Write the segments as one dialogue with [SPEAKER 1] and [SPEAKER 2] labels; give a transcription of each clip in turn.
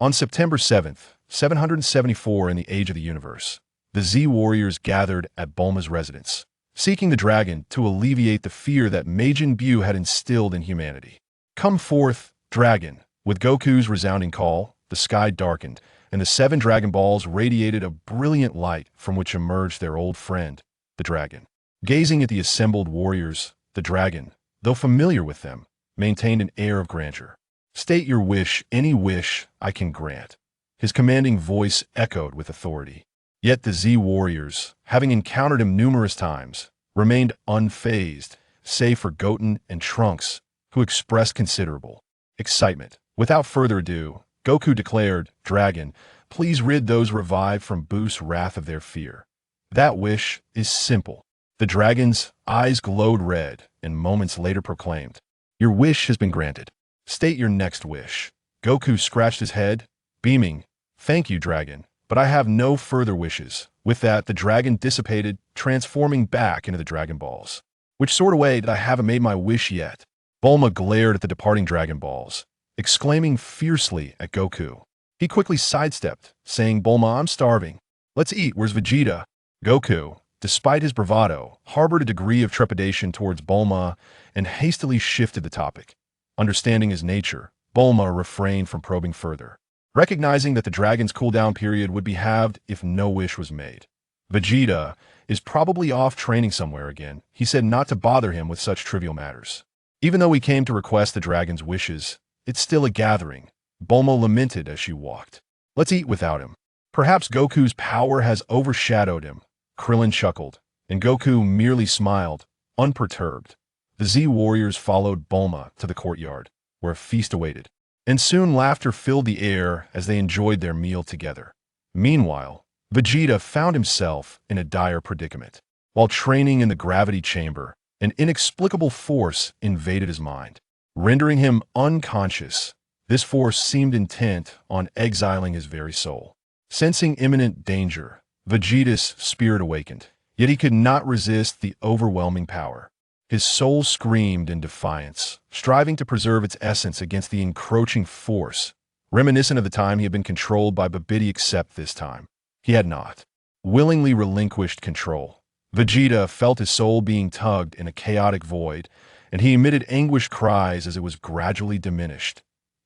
[SPEAKER 1] On September 7th, 774 in the Age of the Universe, the Z warriors gathered at Bulma's residence, seeking the dragon to alleviate the fear that Majin Buu had instilled in humanity. "Come forth, dragon!" With Goku's resounding call, the sky darkened, and the 7 Dragon Balls radiated a brilliant light from which emerged their old friend, the dragon. Gazing at the assembled warriors, the dragon, though familiar with them, maintained an air of grandeur. "State your wish, any wish I can grant." His commanding voice echoed with authority. Yet the Z warriors, having encountered him numerous times, remained unfazed, save for Goten and Trunks, who expressed considerable excitement. Without further ado, Goku declared, "Dragon, please rid those revived from Buu's wrath of their fear." That wish is simple. The dragon's eyes glowed red and moments later proclaimed, "Your wish has been granted. State your next wish." Goku scratched his head, beaming, "Thank you, dragon, but I have no further wishes." With that, the dragon dissipated, transforming back into the Dragon Balls. "Which sort of way did I haven't made my wish yet?" Bulma glared at the departing Dragon Balls, exclaiming fiercely at Goku. He quickly sidestepped, saying, "Bulma, I'm starving. Let's eat. Where's Vegeta?" Goku, despite his bravado, harbored a degree of trepidation towards Bulma and hastily shifted the topic. Understanding his nature, Bulma refrained from probing further, recognizing that the dragon's cooldown period would be halved if no wish was made. "Vegeta is probably off training somewhere again," he said, not to bother him with such trivial matters. "Even though we came to request the dragon's wishes, it's still a gathering," Bulma lamented as she walked. "Let's eat without him. Perhaps Goku's power has overshadowed him." Krillin chuckled, and Goku merely smiled, unperturbed. The Z warriors followed Bulma to the courtyard, where a feast awaited, and soon laughter filled the air as they enjoyed their meal together. Meanwhile, Vegeta found himself in a dire predicament. While training in the gravity chamber, an inexplicable force invaded his mind, rendering him unconscious. This force seemed intent on exiling his very soul. Sensing imminent danger, Vegeta's spirit awakened, yet he could not resist the overwhelming power. His soul screamed in defiance, striving to preserve its essence against the encroaching force, reminiscent of the time he had been controlled by Babidi, except this time he had not willingly relinquished control. Vegeta felt his soul being tugged in a chaotic void, and he emitted anguished cries as it was gradually diminished.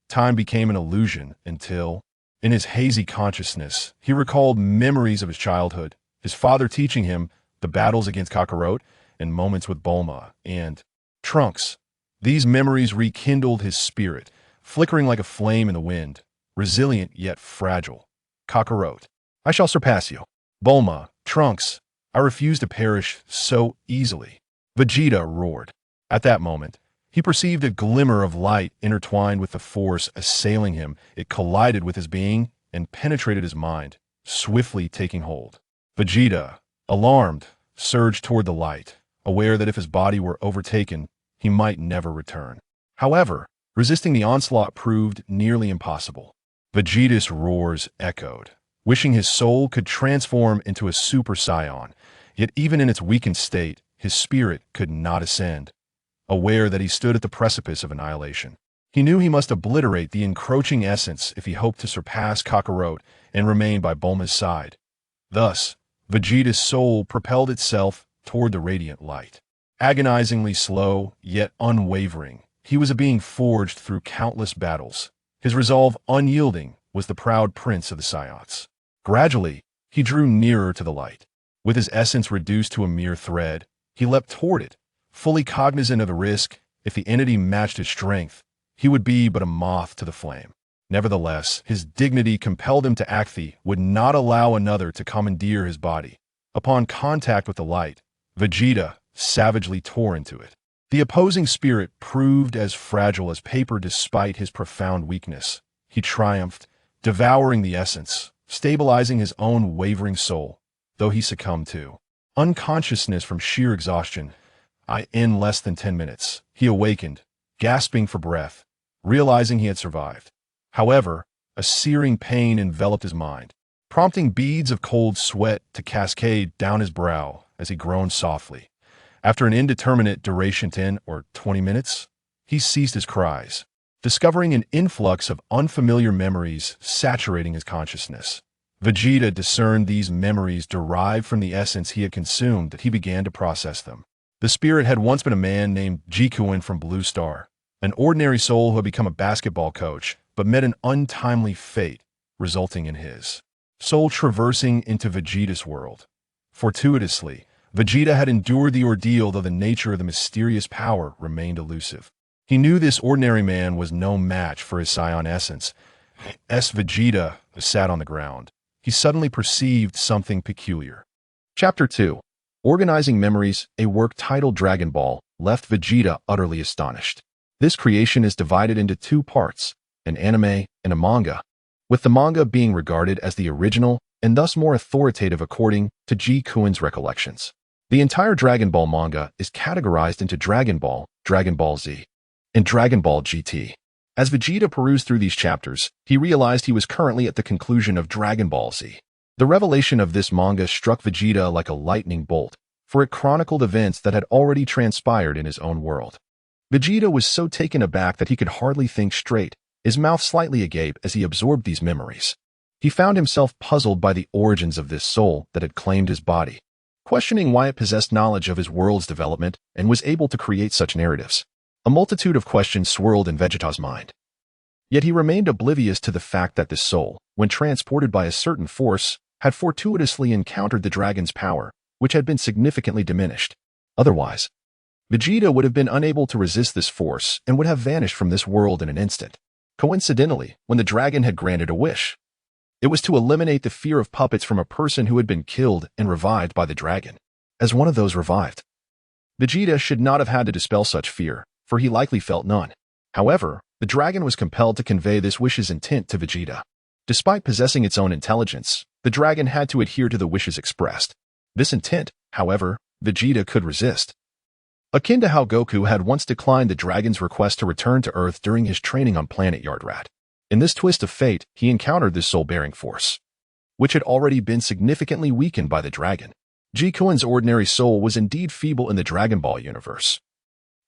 [SPEAKER 1] Time became an illusion until, in his hazy consciousness, he recalled memories of his childhood, his father teaching him the battles against Kakarot, and moments with Bulma and Trunks. These memories rekindled his spirit, flickering like a flame in the wind, resilient yet fragile. "Kakarot, I shall surpass you. Bulma, Trunks, I refuse to perish so easily." Vegeta roared. At that moment, he perceived a glimmer of light intertwined with the force assailing him. It collided with his being and penetrated his mind, swiftly taking hold. Vegeta, alarmed, surged toward the light, aware that if his body were overtaken, he might never return. However, resisting the onslaught proved nearly impossible. Vegeta's roars echoed, wishing his soul could transform into a Super Saiyan, yet even in its weakened state, his spirit could not ascend. Aware that he stood at the precipice of annihilation, he knew he must obliterate the encroaching essence if he hoped to surpass Kakarot and remain by Bulma's side. Thus, Vegeta's soul propelled itself toward the radiant light. Agonizingly slow, yet unwavering, he was a being forged through countless battles. His resolve unyielding was the proud prince of the Saiyans. Gradually, he drew nearer to the light. With his essence reduced to a mere thread, he leapt toward it, fully cognizant of the risk. If the entity matched his strength, he would be but a moth to the flame. Nevertheless, his dignity compelled him to act. He would not allow another to commandeer his body. Upon contact with the light, Vegeta savagely tore into it. The opposing spirit proved as fragile as paper despite his profound weakness. He triumphed, devouring the essence, stabilizing his own wavering soul, though he succumbed to unconsciousness from sheer exhaustion. In less than 10 minutes, he awakened, gasping for breath, realizing he had survived. However, a searing pain enveloped his mind, prompting beads of cold sweat to cascade down his brow as he groaned softly. After an indeterminate duration, 10 or 20 minutes, he ceased his cries, discovering an influx of unfamiliar memories saturating his consciousness. Vegeta discerned these memories derived from the essence he had consumed that he began to process them. The spirit had once been a man named Jikuin from Blue Star, an ordinary soul who had become a basketball coach, but met an untimely fate, resulting in his soul traversing into Vegeta's world. Fortuitously, Vegeta had endured the ordeal, though the nature of the mysterious power remained elusive. He knew this ordinary man was no match for his Saiyan essence. As Vegeta sat on the ground, he suddenly perceived something peculiar. Chapter 2. Organizing Memories, a work titled Dragon Ball, left Vegeta utterly astonished. This creation is divided into two parts, an anime and a manga, with the manga being regarded as the original and thus more authoritative according to Ji Kuin's recollections. The entire Dragon Ball manga is categorized into Dragon Ball Z, and Dragon Ball GT. As Vegeta perused through these chapters, he realized he was currently at the conclusion of Dragon Ball Z. The revelation of this manga struck Vegeta like a lightning bolt, for it chronicled events that had already transpired in his own world. Vegeta was so taken aback that he could hardly think straight, his mouth slightly agape as he absorbed these memories. He found himself puzzled by the origins of this soul that had claimed his body, questioning why it possessed knowledge of his world's development and was able to create such narratives. A multitude of questions swirled in Vegeta's mind. Yet he remained oblivious to the fact that this soul, when transported by a certain force, had fortuitously encountered the dragon's power, which had been significantly diminished. Otherwise, Vegeta would have been unable to resist this force and would have vanished from this world in an instant. Coincidentally, when the dragon had granted a wish, it was to eliminate the fear of puppets from a person who had been killed and revived by the dragon. As one of those revived, Vegeta should not have had to dispel such fear, for he likely felt none. However, the dragon was compelled to convey this wish's intent to Vegeta. Despite possessing its own intelligence, the dragon had to adhere to the wishes expressed. This intent, however, Vegeta could resist. Akin to how Goku had once declined the dragon's request to return to Earth during his training on planet Yardrat. In this twist of fate, he encountered this soul-bearing force, which had already been significantly weakened by the dragon. Jikuin's ordinary soul was indeed feeble in the Dragon Ball universe,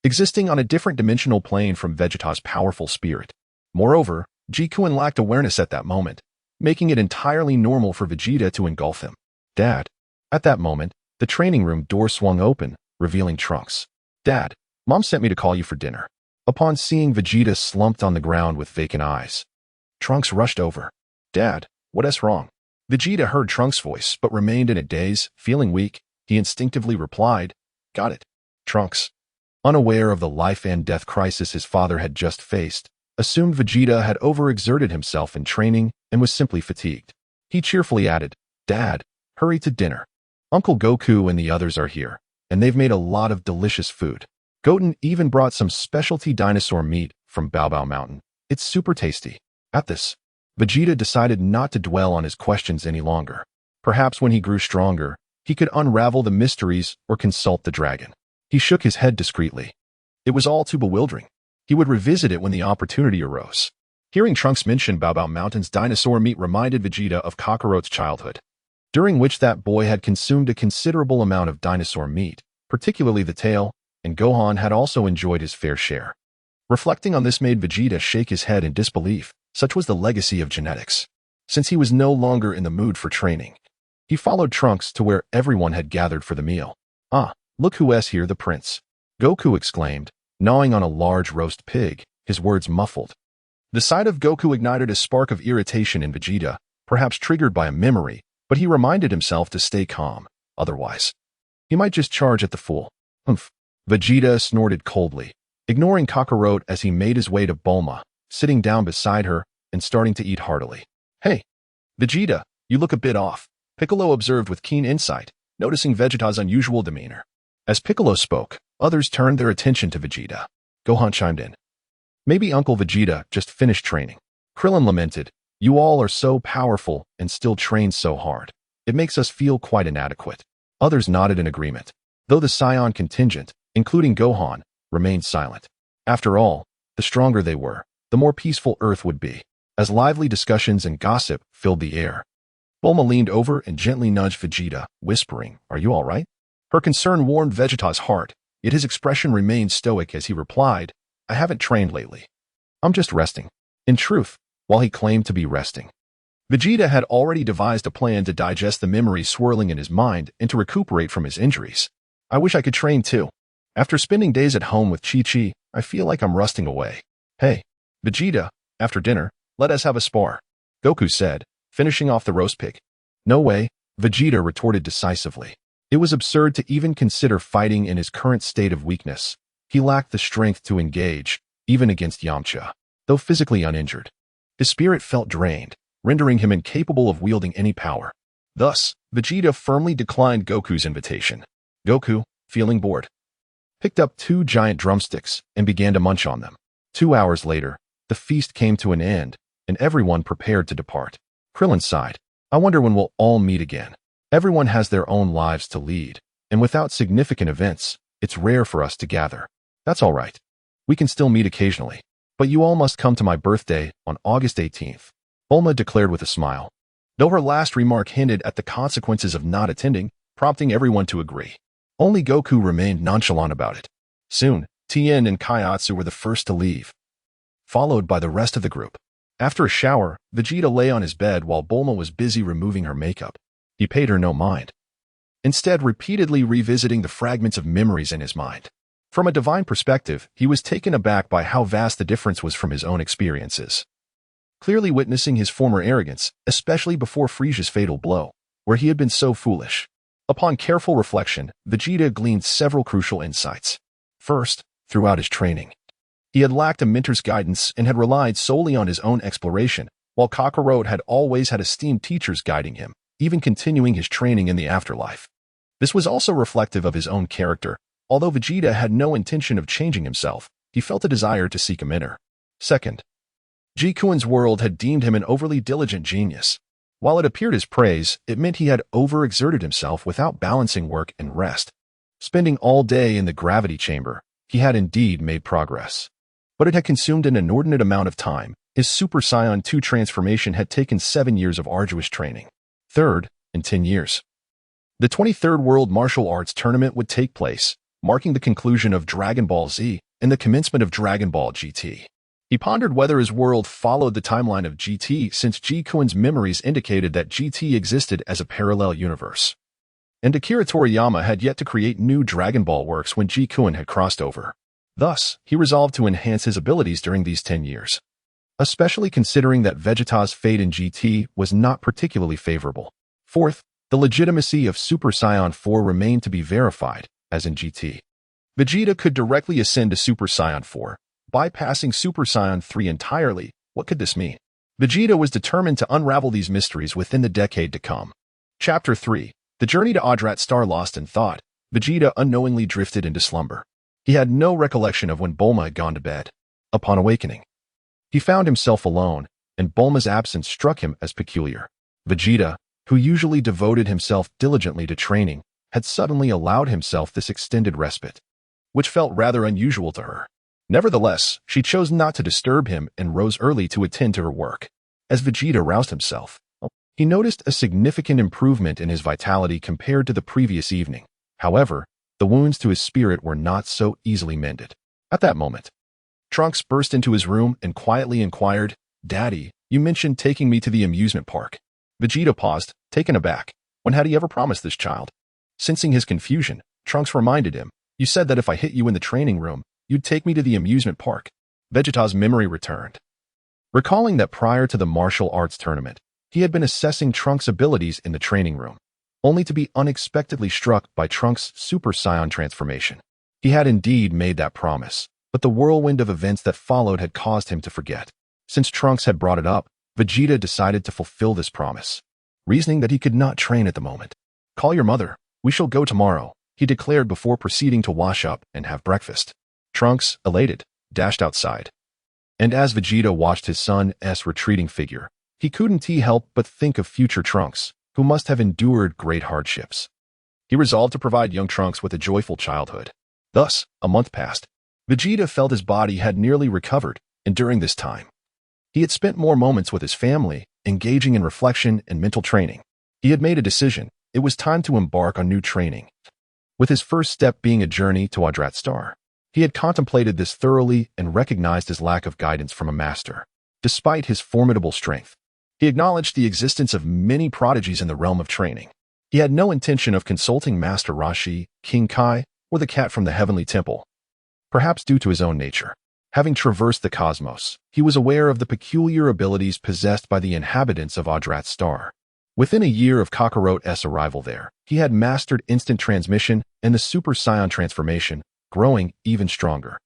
[SPEAKER 1] existing on a different dimensional plane from Vegeta's powerful spirit. Moreover, Jikuin lacked awareness at that moment, making it entirely normal for Vegeta to engulf him. Dad. At that moment, the training room door swung open, revealing Trunks. Dad, Mom sent me to call you for dinner. Upon seeing Vegeta slumped on the ground with vacant eyes, Trunks rushed over. Dad, what's wrong? Vegeta heard Trunks' voice, but remained in a daze, feeling weak. He instinctively replied, Got it. Trunks, unaware of the life and death crisis his father had just faced, assumed Vegeta had overexerted himself in training and was simply fatigued. He cheerfully added, Dad, hurry to dinner. Uncle Goku and the others are here, and they've made a lot of delicious food. Goten even brought some specialty dinosaur meat from Bao Mountain. It's super tasty. At this, Vegeta decided not to dwell on his questions any longer. Perhaps when he grew stronger, he could unravel the mysteries or consult the dragon. He shook his head discreetly. It was all too bewildering. He would revisit it when the opportunity arose. Hearing Trunks mention Bao Mountain's dinosaur meat reminded Vegeta of Kakarot's childhood, during which that boy had consumed a considerable amount of dinosaur meat, particularly the tail, and Gohan had also enjoyed his fair share. Reflecting on this made Vegeta shake his head in disbelief. Such was the legacy of genetics. Since he was no longer in the mood for training, he followed Trunks to where everyone had gathered for the meal. Ah, look who's here, the prince. Goku exclaimed, gnawing on a large roast pig, his words muffled. The sight of Goku ignited a spark of irritation in Vegeta, perhaps triggered by a memory, but he reminded himself to stay calm. Otherwise, he might just charge at the fool. Humph. Vegeta snorted coldly, ignoring Kakarot as he made his way to Bulma, sitting down beside her and starting to eat heartily. Hey, Vegeta, you look a bit off, Piccolo observed with keen insight, noticing Vegeta's unusual demeanor. As Piccolo spoke, others turned their attention to Vegeta. Gohan chimed in. Maybe Uncle Vegeta just finished training. Krillin lamented, You all are so powerful and still train so hard. It makes us feel quite inadequate. Others nodded in agreement, though the Saiyan contingent, including Gohan, remained silent. After all, the stronger they were, the more peaceful Earth would be. As lively discussions and gossip filled the air, Bulma leaned over and gently nudged Vegeta, whispering, Are you all right? Her concern warmed Vegeta's heart, yet his expression remained stoic as he replied, I haven't trained lately. I'm just resting. In truth, while he claimed to be resting, Vegeta had already devised a plan to digest the memories swirling in his mind and to recuperate from his injuries. I wish I could train too. After spending days at home with Chi-Chi, I feel like I'm rusting away. Hey, Vegeta, after dinner, let us have a spar, Goku said, finishing off the roast pig. No way, Vegeta retorted decisively. It was absurd to even consider fighting in his current state of weakness. He lacked the strength to engage, even against Yamcha, though physically uninjured. His spirit felt drained, rendering him incapable of wielding any power. Thus, Vegeta firmly declined Goku's invitation. Goku, feeling bored, picked up 2 giant drumsticks and began to munch on them. 2 hours later, the feast came to an end, and everyone prepared to depart. Krillin sighed. I wonder when we'll all meet again. Everyone has their own lives to lead, and without significant events, it's rare for us to gather. That's all right. We can still meet occasionally. But you all must come to my birthday on August 18th, Bulma declared with a smile. Though her last remark hinted at the consequences of not attending, prompting everyone to agree. Only Goku remained nonchalant about it. Soon, Tien and Kaiatsu were the first to leave, followed by the rest of the group. After a shower, Vegeta lay on his bed while Bulma was busy removing her makeup. He paid her no mind, instead repeatedly revisiting the fragments of memories in his mind. From a divine perspective, he was taken aback by how vast the difference was from his own experiences. Clearly witnessing his former arrogance, especially before Frieza's fatal blow, where he had been so foolish. Upon careful reflection, Vegeta gleaned several crucial insights. First, throughout his training, he had lacked a mentor's guidance and had relied solely on his own exploration, while Kakarot had always had esteemed teachers guiding him, even continuing his training in the afterlife. This was also reflective of his own character. Although Vegeta had no intention of changing himself, he felt a desire to seek a mentor. Second, Jikuin's world had deemed him an overly diligent genius. While it appeared as praise, it meant he had overexerted himself without balancing work and rest. Spending all day in the gravity chamber, he had indeed made progress. But it had consumed an inordinate amount of time. His Super Saiyan 2 transformation had taken 7 years of arduous training. Third, in 10 years, the 23rd World Martial Arts Tournament would take place, marking the conclusion of Dragon Ball Z and the commencement of Dragon Ball GT. He pondered whether his world followed the timeline of GT since Jikuin's memories indicated that GT existed as a parallel universe. And Akira Toriyama had yet to create new Dragon Ball works when Jikuin had crossed over. Thus, he resolved to enhance his abilities during these 10 years, especially considering that Vegeta's fate in GT was not particularly favorable. Fourth, the legitimacy of Super Saiyan 4 remained to be verified, as in GT. Vegeta could directly ascend to Super Saiyan 4, bypassing Super Saiyan 3 entirely. What could this mean? Vegeta was determined to unravel these mysteries within the decade to come. Chapter 3. The journey to Adrat Star. Lost in thought, Vegeta unknowingly drifted into slumber. He had no recollection of when Bulma had gone to bed. Upon awakening, he found himself alone, and Bulma's absence struck him as peculiar. Vegeta, who usually devoted himself diligently to training, had suddenly allowed himself this extended respite, which felt rather unusual to her. Nevertheless, she chose not to disturb him and rose early to attend to her work. As Vegeta roused himself, he noticed a significant improvement in his vitality compared to the previous evening. However, the wounds to his spirit were not so easily mended. At that moment, Trunks burst into his room and quietly inquired, "Daddy, you mentioned taking me to the amusement park." Vegeta paused, taken aback. When had he ever promised this child? Sensing his confusion, Trunks reminded him, "You said that if I hit you in the training room, you'd take me to the amusement park." Vegeta's memory returned, recalling that prior to the martial arts tournament, he had been assessing Trunks' abilities in the training room, only to be unexpectedly struck by Trunks' Super Saiyan transformation. He had indeed made that promise, but the whirlwind of events that followed had caused him to forget. Since Trunks had brought it up, Vegeta decided to fulfill this promise, reasoning that he could not train at the moment. "Call your mother. We shall go tomorrow," he declared before proceeding to wash up and have breakfast. Trunks, elated, dashed outside. And as Vegeta watched his son's retreating figure, he couldn't help but think of future Trunks, who must have endured great hardships. He resolved to provide young Trunks with a joyful childhood. Thus, a month passed. Vegeta felt his body had nearly recovered, and during this time, he had spent more moments with his family, engaging in reflection and mental training. He had made a decision. It was time to embark on new training, with his first step being a journey to Adrat Star. He had contemplated this thoroughly and recognized his lack of guidance from a master. Despite his formidable strength, he acknowledged the existence of many prodigies in the realm of training. He had no intention of consulting Master Rashi, King Kai, or the cat from the heavenly temple, perhaps due to his own nature. Having traversed the cosmos, he was aware of the peculiar abilities possessed by the inhabitants of Adrat's star. Within a year of Kakarot's arrival there, he had mastered instant transmission and the Super Saiyan transformation, growing even stronger.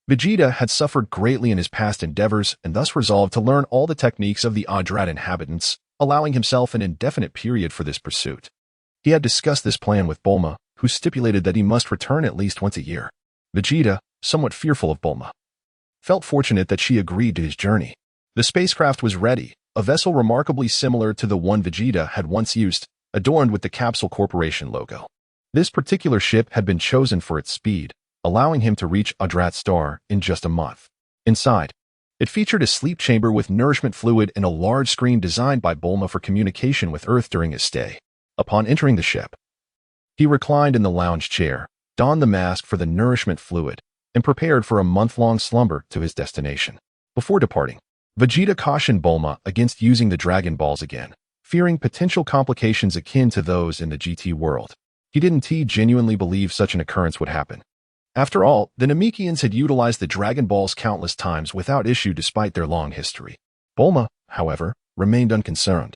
[SPEAKER 1] Vegeta had suffered greatly in his past endeavors and thus resolved to learn all the techniques of the Adrat inhabitants, allowing himself an indefinite period for this pursuit. He had discussed this plan with Bulma, who stipulated that he must return at least once a year. Vegeta, somewhat fearful of Bulma, felt fortunate that she agreed to his journey. The spacecraft was ready, a vessel remarkably similar to the one Vegeta had once used, adorned with the Capsule Corporation logo. This particular ship had been chosen for its speed, allowing him to reach Adrat's star in just a month. Inside, it featured a sleep chamber with nourishment fluid and a large screen designed by Bulma for communication with Earth during his stay. Upon entering the ship, he reclined in the lounge chair, donned the mask for the nourishment fluid, and prepared for a month-long slumber to his destination. Before departing, Vegeta cautioned Bulma against using the Dragon Balls again, fearing potential complications akin to those in the GT world. He didn't genuinely believe such an occurrence would happen. After all, the Namekians had utilized the Dragon Balls countless times without issue despite their long history. Bulma, however, remained unconcerned,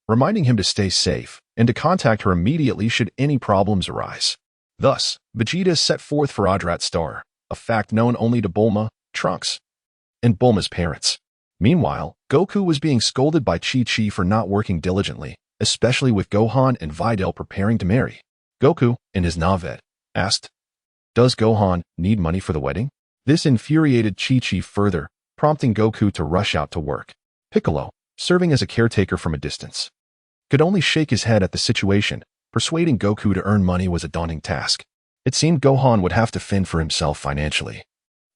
[SPEAKER 1] reminding him to stay safe and to contact her immediately should any problems arise. Thus, Vegeta set forth for Adrat's star, a fact known only to Bulma, Trunks, and Bulma's parents. Meanwhile, Goku was being scolded by Chi-Chi for not working diligently, especially with Gohan and Videl preparing to marry. Goku, in his Navet, asked, "Does Gohan need money for the wedding?" This infuriated Chi-Chi further, prompting Goku to rush out to work. Piccolo, serving as a caretaker from a distance, could only shake his head at the situation. Persuading Goku to earn money was a daunting task. It seemed Gohan would have to fend for himself financially,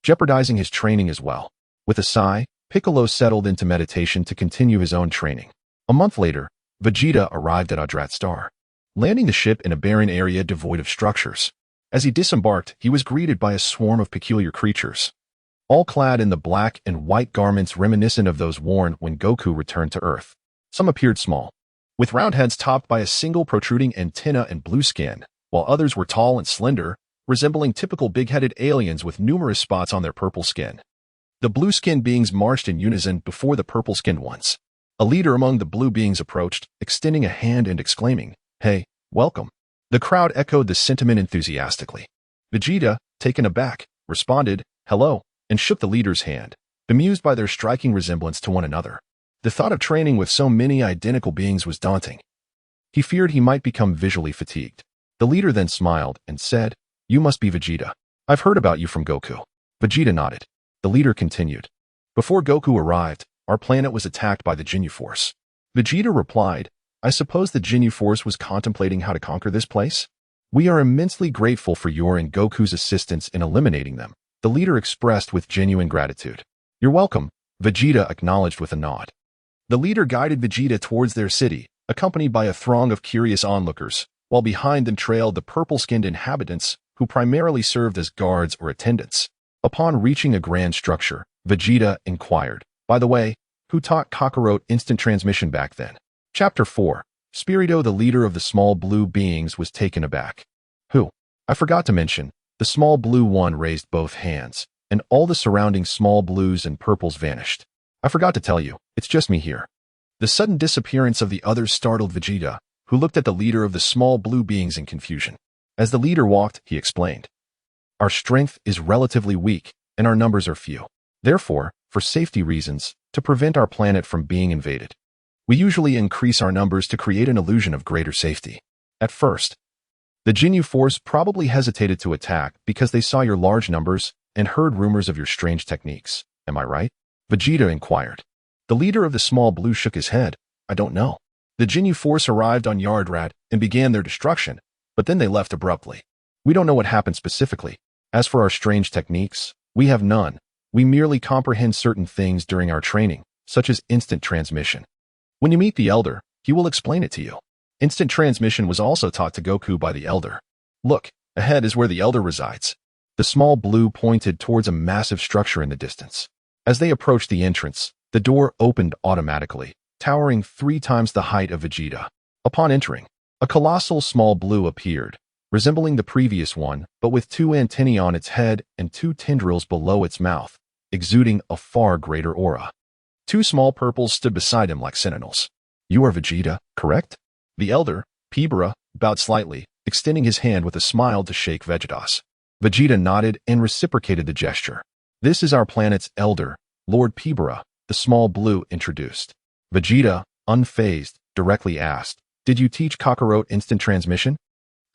[SPEAKER 1] jeopardizing his training as well. With a sigh, Piccolo settled into meditation to continue his own training. A month later, Vegeta arrived at Adrat's star, landing the ship in a barren area devoid of structures. As he disembarked, he was greeted by a swarm of peculiar creatures, all clad in the black and white garments reminiscent of those worn when Goku returned to Earth. Some appeared small, with round heads topped by a single protruding antenna and blue skin, while others were tall and slender, resembling typical big-headed aliens with numerous spots on their purple skin. The blue-skinned beings marched in unison before the purple-skinned ones. A leader among the blue beings approached, extending a hand and exclaiming, "Hey, welcome." The crowd echoed the sentiment enthusiastically. Vegeta, taken aback, responded, "Hello," and shook the leader's hand, bemused by their striking resemblance to one another. The thought of training with so many identical beings was daunting. He feared he might become visually fatigued. The leader then smiled and said, "You must be Vegeta. I've heard about you from Goku." Vegeta nodded. The leader continued, "Before Goku arrived, our planet was attacked by the Ginyu Force." Vegeta replied, "I suppose the Ginyu Force was contemplating how to conquer this place? We are immensely grateful for your and Goku's assistance in eliminating them." The leader expressed with genuine gratitude. "You're welcome," Vegeta acknowledged with a nod. The leader guided Vegeta towards their city, accompanied by a throng of curious onlookers, while behind them trailed the purple-skinned inhabitants, who primarily served as guards or attendants. Upon reaching a grand structure, Vegeta inquired, "By the way, who taught Kakarot instant transmission back then?" Chapter 4. Spirito, the leader of the small blue beings, was taken aback. "Who? I forgot to mention." The small blue one raised both hands, and all the surrounding small blues and purples vanished. "I forgot to tell you, it's just me here." The sudden disappearance of the others startled Vegeta, who looked at the leader of the small blue beings in confusion. As the leader walked, he explained, "Our strength is relatively weak, and our numbers are few. Therefore, for safety reasons, to prevent our planet from being invaded, we usually increase our numbers to create an illusion of greater safety. At first, the Ginyu Force probably hesitated to attack because they saw your large numbers and heard rumors of your strange techniques. Am I right?" Vegeta inquired. The leader of the small blue shook his head. "I don't know. The Ginyu Force arrived on Yardrat and began their destruction, but then they left abruptly. We don't know what happened specifically. As for our strange techniques, we have none. We merely comprehend certain things during our training, such as instant transmission. When you meet the Elder, he will explain it to you." Instant transmission was also taught to Goku by the Elder. "Look, ahead is where the Elder resides." The small blue pointed towards a massive structure in the distance. As they approached the entrance, the door opened automatically, towering 3 times the height of Vegeta. Upon entering, a colossal small blue appeared, resembling the previous one, but with 2 antennae on its head and 2 tendrils below its mouth, exuding a far greater aura. 2 small purples stood beside him like sentinels. "You are Vegeta, correct?" The elder, Pibra, bowed slightly, extending his hand with a smile to shake Vegeta's. Vegeta nodded and reciprocated the gesture. "This is our planet's elder, Lord Pibra," the small blue introduced. Vegeta, unfazed, directly asked, "Did you teach Kakarot instant transmission?"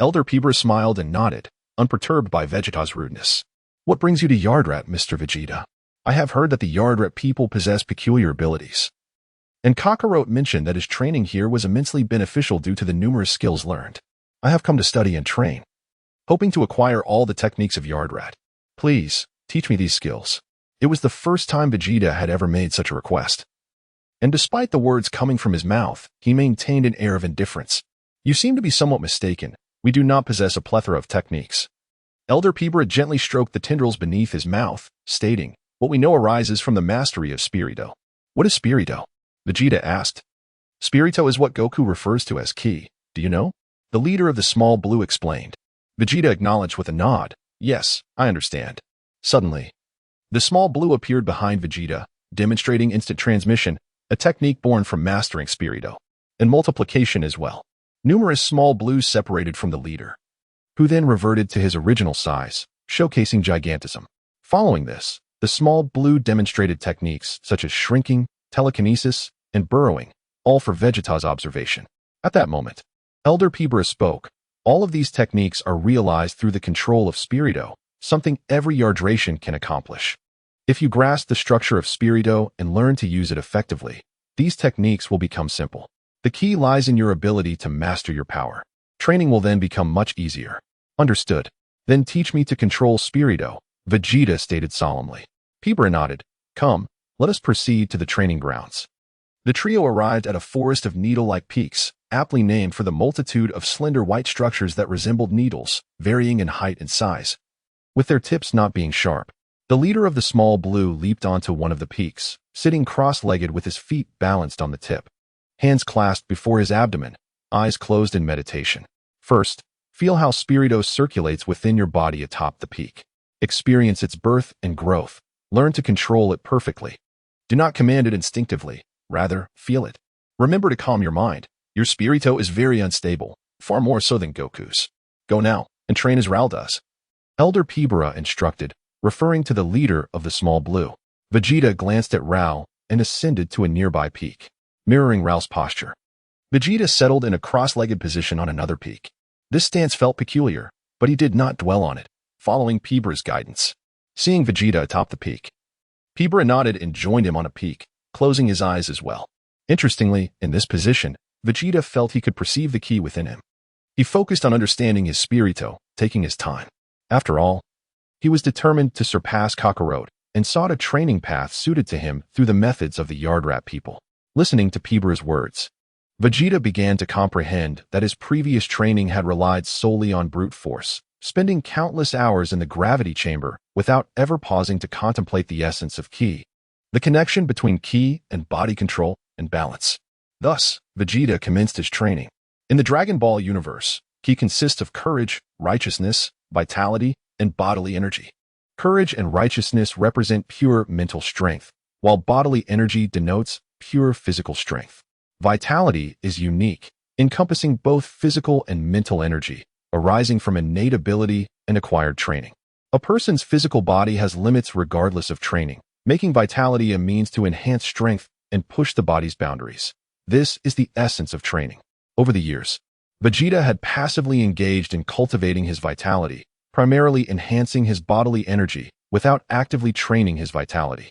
[SPEAKER 1] Elder Pibra smiled and nodded, unperturbed by Vegeta's rudeness. "What brings you to Yardrat, Mr. Vegeta? I have heard that the Yardrat people possess peculiar abilities." And Kakarot mentioned that his training here was immensely beneficial due to the numerous skills learned. "I have come to study and train, hoping to acquire all the techniques of Yardrat. Please, teach me these skills." It was the first time Vegeta had ever made such a request. And despite the words coming from his mouth, he maintained an air of indifference. "You seem to be somewhat mistaken. We do not possess a plethora of techniques." Elder Pibra gently stroked the tendrils beneath his mouth, stating, "What we know arises from the mastery of Spirito." "What is Spirito?" Vegeta asked. "Spirito is what Goku refers to as Ki. Do you know?" The leader of the small blue explained. Vegeta acknowledged with a nod. "Yes, I understand." Suddenly, the small blue appeared behind Vegeta, demonstrating instant transmission, a technique born from mastering Spirito, and multiplication as well. Numerous small blues separated from the leader, who then reverted to his original size, showcasing gigantism. Following this, the small blue demonstrated techniques such as shrinking, telekinesis, and burrowing, all for Vegeta's observation. At that moment, Elder Pibra spoke. "All of these techniques are realized through the control of Spirito, something every Yardratian can accomplish. If you grasp the structure of Spirito and learn to use it effectively, these techniques will become simple. The key lies in your ability to master your power. Training will then become much easier." "Understood. Then teach me to control Spirito," Vegeta stated solemnly. Pibra nodded. "Come, let us proceed to the training grounds." The trio arrived at a forest of needle-like peaks, aptly named for the multitude of slender white structures that resembled needles, varying in height and size, with their tips not being sharp. The leader of the small blue leaped onto one of the peaks, sitting cross-legged with his feet balanced on the tip, hands clasped before his abdomen, eyes closed in meditation. First, feel how Spirito circulates within your body atop the peak. Experience its birth and growth. Learn to control it perfectly. Do not command it instinctively, rather, feel it. Remember to calm your mind. Your Spirito is very unstable, far more so than Goku's. Go now, and train as Raul does." Elder Pibra instructed, referring to the leader of the small blue. Vegeta glanced at Raul and ascended to a nearby peak, mirroring Raul's posture. Vegeta settled in a cross-legged position on another peak. This stance felt peculiar, but he did not dwell on it, following Pibra's guidance. Seeing Vegeta atop the peak, Pibra nodded and joined him on a peak, closing his eyes as well. Interestingly, in this position, Vegeta felt he could perceive the key within him. He focused on understanding his Spirito, taking his time. After all, he was determined to surpass Kakarot and sought a training path suited to him through the methods of the Yardrat people. Listening to Pibra's words, Vegeta began to comprehend that his previous training had relied solely on brute force, spending countless hours in the gravity chamber without ever pausing to contemplate the essence of Ki, the connection between Ki and body control and balance. Thus, Vegeta commenced his training. In the Dragon Ball universe, Ki consists of courage, righteousness, vitality, and bodily energy. Courage and righteousness represent pure mental strength, while bodily energy denotes pure physical strength. Vitality is unique, encompassing both physical and mental energy, arising from innate ability and acquired training. A person's physical body has limits regardless of training, making vitality a means to enhance strength and push the body's boundaries. This is the essence of training. Over the years, Vegeta had passively engaged in cultivating his vitality, primarily enhancing his bodily energy without actively training his vitality.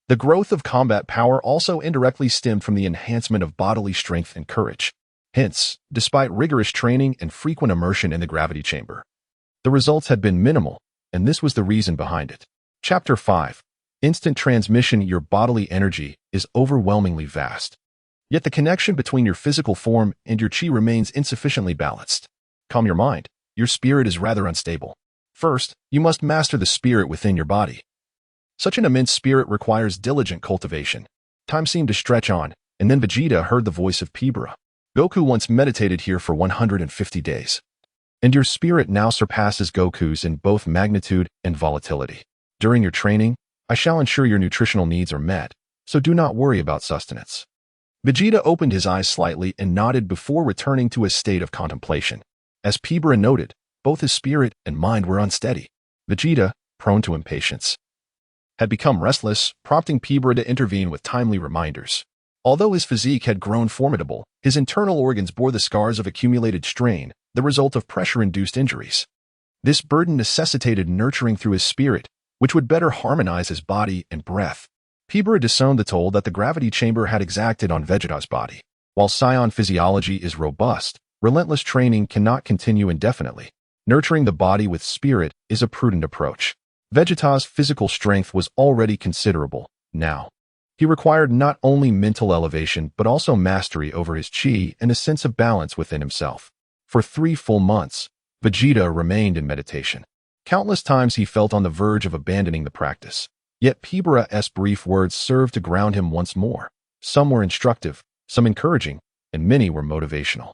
[SPEAKER 1] The growth of combat power also indirectly stemmed from the enhancement of bodily strength and courage. Hence, despite rigorous training and frequent immersion in the gravity chamber, the results had been minimal, and this was the reason behind it. Chapter 5. Instant transmission. Your bodily energy is overwhelmingly vast. Yet the connection between your physical form and your chi remains insufficiently balanced. Calm your mind. Your spirit is rather unstable, First, you must master the spirit within your body. Such an immense spirit requires diligent cultivation. Time seemed to stretch on, and then Vegeta heard the voice of Pibara. Goku once meditated here for 150 days. And your spirit now surpasses Goku's in both magnitude and volatility. During your training, I shall ensure your nutritional needs are met, so do not worry about sustenance. Vegeta opened his eyes slightly and nodded before returning to a state of contemplation. As Pibara noted, both his spirit and mind were unsteady. Vegeta, prone to impatience, had become restless, prompting Pibara to intervene with timely reminders. Although his physique had grown formidable, his internal organs bore the scars of accumulated strain, the result of pressure-induced injuries. This burden necessitated nurturing through his spirit, which would better harmonize his body and breath. Pibara discerned the toll that the gravity chamber had exacted on Vegeta's body. While Saiyan physiology is robust, relentless training cannot continue indefinitely. Nurturing the body with spirit is a prudent approach. Vegeta's physical strength was already considerable. Now, he required not only mental elevation but also mastery over his chi and a sense of balance within himself. For 3 full months, Vegeta remained in meditation. Countless times he felt on the verge of abandoning the practice. Yet Pibara's brief words served to ground him once more. Some were instructive, some encouraging, and many were motivational.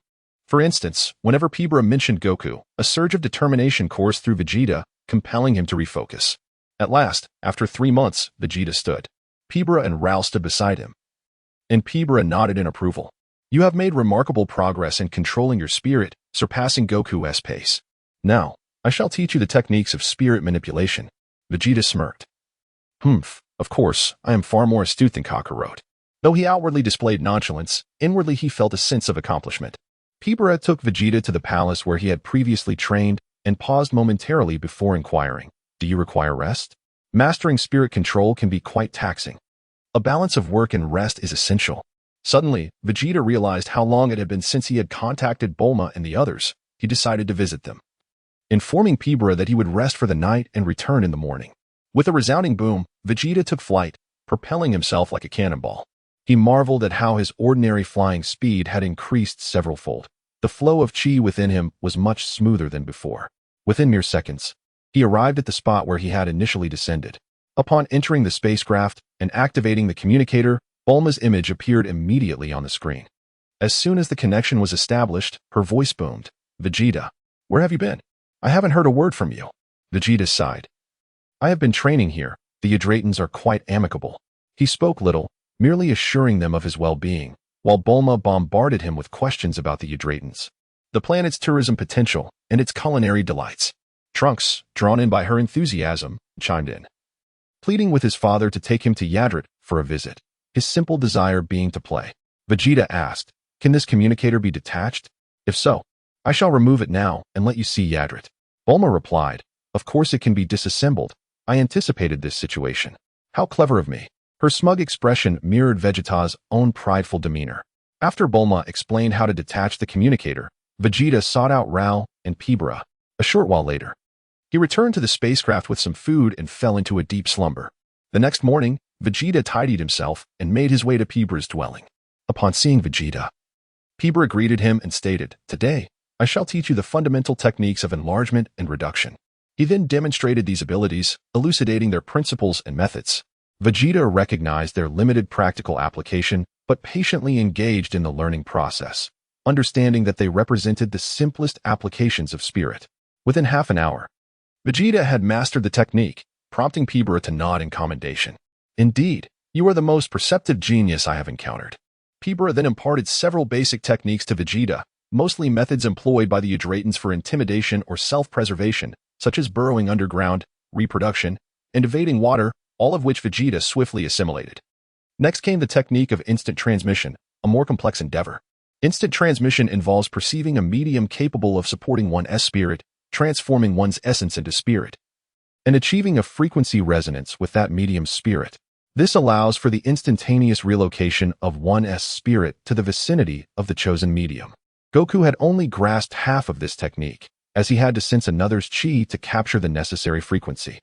[SPEAKER 1] For instance, whenever Pibara mentioned Goku, a surge of determination coursed through Vegeta, compelling him to refocus. At last, after 3 months, Vegeta stood. Pibara and Rao stood beside him. And Pibara nodded in approval. You have made remarkable progress in controlling your spirit, surpassing Goku's pace. Now, I shall teach you the techniques of spirit manipulation. Vegeta smirked. Of course, I am far more astute than Kakarot. Though he outwardly displayed nonchalance, inwardly he felt a sense of accomplishment. Pibara took Vegeta to the palace where he had previously trained and paused momentarily before inquiring, do you require rest? Mastering spirit control can be quite taxing. A balance of work and rest is essential. Suddenly, Vegeta realized how long it had been since he had contacted Bulma and the others. He decided to visit them, informing Pibara that he would rest for the night and return in the morning. With a resounding boom, Vegeta took flight, propelling himself like a cannonball. He marveled at how his ordinary flying speed had increased several-fold. The flow of chi within him was much smoother than before. Within mere seconds, he arrived at the spot where he had initially descended. Upon entering the spacecraft and activating the communicator, Bulma's image appeared immediately on the screen. As soon as the connection was established, her voice boomed. Vegeta, where have you been? I haven't heard a word from you. Vegeta sighed. I have been training here. The Ydratans are quite amicable. He spoke little, merely assuring them of his well-being, while Bulma bombarded him with questions about the Ydratans, the planet's tourism potential, and its culinary delights. Trunks, drawn in by her enthusiasm, chimed in, pleading with his father to take him to Yadrat for a visit, his simple desire being to play. Vegeta asked, can this communicator be detached? If so, I shall remove it now and let you see Yadrat. Bulma replied, of course it can be disassembled. I anticipated this situation. How clever of me. Her smug expression mirrored Vegeta's own prideful demeanor. After Bulma explained how to detach the communicator, Vegeta sought out Rao and Pibara. A short while later, he returned to the spacecraft with some food and fell into a deep slumber. The next morning, Vegeta tidied himself and made his way to Pibara's dwelling. Upon seeing Vegeta, Pibara greeted him and stated, today, I shall teach you the fundamental techniques of enlargement and reduction. He then demonstrated these abilities, elucidating their principles and methods. Vegeta recognized their limited practical application, but patiently engaged in the learning process, understanding that they represented the simplest applications of spirit. Within half an hour, Vegeta had mastered the technique, prompting Pibara to nod in commendation. Indeed, you are the most perceptive genius I have encountered. Pibara then imparted several basic techniques to Vegeta, mostly methods employed by the Ydratans for intimidation or self-preservation, such as burrowing underground, reproduction, and evading water, all of which Vegeta swiftly assimilated. Next came the technique of instant transmission, a more complex endeavor. Instant transmission involves perceiving a medium capable of supporting one's spirit, transforming one's essence into spirit, and achieving a frequency resonance with that medium's spirit. This allows for the instantaneous relocation of one's spirit to the vicinity of the chosen medium. Goku had only grasped half of this technique, as he had to sense another's chi to capture the necessary frequency.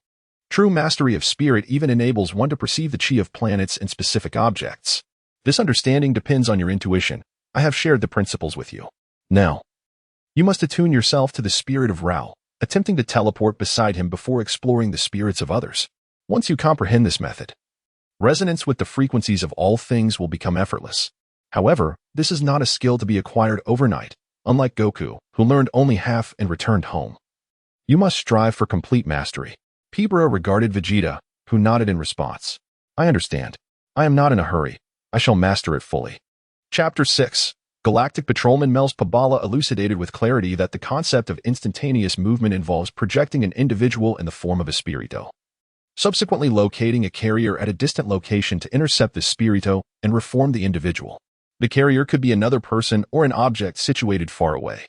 [SPEAKER 1] True mastery of spirit even enables one to perceive the chi of planets and specific objects. This understanding depends on your intuition. I have shared the principles with you. Now, you must attune yourself to the spirit of Rao, attempting to teleport beside him before exploring the spirits of others. Once you comprehend this method, resonance with the frequencies of all things will become effortless. However, this is not a skill to be acquired overnight, unlike Goku, who learned only half and returned home. You must strive for complete mastery. Pibra regarded Vegeta, who nodded in response. I understand. I am not in a hurry. I shall master it fully. Chapter 6. Galactic Patrolman Mel's Pabala elucidated with clarity that the concept of instantaneous movement involves projecting an individual in the form of a spirito, subsequently locating a carrier at a distant location to intercept the spirito and reform the individual. The carrier could be another person or an object situated far away.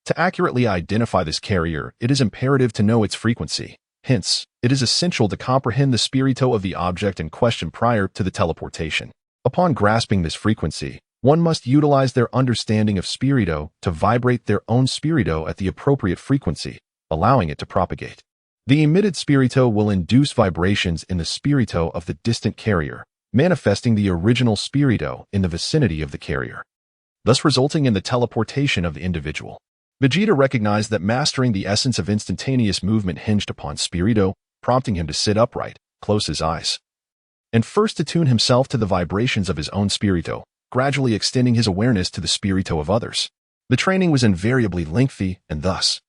[SPEAKER 1] To accurately identify this carrier, it is imperative to know its frequency. Hence, it is essential to comprehend the spirito of the object in question prior to the teleportation. Upon grasping this frequency, one must utilize their understanding of spirito to vibrate their own spirito at the appropriate frequency, allowing it to propagate. The emitted spirito will induce vibrations in the spirito of the distant carrier, manifesting the original spirito in the vicinity of the carrier, thus resulting in the teleportation of the individual. Vegeta recognized that mastering the essence of instantaneous movement hinged upon spirito, prompting him to sit upright, close his eyes, and first attune himself to the vibrations of his own spirito, gradually extending his awareness to the spirito of others. The training was invariably lengthy, and thus,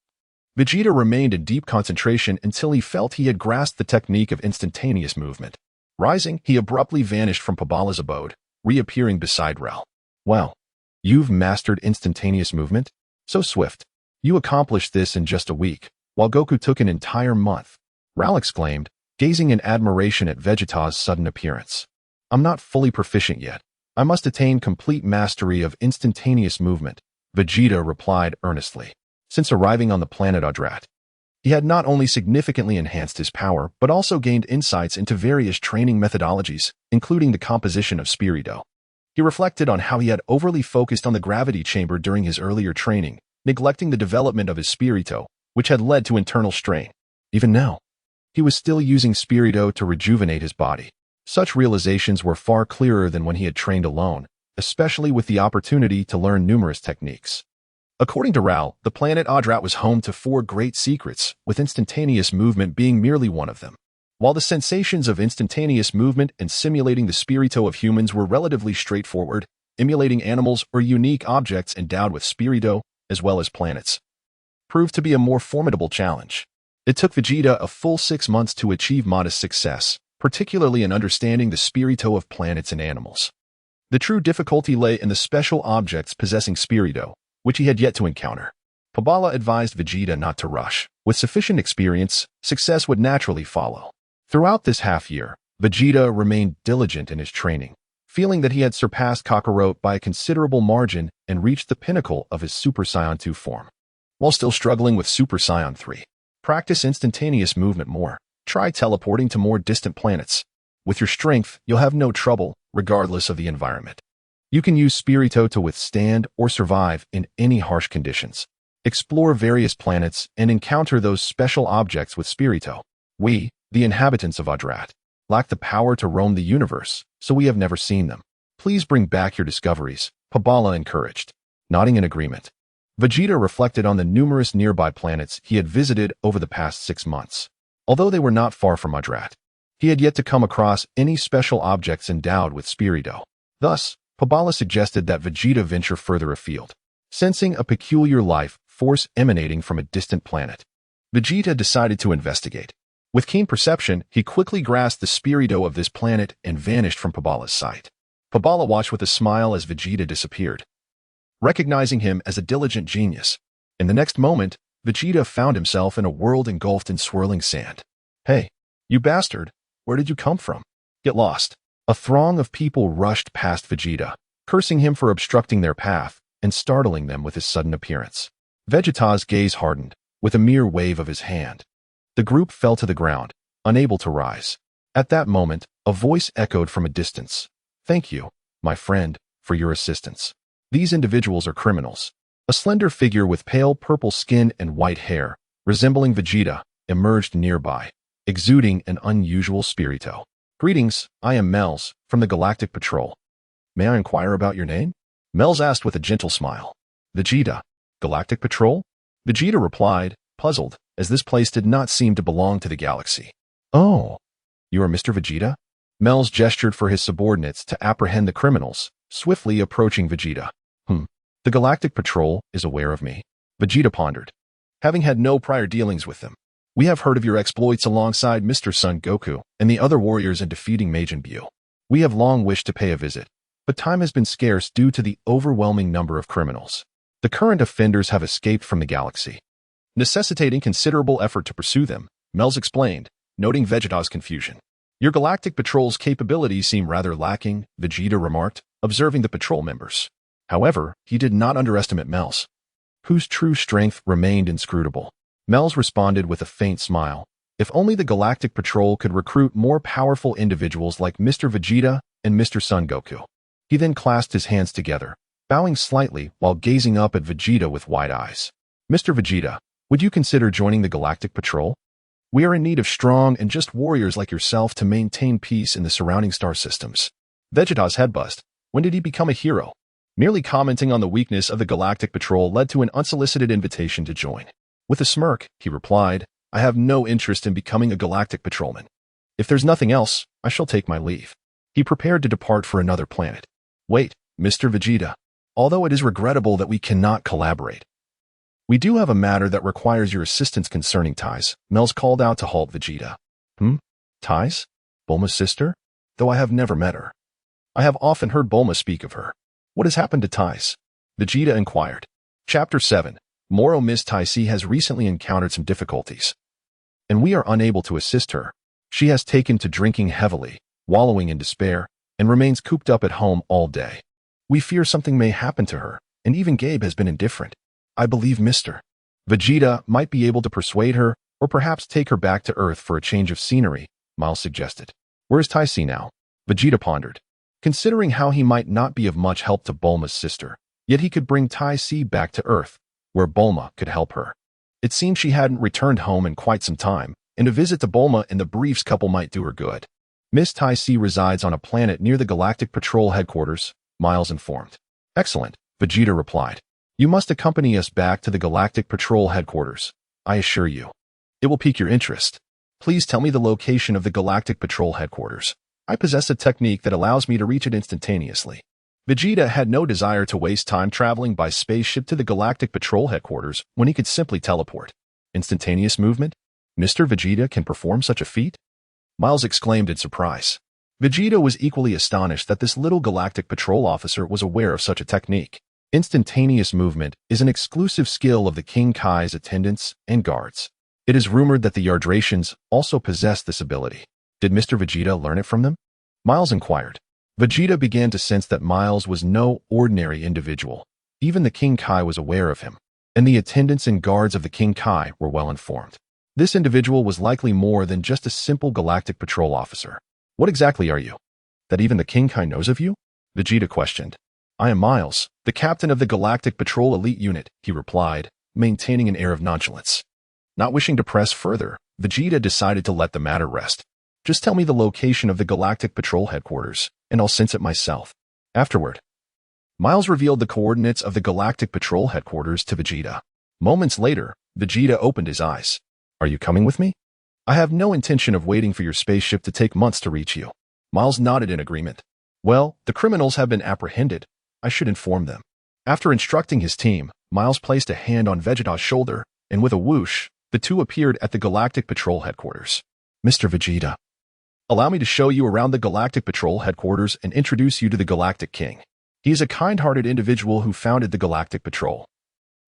[SPEAKER 1] Vegeta remained in deep concentration until he felt he had grasped the technique of instantaneous movement. Rising, he abruptly vanished from Pabala's abode, reappearing beside Rel. Wow, you've mastered instantaneous movement? So swift. You accomplished this in just a week, while Goku took an entire month. Rel exclaimed, gazing in admiration at Vegeta's sudden appearance. I'm not fully proficient yet. I must attain complete mastery of instantaneous movement, Vegeta replied earnestly. Since arriving on the planet Adrat, he had not only significantly enhanced his power, but also gained insights into various training methodologies, including the composition of spirito. He reflected on how he had overly focused on the gravity chamber during his earlier training, neglecting the development of his spirito, which had led to internal strain. Even now, he was still using spirito to rejuvenate his body. Such realizations were far clearer than when he had trained alone, especially with the opportunity to learn numerous techniques. According to Rao, the planet Adrat was home to 4 great secrets, with instantaneous movement being merely one of them. While the sensations of instantaneous movement and simulating the spirito of humans were relatively straightforward, emulating animals or unique objects endowed with spirito, as well as planets, proved to be a more formidable challenge. It took Vegeta a full 6 months to achieve modest success, particularly in understanding the spirito of planets and animals. The true difficulty lay in the special objects possessing spirito, which he had yet to encounter. Pabala advised Vegeta not to rush. With sufficient experience, success would naturally follow. Throughout this half-year, Vegeta remained diligent in his training, feeling that he had surpassed Kakarot by a considerable margin and reached the pinnacle of his Super Saiyan 2 form. While still struggling with Super Saiyan 3, practice instantaneous movement more. Try teleporting to more distant planets. With your strength, you'll have no trouble, regardless of the environment. You can use spirito to withstand or survive in any harsh conditions. Explore various planets and encounter those special objects with spirito. We, the inhabitants of Adrat, lack the power to roam the universe, so we have never seen them. Please bring back your discoveries, Pabala encouraged. Nodding in agreement, Vegeta reflected on the numerous nearby planets he had visited over the past 6 months. Although they were not far from Adrat, he had yet to come across any special objects endowed with spirito. Thus, Pabala suggested that Vegeta venture further afield. Sensing a peculiar life force emanating from a distant planet, Vegeta decided to investigate. With keen perception, he quickly grasped the spirito of this planet and vanished from Pabala's sight. Pabala watched with a smile as Vegeta disappeared, recognizing him as a diligent genius. In the next moment, Vegeta found himself in a world engulfed in swirling sand. Hey, you bastard, where did you come from? Get lost. A throng of people rushed past Vegeta, cursing him for obstructing their path and startling them with his sudden appearance. Vegeta's gaze hardened, with a mere wave of his hand. The group fell to the ground, unable to rise. At that moment, a voice echoed from a distance. Thank you, my friend, for your assistance. These individuals are criminals. A slender figure with pale purple skin and white hair, resembling Vegeta, emerged nearby, exuding an unusual spirito. Greetings, I am Mels, from the Galactic Patrol. May I inquire about your name? Mels asked with a gentle smile. Vegeta, Galactic Patrol? Vegeta replied, puzzled, as this place did not seem to belong to the galaxy. "Oh, you are Mr. Vegeta?" Miles gestured for his subordinates to apprehend the criminals, swiftly approaching Vegeta. The Galactic Patrol is aware of me," Vegeta pondered, having had no prior dealings with them. "We have heard of your exploits alongside Mr. Son Goku and the other warriors in defeating Majin Buu. We have long wished to pay a visit, but time has been scarce due to the overwhelming number of criminals. The current offenders have escaped from the galaxy, necessitating considerable effort to pursue them," Miles explained, noting Vegeta's confusion. "Your Galactic Patrol's capabilities seem rather lacking," Vegeta remarked, observing the patrol members. However, he did not underestimate Miles, whose true strength remained inscrutable. Miles responded with a faint smile. If only the Galactic Patrol could recruit more powerful individuals like Mr. Vegeta and Mr. Son Goku. He then clasped his hands together, bowing slightly while gazing up at Vegeta with wide eyes. "Mr. Vegeta, would you consider joining the Galactic Patrol? We are in need of strong and just warriors like yourself to maintain peace in the surrounding star systems." Vegeta's head buzzed. When did he become a hero? Merely commenting on the weakness of the Galactic Patrol led to an unsolicited invitation to join. With a smirk, he replied, "I have no interest in becoming a Galactic Patrolman. If there's nothing else, I shall take my leave." He prepared to depart for another planet. "Wait, Mr. Vegeta. Although it is regrettable that we cannot collaborate, we do have a matter that requires your assistance concerning Ties," Miles called out to halt Vegeta. Ties? Bulma's sister? Though I have never met her. I have often heard Bulma speak of her. What has happened to Ties? Vegeta inquired. Chapter 7. Moro Miss Taisi has recently encountered some difficulties, and we are unable to assist her. She has taken to drinking heavily, wallowing in despair, and remains cooped up at home all day. We fear something may happen to her, and even Gabe has been indifferent. I believe Mr. Vegeta might be able to persuade her, or perhaps take her back to Earth for a change of scenery, Miles suggested. Where is Taisi now? Vegeta pondered. Considering how he might not be of much help to Bulma's sister, yet he could bring Taisi back to Earth, where Bulma could help her. It seemed she hadn't returned home in quite some time, and a visit to Bulma and the Briefs couple might do her good. Miss Taisi resides on a planet near the Galactic Patrol headquarters, Miles informed. Excellent, Vegeta replied. You must accompany us back to the Galactic Patrol headquarters, I assure you. It will pique your interest. Please tell me the location of the Galactic Patrol headquarters. I possess a technique that allows me to reach it instantaneously. Vegeta had no desire to waste time traveling by spaceship to the Galactic Patrol headquarters when he could simply teleport. Instantaneous movement? Mr. Vegeta can perform such a feat? Miles exclaimed in surprise. Vegeta was equally astonished that this little Galactic Patrol officer was aware of such a technique. Instantaneous movement is an exclusive skill of the King Kai's attendants and guards. It is rumored that the Yardratians also possess this ability. Did Mr. Vegeta learn it from them? Miles inquired. Vegeta began to sense that Miles was no ordinary individual. Even the King Kai was aware of him, and the attendants and guards of the King Kai were well informed. This individual was likely more than just a simple Galactic Patrol officer. What exactly are you? That even the King Kai knows of you? Vegeta questioned. I am Miles, the captain of the Galactic Patrol Elite Unit, he replied, maintaining an air of nonchalance. Not wishing to press further, Vegeta decided to let the matter rest. Just tell me the location of the Galactic Patrol headquarters, and I'll sense it myself. Afterward, Miles revealed the coordinates of the Galactic Patrol headquarters to Vegeta. Moments later, Vegeta opened his eyes. Are you coming with me? I have no intention of waiting for your spaceship to take months to reach you. Miles nodded in agreement. Well, the criminals have been apprehended. I should inform them. After instructing his team, Miles placed a hand on Vegeta's shoulder, and with a whoosh, the two appeared at the Galactic Patrol headquarters. Mr. Vegeta, allow me to show you around the Galactic Patrol headquarters and introduce you to the Galactic King. He is a kind-hearted individual who founded the Galactic Patrol.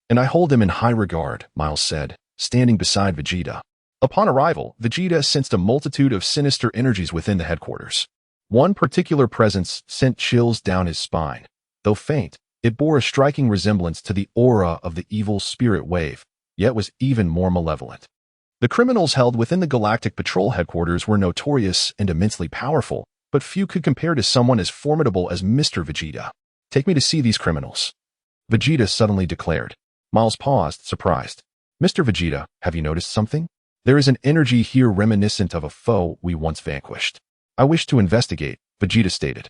[SPEAKER 1] And I hold him in high regard, Miles said, standing beside Vegeta. Upon arrival, Vegeta sensed a multitude of sinister energies within the headquarters. One particular presence sent chills down his spine. Though faint, it bore a striking resemblance to the aura of the evil spirit wave, yet was even more malevolent. The criminals held within the Galactic Patrol headquarters were notorious and immensely powerful, but few could compare to someone as formidable as Mr. Vegeta. Take me to see these criminals. Vegeta suddenly declared. Miles paused, surprised. Mr. Vegeta, have you noticed something? There is an energy here reminiscent of a foe we once vanquished. I wish to investigate, Vegeta stated.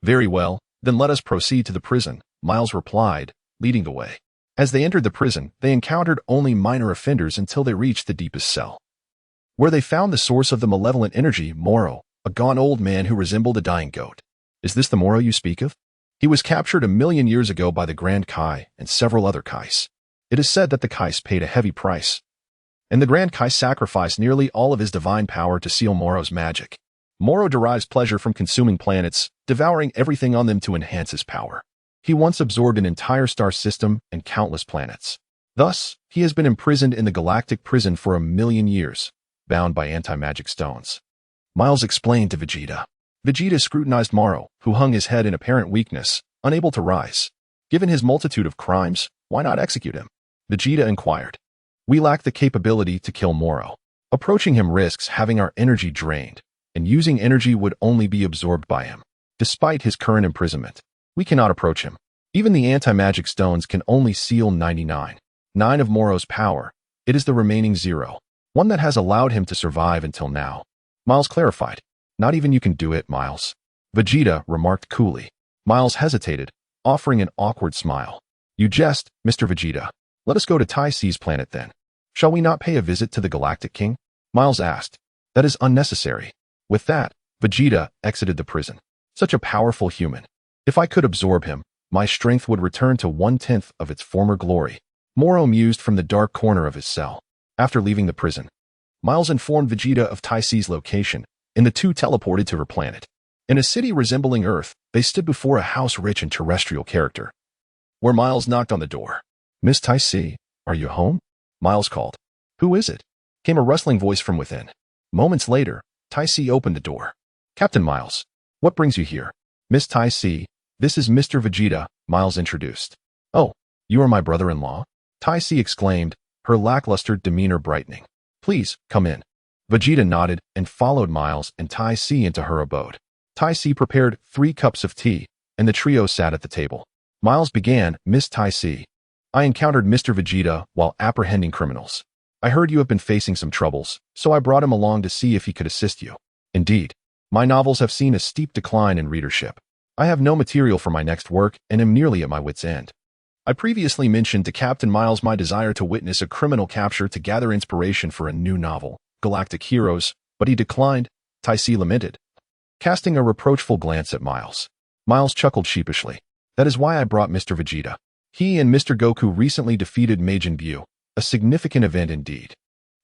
[SPEAKER 1] Very well, then let us proceed to the prison, Miles replied, leading the way. As they entered the prison, they encountered only minor offenders until they reached the deepest cell, where they found the source of the malevolent energy, Moro, a gaunt old man who resembled a dying goat. Is this the Moro you speak of? He was captured 1,000,000 years ago by the Grand Kai and several other Kais. It is said that the Kais paid a heavy price, and the Grand Kai sacrificed nearly all of his divine power to seal Moro's magic. Moro derives pleasure from consuming planets, devouring everything on them to enhance his power. He once absorbed an entire star system and countless planets. Thus, he has been imprisoned in the galactic prison for 1,000,000 years, bound by anti-magic stones. Miles explained to Vegeta. Vegeta scrutinized Moro, who hung his head in apparent weakness, unable to rise. Given his multitude of crimes, why not execute him? Vegeta inquired. We lack the capability to kill Moro. Approaching him risks having our energy drained, and using energy would only be absorbed by him. Despite his current imprisonment, we cannot approach him. Even the anti-magic stones can only seal 99.9 of Moro's power. It is the remaining 0.1 that has allowed him to survive until now. Miles clarified. Not even you can do it, Miles. Vegeta remarked coolly. Miles hesitated, offering an awkward smile. You jest, Mr. Vegeta. Let us go to Tai Si's planet then. Shall we not pay a visit to the Galactic King? Miles asked. That is unnecessary. With that, Vegeta exited the prison. Such a powerful human. If I could absorb him, my strength would return to 1/10 of its former glory. Moro mused from the dark corner of his cell. After leaving the prison, Miles informed Vegeta of Tai Si's location, and the two teleported to her planet. In a city resembling Earth, they stood before a house rich in terrestrial character, where Miles knocked on the door. Miss Tai Si, are you home? Miles called. Who is it? Came a rustling voice from within. Moments later, Tai Si opened the door. Captain Miles, what brings you here? Miss Tai Si, this is Mr. Vegeta, Miles introduced. Oh, you are my brother-in-law? Tai Si exclaimed, her lackluster demeanor brightening. Please, come in. Vegeta nodded and followed Miles and Tai Si into her abode. Tai Si prepared 3 cups of tea, and the trio sat at the table. Miles began, Miss Tai Si. I encountered Mr. Vegeta while apprehending criminals. I heard you have been facing some troubles, so I brought him along to see if he could assist you. Indeed, my novels have seen a steep decline in readership. I have no material for my next work and am nearly at my wit's end. I previously mentioned to Captain Miles my desire to witness a criminal capture to gather inspiration for a new novel, Galactic Heroes, but he declined, Tai Si lamented, casting a reproachful glance at Miles. Miles chuckled sheepishly. That is why I brought Mr. Vegeta. He and Mr. Goku recently defeated Majin Buu, a significant event indeed.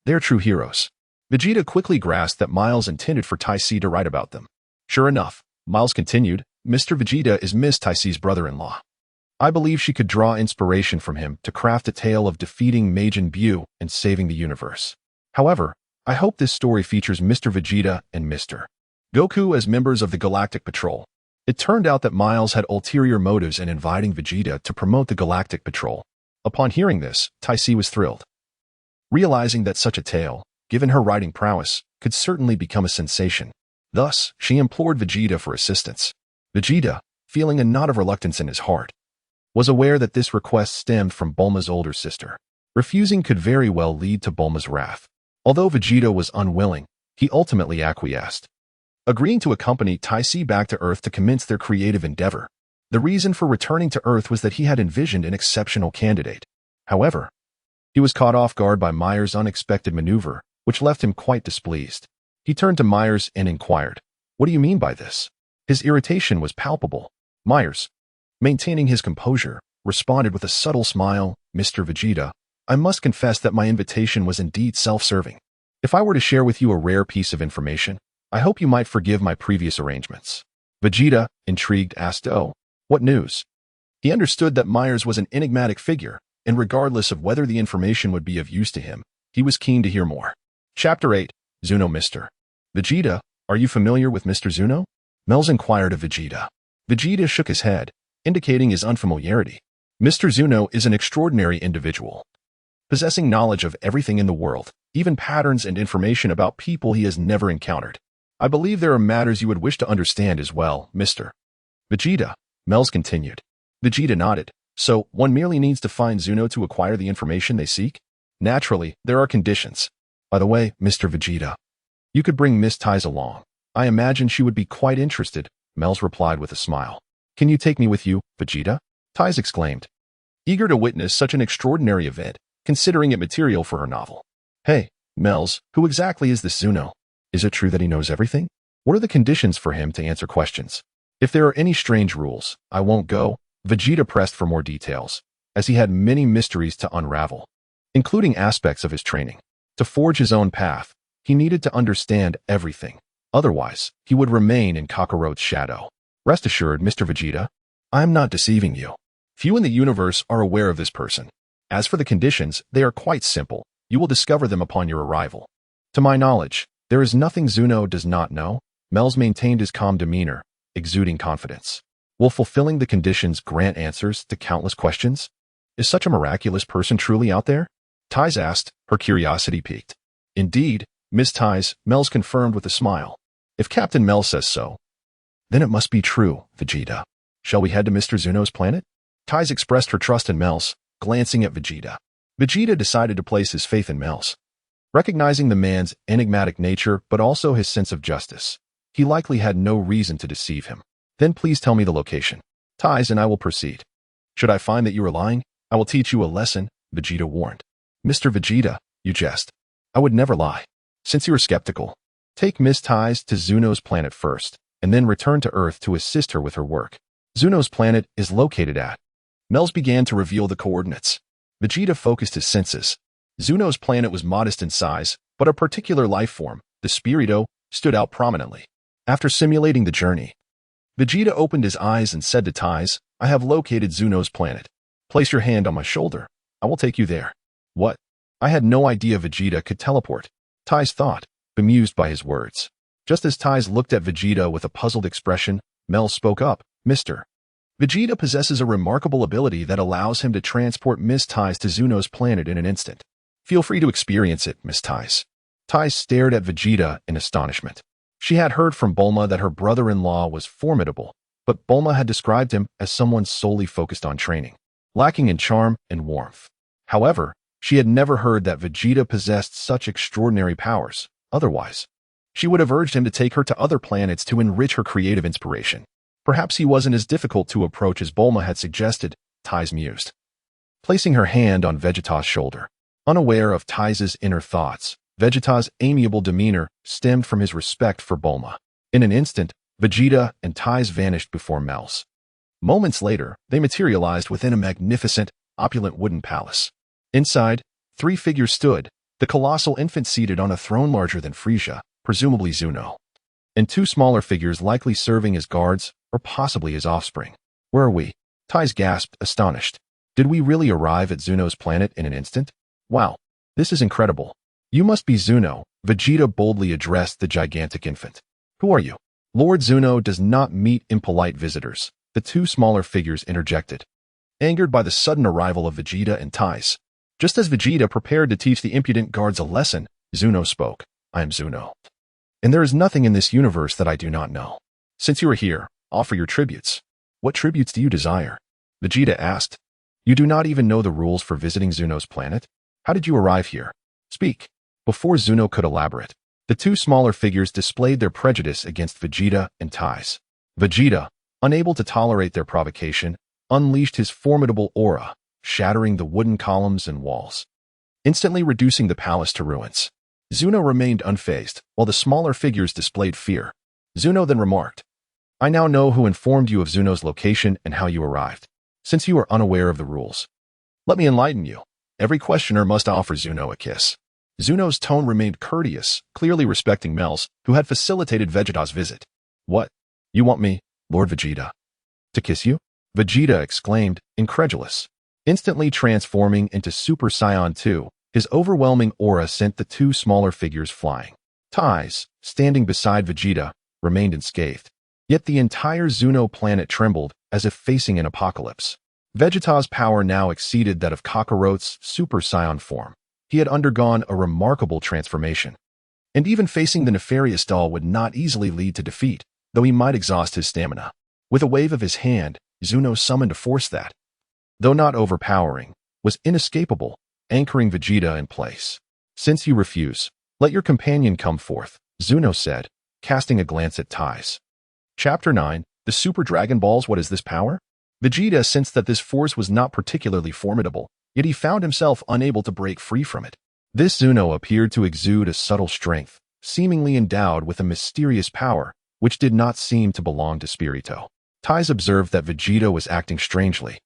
[SPEAKER 1] They're true heroes. Vegeta quickly grasped that Miles intended for Tai Si to write about them. Sure enough, Miles continued, Mr. Vegeta is Miss Tai Si's brother-in-law. I believe she could draw inspiration from him to craft a tale of defeating Majin Buu and saving the universe. However, I hope this story features Mr. Vegeta and Mr. Goku as members of the Galactic Patrol. It turned out that Miles had ulterior motives in inviting Vegeta to promote the Galactic Patrol. Upon hearing this, Tai Si was thrilled, realizing that such a tale, given her writing prowess, could certainly become a sensation. Thus, she implored Vegeta for assistance. Vegeta, feeling a knot of reluctance in his heart, was aware that this request stemmed from Bulma's older sister. Refusing could very well lead to Bulma's wrath. Although Vegeta was unwilling, he ultimately acquiesced, agreeing to accompany Tai Si back to Earth to commence their creative endeavor. The reason for returning to Earth was that he had envisioned an exceptional candidate. However, he was caught off guard by Myers' unexpected maneuver, which left him quite displeased. He turned to Myers and inquired, What do you mean by this? His irritation was palpable. Myers, maintaining his composure, responded with a subtle smile, Mr. Vegeta, I must confess that my invitation was indeed self-serving. If I were to share with you a rare piece of information, I hope you might forgive my previous arrangements. Vegeta, intrigued, asked, Oh, what news? He understood that Myers was an enigmatic figure, and regardless of whether the information would be of use to him, he was keen to hear more. Chapter 8, Zuno Mr. Vegeta, are you familiar with Mr. Zuno? Miles inquired of Vegeta. Vegeta shook his head, indicating his unfamiliarity. Mr. Zuno is an extraordinary individual, possessing knowledge of everything in the world, even patterns and information about people he has never encountered. I believe there are matters you would wish to understand as well, Mr. Vegeta, Miles continued. Vegeta nodded. So, one merely needs to find Zuno to acquire the information they seek? Naturally, there are conditions. By the way, Mr. Vegeta, you could bring Miss Ties along. I imagine she would be quite interested, Miles replied with a smile. Can you take me with you, Vegeta? Ties exclaimed. eager to witness such an extraordinary event, considering it material for her novel. Hey, Mel's, who exactly is this Zuno? Is it true that he knows everything? What are the conditions for him to answer questions? If there are any strange rules, I won't go. Vegeta pressed for more details, as he had many mysteries to unravel, including aspects of his training. To forge his own path, he needed to understand everything. Otherwise, he would remain in Kakarot's shadow. Rest assured, Mr. Vegeta, I am not deceiving you. Few in the universe are aware of this person. As for the conditions, they are quite simple. You will discover them upon your arrival. To my knowledge, there is nothing Zuno does not know. Mel's maintained his calm demeanor, exuding confidence. Will fulfilling the conditions grant answers to countless questions? Is such a miraculous person truly out there? Ties asked, her curiosity piqued. Indeed, Miss Ties, Mel's confirmed with a smile. If Captain Mel says so, then it must be true, Vegeta. Shall we head to Mr. Zuno's planet? Ties expressed her trust in Mel's, glancing at Vegeta. Vegeta decided to place his faith in Mel's. Recognizing the man's enigmatic nature but also his sense of justice, he likely had no reason to deceive him. Then please tell me the location. Ties and I will proceed. Should I find that you are lying, I will teach you a lesson, Vegeta warned. Mr. Vegeta, you jest. I would never lie. Since you are skeptical, take Miss Ties to Zuno's planet first, and then return to Earth to assist her with her work. Zuno's planet is located at. Mel's began to reveal the coordinates. Vegeta focused his senses. Zuno's planet was modest in size, but a particular life form, the Spirito, stood out prominently. After simulating the journey, Vegeta opened his eyes and said to Ties, I have located Zuno's planet. Place your hand on my shoulder. I will take you there. What? I had no idea Vegeta could teleport. Ties thought, bemused by his words. Just as Ties looked at Vegeta with a puzzled expression, Mel spoke up, Mr. Vegeta possesses a remarkable ability that allows him to transport Miss Ties to Zuno's planet in an instant. Feel free to experience it, Miss Ties. Ties stared at Vegeta in astonishment. She had heard from Bulma that her brother-in-law was formidable, but Bulma had described him as someone solely focused on training, lacking in charm and warmth. However, she had never heard that Vegeta possessed such extraordinary powers. Otherwise, she would have urged him to take her to other planets to enrich her creative inspiration. Perhaps he wasn't as difficult to approach as Bulma had suggested, Ties mused. Placing her hand on Vegeta's shoulder, unaware of Ties' inner thoughts, Vegeta's amiable demeanor stemmed from his respect for Bulma. In an instant, Vegeta and Ties vanished before Mel's. Moments later, they materialized within a magnificent, opulent wooden palace. Inside, 3 figures stood, the colossal infant seated on a throne larger than Frieza, presumably Zuno, and 2 smaller figures likely serving as guards or possibly his offspring. Where are we? Ties gasped, astonished. Did we really arrive at Zuno's planet in an instant? Wow, this is incredible. You must be Zuno, Vegeta boldly addressed the gigantic infant. Who are you? Lord Zuno does not meet impolite visitors, the 2 smaller figures interjected, angered by the sudden arrival of Vegeta and Ties. Just as Vegeta prepared to teach the impudent guards a lesson, Zuno spoke. I am Zuno, and there is nothing in this universe that I do not know. Since you are here, offer your tributes. What tributes do you desire? Vegeta asked. You do not even know the rules for visiting Zuno's planet? How did you arrive here? Speak. Before Zuno could elaborate, the 2 smaller figures displayed their prejudice against Vegeta and Ties. Vegeta, unable to tolerate their provocation, unleashed his formidable aura, shattering the wooden columns and walls, instantly reducing the palace to ruins. Zuno remained unfazed, while the smaller figures displayed fear. Zuno then remarked, I now know who informed you of Zuno's location and how you arrived. Since you are unaware of the rules, let me enlighten you. Every questioner must offer Zuno a kiss. Zuno's tone remained courteous, clearly respecting Mel's, who had facilitated Vegeta's visit. What? You want me, Lord Vegeta, to kiss you? Vegeta exclaimed, incredulous. Instantly transforming into Super Saiyan 2, his overwhelming aura sent the 2 smaller figures flying. Ties, standing beside Vegeta, remained unscathed. Yet the entire Zuno planet trembled as if facing an apocalypse. Vegeta's power now exceeded that of Kakarot's Super Saiyan form. He had undergone a remarkable transformation. And even facing the nefarious doll would not easily lead to defeat, though he might exhaust his stamina. With a wave of his hand, Zuno summoned a force that, though not overpowering, was inescapable, anchoring Vegeta in place. Since you refuse, let your companion come forth, Zuno said, casting a glance at Ties. Chapter 9, The Super Dragon Balls. What is this power? Vegeta sensed that this force was not particularly formidable, yet he found himself unable to break free from it. This Zuno appeared to exude a subtle strength, seemingly endowed with a mysterious power, which did not seem to belong to Spirito. Tais observed that Vegeta was acting strangely,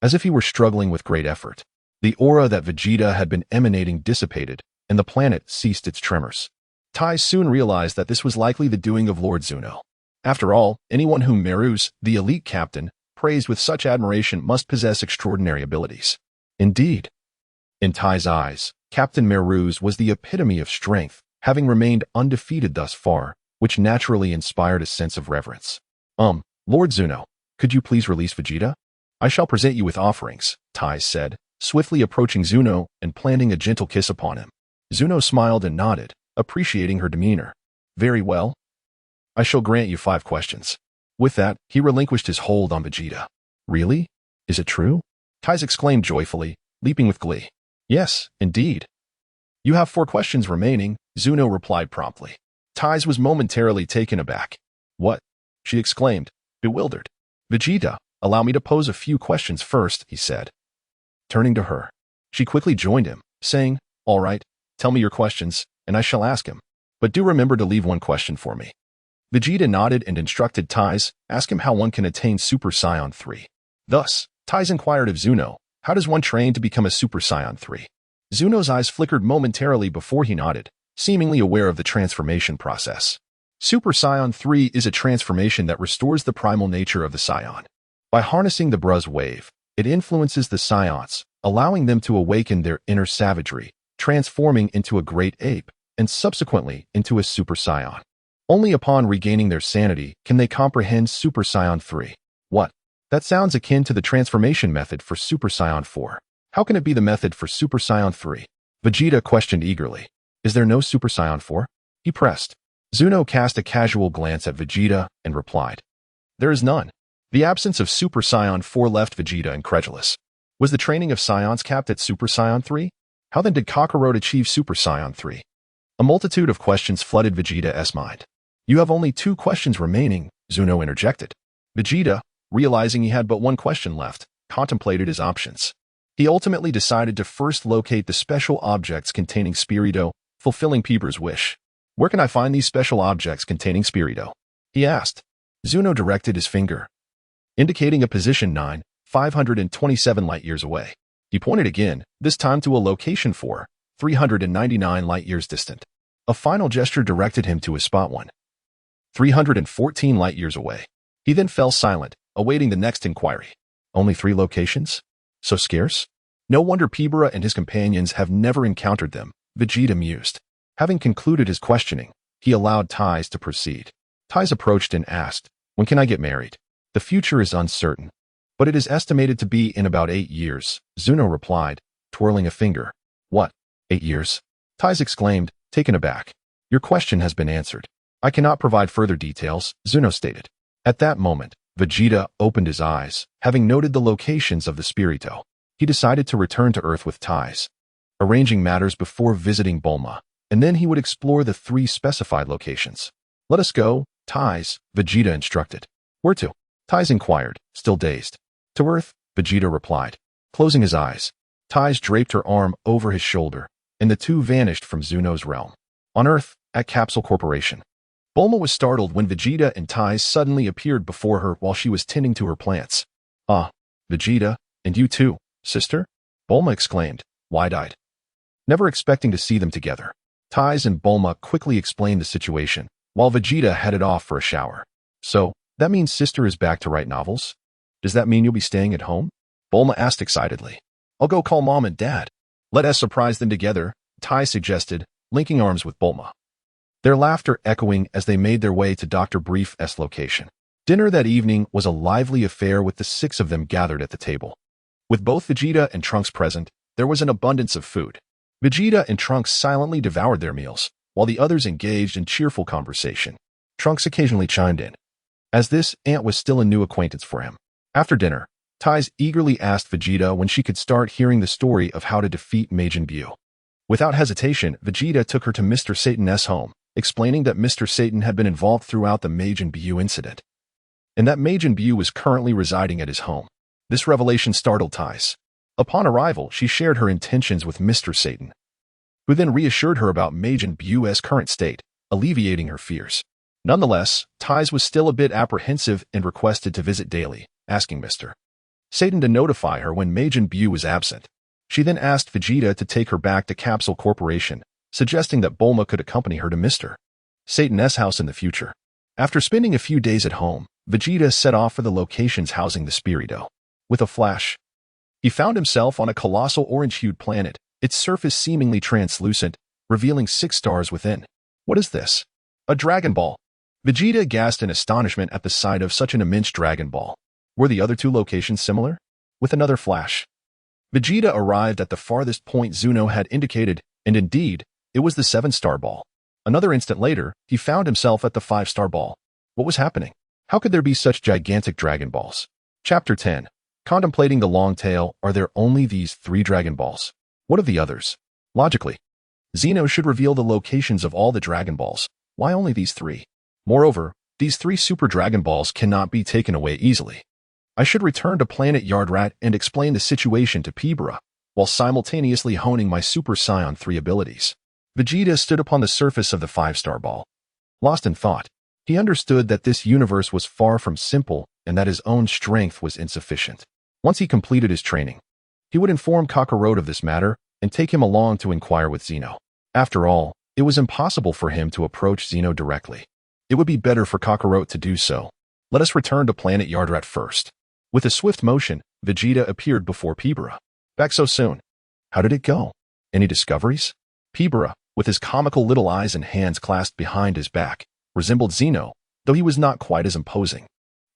[SPEAKER 1] as if he were struggling with great effort. The aura that Vegeta had been emanating dissipated, and the planet ceased its tremors. Tais soon realized that this was likely the doing of Lord Zuno. After all, anyone whom Meruz, the elite captain, praised with such admiration must possess extraordinary abilities. Indeed. In Tai's eyes, Captain Meruz was the epitome of strength, having remained undefeated thus far, which naturally inspired a sense of reverence. Lord Zuno, could you please release Vegeta? I shall present you with offerings, Tais said, swiftly approaching Zuno and planting a gentle kiss upon him. Zuno smiled and nodded, appreciating her demeanor. Very well. I shall grant you 5 questions. With that, he relinquished his hold on Vegeta. Really? Is it true? Tais exclaimed joyfully, leaping with glee. Yes, indeed. You have 4 questions remaining, Zuno replied promptly. Tais was momentarily taken aback. What? She exclaimed, bewildered. Vegeta, allow me to pose a few questions first, he said. Turning to her, she quickly joined him, saying, all right, tell me your questions, and I shall ask him. But do remember to leave 1 question for me. Vegeta nodded and instructed Tais, ask him how one can attain Super Saiyan 3. Thus, Tais inquired of Zuno, how does one train to become a Super Saiyan 3? Zuno's eyes flickered momentarily before he nodded, seemingly aware of the transformation process. Super Saiyan 3 is a transformation that restores the primal nature of the Saiyan. By harnessing the Bruz wave, it influences the Saiyans, allowing them to awaken their inner savagery, transforming into a great ape, and subsequently into a Super Saiyan. Only upon regaining their sanity can they comprehend Super Saiyan 3. What? That sounds akin to the transformation method for Super Saiyan 4. How can it be the method for Super Saiyan 3? Vegeta questioned eagerly. Is there no Super Saiyan 4? He pressed. Zuno cast a casual glance at Vegeta and replied. There is none. The absence of Super Saiyan 4 left Vegeta incredulous. Was the training of Saiyans capped at Super Saiyan 3? How then did Kakarot achieve Super Saiyan 3? A multitude of questions flooded Vegeta's mind. You have only 2 questions remaining, Zuno interjected. Vegeta, realizing he had but 1 question left, contemplated his options. He ultimately decided to first locate the special objects containing Spirito, fulfilling Piber's wish. Where can I find these special objects containing Spirito? He asked. Zuno directed his finger, indicating a position 527 light-years away. He pointed again, this time to a location 399 light-years distant. A final gesture directed him to a spot 314 light-years away. He then fell silent, awaiting the next inquiry. Only 3 locations? So scarce? No wonder Pibera and his companions have never encountered them, Vegeta mused. Having concluded his questioning, he allowed Tais to proceed. Tais approached and asked, when can I get married? The future is uncertain, but it is estimated to be in about 8 years, Zuno replied, twirling a finger. What? 8 years? Tais exclaimed, taken aback. Your question has been answered. I cannot provide further details, Zuno stated. At that moment, Vegeta opened his eyes, having noted the locations of the Spirito. He decided to return to Earth with Tais, arranging matters before visiting Bulma, and then he would explore the 3 specified locations. Let us go, Tais, Vegeta instructed. Where to? Tais inquired, still dazed. To Earth, Vegeta replied. Closing his eyes, Tais draped her arm over his shoulder, and the 2 vanished from Zuno's realm. On Earth, at Capsule Corporation. Bulma was startled when Vegeta and Tais suddenly appeared before her while she was tending to her plants. Ah, Vegeta, and you too, sister? Bulma exclaimed, wide-eyed, never expecting to see them together. Tais and Bulma quickly explained the situation, while Vegeta headed off for a shower. So, that means sister is back to write novels? Does that mean you'll be staying at home? Bulma asked excitedly. I'll go call Mom and Dad. Let us surprise them together, Tais suggested, linking arms with Bulma. Their laughter echoing as they made their way to Dr. Brief's location. Dinner that evening was a lively affair with the 6 of them gathered at the table. With both Vegeta and Trunks present, there was an abundance of food. Vegeta and Trunks silently devoured their meals, while the others engaged in cheerful conversation. Trunks occasionally chimed in, as this ant was still a new acquaintance for him. After dinner, Tais eagerly asked Vegeta when she could start hearing the story of how to defeat Majin Buu. Without hesitation, Vegeta took her to Mr. Satan's home, explaining that Mr. Satan had been involved throughout the Majin Buu incident, and that Majin Buu was currently residing at his home. This revelation startled Thais. Upon arrival, she shared her intentions with Mr. Satan, who then reassured her about Majin Buu's current state, alleviating her fears. Nonetheless, Thais was still a bit apprehensive and requested to visit daily, asking Mr. Satan to notify her when Majin Buu was absent. She then asked Vegeta to take her back to Capsule Corporation, suggesting that Bulma could accompany her to Mr. Satan's house in the future. After spending a few days at home, Vegeta set off for the locations housing the Spirito. With a flash, he found himself on a colossal orange-hued planet, its surface seemingly translucent, revealing 6 stars within. What is this? A Dragon Ball. Vegeta gasped in astonishment at the sight of such an immense Dragon Ball. Were the other 2 locations similar? With another flash, Vegeta arrived at the farthest point Zuno had indicated, and indeed, it was the 7-star ball. Another instant later, he found himself at the 5-star ball. What was happening? How could there be such gigantic Dragon Balls? Chapter 10. Contemplating the long tail, are there only these 3 Dragon Balls? What of the others? Logically, Zeno should reveal the locations of all the Dragon Balls. Why only these 3? Moreover, these 3 Super Dragon Balls cannot be taken away easily. I should return to Planet Yardrat and explain the situation to Pibra, while simultaneously honing my Super Saiyan 3 abilities. Vegeta stood upon the surface of the 5-star ball. Lost in thought, he understood that this universe was far from simple and that his own strength was insufficient. Once he completed his training, he would inform Kakarot of this matter and take him along to inquire with Zeno. After all, it was impossible for him to approach Zeno directly. It would be better for Kakarot to do so. Let us return to Planet Yardrat first. With a swift motion, Vegeta appeared before Pibra. Back so soon. How did it go? Any discoveries? Pibra, with his comical little eyes and hands clasped behind his back, resembled Zeno, though he was not quite as imposing.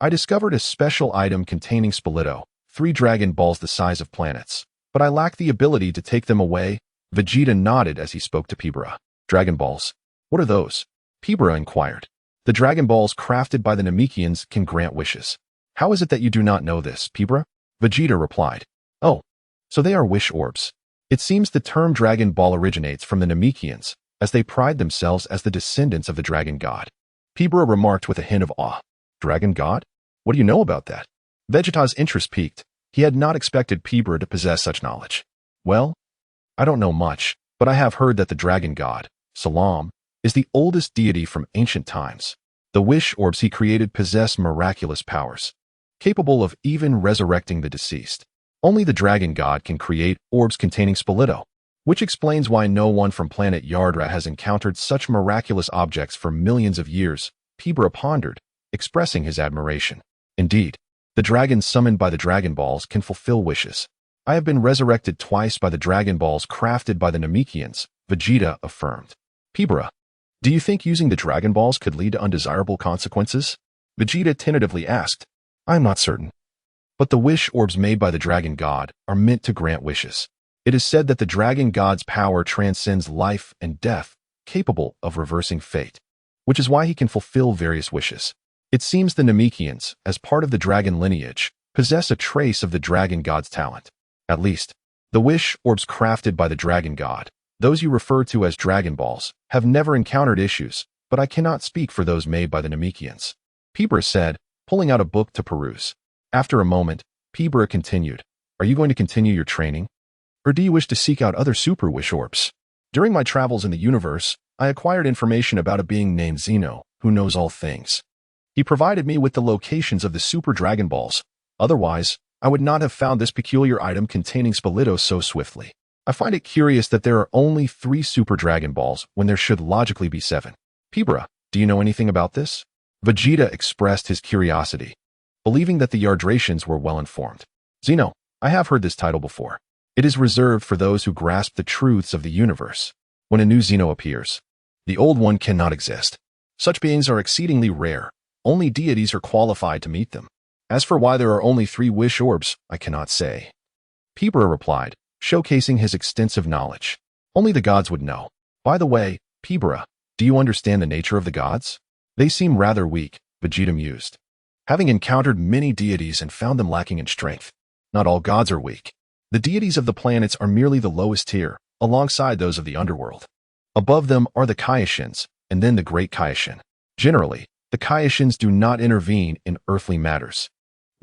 [SPEAKER 1] I discovered a special item containing Spilito, 3 Dragon Balls the size of planets, but I lack the ability to take them away. Vegeta nodded as he spoke to Pibra. Dragon Balls? What are those? Pibra inquired. The Dragon Balls crafted by the Namekians can grant wishes. How is it that you do not know this, Pibra? Vegeta replied. Oh, so they are wish orbs. It seems the term Dragon Ball originates from the Namekians, as they pride themselves as the descendants of the Dragon God. Pibra remarked with a hint of awe. Dragon God? What do you know about that? Vegeta's interest piqued. He had not expected Pibra to possess such knowledge. Well, I don't know much, but I have heard that the Dragon God, Salam, is the oldest deity from ancient times. The wish orbs he created possess miraculous powers, capable of even resurrecting the deceased. Only the Dragon God can create orbs containing Spilito, which explains why no one from planet Yardrat has encountered such miraculous objects for millions of years, Pibra pondered, expressing his admiration. Indeed, the dragons summoned by the Dragon Balls can fulfill wishes. I have been resurrected twice by the Dragon Balls crafted by the Namekians, Vegeta affirmed. Pibra, do you think using the Dragon Balls could lead to undesirable consequences? Vegeta tentatively asked. I am not certain. But the wish orbs made by the Dragon God are meant to grant wishes. It is said that the Dragon God's power transcends life and death, capable of reversing fate, which is why he can fulfill various wishes. It seems the Namekians, as part of the dragon lineage, possess a trace of the Dragon God's talent. At least, the wish orbs crafted by the Dragon God, those you refer to as Dragon Balls, have never encountered issues, but I cannot speak for those made by the Namekians. Pibra said, pulling out a book to peruse. After a moment, Pibra continued, Are you going to continue your training? Or do you wish to seek out other super wish orbs? During my travels in the universe, I acquired information about a being named Zeno, who knows all things. He provided me with the locations of the Super Dragon Balls. Otherwise, I would not have found this peculiar item containing Spilito so swiftly. I find it curious that there are only 3 Super Dragon Balls when there should logically be 7. Pibra, do you know anything about this? Vegeta expressed his curiosity, believing that the Yardratians were well informed. Zeno, I have heard this title before. It is reserved for those who grasp the truths of the universe. When a new Zeno appears, the old one cannot exist. Such beings are exceedingly rare. Only deities are qualified to meet them. As for why there are only 3 wish orbs, I cannot say. Pibra replied, showcasing his extensive knowledge. Only the gods would know. By the way, Pibra, do you understand the nature of the gods? They seem rather weak, Vegeta mused. Having encountered many deities and found them lacking in strength. Not all gods are weak. The deities of the planets are merely the lowest tier, alongside those of the underworld. Above them are the Kaioshians, and then the Great Kaioshin. Generally, the Kaioshians do not intervene in earthly matters.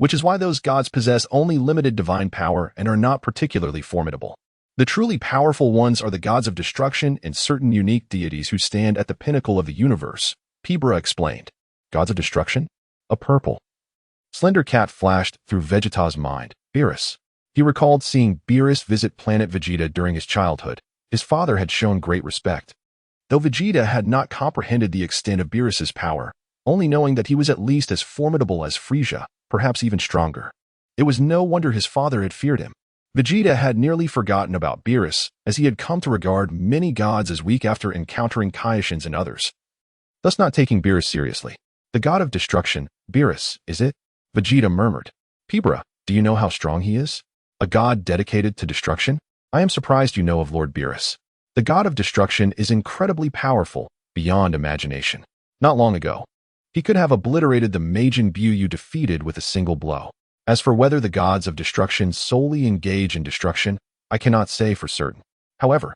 [SPEAKER 1] which is why those gods possess only limited divine power and are not particularly formidable. The truly powerful ones are the gods of destruction and certain unique deities who stand at the pinnacle of the universe, Pibra explained. Gods of destruction? A purple, slender cat flashed through Vegeta's mind. Beerus. He recalled seeing Beerus visit planet Vegeta during his childhood. His father had shown great respect. Though Vegeta had not comprehended the extent of Beerus's power, only knowing that he was at least as formidable as Frieza, perhaps even stronger. It was no wonder his father had feared him. Vegeta had nearly forgotten about Beerus, as he had come to regard many gods as weak after encountering Kaioshins and others, thus not taking Beerus seriously. The god of destruction, Beerus, is it? Vegeta murmured. Pibra, do you know how strong he is? A god dedicated to destruction? I am surprised you know of Lord Beerus. The god of destruction is incredibly powerful, beyond imagination. Not long ago, he could have obliterated the Majin Buu you defeated with a single blow. As for whether the gods of destruction solely engage in destruction, I cannot say for certain. However,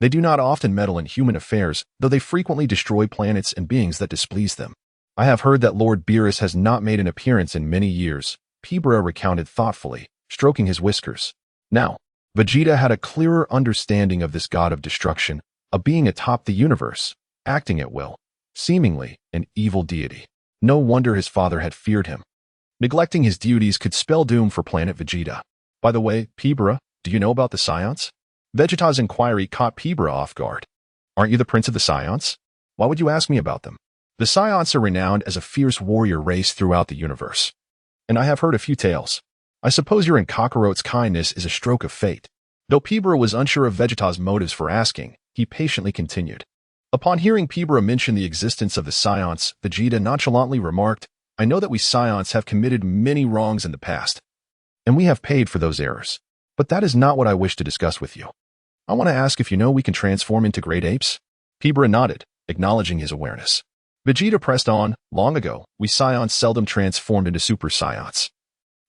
[SPEAKER 1] they do not often meddle in human affairs, though they frequently destroy planets and beings that displease them. I have heard that Lord Beerus has not made an appearance in many years, Pibra recounted thoughtfully, stroking his whiskers. Now, Vegeta had a clearer understanding of this god of destruction, a being atop the universe, acting at will, seemingly an evil deity. No wonder his father had feared him. Neglecting his duties could spell doom for planet Vegeta. By the way, Pibra, do you know about the Scions? Vegeta's inquiry caught Pibra off guard. Aren't you the prince of the Scions? Why would you ask me about them? The Scions are renowned as a fierce warrior race throughout the universe. And I have heard a few tales. I suppose your Kakarot's kindness is a stroke of fate. Though Pibra was unsure of Vegeta's motives for asking, he patiently continued. Upon hearing Pibra mention the existence of the Scions, Vegeta nonchalantly remarked, I know that we Scions have committed many wrongs in the past, and we have paid for those errors. But that is not what I wish to discuss with you. I want to ask if you know we can transform into great apes? Pibra nodded, acknowledging his awareness. Vegeta pressed on, long ago, we Scions seldom transformed into Super Scions.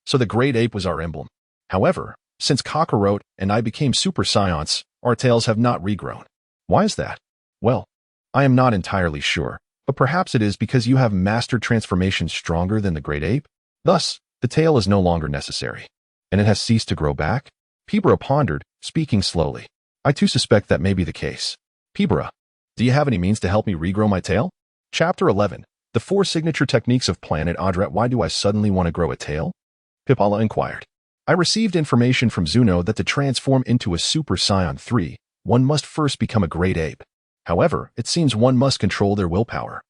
[SPEAKER 1] So the great ape was our emblem. However, since Kakarot and I became Super Scions, our tails have not regrown. Why is that? Well, I am not entirely sure, but perhaps it is because you have mastered transformation stronger than the great ape. Thus, the tail is no longer necessary. And it has ceased to grow back? Pibra pondered, speaking slowly. I too suspect that may be the case. Pibra, do you have any means to help me regrow my tail? Chapter 11. The 4 signature techniques of Planet Adrat. Why do I suddenly want to grow a tail? Pipala inquired. I received information from Zuno that to transform into a Super Saiyan 3, one must first become a great ape. However, it seems one must control their willpower,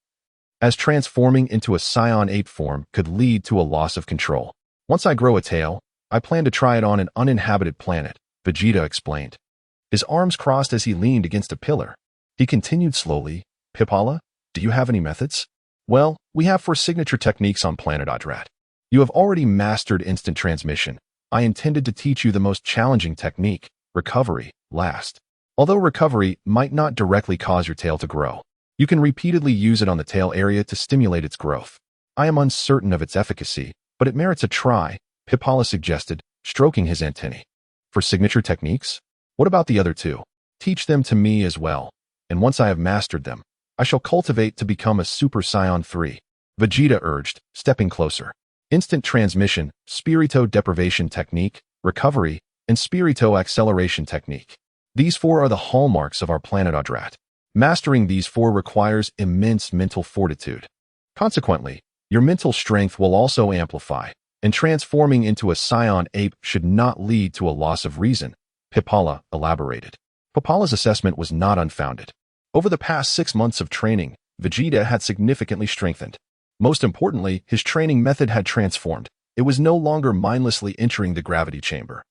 [SPEAKER 1] as transforming into a Saiyan ape form could lead to a loss of control. Once I grow a tail, I plan to try it on an uninhabited planet, Vegeta explained. His arms crossed as he leaned against a pillar. He continued slowly, Pipala, do you have any methods? Well, we have 4 signature techniques on Planet Adrat. You have already mastered instant transmission. I intended to teach you the most challenging technique, recovery, last. Although recovery might not directly cause your tail to grow, you can repeatedly use it on the tail area to stimulate its growth. I am uncertain of its efficacy, but it merits a try, Pipala suggested, stroking his antennae. For signature techniques? What about the other 2? Teach them to me as well, and once I have mastered them, I shall cultivate to become a Super Saiyan 3. Vegeta urged, stepping closer. Instant transmission, Spirito deprivation technique, recovery, and Spirito acceleration technique. These 4 are the hallmarks of our Planet Adrat. Mastering these 4 requires immense mental fortitude. Consequently, your mental strength will also amplify, and transforming into a Saiyan ape should not lead to a loss of reason, Pipala elaborated. Pipala's assessment was not unfounded. Over the past 6 months of training, Vegeta had significantly strengthened. Most importantly, his training method had transformed. It was no longer mindlessly entering the gravity chamber,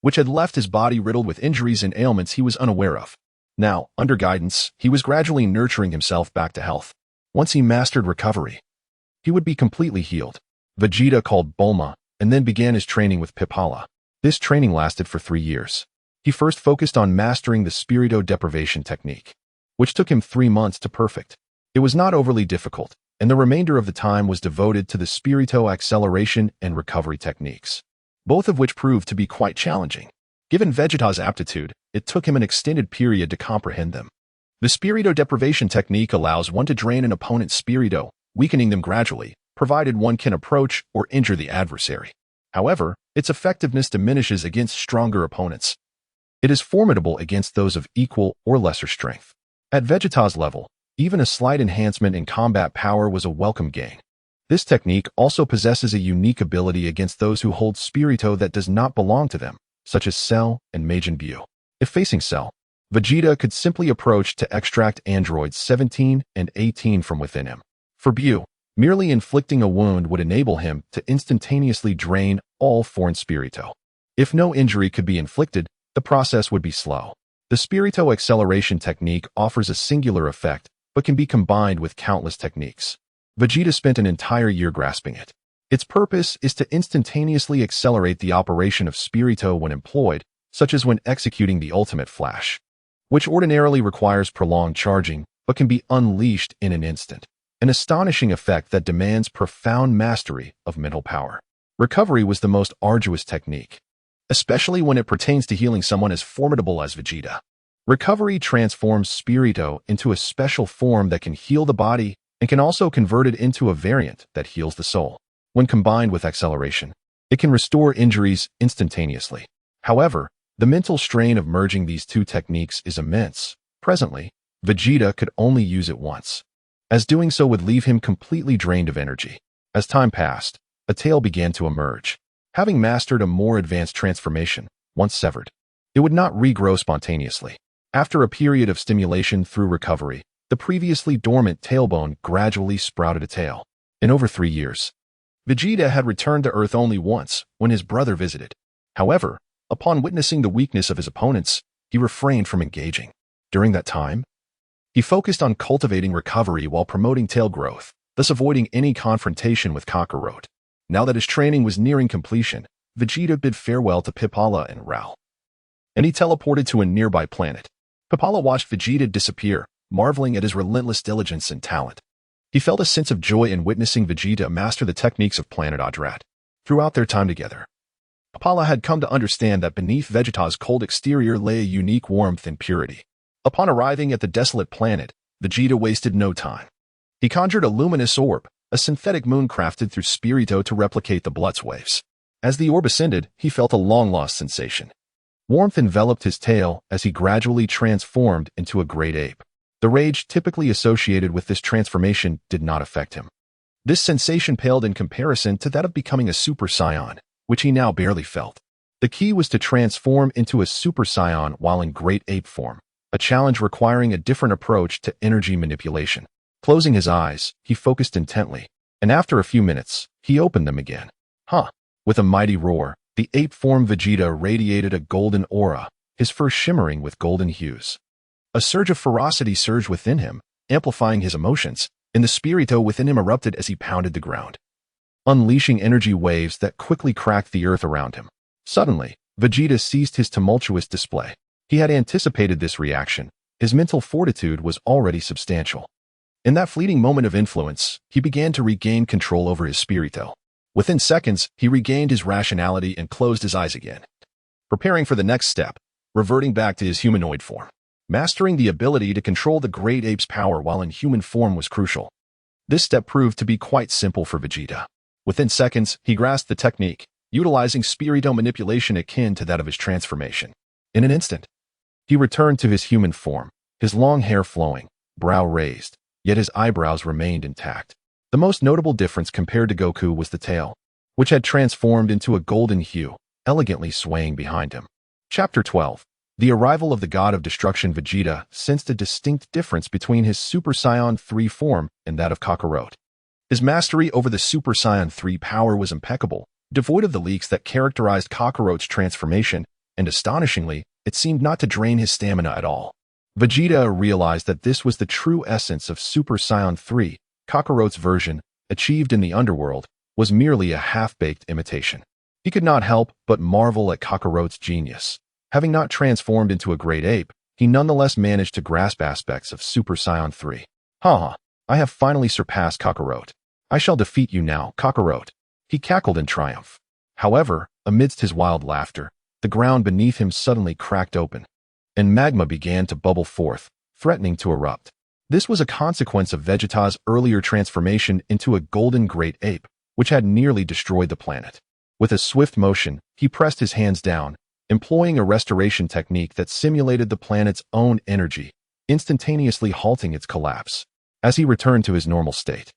[SPEAKER 1] which had left his body riddled with injuries and ailments he was unaware of. Now, under guidance, he was gradually nurturing himself back to health. Once he mastered recovery, he would be completely healed. Vegeta called Bulma, and then began his training with Pipala. This training lasted for 3 years. He first focused on mastering the Spirito deprivation technique, which took him 3 months to perfect. It was not overly difficult, and the remainder of the time was devoted to the Spirito acceleration and recovery techniques, both of which proved to be quite challenging. Given Vegeta's aptitude, it took him an extended period to comprehend them. The Spirito deprivation technique allows one to drain an opponent's Spirito, weakening them gradually, provided one can approach or injure the adversary. However, its effectiveness diminishes against stronger opponents. It is formidable against those of equal or lesser strength. At Vegeta's level, even a slight enhancement in combat power was a welcome gain. This technique also possesses a unique ability against those who hold Spirito that does not belong to them, such as Cell and Majin Buu. If facing Cell, Vegeta could simply approach to extract androids 17 and 18 from within him. For Buu, merely inflicting a wound would enable him to instantaneously drain all foreign Spirito. If no injury could be inflicted, the process would be slow. The Spirito acceleration technique offers a singular effect, but can be combined with countless techniques. Vegeta spent an entire year grasping it. Its purpose is to instantaneously accelerate the operation of Spirito when employed, such as when executing the ultimate flash, which ordinarily requires prolonged charging, but can be unleashed in an instant. An astonishing effect that demands profound mastery of mental power. Recovery was the most arduous technique, especially when it pertains to healing someone as formidable as Vegeta. Recovery transforms Spirito into a special form that can heal the body and can also convert it into a variant that heals the soul. When combined with acceleration, it can restore injuries instantaneously. However, the mental strain of merging these two techniques is immense. Presently, Vegeta could only use it once, as doing so would leave him completely drained of energy. As time passed, a tail began to emerge. Having mastered a more advanced transformation, once severed, it would not regrow spontaneously. After a period of stimulation through recovery, the previously dormant tailbone gradually sprouted a tail. In over 3 years, Vegeta had returned to Earth only once, when his brother visited. However, upon witnessing the weakness of his opponents, he refrained from engaging. During that time, he focused on cultivating recovery while promoting tail growth, thus avoiding any confrontation with Kakarot. Now that his training was nearing completion, Vegeta bid farewell to Pippala and Ral, and he teleported to a nearby planet. Pippala watched Vegeta disappear, marveling at his relentless diligence and talent. He felt a sense of joy in witnessing Vegeta master the techniques of Planet Adrat. Throughout their time together, Pippala had come to understand that beneath Vegeta's cold exterior lay a unique warmth and purity. Upon arriving at the desolate planet, Vegeta wasted no time. He conjured a luminous orb, a synthetic moon crafted through Spirito to replicate the Blutz waves. As the orb ascended, he felt a long-lost sensation. Warmth enveloped his tail as he gradually transformed into a great ape. The rage typically associated with this transformation did not affect him. This sensation paled in comparison to that of becoming a Super Saiyan, which he now barely felt. The key was to transform into a Super Saiyan while in great ape form, a challenge requiring a different approach to energy manipulation. Closing his eyes, he focused intently, and after a few minutes, he opened them again. With a mighty roar, the ape-form Vegeta radiated a golden aura, his fur shimmering with golden hues. A surge of ferocity surged within him, amplifying his emotions, and the Spirito within him erupted as he pounded the ground, unleashing energy waves that quickly cracked the earth around him. Suddenly, Vegeta ceased his tumultuous display. He had anticipated this reaction. His mental fortitude was already substantial. In that fleeting moment of influence, he began to regain control over his Spirito. Within seconds, he regained his rationality and closed his eyes again, preparing for the next step, reverting back to his humanoid form. Mastering the ability to control the great ape's power while in human form was crucial. This step proved to be quite simple for Vegeta. Within seconds, he grasped the technique, utilizing Spirito manipulation akin to that of his transformation. In an instant, he returned to his human form, his long hair flowing, brow raised, yet his eyebrows remained intact. The most notable difference compared to Goku was the tail, which had transformed into a golden hue, elegantly swaying behind him. Chapter 12. The arrival of the God of Destruction. Vegeta sensed a distinct difference between his Super Saiyan 3 form and that of Kakarot. His mastery over the Super Saiyan 3 power was impeccable, devoid of the leaks that characterized Kakarot's transformation, and astonishingly, it seemed not to drain his stamina at all. Vegeta realized that this was the true essence of Super Saiyan 3. Kakarot's version, achieved in the underworld, was merely a half-baked imitation. He could not help but marvel at Kakarot's genius. Having not transformed into a great ape, he nonetheless managed to grasp aspects of Super Saiyan 3. I have finally surpassed Kakarot. I shall defeat you now, Kakarot. He cackled in triumph. However, amidst his wild laughter, the ground beneath him suddenly cracked open, and magma began to bubble forth, threatening to erupt. This was a consequence of Vegeta's earlier transformation into a golden great ape, which had nearly destroyed the planet. With a swift motion, he pressed his hands down, employing a restoration technique that simulated the planet's own energy, instantaneously halting its collapse. As he returned to his normal state,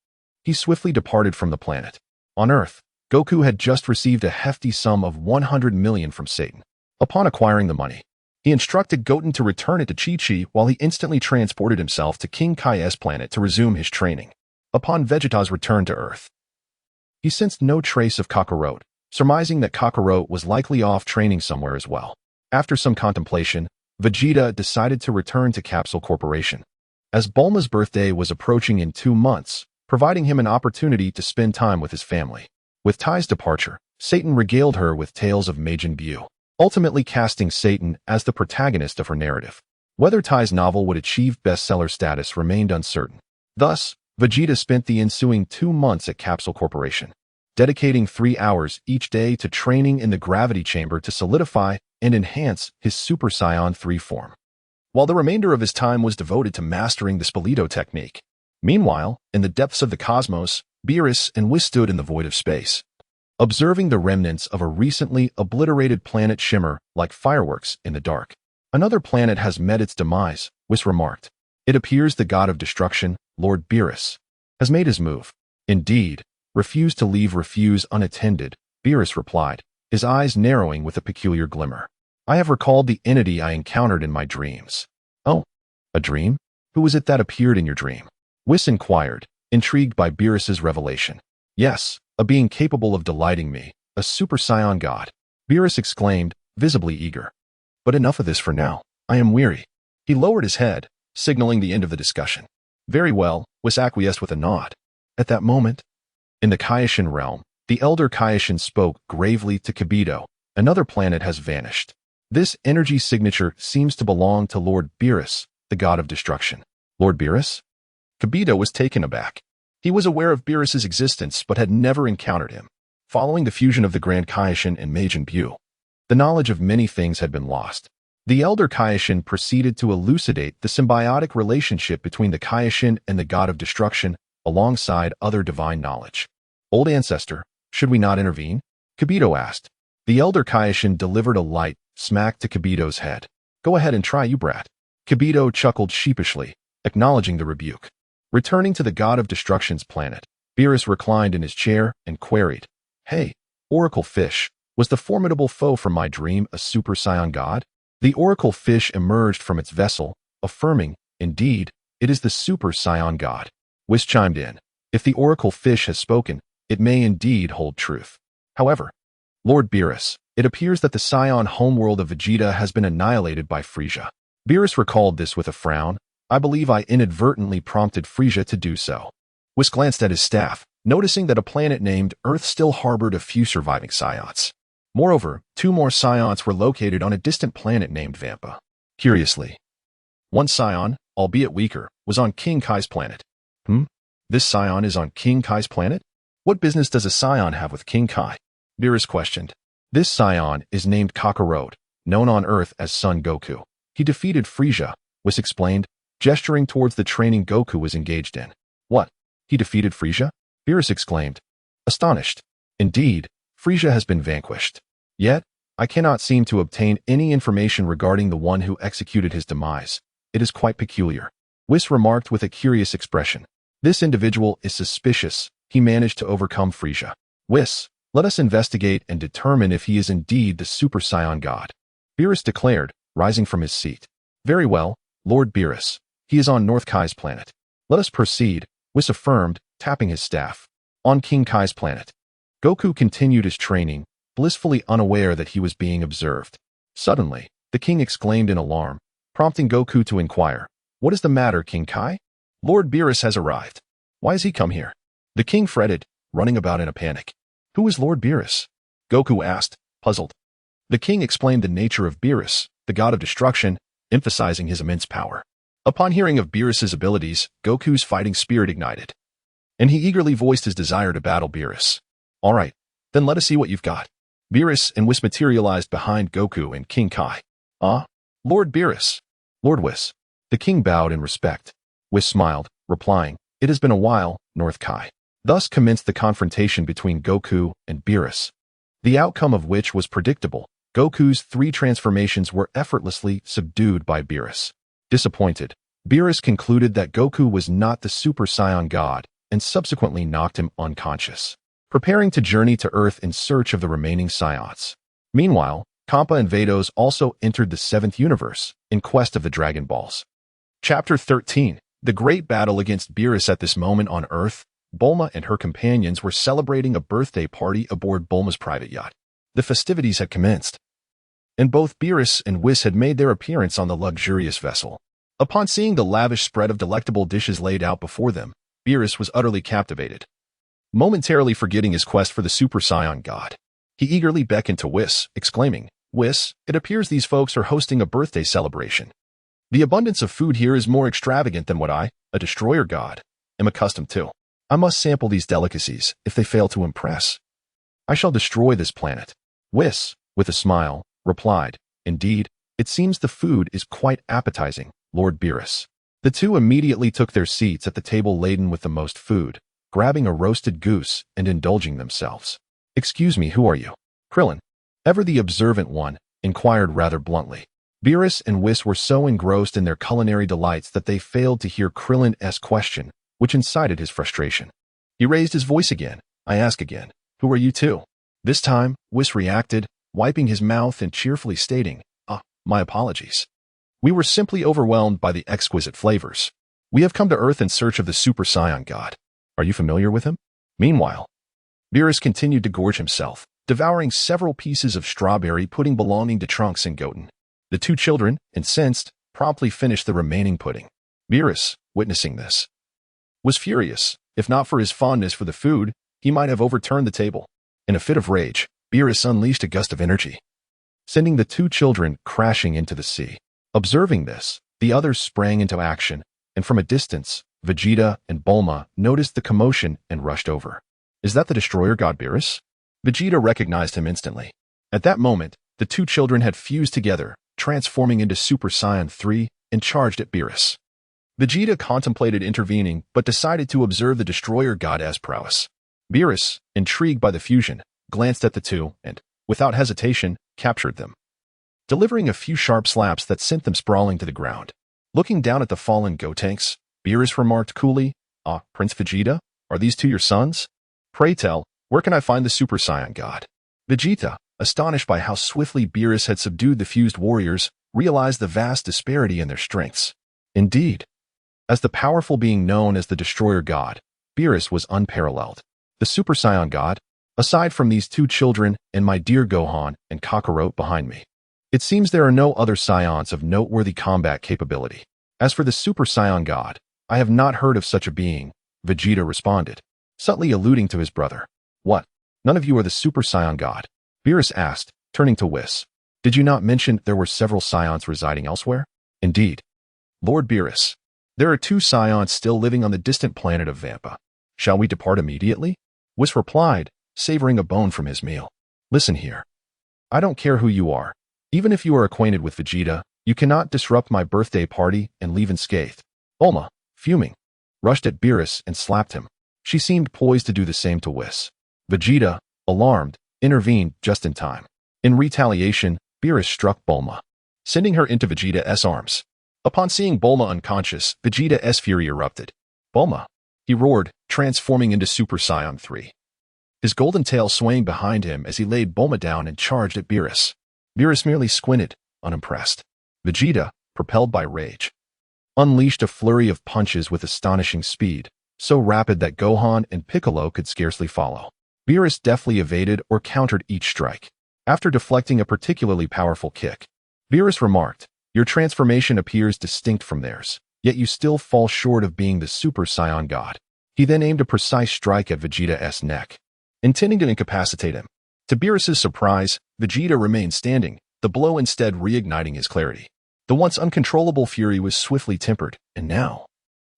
[SPEAKER 1] he swiftly departed from the planet. On Earth, Goku had just received a hefty sum of 100 million from Satan. Upon acquiring the money, he instructed Goten to return it to Chi-Chi while he instantly transported himself to King Kai's planet to resume his training. Upon Vegeta's return to Earth, he sensed no trace of Kakarot, surmising that Kakarot was likely off training somewhere as well. After some contemplation, Vegeta decided to return to Capsule Corporation, as Bulma's birthday was approaching in 2 months, providing him an opportunity to spend time with his family. With Tai's departure, Satan regaled her with tales of Majin Buu, ultimately casting Satan as the protagonist of her narrative. Whether Tai's novel would achieve bestseller status remained uncertain. Thus, Vegeta spent the ensuing 2 months at Capsule Corporation, dedicating 3 hours each day to training in the gravity chamber to solidify and enhance his Super Saiyan 3 form, while the remainder of his time was devoted to mastering the Spalito technique. Meanwhile, in the depths of the cosmos, Beerus and Whis stood in the void of space, observing the remnants of a recently obliterated planet shimmer like fireworks in the dark. Another planet has met its demise, Whis remarked. It appears the god of destruction, Lord Beerus, has made his move. Indeed, refuse to leave refuse unattended, Beerus replied, his eyes narrowing with a peculiar glimmer. I have recalled the entity I encountered in my dreams. Oh, a dream? Who was it that appeared in your dream? Whis inquired, intrigued by Beerus's revelation. Yes, a being capable of delighting me, a Super Saiyan god, Beerus exclaimed, visibly eager. But enough of this for now. I am weary. He lowered his head, signaling the end of the discussion. Very well, Whis acquiesced with a nod. At that moment, in the Kaioshin realm, the elder Kaioshin spoke gravely to Kibito. Another planet has vanished. This energy signature seems to belong to Lord Beerus, the god of destruction. Lord Beerus? Kibito was taken aback. He was aware of Beerus's existence but had never encountered him. Following the fusion of the Grand Kaioshin and Majin Buu, the knowledge of many things had been lost. The elder Kaioshin proceeded to elucidate the symbiotic relationship between the Kaioshin and the god of destruction alongside other divine knowledge. Old ancestor, should we not intervene? Kibito asked. The elder Kaioshin delivered a light smack to Kibito's head. Go ahead and try, you brat. Kibito chuckled sheepishly, acknowledging the rebuke. Returning to the god of destruction's planet, Beerus reclined in his chair and queried, Hey, Oracle Fish, was the formidable foe from my dream a Super Saiyan god? The Oracle Fish emerged from its vessel, affirming, indeed, it is the Super Saiyan god. Whis chimed in. If the Oracle Fish has spoken, it may indeed hold truth. However, Lord Beerus, it appears that the Saiyan homeworld of Vegeta has been annihilated by Frieza. Beerus recalled this with a frown. I believe I inadvertently prompted Frieza to do so. Whis glanced at his staff, noticing that a planet named Earth still harbored a few surviving Saiyans. Moreover, 2 more Saiyans were located on a distant planet named Vampa. Curiously, one Saiyan, albeit weaker, was on King Kai's planet. This Saiyan is on King Kai's planet? What business does a Saiyan have with King Kai? Beerus questioned. This Saiyan is named Kakarot, known on Earth as Son Goku. He defeated Frieza, Whis explained, gesturing towards the training Goku was engaged in. What? He defeated Frieza? Beerus exclaimed, astonished. Indeed, Frieza has been vanquished. Yet, I cannot seem to obtain any information regarding the one who executed his demise. It is quite peculiar. Whis remarked with a curious expression. This individual is suspicious. He managed to overcome Frieza. Whis, let us investigate and determine if he is indeed the Super Saiyan god. Beerus declared, rising from his seat. Very well, Lord Beerus. He is on North Kai's planet. Let us proceed, Whis affirmed, tapping his staff. On King Kai's planet, Goku continued his training, blissfully unaware that he was being observed. Suddenly, the king exclaimed in alarm, prompting Goku to inquire, What is the matter, King Kai? Lord Beerus has arrived. Why has he come here? The king fretted, running about in a panic. Who is Lord Beerus? Goku asked, puzzled. The king explained the nature of Beerus, the god of destruction, emphasizing his immense power. Upon hearing of Beerus's abilities, Goku's fighting spirit ignited, and he eagerly voiced his desire to battle Beerus. All right, then let us see what you've got. Beerus and Whis materialized behind Goku and King Kai. Lord Beerus. Lord Whis. The king bowed in respect. Whis smiled, replying, "It has been a while, North Kai." Thus commenced the confrontation between Goku and Beerus, the outcome of which was predictable. Goku's 3 transformations were effortlessly subdued by Beerus. Disappointed, Beerus concluded that Goku was not the Super Saiyan God and subsequently knocked him unconscious, preparing to journey to Earth in search of the remaining Saiyans. Meanwhile, Kampa and Vados also entered the 7th universe in quest of the Dragon Balls. Chapter 13. The Great Battle Against Beerus. At this moment on Earth, Bulma and her companions were celebrating a birthday party aboard Bulma's private yacht. The festivities had commenced, and both Beerus and Whis had made their appearance on the luxurious vessel. Upon seeing the lavish spread of delectable dishes laid out before them, Beerus was utterly captivated. Momentarily forgetting his quest for the Super Saiyan God, he eagerly beckoned to Whis, exclaiming, "Whis, it appears these folks are hosting a birthday celebration. The abundance of food here is more extravagant than what I, a destroyer god, am accustomed to. I must sample these delicacies. If they fail to impress, I shall destroy this planet." Whis, with a smile, replied, "Indeed, it seems the food is quite appetizing, Lord Beerus." The two immediately took their seats at the table laden with the most food, grabbing a roasted goose and indulging themselves. "Excuse me, who are you?" Krillin, ever the observant one, inquired rather bluntly. Beerus and Whis were so engrossed in their culinary delights that they failed to hear Krillin's question, which incited his frustration. He raised his voice again. "I ask again, who are you two?" This time, Whis reacted, wiping his mouth and cheerfully stating, "My apologies. We were simply overwhelmed by the exquisite flavors. We have come to Earth in search of the Super Saiyan God. Are you familiar with him?" Meanwhile, Beerus continued to gorge himself, devouring several pieces of strawberry pudding belonging to Trunks and Goten. The 2 children, incensed, promptly finished the remaining pudding. Beerus, witnessing this, was furious. If not for his fondness for the food, he might have overturned the table. In a fit of rage, Beerus unleashed a gust of energy, sending the 2 children crashing into the sea. Observing this, the others sprang into action, and from a distance, Vegeta and Bulma noticed the commotion and rushed over. "Is that the destroyer god Beerus?" Vegeta recognized him instantly. At that moment, the 2 children had fused together, transforming into Super Saiyan 3 and charged at Beerus. Vegeta contemplated intervening but decided to observe the destroyer god's prowess. Beerus, intrigued by the fusion, glanced at the 2 and, without hesitation, captured them, delivering a few sharp slaps that sent them sprawling to the ground. Looking down at the fallen Gotenks, Beerus remarked coolly, Prince Vegeta, are these 2 your sons? Pray tell, where can I find the Super Saiyan God?" Vegeta, astonished by how swiftly Beerus had subdued the fused warriors, realized the vast disparity in their strengths. Indeed, as the powerful being known as the Destroyer God, Beerus was unparalleled. The Super Saiyan God, aside from these 2 children and my dear Gohan and Kakarot behind me, it seems there are no other Saiyans of noteworthy combat capability. As for the Super Saiyan God, I have not heard of such a being, Vegeta responded, subtly alluding to his brother. "What? None of you are the Super Saiyan God?" Beerus asked, turning to Whis. "Did you not mention there were several Saiyans residing elsewhere?" "Indeed, Lord Beerus. There are 2 Saiyans still living on the distant planet of Vampa. Shall we depart immediately?" Whis replied, savoring a bone from his meal. "Listen here. I don't care who you are. Even if you are acquainted with Vegeta, you cannot disrupt my birthday party and leave unscathed." Bulma, fuming, rushed at Beerus and slapped him. She seemed poised to do the same to Whis. Vegeta, alarmed, intervened just in time. In retaliation, Beerus struck Bulma, sending her into Vegeta's arms. Upon seeing Bulma unconscious, Vegeta's fury erupted. "Bulma!" he roared, transforming into Super Saiyan 3. His golden tail swaying behind him as he laid Bulma down and charged at Beerus. Beerus merely squinted, unimpressed. Vegeta, propelled by rage, unleashed a flurry of punches with astonishing speed, so rapid that Gohan and Piccolo could scarcely follow. Beerus deftly evaded or countered each strike. After deflecting a particularly powerful kick, Beerus remarked, "Your transformation appears distinct from theirs, yet you still fall short of being the Super Saiyan God." He then aimed a precise strike at Vegeta's neck, intending to incapacitate him. To Beerus's surprise, Vegeta remained standing, the blow instead reigniting his clarity. The once uncontrollable fury was swiftly tempered, and now,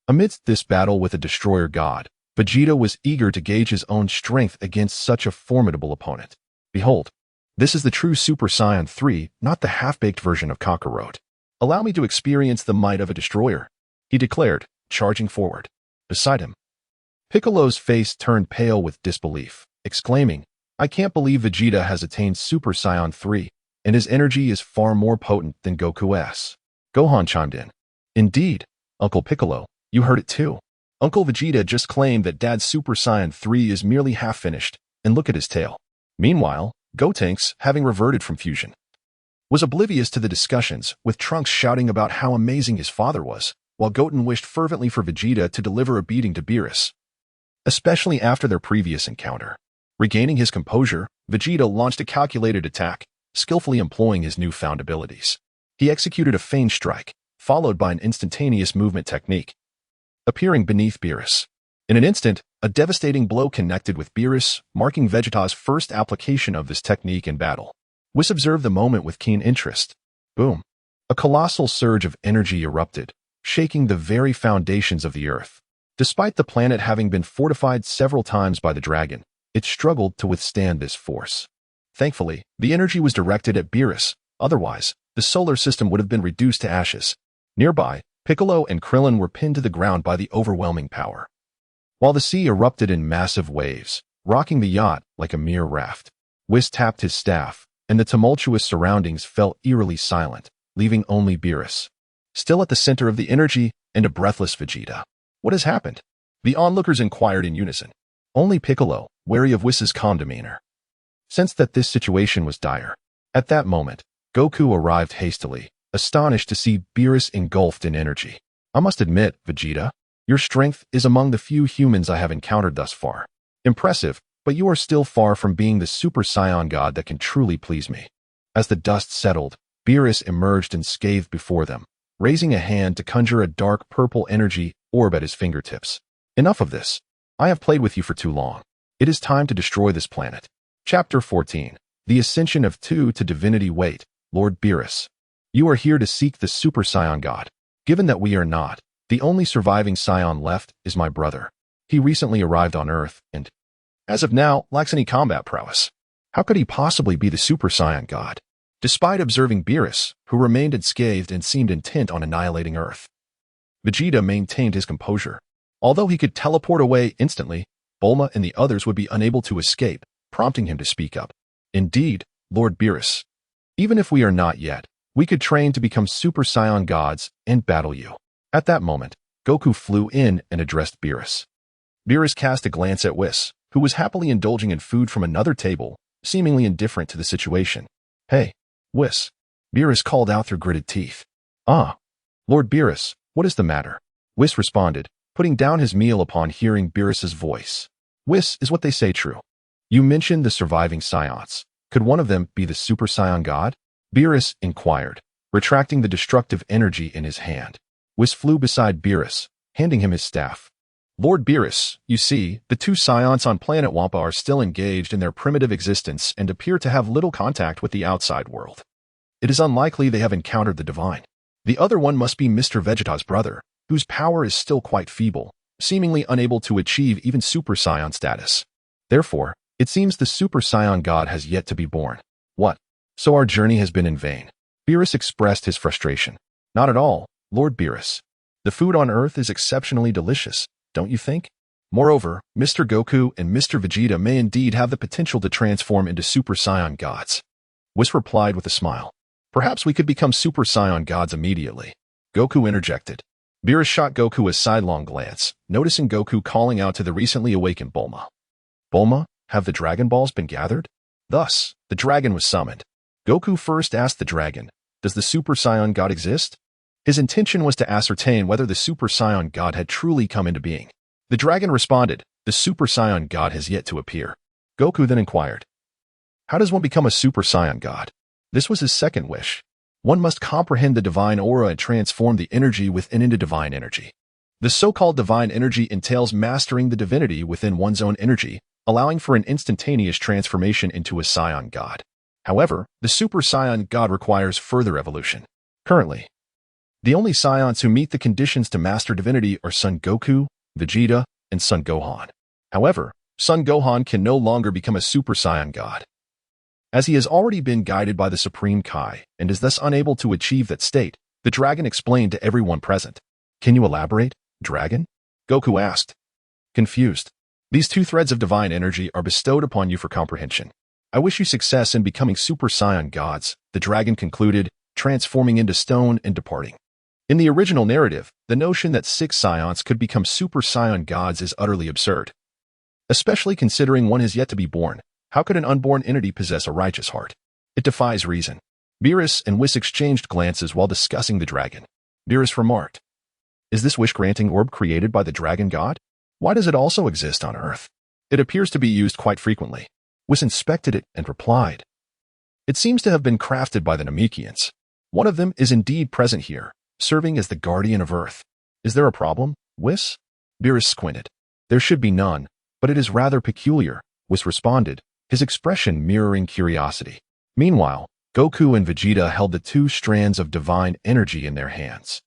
[SPEAKER 1] amidst this battle with a destroyer god, Vegeta was eager to gauge his own strength against such a formidable opponent. "Behold, this is the true Super Saiyan 3, not the half-baked version of Kakarot. Allow me to experience the might of a destroyer," he declared, charging forward. Beside him, Piccolo's face turned pale with disbelief, exclaiming, "I can't believe Vegeta has attained Super Saiyan 3, and his energy is far more potent than Goku's." Gohan chimed in. "Indeed, Uncle Piccolo, you heard it too. Uncle Vegeta just claimed that Dad's Super Saiyan 3 is merely half finished, and look at his tail." Meanwhile, Gotenks, having reverted from fusion, was oblivious to the discussions, with Trunks shouting about how amazing his father was, while Goten wished fervently for Vegeta to deliver a beating to Beerus, especially after their previous encounter. Regaining his composure, Vegeta launched a calculated attack, skillfully employing his newfound abilities. He executed a feigned strike, followed by an instantaneous movement technique, appearing beneath Beerus. In an instant, a devastating blow connected with Beerus, marking Vegeta's first application of this technique in battle. Whis observed the moment with keen interest. Boom! A colossal surge of energy erupted, shaking the very foundations of the earth. Despite the planet having been fortified several times by the dragon, it struggled to withstand this force. Thankfully, the energy was directed at Beerus, otherwise, the solar system would have been reduced to ashes. Nearby, Piccolo and Krillin were pinned to the ground by the overwhelming power, while the sea erupted in massive waves, rocking the yacht like a mere raft. Whis tapped his staff, and the tumultuous surroundings fell eerily silent, leaving only Beerus, still at the center of the energy, and a breathless Vegeta. "What has happened?" the onlookers inquired in unison. Only Piccolo, wary of Whis's calm demeanor, sensed that this situation was dire. At that moment, Goku arrived hastily, astonished to see Beerus engulfed in energy. "I must admit, Vegeta, your strength is among the few humans I have encountered thus far. Impressive, but you are still far from being the Super Saiyan God that can truly please me." As the dust settled, Beerus emerged unscathed before them, raising a hand to conjure a dark purple energy orb at his fingertips. "Enough of this. I have played with you for too long. It is time to destroy this planet." Chapter 14. The Ascension of Two to Divinity. Wait, Lord Beerus. You are here to seek the Super Saiyan God. Given that we are not, the only surviving Saiyan left is my brother. He recently arrived on Earth and, as of now, lacks any combat prowess. How could he possibly be the Super Saiyan God? Despite observing Beerus, who remained unscathed and seemed intent on annihilating Earth, Vegeta maintained his composure. Although he could teleport away instantly, Bulma and the others would be unable to escape, prompting him to speak up. "Indeed, Lord Beerus. Even if we are not yet, we could train to become Super Saiyan gods and battle you." At that moment, Goku flew in and addressed Beerus. Beerus cast a glance at Whis, who was happily indulging in food from another table, seemingly indifferent to the situation. "Hey, Whis," Beerus called out through gritted teeth. "Ah, Lord Beerus, what is the matter?" Whis responded, putting down his meal upon hearing Beerus's voice. "Whis, is what they say true? You mentioned the surviving Saiyans. Could one of them be the Super Saiyan God?" Beerus inquired, retracting the destructive energy in his hand. Whis flew beside Beerus, handing him his staff. "Lord Beerus, you see, the two Saiyans on planet Wampa are still engaged in their primitive existence and appear to have little contact with the outside world. It is unlikely they have encountered the divine. The other one must be Mr. Vegeta's brother, whose power is still quite feeble, seemingly unable to achieve even Super Saiyan status. Therefore, it seems the Super Saiyan God has yet to be born." "What? So our journey has been in vain?" Beerus expressed his frustration. "Not at all, Lord Beerus. The food on Earth is exceptionally delicious, don't you think? Moreover, Mr. Goku and Mr. Vegeta may indeed have the potential to transform into Super Saiyan gods." Whis replied with a smile. "Perhaps we could become Super Saiyan gods immediately." Goku interjected. Beerus shot Goku a sidelong glance, noticing Goku calling out to the recently awakened Bulma. "Bulma, have the Dragon Balls been gathered?" Thus, the dragon was summoned. Goku first asked the dragon, "Does the Super Saiyan God exist?" His intention was to ascertain whether the Super Saiyan God had truly come into being. The dragon responded, "The Super Saiyan God has yet to appear." Goku then inquired, "How does one become a Super Saiyan God?" This was his second wish. One must comprehend the divine aura and transform the energy within into divine energy. The so-called divine energy entails mastering the divinity within one's own energy, allowing for an instantaneous transformation into a Saiyan God. However, the Super Saiyan God requires further evolution. Currently, the only Saiyans who meet the conditions to master divinity are Son Goku, Vegeta, and Son Gohan. However, Son Gohan can no longer become a Super Saiyan God, as he has already been guided by the Supreme Kai and is thus unable to achieve that state. The dragon explained to everyone present. "Can you elaborate?" Dragon? Goku asked, confused. These two threads of divine energy are bestowed upon you for comprehension. I wish you success in becoming Super Saiyan gods, the dragon concluded, transforming into stone and departing. In the original narrative, the notion that 6 Saiyans could become Super Saiyan gods is utterly absurd. Especially considering one has yet to be born, how could an unborn entity possess a righteous heart? It defies reason. Beerus and Whis exchanged glances while discussing the dragon. Beerus remarked, "Is this wish-granting orb created by the dragon god? Why does it also exist on Earth? It appears to be used quite frequently." Whis inspected it and replied, "It seems to have been crafted by the Namekians. One of them is indeed present here, serving as the guardian of Earth. Is there a problem, Whis?" Beerus squinted. "There should be none, but it is rather peculiar," Whis responded, his expression mirroring curiosity. Meanwhile, Goku and Vegeta held the 2 strands of divine energy in their hands.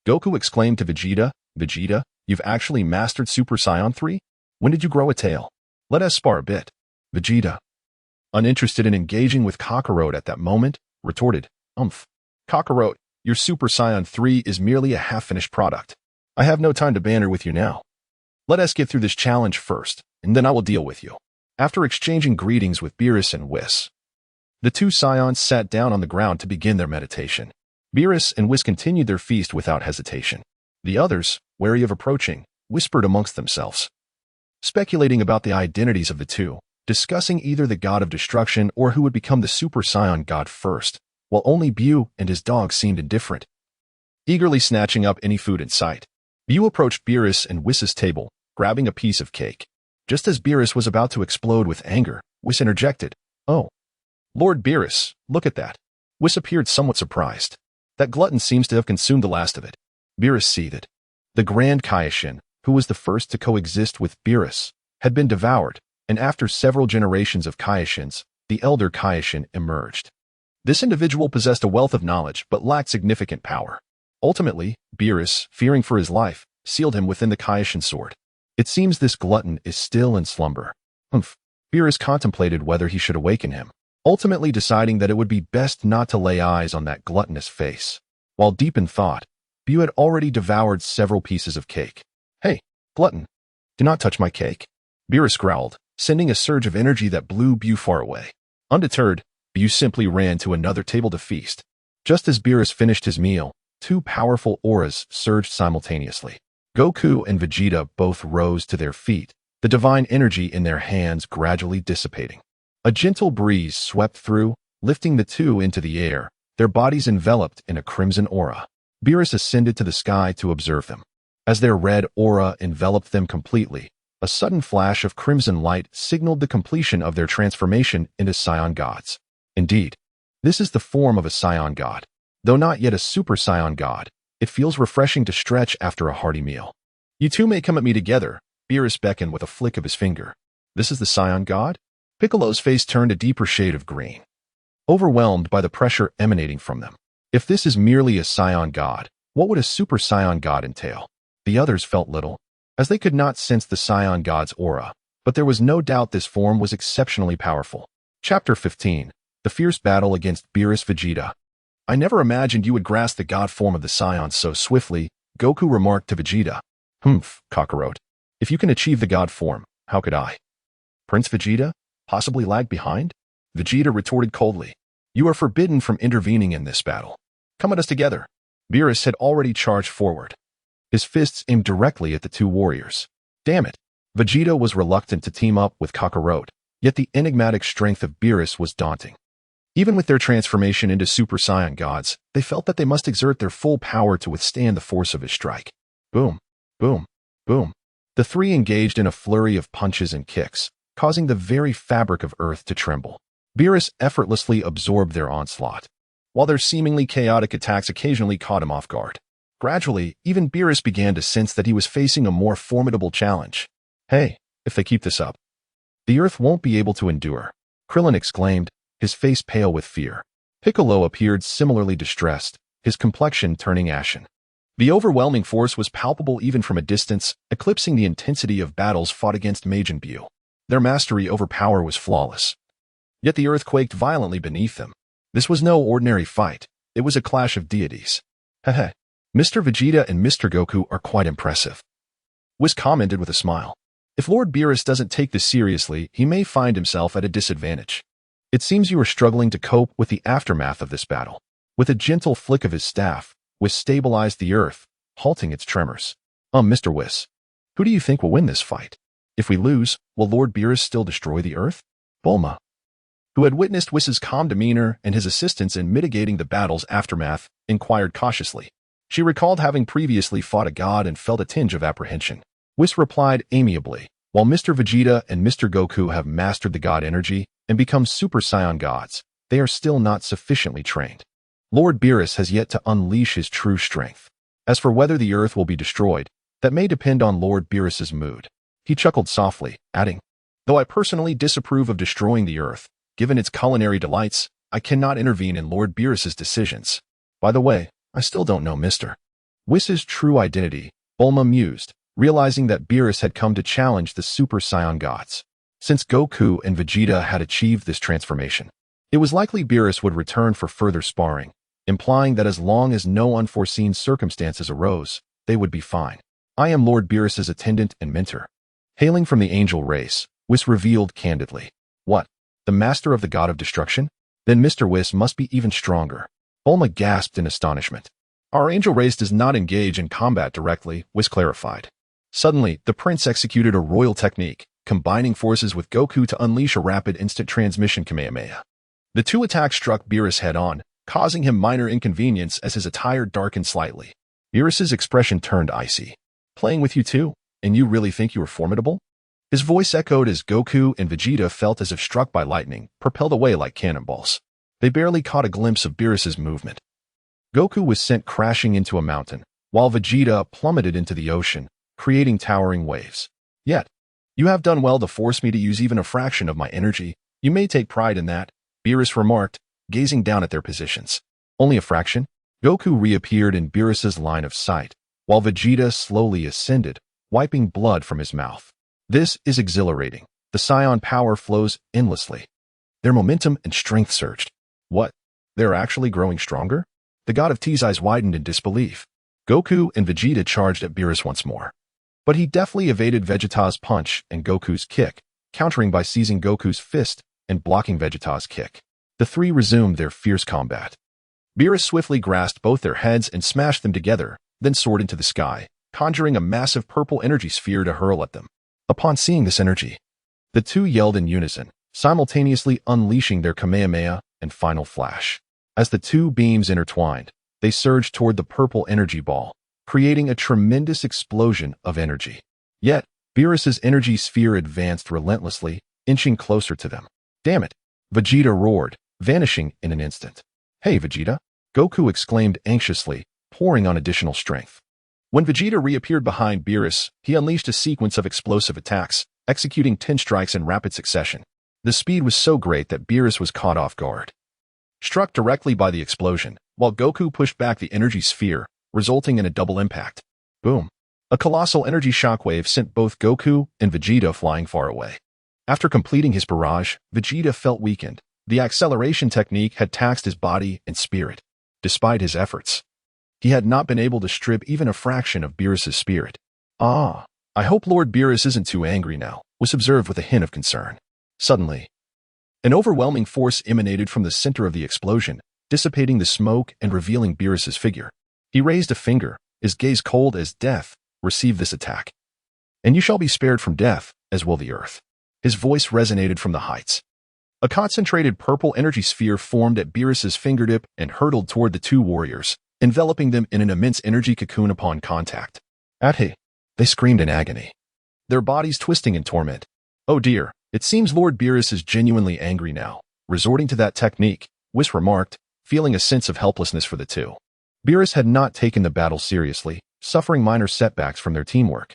[SPEAKER 1] Goku exclaimed to Vegeta, "Vegeta, you've actually mastered Super Saiyan 3? When did you grow a tail? Let us spar a bit." Vegeta, uninterested in engaging with Kakarot at that moment, retorted, Kakarot, your Super Saiyan 3 is merely a half-finished product. I have no time to banter with you now. Let us get through this challenge first, and then I will deal with you." After exchanging greetings with Beerus and Whis, the 2 Saiyans sat down on the ground to begin their meditation. Beerus and Whis continued their feast without hesitation. The others, wary of approaching, whispered amongst themselves, speculating about the identities of the 2, discussing either the god of destruction or who would become the Super Saiyan god first, while only Buu and his dog seemed indifferent, eagerly snatching up any food in sight. Buu approached Beerus and Whis' table, grabbing a piece of cake. Just as Beerus was about to explode with anger, Whis interjected, "Oh, Lord Beerus, look at that." Whis appeared somewhat surprised. That glutton seems to have consumed the last of it. Beerus seethed. The Grand Kaioshin, who was the first to coexist with Beerus, had been devoured, and after several generations of Kaioshins, the elder Kaioshin emerged. This individual possessed a wealth of knowledge but lacked significant power. Ultimately, Beerus, fearing for his life, sealed him within the Kaioshin sword. It seems this glutton is still in slumber. Beerus contemplated whether he should awaken him, ultimately deciding that it would be best not to lay eyes on that gluttonous face. While deep in thought, Buu had already devoured several pieces of cake. "Hey, glutton, do not touch my cake," Beerus growled, sending a surge of energy that blew Buu far away. Undeterred, Buu simply ran to another table to feast. Just as Beerus finished his meal, 2 powerful auras surged simultaneously. Goku and Vegeta both rose to their feet, the divine energy in their hands gradually dissipating. A gentle breeze swept through, lifting the 2 into the air, their bodies enveloped in a crimson aura. Beerus ascended to the sky to observe them. As their red aura enveloped them completely, a sudden flash of crimson light signaled the completion of their transformation into Saiyan gods. Indeed, this is the form of a Saiyan god. Though not yet a Super Saiyan god, it feels refreshing to stretch after a hearty meal. "You 2 may come at me together," Beerus beckoned with a flick of his finger. "This is the Saiyan god?" Piccolo's face turned a deeper shade of green, overwhelmed by the pressure emanating from them. If this is merely a Saiyan god, what would a Super Saiyan god entail? The others felt little, as they could not sense the Saiyan god's aura, but there was no doubt this form was exceptionally powerful. Chapter 15. The Fierce Battle Against Beerus Vegeta. "I never imagined you would grasp the god form of the Saiyans so swiftly," Goku remarked to Vegeta. Kakarot. If you can achieve the god form, how could I?" "Prince Vegeta? Possibly lag behind?" Vegeta retorted coldly. "You are forbidden from intervening in this battle. Come at us together." Beerus had already charged forward, his fists aimed directly at the 2 warriors. Damn it! Vegeta was reluctant to team up with Kakarot, yet the enigmatic strength of Beerus was daunting. Even with their transformation into Super Saiyan gods, they felt that they must exert their full power to withstand the force of his strike. Boom, boom, boom. The 3 engaged in a flurry of punches and kicks, causing the very fabric of Earth to tremble. Beerus effortlessly absorbed their onslaught, while their seemingly chaotic attacks occasionally caught him off guard. Gradually, even Beerus began to sense that he was facing a more formidable challenge. "Hey, if they keep this up, the Earth won't be able to endure," Krillin exclaimed, his face pale with fear. Piccolo appeared similarly distressed, his complexion turning ashen. The overwhelming force was palpable even from a distance, eclipsing the intensity of battles fought against Majin Buu. Their mastery over power was flawless. Yet the earth quaked violently beneath them. This was no ordinary fight. It was a clash of deities. Heh. Mr. Vegeta and Mr. Goku are quite impressive. Whis commented with a smile. If Lord Beerus doesn't take this seriously, he may find himself at a disadvantage. It seems you are struggling to cope with the aftermath of this battle. With a gentle flick of his staff, Whis stabilized the earth, halting its tremors. Mr. Whis, who do you think will win this fight? If we lose, will Lord Beerus still destroy the earth? Bulma, who had witnessed Whis's calm demeanor and his assistance in mitigating the battle's aftermath, inquired cautiously. She recalled having previously fought a god and felt a tinge of apprehension. Whis replied amiably, while Mr. Vegeta and Mr. Goku have mastered the god energy and become Super Saiyan gods, they are still not sufficiently trained. Lord Beerus has yet to unleash his true strength. As for whether the earth will be destroyed, that may depend on Lord Beerus's mood. He chuckled softly, adding, though I personally disapprove of destroying the earth, given its culinary delights, I cannot intervene in Lord Beerus's decisions. By the way, I still don't know Mr. Whis's true identity, Bulma mused, realizing that Beerus had come to challenge the Super Saiyan gods. Since Goku and Vegeta had achieved this transformation, it was likely Beerus would return for further sparring, implying that as long as no unforeseen circumstances arose, they would be fine. I am Lord Beerus's attendant and mentor. Hailing from the angel race, Whis revealed candidly. What? The master of the god of destruction? Then Mr. Whis must be even stronger. Bulma gasped in astonishment. Our angel race does not engage in combat directly, Whis clarified. Suddenly, the prince executed a royal technique, combining forces with Goku to unleash a rapid instant transmission Kamehameha. The two attacks struck Beerus head-on, causing him minor inconvenience as his attire darkened slightly. Beerus's expression turned icy. Playing with you too? And you really think you are formidable? His voice echoed as Goku and Vegeta felt as if struck by lightning, propelled away like cannonballs. They barely caught a glimpse of Beerus's movement. Goku was sent crashing into a mountain, while Vegeta plummeted into the ocean, creating towering waves. Yet, you have done well to force me to use even a fraction of my energy. You may take pride in that, Beerus remarked, gazing down at their positions. Only a fraction? Goku reappeared in Beerus's line of sight, while Vegeta slowly ascended, wiping blood from his mouth. This is exhilarating. The Saiyan power flows endlessly. Their momentum and strength surged. What? They're actually growing stronger? The god of T's eyes widened in disbelief. Goku and Vegeta charged at Beerus once more. But he deftly evaded Vegeta's punch and Goku's kick, countering by seizing Goku's fist and blocking Vegeta's kick. The three resumed their fierce combat. Beerus swiftly grasped both their heads and smashed them together, then soared into the sky, conjuring a massive purple energy sphere to hurl at them. Upon seeing this energy, the two yelled in unison, simultaneously unleashing their Kamehameha and final flash. As the two beams intertwined, they surged toward the purple energy ball, creating a tremendous explosion of energy. Yet, Beerus's energy sphere advanced relentlessly, inching closer to them. Damn it! Vegeta roared, vanishing in an instant. Hey, Vegeta! Goku exclaimed anxiously, pouring on additional strength. When Vegeta reappeared behind Beerus, he unleashed a sequence of explosive attacks, executing 10 strikes in rapid succession. The speed was so great that Beerus was caught off guard. Struck directly by the explosion, while Goku pushed back the energy sphere, resulting in a double impact. Boom! A colossal energy shockwave sent both Goku and Vegeta flying far away. After completing his barrage, Vegeta felt weakened. The acceleration technique had taxed his body and spirit. Despite his efforts, he had not been able to strip even a fraction of Beerus's spirit. I hope Lord Beerus isn't too angry now, was observed with a hint of concern. Suddenly, an overwhelming force emanated from the center of the explosion, dissipating the smoke and revealing Beerus's figure. He raised a finger, his gaze cold as death. Receive this attack, and you shall be spared from death, as will the earth. His voice resonated from the heights. A concentrated purple energy sphere formed at Beerus's fingertip and hurtled toward the two warriors, enveloping them in an immense energy cocoon upon contact. Atte! They screamed in agony, their bodies twisting in torment. Oh dear, it seems Lord Beerus is genuinely angry now. Resorting to that technique, Whis remarked, feeling a sense of helplessness for the two. Beerus had not taken the battle seriously, suffering minor setbacks from their teamwork.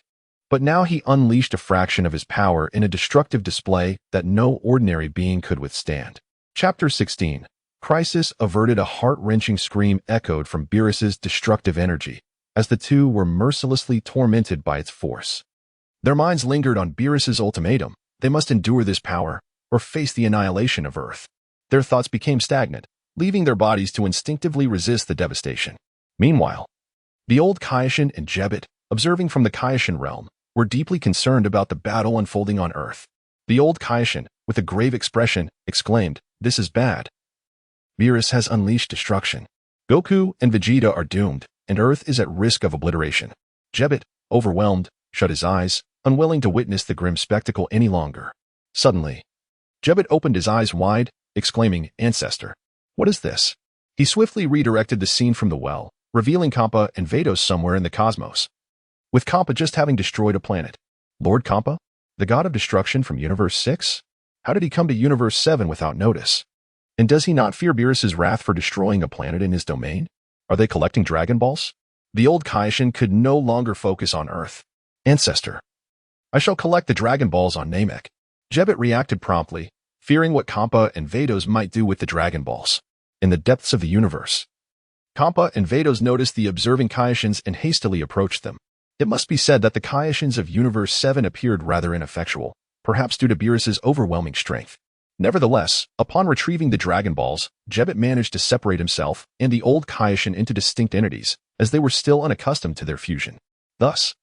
[SPEAKER 1] But now he unleashed a fraction of his power in a destructive display that no ordinary being could withstand. Chapter 16. Crisis averted. A heart-wrenching scream echoed from Beerus's destructive energy, as the two were mercilessly tormented by its force. Their minds lingered on Beerus's ultimatum. They must endure this power, or face the annihilation of Earth. Their thoughts became stagnant, leaving their bodies to instinctively resist the devastation. Meanwhile, The old Kaioshin and Jebet, observing from the Kaioshin realm, were deeply concerned about the battle unfolding on Earth. The old Kaioshin, with a grave expression, exclaimed, "This is bad. Beerus has unleashed destruction. Goku and Vegeta are doomed, and Earth is at risk of obliteration." Jebet, overwhelmed, shut his eyes, unwilling to witness the grim spectacle any longer. Suddenly, Jebet opened his eyes wide, exclaiming, "Ancestor, what is this?" He swiftly redirected the scene from the well, revealing Kappa and Vados somewhere in the cosmos. With Kappa just having destroyed a planet. Lord Kappa? The god of destruction from Universe 6? How did he come to Universe 7 without notice? And does he not fear Beerus' wrath for destroying a planet in his domain? Are they collecting Dragon Balls? The old Kaioshin could no longer focus on Earth. "Ancestor, I shall collect the Dragon Balls on Namek." Jebet reacted promptly, fearing what Kappa and Vados might do with the Dragon Balls. In the depths of the universe, Kappa and Vados noticed the observing Kaioshins and hastily approached them. It must be said that the Kaioshins of Universe 7 appeared rather ineffectual, perhaps due to Beerus' overwhelming strength. Nevertheless, upon retrieving the Dragon Balls, Jebet managed to separate himself and the old Kaioshin into distinct entities, as they were still unaccustomed to their fusion. Thus,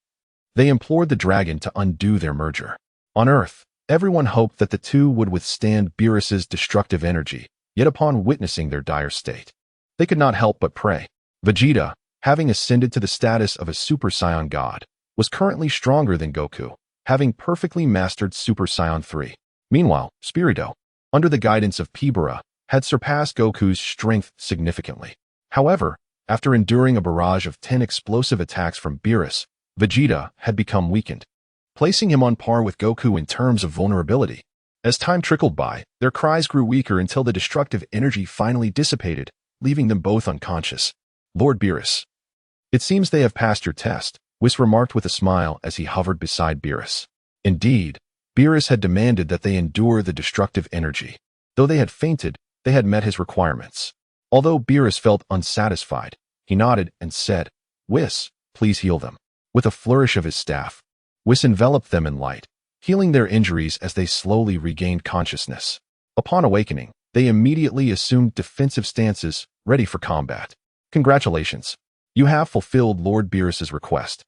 [SPEAKER 1] they implored the dragon to undo their merger. On Earth, everyone hoped that the two would withstand Beerus' destructive energy, yet upon witnessing their dire state, they could not help but pray. Vegeta, having ascended to the status of a Super Saiyan God, was currently stronger than Goku, having perfectly mastered Super Saiyan 3. Meanwhile, Spirito, under the guidance of Pibara, had surpassed Goku's strength significantly. However, after enduring a barrage of 10 explosive attacks from Beerus, Vegeta had become weakened, placing him on par with Goku in terms of vulnerability. As time trickled by, their cries grew weaker until the destructive energy finally dissipated, leaving them both unconscious. "Lord Beerus, it seems they have passed your test," Whis remarked with a smile as he hovered beside Beerus. Indeed, Beerus had demanded that they endure the destructive energy. Though they had fainted, they had met his requirements. Although Beerus felt unsatisfied, he nodded and said, "Whis, please heal them." With a flourish of his staff, Whis enveloped them in light, healing their injuries as they slowly regained consciousness. Upon awakening, they immediately assumed defensive stances, ready for combat. "Congratulations. You have fulfilled Lord Beerus' request,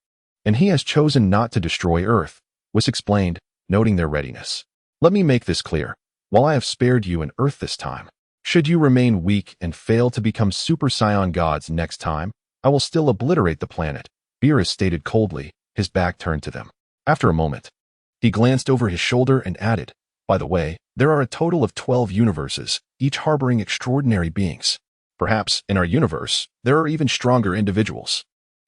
[SPEAKER 1] and he has chosen not to destroy Earth," Whis explained, noting their readiness. "Let me make this clear. While I have spared you in Earth this time, should you remain weak and fail to become Super Saiyan gods next time, I will still obliterate the planet," Beerus stated coldly, his back turned to them. After a moment, he glanced over his shoulder and added, "By the way, there are a total of 12 universes, each harboring extraordinary beings. Perhaps, in our universe, there are even stronger individuals.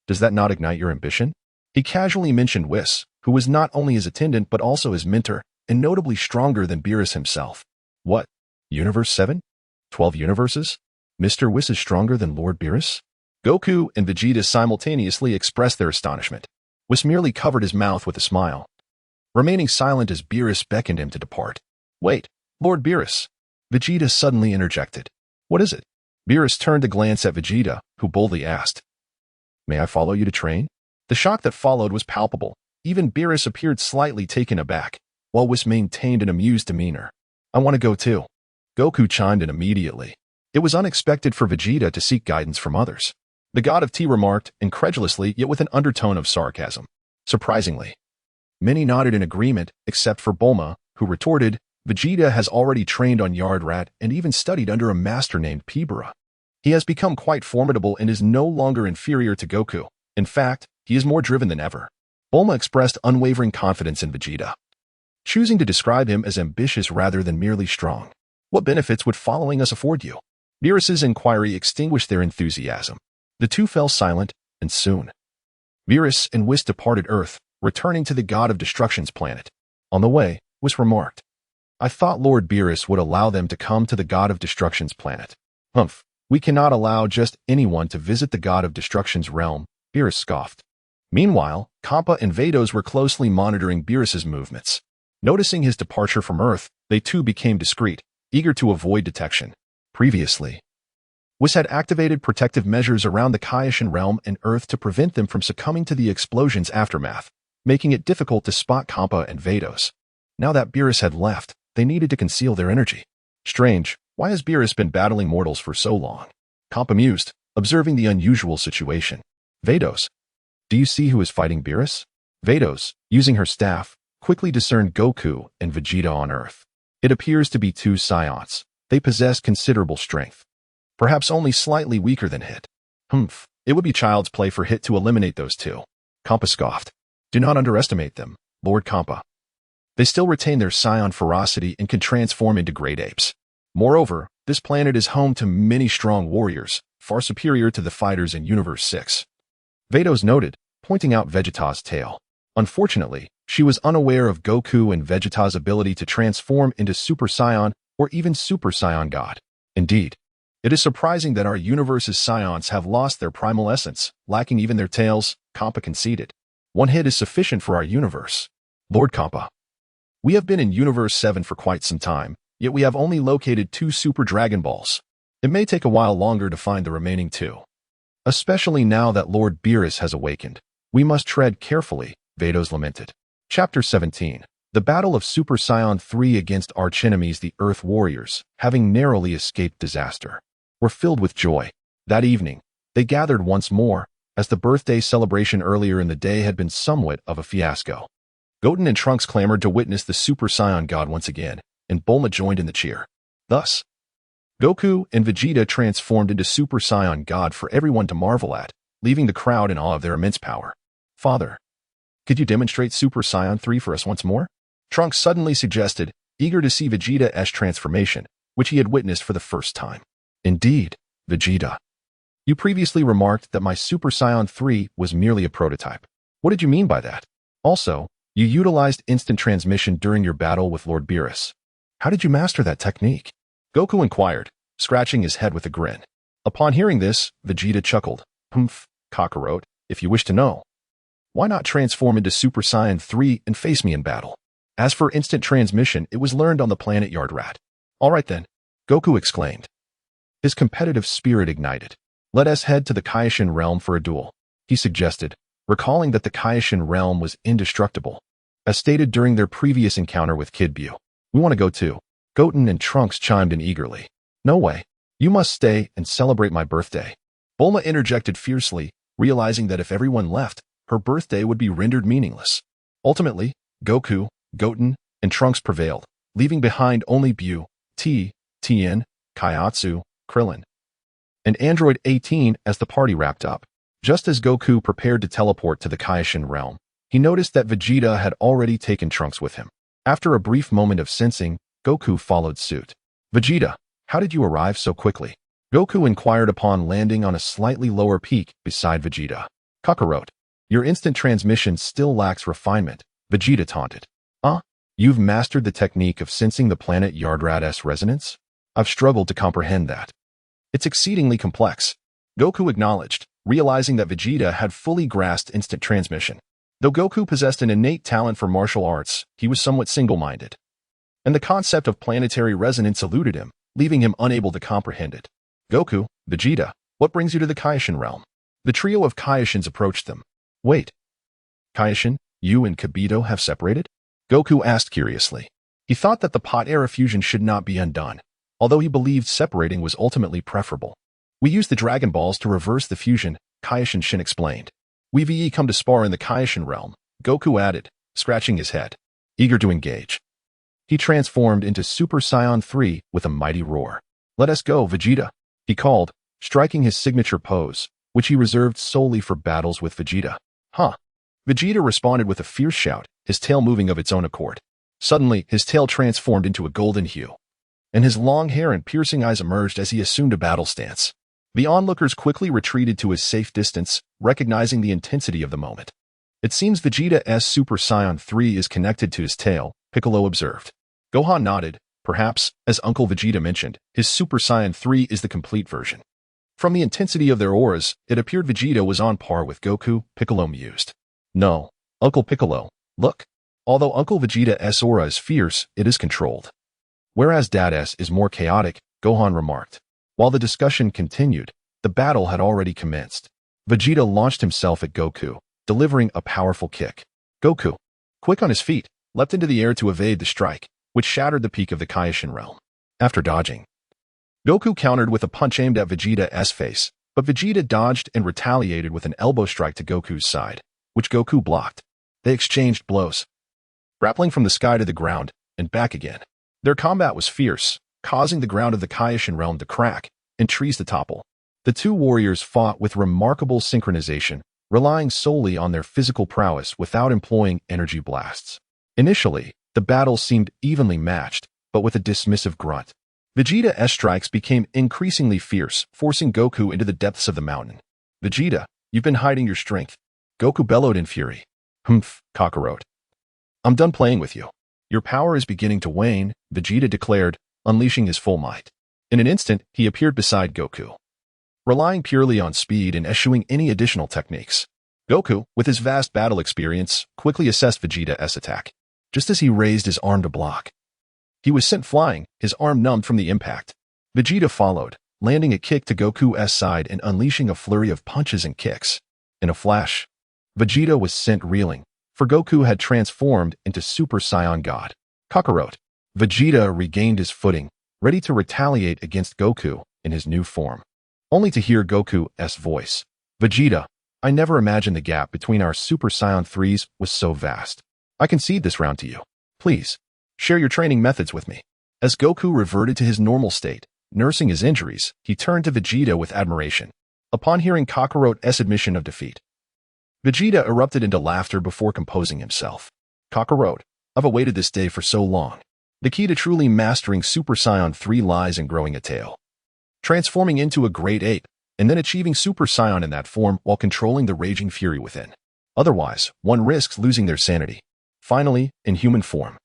[SPEAKER 1] Does that not ignite your ambition?" He casually mentioned Whis, who was not only his attendant but also his mentor, and notably stronger than Beerus himself. "What? Universe 7? 12 universes? Mr. Whis is stronger than Lord Beerus?" Goku and Vegeta simultaneously expressed their astonishment. Whis merely covered his mouth with a smile, remaining silent as Beerus beckoned him to depart. "Wait, Lord Beerus," Vegeta suddenly interjected. "What is it?" Beerus turned to glance at Vegeta, who boldly asked, "May I follow you to train?" The shock that followed was palpable. Even Beerus appeared slightly taken aback, while Whis maintained an amused demeanor. "I want to go too." Goku chimed in immediately. It was unexpected for Vegeta to seek guidance from others. The god of tea remarked, incredulously yet with an undertone of sarcasm. Surprisingly, many nodded in agreement, except for Bulma, who retorted, "Vegeta has already trained on Yard Rat and even studied under a master named Pibara. He has become quite formidable and is no longer inferior to Goku. In fact, he is more driven than ever." Bulma expressed unwavering confidence in Vegeta, choosing to describe him as ambitious rather than merely strong. "What benefits would following us afford you?" Beerus' inquiry extinguished their enthusiasm. The two fell silent, and soon, Beerus and Whis departed Earth, returning to the God of Destruction's planet. On the way, Whis remarked, "I thought Lord Beerus would allow them to come to the God of Destruction's planet." "Humph, we cannot allow just anyone to visit the God of Destruction's realm," Beerus scoffed. Meanwhile, Kappa and Vados were closely monitoring Beerus' movements. Noticing his departure from Earth, they too became discreet, eager to avoid detection. Previously, Whis had activated protective measures around the Kaioshin realm and Earth to prevent them from succumbing to the explosion's aftermath, making it difficult to spot Kappa and Vados. Now that Beerus had left, they needed to conceal their energy. "Strange, why has Beerus been battling mortals for so long?" Kappa mused, observing the unusual situation. Vados, do you see who is fighting Beerus? Vados, using her staff, quickly discerned Goku and Vegeta on Earth. It appears to be two Scions. They possess considerable strength. Perhaps only slightly weaker than Hit. It would be child's play for Hit to eliminate those two. Kampa scoffed. Do not underestimate them, Lord Kampa. They still retain their Scion ferocity and can transform into great apes. Moreover, this planet is home to many strong warriors, far superior to the fighters in Universe 6. Vados noted, pointing out Vegeta's tail. Unfortunately, she was unaware of Goku and Vegeta's ability to transform into Super Saiyan or even Super Saiyan God. Indeed, it is surprising that our universe's Scions have lost their primal essence, lacking even their tails, Kampa conceded. One hit is sufficient for our universe. Lord Kampa. We have been in Universe 7 for quite some time, yet we have only located 2 Super Dragon Balls. It may take a while longer to find the remaining 2. Especially now that Lord Beerus has awakened. We must tread carefully, Vados lamented. Chapter 17. The Battle of Super Saiyan 3 against archenemies the Earth Warriors, having narrowly escaped disaster, were filled with joy. That evening, they gathered once more, as the birthday celebration earlier in the day had been somewhat of a fiasco. Goten and Trunks clamored to witness the Super Saiyan God once again, and Bulma joined in the cheer. Thus, Goku and Vegeta transformed into Super Saiyan God for everyone to marvel at, leaving the crowd in awe of their immense power. Father, could you demonstrate Super Saiyan 3 for us once more? Trunks suddenly suggested, eager to see Vegeta's transformation, which he had witnessed for the first time. Indeed, Vegeta. You previously remarked that my Super Saiyan 3 was merely a prototype. What did you mean by that? Also, you utilized instant transmission during your battle with Lord Beerus. How did you master that technique? Goku inquired, scratching his head with a grin. Upon hearing this, Vegeta chuckled. Kakarot, if you wish to know. Why not transform into Super Saiyan 3 and face me in battle? As for instant transmission, it was learned on the planet Yardrat. All right then, Goku exclaimed. His competitive spirit ignited. Let us head to the Kaioshin realm for a duel, he suggested, recalling that the Kaioshin realm was indestructible. As stated during their previous encounter with Kid Buu. We want to go too. Goten and Trunks chimed in eagerly. No way. You must stay and celebrate my birthday. Bulma interjected fiercely, realizing that if everyone left, her birthday would be rendered meaningless. Ultimately, Goku, Goten, and Trunks prevailed, leaving behind only Buu, Tien, Kaiatsu, Krillin, and Android 18 as the party wrapped up. Just as Goku prepared to teleport to the Kaioshin realm, he noticed that Vegeta had already taken Trunks with him. After a brief moment of sensing, Goku followed suit. Vegeta, how did you arrive so quickly? Goku inquired upon landing on a slightly lower peak beside Vegeta. Kakarot, your instant transmission still lacks refinement, Vegeta taunted. You've mastered the technique of sensing the planet Yardrat's resonance? I've struggled to comprehend that. It's exceedingly complex. Goku acknowledged, realizing that Vegeta had fully grasped instant transmission. Though Goku possessed an innate talent for martial arts, he was somewhat single-minded. And the concept of planetary resonance eluded him, leaving him unable to comprehend it. Goku, Vegeta, what brings you to the Kaioshin realm? The trio of Kaioshins approached them. Wait. Kaioshin, you and Kibito have separated? Goku asked curiously. He thought that the pot-era fusion should not be undone, although he believed separating was ultimately preferable. We used the Dragon Balls to reverse the fusion, Kaioshin explained. We've come to spar in the Kaioshin realm, Goku added, scratching his head, eager to engage. He transformed into Super Saiyan 3 with a mighty roar. Let us go, Vegeta, he called, striking his signature pose, which he reserved solely for battles with Vegeta. Vegeta responded with a fierce shout, his tail moving of its own accord. Suddenly, his tail transformed into a golden hue, and his long hair and piercing eyes emerged as he assumed a battle stance. The onlookers quickly retreated to his safe distance, recognizing the intensity of the moment. It seems Vegeta's Super Saiyan 3 is connected to his tail, Piccolo observed. Gohan nodded. Perhaps, as Uncle Vegeta mentioned, his Super Saiyan 3 is the complete version. From the intensity of their auras, it appeared Vegeta was on par with Goku, Piccolo mused. No, Uncle Piccolo, look. Although Uncle Vegeta's aura is fierce, it is controlled. Whereas Dad's is more chaotic, Gohan remarked. While the discussion continued, the battle had already commenced. Vegeta launched himself at Goku, delivering a powerful kick. Goku, quick on his feet, leapt into the air to evade the strike, which shattered the peak of the Kaioshin realm. After dodging, Goku countered with a punch aimed at Vegeta's face, But Vegeta dodged and retaliated with an elbow strike to Goku's side, which Goku blocked. They exchanged blows, grappling from the sky to the ground and back again. Their combat was fierce, causing the ground of the Kaishin realm to crack and trees to topple. The two warriors fought with remarkable synchronization, relying solely on their physical prowess without employing energy blasts. Initially, the battle seemed evenly matched, but with a dismissive grunt. Vegeta's strikes became increasingly fierce, forcing Goku into the depths of the mountain. "Vegeta, you've been hiding your strength," Goku bellowed in fury. "Humph, Kakarot. I'm done playing with you. Your power is beginning to wane," Vegeta declared, unleashing his full might. In an instant, he appeared beside Goku, relying purely on speed and eschewing any additional techniques. Goku, with his vast battle experience, quickly assessed Vegeta's attack. Just as he raised his arm to block, he was sent flying, his arm numbed from the impact. Vegeta followed, landing a kick to Goku's side and unleashing a flurry of punches and kicks. In a flash, Vegeta was sent reeling, for Goku had transformed into Super Saiyan God. Kakarot. Vegeta regained his footing, ready to retaliate against Goku in his new form, only to hear Goku's voice. "Vegeta, I never imagined the gap between our Super Saiyan 3s was so vast. I concede this round to you. Please, share your training methods with me." As Goku reverted to his normal state, nursing his injuries, he turned to Vegeta with admiration. Upon hearing Kakarot's admission of defeat, Vegeta erupted into laughter before composing himself. "Kakarot, I've awaited this day for so long. The key to truly mastering Super Saiyan 3 lies in growing a tail, transforming into a great ape, and then achieving Super Saiyan in that form while controlling the raging fury within. Otherwise, one risks losing their sanity. Finally, in human form,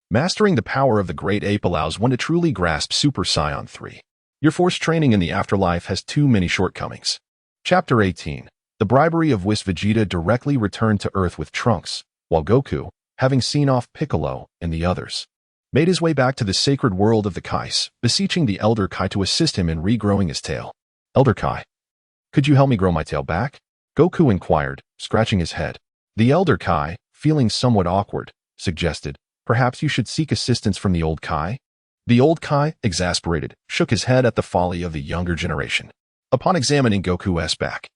[SPEAKER 1] mastering the power of the great ape allows one to truly grasp Super Saiyan 3. Your forced training in the afterlife has too many shortcomings." Chapter 18. The bribery of Whis. Vegeta directly returned to Earth with Trunks, while Goku, having seen off Piccolo and the others, made his way back to the sacred world of the Kais, beseeching the Elder Kai to assist him in regrowing his tail. "Elder Kai, could you help me grow my tail back?" Goku inquired, scratching his head. The Elder Kai, feeling somewhat awkward, suggested, "Perhaps you should seek assistance from the old Kai?" The old Kai, exasperated, shook his head at the folly of the younger generation. Upon examining Goku's back,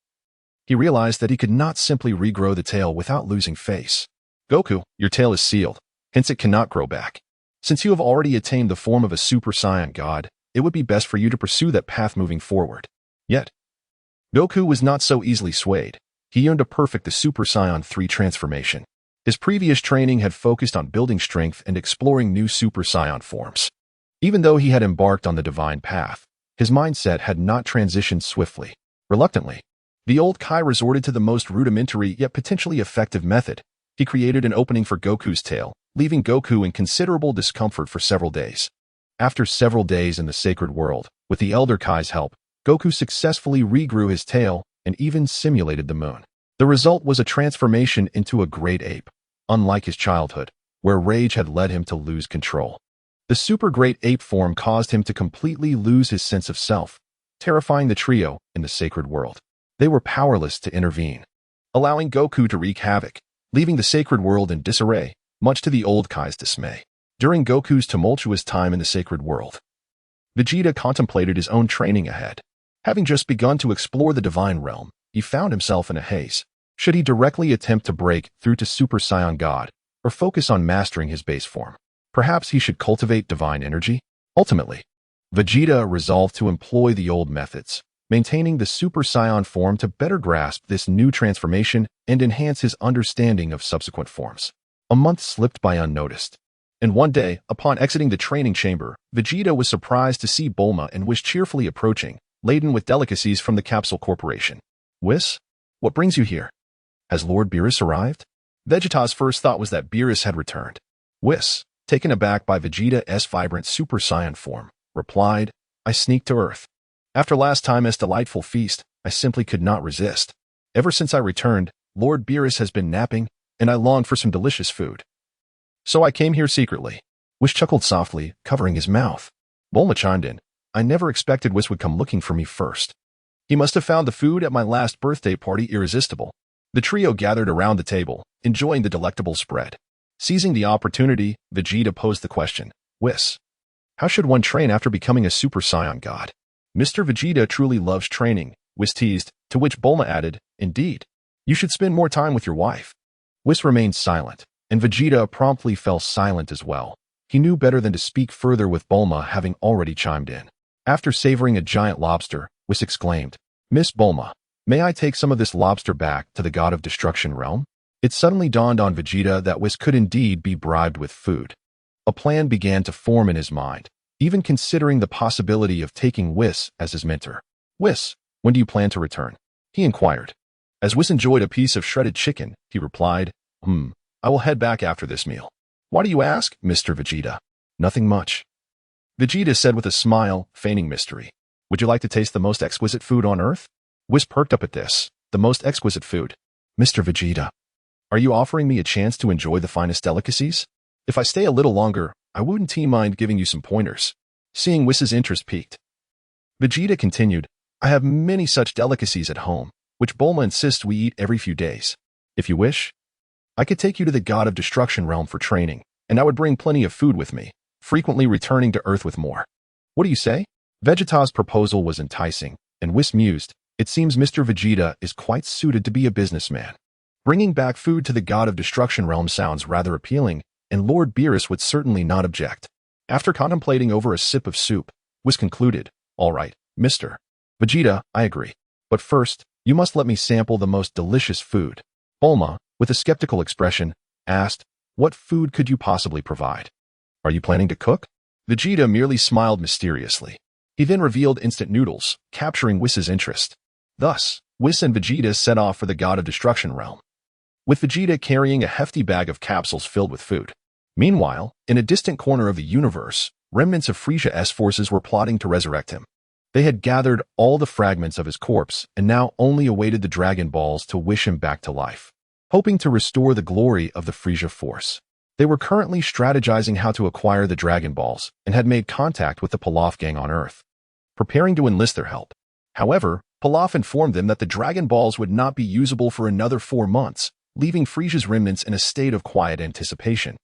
[SPEAKER 1] he realized that he could not simply regrow the tail without losing face. "Goku, your tail is sealed, hence it cannot grow back. Since you have already attained the form of a Super Saiyan God, it would be best for you to pursue that path moving forward." Yet, Goku was not so easily swayed. He yearned to perfect the Super Saiyan 3 transformation. His previous training had focused on building strength and exploring new Super Saiyan forms. Even though he had embarked on the divine path, his mindset had not transitioned swiftly. Reluctantly, the old Kai resorted to the most rudimentary yet potentially effective method. He created an opening for Goku's tail, leaving Goku in considerable discomfort for several days. After several days in the sacred world, with the Elder Kai's help, Goku successfully regrew his tail and even simulated the moon. The result was a transformation into a great ape, unlike his childhood, where rage had led him to lose control. The super great ape form caused him to completely lose his sense of self, terrifying the trio in the sacred world. They were powerless to intervene, allowing Goku to wreak havoc, leaving the sacred world in disarray, much to the old Kai's dismay. During Goku's tumultuous time in the sacred world, Vegeta contemplated his own training ahead. Having just begun to explore the divine realm, he found himself in a haze. Should he directly attempt to break through to Super Saiyan God, or focus on mastering his base form? Perhaps he should cultivate divine energy? Ultimately, Vegeta resolved to employ the old methods, maintaining the Super Saiyan form to better grasp this new transformation and enhance his understanding of subsequent forms. A month slipped by unnoticed, and one day, upon exiting the training chamber, Vegeta was surprised to see Bulma and Whis cheerfully approaching, laden with delicacies from the Capsule Corporation. "Whis, what brings you here? Has Lord Beerus arrived?" Vegeta's first thought was that Beerus had returned. Whis, taken aback by Vegeta's vibrant Super Saiyan form, replied, "I sneaked to Earth. After last time's delightful feast, I simply could not resist. Ever since I returned, Lord Beerus has been napping, and I longed for some delicious food. So I came here secretly." Whis chuckled softly, covering his mouth. Bulma chimed in, "I never expected Whis would come looking for me first. He must have found the food at my last birthday party irresistible." The trio gathered around the table, enjoying the delectable spread. Seizing the opportunity, Vegeta posed the question, "Whis, how should one train after becoming a Super Saiyan God?" Mr. Vegeta truly loves training, Whis teased, to which Bulma added, "Indeed. You should spend more time with your wife." Whis remained silent, and Vegeta promptly fell silent as well. He knew better than to speak further with Bulma having already chimed in. After savoring a giant lobster, Whis exclaimed, "Miss Bulma, may I take some of this lobster back to the God of Destruction realm?" It suddenly dawned on Vegeta that Whis could indeed be bribed with food. A plan began to form in his mind, even considering the possibility of taking Whis as his mentor. "Whis, when do you plan to return?" he inquired. As Whis enjoyed a piece of shredded chicken, he replied, I will head back after this meal." "Why do you ask, Mr. Vegeta?" "Nothing much," Vegeta said with a smile, feigning mystery. "Would you like to taste the most exquisite food on Earth?" Whis perked up at this. "The most exquisite food? Mr. Vegeta, are you offering me a chance to enjoy the finest delicacies? If I stay a little longer, I wouldn't mind giving you some pointers." Seeing Whis's interest piqued, Vegeta continued, "I have many such delicacies at home, which Bulma insists we eat every few days. If you wish, I could take you to the God of Destruction realm for training, and I would bring plenty of food with me, frequently returning to Earth with more. What do you say?" Vegeta's proposal was enticing, and Whis mused, "It seems Mr. Vegeta is quite suited to be a businessman. Bringing back food to the God of Destruction realm sounds rather appealing, and Lord Beerus would certainly not object." After contemplating over a sip of soup, Whis concluded, "All right, Mr. Vegeta, I agree. But first, you must let me sample the most delicious food." Bulma, with a skeptical expression, asked, "What food could you possibly provide? Are you planning to cook?" Vegeta merely smiled mysteriously. He then revealed instant noodles, capturing Whis's interest. Thus, Whis and Vegeta set off for the God of Destruction realm, with Vegeta carrying a hefty bag of capsules filled with food. Meanwhile, in a distant corner of the universe, remnants of Frisia's forces were plotting to resurrect him. They had gathered all the fragments of his corpse and now only awaited the Dragon Balls to wish him back to life, hoping to restore the glory of the Frisia force. They were currently strategizing how to acquire the Dragon Balls and had made contact with the Pilaf gang on Earth, preparing to enlist their help. However, Pilaf informed them that the Dragon Balls would not be usable for another 4 months, leaving Frisia's remnants in a state of quiet anticipation.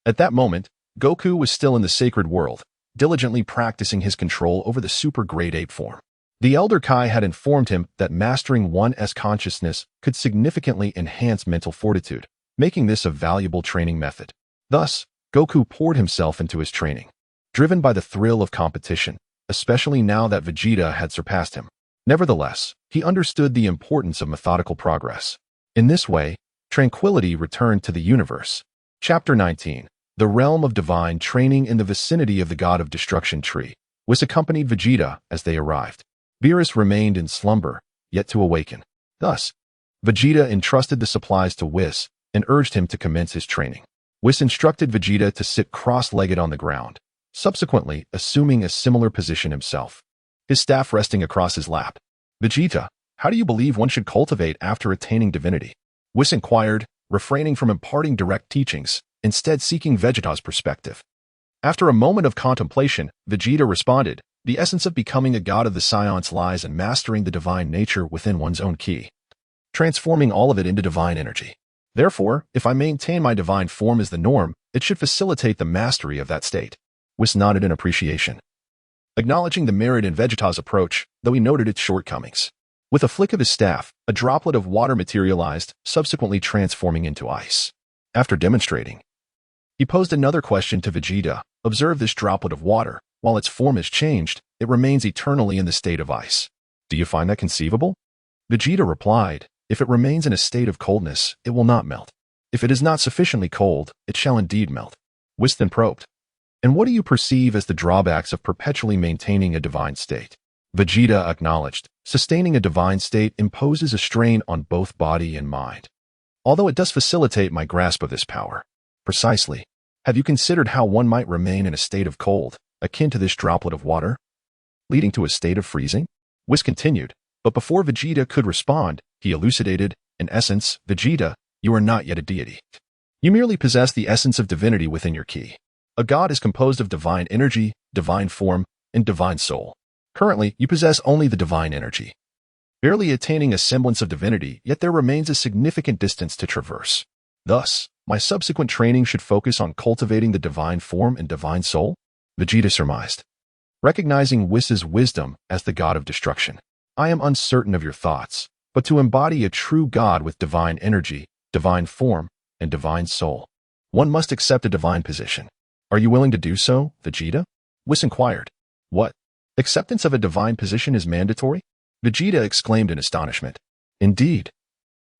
[SPEAKER 1] At that moment, Goku was still in the sacred world, diligently practicing his control over the super great ape form. The Elder Kai had informed him that mastering one's consciousness could significantly enhance mental fortitude, making this a valuable training method. Thus, Goku poured himself into his training, driven by the thrill of competition, especially now that Vegeta had surpassed him. Nevertheless, he understood the importance of methodical progress. In this way, tranquility returned to the universe. Chapter 19. The Realm of Divine Training in the vicinity of the God of Destruction tree. Whis accompanied Vegeta as they arrived. Beerus remained in slumber, yet to awaken. Thus, Vegeta entrusted the supplies to Whis and urged him to commence his training. Whis instructed Vegeta to sit cross-legged on the ground, subsequently assuming a similar position himself, his staff resting across his lap. "Vegeta, how do you believe one should cultivate after attaining divinity?" Whis inquired, refraining from imparting direct teachings, instead seeking Vegeta's perspective. After a moment of contemplation, Vegeta responded, "The essence of becoming a god of the science lies in mastering the divine nature within one's own ki, transforming all of it into divine energy. Therefore, if I maintain my divine form as the norm, it should facilitate the mastery of that state." Whis nodded in appreciation, acknowledging the merit in Vegeta's approach, though he noted its shortcomings. With a flick of his staff, a droplet of water materialized, subsequently transforming into ice. After demonstrating, he posed another question to Vegeta. "Observe this droplet of water. While its form has changed, it remains eternally in the state of ice. Do you find that conceivable?" Vegeta replied, "If it remains in a state of coldness, it will not melt. If it is not sufficiently cold, it shall indeed melt." Whis then probed, "And what do you perceive as the drawbacks of perpetually maintaining a divine state?" Vegeta acknowledged, "Sustaining a divine state imposes a strain on both body and mind, although it does facilitate my grasp of this power." "Precisely. Have you considered how one might remain in a state of cold, akin to this droplet of water, leading to a state of freezing?" Whis continued, but before Vegeta could respond, he elucidated, "In essence, Vegeta, you are not yet a deity. You merely possess the essence of divinity within your ki. A god is composed of divine energy, divine form, and divine soul. Currently, you possess only the divine energy, barely attaining a semblance of divinity, yet there remains a significant distance to traverse. Thus, my subsequent training should focus on cultivating the divine form and divine soul?" Vegeta surmised, recognizing Whis's wisdom as the god of destruction. I am uncertain of your thoughts, but to embody a true God with divine energy, divine form, and divine soul, one must accept a divine position. Are you willing to do so, Vegeta? Whis inquired. What? Acceptance of a divine position is mandatory? Vegeta exclaimed in astonishment. Indeed.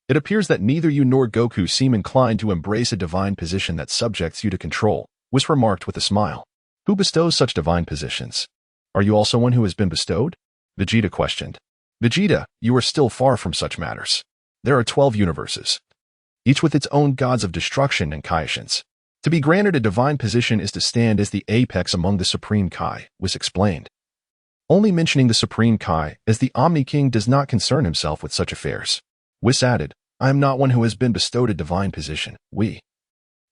[SPEAKER 1] It appears that neither you nor Goku seem inclined to embrace a divine position that subjects you to control, Whis remarked with a smile. Who bestows such divine positions? Are you also one who has been bestowed? Vegeta questioned. Vegeta, you are still far from such matters. There are 12 universes, each with its own gods of destruction and Kaioshins. To be granted a divine position is to stand as the apex among the Supreme Kai, Whis explained. Only mentioning the Supreme Kai, as the Omni King does not concern himself with such affairs. Whis added, I am not one who has been bestowed a divine position. We,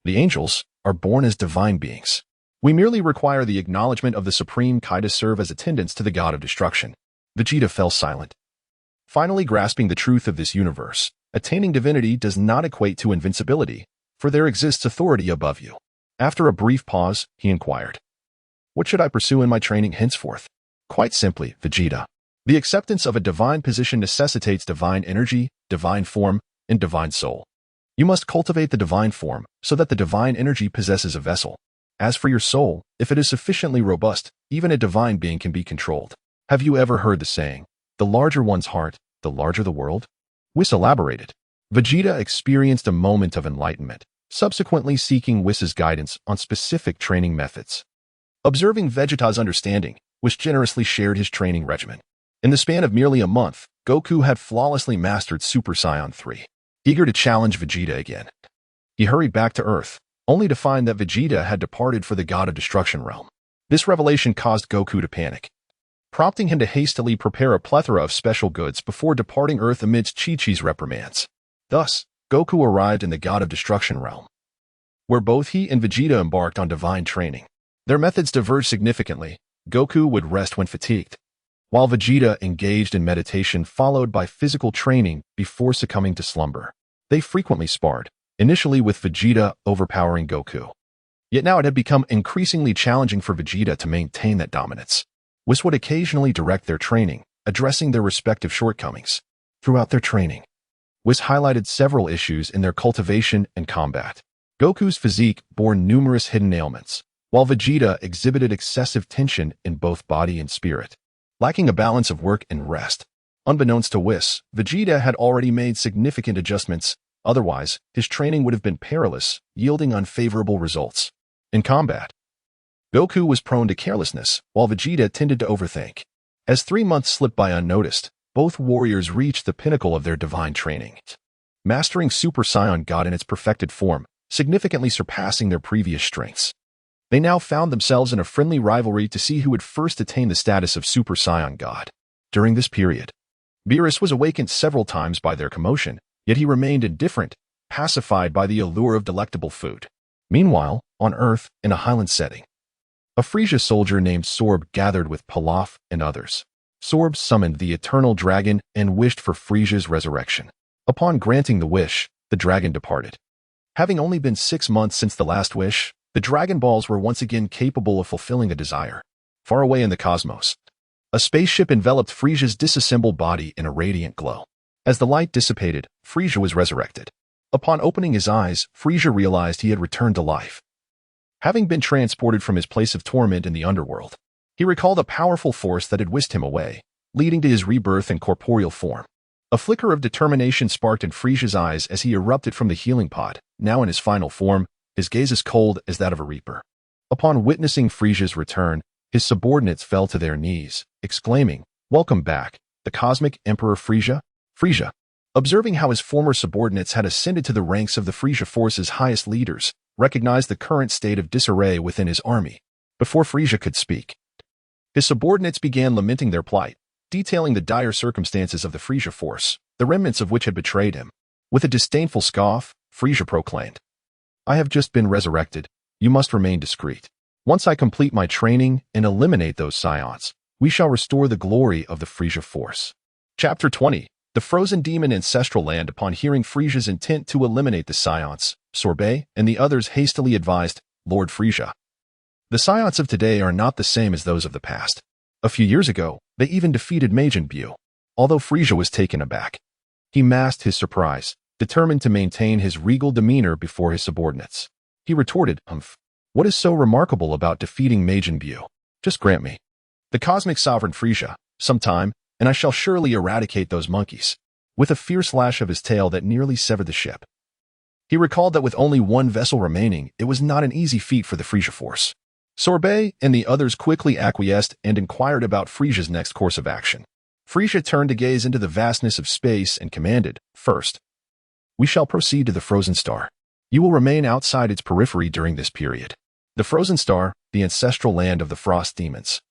[SPEAKER 1] the angels, are born as divine beings. We merely require the acknowledgement of the Supreme Kai to serve as attendants to the God of destruction. Vegeta fell silent. Finally grasping the truth of this universe, attaining divinity does not equate to invincibility, for there exists authority above you. After a brief pause, he inquired, what should I pursue in my training henceforth? Quite simply, Vegeta. The acceptance of a divine position necessitates divine energy, divine form, and divine soul. You must cultivate the divine form so that the divine energy possesses a vessel. As for your soul, if it is sufficiently robust, even a divine being can be controlled. Have you ever heard the saying, the larger one's heart, the larger the world? Whis elaborated. Vegeta experienced a moment of enlightenment, subsequently seeking Whis's guidance on specific training methods. Observing Vegeta's understanding, Whis generously shared his training regimen. In the span of merely a month, Goku had flawlessly mastered Super Saiyan 3. Eager to challenge Vegeta again, he hurried back to Earth, only to find that Vegeta had departed for the God of Destruction realm. This revelation caused Goku to panic, prompting him to hastily prepare a plethora of special goods before departing Earth amidst Chi-Chi's reprimands. Thus, Goku arrived in the God of Destruction realm, where both he and Vegeta embarked on divine training. Their methods diverged significantly. Goku would rest when fatigued, while Vegeta engaged in meditation followed by physical training before succumbing to slumber. They frequently sparred, initially with Vegeta overpowering Goku. Yet now it had become increasingly challenging for Vegeta to maintain that dominance. Whis would occasionally direct their training, addressing their respective shortcomings. Throughout their training, Whis highlighted several issues in their cultivation and combat. Goku's physique bore numerous hidden ailments, while Vegeta exhibited excessive tension in both body and spirit, lacking a balance of work and rest. Unbeknownst to Whis, Vegeta had already made significant adjustments. Otherwise, his training would have been perilous, yielding unfavorable results. In combat, Goku was prone to carelessness, while Vegeta tended to overthink. As 3 months slipped by unnoticed, both warriors reached the pinnacle of their divine training, mastering Super Saiyan God in its perfected form, significantly surpassing their previous strengths. They now found themselves in a friendly rivalry to see who would first attain the status of Super Saiyan God. During this period, Beerus was awakened several times by their commotion, yet he remained indifferent, pacified by the allure of delectable food. Meanwhile, on Earth, in a highland setting, a Frisia soldier named Sorb gathered with Pilaf and others. Sorb summoned the eternal dragon and wished for Frisia's resurrection. Upon granting the wish, the dragon departed. Having only been 6 months since the last wish, the Dragon Balls were once again capable of fulfilling a desire. Far away in the cosmos, a spaceship enveloped Frisia's disassembled body in a radiant glow. As the light dissipated, Frisia was resurrected. Upon opening his eyes, Frisia realized he had returned to life. Having been transported from his place of torment in the underworld, he recalled a powerful force that had whisked him away, leading to his rebirth in corporeal form. A flicker of determination sparked in Frisia's eyes as he erupted from the healing pod, now in his final form, his gaze as cold as that of a reaper. Upon witnessing Frisia's return, his subordinates fell to their knees, exclaiming, "Welcome back, the Cosmic Emperor Frisia." Frisia, observing how his former subordinates had ascended to the ranks of the Frisia force's highest leaders, recognized the current state of disarray within his army. Before Frisia could speak, his subordinates began lamenting their plight, detailing the dire circumstances of the Frisia force, the remnants of which had betrayed him. With a disdainful scoff, Frisia proclaimed, "I have just been resurrected. You must remain discreet. Once I complete my training and eliminate those scions, we shall restore the glory of the Frisia force." Chapter 20. The Frozen Demon Ancestral Land. Upon hearing Frisia's intent to eliminate the scions, Sorbet and the others hastily advised, "Lord Frisia, the scions of today are not the same as those of the past. A few years ago, they even defeated Majin Buu. Although Frieza was taken aback, he masked his surprise, determined to maintain his regal demeanor before his subordinates. He retorted, What is so remarkable about defeating Majin Buu? Just grant me the cosmic sovereign Frieza some time, and I shall surely eradicate those monkeys. With a fierce lash of his tail that nearly severed the ship. He recalled that with only one vessel remaining, it was not an easy feat for the Frieza force. Sorbet and the others quickly acquiesced and inquired about Frieza's next course of action. Frieza turned to gaze into the vastness of space and commanded, First, we shall proceed to the Frozen Star. You will remain outside its periphery during this period. The Frozen Star, the ancestral land of the Frost Demons,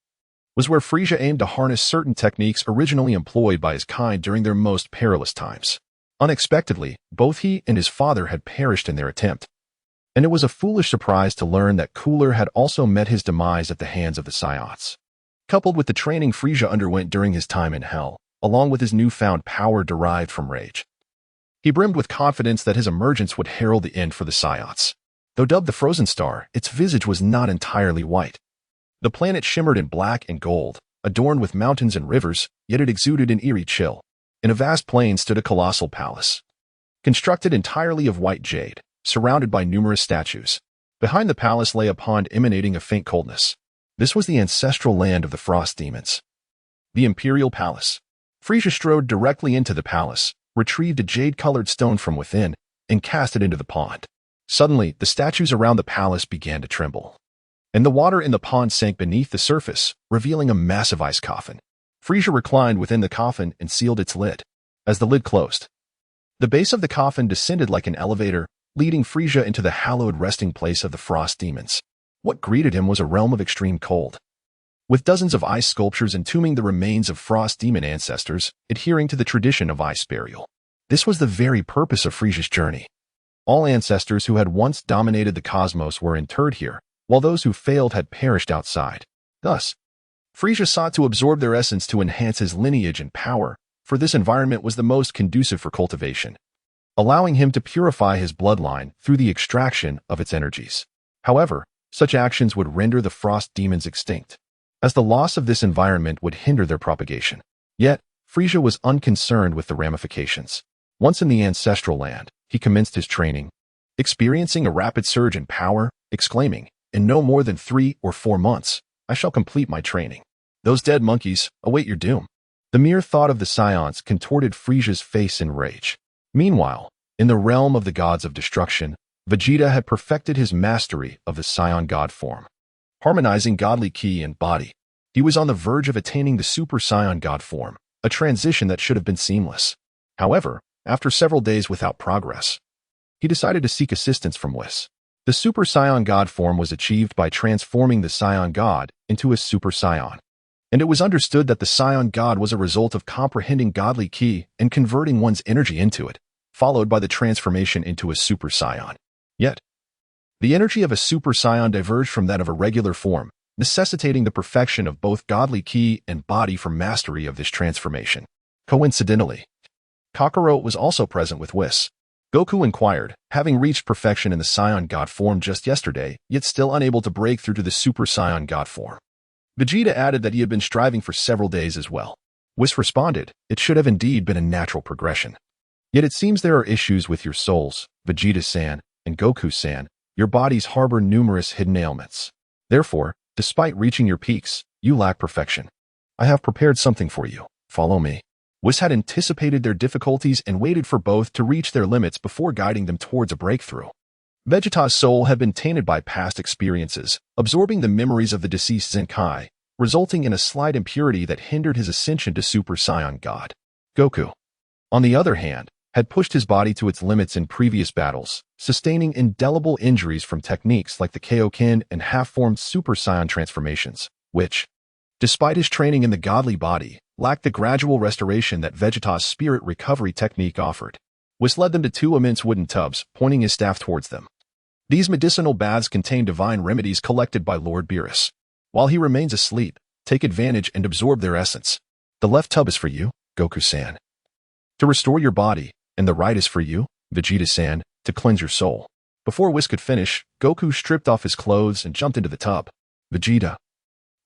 [SPEAKER 1] was where Frieza aimed to harness certain techniques originally employed by his kind during their most perilous times. Unexpectedly, both he and his father had perished in their attempt, and it was a foolish surprise to learn that Cooler had also met his demise at the hands of the Psiots. Coupled with the training Frieza underwent during his time in Hell, along with his newfound power derived from rage, he brimmed with confidence that his emergence would herald the end for the Psiots. Though dubbed the Frozen Star, its visage was not entirely white. The planet shimmered in black and gold, adorned with mountains and rivers, yet it exuded an eerie chill. In a vast plain stood a colossal palace, constructed entirely of white jade, surrounded by numerous statues. Behind the palace lay a pond emanating a faint coldness. This was the ancestral land of the Frost Demons. The Imperial Palace. Frieza strode directly into the palace, retrieved a jade-colored stone from within, and cast it into the pond. Suddenly, the statues around the palace began to tremble, and the water in the pond sank beneath the surface, revealing a massive ice coffin. Frieza reclined within the coffin and sealed its lid. As the lid closed, the base of the coffin descended like an elevator, leading Frieza into the hallowed resting place of the Frost Demons. What greeted him was a realm of extreme cold, with dozens of ice sculptures entombing the remains of Frost Demon ancestors, adhering to the tradition of ice burial. This was the very purpose of Frieza's journey. All ancestors who had once dominated the cosmos were interred here, while those who failed had perished outside. Thus, Frieza sought to absorb their essence to enhance his lineage and power, for this environment was the most conducive for cultivation, allowing him to purify his bloodline through the extraction of its energies. However, such actions would render the Frost Demons extinct, as the loss of this environment would hinder their propagation. Yet, Frieza was unconcerned with the ramifications. Once in the ancestral land, he commenced his training, experiencing a rapid surge in power, exclaiming, In no more than 3 or 4 months, I shall complete my training. Those dead monkeys await your doom. The mere thought of the Scions contorted Frieza's face in rage. Meanwhile, in the realm of the gods of destruction, Vegeta had perfected his mastery of the Scion God form, harmonizing godly ki and body. He was on the verge of attaining the Super Saiyan God form, a transition that should have been seamless. However, after several days without progress, he decided to seek assistance from Whis. The Super Saiyan God form was achieved by transforming the Scion God into a Super Saiyan, and it was understood that the Scion God was a result of comprehending godly ki and converting one's energy into it, followed by the transformation into a Super Saiyan. Yet, the energy of a Super Saiyan diverged from that of a regular form, necessitating the perfection of both godly ki and body for mastery of this transformation. Coincidentally, Kakarot was also present with Whis. Goku inquired, having reached perfection in the Saiyan God form just yesterday, yet still unable to break through to the Super Saiyan God form. Vegeta added that he had been striving for several days as well. Whis responded, It should have indeed been a natural progression. Yet it seems there are issues with your souls, Vegeta-san, and Goku-san. Your bodies harbor numerous hidden ailments. Therefore, despite reaching your peaks, you lack perfection. I have prepared something for you. Follow me. Whis had anticipated their difficulties and waited for both to reach their limits before guiding them towards a breakthrough. Vegeta's soul had been tainted by past experiences, absorbing the memories of the deceased Zenkai, resulting in a slight impurity that hindered his ascension to Super Saiyan God. Goku, on the other hand, had pushed his body to its limits in previous battles, sustaining indelible injuries from techniques like the Kaioken and half-formed Super Saiyan transformations, which, despite his training in the godly body, lacked the gradual restoration that Vegeta's spirit recovery technique offered. Whis led them to 2 immense wooden tubs, pointing his staff towards them. These medicinal baths contain divine remedies collected by Lord Beerus. While he remains asleep, take advantage and absorb their essence. The left tub is for you, Goku-san, to restore your body, and the right is for you, Vegeta-san, to cleanse your soul. Before Whis could finish, Goku stripped off his clothes and jumped into the tub. Vegeta,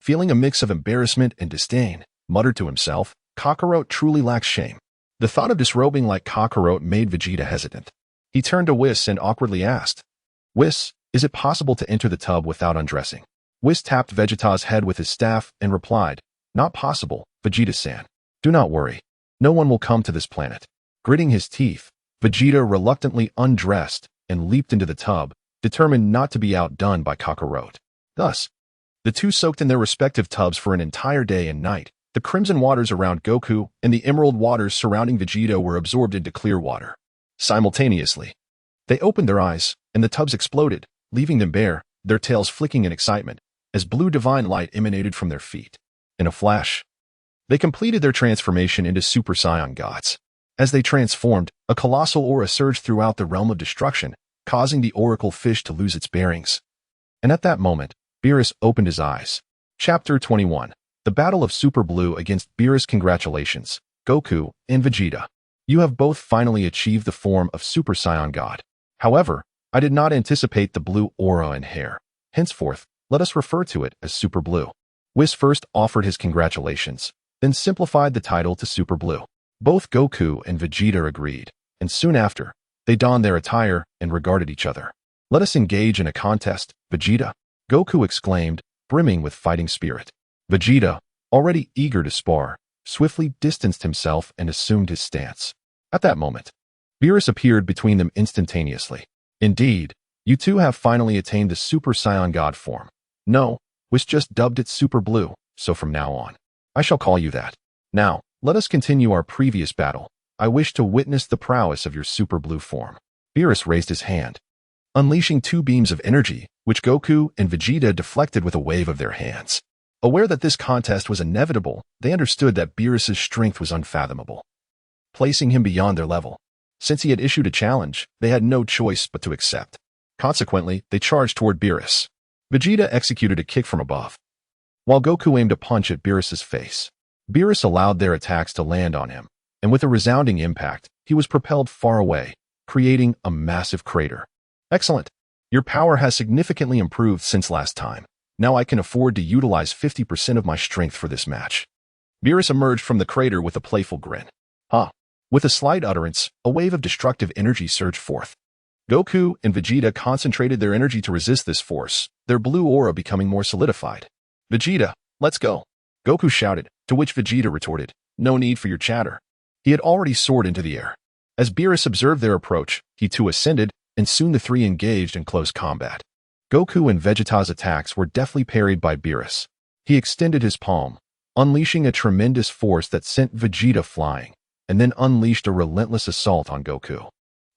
[SPEAKER 1] feeling a mix of embarrassment and disdain, muttered to himself, Kakarot truly lacks shame. The thought of disrobing like Kakarot made Vegeta hesitant. He turned to Whis and awkwardly asked, "Whis, is it possible to enter the tub without undressing?" Whis tapped Vegeta's head with his staff and replied, "Not possible, Vegeta-san. Do not worry. No one will come to this planet." Gritting his teeth, Vegeta reluctantly undressed and leaped into the tub, determined not to be outdone by Kakarot. Thus, the two soaked in their respective tubs for an entire day and night. The crimson waters around Goku and the emerald waters surrounding Vegeta were absorbed into clear water. Simultaneously, they opened their eyes, and the tubs exploded, leaving them bare, their tails flicking in excitement, as blue divine light emanated from their feet. In a flash, they completed their transformation into Super Saiyan gods. As they transformed, a colossal aura surged throughout the realm of destruction, causing the oracle fish to lose its bearings. And at that moment, Beerus opened his eyes. Chapter 21. The Battle of Super Blue against Beerus. Congratulations, Goku and Vegeta. You have both finally achieved the form of Super Saiyan God. However, I did not anticipate the blue aura and hair. Henceforth, let us refer to it as Super Blue. Whis first offered his congratulations, then simplified the title to Super Blue. Both Goku and Vegeta agreed, and soon after, they donned their attire and regarded each other. "Let us engage in a contest, Vegeta," Goku exclaimed, brimming with fighting spirit. Vegeta, already eager to spar, swiftly distanced himself and assumed his stance. At that moment, Beerus appeared between them instantaneously. "Indeed, you two have finally attained the Super Saiyan God form. No, Whis just dubbed it Super Blue, so from now on, I shall call you that. Now, let us continue our previous battle. I wish to witness the prowess of your Super Blue form." Beerus raised his hand, unleashing two beams of energy, which Goku and Vegeta deflected with a wave of their hands. Aware that this contest was inevitable, they understood that Beerus's strength was unfathomable, placing him beyond their level. Since he had issued a challenge, they had no choice but to accept. Consequently, they charged toward Beerus. Vegeta executed a kick from above, while Goku aimed a punch at Beerus's face. Beerus allowed their attacks to land on him, and with a resounding impact, he was propelled far away, creating a massive crater. "Excellent. Your power has significantly improved since last time. Now I can afford to utilize 50% of my strength for this match." Beerus emerged from the crater with a playful grin. "Huh." With a slight utterance, a wave of destructive energy surged forth. Goku and Vegeta concentrated their energy to resist this force, their blue aura becoming more solidified. "Vegeta, let's go," Goku shouted, to which Vegeta retorted, "No need for your chatter." He had already soared into the air. As Beerus observed their approach, he too ascended, and soon the three engaged in close combat. Goku and Vegeta's attacks were deftly parried by Beerus. He extended his palm, unleashing a tremendous force that sent Vegeta flying, and then unleashed a relentless assault on Goku,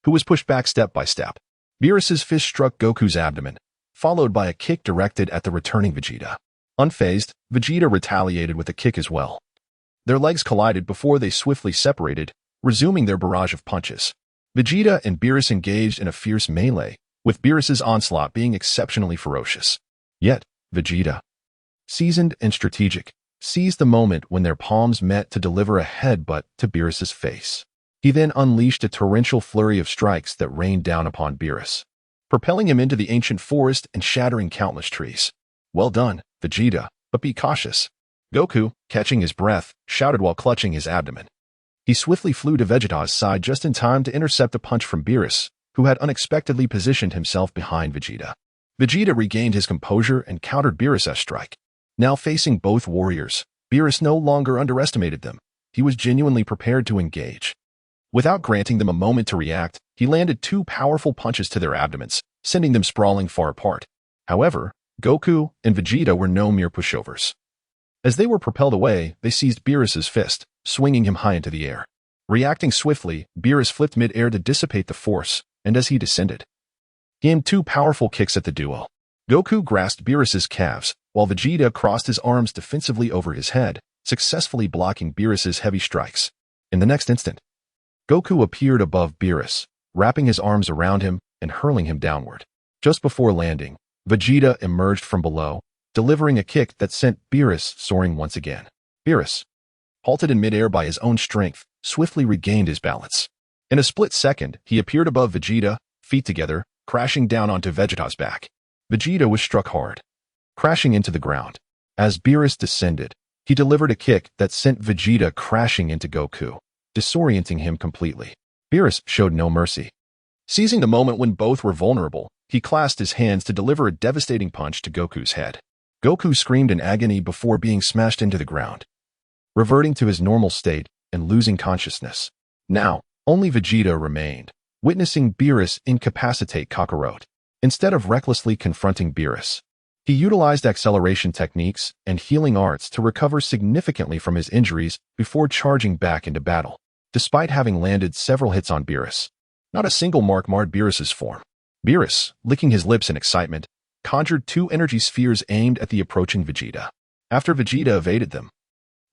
[SPEAKER 1] who was pushed back step by step. Beerus's fist struck Goku's abdomen, followed by a kick directed at the returning Vegeta. Unfazed, Vegeta retaliated with a kick as well. Their legs collided before they swiftly separated, resuming their barrage of punches. Vegeta and Beerus engaged in a fierce melee, with Beerus's onslaught being exceptionally ferocious. Yet, Vegeta, seasoned and strategic, seized the moment when their palms met to deliver a headbutt to Beerus's face. He then unleashed a torrential flurry of strikes that rained down upon Beerus, propelling him into the ancient forest and shattering countless trees. "Well done, Vegeta, but be cautious," Goku, catching his breath, shouted while clutching his abdomen. He swiftly flew to Vegeta's side just in time to intercept a punch from Beerus, who had unexpectedly positioned himself behind Vegeta. Vegeta regained his composure and countered Beerus's strike. Now facing both warriors, Beerus no longer underestimated them. He was genuinely prepared to engage. Without granting them a moment to react, he landed two powerful punches to their abdomens, sending them sprawling far apart. However, Goku and Vegeta were no mere pushovers. As they were propelled away, they seized Beerus's fist, swinging him high into the air. Reacting swiftly, Beerus flipped mid-air to dissipate the force, and as he descended, he aimed two powerful kicks at the duo. Goku grasped Beerus's calves, while Vegeta crossed his arms defensively over his head, successfully blocking Beerus's heavy strikes. In the next instant, Goku appeared above Beerus, wrapping his arms around him and hurling him downward. Just before landing, Vegeta emerged from below, delivering a kick that sent Beerus soaring once again. Beerus, halted in midair by his own strength, swiftly regained his balance. In a split second, he appeared above Vegeta, feet together, crashing down onto Vegeta's back. Vegeta was struck hard, crashing into the ground. As Beerus descended, He delivered a kick that sent Vegeta crashing into Goku, disorienting him completely. Beerus showed no mercy. Seizing the moment when both were vulnerable, he clasped his hands to deliver a devastating punch to Goku's head. Goku screamed in agony before being smashed into the ground, reverting to his normal state and losing consciousness. Now, only Vegeta remained, witnessing Beerus incapacitate Kakarot. Instead of recklessly confronting Beerus, he utilized acceleration techniques and healing arts to recover significantly from his injuries before charging back into battle. Despite having landed several hits on Beerus, not a single mark marred Beerus's form. Beerus, licking his lips in excitement, conjured 2 energy spheres aimed at the approaching Vegeta. After Vegeta evaded them,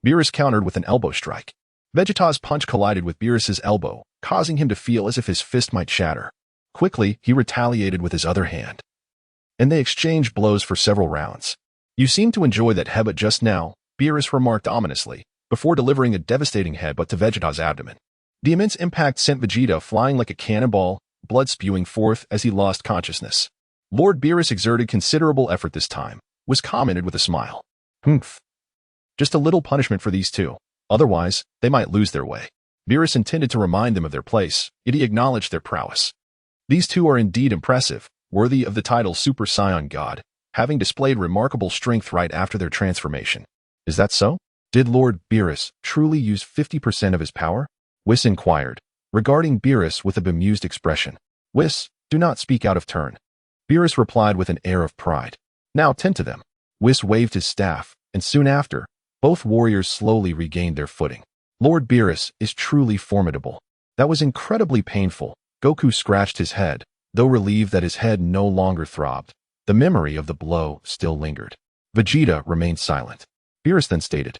[SPEAKER 1] Beerus countered with an elbow strike. Vegeta's punch collided with Beerus's elbow, causing him to feel as if his fist might shatter. Quickly, he retaliated with his other hand, and they exchanged blows for several rounds. "You seem to enjoy that headbutt just now," Beerus remarked ominously, before delivering a devastating headbutt to Vegeta's abdomen. The immense impact sent Vegeta flying like a cannonball, blood spewing forth as he lost consciousness. Lord Beerus exerted considerable effort this time, was commented with a smile. "Humph. Just a little punishment for these two. Otherwise, they might lose their way." Beerus intended to remind them of their place, yet he acknowledged their prowess. These two are indeed impressive, worthy of the title Super Saiyan God, having displayed remarkable strength right after their transformation. "Is that so? Did Lord Beerus truly use 50% of his power?" Whis inquired, regarding Beerus with a bemused expression. "Whis, do not speak out of turn." Beerus replied with an air of pride. "Now tend to them." Whis waved his staff, and soon after, both warriors slowly regained their footing. Lord Beerus is truly formidable. That was incredibly painful. Goku scratched his head, though relieved that his head no longer throbbed. The memory of the blow still lingered. Vegeta remained silent. Beerus then stated,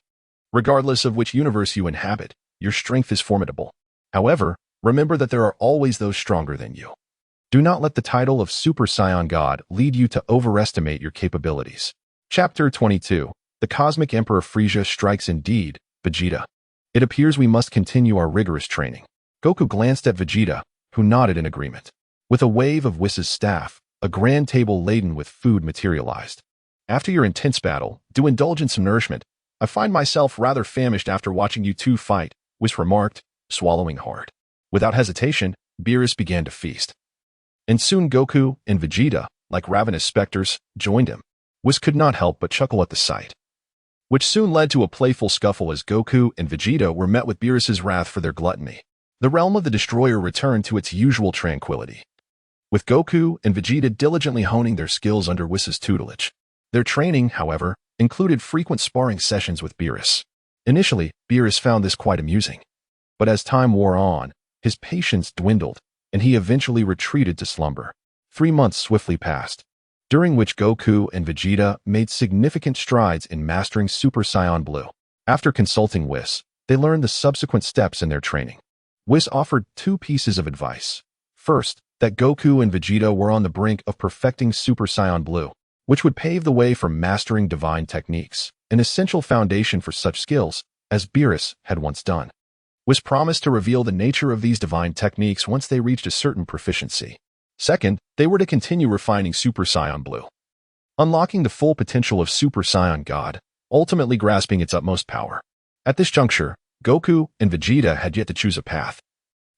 [SPEAKER 1] "Regardless of which universe you inhabit, your strength is formidable. However, remember that there are always those stronger than you. Do not let the title of Super Saiyan God lead you to overestimate your capabilities." Chapter 22. The Cosmic Emperor Frieza strikes indeed, Vegeta. "It appears we must continue our rigorous training." Goku glanced at Vegeta, who nodded in agreement. With a wave of Whis' staff, a grand table laden with food materialized. "After your intense battle, do indulge in some nourishment. I find myself rather famished after watching you two fight," Whis remarked, swallowing hard. Without hesitation, Beerus began to feast. And soon Goku and Vegeta, like ravenous specters, joined him. Whis could not help but chuckle at the sight, which soon led to a playful scuffle as Goku and Vegeta were met with Beerus's wrath for their gluttony. The realm of the Destroyer returned to its usual tranquility, with Goku and Vegeta diligently honing their skills under Whis' tutelage. Their training, however, included frequent sparring sessions with Beerus. Initially, Beerus found this quite amusing, but as time wore on, his patience dwindled, and he eventually retreated to slumber. 3 months swiftly passed, during which Goku and Vegeta made significant strides in mastering Super Saiyan Blue. After consulting Whis, they learned the subsequent steps in their training. Whis offered 2 pieces of advice. First, that Goku and Vegeta were on the brink of perfecting Super Saiyan Blue, which would pave the way for mastering divine techniques, an essential foundation for such skills, as Beerus had once done. Whis promised to reveal the nature of these divine techniques once they reached a certain proficiency. Second, they were to continue refining Super Saiyan Blue, unlocking the full potential of Super Saiyan God, ultimately grasping its utmost power. At this juncture, Goku and Vegeta had yet to choose a path,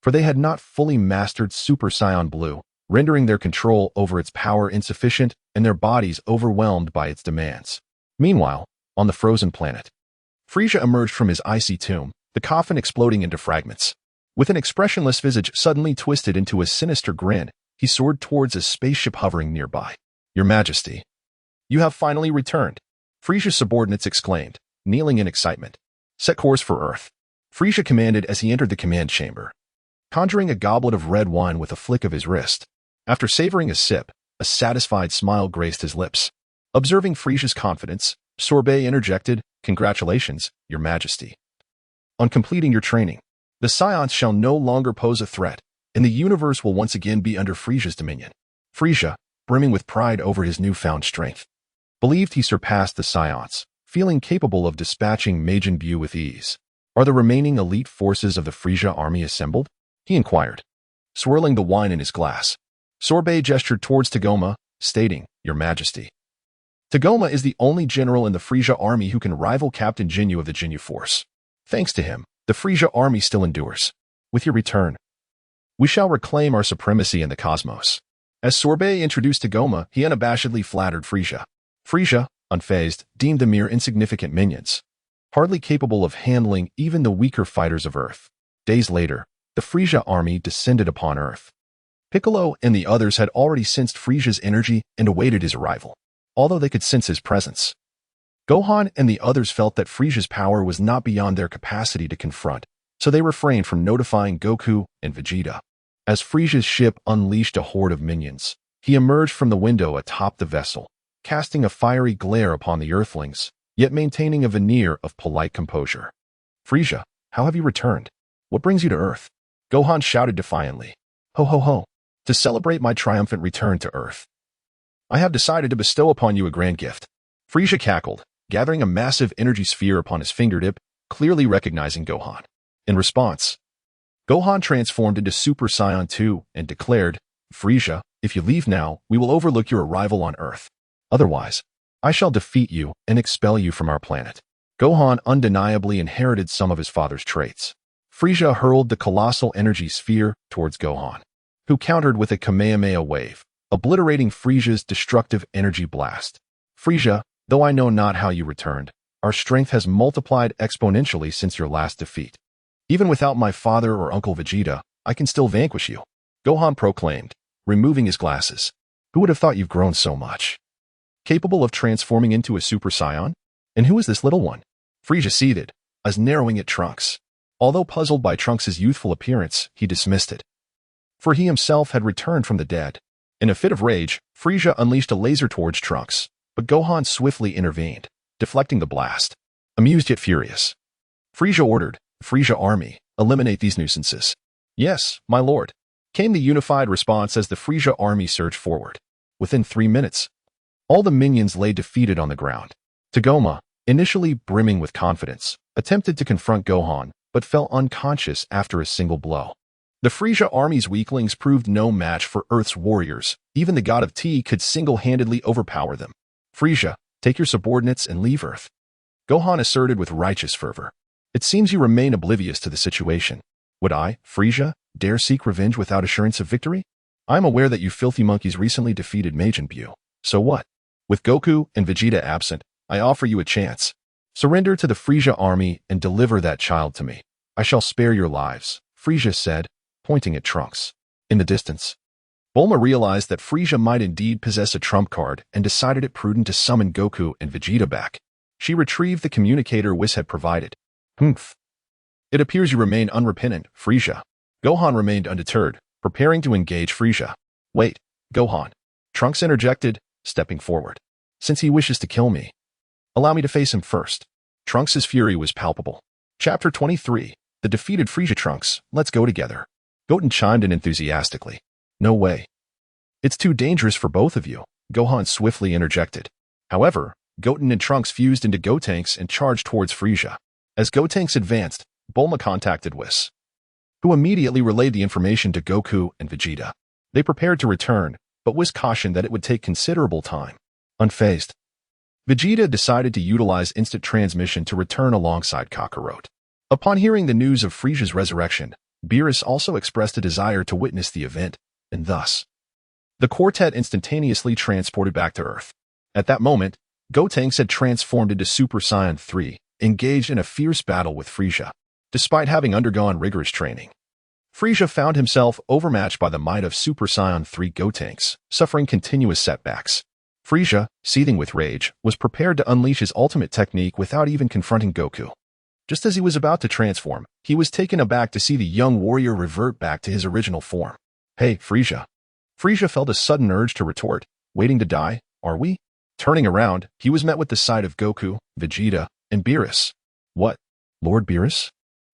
[SPEAKER 1] for they had not fully mastered Super Saiyan Blue, rendering their control over its power insufficient and their bodies overwhelmed by its demands. Meanwhile, on the frozen planet, Frieza emerged from his icy tomb, the coffin exploding into fragments. With an expressionless visage suddenly twisted into a sinister grin, he soared towards a spaceship hovering nearby. "Your Majesty, you have finally returned," Frieza's subordinates exclaimed, kneeling in excitement. "Set course for Earth," Frieza commanded as he entered the command chamber, conjuring a goblet of red wine with a flick of his wrist. After savoring a sip, a satisfied smile graced his lips. Observing Frieza's confidence, Sorbet interjected, "Congratulations, Your Majesty, on completing your training. The Saiyans shall no longer pose a threat, and the universe will once again be under Frieza's dominion." Frieza, brimming with pride over his newfound strength, believed he surpassed the Saiyans, feeling capable of dispatching Majin Buu with ease. "Are the remaining elite forces of the Frieza army assembled?" he inquired, swirling the wine in his glass. Sorbet gestured towards Tagoma, stating, "Your Majesty, Tagoma is the only general in the Frieza army who can rival Captain Jinyu of the Jinyu Force. Thanks to him, the Frieza army still endures. With your return, we shall reclaim our supremacy in the cosmos. As Sorbet introduced Tagoma, he unabashedly flattered Frieza. Frieza, unfazed, deemed them mere insignificant minions, hardly capable of handling even the weaker fighters of Earth. Days later, the Frieza army descended upon Earth. Piccolo and the others had already sensed Frieza's energy and awaited his arrival, although they could sense his presence. Gohan and the others felt that Frieza's power was not beyond their capacity to confront, so they refrained from notifying Goku and Vegeta. As Frieza's ship unleashed a horde of minions, he emerged from the window atop the vessel, casting a fiery glare upon the Earthlings, yet maintaining a veneer of polite composure. Frieza, how have you returned? What brings you to Earth? Gohan shouted defiantly. Ho ho ho! To celebrate my triumphant return to Earth, I have decided to bestow upon you a grand gift. Frieza cackled, gathering a massive energy sphere upon his fingertip, clearly recognizing Gohan. In response, Gohan transformed into Super Saiyan 2 and declared, Frieza, if you leave now, we will overlook your arrival on Earth. Otherwise, I shall defeat you and expel you from our planet. Gohan undeniably inherited some of his father's traits. Frieza hurled the colossal energy sphere towards Gohan, who countered with a Kamehameha wave, obliterating Frieza's destructive energy blast. Frieza, though I know not how you returned, our strength has multiplied exponentially since your last defeat. Even without my father or Uncle Vegeta, I can still vanquish you, Gohan proclaimed, removing his glasses. Who would have thought you've grown so much? Capable of transforming into a Super Saiyan? And who is this little one? Frieza seethed, as narrowing at Trunks. Although puzzled by Trunks' youthful appearance, he dismissed it, for he himself had returned from the dead. In a fit of rage, Frieza unleashed a laser towards Trunks, but Gohan swiftly intervened, deflecting the blast. Amused yet furious, Frieza ordered, Frieza Army, eliminate these nuisances. Yes, my lord, came the unified response as the Frieza Army surged forward. Within 3 minutes, all the minions lay defeated on the ground. Tagoma, initially brimming with confidence, attempted to confront Gohan, but fell unconscious after a single blow. The Frieza Army's weaklings proved no match for Earth's warriors. Even the god of Tea could single-handedly overpower them. Frieza, take your subordinates and leave Earth, Gohan asserted with righteous fervor. It seems you remain oblivious to the situation. Would I, Frieza, dare seek revenge without assurance of victory? I am aware that you filthy monkeys recently defeated Majin Buu. So what? With Goku and Vegeta absent, I offer you a chance. Surrender to the Frieza army and deliver that child to me. I shall spare your lives, Frieza said, pointing at Trunks. In the distance, Bulma realized that Frieza might indeed possess a trump card and decided it prudent to summon Goku and Vegeta back. She retrieved the communicator Whis had provided. Humph. It appears you remain unrepentant, Frieza. Gohan remained undeterred, preparing to engage Frieza. Wait, Gohan. Trunks interjected, stepping forward. Since he wishes to kill me, allow me to face him first. Trunks' fury was palpable. Chapter 23. The defeated Frieza. Trunks, let's go together. Goten chimed in enthusiastically. No way. It's too dangerous for both of you, Gohan swiftly interjected. However, Goten and Trunks fused into Gotenks and charged towards Frieza. As Gotenks advanced, Bulma contacted Whis, who immediately relayed the information to Goku and Vegeta. They prepared to return, but Whis cautioned that it would take considerable time. Unfazed, Vegeta decided to utilize instant transmission to return alongside Kakarot. Upon hearing the news of Frieza's resurrection, Beerus also expressed a desire to witness the event, and thus, the quartet instantaneously transported back to Earth. At that moment, Gotenks had transformed into Super Saiyan 3, engaged in a fierce battle with Frieza. Despite having undergone rigorous training, Frieza found himself overmatched by the might of Super Saiyan 3 Gotenks, suffering continuous setbacks. Frieza, seething with rage, was prepared to unleash his ultimate technique without even confronting Goku. Just as he was about to transform, he was taken aback to see the young warrior revert back to his original form. Hey, Frieza. Frieza felt a sudden urge to retort. Waiting to die, are we? Turning around, he was met with the sight of Goku, Vegeta, and Beerus. What? Lord Beerus?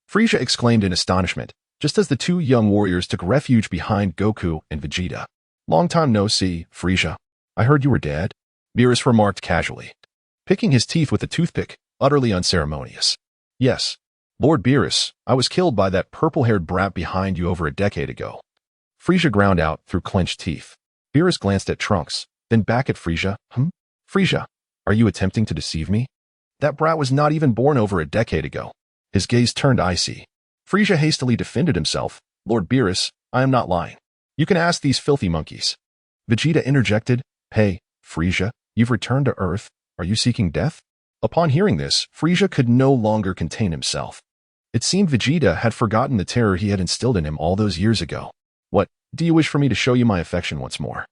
[SPEAKER 1] Frieza exclaimed in astonishment, just as the two young warriors took refuge behind Goku and Vegeta. Long time no see, Frieza. I heard you were dead, Beerus remarked casually, picking his teeth with a toothpick, utterly unceremonious. Yes, Lord Beerus, I was killed by that purple-haired brat behind you over a decade ago. Frieza ground out through clenched teeth. Beerus glanced at Trunks, then back at Frieza. Frieza, Are you attempting to deceive me? That brat was not even born over a decade ago. His gaze turned icy. Frieza hastily defended himself. Lord Beerus, I am not lying. You can ask these filthy monkeys. Vegeta interjected. Hey, Frieza, you've returned to Earth. Are you seeking death? Upon hearing this, Frieza could no longer contain himself. It seemed Vegeta had forgotten the terror he had instilled in him all those years ago. What, do you wish for me to show you my affection once more?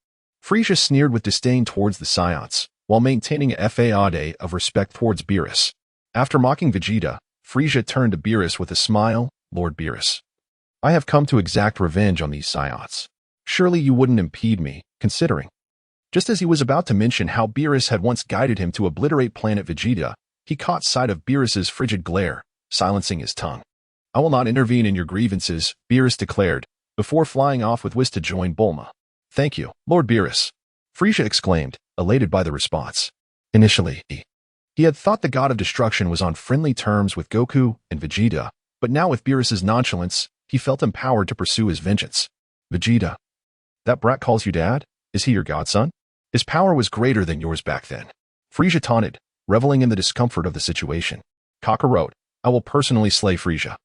[SPEAKER 1] Frieza sneered with disdain towards the Saiyans, while maintaining a facade of respect towards Beerus. After mocking Vegeta, Frieza turned to Beerus with a smile. Lord Beerus, I have come to exact revenge on these Saiyans. Surely you wouldn't impede me, considering. Just as he was about to mention how Beerus had once guided him to obliterate planet Vegeta, he caught sight of Beerus's frigid glare, silencing his tongue. I will not intervene in your grievances, Beerus declared, before flying off with Whis to join Bulma. Thank you, Lord Beerus, Frieza exclaimed, elated by the response. Initially, he had thought the god of destruction was on friendly terms with Goku and Vegeta, but now with Beerus's nonchalance, he felt empowered to pursue his vengeance. Vegeta, that brat calls you dad? Is he your godson? His power was greater than yours back then. Frieza taunted, reveling in the discomfort of the situation. Kakarot, I will personally slay Frieza.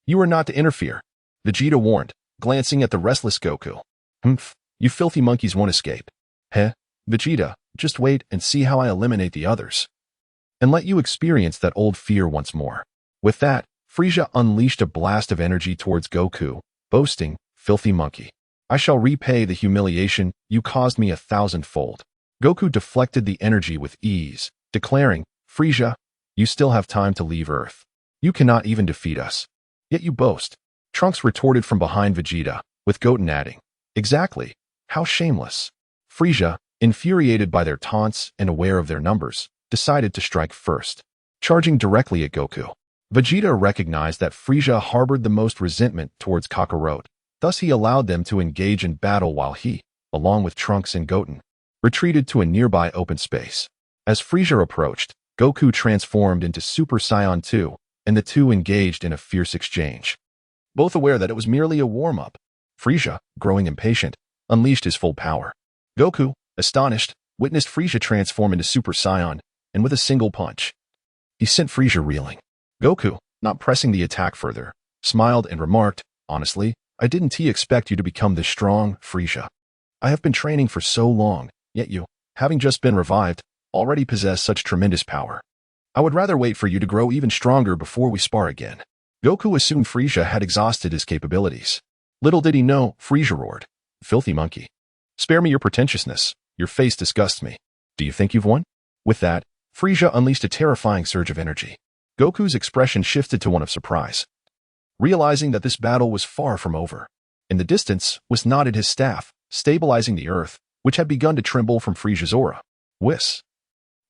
[SPEAKER 1] You are not to interfere, Vegeta warned, glancing at the restless Goku. Humph, you filthy monkeys won't escape. Heh, Vegeta, just wait and see how I eliminate the others. And let you experience that old fear once more. With that, Frieza unleashed a blast of energy towards Goku, boasting, filthy monkey. I shall repay the humiliation you caused me 1,000-fold. Goku deflected the energy with ease, declaring, Frieza, you still have time to leave Earth. You cannot even defeat us. Yet you boast. Trunks retorted from behind Vegeta, with Goten adding, exactly. How shameless. Frieza, infuriated by their taunts and aware of their numbers, decided to strike first. Charging directly at Goku, Vegeta recognized that Frieza harbored the most resentment towards Kakarot. Thus he allowed them to engage in battle while he, along with Trunks and Goten, retreated to a nearby open space. As Frieza approached, Goku transformed into Super Saiyan 2, and the two engaged in a fierce exchange. Both aware that it was merely a warm-up, Frieza, growing impatient, unleashed his full power. Goku, astonished, witnessed Frieza transform into Super Saiyan, and with a single punch, he sent Frieza reeling. Goku, not pressing the attack further, smiled and remarked, honestly, I didn't expect you to become this strong, Frieza. I have been training for so long, yet you, having just been revived, already possess such tremendous power. I would rather wait for you to grow even stronger before we spar again. Goku assumed Frieza had exhausted his capabilities. Little did he know, Frieza roared. Filthy monkey. Spare me your pretentiousness. Your face disgusts me. Do you think you've won? With that, Frieza unleashed a terrifying surge of energy. Goku's expression shifted to one of surprise. Realizing that this battle was far from over. In the distance, Whis nodded his staff, stabilizing the earth, which had begun to tremble from Frieza's aura. Whis.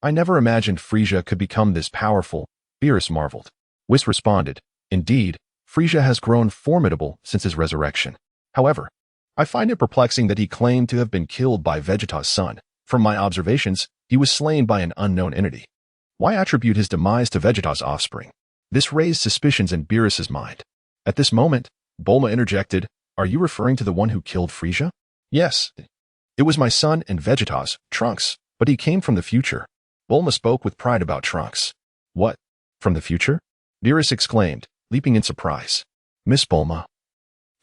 [SPEAKER 1] I never imagined Frieza could become this powerful, Beerus marveled. Whis responded, indeed, Frieza has grown formidable since his resurrection. However, I find it perplexing that he claimed to have been killed by Vegeta's son. From my observations, he was slain by an unknown entity. Why attribute his demise to Vegeta's offspring? This raised suspicions in Beerus's mind. At this moment, Bulma interjected, are you referring to the one who killed Frieza? Yes. It was my son and Vegeta's, Trunks, but he came from the future. Bulma spoke with pride about Trunks. What? From the future? Beerus exclaimed, leaping in surprise. Miss Bulma.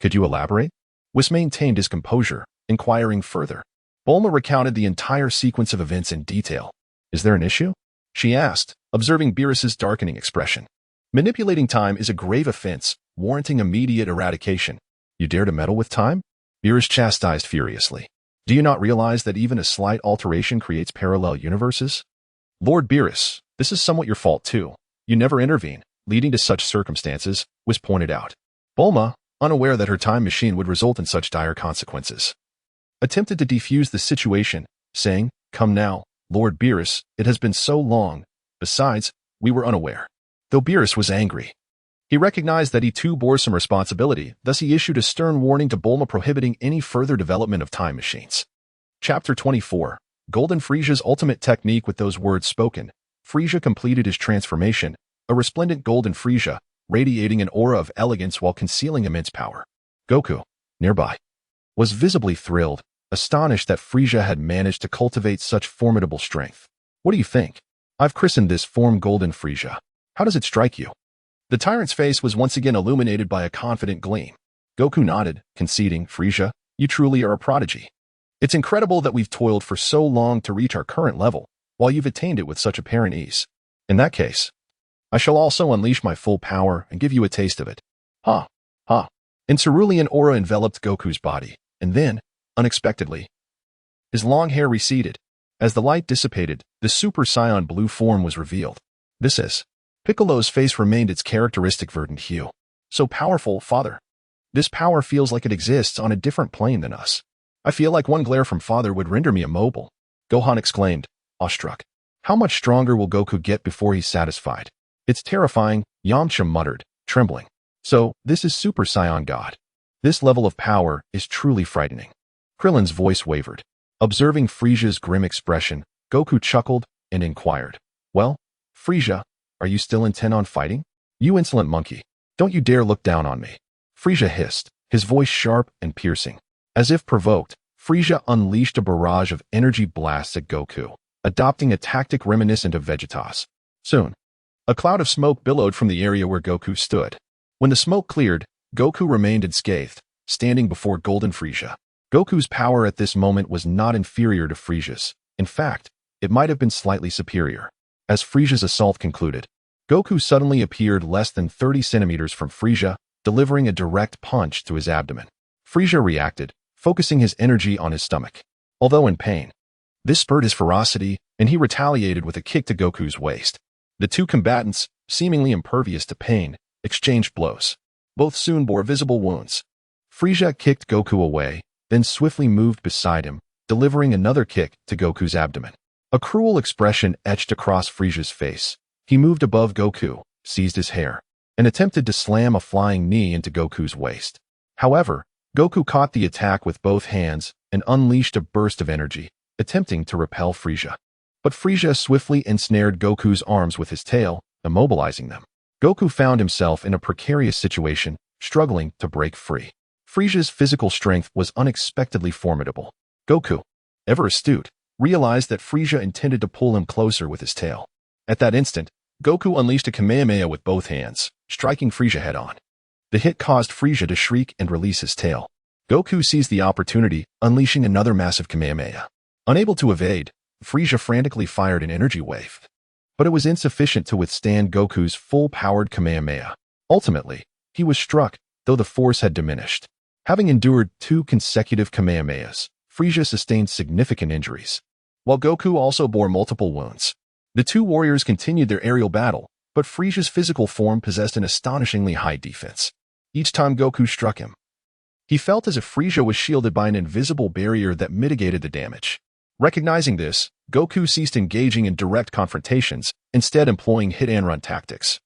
[SPEAKER 1] Could you elaborate? Whis maintained his composure, inquiring further. Bulma recounted the entire sequence of events in detail. Is there an issue? She asked, observing Beerus's darkening expression. Manipulating time is a grave offense, warranting immediate eradication. You dare to meddle with time? Beerus chastised furiously. Do you not realize that even a slight alteration creates parallel universes? Lord Beerus, this is somewhat your fault too. You never intervene, leading to such circumstances, was pointed out. Bulma, unaware that her time machine would result in such dire consequences, attempted to defuse the situation, saying, come now, Lord Beerus, it has been so long. Besides, we were unaware. Though Beerus was angry, he recognized that he too bore some responsibility, thus he issued a stern warning to Bulma prohibiting any further development of time machines. Chapter 24. Golden Frieza's ultimate technique. With those words spoken, Frieza completed his transformation, a resplendent golden Frieza, radiating an aura of elegance while concealing immense power. Goku, nearby, was visibly thrilled, astonished that Frieza had managed to cultivate such formidable strength. What do you think? I've christened this form Golden Frieza. How does it strike you? The tyrant's face was once again illuminated by a confident gleam. Goku nodded, conceding, Frieza, you truly are a prodigy. It's incredible that we've toiled for so long to reach our current level, while you've attained it with such apparent ease. In that case, I shall also unleash my full power and give you a taste of it. Ha! Ha! An cerulean aura enveloped Goku's body, and then, unexpectedly, his long hair receded. As the light dissipated, the Super Saiyan blue form was revealed. This is. Piccolo's face remained its characteristic verdant hue. So powerful, Father. This power feels like it exists on a different plane than us. I feel like one glare from Father would render me immobile. Gohan exclaimed, awestruck. How much stronger will Goku get before he's satisfied? It's terrifying, Yamcha muttered, trembling. So, this is Super Saiyan God. This level of power is truly frightening. Krillin's voice wavered. Observing Frieza's grim expression, Goku chuckled and inquired, well, Frieza, are you still intent on fighting? You insolent monkey. Don't you dare look down on me. Frieza hissed, his voice sharp and piercing. As if provoked, Frieza unleashed a barrage of energy blasts at Goku, adopting a tactic reminiscent of Vegeta's. Soon, a cloud of smoke billowed from the area where Goku stood. When the smoke cleared, Goku remained unscathed, standing before Golden Frieza. Goku's power at this moment was not inferior to Frieza's. In fact, it might have been slightly superior. As Frieza's assault concluded, Goku suddenly appeared less than 30 centimeters from Frieza, delivering a direct punch to his abdomen. Frieza reacted, focusing his energy on his stomach. Although in pain, this spurred his ferocity, and he retaliated with a kick to Goku's waist. The two combatants, seemingly impervious to pain, exchanged blows. Both soon bore visible wounds. Frieza kicked Goku away, then swiftly moved beside him, delivering another kick to Goku's abdomen. A cruel expression etched across Frieza's face. He moved above Goku, seized his hair, and attempted to slam a flying knee into Goku's waist. However, Goku caught the attack with both hands and unleashed a burst of energy, attempting to repel Frieza. But Frieza swiftly ensnared Goku's arms with his tail, immobilizing them. Goku found himself in a precarious situation, struggling to break free. Frieza's physical strength was unexpectedly formidable. Goku, ever astute, realized that Frieza intended to pull him closer with his tail. At that instant, Goku unleashed a Kamehameha with both hands, striking Frieza head-on. The hit caused Frieza to shriek and release his tail. Goku seized the opportunity, unleashing another massive Kamehameha. Unable to evade, Frieza frantically fired an energy wave. But it was insufficient to withstand Goku's full-powered Kamehameha. Ultimately, he was struck, though the force had diminished. Having endured 2 consecutive Kamehamehas, Frieza sustained significant injuries, while Goku also bore multiple wounds. The two warriors continued their aerial battle, but Frieza's physical form possessed an astonishingly high defense. Each time Goku struck him, he felt as if Frieza was shielded by an invisible barrier that mitigated the damage. Recognizing this, Goku ceased engaging in direct confrontations, instead employing hit-and-run tactics,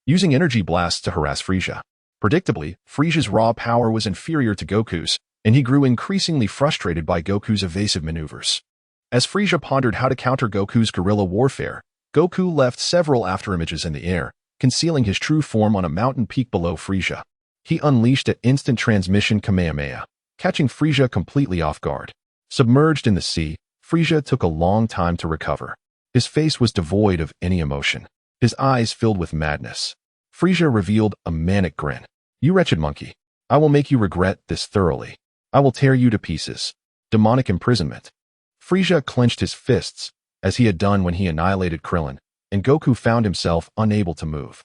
[SPEAKER 1] using energy blasts to harass Frieza. Predictably, Frieza's raw power was inferior to Goku's, and he grew increasingly frustrated by Goku's evasive maneuvers. As Frieza pondered how to counter Goku's guerrilla warfare, Goku left several afterimages in the air, concealing his true form on a mountain peak below Frieza. He unleashed an instant transmission Kamehameha, catching Frieza completely off guard. Submerged in the sea, Frieza took a long time to recover. His face was devoid of any emotion, his eyes filled with madness. Frieza revealed a manic grin. You wretched monkey. I will make you regret this thoroughly. I will tear you to pieces. Demonic imprisonment. Frieza clenched his fists, as he had done when he annihilated Krillin, and Goku found himself unable to move.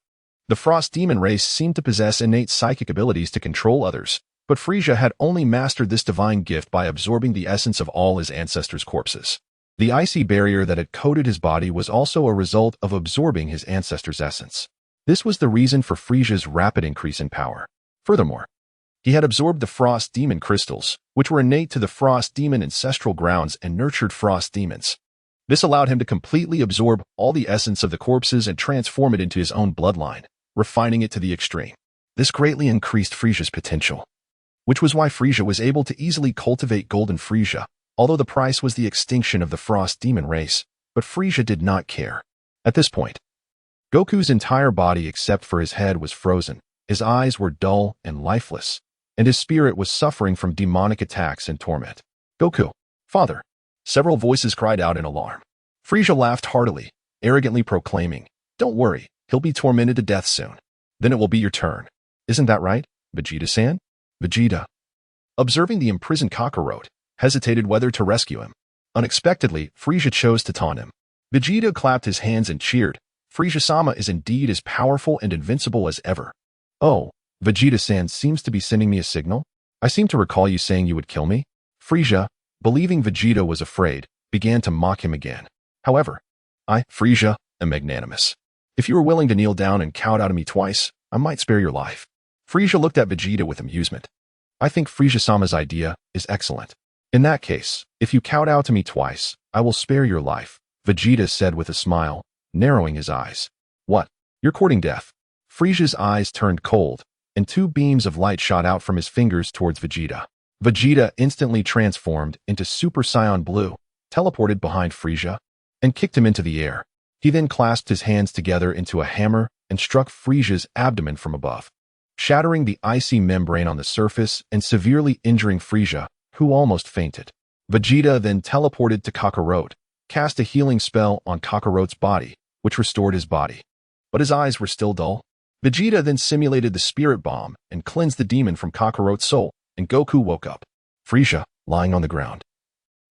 [SPEAKER 1] The Frost Demon race seemed to possess innate psychic abilities to control others, but Frieza had only mastered this divine gift by absorbing the essence of all his ancestors' corpses. The icy barrier that had coated his body was also a result of absorbing his ancestors' essence. This was the reason for Frieza's rapid increase in power. Furthermore, he had absorbed the Frost Demon crystals, which were innate to the Frost Demon ancestral grounds and nurtured Frost Demons. This allowed him to completely absorb all the essence of the corpses and transform it into his own bloodline, refining it to the extreme. This greatly increased Frieza's potential, which was why Frieza was able to easily cultivate Golden Frieza, although the price was the extinction of the Frost Demon race. But Frieza did not care. At this point, Goku's entire body except for his head was frozen, his eyes were dull and lifeless, and his spirit was suffering from demonic attacks and torment. Goku, Father! Several voices cried out in alarm. Frieza laughed heartily, arrogantly proclaiming, "Don't worry, he'll be tormented to death soon. Then it will be your turn. Isn't that right, Vegeta-san?" Vegeta, observing the imprisoned Kakarot, hesitated whether to rescue him. Unexpectedly, Frieza chose to taunt him. Vegeta clapped his hands and cheered. Frieza-sama is indeed as powerful and invincible as ever. "Oh, Vegeta-san seems to be sending me a signal? I seem to recall you saying you would kill me." Frieza, believing Vegeta was afraid, began to mock him again. However, I, Frieza, am magnanimous. If you were willing to kneel down and kowtow to me twice, I might spare your life. Frieza looked at Vegeta with amusement. "I think Frieza-sama's idea is excellent. In that case, if you kowtow to me twice, I will spare your life," Vegeta said with a smile, narrowing his eyes. "What? You're courting death?" Frieza's eyes turned cold, and two beams of light shot out from his fingers towards Vegeta. Vegeta instantly transformed into Super Saiyan Blue, teleported behind Frieza, and kicked him into the air. He then clasped his hands together into a hammer and struck Frieza's abdomen from above, shattering the icy membrane on the surface and severely injuring Frieza, who almost fainted. Vegeta then teleported to Kakarot, cast a healing spell on Kakarot's body, which restored his body. But his eyes were still dull. Vegeta then simulated the spirit bomb and cleansed the demon from Kakarot's soul, and Goku woke up. Frieza, lying on the ground,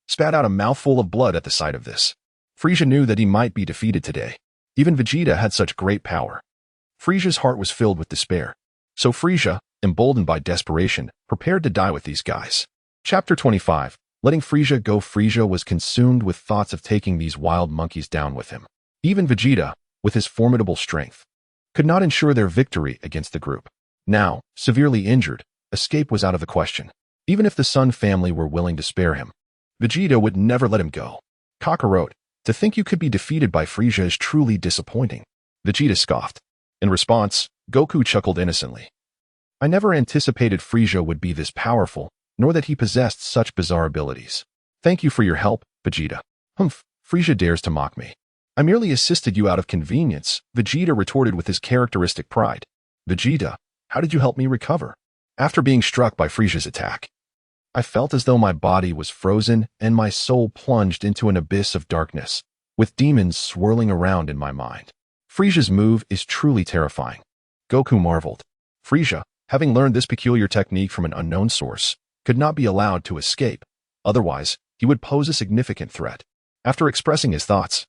[SPEAKER 1] spat out a mouthful of blood at the sight of this. Frieza knew that he might be defeated today. Even Vegeta had such great power. Frieza's heart was filled with despair. So Frieza, emboldened by desperation, prepared to die with these guys. Chapter 25. Letting Frieza go. Frieza was consumed with thoughts of taking these wild monkeys down with him. Even Vegeta, with his formidable strength, could not ensure their victory against the group. Now, severely injured, escape was out of the question. Even if the Sun family were willing to spare him, Vegeta would never let him go. "Kakarot, to think you could be defeated by Frieza is truly disappointing," Vegeta scoffed. In response, Goku chuckled innocently. "I never anticipated Frieza would be this powerful, nor that he possessed such bizarre abilities. Thank you for your help, Vegeta." "Humph, Frieza dares to mock me. I merely assisted you out of convenience," Vegeta retorted with his characteristic pride. "Vegeta, how did you help me recover?" "After being struck by Frieza's attack, I felt as though my body was frozen and my soul plunged into an abyss of darkness, with demons swirling around in my mind. Frieza's move is truly terrifying." Goku marveled. Frieza, having learned this peculiar technique from an unknown source, could not be allowed to escape. Otherwise, he would pose a significant threat. After expressing his thoughts,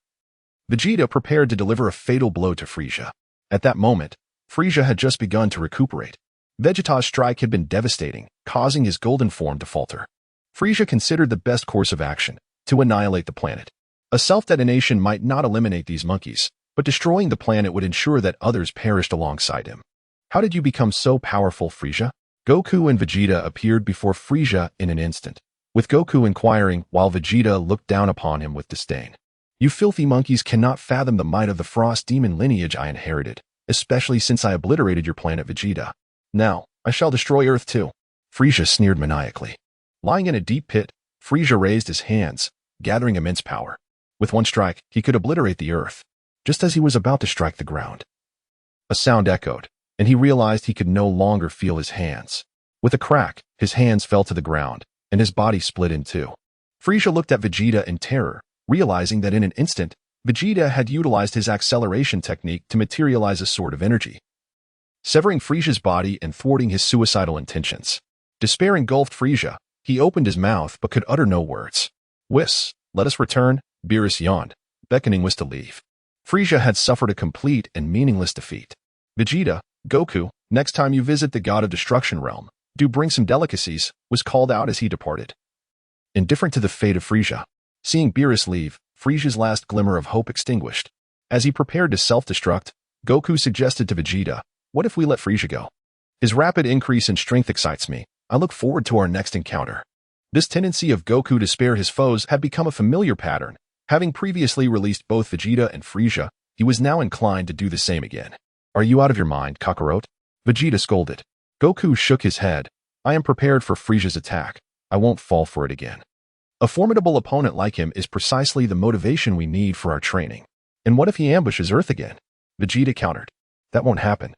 [SPEAKER 1] Vegeta prepared to deliver a fatal blow to Frieza. At that moment, Frieza had just begun to recuperate. Vegeta's strike had been devastating, causing his golden form to falter. Frieza considered the best course of action to annihilate the planet. A self-detonation might not eliminate these monkeys, but destroying the planet would ensure that others perished alongside him. "How did you become so powerful, Frieza?" Goku and Vegeta appeared before Frieza in an instant, with Goku inquiring while Vegeta looked down upon him with disdain. "You filthy monkeys cannot fathom the might of the Frost Demon lineage I inherited, especially since I obliterated your planet, Vegeta. Now, I shall destroy Earth too." Frieza sneered maniacally. Lying in a deep pit, Frieza raised his hands, gathering immense power. With one strike, he could obliterate the Earth. Just as he was about to strike the ground, a sound echoed, and he realized he could no longer feel his hands. With a crack, his hands fell to the ground, and his body split in two. Frieza looked at Vegeta in terror, realizing that in an instant, Vegeta had utilized his acceleration technique to materialize a sword of energy, severing Frieza's body and thwarting his suicidal intentions. Despair engulfed Frieza. He opened his mouth but could utter no words. "Whis, let us return," Beerus yawned, beckoning Whis to leave. Frieza had suffered a complete and meaningless defeat. "Vegeta, Goku, next time you visit the God of Destruction realm, do bring some delicacies," was called out as he departed. Indifferent to the fate of Frieza, seeing Beerus leave, Frieza's last glimmer of hope extinguished. As he prepared to self-destruct, Goku suggested to Vegeta, "What if we let Frieza go? His rapid increase in strength excites me. I look forward to our next encounter." This tendency of Goku to spare his foes had become a familiar pattern. Having previously released both Vegeta and Frieza, he was now inclined to do the same again. "Are you out of your mind, Kakarot?" Vegeta scolded. Goku shook his head. "I am prepared for Frieza's attack. I won't fall for it again. A formidable opponent like him is precisely the motivation we need for our training. And what if he ambushes Earth again?" Vegeta countered. "That won't happen.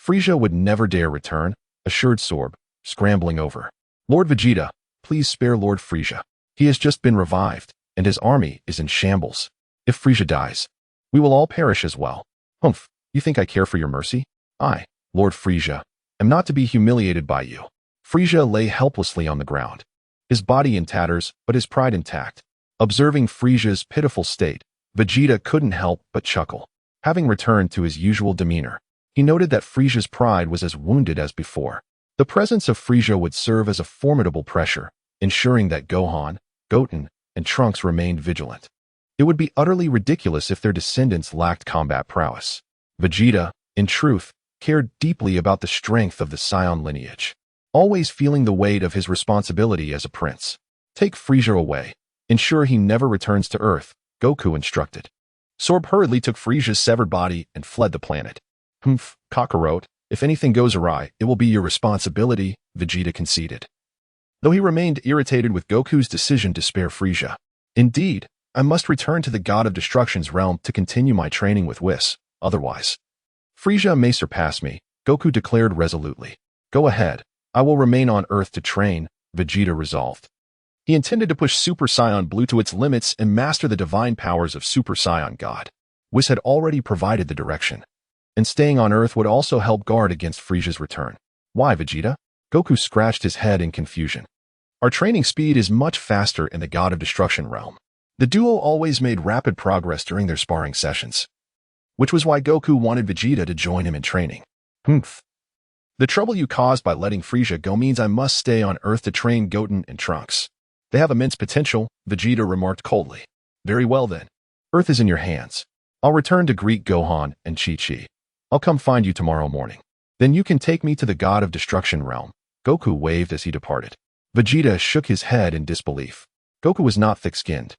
[SPEAKER 1] Frieza would never dare return," assured Sorb, scrambling over. "Lord Vegeta, please spare Lord Frieza. He has just been revived, and his army is in shambles." If Frieza dies, we will all perish as well. Humph, you think I care for your mercy? I, Lord Frieza, am not to be humiliated by you. Frieza lay helplessly on the ground, his body in tatters, but his pride intact. Observing Frieza's pitiful state, Vegeta couldn't help but chuckle. Having returned to his usual demeanor, he noted that Frieza's pride was as wounded as before. The presence of Frieza would serve as a formidable pressure, ensuring that Gohan, Goten, and Trunks remained vigilant. It would be utterly ridiculous if their descendants lacked combat prowess. Vegeta, in truth, cared deeply about the strength of the Saiyan lineage, always feeling the weight of his responsibility as a prince. Take Frieza away. Ensure he never returns to Earth, Goku instructed. Sorb hurriedly took Frieza's severed body and fled the planet. Humph, Kakarot, if anything goes awry, it will be your responsibility, Vegeta conceded, though he remained irritated with Goku's decision to spare Frieza. Indeed, I must return to the God of Destruction's realm to continue my training with Whis, otherwise Frieza may surpass me, Goku declared resolutely. Go ahead, I will remain on Earth to train, Vegeta resolved. He intended to push Super Saiyan Blue to its limits and master the divine powers of Super Saiyan God. Whis had already provided the direction, and staying on Earth would also help guard against Frieza's return. Why, Vegeta? Goku scratched his head in confusion. Our training speed is much faster in the God of Destruction realm. The duo always made rapid progress during their sparring sessions, which was why Goku wanted Vegeta to join him in training. Humph. The trouble you caused by letting Frieza go means I must stay on Earth to train Goten and Trunks. They have immense potential, Vegeta remarked coldly. Very well then. Earth is in your hands. I'll return to greet Gohan and Chi-Chi. I'll come find you tomorrow morning. Then you can take me to the God of Destruction realm. Goku waved as he departed. Vegeta shook his head in disbelief. Goku was not thick-skinned.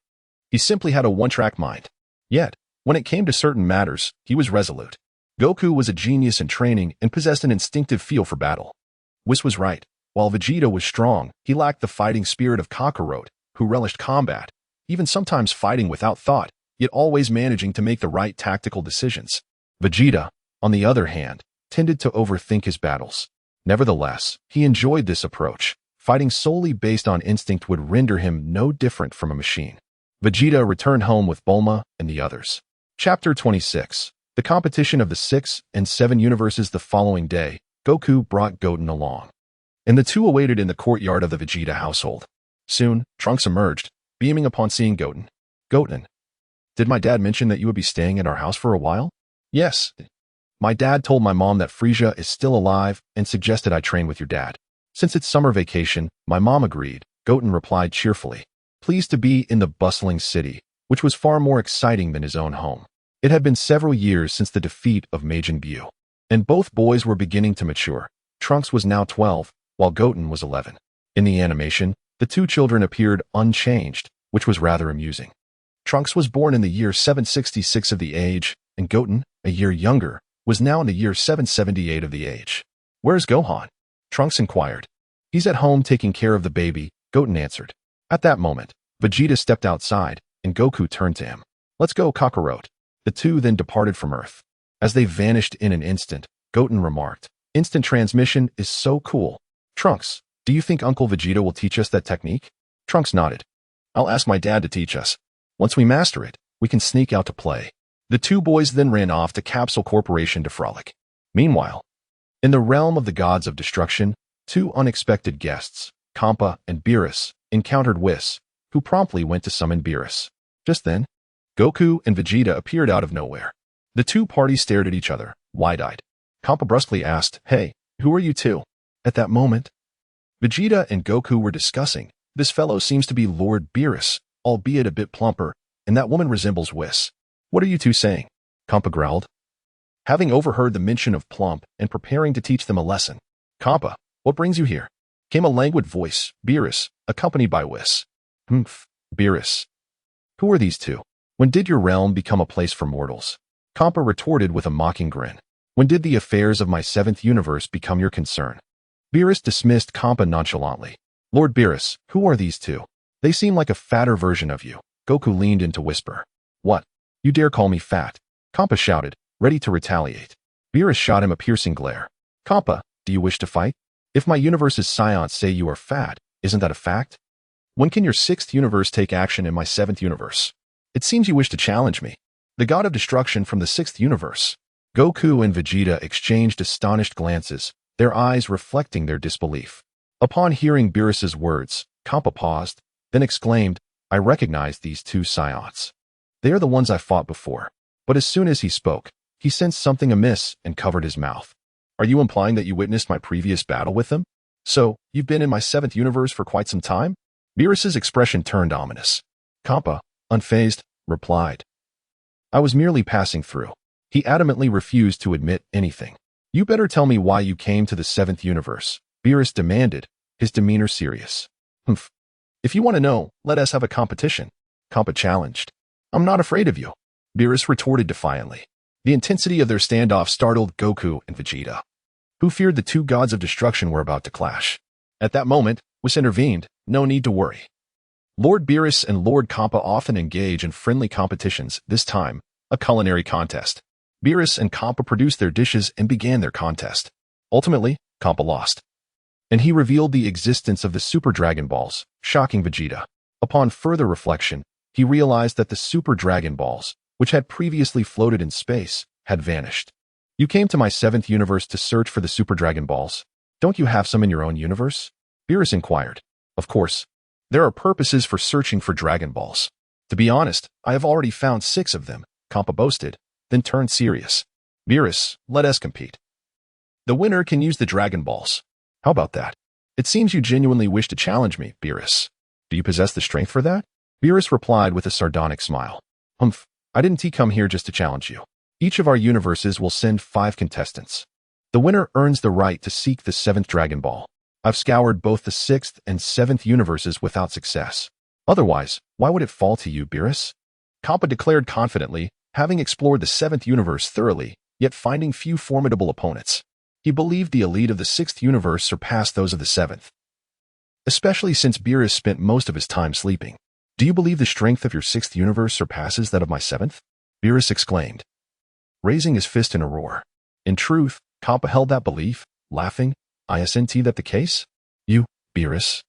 [SPEAKER 1] He simply had a one-track mind. Yet, when it came to certain matters, he was resolute. Goku was a genius in training and possessed an instinctive feel for battle. Whis was right. While Vegeta was strong, he lacked the fighting spirit of Kakarot, who relished combat, even sometimes fighting without thought, yet always managing to make the right tactical decisions. Vegeta, on the other hand, tended to overthink his battles. Nevertheless, he enjoyed this approach. Fighting solely based on instinct would render him no different from a machine. Vegeta returned home with Bulma and the others. Chapter 26. The competition of the 6 and 7 universes. The following day, Goku brought Goten along, and the two awaited in the courtyard of the Vegeta household. Soon, Trunks emerged, beaming upon seeing Goten. Goten, did my dad mention that you would be staying at our house for a while? Yes. My dad told my mom that Frieza is still alive and suggested I train with your dad. Since it's summer vacation, my mom agreed, Goten replied cheerfully, pleased to be in the bustling city, which was far more exciting than his own home. It had been several years since the defeat of Majin Buu, and both boys were beginning to mature. Trunks was now 12, while Goten was 11. In the animation, the two children appeared unchanged, which was rather amusing. Trunks was born in the year 766 of the age, and Goten, a year younger, was now in the year 778 of the age. Where's Gohan? Trunks inquired. He's at home taking care of the baby, Goten answered. At that moment, Vegeta stepped outside, and Goku turned to him. Let's go, Kakarot. The two then departed from Earth. As they vanished in an instant, Goten remarked, instant transmission is so cool. Trunks, do you think Uncle Vegeta will teach us that technique? Trunks nodded. I'll ask my dad to teach us. Once we master it, we can sneak out to play. The two boys then ran off to Capsule Corporation to frolic. Meanwhile, in the realm of the gods of destruction, two unexpected guests, Kampa and Beerus, encountered Whis, who promptly went to summon Beerus. Just then, Goku and Vegeta appeared out of nowhere. The two parties stared at each other, wide-eyed. Kampa brusquely asked, Hey, who are you two? At that moment, Vegeta and Goku were discussing. This fellow seems to be Lord Beerus, albeit a bit plumper, and that woman resembles Whis. What are you two saying? Kampa growled. Having overheard the mention of plump and preparing to teach them a lesson. Kampa, what brings you here? Came a languid voice, Beerus, accompanied by Whis. Humph, Beerus. Who are these two? When did your realm become a place for mortals? Kampa retorted with a mocking grin. When did the affairs of my 7th universe become your concern? Beerus dismissed Kampa nonchalantly. Lord Beerus, who are these two? They seem like a fatter version of you. Goku leaned in to whisper. What? You dare call me fat? Kampa shouted, ready to retaliate. Beerus shot him a piercing glare. Kampa, do you wish to fight? If my universe's scions say you are fat, isn't that a fact? When can your 6th universe take action in my 7th universe? It seems you wish to challenge me. The god of destruction from the sixth universe. Goku and Vegeta exchanged astonished glances, their eyes reflecting their disbelief. Upon hearing Beerus's words, Kappa paused, then exclaimed, I recognize these two Saiyots. They are the ones I fought before. But as soon as he spoke, he sensed something amiss and covered his mouth. Are you implying that you witnessed my previous battle with them? So, you've been in my seventh universe for quite some time? Beerus's expression turned ominous. Kappa, unfazed, replied. I was merely passing through. He adamantly refused to admit anything. You better tell me why you came to the seventh universe, Beerus demanded, his demeanor serious. Humph. If you want to know, let us have a competition, Kappa challenged. I'm not afraid of you, Beerus retorted defiantly. The intensity of their standoff startled Goku and Vegeta, who feared the two gods of destruction were about to clash. At that moment, Whis intervened, no need to worry. Lord Beerus and Lord Kappa often engage in friendly competitions, this time, a culinary contest. Beerus and Kappa produced their dishes and began their contest. Ultimately, Kappa lost. And he revealed the existence of the Super Dragon Balls, shocking Vegeta. Upon further reflection, he realized that the Super Dragon Balls, which had previously floated in space, had vanished. You came to my seventh universe to search for the Super Dragon Balls. Don't you have some in your own universe? Beerus inquired. Of course. There are purposes for searching for Dragon Balls. To be honest, I have already found 6 of them, Kappa boasted, then turned serious. Beerus, let us compete. The winner can use the Dragon Balls. How about that? It seems you genuinely wish to challenge me, Beerus. Do you possess the strength for that? Beerus replied with a sardonic smile. Humph, I didn't come here just to challenge you. Each of our universes will send 5 contestants. The winner earns the right to seek the 7th Dragon Ball. I've scoured both the 6th and 7th universes without success. Otherwise, why would it fall to you, Beerus? Kappa declared confidently, having explored the 7th universe thoroughly, yet finding few formidable opponents. He believed the elite of the 6th universe surpassed those of the 7th. Especially since Beerus spent most of his time sleeping. Do you believe the strength of your 6th universe surpasses that of my 7th? Beerus exclaimed, raising his fist in a roar. In truth, Kappa held that belief, laughing. Isn't that the case? You, Beerus,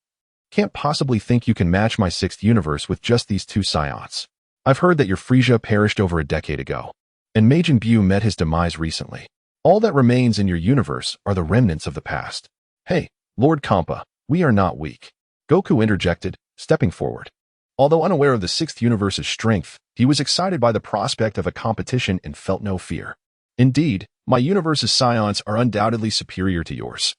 [SPEAKER 1] can't possibly think you can match my 6th universe with just these 2 Saiyots. I've heard that your Frieza perished over a decade ago, and Majin Buu met his demise recently. All that remains in your universe are the remnants of the past. Hey, Lord Kappa, we are not weak. Goku interjected, stepping forward. Although unaware of the 6th universe's strength, he was excited by the prospect of a competition and felt no fear. Indeed, my universe's Saiyans are undoubtedly superior to yours.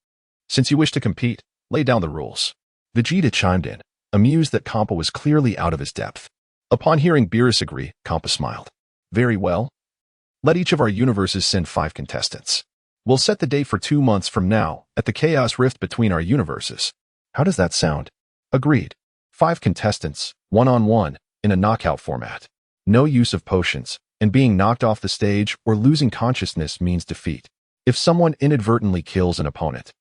[SPEAKER 1] Since you wish to compete, lay down the rules. Vegeta chimed in, amused that Kappa was clearly out of his depth. Upon hearing Beerus agree, Kappa smiled. Very well. Let each of our universes send 5 contestants. We'll set the date for 2 months from now, at the Chaos Rift between our universes. How does that sound? Agreed. 5 contestants, one-on-one, in a knockout format. No use of potions, and being knocked off the stage or losing consciousness means defeat. If someone inadvertently kills an opponent,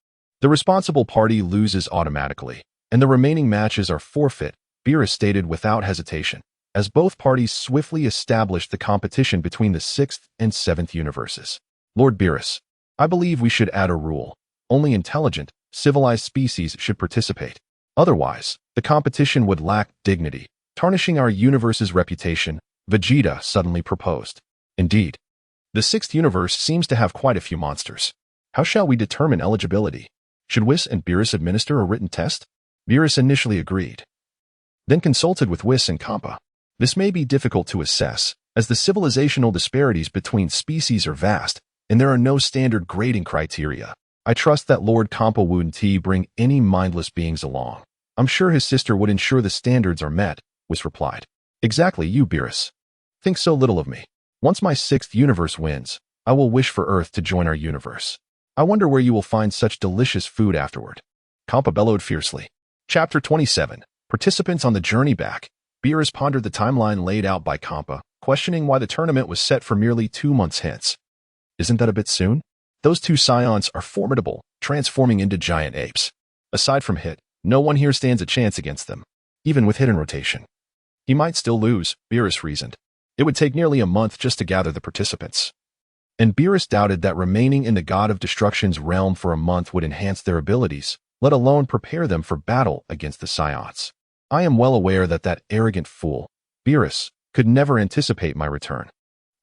[SPEAKER 1] the responsible party loses automatically, and the remaining matches are forfeit, Beerus stated without hesitation, as both parties swiftly established the competition between the 6th and 7th universes. Lord Beerus, I believe we should add a rule. Only intelligent, civilized species should participate. Otherwise, the competition would lack dignity, tarnishing our universe's reputation, Vegeta suddenly proposed. Indeed, the 6th universe seems to have quite a few monsters. How shall we determine eligibility? Should Whis and Beerus administer a written test? Beerus initially agreed, then consulted with Whis and Kappa. This may be difficult to assess, as the civilizational disparities between species are vast, and there are no standard grading criteria. I trust that Lord Kappa wouldn't bring any mindless beings along. I'm sure his sister would ensure the standards are met, Whis replied. Exactly, you, Beerus. Think so little of me. Once my 6th universe wins, I will wish for Earth to join our universe. I wonder where you will find such delicious food afterward. Kappa bellowed fiercely. Chapter 27. Participants on the journey back. Beerus pondered the timeline laid out by Kappa, questioning why the tournament was set for merely 2 months hence. Isn't that a bit soon? Those 2 Saiyans are formidable, transforming into giant apes. Aside from Hit, no one here stands a chance against them, even with Hit in rotation. He might still lose, Beerus reasoned. It would take nearly a month just to gather the participants. And Beerus doubted that remaining in the God of Destruction's realm for a month would enhance their abilities, let alone prepare them for battle against the Saiyans. I am well aware that arrogant fool, Beerus, could never anticipate my return.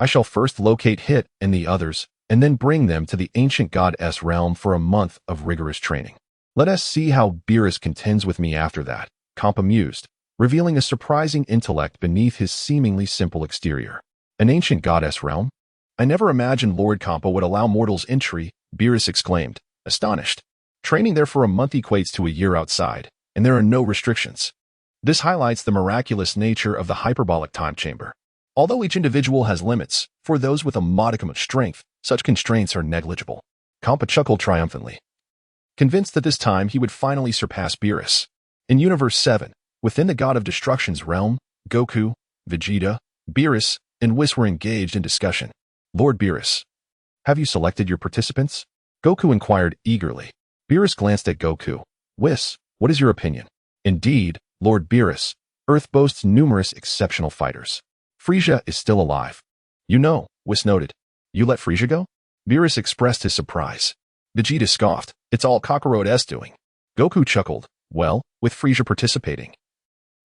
[SPEAKER 1] I shall first locate Hit and the others, and then bring them to the ancient goddess realm for a month of rigorous training. Let us see how Beerus contends with me after that, Compa mused, revealing a surprising intellect beneath his seemingly simple exterior. An ancient goddess realm? I never imagined Lord Compa would allow mortals entry, Beerus exclaimed, astonished. Training there for a month equates to a year outside, and there are no restrictions. This highlights the miraculous nature of the hyperbolic time chamber. Although each individual has limits, for those with a modicum of strength, such constraints are negligible. Compa chuckled triumphantly, convinced that this time he would finally surpass Beerus. In Universe 7, within the God of Destruction's realm, Goku, Vegeta, Beerus, and Whis were engaged in discussion. Lord Beerus, have you selected your participants? Goku inquired eagerly. Beerus glanced at Goku. Whis, what is your opinion? Indeed, Lord Beerus, Earth boasts numerous exceptional fighters. Frieza is still alive. You know, Whis noted. You let Frieza go? Beerus expressed his surprise. Vegeta scoffed. It's all Kakarot's doing. Goku chuckled. Well, with Frieza participating,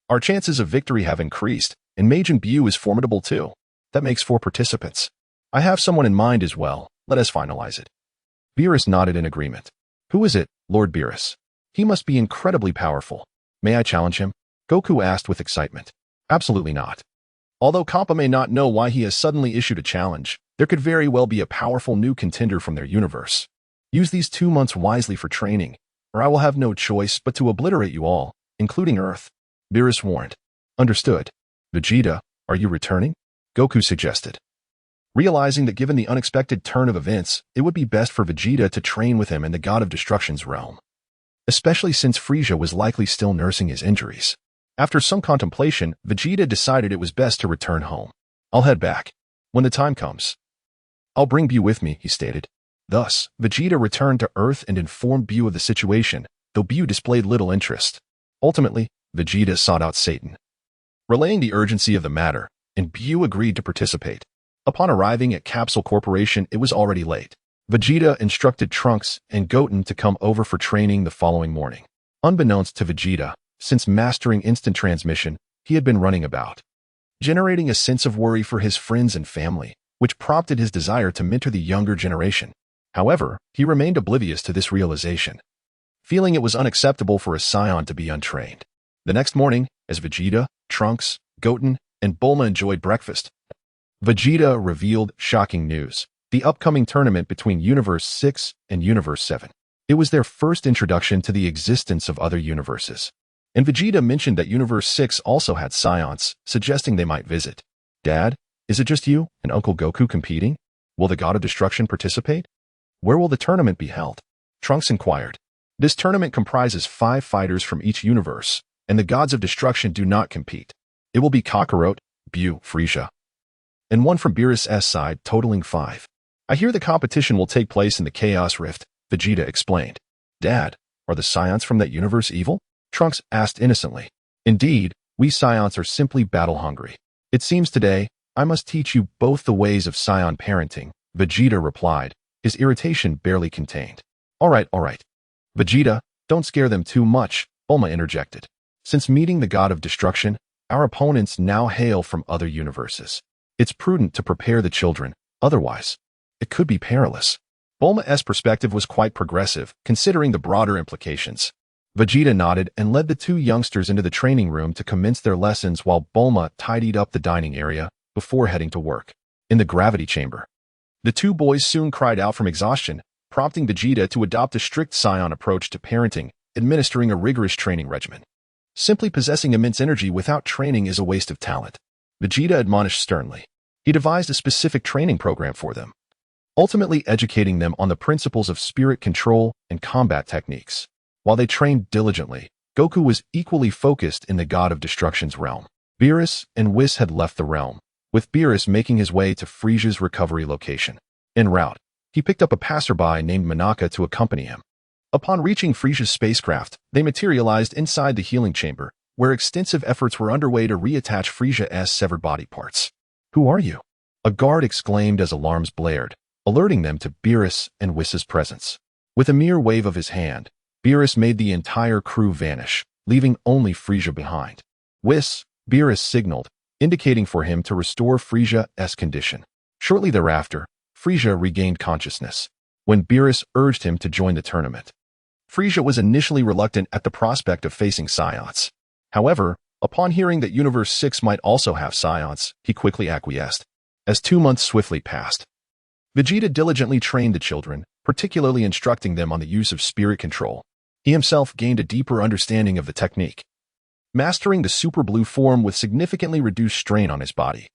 [SPEAKER 1] our chances of victory have increased, and Majin Buu is formidable too. That makes 4 participants. I have someone in mind as well. Let us finalize it. Beerus nodded in agreement. Who is it, Lord Beerus? He must be incredibly powerful. May I challenge him? Goku asked with excitement. Absolutely not. Although Compa may not know why he has suddenly issued a challenge, there could very well be a powerful new contender from their universe. Use these 2 months wisely for training, or I will have no choice but to obliterate you all, including Earth. Beerus warned. Understood. Vegeta, are you returning? Goku suggested. Realizing that given the unexpected turn of events, it would be best for Vegeta to train with him in the God of Destruction's realm, especially since Frieza was likely still nursing his injuries. After some contemplation, Vegeta decided it was best to return home. I'll head back. When the time comes, I'll bring Buu with me, he stated. Thus, Vegeta returned to Earth and informed Buu of the situation, though Buu displayed little interest. Ultimately, Vegeta sought out Satan, relaying the urgency of the matter, and Buu agreed to participate. Upon arriving at Capsule Corporation, it was already late. Vegeta instructed Trunks and Goten to come over for training the following morning. Unbeknownst to Vegeta, since mastering instant transmission, he had been running about, generating a sense of worry for his friends and family, which prompted his desire to mentor the younger generation. However, he remained oblivious to this realization, feeling it was unacceptable for a scion to be untrained. The next morning, as Vegeta, Trunks, Goten, and Bulma enjoyed breakfast, Vegeta revealed shocking news: the upcoming tournament between Universe 6 and Universe 7. It was their first introduction to the existence of other universes. And Vegeta mentioned that Universe 6 also had scions, suggesting they might visit. Dad, is it just you and Uncle Goku competing? Will the God of Destruction participate? Where will the tournament be held? Trunks inquired. This tournament comprises 5 fighters from each universe, and the Gods of Destruction do not compete. It will be Kakarot, Buu, Frieza, and 1 from Beerus' side, totaling 5. I hear the competition will take place in the Chaos Rift, Vegeta explained. Dad, are the scions from that universe evil? Trunks asked innocently. Indeed, we scions are simply battle-hungry. It seems today, I must teach you both the ways of scion parenting, Vegeta replied, his irritation barely contained. All right. Vegeta, don't scare them too much, Bulma interjected. Since meeting the God of Destruction, our opponents now hail from other universes. It's prudent to prepare the children, otherwise, it could be perilous. Bulma's perspective was quite progressive, considering the broader implications. Vegeta nodded and led the 2 youngsters into the training room to commence their lessons while Bulma tidied up the dining area before heading to work. In the gravity chamber, the 2 boys soon cried out from exhaustion, prompting Vegeta to adopt a strict scion approach to parenting, administering a rigorous training regimen. Simply possessing immense energy without training is a waste of talent, Vegeta admonished sternly. He devised a specific training program for them, ultimately educating them on the principles of spirit control and combat techniques. While they trained diligently, Goku was equally focused in the God of Destruction's realm. Beerus and Whis had left the realm, with Beerus making his way to Frieza's recovery location. En route, he picked up a passerby named Monaka to accompany him. Upon reaching Frieza's spacecraft, they materialized inside the healing chamber, where extensive efforts were underway to reattach Frieza's severed body parts. Who are you? A guard exclaimed as alarms blared, alerting them to Beerus and Whis' presence. With a mere wave of his hand, Beerus made the entire crew vanish, leaving only Frieza behind. Whis, Beerus signaled, indicating for him to restore Frisia's condition. Shortly thereafter, Frisia regained consciousness when Beerus urged him to join the tournament. Frisia was initially reluctant at the prospect of facing Science. However, upon hearing that Universe 6 might also have Science, he quickly acquiesced. As 2 months swiftly passed, Vegeta diligently trained the children, particularly instructing them on the use of spirit control. He himself gained a deeper understanding of the technique, mastering the Super Blue form with significantly reduced strain on his body.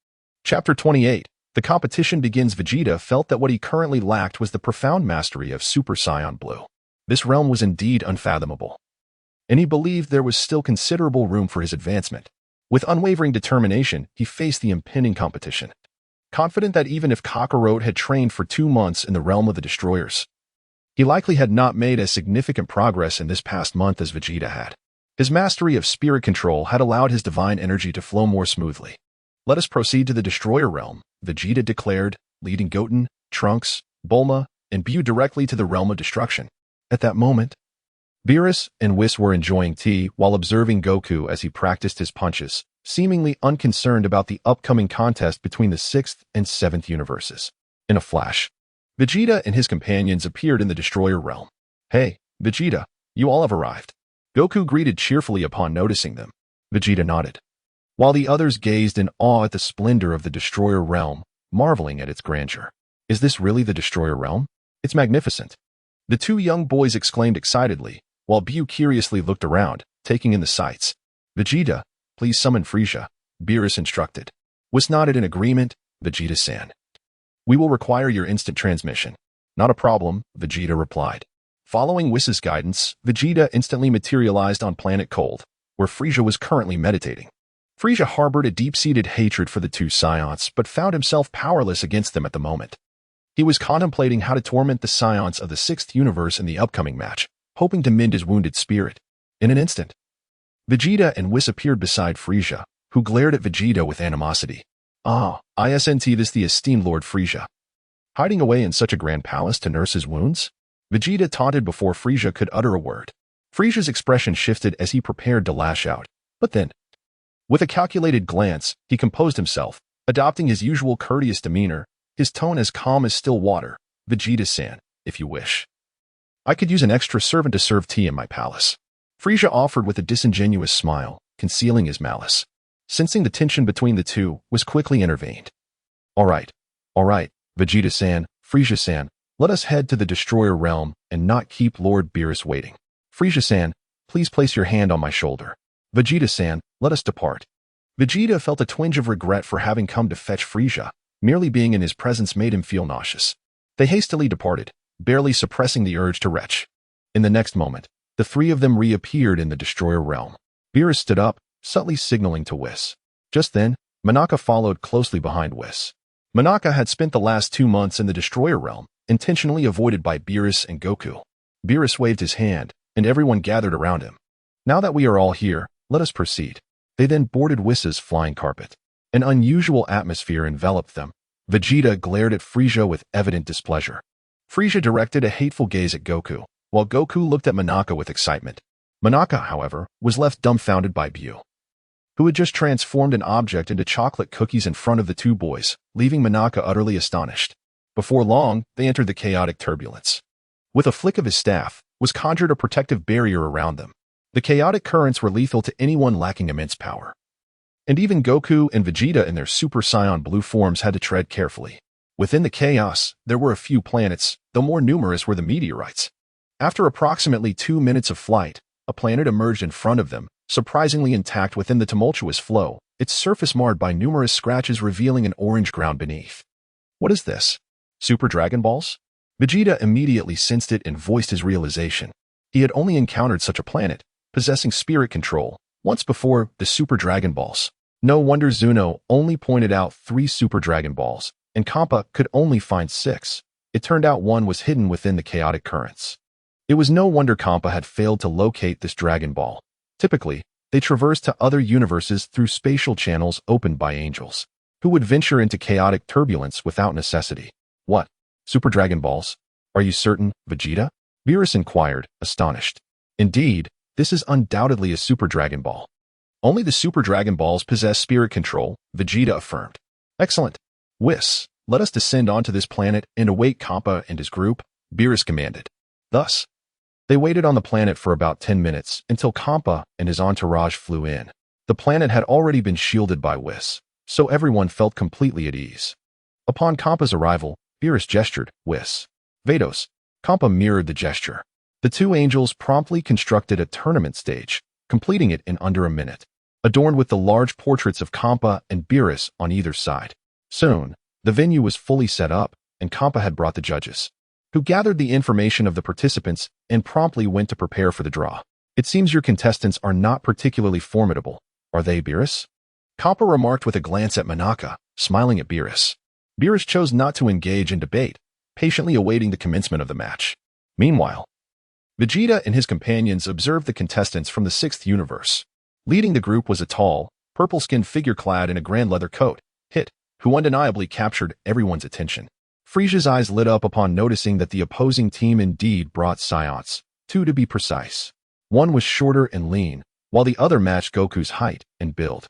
[SPEAKER 1] Chapter 28. The competition begins. Vegeta felt that what he currently lacked was the profound mastery of Super Saiyan Blue. This realm was indeed unfathomable, and he believed there was still considerable room for his advancement. With unwavering determination, he faced the impending competition, confident that even if Kakarot had trained for 2 months in the realm of the Destroyers, he likely had not made as significant progress in this past month as Vegeta had. His mastery of spirit control had allowed his divine energy to flow more smoothly. Let us proceed to the Destroyer realm, Vegeta declared, leading Goten, Trunks, Bulma, and Buu directly to the realm of destruction. At that moment, Beerus and Whis were enjoying tea while observing Goku as he practiced his punches, seemingly unconcerned about the upcoming contest between the 6th and 7th universes. In a flash, Vegeta and his companions appeared in the Destroyer realm. "Hey, Vegeta, you all have arrived." Goku greeted cheerfully upon noticing them. Vegeta nodded, while the others gazed in awe at the splendor of the Destroyer realm, marveling at its grandeur. "Is this really the Destroyer realm? It's magnificent," the 2 young boys exclaimed excitedly, while Buu curiously looked around, taking in the sights. "Vegeta, please summon Frisia," Beerus instructed. Whis nodded in agreement. "Vegeta-san, we will require your instant transmission." "Not a problem," Vegeta replied. Following Whis' guidance, Vegeta instantly materialized on planet Cold, where Frisia was currently meditating. Frisia harbored a deep-seated hatred for the 2 Scions, but found himself powerless against them at the moment. He was contemplating how to torment the Scions of the 6th universe in the upcoming match, hoping to mend his wounded spirit. In an instant, Vegeta and Whis appeared beside Frisia, who glared at Vegeta with animosity. "Ah, isn't this the esteemed Lord Frisia, hiding away in such a grand palace to nurse his wounds?" Vegeta taunted before Frisia could utter a word. Frisia's expression shifted as he prepared to lash out, but then, with a calculated glance, he composed himself, adopting his usual courteous demeanor, his tone as calm as still water. "Vegeta-san, if you wish, I could use an extra servant to serve tea in my palace," Frisia offered with a disingenuous smile, concealing his malice. Sensing the tension between the two, was quickly intervened. All right, Vegeta-san, Frisia-san, let us head to the Destroyer realm and not keep Lord Beerus waiting. Frisia-san, please place your hand on my shoulder. Vegeta-san, let us depart." Vegeta felt a twinge of regret for having come to fetch Frisia. Merely being in his presence made him feel nauseous. They hastily departed, barely suppressing the urge to retch. In the next moment, the 3 of them reappeared in the Destroyer realm. Beerus stood up, subtly signaling to Whis. Just then, Monaka followed closely behind Whis. Monaka had spent the last 2 months in the Destroyer realm, intentionally avoided by Beerus and Goku. Beerus waved his hand, and everyone gathered around him. "Now that we are all here, let us proceed." They then boarded Whis' flying carpet. An unusual atmosphere enveloped them. Vegeta glared at Frisia with evident displeasure. Frisia directed a hateful gaze at Goku, while Goku looked at Monaka with excitement. Monaka, however, was left dumbfounded by Buu, who had just transformed an object into chocolate cookies in front of the 2 boys, leaving Monaka utterly astonished. Before long, they entered the chaotic turbulence. With a flick of his staff, was conjured a protective barrier around them. The chaotic currents were lethal to anyone lacking immense power, and even Goku and Vegeta in their Super Saiyan Blue forms had to tread carefully. Within the chaos, there were a few planets, though more numerous were the meteorites. After approximately 2 minutes of flight, a planet emerged in front of them, surprisingly intact within the tumultuous flow, its surface marred by numerous scratches revealing an orange ground beneath. "What is this? Super Dragon Balls?" Vegeta immediately sensed it and voiced his realization. He had only encountered such a planet, possessing spirit control, once before, the Super Dragon Balls. No wonder Zuno only pointed out 3 Super Dragon Balls, and Kappa could only find 6. It turned out one was hidden within the chaotic currents. It was no wonder Kappa had failed to locate this Dragon Ball. Typically, they traversed to other universes through spatial channels opened by angels, who would venture into chaotic turbulence without necessity. "What? Super Dragon Balls? Are you certain, Vegeta?" Beerus inquired, astonished. "Indeed, this is undoubtedly a Super Dragon Ball." Only the Super Dragon Balls possess spirit control, Vegeta affirmed. Excellent. Whis, let us descend onto this planet and await Kappa and his group, Beerus commanded. Thus, they waited on the planet for about 10 minutes until Kappa and his entourage flew in. The planet had already been shielded by Whis, so everyone felt completely at ease. Upon Kappa's arrival, Beerus gestured, Whis. Vados. Kappa mirrored the gesture. The two angels promptly constructed a tournament stage, completing it in under a minute, adorned with the large portraits of Kappa and Beerus on either side. Soon, the venue was fully set up, and Kappa had brought the judges, who gathered the information of the participants and promptly went to prepare for the draw. It seems your contestants are not particularly formidable, are they, Beerus? Kappa remarked with a glance at Monaka, smiling at Beerus. Beerus chose not to engage in debate, patiently awaiting the commencement of the match. Meanwhile, Vegeta and his companions observed the contestants from the 6th universe. Leading the group was a tall, purple-skinned figure clad in a grand leather coat, Hit, who undeniably captured everyone's attention. Frieza's eyes lit up upon noticing that the opposing team indeed brought Science, 2 to be precise. One was shorter and lean, while the other matched Goku's height and build.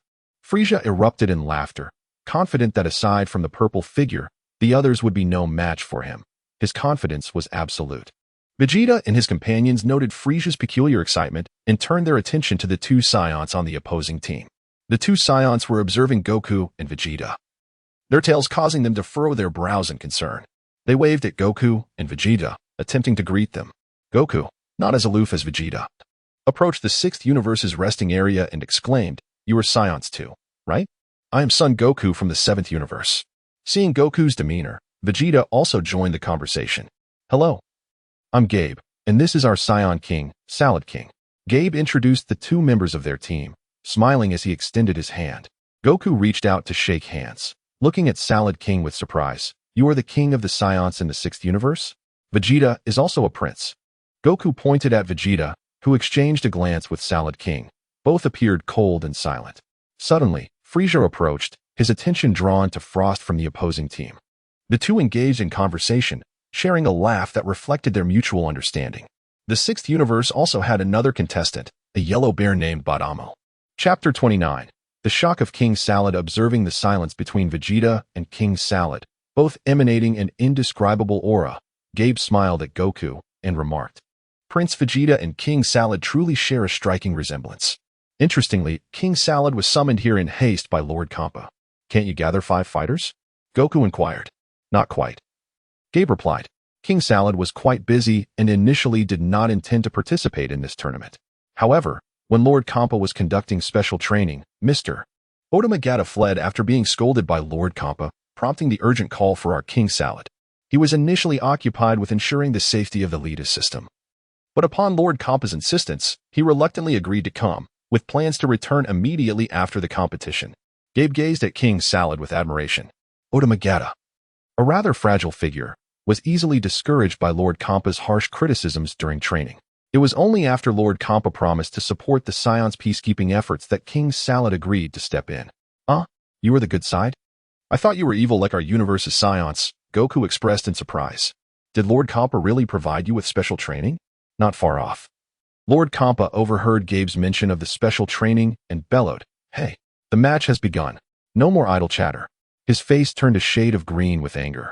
[SPEAKER 1] Frieza erupted in laughter, confident that aside from the purple figure, the others would be no match for him. His confidence was absolute. Vegeta and his companions noted Frieza's peculiar excitement and turned their attention to the two Scions on the opposing team. The two Scions were observing Goku and Vegeta, their tails causing them to furrow their brows in concern. They waved at Goku and Vegeta, attempting to greet them. Goku, not as aloof as Vegeta, approached the 6th universe's resting area and exclaimed, You are Scions 2, right? I am Son Goku from the 7th universe. Seeing Goku's demeanor, Vegeta also joined the conversation. Hello. I'm Gabe, and this is our Scion King, Salad King. Gabe introduced the two members of their team, smiling as he extended his hand. Goku reached out to shake hands, looking at Salad King with surprise. You are the king of the Scions in the 6th universe? Vegeta is also a prince. Goku pointed at Vegeta, who exchanged a glance with Salad King. Both appeared cold and silent. Suddenly, Frieza approached, his attention drawn to Frost from the opposing team. The two engaged in conversation, sharing a laugh that reflected their mutual understanding. The 6th universe also had another contestant, a yellow bear named Badamo. Chapter 29. The shock of King Salad observing the silence between Vegeta and King Salad, both emanating an indescribable aura. Gabe smiled at Goku and remarked, Prince Vegeta and King Salad truly share a striking resemblance. Interestingly, King Salad was summoned here in haste by Lord Kappa. Can't you gather 5 fighters? Goku inquired. Not quite. Gabe replied. King Salad was quite busy and initially did not intend to participate in this tournament. However, when Lord Kappa was conducting special training, Mr. Otamagata fled after being scolded by Lord Kappa, prompting the urgent call for our King Salad. He was initially occupied with ensuring the safety of the Lita system. But upon Lord Kappa's insistence, he reluctantly agreed to come, with plans to return immediately after the competition. Gabe gazed at King Salad with admiration. Otamagata, a rather fragile figure, was easily discouraged by Lord Kappa's harsh criticisms during training. It was only after Lord Kappa promised to support the Scion's peacekeeping efforts that King Salad agreed to step in. You were the good side? I thought you were evil like our universe's Scions, Goku expressed in surprise. Did Lord Kappa really provide you with special training? Not far off. Lord Kappa overheard Gabe's mention of the special training and bellowed, Hey, the match has begun. No more idle chatter. His face turned a shade of green with anger,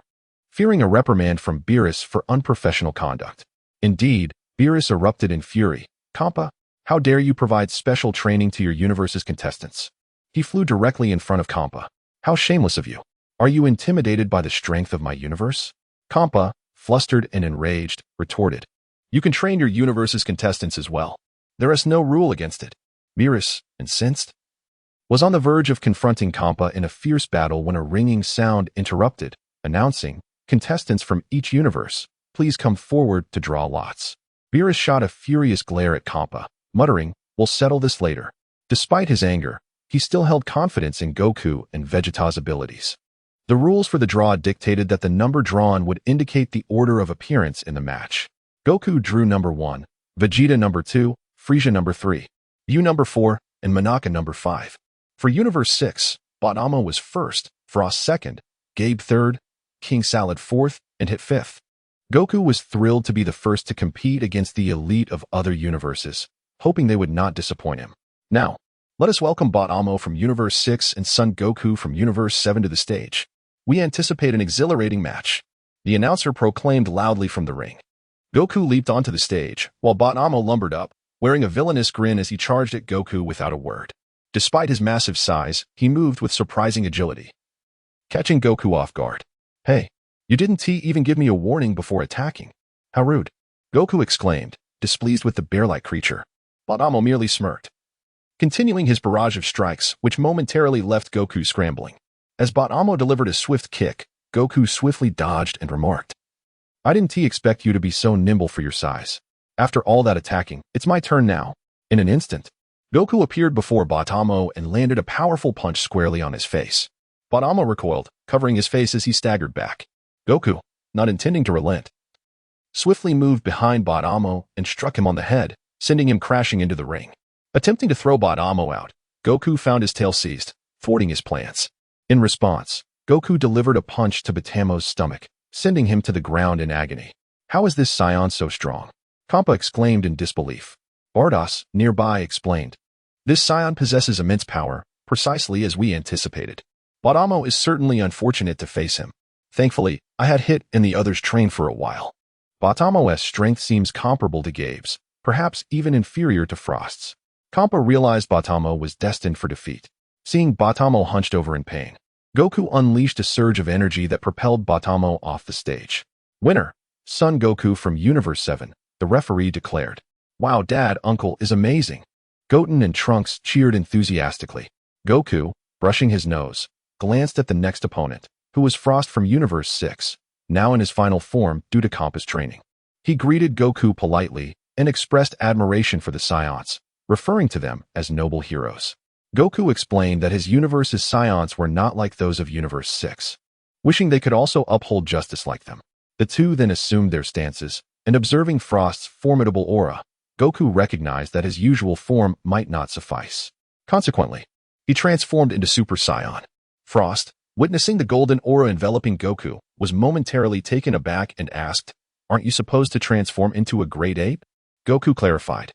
[SPEAKER 1] fearing a reprimand from Beerus for unprofessional conduct. Indeed, Beerus erupted in fury. Kappa, how dare you provide special training to your universe's contestants? He flew directly in front of Kappa. How shameless of you. Are you intimidated by the strength of my universe? Kappa, flustered and enraged, retorted. You can train your universe's contestants as well. There is no rule against it. Beerus, incensed, was on the verge of confronting Kappa in a fierce battle when a ringing sound interrupted, announcing, Contestants from each universe, please come forward to draw lots. Beerus shot a furious glare at Kappa, muttering, We'll settle this later. Despite his anger, he still held confidence in Goku and Vegeta's abilities. The rules for the draw dictated that the number drawn would indicate the order of appearance in the match. Goku drew number 1, Vegeta number 2, Frieza number 3, Yu number 4, and Monaka number 5. For Universe 6, Badamo was first, Frost second, Gabe third, King Salad fourth, and Hit fifth. Goku was thrilled to be the first to compete against the elite of other universes, hoping they would not disappoint him. Now, Let us welcome Bot Amo from Universe 6 and Son Goku from Universe 7 to the stage. We anticipate an exhilarating match. The announcer proclaimed loudly from the ring. Goku leaped onto the stage, while Bot Amo lumbered up, wearing a villainous grin as he charged at Goku without a word. Despite his massive size, he moved with surprising agility, catching Goku off guard. Hey, you didn't even give me a warning before attacking. How rude. Goku exclaimed, displeased with the bear-like creature. Bot Amo merely smirked, continuing his barrage of strikes, which momentarily left Goku scrambling. As Bot Amo delivered a swift kick, Goku swiftly dodged and remarked, I didn't expect you to be so nimble for your size. After all that attacking, it's my turn now. In an instant, Goku appeared before Bot Amo and landed a powerful punch squarely on his face. Bot Amo recoiled, covering his face as he staggered back. Goku, not intending to relent, swiftly moved behind Bot Amo and struck him on the head, sending him crashing into the ring. Attempting to throw Bot Amo out, Goku found his tail seized, thwarting his plans. In response, Goku delivered a punch to Bot Amo's stomach, sending him to the ground in agony. How is this Scion so strong? Kampa exclaimed in disbelief. Bardos, nearby, explained. This Scion possesses immense power, precisely as we anticipated. Bot Amo is certainly unfortunate to face him. Thankfully, I had Hit and the others trained for a while. Bot Amo's strength seems comparable to Gabe's, perhaps even inferior to Frost's. Kampa realized Bot Amo was destined for defeat. Seeing Bot Amo hunched over in pain, Goku unleashed a surge of energy that propelled Bot Amo off the stage. Winner, Son Goku from Universe 7, the referee declared. Wow, Dad, Uncle is amazing. Goten and Trunks cheered enthusiastically. Goku, brushing his nose, glanced at the next opponent, who was Frost from Universe 6, now in his final form due to Kampa's training. He greeted Goku politely and expressed admiration for the Scions, referring to them as noble heroes. Goku explained that his universe's Scions were not like those of Universe 6, wishing they could also uphold justice like them. The two then assumed their stances, and observing Frost's formidable aura, Goku recognized that his usual form might not suffice. Consequently, he transformed into Super Saiyan. Frost, witnessing the golden aura enveloping Goku, was momentarily taken aback and asked, Aren't you supposed to transform into a great ape? Goku clarified.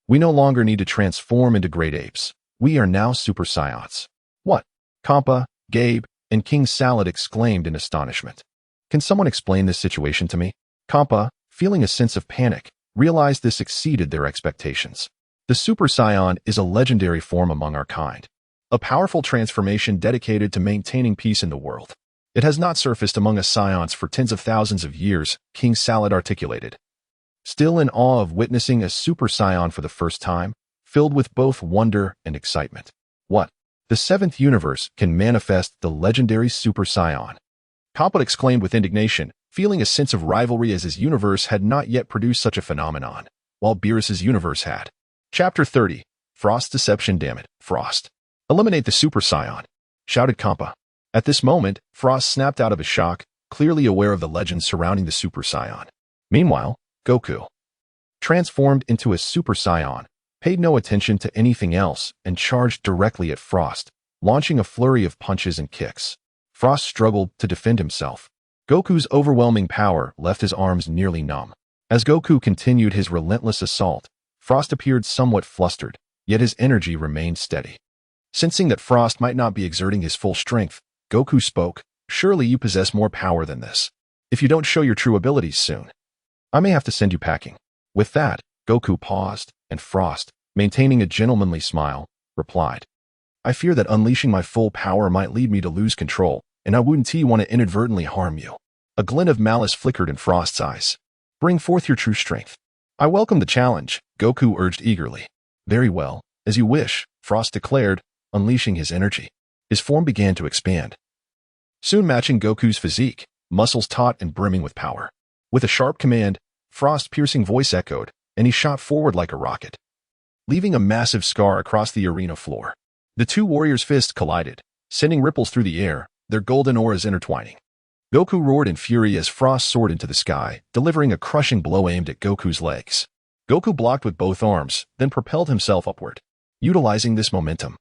[SPEAKER 1] We no longer need to transform into great apes. We are now Super Saiyans. What? Kampa, Gabe, and King Salad exclaimed in astonishment. Can someone explain this situation to me? Kampa, feeling a sense of panic, realized this exceeded their expectations. The Super Saiyan is a legendary form among our kind, a powerful transformation dedicated to maintaining peace in the world. It has not surfaced among us Scions for tens of thousands of years, King Salad articulated. Still in awe of witnessing a Super Saiyan for the first time, filled with both wonder and excitement. What? The seventh universe can manifest the legendary Super Saiyan. Kampa exclaimed with indignation, feeling a sense of rivalry as his universe had not yet produced such a phenomenon, while Beerus's universe had. Chapter 30. Frost's Deception. Damn it, Frost. Eliminate the Super Saiyan, shouted Kampa. At this moment, Frost snapped out of his shock, clearly aware of the legends surrounding the Super Saiyan. Meanwhile, Goku, transformed into a Super Saiyan, paid no attention to anything else and charged directly at Frost, launching a flurry of punches and kicks. Frost struggled to defend himself. Goku's overwhelming power left his arms nearly numb. As Goku continued his relentless assault, Frost appeared somewhat flustered, yet his energy remained steady. Sensing that Frost might not be exerting his full strength, Goku spoke, Surely you possess more power than this. If you don't show your true abilities soon, I may have to send you packing. With that, Goku paused, and Frost, maintaining a gentlemanly smile, replied, I fear that unleashing my full power might lead me to lose control, and I wouldn't want to inadvertently harm you. A glint of malice flickered in Frost's eyes. Bring forth your true strength. I welcome the challenge, Goku urged eagerly. Very well, as you wish, Frost declared, unleashing his energy. His form began to expand, soon matching Goku's physique, muscles taut and brimming with power. With a sharp command, Frost's piercing voice echoed, and he shot forward like a rocket, leaving a massive scar across the arena floor. The two warriors' fists collided, sending ripples through the air, their golden auras intertwining. Goku roared in fury as Frost soared into the sky, delivering a crushing blow aimed at Goku's legs. Goku blocked with both arms, then propelled himself upward. Utilizing this momentum,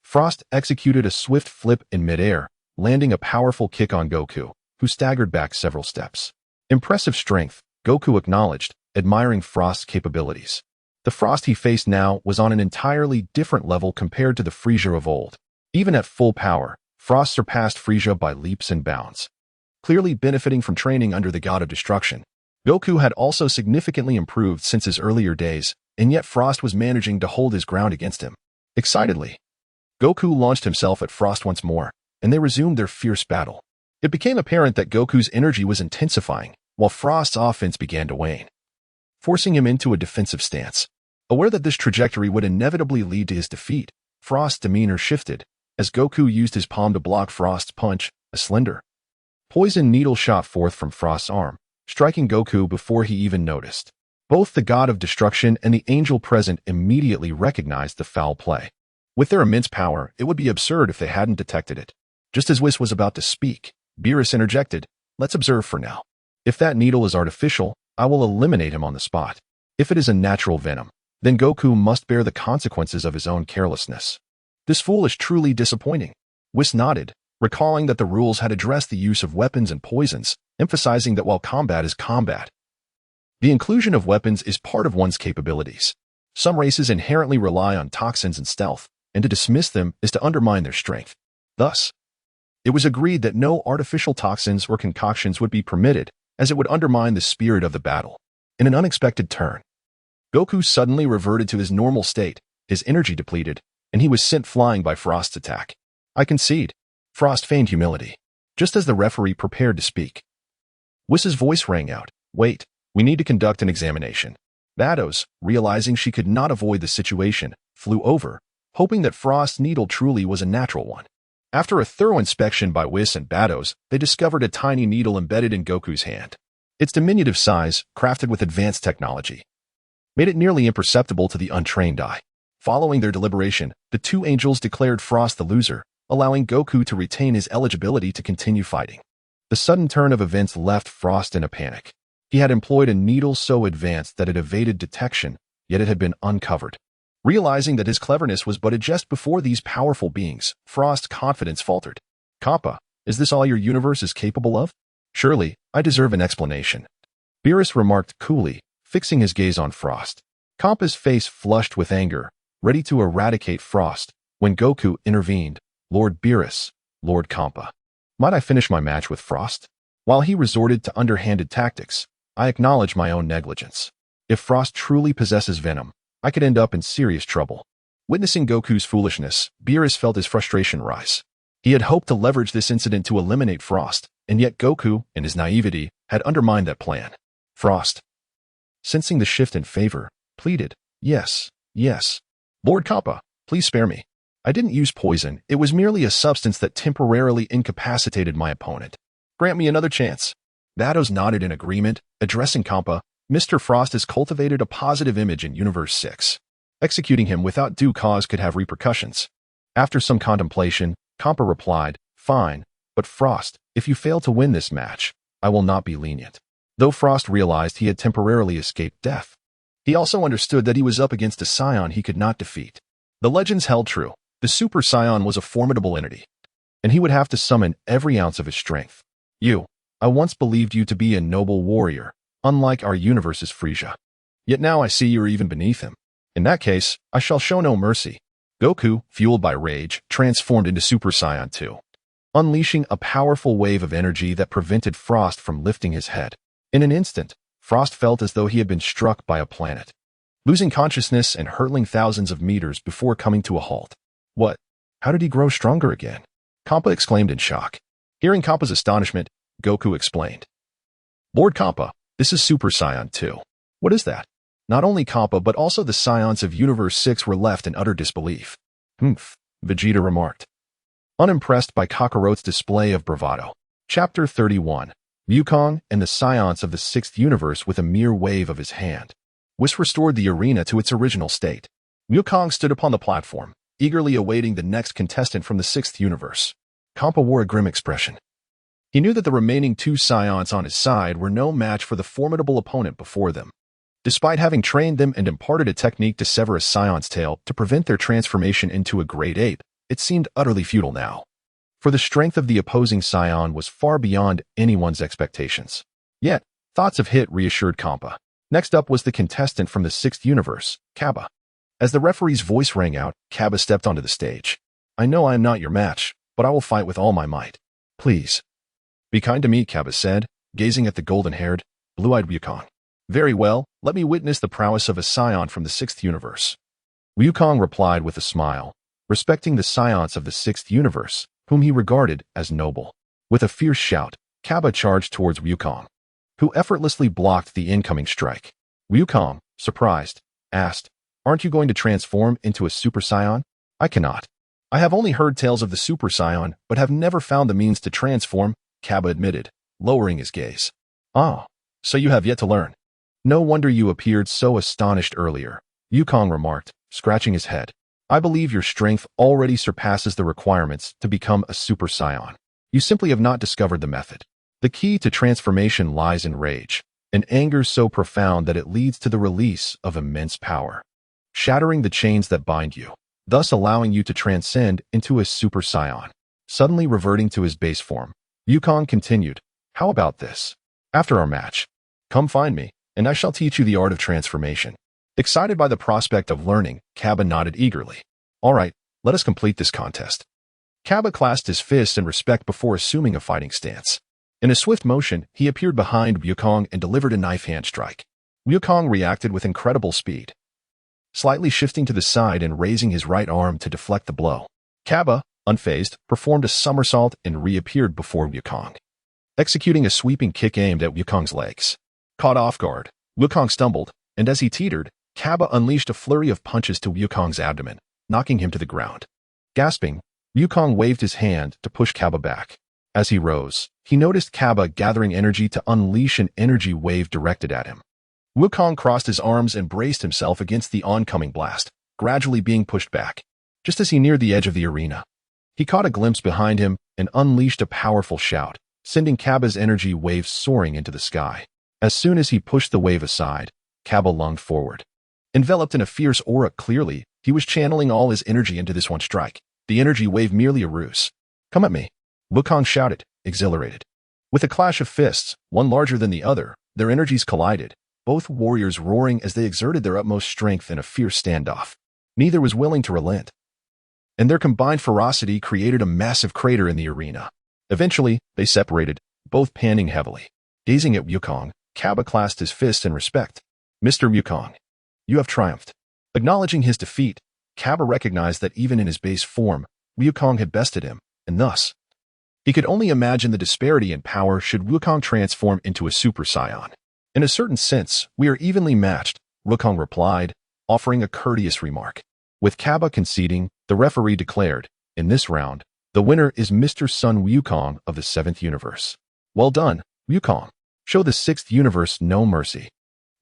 [SPEAKER 1] Frost executed a swift flip in midair, landing a powerful kick on Goku, who staggered back several steps. Impressive strength, Goku acknowledged, admiring Frost's capabilities. The Frost he faced now was on an entirely different level compared to the Frieza of old. Even at full power, Frost surpassed Frieza by leaps and bounds. Clearly benefiting from training under the God of Destruction, Goku had also significantly improved since his earlier days, and yet Frost was managing to hold his ground against him. Excitedly, Goku launched himself at Frost once more, and they resumed their fierce battle. It became apparent that Goku's energy was intensifying, while Frost's offense began to wane, forcing him into a defensive stance. Aware that this trajectory would inevitably lead to his defeat, Frost's demeanor shifted as Goku used his palm to block Frost's punch. A slender poison needle shot forth from Frost's arm, striking Goku before he even noticed. Both the God of Destruction and the angel present immediately recognized the foul play. With their immense power, it would be absurd if they hadn't detected it. Just as Whis was about to speak, Beerus interjected, "Let's observe for now. If that needle is artificial, I will eliminate him on the spot. If it is a natural venom, then Goku must bear the consequences of his own carelessness." This fool is truly disappointing. Whis nodded, recalling that the rules had addressed the use of weapons and poisons, emphasizing that while combat is combat, the inclusion of weapons is part of one's capabilities. Some races inherently rely on toxins and stealth, and to dismiss them is to undermine their strength. Thus, it was agreed that no artificial toxins or concoctions would be permitted, as it would undermine the spirit of the battle. In an unexpected turn, Goku suddenly reverted to his normal state, his energy depleted, and he was sent flying by Frost's attack. "I concede." Frost feigned humility, just as the referee prepared to speak. Whis' voice rang out, "Wait, we need to conduct an examination." Vados, realizing she could not avoid the situation, flew over, hoping that Frost's needle truly was a natural one. After a thorough inspection by Whis and Vados, they discovered a tiny needle embedded in Goku's hand. Its diminutive size, crafted with advanced technology, made it nearly imperceptible to the untrained eye. Following their deliberation, the two angels declared Frost the loser, allowing Goku to retain his eligibility to continue fighting. The sudden turn of events left Frost in a panic. He had employed a needle so advanced that it evaded detection, yet it had been uncovered. Realizing that his cleverness was but a jest before these powerful beings, Frost's confidence faltered. "Kappa, is this all your universe is capable of? Surely, I deserve an explanation." Beerus remarked coolly, fixing his gaze on Frost. Kappa's face flushed with anger, ready to eradicate Frost, when Goku intervened. "Lord Beerus, Lord Kappa, might I finish my match with Frost?" While he resorted to underhanded tactics, I acknowledge my own negligence. If Frost truly possesses venom, I could end up in serious trouble. Witnessing Goku's foolishness, Beerus felt his frustration rise. He had hoped to leverage this incident to eliminate Frost, and yet Goku, in his naivety, had undermined that plan. Frost, sensing the shift in favor, pleaded, Yes. Lord Kappa, please spare me. I didn't use poison, it was merely a substance that temporarily incapacitated my opponent. Grant me another chance." Vados nodded in agreement, addressing Kappa. "Mr. Frost has cultivated a positive image in Universe 6. Executing him without due cause could have repercussions." After some contemplation, Kappa replied, "Fine, but Frost, if you fail to win this match, I will not be lenient." Though Frost realized he had temporarily escaped death, he also understood that he was up against a scion he could not defeat. The legends held true. The Super Saiyan was a formidable entity, and he would have to summon every ounce of his strength. I once believed you to be a noble warrior, unlike our universe's Frieza. Yet now I see you are even beneath him. In that case, I shall show no mercy." Goku, fueled by rage, transformed into Super Saiyan 2, unleashing a powerful wave of energy that prevented Frost from lifting his head. In an instant, Frost felt as though he had been struck by a planet, losing consciousness and hurtling thousands of meters before coming to a halt. "What? How did he grow stronger again?" Kappa exclaimed in shock. Hearing Kappa's astonishment, Goku explained. "Lord Kappa, this is Super Saiyan 2. What is that?" Not only Kappa but also the Scions of Universe 6 were left in utter disbelief. Vegeta remarked, unimpressed by Kakarot's display of bravado. Chapter 31. Wukong and the Scions of the 6th Universe with a mere wave of his hand. Whis restored the arena to its original state. Wukong stood upon the platform, eagerly awaiting the next contestant from the 6th Universe. Kappa wore a grim expression. He knew that the remaining two Scions on his side were no match for the formidable opponent before them. Despite having trained them and imparted a technique to sever a Scion's tail to prevent their transformation into a great ape, it seemed utterly futile now. For the strength of the opposing Scion was far beyond anyone's expectations. Yet, thoughts of Hit reassured Kappa. Next up was the contestant from the 6th universe, Kaba. As the referee's voice rang out, Kaba stepped onto the stage. I know I am not your match, but I will fight with all my might. Please. Be kind to me, Kaba said, gazing at the golden-haired, blue-eyed Wukong. Very well, let me witness the prowess of a scion from the 6th universe. Wukong replied with a smile, respecting the scions of the 6th universe, whom he regarded as noble. With a fierce shout, Kaba charged towards Wukong, who effortlessly blocked the incoming strike. Wukong, surprised, asked, Aren't you going to transform into a Super Saiyan? I cannot. I have only heard tales of the Super Saiyan, but have never found the means to transform, Kaba admitted, lowering his gaze. Ah, so you have yet to learn. No wonder you appeared so astonished earlier, Wukong remarked, scratching his head. I believe your strength already surpasses the requirements to become a Super Saiyan. You simply have not discovered the method. The key to transformation lies in rage, an anger so profound that it leads to the release of immense power, shattering the chains that bind you, thus allowing you to transcend into a Super Saiyan. Suddenly reverting to his base form, Wukong continued, How about this? After our match, come find me, and I shall teach you the art of transformation. Excited by the prospect of learning, Kaba nodded eagerly. All right, let us complete this contest. Kaba clasped his fists in respect before assuming a fighting stance. In a swift motion, he appeared behind Wukong and delivered a knife hand strike. Wukong reacted with incredible speed, slightly shifting to the side and raising his right arm to deflect the blow. Kaba, unfazed, performed a somersault and reappeared before Wukong, executing a sweeping kick aimed at Wukong's legs. Caught off guard, Wukong stumbled, and as he teetered, Kaba unleashed a flurry of punches to Wukong's abdomen, knocking him to the ground. Gasping, Wukong waved his hand to push Kaba back. As he rose, he noticed Kaba gathering energy to unleash an energy wave directed at him. Wukong crossed his arms and braced himself against the oncoming blast, gradually being pushed back. Just as he neared the edge of the arena, he caught a glimpse behind him and unleashed a powerful shout, sending Kaba's energy wave soaring into the sky. As soon as he pushed the wave aside, Kaba lunged forward. Enveloped in a fierce aura clearly, he was channeling all his energy into this one strike, the energy wave merely a ruse. Come at me, Wukong shouted, exhilarated. With a clash of fists, one larger than the other, their energies collided, both warriors roaring as they exerted their utmost strength in a fierce standoff. Neither was willing to relent, and their combined ferocity created a massive crater in the arena. Eventually, they separated, both panting heavily. Gazing at Wukong, Kaba clasped his fists in respect. Mr. Wukong, you have triumphed. Acknowledging his defeat, Kaba recognized that even in his base form, Wukong had bested him, and thus, he could only imagine the disparity in power should Wukong transform into a Super Saiyan. In a certain sense, we are evenly matched, Wukong replied, offering a courteous remark. With Kaba conceding, the referee declared, in this round, the winner is Mr. Sun Wukong of the 7th universe. Well done, Wukong. Show the 6th universe no mercy.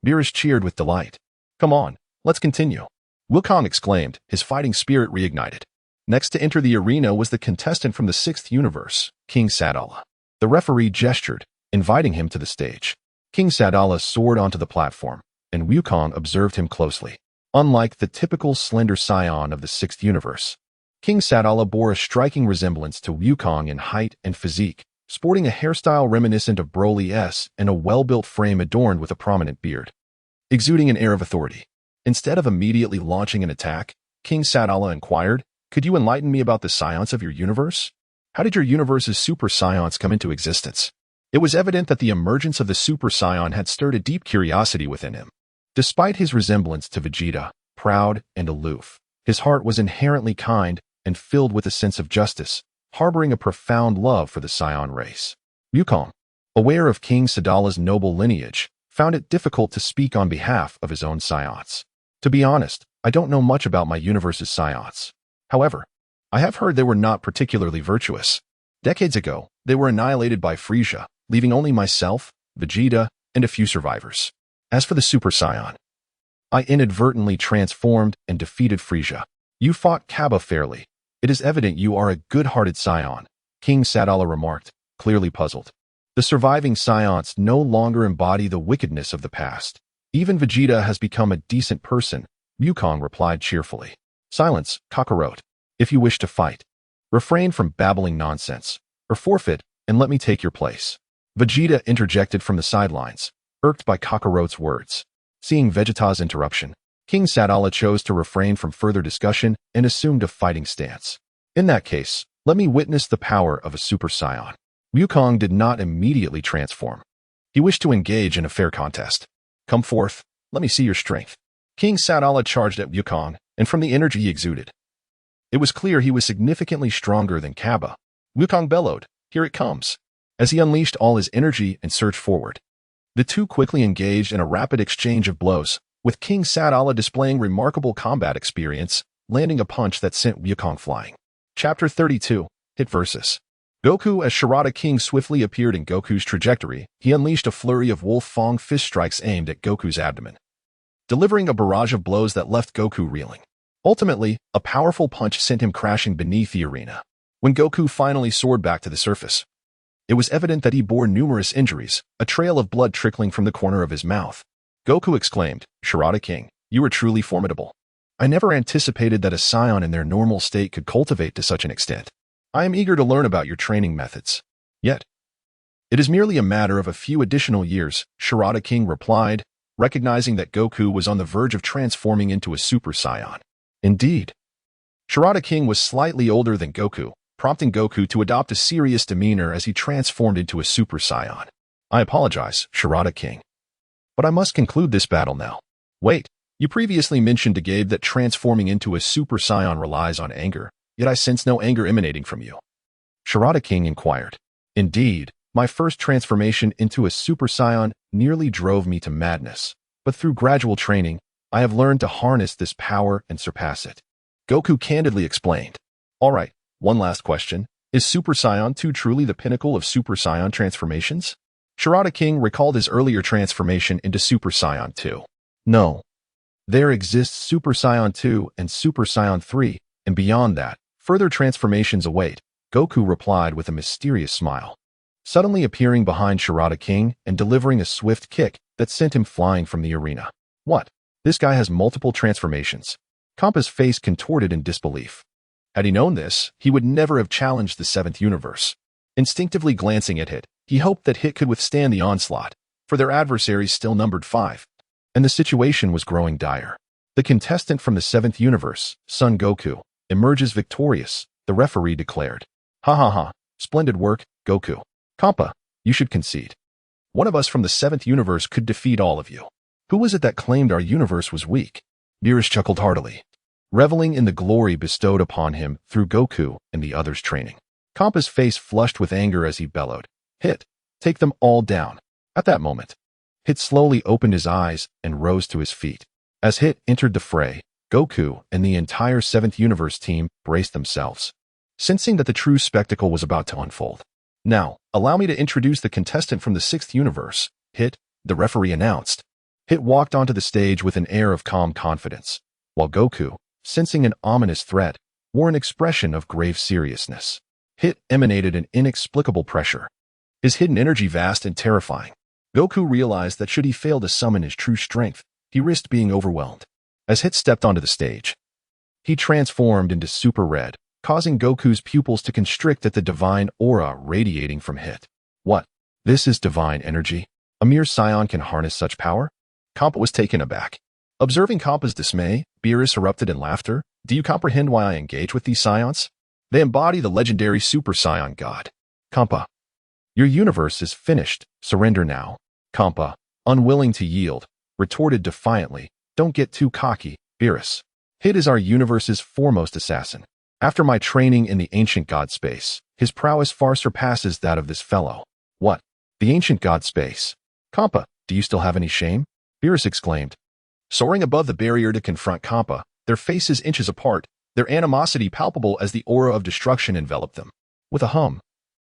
[SPEAKER 1] Beerus cheered with delight. Come on, let's continue, Wukong exclaimed, his fighting spirit reignited. Next to enter the arena was the contestant from the 6th universe, King Sadala. The referee gestured, inviting him to the stage. King Sadala soared onto the platform, and Wukong observed him closely. Unlike the typical slender scion of the 6th universe, King Sadala bore a striking resemblance to Wukong in height and physique, sporting a hairstyle reminiscent of Broly S and a well-built frame adorned with a prominent beard, exuding an air of authority. Instead of immediately launching an attack, King Sadala inquired, Could you enlighten me about the science of your universe? How did your universe's Super Scions come into existence? It was evident that the emergence of the Super Saiyan had stirred a deep curiosity within him. Despite his resemblance to Vegeta, proud and aloof, his heart was inherently kind and filled with a sense of justice, harboring a profound love for the Saiyan race. Wukong, aware of King Sadala's noble lineage, found it difficult to speak on behalf of his own Scions. To be honest, I don't know much about my universe's Scions. However, I have heard they were not particularly virtuous. Decades ago, they were annihilated by Frieza, leaving only myself, Vegeta, and a few survivors. As for the Super Saiyan, I inadvertently transformed and defeated Frieza. You fought Kaba fairly. It is evident you are a good-hearted Saiyan, King Sadala remarked, clearly puzzled. The surviving Scions no longer embody the wickedness of the past. Even Vegeta has become a decent person, Wukong replied cheerfully. Silence, Kakarot. If you wish to fight, refrain from babbling nonsense, or forfeit, and let me take your place. Vegeta interjected from the sidelines, irked by Kakarot's words. Seeing Vegeta's interruption, King Sadala chose to refrain from further discussion and assumed a fighting stance. In that case, let me witness the power of a Super Saiyan. Wukong did not immediately transform. He wished to engage in a fair contest. Come forth, let me see your strength. King Sadala charged at Wukong, and from the energy he exuded, it was clear he was significantly stronger than Kaba. Wukong bellowed, "Here it comes," as he unleashed all his energy and surged forward. The two quickly engaged in a rapid exchange of blows, with King Sadala displaying remarkable combat experience, landing a punch that sent Wukong flying. Chapter 32, Hit vs. Goku. As Shirata King swiftly appeared in Goku's trajectory, he unleashed a flurry of Wolf Fong fist strikes aimed at Goku's abdomen, delivering a barrage of blows that left Goku reeling. Ultimately, a powerful punch sent him crashing beneath the arena. When Goku finally soared back to the surface, it was evident that he bore numerous injuries, a trail of blood trickling from the corner of his mouth. Goku exclaimed, "Shirata King, you are truly formidable. I never anticipated that a Saiyan in their normal state could cultivate to such an extent. I am eager to learn about your training methods." "Yet, it is merely a matter of a few additional years," Shirata King replied, recognizing that Goku was on the verge of transforming into a Super Saiyan. Indeed, Shirata King was slightly older than Goku, prompting Goku to adopt a serious demeanor as he transformed into a Super Saiyan. "I apologize, Shirata King, but I must conclude this battle now." "Wait, you previously mentioned to Gabe that transforming into a Super Saiyan relies on anger, yet I sense no anger emanating from you," Shirata King inquired. "Indeed, my first transformation into a Super Saiyan nearly drove me to madness, but through gradual training, I have learned to harness this power and surpass it," Goku candidly explained. "All right, one last question. Is Super Saiyan 2 truly the pinnacle of Super Saiyan transformations?" Shirata King recalled his earlier transformation into Super Saiyan 2. "No. There exists Super Saiyan 2 and Super Saiyan 3, and beyond that, further transformations await," Goku replied with a mysterious smile, suddenly appearing behind Shirata King and delivering a swift kick that sent him flying from the arena. "What? This guy has multiple transformations." Kampa's face contorted in disbelief. Had he known this, he would never have challenged the seventh universe. Instinctively glancing at Hit, he hoped that Hit could withstand the onslaught, for their adversaries still numbered 5, and the situation was growing dire. The contestant from the seventh universe, Son Goku, emerges victorious, the referee declared. "Ha ha ha, splendid work, Goku. Kampa, you should concede. One of us from the seventh universe could defeat all of you. Who was it that claimed our universe was weak?" Beerus chuckled heartily, reveling in the glory bestowed upon him through Goku and the others' training. Kampa's face flushed with anger as he bellowed, "Hit, take them all down." At that moment, Hit slowly opened his eyes and rose to his feet. As Hit entered the fray, Goku and the entire seventh universe team braced themselves, sensing that the true spectacle was about to unfold. "Now, allow me to introduce the contestant from the sixth universe, Hit," the referee announced. Hit walked onto the stage with an air of calm confidence, while Goku, sensing an ominous threat, wore an expression of grave seriousness. Hit emanated an inexplicable pressure, his hidden energy vast and terrifying. Goku realized that should he fail to summon his true strength, he risked being overwhelmed. As Hit stepped onto the stage, he transformed into Super Red, causing Goku's pupils to constrict at the divine aura radiating from Hit. "What? This is divine energy? A mere Saiyan can harness such power?" Kampa was taken aback. Observing Kampa's dismay, Beerus erupted in laughter. "Do you comprehend why I engage with these Saiyans? They embody the legendary Super Saiyan God. Kampa, your universe is finished. Surrender now." Kampa, unwilling to yield, retorted defiantly, "Don't get too cocky, Beerus. Hit is our universe's foremost assassin. After my training in the ancient god space, his prowess far surpasses that of this fellow." "What? The ancient god space? Kampa, do you still have any shame?" Beerus exclaimed. Soaring above the barrier to confront Kampa, their faces inches apart, their animosity palpable as the aura of destruction enveloped them. With a hum,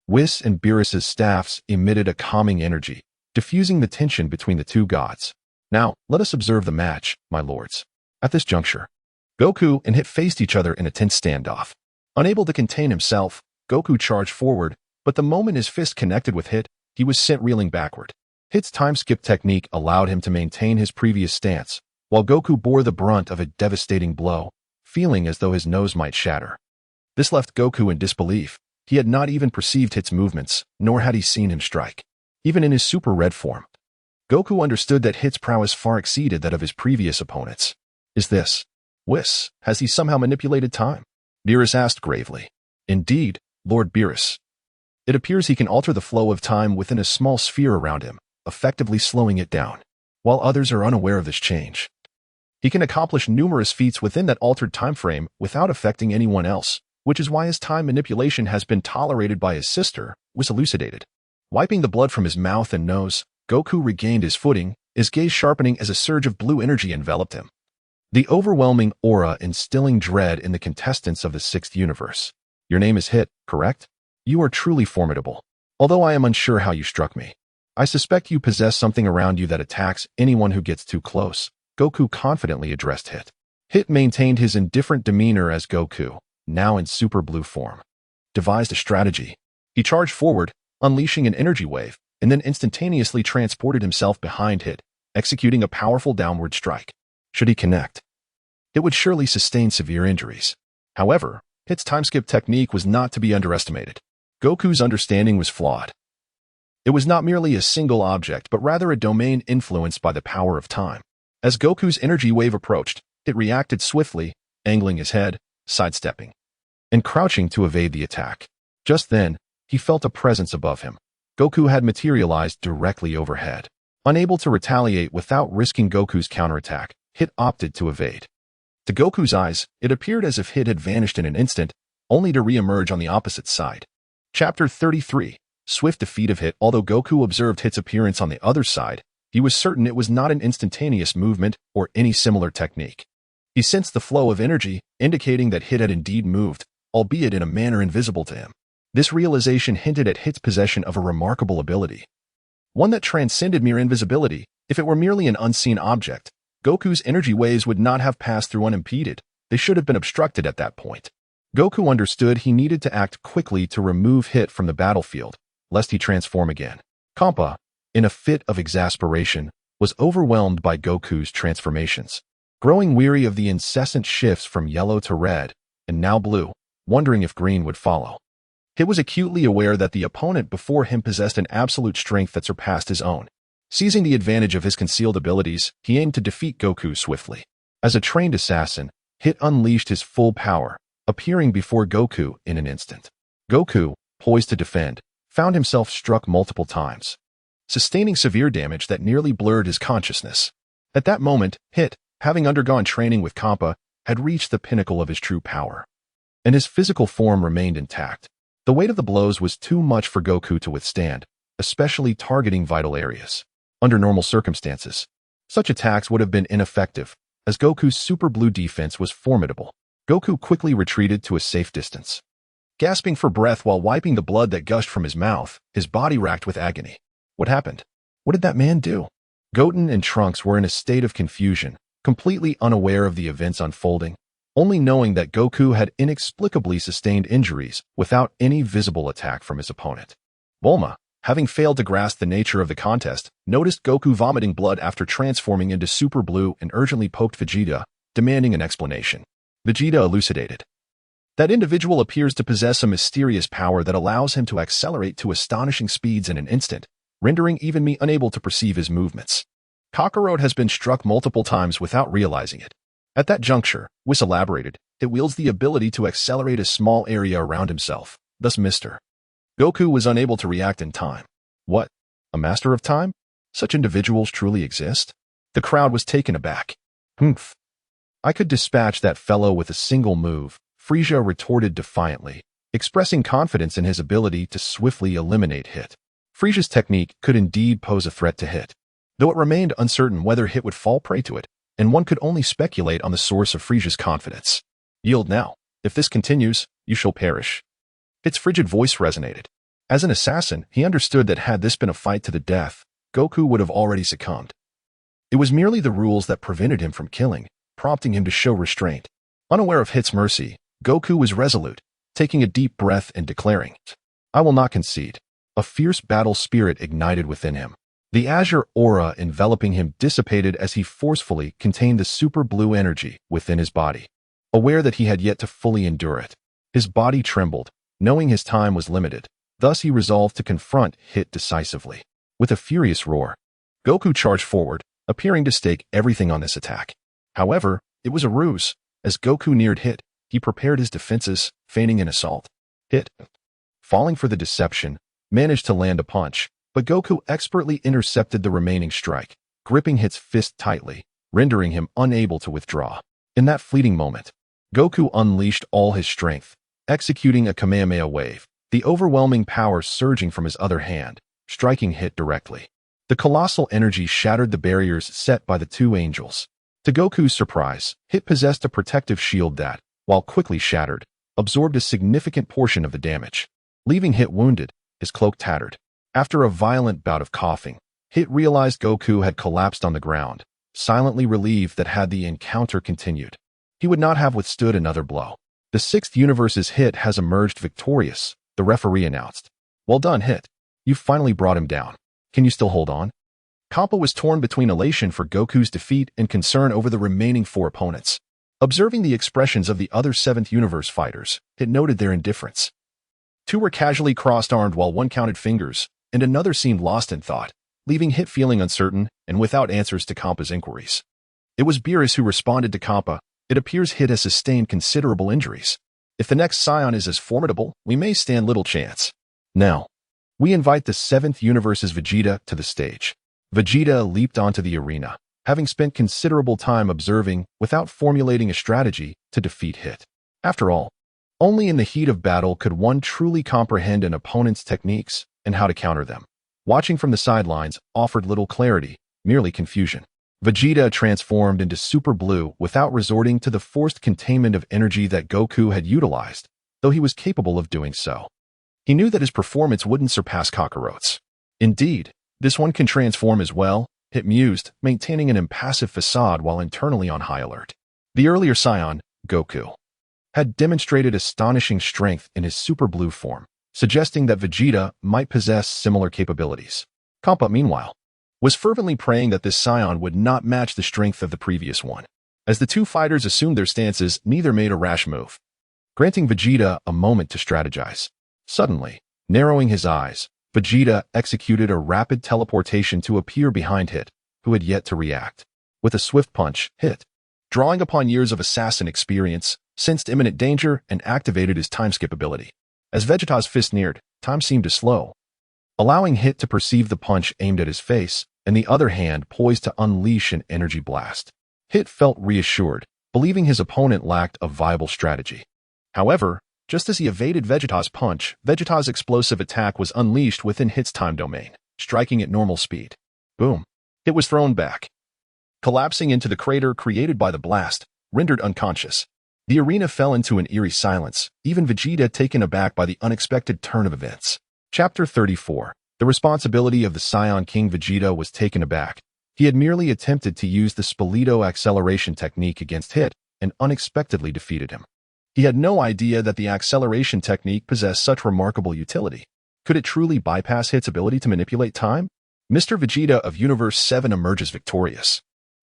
[SPEAKER 1] Whis and Beerus's staffs emitted a calming energy, diffusing the tension between the two gods. "Now, let us observe the match, my lords." At this juncture, Goku and Hit faced each other in a tense standoff. Unable to contain himself, Goku charged forward, but the moment his fist connected with Hit, he was sent reeling backward. Hit's time-skip technique allowed him to maintain his previous stance, while Goku bore the brunt of a devastating blow, feeling as though his nose might shatter. This left Goku in disbelief. He had not even perceived Hit's movements, nor had he seen him strike. Even in his Super Red form, Goku understood that Hit's prowess far exceeded that of his previous opponents. Is this Whis? Has he somehow manipulated time? Beerus asked gravely. Indeed, Lord Beerus. It appears he can alter the flow of time within a small sphere around him, effectively slowing it down, while others are unaware of this change. He can accomplish numerous feats within that altered time frame without affecting anyone else, which is why his time manipulation has been tolerated by his sister, was elucidated. Wiping the blood from his mouth and nose, Goku regained his footing, his gaze sharpening as a surge of blue energy enveloped him. The overwhelming aura instilling dread in the contestants of the sixth universe. Your name is Hit, correct? You are truly formidable. Although I am unsure how you struck me. I suspect you possess something around you that attacks anyone who gets too close. Goku confidently addressed Hit. Hit maintained his indifferent demeanor as Goku, now in super blue form, devised a strategy. He charged forward, unleashing an energy wave, and then instantaneously transported himself behind Hit, executing a powerful downward strike. Should he connect, it would surely sustain severe injuries. However, Hit's time-skip technique was not to be underestimated. Goku's understanding was flawed. It was not merely a single object, but rather a domain influenced by the power of time. As Goku's energy wave approached, it reacted swiftly, angling his head, sidestepping, and crouching to evade the attack. Just then, he felt a presence above him. Goku had materialized directly overhead. Unable to retaliate without risking Goku's counterattack, Hit opted to evade. To Goku's eyes, it appeared as if Hit had vanished in an instant, only to re-emerge on the opposite side. Chapter 33. Swift defeat of Hit. Although Goku observed Hit's appearance on the other side, he was certain it was not an instantaneous movement or any similar technique. He sensed the flow of energy, indicating that Hit had indeed moved, albeit in a manner invisible to him. This realization hinted at Hit's possession of a remarkable ability, one that transcended mere invisibility. If it were merely an unseen object, Goku's energy waves would not have passed through unimpeded. They should have been obstructed at that point. Goku understood he needed to act quickly to remove Hit from the battlefield, lest he transform again. Kampa, in a fit of exasperation, was overwhelmed by Goku's transformations. Growing weary of the incessant shifts from yellow to red, and now blue, wondering if green would follow. Hit was acutely aware that the opponent before him possessed an absolute strength that surpassed his own. Seizing the advantage of his concealed abilities, he aimed to defeat Goku swiftly. As a trained assassin, Hit unleashed his full power, appearing before Goku in an instant. Goku, poised to defend, found himself struck multiple times, sustaining severe damage that nearly blurred his consciousness. At that moment, Hit, having undergone training with Kampa, had reached the pinnacle of his true power, and his physical form remained intact. The weight of the blows was too much for Goku to withstand, especially targeting vital areas. Under normal circumstances, such attacks would have been ineffective, as Goku's super blue defense was formidable. Goku quickly retreated to a safe distance. Gasping for breath while wiping the blood that gushed from his mouth, his body racked with agony. What happened? What did that man do? Goten and Trunks were in a state of confusion, completely unaware of the events unfolding, only knowing that Goku had inexplicably sustained injuries without any visible attack from his opponent. Bulma, having failed to grasp the nature of the contest, noticed Goku vomiting blood after transforming into Super Blue and urgently poked Vegeta, demanding an explanation. Vegeta elucidated. That individual appears to possess a mysterious power that allows him to accelerate to astonishing speeds in an instant, rendering even me unable to perceive his movements. Kakarot has been struck multiple times without realizing it. At that juncture, Whis elaborated, it wields the ability to accelerate a small area around himself, thus Mr. Goku was unable to react in time. What? A master of time? Such individuals truly exist? The crowd was taken aback. Humph. I could dispatch that fellow with a single move, Frieza retorted defiantly, expressing confidence in his ability to swiftly eliminate Hit. Frieza's technique could indeed pose a threat to Hit, though it remained uncertain whether Hit would fall prey to it, and one could only speculate on the source of Frieza's confidence. Yield now. If this continues, you shall perish. Hit's frigid voice resonated. As an assassin, he understood that had this been a fight to the death, Goku would have already succumbed. It was merely the rules that prevented him from killing, prompting him to show restraint. Unaware of Hit's mercy, Goku was resolute, taking a deep breath and declaring, I will not concede. A fierce battle spirit ignited within him. The azure aura enveloping him dissipated as he forcefully contained the super blue energy within his body. Aware that he had yet to fully endure it, his body trembled, knowing his time was limited. Thus he resolved to confront Hit decisively. With a furious roar, Goku charged forward, appearing to stake everything on this attack. However, it was a ruse. As Goku neared Hit, he prepared his defenses, feigning an assault. Hit, falling for the deception, managed to land a punch, but Goku expertly intercepted the remaining strike, gripping Hit's fist tightly, rendering him unable to withdraw. In that fleeting moment, Goku unleashed all his strength, executing a Kamehameha wave, the overwhelming power surging from his other hand, striking Hit directly. The colossal energy shattered the barriers set by the two angels. To Goku's surprise, Hit possessed a protective shield that, while quickly shattered, absorbed a significant portion of the damage. Leaving Hit wounded, his cloak tattered. After a violent bout of coughing, Hit realized Goku had collapsed on the ground, silently relieved that had the encounter continued, he would not have withstood another blow. The sixth universe's Hit has emerged victorious, the referee announced. Well done, Hit. You finally brought him down. Can you still hold on? Kappa was torn between elation for Goku's defeat and concern over the remaining 4 opponents. Observing the expressions of the other 7th universe fighters, Hit noted their indifference. 2 were casually crossed-armed while 1 counted fingers, and another seemed lost in thought, leaving Hit feeling uncertain and without answers to Kappa's inquiries. It was Beerus who responded to Kappa. It appears Hit has sustained considerable injuries. If the next Scion is as formidable, we may stand little chance. Now, we invite the 7th universe's Vegeta to the stage. Vegeta leaped onto the arena, having spent considerable time observing, without formulating a strategy, to defeat Hit. After all, only in the heat of battle could one truly comprehend an opponent's techniques and how to counter them. Watching from the sidelines offered little clarity, merely confusion. Vegeta transformed into Super Blue without resorting to the forced containment of energy that Goku had utilized, though he was capable of doing so. He knew that his performance wouldn't surpass Kakarot's. Indeed, this one can transform as well, Hit mused, maintaining an impassive facade while internally on high alert. The earlier Scion, Goku, had demonstrated astonishing strength in his Super Blue form, suggesting that Vegeta might possess similar capabilities. Kappa, meanwhile, was fervently praying that this Scion would not match the strength of the previous one. As the 2 fighters assumed their stances, neither made a rash move, granting Vegeta a moment to strategize. Suddenly, narrowing his eyes, Vegeta executed a rapid teleportation to appear behind Hit, who had yet to react. With a swift punch, Hit, drawing upon years of assassin experience, sensed imminent danger and activated his time-skip ability. As Vegeta's fist neared, time seemed to slow, allowing Hit to perceive the punch aimed at his face, and the other hand poised to unleash an energy blast. Hit felt reassured, believing his opponent lacked a viable strategy. However, just as he evaded Vegeta's punch, Vegeta's explosive attack was unleashed within Hit's time domain, striking at normal speed. Boom. Hit was thrown back, collapsing into the crater created by the blast, rendered unconscious. The arena fell into an eerie silence, even Vegeta taken aback by the unexpected turn of events. Chapter 34. The responsibility of the Scion King. Vegeta was taken aback. He had merely attempted to use the Spalito acceleration technique against Hit, and unexpectedly defeated him. He had no idea that the acceleration technique possessed such remarkable utility. Could it truly bypass Hit's ability to manipulate time? Mr. Vegeta of Universe 7 emerges victorious.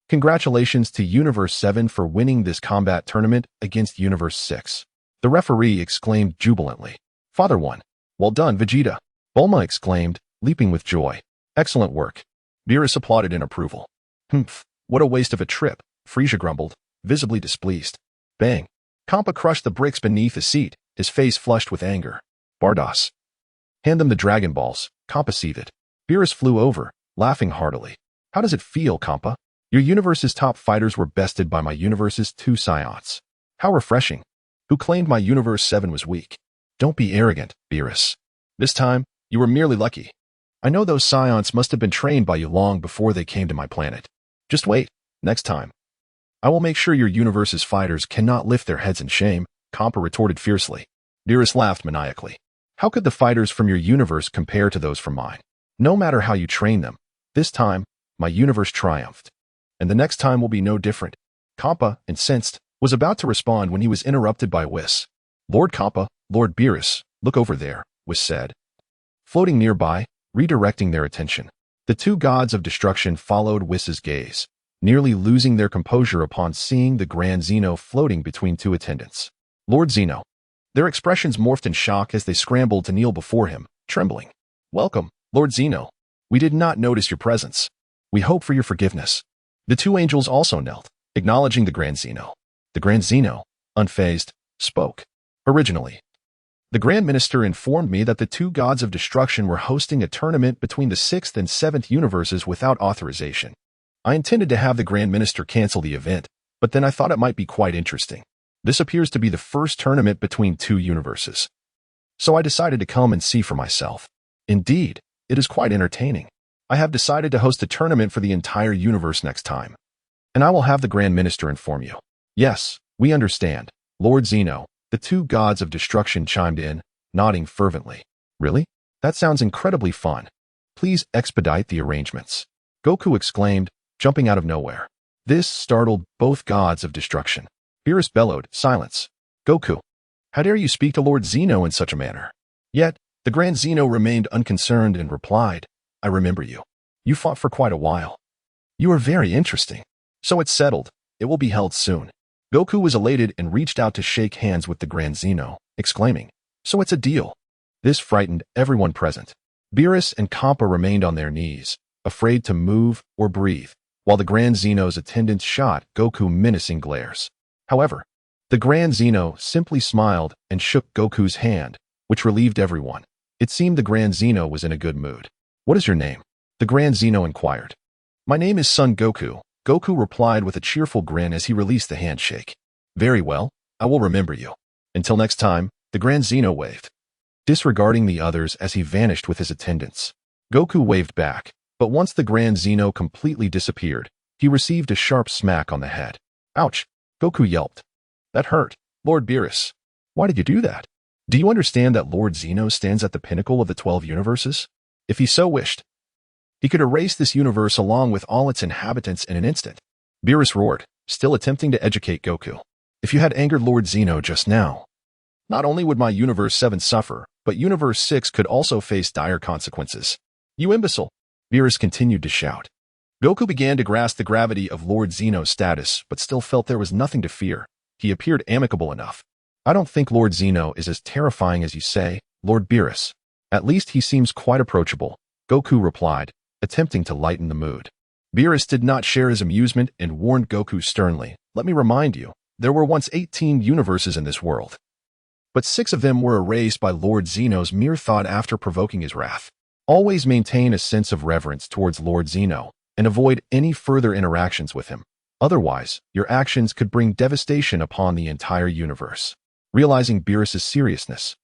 [SPEAKER 1] Congratulations to Universe 7 for winning this combat tournament against Universe 6. The referee exclaimed jubilantly. Father won. Well done, Vegeta. Bulma exclaimed, leaping with joy. Excellent work. Beerus applauded in approval. Humph, what a waste of a trip, Frieza grumbled, visibly displeased. Bang. Kappa crushed the bricks beneath his seat, his face flushed with anger. Bardos. Hand them the Dragon Balls, Kappa seethed. Beerus flew over, laughing heartily. How does it feel, Kappa? Your universe's top fighters were bested by my universe's 2 Scions. How refreshing. Who claimed my Universe 7 was weak? Don't be arrogant, Beerus. This time, you were merely lucky. I know those Scions must have been trained by you long before they came to my planet. Just wait, next time. I will make sure your universe's fighters cannot lift their heads in shame, Kappa retorted fiercely. Beerus laughed maniacally. How could the fighters from your universe compare to those from mine? No matter how you train them, this time, my universe triumphed. And the next time will be no different. Kappa, incensed, was about to respond when he was interrupted by Whis. Lord Kappa, Lord Beerus, look over there, Whis said. Floating nearby, redirecting their attention, the 2 gods of destruction followed Whis's gaze, nearly losing their composure upon seeing the Grand Zeno floating between 2 attendants. Lord Zeno. Their expressions morphed in shock as they scrambled to kneel before him, trembling. Welcome, Lord Zeno. We did not notice your presence. We hope for your forgiveness. The two angels also knelt, acknowledging the Grand Zeno. The Grand Zeno, unfazed, spoke. Originally, the Grand Minister informed me that the two gods of destruction were hosting a tournament between the 6th and 7th universes without authorization. I intended to have the Grand Minister cancel the event, but then I thought it might be quite interesting. This appears to be the first tournament between two universes. So I decided to come and see for myself. Indeed, it is quite entertaining. I have decided to host a tournament for the entire universe next time. And I will have the Grand Minister inform you. Yes, we understand, Lord Zeno. The two gods of destruction chimed in, nodding fervently. Really? That sounds incredibly fun. Please expedite the arrangements. Goku exclaimed, jumping out of nowhere. This startled both gods of destruction. Beerus bellowed, silence. Goku, how dare you speak to Lord Zeno in such a manner? Yet, the Grand Zeno remained unconcerned and replied, I remember you. You fought for quite a while. You are very interesting. So it's settled. It will be held soon. Goku was elated and reached out to shake hands with the Grand Zeno, exclaiming, so it's a deal. This frightened everyone present. Beerus and Kampa remained on their knees, afraid to move or breathe, while the Grand Zeno's attendants shot Goku menacing glares. However, the Grand Zeno simply smiled and shook Goku's hand, which relieved everyone. It seemed the Grand Zeno was in a good mood. What is your name? The Grand Zeno inquired. My name is Son Goku. Goku replied with a cheerful grin as he released the handshake. Very well, I will remember you. Until next time, the Grand Zeno waved, disregarding the others as he vanished with his attendants. Goku waved back, but once the Grand Zeno completely disappeared, he received a sharp smack on the head. Ouch! Goku yelped. That hurt, Lord Beerus. Why did you do that? Do you understand that Lord Zeno stands at the pinnacle of the 12 universes? If he so wished, he could erase this universe along with all its inhabitants in an instant. Beerus roared, still attempting to educate Goku. If you had angered Lord Zeno just now, not only would my Universe 7 suffer, but Universe 6 could also face dire consequences. You imbecile! Beerus continued to shout. Goku began to grasp the gravity of Lord Zeno's status, but still felt there was nothing to fear. He appeared amicable enough. I don't think Lord Zeno is as terrifying as you say, Lord Beerus. At least he seems quite approachable, Goku replied, attempting to lighten the mood. Beerus did not share his amusement and warned Goku sternly, let me remind you, there were once 18 universes in this world. But 6 of them were erased by Lord Zeno's mere thought after provoking his wrath. Always maintain a sense of reverence towards Lord Zeno, and avoid any further interactions with him. Otherwise, your actions could bring devastation upon the entire universe. Realizing Beerus' seriousness,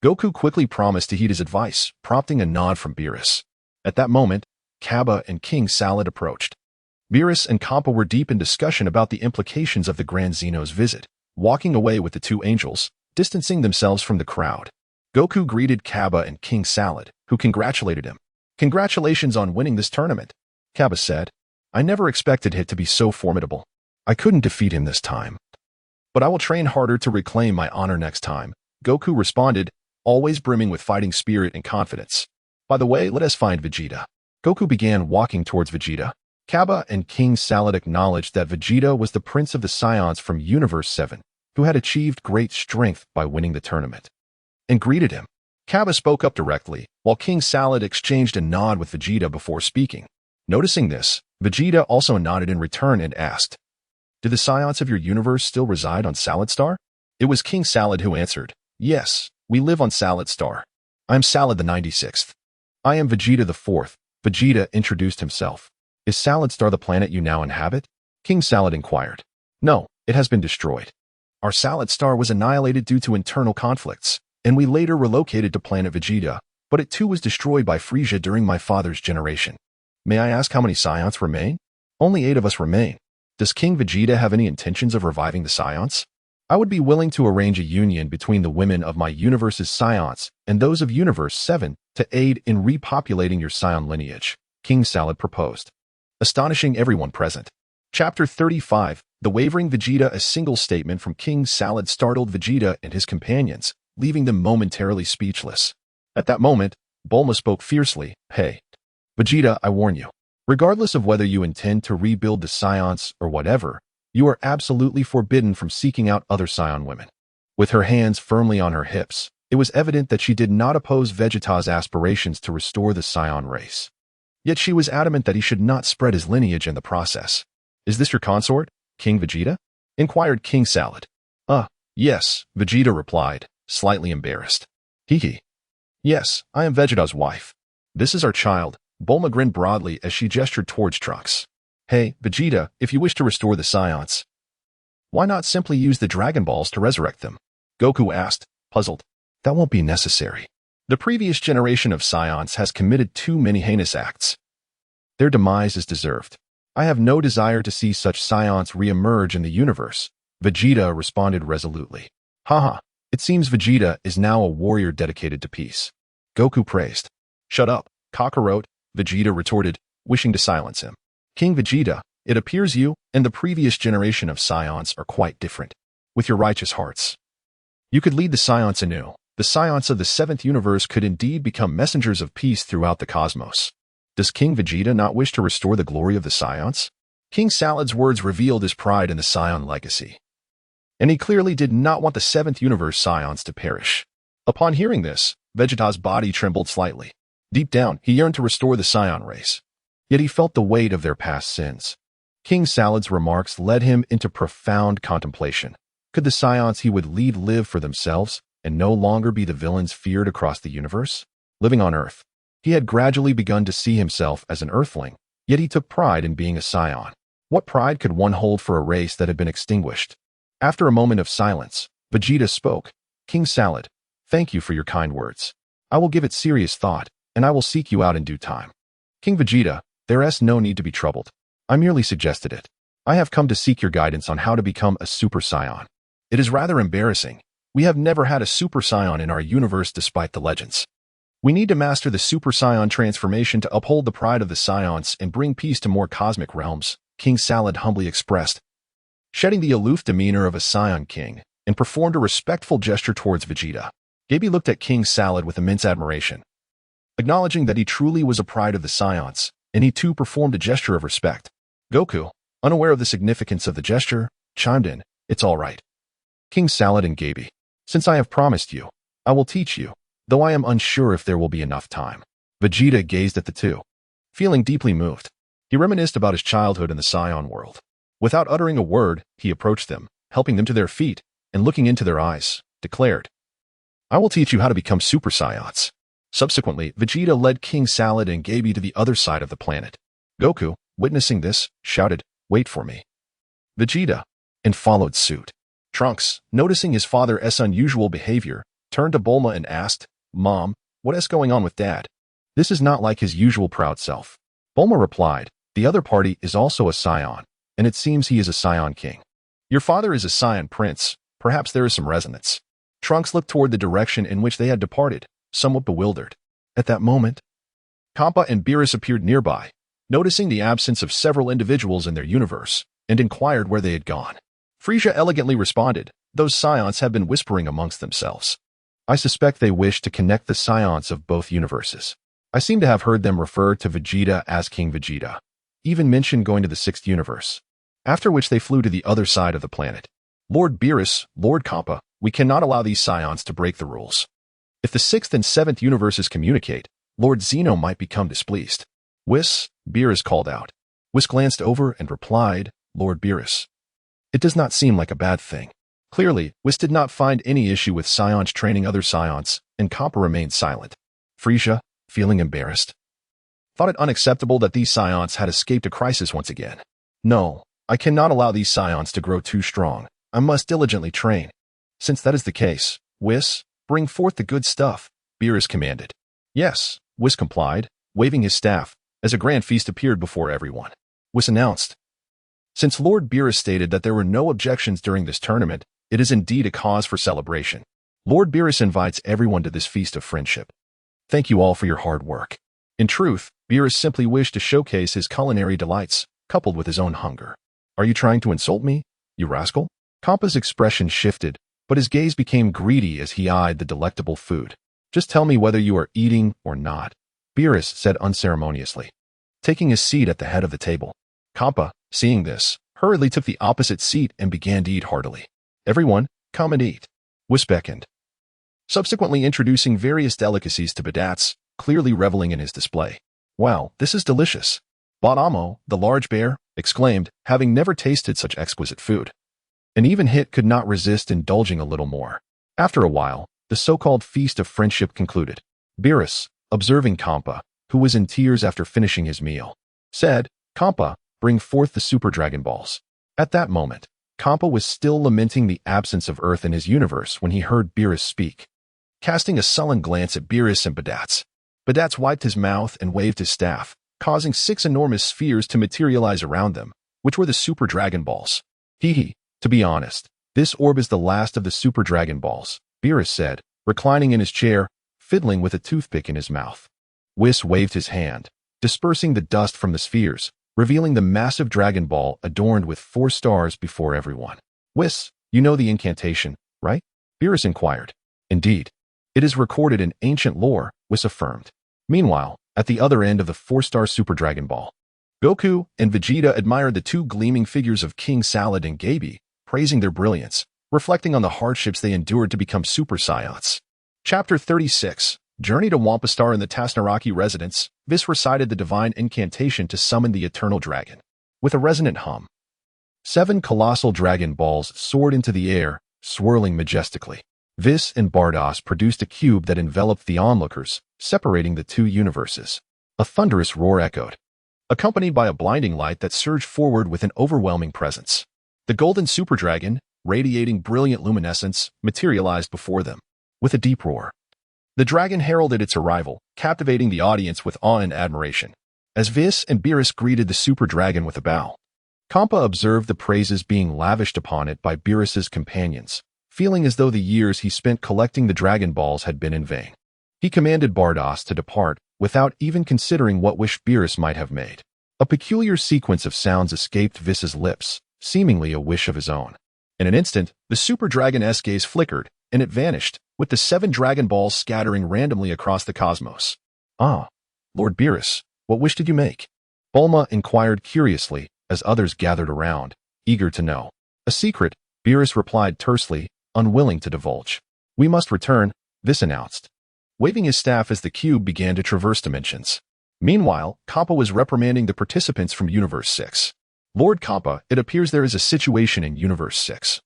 [SPEAKER 1] Goku quickly promised to heed his advice, prompting a nod from Beerus. At that moment, Kaba and King Salad approached. Beerus and Kampa were deep in discussion about the implications of the Grand Zeno's visit, walking away with the two angels, distancing themselves from the crowd. Goku greeted Kaba and King Salad, who congratulated him. Congratulations on winning this tournament, Kaba said. I never expected it to be so formidable. I couldn't defeat him this time. But I will train harder to reclaim my honor next time, Goku responded, always brimming with fighting spirit and confidence. By the way, let us find Vegeta. Goku began walking towards Vegeta. Kaba and King Salad acknowledged that Vegeta was the prince of the Scions from Universe 7, who had achieved great strength by winning the tournament, and greeted him. Kaba spoke up directly, while King Salad exchanged a nod with Vegeta before speaking. Noticing this, Vegeta also nodded in return and asked, do the Scions of your universe still reside on Salad Star? It was King Salad who answered, yes, we live on Salad Star. I am Salad the 96th. I am Vegeta the 4th. Vegeta introduced himself. Is Salad Star the planet you now inhabit? King Salad inquired. No, it has been destroyed. Our Salad Star was annihilated due to internal conflicts, and we later relocated to planet Vegeta, but it too was destroyed by Frieza during my father's generation. May I ask how many Scions remain? Only 8 of us remain. Does King Vegeta have any intentions of reviving the Scions? I would be willing to arrange a union between the women of my universe's Scions and those of Universe 7 to aid in repopulating your Scion lineage, King Salad proposed, astonishing everyone present. Chapter 35, The Wavering Vegeta. A single statement from King Salad startled Vegeta and his companions, leaving them momentarily speechless. At that moment, Bulma spoke fiercely, Hey, Vegeta, I warn you. Regardless of whether you intend to rebuild the Scions or whatever, you are absolutely forbidden from seeking out other Scion women. With her hands firmly on her hips, it was evident that she did not oppose Vegeta's aspirations to restore the Scion race. Yet she was adamant that he should not spread his lineage in the process. "Is this your consort, King Vegeta?" inquired King Salad. Yes," Vegeta replied, slightly embarrassed. Hee. "Yes, I am Vegeta's wife. This is our child." Bulma grinned broadly as she gestured towards Trunks. "Hey, Vegeta, if you wish to restore the Scions, why not simply use the Dragon Balls to resurrect them?" Goku asked, puzzled. "That won't be necessary. The previous generation of Scions has committed too many heinous acts. Their demise is deserved. I have no desire to see such Scions re-emerge in the universe," Vegeta responded resolutely. "Haha, it seems Vegeta is now a warrior dedicated to peace," Goku praised. "Shut up, Kakarot," Vegeta retorted, wishing to silence him. "King Vegeta, it appears you and the previous generation of Scions are quite different. With your righteous hearts, you could lead the Scions anew. The Scions of the 7th universe could indeed become messengers of peace throughout the cosmos. Does King Vegeta not wish to restore the glory of the Scions?" King Salad's words revealed his pride in the Scion legacy, and he clearly did not want the 7th universe Scions to perish. Upon hearing this, Vegeta's body trembled slightly. Deep down, he yearned to restore the Scion race, yet he felt the weight of their past sins. King Salad's remarks led him into profound contemplation. Could the Scions he would lead live for themselves and no longer be the villains feared across the universe? Living on Earth, he had gradually begun to see himself as an Earthling, yet he took pride in being a Scion. What pride could one hold for a race that had been extinguished? After a moment of silence, Vegeta spoke. "King Salad, thank you for your kind words. I will give it serious thought, and I will seek you out in due time." "King Vegeta, there is no need to be troubled. I merely suggested it. I have come to seek your guidance on how to become a Super Saiyan. It is rather embarrassing. We have never had a Super Saiyan in our universe despite the legends. We need to master the Super Saiyan transformation to uphold the pride of the Scions and bring peace to more cosmic realms," King Salad humbly expressed, shedding the aloof demeanor of a Scion king, and performed a respectful gesture towards Vegeta. Gaby looked at King Salad with immense admiration, acknowledging that he truly was a pride of the Scions, and he too performed a gesture of respect. Goku, unaware of the significance of the gesture, chimed in, "It's all right. King Salad and Gaby, since I have promised you, I will teach you, though I am unsure if there will be enough time." Vegeta gazed at the two, feeling deeply moved. He reminisced about his childhood in the Scion world. Without uttering a word, he approached them, helping them to their feet, and looking into their eyes, declared, "I will teach you how to become Super Saiyans." Subsequently, Vegeta led King Salad and Gaby to the other side of the planet. Goku, witnessing this, shouted, "Wait for me, Vegeta," and followed suit. Trunks, noticing his father's unusual behavior, turned to Bulma and asked, "Mom, what is going on with Dad? This is not like his usual proud self." Bulma replied, "The other party is also a Scion, and it seems he is a Scion king. Your father is a Scion prince. Perhaps there is some resonance." Trunks looked toward the direction in which they had departed, somewhat bewildered. At that moment, Kappa and Beerus appeared nearby, noticing the absence of several individuals in their universe, and inquired where they had gone. Frieza elegantly responded, "Those Scions have been whispering amongst themselves. I suspect they wish to connect the Scions of both universes. I seem to have heard them refer to Vegeta as King Vegeta, even mention going to the 6th universe, after which they flew to the other side of the planet. Lord Beerus, Lord Kappa, we cannot allow these Scions to break the rules. If the 6th and 7th universes communicate, Lord Zeno might become displeased." "Whis," Beerus called out. Whis glanced over and replied, "Lord Beerus, it does not seem like a bad thing." Clearly, Whis did not find any issue with Scions training other Scions, and Kappa remained silent. Frieza, feeling embarrassed, thought it unacceptable that these Scions had escaped a crisis once again. "No, I cannot allow these Scions to grow too strong. I must diligently train." "Since that is the case, Whis, bring forth the good stuff," Beerus commanded. "Yes," Whis complied, waving his staff, as a grand feast appeared before everyone. Whis announced, "Since Lord Beerus stated that there were no objections during this tournament, it is indeed a cause for celebration. Lord Beerus invites everyone to this feast of friendship. Thank you all for your hard work." In truth, Beerus simply wished to showcase his culinary delights, coupled with his own hunger. "Are you trying to insult me, you rascal?" Kappa's expression shifted, but his gaze became greedy as he eyed the delectable food. "Just tell me whether you are eating or not," Beerus said unceremoniously, taking his seat at the head of the table. Kappa, seeing this, hurriedly took the opposite seat and began to eat heartily. "Everyone, come and eat," Whis beckoned, subsequently introducing various delicacies to Badatz, clearly reveling in his display. Wow, this is delicious. Amo, the large bear, exclaimed, having never tasted such exquisite food. And even Hit could not resist indulging a little more. After a while, the so-called feast of friendship concluded. Beerus, observing Kampa, who was in tears after finishing his meal, said, Kampa, bring forth the Super Dragon Balls. At that moment, Kampa was still lamenting the absence of Earth in his universe when he heard Beerus speak. Casting a sullen glance at Beerus and Badats wiped his mouth and waved his staff, causing 6 enormous spheres to materialize around them, which were the Super Dragon Balls. Hee, to be honest, this orb is the last of the Super Dragon Balls, Beerus said, reclining in his chair, fiddling with a toothpick in his mouth. Whis waved his hand, dispersing the dust from the spheres, revealing the massive Dragon Ball adorned with 4 stars before everyone. Whis, you know the incantation, right? Beerus inquired. Indeed. It is recorded in ancient lore, Whis affirmed. Meanwhile, at the other end of the 4-star Super Dragon Ball, Goku and Vegeta admired the 2 gleaming figures of King Salad and Gaby, praising their brilliance, reflecting on the hardships they endured to become Super Saiyans. Chapter 36, Journey to Wampa Star in the Tasnaraki residence, Vis recited the divine incantation to summon the Eternal Dragon. With a resonant hum, 7 colossal Dragon Balls soared into the air, swirling majestically. Vis and Bardos produced a cube that enveloped the onlookers, separating the 2 universes. A thunderous roar echoed, accompanied by a blinding light that surged forward with an overwhelming presence. The golden Super Dragon, radiating brilliant luminescence, materialized before them. With a deep roar, the dragon heralded its arrival, captivating the audience with awe and admiration. As Vis and Beerus greeted the Super Dragon with a bow, Kampa observed the praises being lavished upon it by Beerus's companions, feeling as though the years he spent collecting the Dragon Balls had been in vain. He commanded Bardos to depart, without even considering what wish Beerus might have made. A peculiar sequence of sounds escaped Vis's lips, seemingly a wish of his own. In an instant, the Super Dragon-esque gaze flickered, and it vanished, with the 7 Dragon Balls scattering randomly across the cosmos. Ah, Lord Beerus, what wish did you make? Bulma inquired curiously, as others gathered around, eager to know. A secret, Beerus replied tersely, unwilling to divulge. We must return, Vis announced, waving his staff as the cube began to traverse dimensions. Meanwhile, Kappa was reprimanding the participants from Universe 6. Lord Kappa, it appears there is a situation in Universe 6.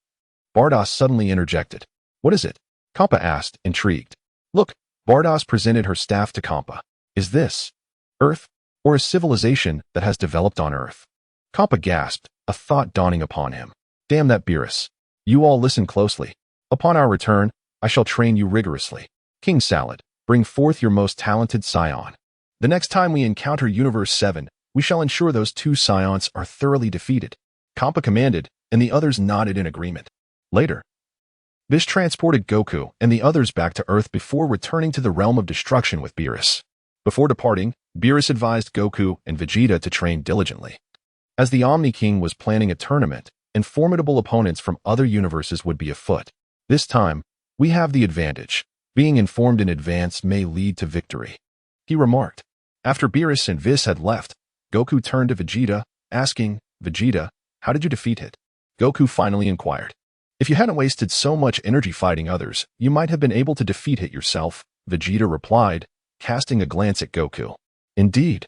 [SPEAKER 1] Bardos suddenly interjected. What is it? Kappa asked, intrigued. Look, Bardos presented her staff to Kappa. Is this Earth, or a civilization that has developed on Earth? Kappa gasped, a thought dawning upon him. Damn that Beerus. You all listen closely. Upon our return, I shall train you rigorously. King Salad, bring forth your most talented scion. The next time we encounter Universe 7, we shall ensure those 2 scions are thoroughly defeated. Kappa commanded, and the others nodded in agreement. Later, Vis transported Goku and the others back to Earth before returning to the realm of destruction with Beerus. Before departing, Beerus advised Goku and Vegeta to train diligently. As the Omni King was planning a tournament, and formidable opponents from other universes would be afoot. This time, we have the advantage. Being informed in advance may lead to victory, he remarked. After Beerus and Vis had left, Goku turned to Vegeta, asking, Vegeta, how did you defeat it? Goku finally inquired. If you hadn't wasted so much energy fighting others, you might have been able to defeat it yourself, Vegeta replied, casting a glance at Goku. Indeed.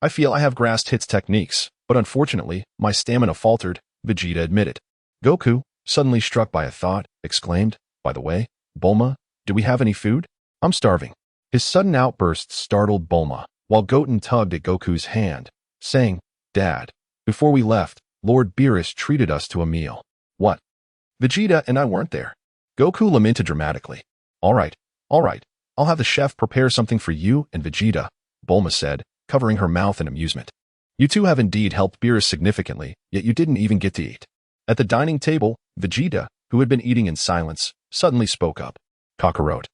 [SPEAKER 1] I feel I have grasped Hit's techniques, but unfortunately, my stamina faltered, Vegeta admitted. Goku, suddenly struck by a thought, exclaimed, by the way, Bulma, do we have any food? I'm starving. His sudden outburst startled Bulma, while Goten tugged at Goku's hand, saying, Dad, before we left, Lord Beerus treated us to a meal. What? Vegeta and I weren't there. Goku lamented dramatically. All right, I'll have the chef prepare something for you and Vegeta, Bulma said, covering her mouth in amusement. You two have indeed helped Beerus significantly, yet you didn't even get to eat. At the dining table, Vegeta, who had been eating in silence, suddenly spoke up. Kakarot.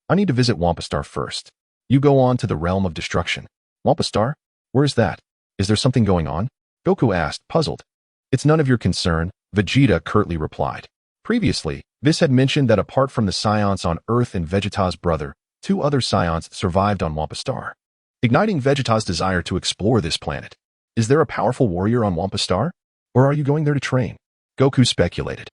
[SPEAKER 1] I need to visit Wampa Star first. You go on to the realm of destruction. Wampa Star? Where is that? Is there something going on? Goku asked, puzzled. It's none of your concern, Vegeta curtly replied. Previously, Vis had mentioned that apart from the scions on Earth and Vegeta's brother, 2 other scions survived on Wampa Star, igniting Vegeta's desire to explore this planet. Is there a powerful warrior on Wampa Star? Or are you going there to train? Goku speculated.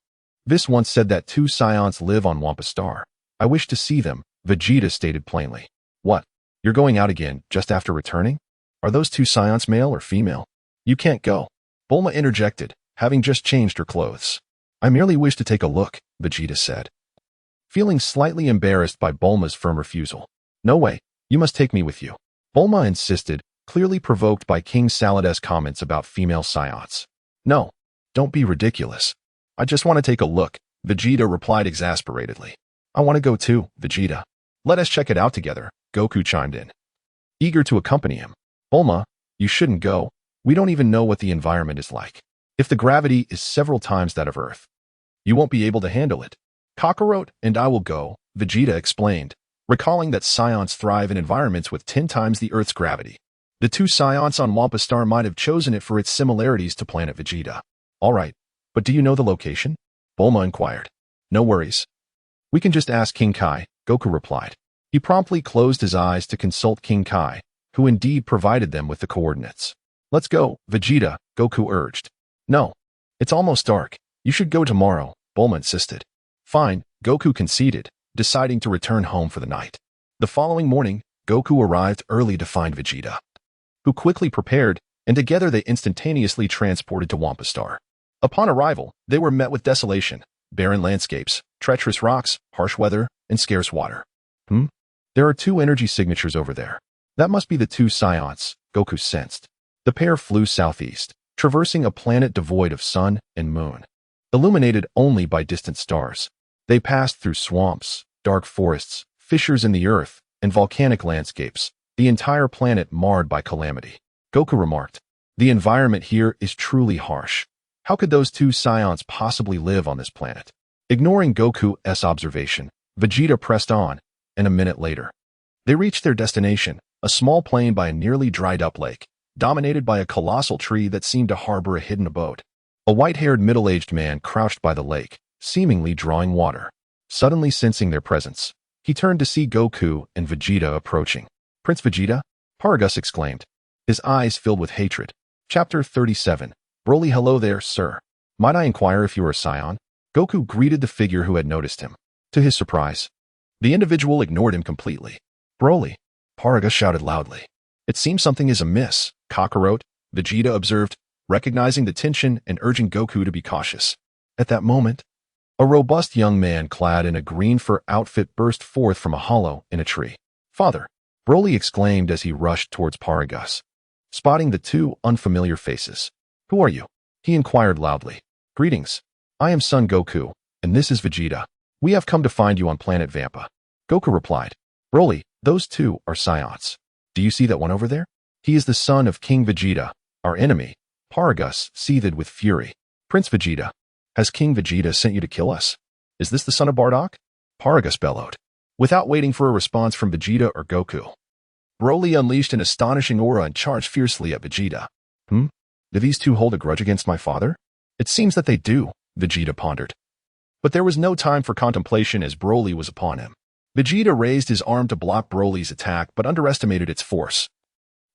[SPEAKER 1] Vis once said that 2 scions live on Wampa Star. I wish to see them, Vegeta stated plainly. What? You're going out again just after returning? Are those two scions male or female? You can't go. Bulma interjected, having just changed her clothes. I merely wish to take a look, Vegeta said, feeling slightly embarrassed by Bulma's firm refusal. No way, you must take me with you. Bulma insisted, clearly provoked by King Salad's comments about female scions. No, don't be ridiculous. I just want to take a look, Vegeta replied exasperatedly. I want to go too, Vegeta. Let us check it out together, Goku chimed in, eager to accompany him. Bulma, you shouldn't go. We don't even know what the environment is like. If the gravity is several times that of Earth, you won't be able to handle it. Kakarot and I will go, Vegeta explained, recalling that scions thrive in environments with 10 times the Earth's gravity. The two scions on Wampa Star might have chosen it for its similarities to planet Vegeta. All right, but do you know the location? Bulma inquired. No worries. We can just ask King Kai, Goku replied. He promptly closed his eyes to consult King Kai, who indeed provided them with the coordinates. Let's go, Vegeta, Goku urged. No, it's almost dark. You should go tomorrow, Bulma insisted. Fine, Goku conceded, deciding to return home for the night. The following morning, Goku arrived early to find Vegeta, who quickly prepared, and together they instantaneously transported to Wampa Star. Upon arrival, they were met with desolation, barren landscapes, treacherous rocks, harsh weather, and scarce water. There are two energy signatures over there. That must be the two scions, Goku sensed. The pair flew southeast, traversing a planet devoid of sun and moon, illuminated only by distant stars. They passed through swamps, dark forests, fissures in the earth, and volcanic landscapes, the entire planet marred by calamity. Goku remarked, the environment here is truly harsh. How could those two scions possibly live on this planet? Ignoring Goku's observation, Vegeta pressed on, and a minute later, they reached their destination, a small plain by a nearly dried-up lake, dominated by a colossal tree that seemed to harbor a hidden abode. A white-haired middle-aged man crouched by the lake, seemingly drawing water. Suddenly sensing their presence, he turned to see Goku and Vegeta approaching. Prince Vegeta? Paragus exclaimed, his eyes filled with hatred. Chapter 37. Broly. Hello there, sir. Might I inquire if you are a scion? Goku greeted the figure who had noticed him. To his surprise, the individual ignored him completely. Broly, Paragus shouted loudly. It seems something is amiss, Kakarot, Vegeta observed, recognizing the tension and urging Goku to be cautious. At that moment, a robust young man clad in a green fur outfit burst forth from a hollow in a tree. Father, Broly exclaimed as he rushed towards Paragus, spotting the two unfamiliar faces. Who are you? He inquired loudly. Greetings. I am Son Goku, and this is Vegeta. We have come to find you on planet Vampa. Goku replied. Broly, those two are scions. Do you see that one over there? He is the son of King Vegeta, our enemy. Paragus seethed with fury. Prince Vegeta, has King Vegeta sent you to kill us? Is this the son of Bardock? Paragus bellowed. Without waiting for a response from Vegeta or Goku, Broly unleashed an astonishing aura and charged fiercely at Vegeta. Do these two hold a grudge against my father? It seems that they do, Vegeta pondered. But there was no time for contemplation as Broly was upon him. Vegeta raised his arm to block Broly's attack but underestimated its force,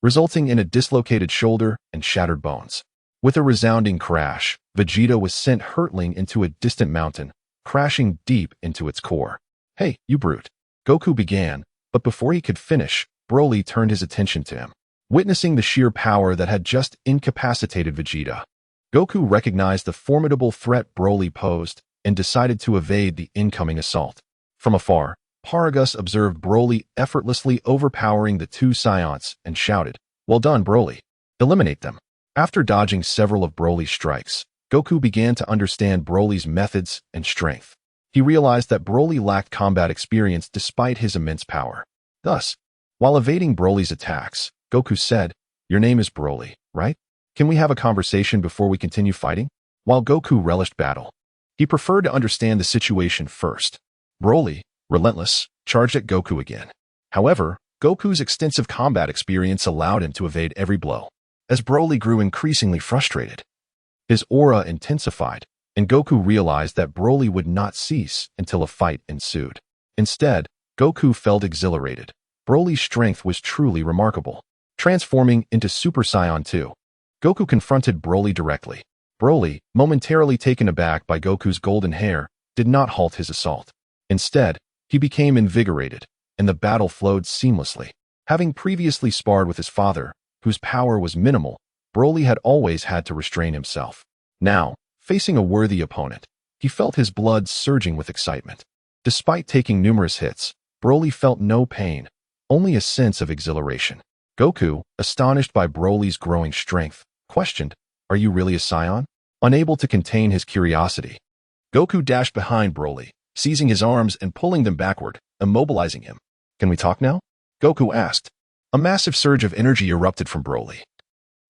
[SPEAKER 1] resulting in a dislocated shoulder and shattered bones. With a resounding crash, Vegeta was sent hurtling into a distant mountain, crashing deep into its core. Hey, you brute! Goku began, but before he could finish, Broly turned his attention to him. Witnessing the sheer power that had just incapacitated Vegeta, Goku recognized the formidable threat Broly posed and decided to evade the incoming assault. From afar, Paragus observed Broly effortlessly overpowering the two scions and shouted, Well done, Broly. Eliminate them. After dodging several of Broly's strikes, Goku began to understand Broly's methods and strength. He realized that Broly lacked combat experience despite his immense power. Thus, while evading Broly's attacks, Goku said, Your name is Broly, right? Can we have a conversation before we continue fighting? While Goku relished battle, he preferred to understand the situation first. Broly, relentless, charged at Goku again. However, Goku's extensive combat experience allowed him to evade every blow. As Broly grew increasingly frustrated, his aura intensified, and Goku realized that Broly would not cease until a fight ensued. Instead, Goku felt exhilarated. Broly's strength was truly remarkable. Transforming into Super Saiyan 2, Goku confronted Broly directly. Broly, momentarily taken aback by Goku's golden hair, did not halt his assault. Instead, he became invigorated, and the battle flowed seamlessly. Having previously sparred with his father, whose power was minimal, Broly had always had to restrain himself. Now, facing a worthy opponent, he felt his blood surging with excitement. Despite taking numerous hits, Broly felt no pain, only a sense of exhilaration. Goku, astonished by Broly's growing strength, questioned, "Are you really a Saiyan?" Unable to contain his curiosity, Goku dashed behind Broly, seizing his arms and pulling them backward, immobilizing him. "Can we talk now?" Goku asked. A massive surge of energy erupted from Broly,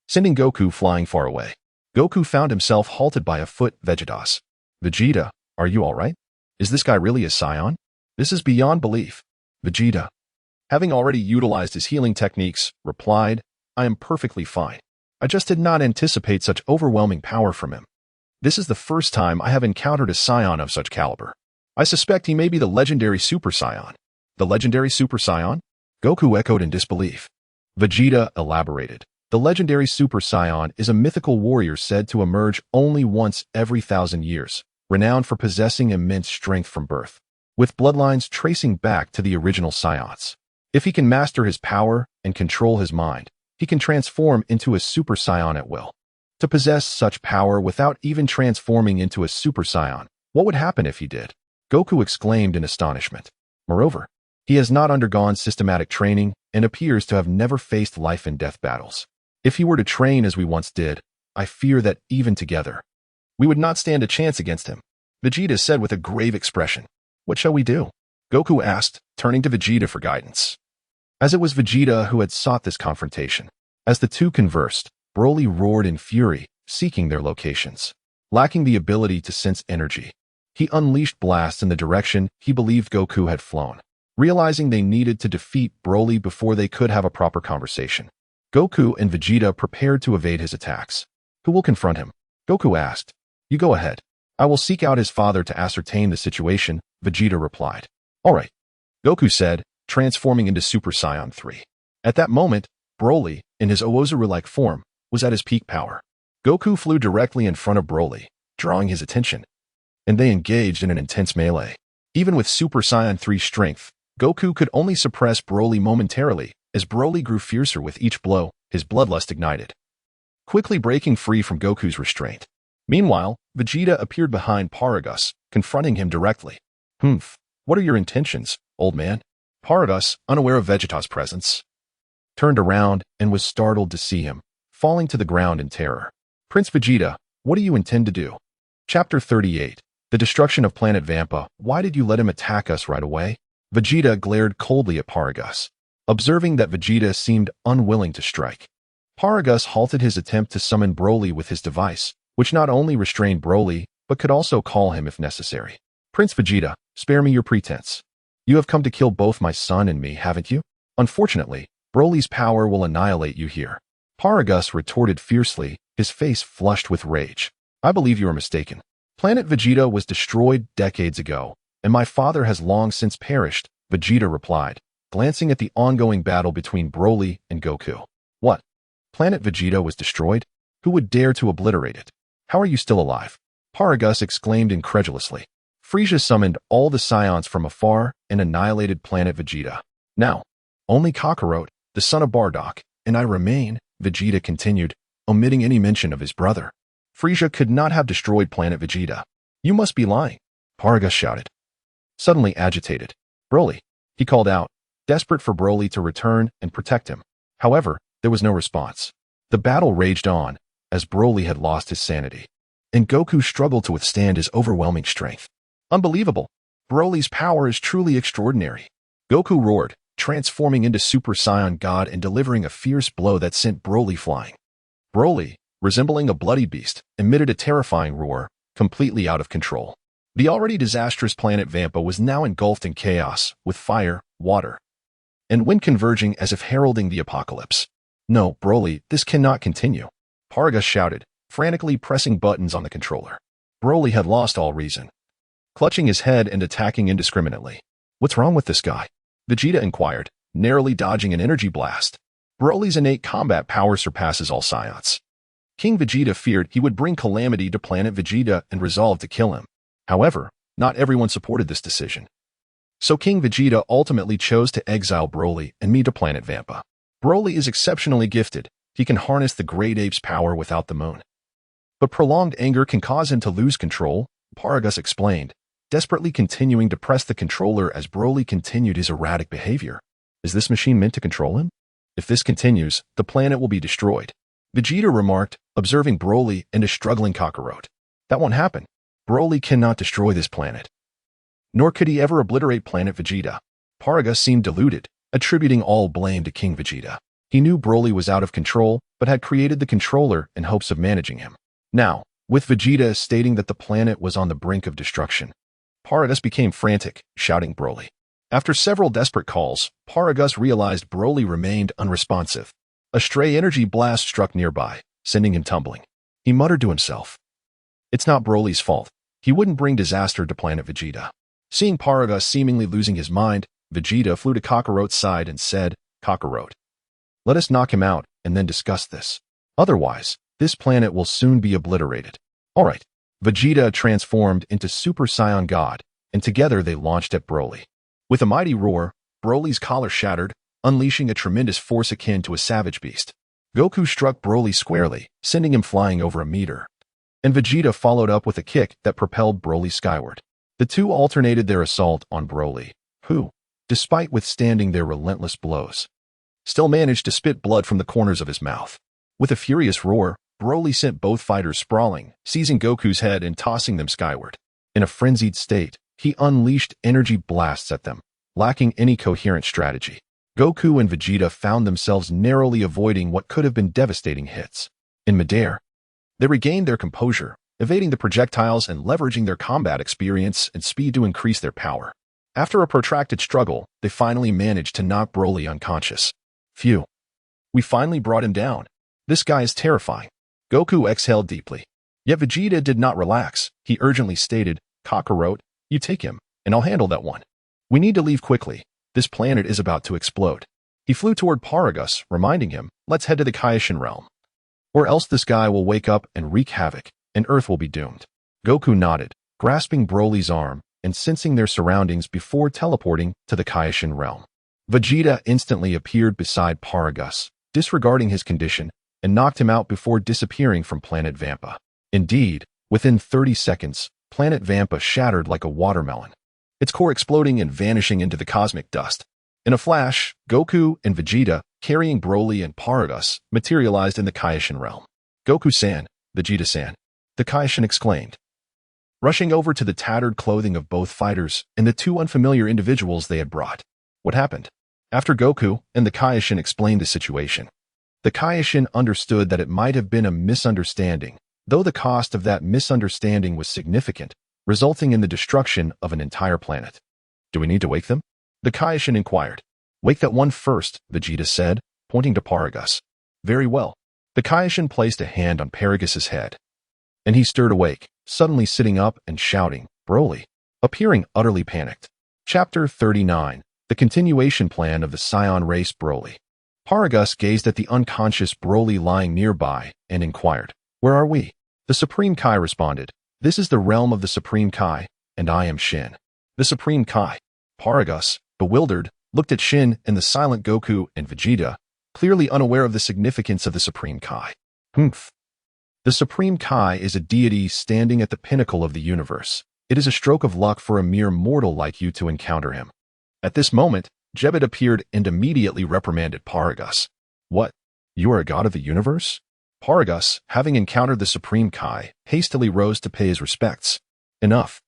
[SPEAKER 1] sending Goku flying far away. Goku found himself halted by a foot Vegetas. "Vegeta, are you alright? Is this guy really a Saiyan? This is beyond belief." Vegeta, having already utilized his healing techniques, replied, "I am perfectly fine. I just did not anticipate such overwhelming power from him. This is the first time I have encountered a Saiyan of such caliber. I suspect he may be the legendary Super Saiyan." "The legendary Super Saiyan?" Goku echoed in disbelief. Vegeta elaborated. "The legendary Super Saiyan is a mythical warrior said to emerge only once every 1,000 years, renowned for possessing immense strength from birth, with bloodlines tracing back to the original Saiyans. If he can master his power and control his mind, he can transform into a Super Saiyan at will. To possess such power without even transforming into a Super Saiyan, what would happen if he did?" Goku exclaimed in astonishment. "Moreover, he has not undergone systematic training and appears to have never faced life and death battles. If he were to train as we once did, I fear that even together, we would not stand a chance against him," Vegeta said with a grave expression. "What shall we do?" Goku asked, turning to Vegeta for guidance. As it was Vegeta who had sought this confrontation. As the two conversed, Broly roared in fury, seeking their locations. Lacking the ability to sense energy, he unleashed blasts in the direction he believed Goku had flown. Realizing they needed to defeat Broly before they could have a proper conversation, Goku and Vegeta prepared to evade his attacks. "Who will confront him?" Goku asked. "You go ahead. I will seek out his father to ascertain the situation," Vegeta replied. "All right," Goku said, transforming into Super Saiyan 3. At that moment, Broly, in his Oozaru-like form, was at his peak power. Goku flew directly in front of Broly, drawing his attention, and they engaged in an intense melee. Even with Super Saiyan 3 strength, Goku could only suppress Broly momentarily. As Broly grew fiercer with each blow, his bloodlust ignited, quickly breaking free from Goku's restraint. Meanwhile, Vegeta appeared behind Paragus, confronting him directly. What are your intentions, old man?" Paragus, unaware of Vegeta's presence, turned around and was startled to see him, falling to the ground in terror. "Prince Vegeta, what do you intend to do?" Chapter 38. The Destruction of Planet Vampa. "Why did you let him attack us right away?" Vegeta glared coldly at Paragus, observing that Vegeta seemed unwilling to strike. Paragus halted his attempt to summon Broly with his device, which not only restrained Broly, but could also call him if necessary. "Prince Vegeta, spare me your pretense. You have come to kill both my son and me, haven't you? Unfortunately, Broly's power will annihilate you here." Paragus retorted fiercely, his face flushed with rage. "I believe you are mistaken. Planet Vegeta was destroyed decades ago, and my father has long since perished," Vegeta replied, glancing at the ongoing battle between Broly and Goku. "What? Planet Vegeta was destroyed? Who would dare to obliterate it? How are you still alive?" Paragus exclaimed incredulously. Frieza summoned all the Saiyans from afar and annihilated Planet Vegeta. "Now, only Kakarot, the son of Bardock, and I remain," Vegeta continued, omitting any mention of his brother. "Frieza could not have destroyed Planet Vegeta. You must be lying," Paragus shouted, suddenly agitated. "Broly," he called out, desperate for Broly to return and protect him. However, there was no response. The battle raged on, as Broly had lost his sanity, and Goku struggled to withstand his overwhelming strength. "Unbelievable! Broly's power is truly extraordinary," Goku roared, transforming into Super Saiyan God and delivering a fierce blow that sent Broly flying. Broly, resembling a bloody beast, emitted a terrifying roar, completely out of control. The already disastrous planet Vampa was now engulfed in chaos, with fire, water, and wind converging as if heralding the apocalypse. "No, Broly, this cannot continue," Paragus shouted, frantically pressing buttons on the controller. Broly had lost all reason, clutching his head and attacking indiscriminately. "What's wrong with this guy?" Vegeta inquired, narrowly dodging an energy blast. Broly's innate combat power surpasses all Saiyans. King Vegeta feared he would bring calamity to Planet Vegeta and resolved to kill him. However, not everyone supported this decision. So King Vegeta ultimately chose to exile Broly and meet to planet Vampa. Broly is exceptionally gifted. He can harness the great ape's power without the moon. But prolonged anger can cause him to lose control, Paragus explained, desperately continuing to press the controller as Broly continued his erratic behavior. Is this machine meant to control him? If this continues, the planet will be destroyed. Vegeta remarked, observing Broly and a struggling Kakarot. That won't happen. Broly cannot destroy this planet. Nor could he ever obliterate planet Vegeta. Paragus seemed deluded, attributing all blame to King Vegeta. He knew Broly was out of control, but had created the controller in hopes of managing him. Now, with Vegeta stating that the planet was on the brink of destruction, Paragus became frantic, shouting Broly. After several desperate calls, Paragus realized Broly remained unresponsive. A stray energy blast struck nearby, sending him tumbling. He muttered to himself, "It's not Broly's fault. He wouldn't bring disaster to planet Vegeta." Seeing Paragus seemingly losing his mind, Vegeta flew to Kakarot's side and said, "Kakarot, let us knock him out and then discuss this. Otherwise, this planet will soon be obliterated." All right. Vegeta transformed into Super Saiyan God, and together they launched at Broly. With a mighty roar, Broly's collar shattered, unleashing a tremendous force akin to a savage beast. Goku struck Broly squarely, sending him flying over a meter. And Vegeta followed up with a kick that propelled Broly skyward. The two alternated their assault on Broly, who, despite withstanding their relentless blows, still managed to spit blood from the corners of his mouth. With a furious roar, Broly sent both fighters sprawling, seizing Goku's head and tossing them skyward. In a frenzied state, he unleashed energy blasts at them, lacking any coherent strategy. Goku and Vegeta found themselves narrowly avoiding what could have been devastating hits. In midair, they regained their composure, evading the projectiles and leveraging their combat experience and speed to increase their power. After a protracted struggle, they finally managed to knock Broly unconscious. Phew. We finally brought him down. This guy is terrifying. Goku exhaled deeply. Yet Vegeta did not relax. He urgently stated, "Kakarot, you take him, and I'll handle that one. We need to leave quickly. This planet is about to explode." He flew toward Paragus, reminding him, "Let's head to the Kaioshin realm. Or else this guy will wake up and wreak havoc, and Earth will be doomed." Goku nodded, grasping Broly's arm and sensing their surroundings before teleporting to the Kaioshin realm. Vegeta instantly appeared beside Paragus, disregarding his condition, and knocked him out before disappearing from planet Vampa. Indeed, within 30 seconds, planet Vampa shattered like a watermelon, its core exploding and vanishing into the cosmic dust. In a flash, Goku and Vegeta, carrying Broly and Paragus, materialized in the Kaioshin realm. "Goku-san, Vegeta-san," the Kaioshin exclaimed, rushing over to the tattered clothing of both fighters and the two unfamiliar individuals they had brought. What happened? After Goku and the Kaioshin explained the situation, the Kaioshin understood that it might have been a misunderstanding, though the cost of that misunderstanding was significant, resulting in the destruction of an entire planet. "Do we need to wake them?" the Kaioshin inquired. "Wake that one first," Vegeta said, pointing to Paragus. "Very well." The Kaioshin placed a hand on Paragus's head, and he stirred awake, suddenly sitting up and shouting, "Broly," appearing utterly panicked. Chapter 39. The continuation plan of the Saiyan race Broly. Paragus gazed at the unconscious Broly lying nearby and inquired, "Where are we?" The Supreme Kai responded, "This is the realm of the Supreme Kai, and I am Shin." The Supreme Kai. Paragus, bewildered, looked at Shin and the silent Goku and Vegeta, clearly unaware of the significance of the Supreme Kai. Humph. The Supreme Kai is a deity standing at the pinnacle of the universe. It is a stroke of luck for a mere mortal like you to encounter him. At this moment, Jebet appeared and immediately reprimanded Paragus. "What? You are a god of the universe?" Paragus, having encountered the Supreme Kai, hastily rose to pay his respects. "Enough.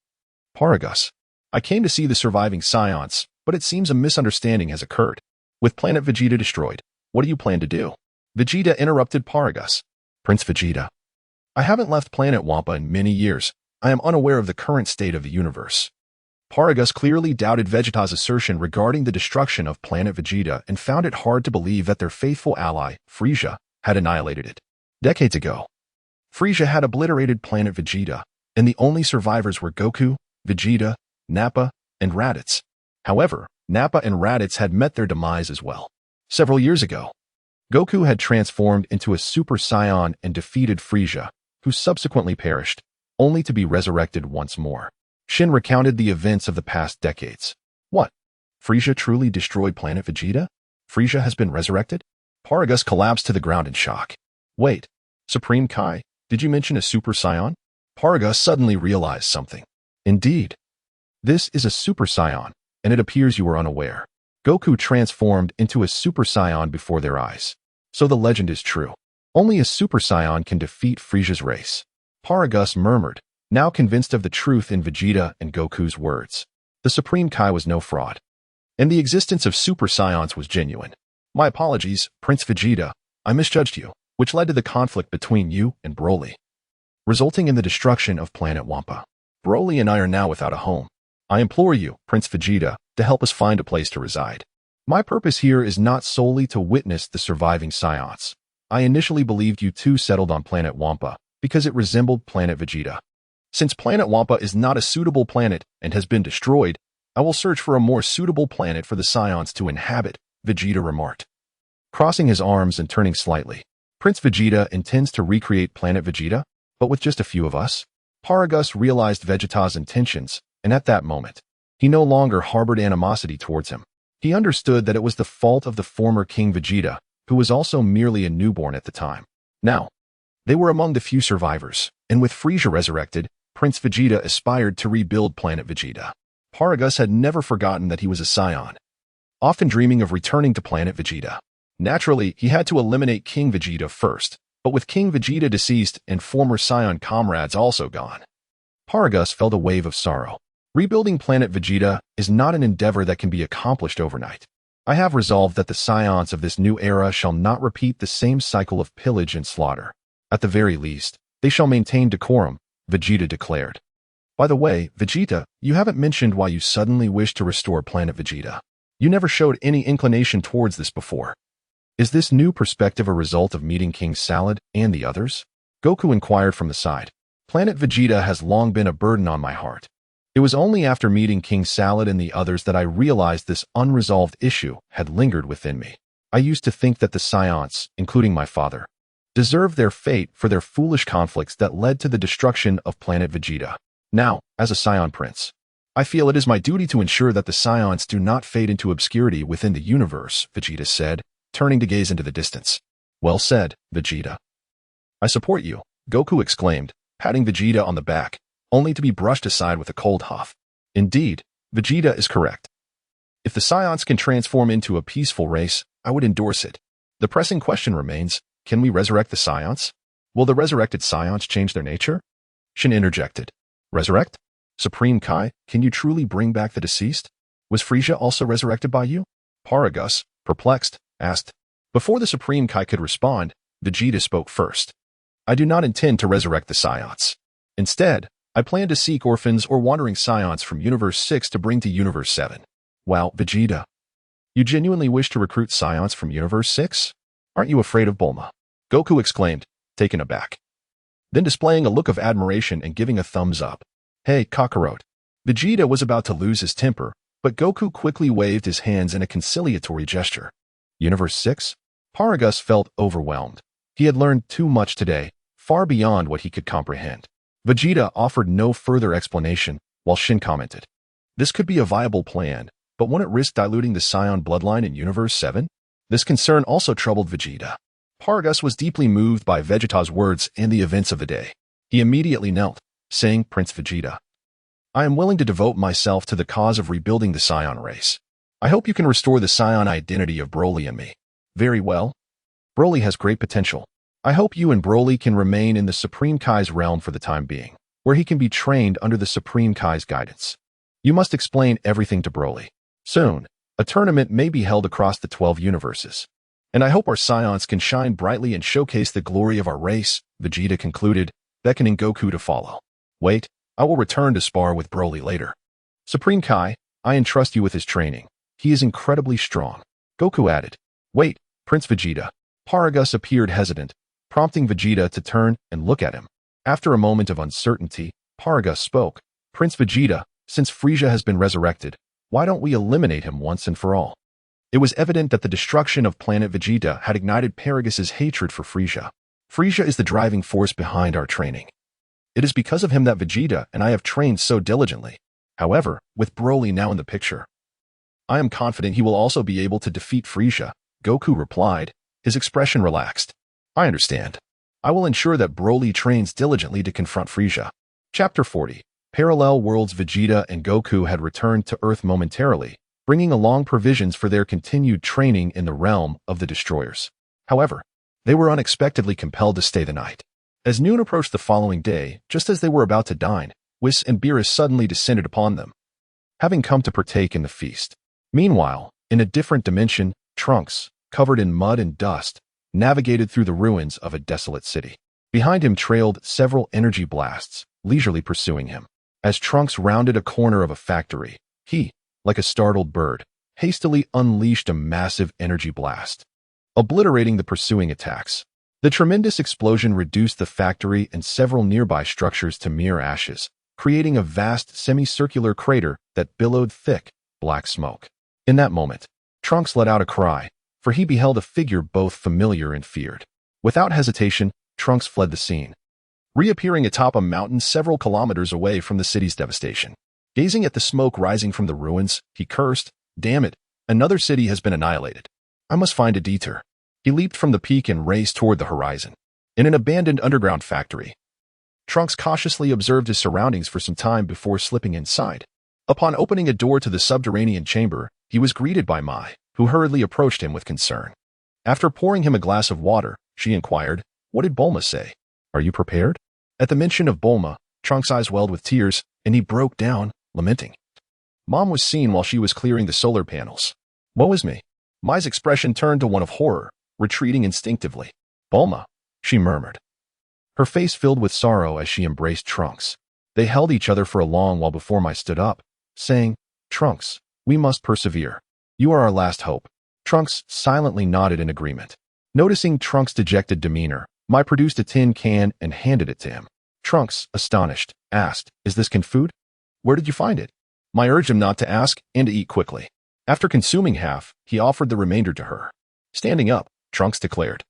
[SPEAKER 1] Paragus, I came to see the surviving Scions, but it seems a misunderstanding has occurred. With planet Vegeta destroyed, what do you plan to do?" Vegeta interrupted Paragus. "Prince Vegeta, I haven't left planet Wampa in many years. I am unaware of the current state of the universe." Paragus clearly doubted Vegeta's assertion regarding the destruction of planet Vegeta and found it hard to believe that their faithful ally, Frieza, had annihilated it. Decades ago, Frieza had obliterated planet Vegeta, and the only survivors were Goku, Vegeta, Nappa, and Raditz. However, Nappa and Raditz had met their demise as well. Several years ago, Goku had transformed into a Super Saiyan and defeated Frieza, who subsequently perished, only to be resurrected once more. Shin recounted the events of the past decades. "What? Frieza truly destroyed planet Vegeta? Frieza has been resurrected? Paragus collapsed to the ground in shock. Wait, Supreme Kai, did you mention a Super Saiyan? Paragus suddenly realized something. Indeed. This is a Super Saiyan, and it appears you were unaware. Goku transformed into a Super Saiyan before their eyes. So the legend is true. Only a Super Saiyan can defeat Frieza's race. Paragus murmured, now convinced of the truth in Vegeta and Goku's words. The Supreme Kai was no fraud. And the existence of Super Saiyans was genuine. My apologies, Prince Vegeta. I misjudged you, which led to the conflict between you and Broly, resulting in the destruction of planet Wampa. Broly and I are now without a home. I implore you, Prince Vegeta, to help us find a place to reside. My purpose here is not solely to witness the surviving Saiyans. I initially believed you two settled on planet Wampa because it resembled planet Vegeta. Since planet Wampa is not a suitable planet and has been destroyed, I will search for a more suitable planet for the Saiyans to inhabit, Vegeta remarked. Crossing his arms and turning slightly, Prince Vegeta intends to recreate planet Vegeta, but with just a few of us? Paragus realized Vegeta's intentions, and at that moment, he no longer harbored animosity towards him. He understood that it was the fault of the former King Vegeta, who was also merely a newborn at the time. Now, they were among the few survivors, and with Frieza resurrected, Prince Vegeta aspired to rebuild planet Vegeta. Paragus had never forgotten that he was a Saiyan, often dreaming of returning to planet Vegeta. Naturally, he had to eliminate King Vegeta first, but with King Vegeta deceased and former Saiyan comrades also gone, Paragus felt a wave of sorrow. Rebuilding planet Vegeta is not an endeavor that can be accomplished overnight. I have resolved that the Saiyans of this new era shall not repeat the same cycle of pillage and slaughter. At the very least, they shall maintain decorum, Vegeta declared. By the way, Vegeta, you haven't mentioned why you suddenly wish to restore planet Vegeta. You never showed any inclination towards this before. Is this new perspective a result of meeting King Salad and the others? Goku inquired from the side. Planet Vegeta has long been a burden on my heart. It was only after meeting King Salad and the others that I realized this unresolved issue had lingered within me. I used to think that the Saiyans, including my father, deserved their fate for their foolish conflicts that led to the destruction of planet Vegeta. Now, as a Saiyan Prince, I feel it is my duty to ensure that the Saiyans do not fade into obscurity within the universe, Vegeta said, turning to gaze into the distance. Well said, Vegeta. I support you, Goku exclaimed, patting Vegeta on the back, only to be brushed aside with a cold huff. Indeed, Vegeta is correct. If the Saiyans can transform into a peaceful race, I would endorse it. The pressing question remains, can we resurrect the Saiyans? Will the resurrected Saiyans change their nature? Shin interjected. Resurrect? Supreme Kai, can you truly bring back the deceased? Was Frieza also resurrected by you? Paragus, perplexed, asked. Before the Supreme Kai could respond, Vegeta spoke first. I do not intend to resurrect the Saiyans. Instead, I plan to seek orphans or wandering Saiyans from Universe 6 to bring to Universe 7. Wow, Vegeta. You genuinely wish to recruit Saiyans from Universe 6? Aren't you afraid of Bulma? Goku exclaimed, taken aback. Then displaying a look of admiration and giving a thumbs up. Hey, Kakarot. Vegeta was about to lose his temper, but Goku quickly waved his hands in a conciliatory gesture. Universe 6? Paragus felt overwhelmed. He had learned too much today, far beyond what he could comprehend. Vegeta offered no further explanation, while Shin commented. This could be a viable plan, but won't it risk diluting the Saiyan bloodline in Universe 7? This concern also troubled Vegeta. Paragus was deeply moved by Vegeta's words and the events of the day. He immediately knelt, saying, Prince Vegeta, I am willing to devote myself to the cause of rebuilding the Saiyan race. I hope you can restore the Saiyan identity of Broly and me. Very well. Broly has great potential. I hope you and Broly can remain in the Supreme Kai's realm for the time being, where he can be trained under the Supreme Kai's guidance. You must explain everything to Broly. Soon, a tournament may be held across the 12 universes. And I hope our Saiyans can shine brightly and showcase the glory of our race, Vegeta concluded, beckoning Goku to follow. Wait, I will return to spar with Broly later. Supreme Kai, I entrust you with his training. He is incredibly strong. Goku added. Wait, Prince Vegeta. Paragus appeared hesitant, prompting Vegeta to turn and look at him. After a moment of uncertainty, Paragus spoke. Prince Vegeta, since Frieza has been resurrected, why don't we eliminate him once and for all? It was evident that the destruction of planet Vegeta had ignited Paragus's hatred for Frieza. Frieza is the driving force behind our training. It is because of him that Vegeta and I have trained so diligently. However, with Broly now in the picture, I am confident he will also be able to defeat Frieza, Goku replied, his expression relaxed. I understand. I will ensure that Broly trains diligently to confront Frieza. Chapter 40. Parallel worlds. Vegeta and Goku had returned to Earth momentarily, bringing along provisions for their continued training in the realm of the destroyers. However, they were unexpectedly compelled to stay the night. As noon approached the following day, just as they were about to dine, Whis and Beerus suddenly descended upon them, having come to partake in the feast. Meanwhile, in a different dimension, Trunks, covered in mud and dust, navigated through the ruins of a desolate city. Behind him trailed several energy blasts, leisurely pursuing him. As Trunks rounded a corner of a factory, he, like a startled bird, hastily unleashed a massive energy blast, obliterating the pursuing attacks. The tremendous explosion reduced the factory and several nearby structures to mere ashes, creating a vast semicircular crater that billowed thick, black smoke. In that moment, Trunks let out a cry, for he beheld a figure both familiar and feared. Without hesitation, Trunks fled the scene, reappearing atop a mountain several kilometers away from the city's devastation. Gazing at the smoke rising from the ruins, he cursed, "Damn it, another city has been annihilated. I must find a detour." He leaped from the peak and raced toward the horizon. In an abandoned underground factory, Trunks cautiously observed his surroundings for some time before slipping inside. Upon opening a door to the subterranean chamber, he was greeted by Mai, who hurriedly approached him with concern. After pouring him a glass of water, she inquired, "What did Bulma say? Are you prepared?" At the mention of Bulma, Trunks' eyes welled with tears, and he broke down, lamenting. Mom was seen while she was clearing the solar panels. "Woe is me." Mai's expression turned to one of horror, retreating instinctively. "Bulma," she murmured, her face filled with sorrow as she embraced Trunks. They held each other for a long while before Mai stood up, saying, "Trunks, we must persevere. You are our last hope." Trunks silently nodded in agreement. Noticing Trunks' dejected demeanor, Mai produced a tin can and handed it to him. Trunks, astonished, asked, "Is this canned food? Where did you find it?" Mai urged him not to ask and to eat quickly. After consuming half, he offered the remainder to her. Standing up, Trunks declared,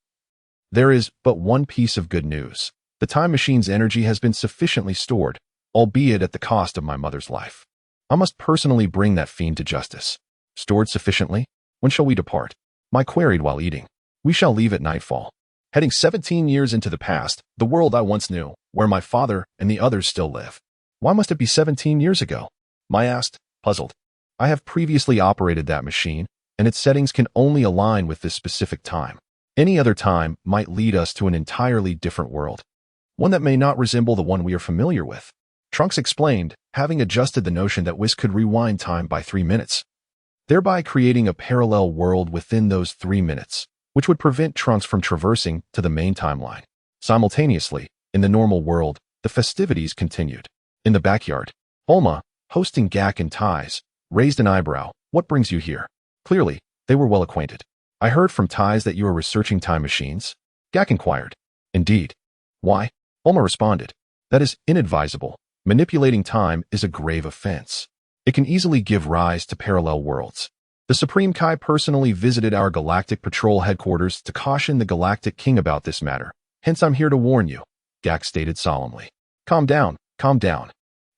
[SPEAKER 1] "There is but one piece of good news. The time machine's energy has been sufficiently stored, albeit at the cost of my mother's life. I must personally bring that fiend to justice." "Stored sufficiently? When shall we depart?" Mai queried while eating. "We shall leave at nightfall. Heading 17 years into the past, the world I once knew, where my father and the others still live." "Why must it be 17 years ago?" Mai asked, puzzled. "I have previously operated that machine, and its settings can only align with this specific time. Any other time might lead us to an entirely different world, one that may not resemble the one we are familiar with." Trunks explained, having adjusted the notion that Whis could rewind time by 3 minutes, thereby creating a parallel world within those 3 minutes, which would prevent Trunks from traversing to the main timeline. Simultaneously, in the normal world, the festivities continued. In the backyard, Bulma, hosting Gak and Ties, raised an eyebrow. "What brings you here?" Clearly, they were well acquainted. "I heard from Ties that you are researching time machines?" Gak inquired. "Indeed." "Why?" Bulma responded. "That is inadvisable. Manipulating time is a grave offense. It can easily give rise to parallel worlds. The Supreme Kai personally visited our Galactic Patrol headquarters to caution the Galactic King about this matter. Hence I'm here to warn you," Gak stated solemnly. Calm down, calm down.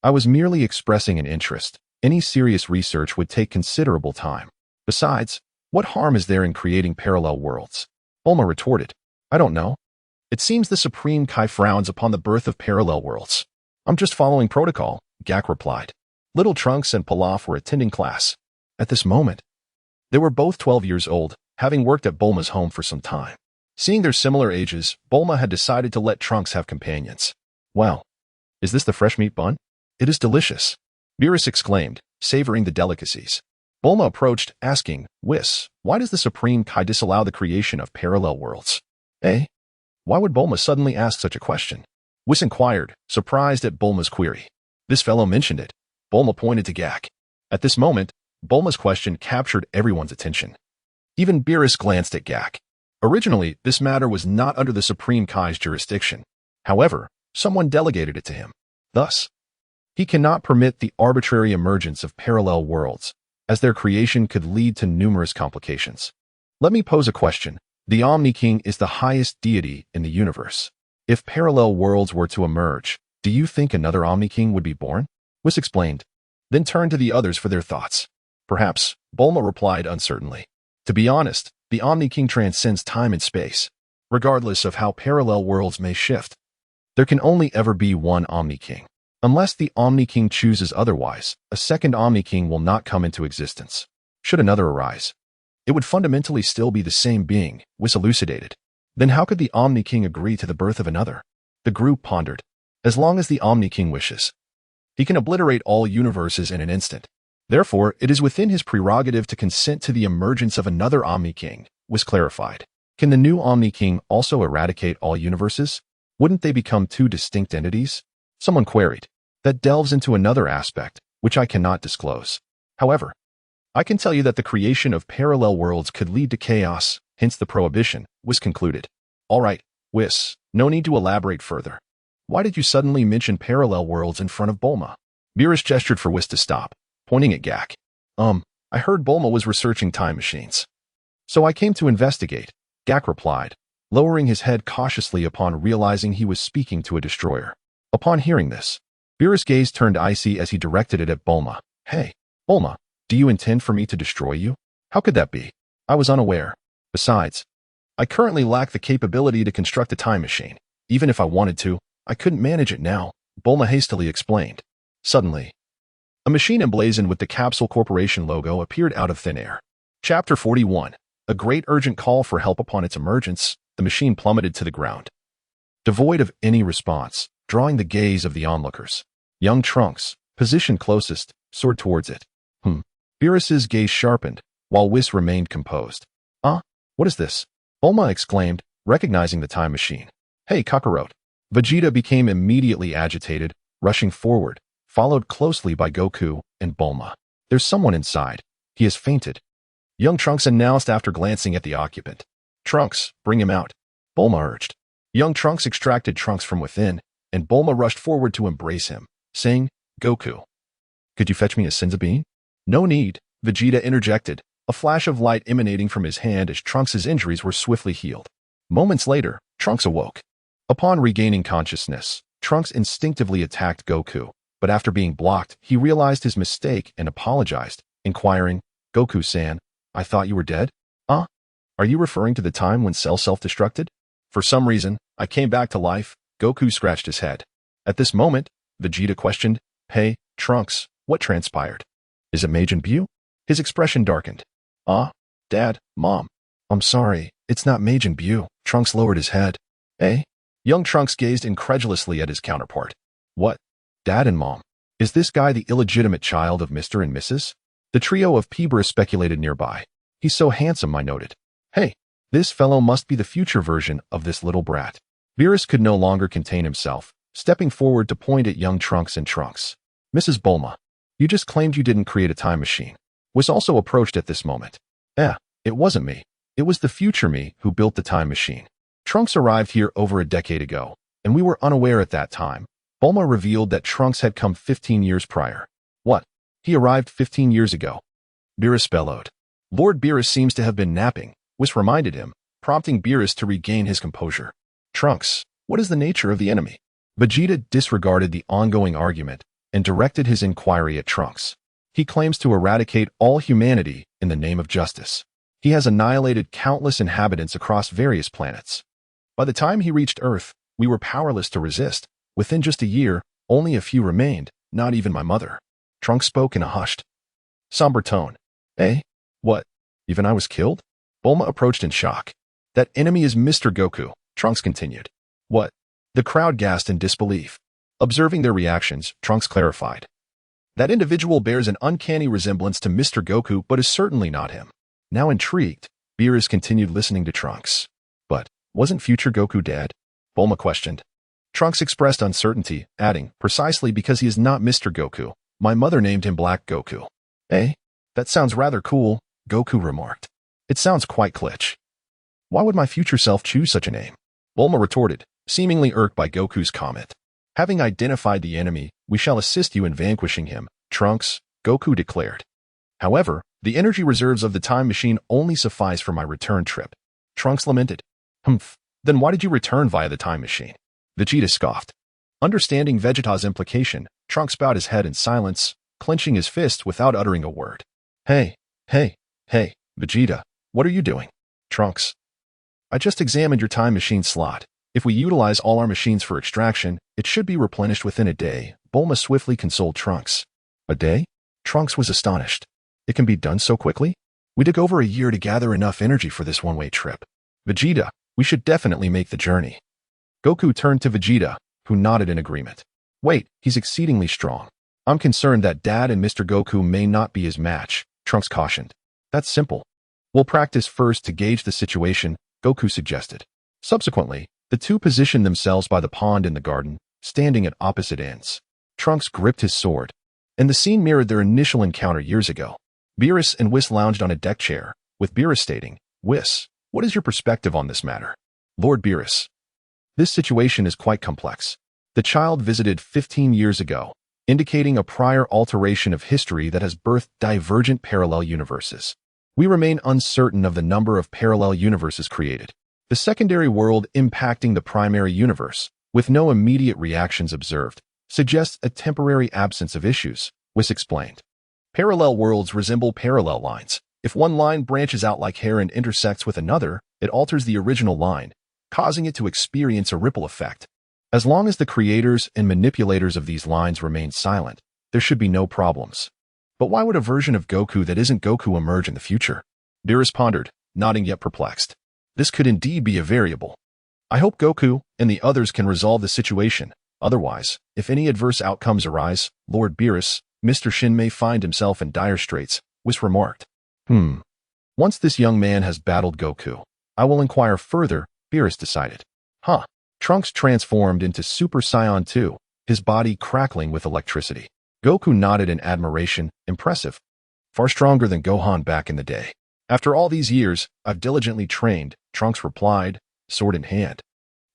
[SPEAKER 1] I was merely expressing an interest. Any serious research would take considerable time. Besides, what harm is there in creating parallel worlds?" Bulma retorted. "I don't know. It seems the Supreme Kai frowns upon the birth of parallel worlds." "I'm just following protocol," Gak replied. Little Trunks and Pilaf were attending class. At this moment, they were both 12 years old, having worked at Bulma's home for some time. Seeing their similar ages, Bulma had decided to let Trunks have companions. "Wow, is this the fresh meat bun? It is delicious," Beerus exclaimed, savoring the delicacies. Bulma approached, asking, "Whis, why does the Supreme Kai disallow the creation of parallel worlds?" "Eh? Why would Bulma suddenly ask such a question?" Whis inquired, surprised at Bulma's query. "This fellow mentioned it." Bulma pointed to Gak. At this moment, Bulma's question captured everyone's attention. Even Beerus glanced at Gak. Originally, this matter was not under the Supreme Kai's jurisdiction. However, someone delegated it to him. Thus, he cannot permit the arbitrary emergence of parallel worlds, as their creation could lead to numerous complications. Let me pose a question. The Omni King is the highest deity in the universe. If parallel worlds were to emerge, do you think another Omni King would be born? Whis explained, then turned to the others for their thoughts. Perhaps, Bulma replied uncertainly. To be honest, the Omni King transcends time and space. Regardless of how parallel worlds may shift, there can only ever be one Omni King. Unless the Omni King chooses otherwise, a second Omni King will not come into existence. Should another arise, it would fundamentally still be the same being, Whis elucidated. Then how could the Omni King agree to the birth of another? The group pondered. As long as the Omni King wishes, he can obliterate all universes in an instant. Therefore, it is within his prerogative to consent to the emergence of another Omni King, Whis clarified. Can the new Omni King also eradicate all universes? Wouldn't they become two distinct entities? Someone queried. That delves into another aspect, which I cannot disclose. However, I can tell you that the creation of parallel worlds could lead to chaos, hence the prohibition, Whis concluded. All right, Whis, no need to elaborate further. Why did you suddenly mention parallel worlds in front of Bulma? Beerus gestured for Whis to stop, pointing at Gak. I heard Bulma was researching time machines. So I came to investigate, Gak replied, lowering his head cautiously upon realizing he was speaking to a destroyer. Upon hearing this, Beerus' gaze turned icy as he directed it at Bulma. Hey, Bulma, do you intend for me to destroy you? How could that be? I was unaware. Besides, I currently lack the capability to construct a time machine. Even if I wanted to, I couldn't manage it now, Bulma hastily explained. Suddenly, a machine emblazoned with the Capsule Corporation logo appeared out of thin air. Chapter 41. A great urgent call for help. Upon its emergence, the machine plummeted to the ground, devoid of any response, drawing the gaze of the onlookers. Young Trunks, positioned closest, soared towards it. Beerus's gaze sharpened, while Whis remained composed. What is this? Bulma exclaimed, recognizing the time machine. Hey, Kakarot. Vegeta became immediately agitated, rushing forward, followed closely by Goku and Bulma. There's someone inside. He has fainted, young Trunks announced after glancing at the occupant. Trunks, bring him out, Bulma urged. Young Trunks extracted Trunks from within, and Bulma rushed forward to embrace him, saying, Goku, could you fetch me a Senzu bean? No need, Vegeta interjected, a flash of light emanating from his hand as Trunks' injuries were swiftly healed. Moments later, Trunks awoke. Upon regaining consciousness, Trunks instinctively attacked Goku, but after being blocked, he realized his mistake and apologized, inquiring, Goku-san, I thought you were dead? Are you referring to the time when Cell self-destructed? For some reason, I came back to life, Goku scratched his head. At this moment, Vegeta questioned, Hey, Trunks, what transpired? Is it Majin Buu? His expression darkened. Dad, Mom. I'm sorry, it's not Majin Buu. Trunks lowered his head. Eh? Young Trunks gazed incredulously at his counterpart. What? Dad and Mom. Is this guy the illegitimate child of Mr. and Mrs.? The trio of Peebra speculated nearby. He's so handsome, I noted. Hey, this fellow must be the future version of this little brat. Beerus could no longer contain himself, stepping forward to point at young Trunks and Trunks. Mrs. Bulma, you just claimed you didn't create a time machine. Was also approached at this moment. It wasn't me. It was the future me who built the time machine. Trunks arrived here over a decade ago, and we were unaware at that time. Bulma revealed that Trunks had come 15 years prior. What? He arrived 15 years ago. Beerus bellowed. Lord Beerus seems to have been napping, Whis reminded him, prompting Beerus to regain his composure. Trunks, what is the nature of the enemy? Vegeta disregarded the ongoing argument and directed his inquiry at Trunks. He claims to eradicate all humanity in the name of justice. He has annihilated countless inhabitants across various planets. By the time he reached Earth, we were powerless to resist. Within just a year, only a few remained, not even my mother. Trunks spoke in a hushed, somber tone. What? Even I was killed? Bulma approached in shock. That enemy is Mr. Goku, Trunks continued. What? The crowd gasped in disbelief. Observing their reactions, Trunks clarified. That individual bears an uncanny resemblance to Mr. Goku but is certainly not him. Now intrigued, Beerus continued listening to Trunks. But, wasn't future Goku dead? Bulma questioned. Trunks expressed uncertainty, adding, precisely because he is not Mr. Goku. My mother named him Black Goku. That sounds rather cool, Goku remarked. It sounds quite glitch. Why would my future self choose such a name? Bulma retorted, seemingly irked by Goku's comment. Having identified the enemy, we shall assist you in vanquishing him, Trunks, Goku declared. However, the energy reserves of the time machine only suffice for my return trip. Trunks lamented. Then why did you return via the time machine? Vegeta scoffed. Understanding Vegeta's implication, Trunks bowed his head in silence, clenching his fist without uttering a word. Hey, hey, Vegeta, what are you doing? Trunks. I just examined your time machine slot. If we utilize all our machines for extraction, it should be replenished within a day. Bulma swiftly consoled Trunks. A day? Trunks was astonished. It can be done so quickly? We took over a year to gather enough energy for this one-way trip. Vegeta, we should definitely make the journey. Goku turned to Vegeta, who nodded in agreement. Wait, he's exceedingly strong. I'm concerned that Dad and Mr. Goku may not be his match, Trunks cautioned. That's simple. We'll practice first to gauge the situation, Goku suggested. Subsequently, the two positioned themselves by the pond in the garden, standing at opposite ends. Trunks gripped his sword, and the scene mirrored their initial encounter years ago. Beerus and Whis lounged on a deck chair, with Beerus stating, Whis, what is your perspective on this matter? Lord Beerus. This situation is quite complex. The child visited 15 years ago, indicating a prior alteration of history that has birthed divergent parallel universes. We remain uncertain of the number of parallel universes created. The secondary world impacting the primary universe, with no immediate reactions observed, suggests a temporary absence of issues, Whis explained. Parallel worlds resemble parallel lines. If one line branches out like hair and intersects with another, it alters the original line, causing it to experience a ripple effect. As long as the creators and manipulators of these lines remain silent, there should be no problems. But why would a version of Goku that isn't Goku emerge in the future? Beerus pondered, nodding yet perplexed. This could indeed be a variable. I hope Goku and the others can resolve the situation. Otherwise, if any adverse outcomes arise, Lord Beerus, Mr. Shin may find himself in dire straits, Whis remarked. Once this young man has battled Goku, I will inquire further, Beerus decided. Trunks transformed into Super Saiyan 2, his body crackling with electricity. Goku nodded in admiration, impressive. Far stronger than Gohan back in the day. After all these years, I've diligently trained, Trunks replied, sword in hand.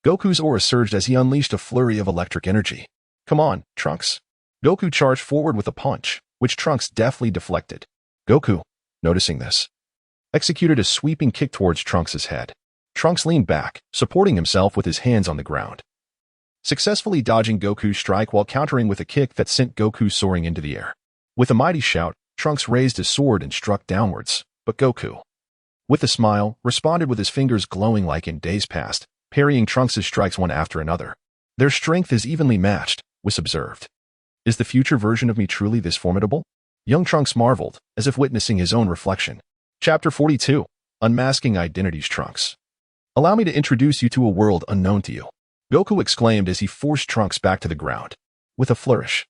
[SPEAKER 1] Goku's aura surged as he unleashed a flurry of electric energy. Come on, Trunks. Goku charged forward with a punch, which Trunks deftly deflected. Goku, noticing this, executed a sweeping kick towards Trunks' head. Trunks leaned back, supporting himself with his hands on the ground, successfully dodging Goku's strike while countering with a kick that sent Goku soaring into the air. With a mighty shout, Trunks raised his sword and struck downwards, but Goku, with a smile, responded with his fingers glowing like in days past, parrying Trunks' strikes one after another. Their strength is evenly matched, Whis observed. Is the future version of me truly this formidable? Young Trunks marveled, as if witnessing his own reflection. Chapter 42. Unmasking Identities. Trunks. Allow me to introduce you to a world unknown to you, Goku exclaimed as he forced Trunks back to the ground. With a flourish,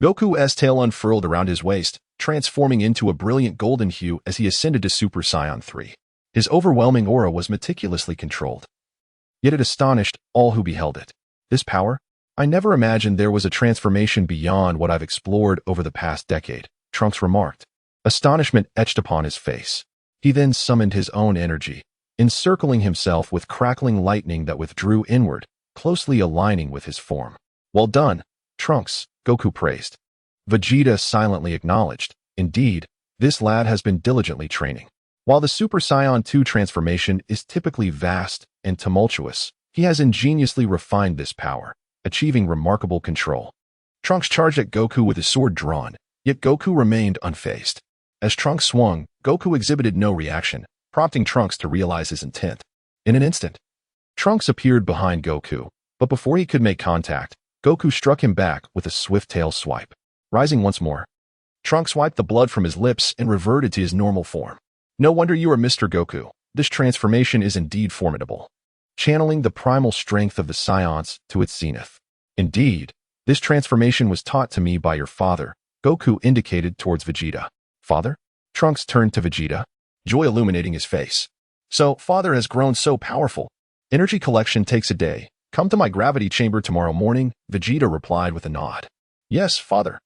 [SPEAKER 1] Goku's tail unfurled around his waist, transforming into a brilliant golden hue as he ascended to Super Saiyan 3. His overwhelming aura was meticulously controlled. Yet it astonished all who beheld it. This power? I never imagined there was a transformation beyond what I've explored over the past decade, Trunks remarked. Astonishment etched upon his face. He then summoned his own energy, encircling himself with crackling lightning that withdrew inward, closely aligning with his form. Well done, Trunks, Goku praised. Vegeta silently acknowledged. Indeed, this lad has been diligently training. While the Super Saiyan 2 transformation is typically vast and tumultuous, he has ingeniously refined this power, achieving remarkable control. Trunks charged at Goku with his sword drawn, yet Goku remained unfazed. As Trunks swung, Goku exhibited no reaction, prompting Trunks to realize his intent. In an instant, Trunks appeared behind Goku, but before he could make contact, Goku struck him back with a swift tail swipe. Rising once more, Trunks wiped the blood from his lips and reverted to his normal form. No wonder you are Mr. Goku. This transformation is indeed formidable, channeling the primal strength of the Saiyans to its zenith. Indeed, this transformation was taught to me by your father, Goku indicated towards Vegeta. Father? Trunks turned to Vegeta, joy illuminating his face. So, father has grown so powerful. Energy collection takes a day. Come to my gravity chamber tomorrow morning, Vegeta replied with a nod. Yes, father.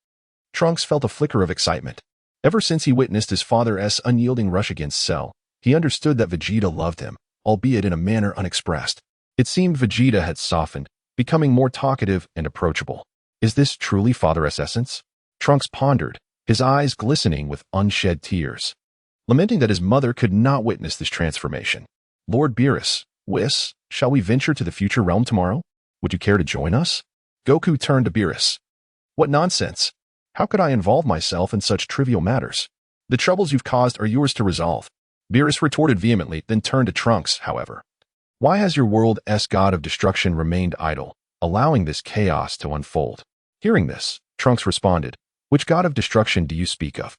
[SPEAKER 1] Trunks felt a flicker of excitement. Ever since he witnessed his father's unyielding rush against Cell, he understood that Vegeta loved him, albeit in a manner unexpressed. It seemed Vegeta had softened, becoming more talkative and approachable. Is this truly father's essence? Trunks pondered, his eyes glistening with unshed tears, lamenting that his mother could not witness this transformation. Lord Beerus, Whis, shall we venture to the future realm tomorrow? Would you care to join us? Goku turned to Beerus. What nonsense! How could I involve myself in such trivial matters? The troubles you've caused are yours to resolve. Beerus retorted vehemently, then turned to Trunks, however. Why has your world's god of destruction remained idle, allowing this chaos to unfold? Hearing this, Trunks responded, Which god of destruction do you speak of?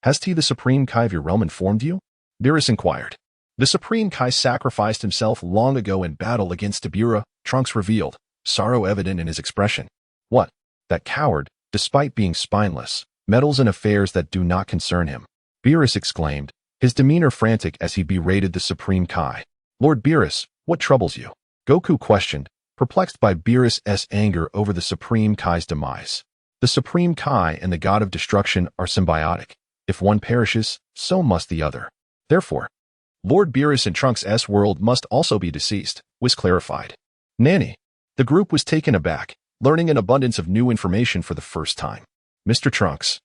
[SPEAKER 1] Has the Supreme Kai of your realm informed you? Beerus inquired. The Supreme Kai sacrificed himself long ago in battle against Tabura, Trunks revealed, sorrow evident in his expression. What? That coward, despite being spineless, meddles in affairs that do not concern him. Beerus exclaimed, his demeanor frantic as he berated the Supreme Kai. Lord Beerus, what troubles you? Goku questioned, perplexed by Beerus' anger over the Supreme Kai's demise. The Supreme Kai and the God of Destruction are symbiotic. If one perishes, so must the other. Therefore, Lord Beerus and Trunks' world must also be deceased, was clarified. Nanny. The group was taken aback, learning an abundance of new information for the first time. Mr. Trunks,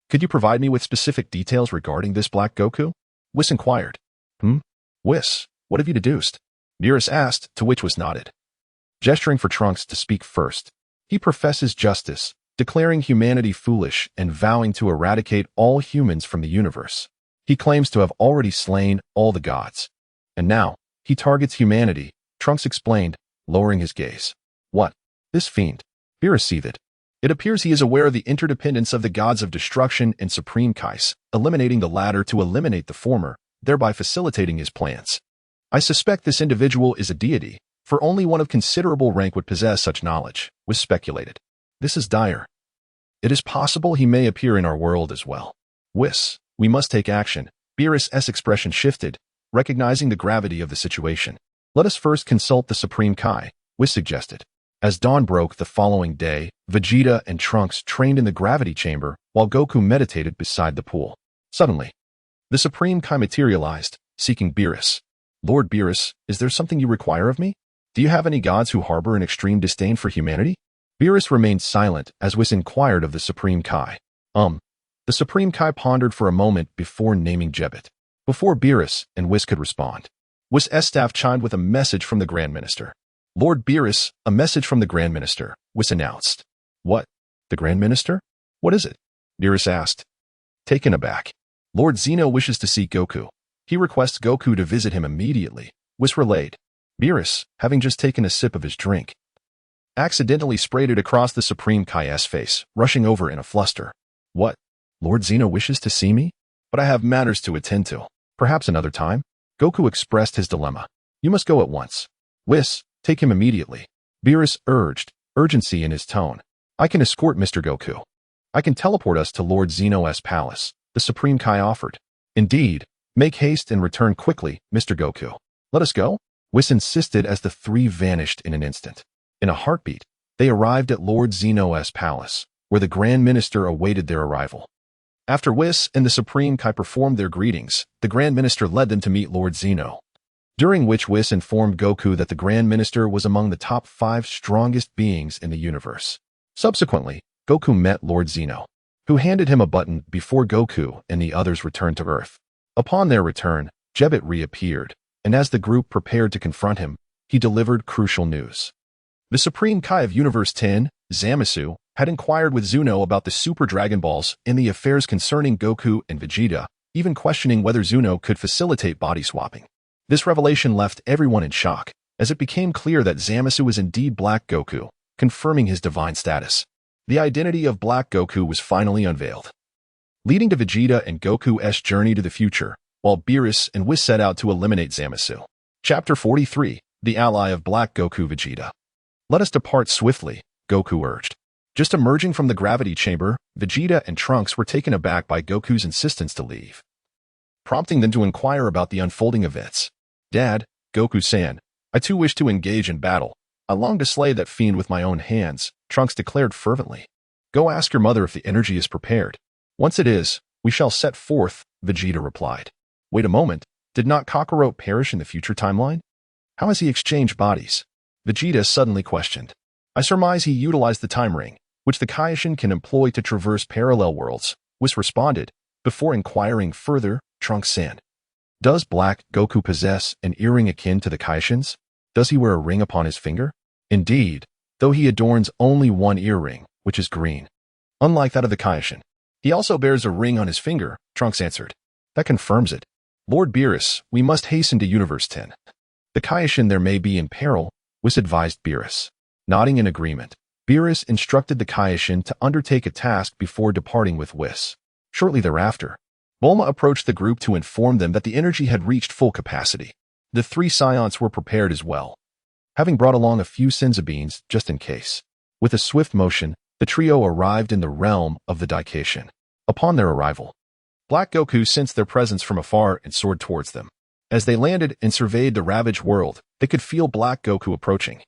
[SPEAKER 1] could you provide me with specific details regarding this Black Goku? Whis inquired. Whis, what have you deduced? Beerus asked, to which Whis nodded. Gesturing for Trunks to speak first, he professes justice, declaring humanity foolish and vowing to eradicate all humans from the universe. He claims to have already slain all the gods. And now, he targets humanity, Trunks explained, lowering his gaze. What? This fiend? Beerus seethed. It appears he is aware of the interdependence of the gods of destruction and Supreme Kais, eliminating the latter to eliminate the former, thereby facilitating his plans. I suspect this individual is a deity, for only one of considerable rank would possess such knowledge, was speculated. This is dire. It is possible he may appear in our world as well. Whis, we must take action. Beerus' expression shifted, recognizing the gravity of the situation. Let us first consult the Supreme Kai, Whis suggested. As dawn broke the following day, Vegeta and Trunks trained in the gravity chamber while Goku meditated beside the pool. Suddenly, the Supreme Kai materialized, seeking Beerus. Lord Beerus, is there something you require of me? Do you have any gods who harbor an extreme disdain for humanity? Beerus remained silent as Whis inquired of the Supreme Kai. The Supreme Kai pondered for a moment before naming Jebet. Before Beerus and Whis could respond, Whis' staff chimed with a message from the Grand Minister. Lord Beerus, a message from the Grand Minister, Whis announced. What? The Grand Minister? What is it? Beerus asked. Taken aback. Lord Zeno wishes to see Goku. He requests Goku to visit him immediately, Whis relayed. Beerus, having just taken a sip of his drink, accidentally sprayed it across the Supreme Kai's face, rushing over in a fluster. What? Lord Zeno wishes to see me? But I have matters to attend to. Perhaps another time? Goku expressed his dilemma. You must go at once. Whis, take him immediately. Beerus urged, urgency in his tone. I can escort Mr. Goku. I can teleport us to Lord Zeno's palace, the Supreme Kai offered. Indeed, make haste and return quickly, Mr. Goku. Let us go? Whis insisted as the three vanished in an instant. In a heartbeat, they arrived at Lord Zeno's palace, where the Grand Minister awaited their arrival. After Whis and the Supreme Kai performed their greetings, the Grand Minister led them to meet Lord Zeno, during which Whis informed Goku that the Grand Minister was among the top 5 strongest beings in the universe. Subsequently, Goku met Lord Zeno, who handed him a button before Goku and the others returned to Earth. Upon their return, Jebet reappeared, and as the group prepared to confront him, he delivered crucial news. The Supreme Kai of Universe 10, Zamasu, had inquired with Zuno about the Super Dragon Balls and the affairs concerning Goku and Vegeta, even questioning whether Zuno could facilitate body swapping. This revelation left everyone in shock, as it became clear that Zamasu was indeed Black Goku, confirming his divine status. The identity of Black Goku was finally unveiled, leading to Vegeta and Goku's journey to the future, while Beerus and Whis set out to eliminate Zamasu. Chapter 43, The Ally of Black Goku Vegeta. Let us depart swiftly, Goku urged. Just emerging from the gravity chamber, Vegeta and Trunks were taken aback by Goku's insistence to leave, prompting them to inquire about the unfolding events. Dad, Goku-san, I too wish to engage in battle. I long to slay that fiend with my own hands, Trunks declared fervently. Go ask your mother if the energy is prepared. Once it is, we shall set forth, Vegeta replied. Wait a moment, did not Kakarot perish in the future timeline? How has he exchanged bodies? Vegeta suddenly questioned. I surmise he utilized the time ring, which the Kaishin can employ to traverse parallel worlds, Whis responded, before inquiring further, Trunks-san. Does Black Goku possess an earring akin to the Kaishins? Does he wear a ring upon his finger? Indeed, though he adorns only one earring, which is green. Unlike that of the Kaishin. He also bears a ring on his finger, Trunks answered. That confirms it. Lord Beerus, we must hasten to Universe 10. The Kaioshin there may be in peril, Whis advised Beerus. Nodding in agreement, Beerus instructed the Kaioshin to undertake a task before departing with Whis. Shortly thereafter, Bulma approached the group to inform them that the energy had reached full capacity. The 3 Scions were prepared as well, having brought along a few Senzu beans just in case. With a swift motion, the trio arrived in the realm of the Daikishin. Upon their arrival, Black Goku sensed their presence from afar and soared towards them. As they landed and surveyed the ravaged world, they could feel Black Goku approaching.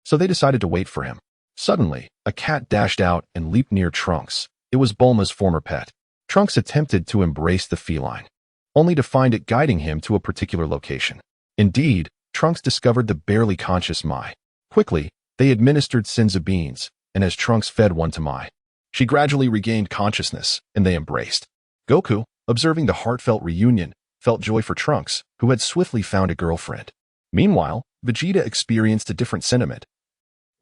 [SPEAKER 1] So they decided to wait for him. Suddenly, a cat dashed out and leaped near Trunks. It was Bulma's former pet. Trunks attempted to embrace the feline, only to find it guiding him to a particular location. Indeed, Trunks discovered the barely conscious Mai. Quickly, they administered Senzu beans, and as Trunks fed one to Mai, she gradually regained consciousness, and they embraced. Goku, observing the heartfelt reunion, felt joy for Trunks, who had swiftly found a girlfriend. Meanwhile, Vegeta experienced a different sentiment.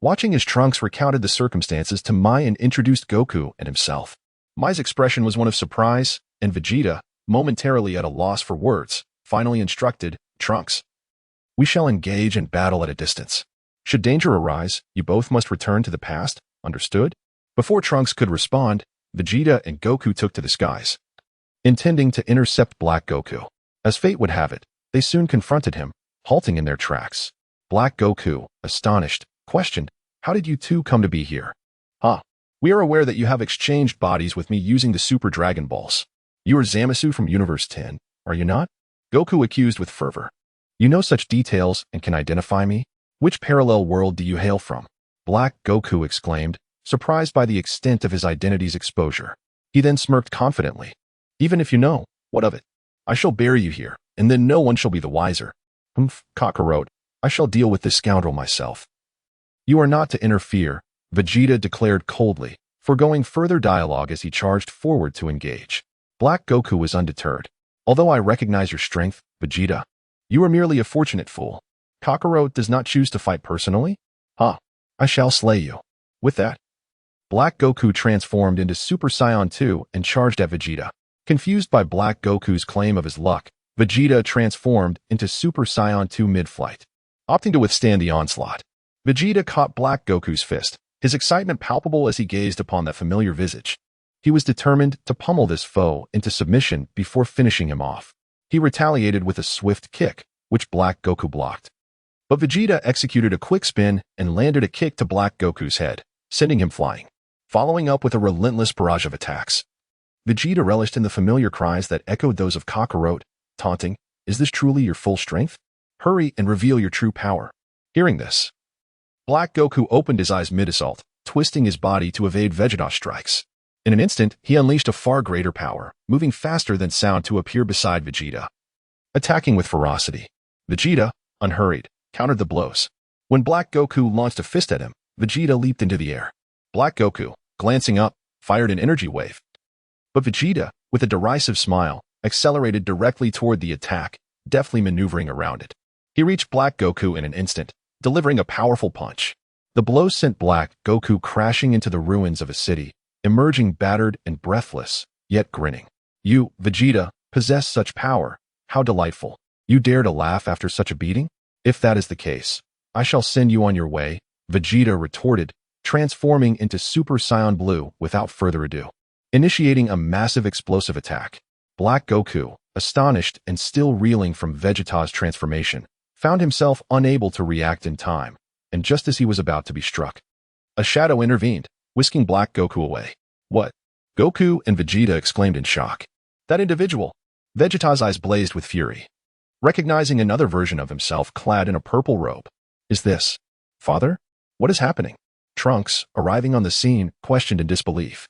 [SPEAKER 1] Watching as Trunks recounted the circumstances to Mai and introduced Goku and himself, Mai's expression was one of surprise, and Vegeta, momentarily at a loss for words, finally instructed, Trunks, we shall engage in battle at a distance. Should danger arise, you both must return to the past, understood? Before Trunks could respond, Vegeta and Goku took to the skies, intending to intercept Black Goku. As fate would have it, they soon confronted him, halting in their tracks. Black Goku, astonished, questioned, how did you two come to be here? We are aware that you have exchanged bodies with me using the Super Dragon Balls. You are Zamasu from Universe 10, are you not? Goku accused with fervor. You know such details and can identify me? Which parallel world do you hail from? Black Goku exclaimed, surprised by the extent of his identity's exposure. He then smirked confidently. Even if you know, what of it? I shall bury you here, and then no one shall be the wiser. Kakarot, I shall deal with this scoundrel myself. You are not to interfere, Vegeta declared coldly, foregoing further dialogue as he charged forward to engage. Black Goku was undeterred. Although I recognize your strength, Vegeta, you are merely a fortunate fool. Kakarot does not choose to fight personally? I shall slay you. With that, Black Goku transformed into Super Saiyan 2 and charged at Vegeta. Confused by Black Goku's claim of his luck, Vegeta transformed into Super Saiyan 2 mid-flight. Opting to withstand the onslaught, Vegeta caught Black Goku's fist, his excitement palpable as he gazed upon that familiar visage. He was determined to pummel this foe into submission before finishing him off. He retaliated with a swift kick, which Black Goku blocked. But Vegeta executed a quick spin and landed a kick to Black Goku's head, sending him flying, following up with a relentless barrage of attacks. Vegeta relished in the familiar cries that echoed those of Kakarot, taunting, is this truly your full strength? Hurry and reveal your true power. Hearing this, Black Goku opened his eyes mid-assault, twisting his body to evade Vegeta's strikes. In an instant, he unleashed a far greater power, moving faster than sound to appear beside Vegeta. Attacking with ferocity, Vegeta, unhurried, countered the blows. When Black Goku launched a fist at him, Vegeta leaped into the air. Black Goku, glancing up, fired an energy wave. But Vegeta, with a derisive smile, accelerated directly toward the attack, deftly maneuvering around it. He reached Black Goku in an instant, delivering a powerful punch. The blow sent Black Goku crashing into the ruins of a city, emerging battered and breathless, yet grinning. You, Vegeta, possess such power. How delightful. You dare to laugh after such a beating? If that is the case, I shall send you on your way, Vegeta retorted, transforming into Super Saiyan Blue without further ado. Initiating a massive explosive attack, Black Goku, astonished and still reeling from Vegeta's transformation, found himself unable to react in time, and just as he was about to be struck, a shadow intervened, whisking Black Goku away. What? Goku and Vegeta exclaimed in shock. That individual! Vegeta's eyes blazed with fury, recognizing another version of himself clad in a purple robe. Is this Father? What is happening? Trunks, arriving on the scene, questioned in disbelief.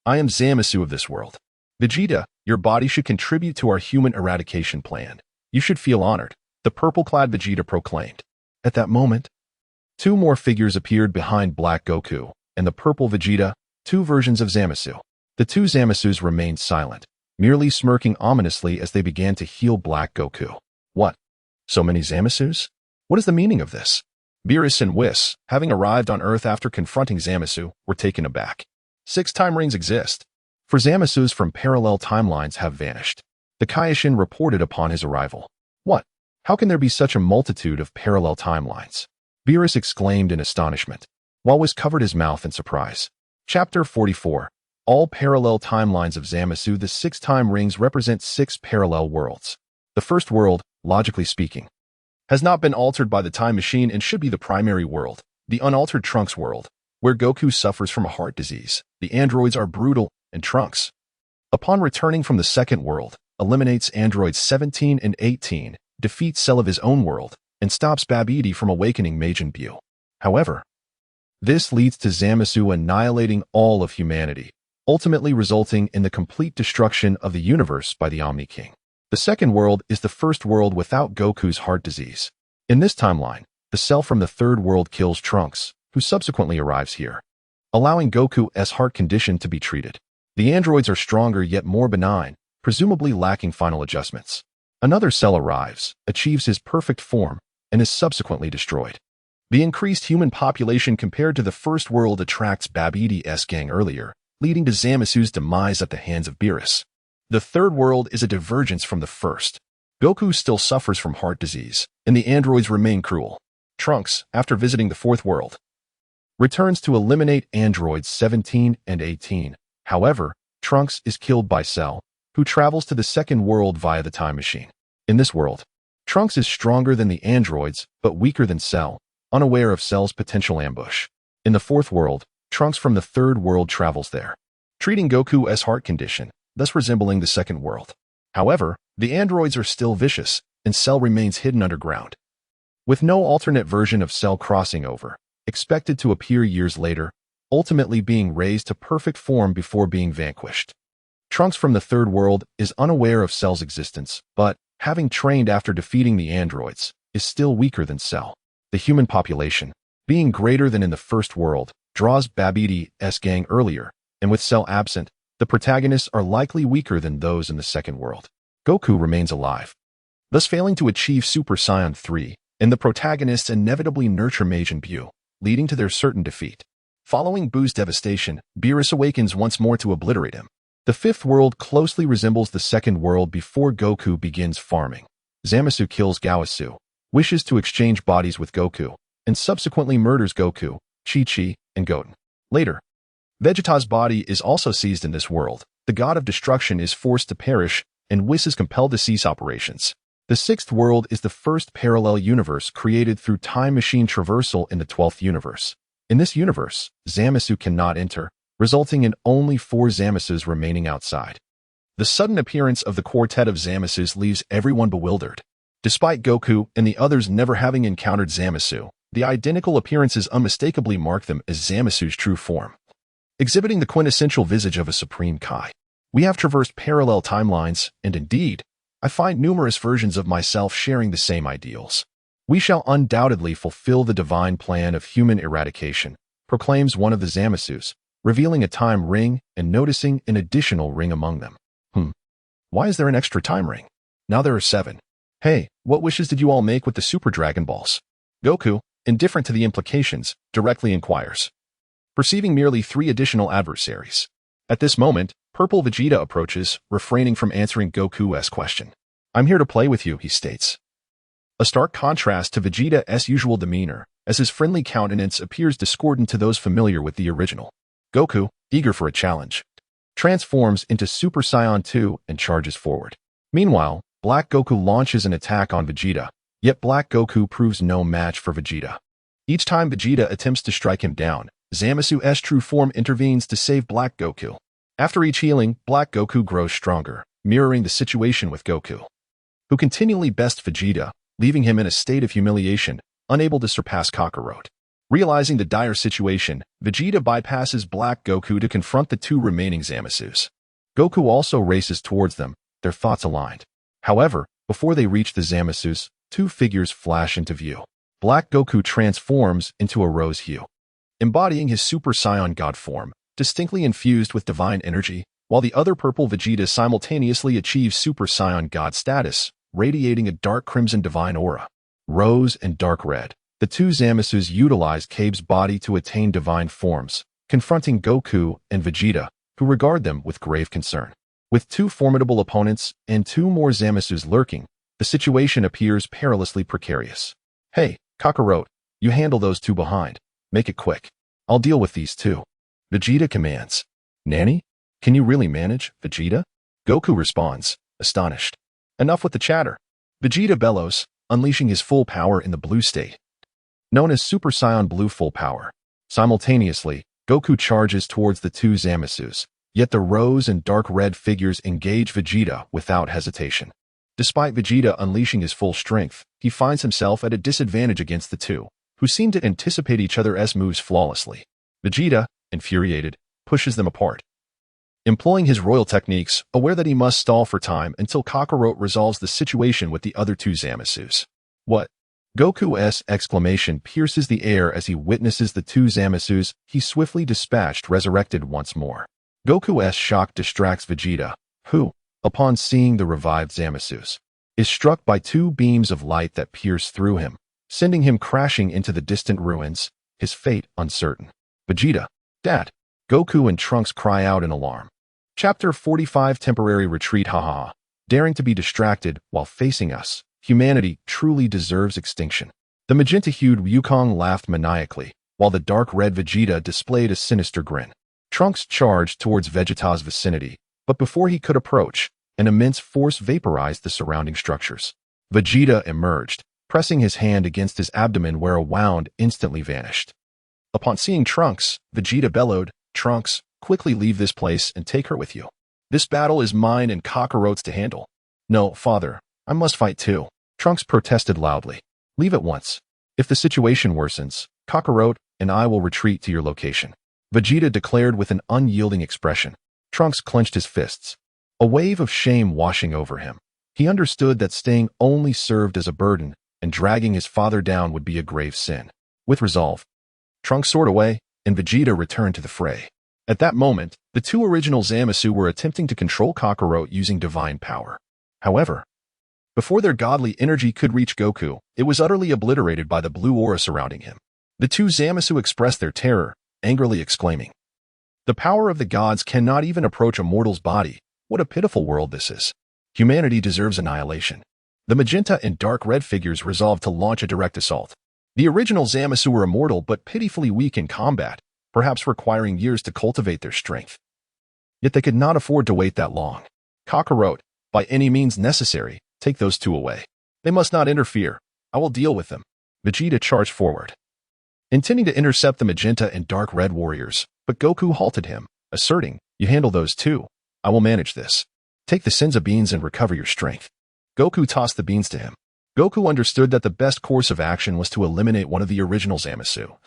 [SPEAKER 1] I am Zamasu of this world. Vegeta, your body should contribute to our human eradication plan. You should feel honored, the purple-clad Vegeta proclaimed. At that moment, two more figures appeared behind Black Goku and the purple Vegeta, two versions of Zamasu. The two Zamasus remained silent, merely smirking ominously as they began to heal Black Goku. What? So many Zamasus? What is the meaning of this? Beerus and Whis, having arrived on Earth after confronting Zamasu, were taken aback. 6 time rings exist. For Zamasus from parallel timelines have vanished. The Kaioshin reported upon his arrival. What? How can there be such a multitude of parallel timelines? Beerus exclaimed in astonishment, while Whis covered his mouth in surprise. Chapter 44. All parallel timelines of Zamasu. The 6 time rings represent 6 parallel worlds. The first world, logically speaking, has not been altered by the time machine and should be the primary world, the unaltered Trunks world, where Goku suffers from a heart disease. The androids are brutal, and Trunks, upon returning from the second world, eliminates androids 17 and 18, defeats Cell of his own world, and stops Babidi from awakening Majin Buu. However, this leads to Zamasu annihilating all of humanity, ultimately resulting in the complete destruction of the universe by the Omni King. The second world is the first world without Goku's heart disease. In this timeline, the Cell from the third world kills Trunks, who subsequently arrives here, allowing Goku's heart condition to be treated. The androids are stronger yet more benign, presumably lacking final adjustments. Another Cell arrives, achieves his perfect form, and is subsequently destroyed. The increased human population compared to the first world attracts Babidi's gang earlier, leading to Zamasu's demise at the hands of Beerus. The third world is a divergence from the first. Goku still suffers from heart disease, and the androids remain cruel. Trunks, after visiting the fourth world, returns to eliminate androids 17 and 18. However, Trunks is killed by Cell, who travels to the second world via the time machine. In this world, Trunks is stronger than the androids, but weaker than Cell, unaware of Cell's potential ambush. In the fourth world, Trunks from the third world travels there, treating Goku's heart condition, thus resembling the second world. However, the androids are still vicious, and Cell remains hidden underground. With no alternate version of Cell crossing over, expected to appear years later, ultimately being raised to perfect form before being vanquished. Trunks from the third world is unaware of Cell's existence, but, having trained after defeating the androids, is still weaker than Cell. The human population, being greater than in the first world, draws Babidi's gang earlier, and with Cell absent, the protagonists are likely weaker than those in the second world. Goku remains alive, thus failing to achieve Super Saiyan 3, and the protagonists inevitably nurture Majin Buu, leading to their certain defeat. Following Buu's devastation, Beerus awakens once more to obliterate him. The fifth world closely resembles the second world before Goku begins farming. Zamasu kills Gaosu, wishes to exchange bodies with Goku, and subsequently murders Goku, Chi-Chi, and Goten. Later, Vegeta's body is also seized in this world. The god of destruction is forced to perish, and Whis is compelled to cease operations. The sixth world is the first parallel universe created through time machine traversal in the 12th universe. In this universe, Zamasu cannot enter, resulting in only 4 Zamasus remaining outside. The sudden appearance of the quartet of Zamasus leaves everyone bewildered. Despite Goku and the others never having encountered Zamasu, the identical appearances unmistakably mark them as Zamasu's true form, exhibiting the quintessential visage of a Supreme Kai. We have traversed parallel timelines, and indeed, I find numerous versions of myself sharing the same ideals. We shall undoubtedly fulfill the divine plan of human eradication, proclaims one of the Zamasus, revealing a time ring and noticing an additional ring among them. Why is there an extra time ring? Now there are 7. Hey, what wishes did you all make with the Super Dragon Balls? Goku, indifferent to the implications, directly inquires, perceiving merely 3 additional adversaries. At this moment, Purple Vegeta approaches, refraining from answering Goku's question. I'm here to play with you, he states. A stark contrast to Vegeta's usual demeanor, as his friendly countenance appears discordant to those familiar with the original. Goku, eager for a challenge, transforms into Super Saiyan 2 and charges forward. Meanwhile, Black Goku launches an attack on Vegeta, yet Black Goku proves no match for Vegeta. Each time Vegeta attempts to strike him down, Zamasu's true form intervenes to save Black Goku. After each healing, Black Goku grows stronger, mirroring the situation with Goku, who continually bests Vegeta, leaving him in a state of humiliation, unable to surpass Kakarot. Realizing the dire situation, Vegeta bypasses Black Goku to confront the 2 remaining Zamasus. Goku also races towards them, their thoughts aligned. However, before they reach the Zamasus, 2 figures flash into view. Black Goku transforms into a rose hue, embodying his Super Saiyan God form, distinctly infused with divine energy, while the other purple Vegeta simultaneously achieves Super Saiyan God status, radiating a dark crimson divine aura. Rose and dark red. The 2 Zamasus utilize Cabe's body to attain divine forms, confronting Goku and Vegeta, who regard them with grave concern. With two formidable opponents and two more Zamasus lurking, the situation appears perilously precarious. Hey, Kakarot, you handle those two behind. Make it quick. I'll deal with these two. Vegeta commands. Nanny? Can you really manage, Vegeta? Goku responds, astonished. Enough with the chatter. Vegeta bellows, unleashing his full power in the blue state, known as Super Saiyan Blue Full Power. Simultaneously, Goku charges towards the two Zamasus, yet the rose and dark red figures engage Vegeta without hesitation. Despite Vegeta unleashing his full strength, he finds himself at a disadvantage against the two, who seem to anticipate each other's moves flawlessly. Vegeta, infuriated, pushes them apart. Employing his royal techniques, aware that he must stall for time until Kakarot resolves the situation with the other two Zamasus. What? Goku's exclamation pierces the air as he witnesses the two Zamasus he swiftly dispatched resurrected once more. Goku's shock distracts Vegeta, who, upon seeing the revived Zamasus, is struck by two beams of light that pierce through him, sending him crashing into the distant ruins, his fate uncertain. Vegeta, Dad! Goku and Trunks cry out in alarm. Chapter 45 Temporary Retreat. Haha. Daring to be distracted while facing us, humanity truly deserves extinction. The magenta-hued Wukong laughed maniacally, while the dark red Vegeta displayed a sinister grin. Trunks charged towards Vegeta's vicinity, but before he could approach, an immense force vaporized the surrounding structures. Vegeta emerged, pressing his hand against his abdomen where a wound instantly vanished. Upon seeing Trunks, Vegeta bellowed, Trunks, quickly leave this place and take her with you. This battle is mine and Kakarot's to handle. No, father, I must fight too. Trunks protested loudly. Leave at once. If the situation worsens, Kakarot and I will retreat to your location. Vegeta declared with an unyielding expression. Trunks clenched his fists, a wave of shame washing over him. He understood that staying only served as a burden, and dragging his father down would be a grave sin. With resolve, Trunks soared away, and Vegeta returned to the fray. At that moment, the two original Zamasu were attempting to control Kakarot using divine power. However, before their godly energy could reach Goku, it was utterly obliterated by the blue aura surrounding him. The two Zamasu expressed their terror, angrily exclaiming, "The power of the gods cannot even approach a mortal's body. What a pitiful world this is. Humanity deserves annihilation." The magenta and dark red figures resolved to launch a direct assault. The original Zamasu were immortal but pitifully weak in combat, perhaps requiring years to cultivate their strength. Yet they could not afford to wait that long. Kakarot, by any means necessary, take those two away. They must not interfere. I will deal with them. Vegeta charged forward, intending to intercept the magenta and dark red warriors, but Goku halted him, asserting, "You handle those two. I will manage this. Take the Senzu beans and recover your strength." Goku tossed the beans to him. Goku understood that the best course of action was to eliminate one of the original Zamasu,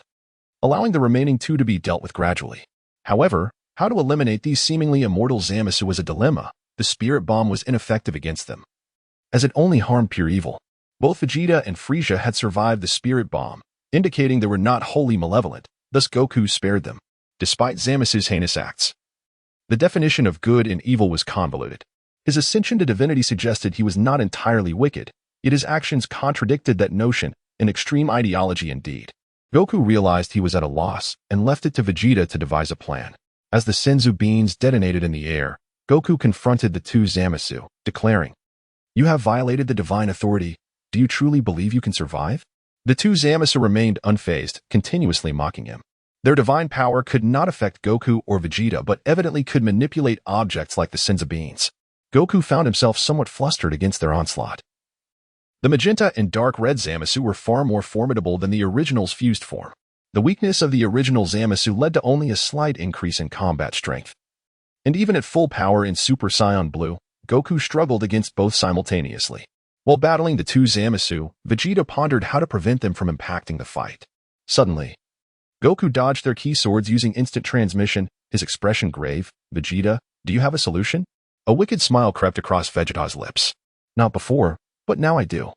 [SPEAKER 1] allowing the remaining two to be dealt with gradually. However, how to eliminate these seemingly immortal Zamasu was a dilemma. The spirit bomb was ineffective against them, as it only harmed pure evil. Both Vegeta and Frieza had survived the spirit bomb, indicating they were not wholly malevolent, thus Goku spared them, despite Zamasu's heinous acts. The definition of good and evil was convoluted. His ascension to divinity suggested he was not entirely wicked, yet his actions contradicted that notion, an extreme ideology indeed. Goku realized he was at a loss and left it to Vegeta to devise a plan. As the Senzu beans detonated in the air, Goku confronted the two Zamasu, declaring, "You have violated the divine authority. Do you truly believe you can survive?" The two Zamasu remained unfazed, continuously mocking him. Their divine power could not affect Goku or Vegeta, but evidently could manipulate objects like the Senzu beans. Goku found himself somewhat flustered against their onslaught. The magenta and dark red Zamasu were far more formidable than the original's fused form. The weakness of the original Zamasu led to only a slight increase in combat strength. And even at full power in Super Saiyan Blue, Goku struggled against both simultaneously. While battling the two Zamasu, Vegeta pondered how to prevent them from impacting the fight. Suddenly, Goku dodged their key swords using instant transmission, his expression grave. "Vegeta, do you have a solution?" A wicked smile crept across Vegeta's lips. "Not before, but now I do."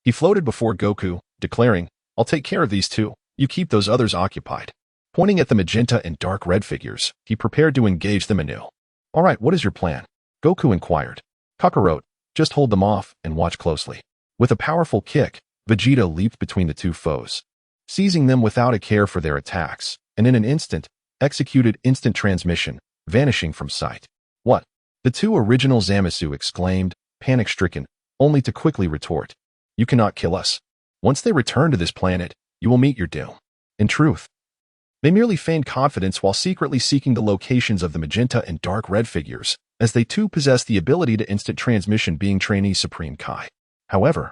[SPEAKER 1] He floated before Goku, declaring, "I'll take care of these two. You keep those others occupied." Pointing at the magenta and dark red figures, he prepared to engage them anew. "All right, what is your plan?" Goku inquired. "Kakarot, just hold them off and watch closely." With a powerful kick, Vegeta leaped between the two foes, seizing them without a care for their attacks, and in an instant, executed instant transmission, vanishing from sight. What? The two original Zamasu exclaimed, panic-stricken, only to quickly retort. You cannot kill us. Once they return to this planet, you will meet your doom. In truth, they merely feigned confidence while secretly seeking the locations of the magenta and dark red figures, as they too possess the ability to instant transmission, being trainee Supreme Kai. However,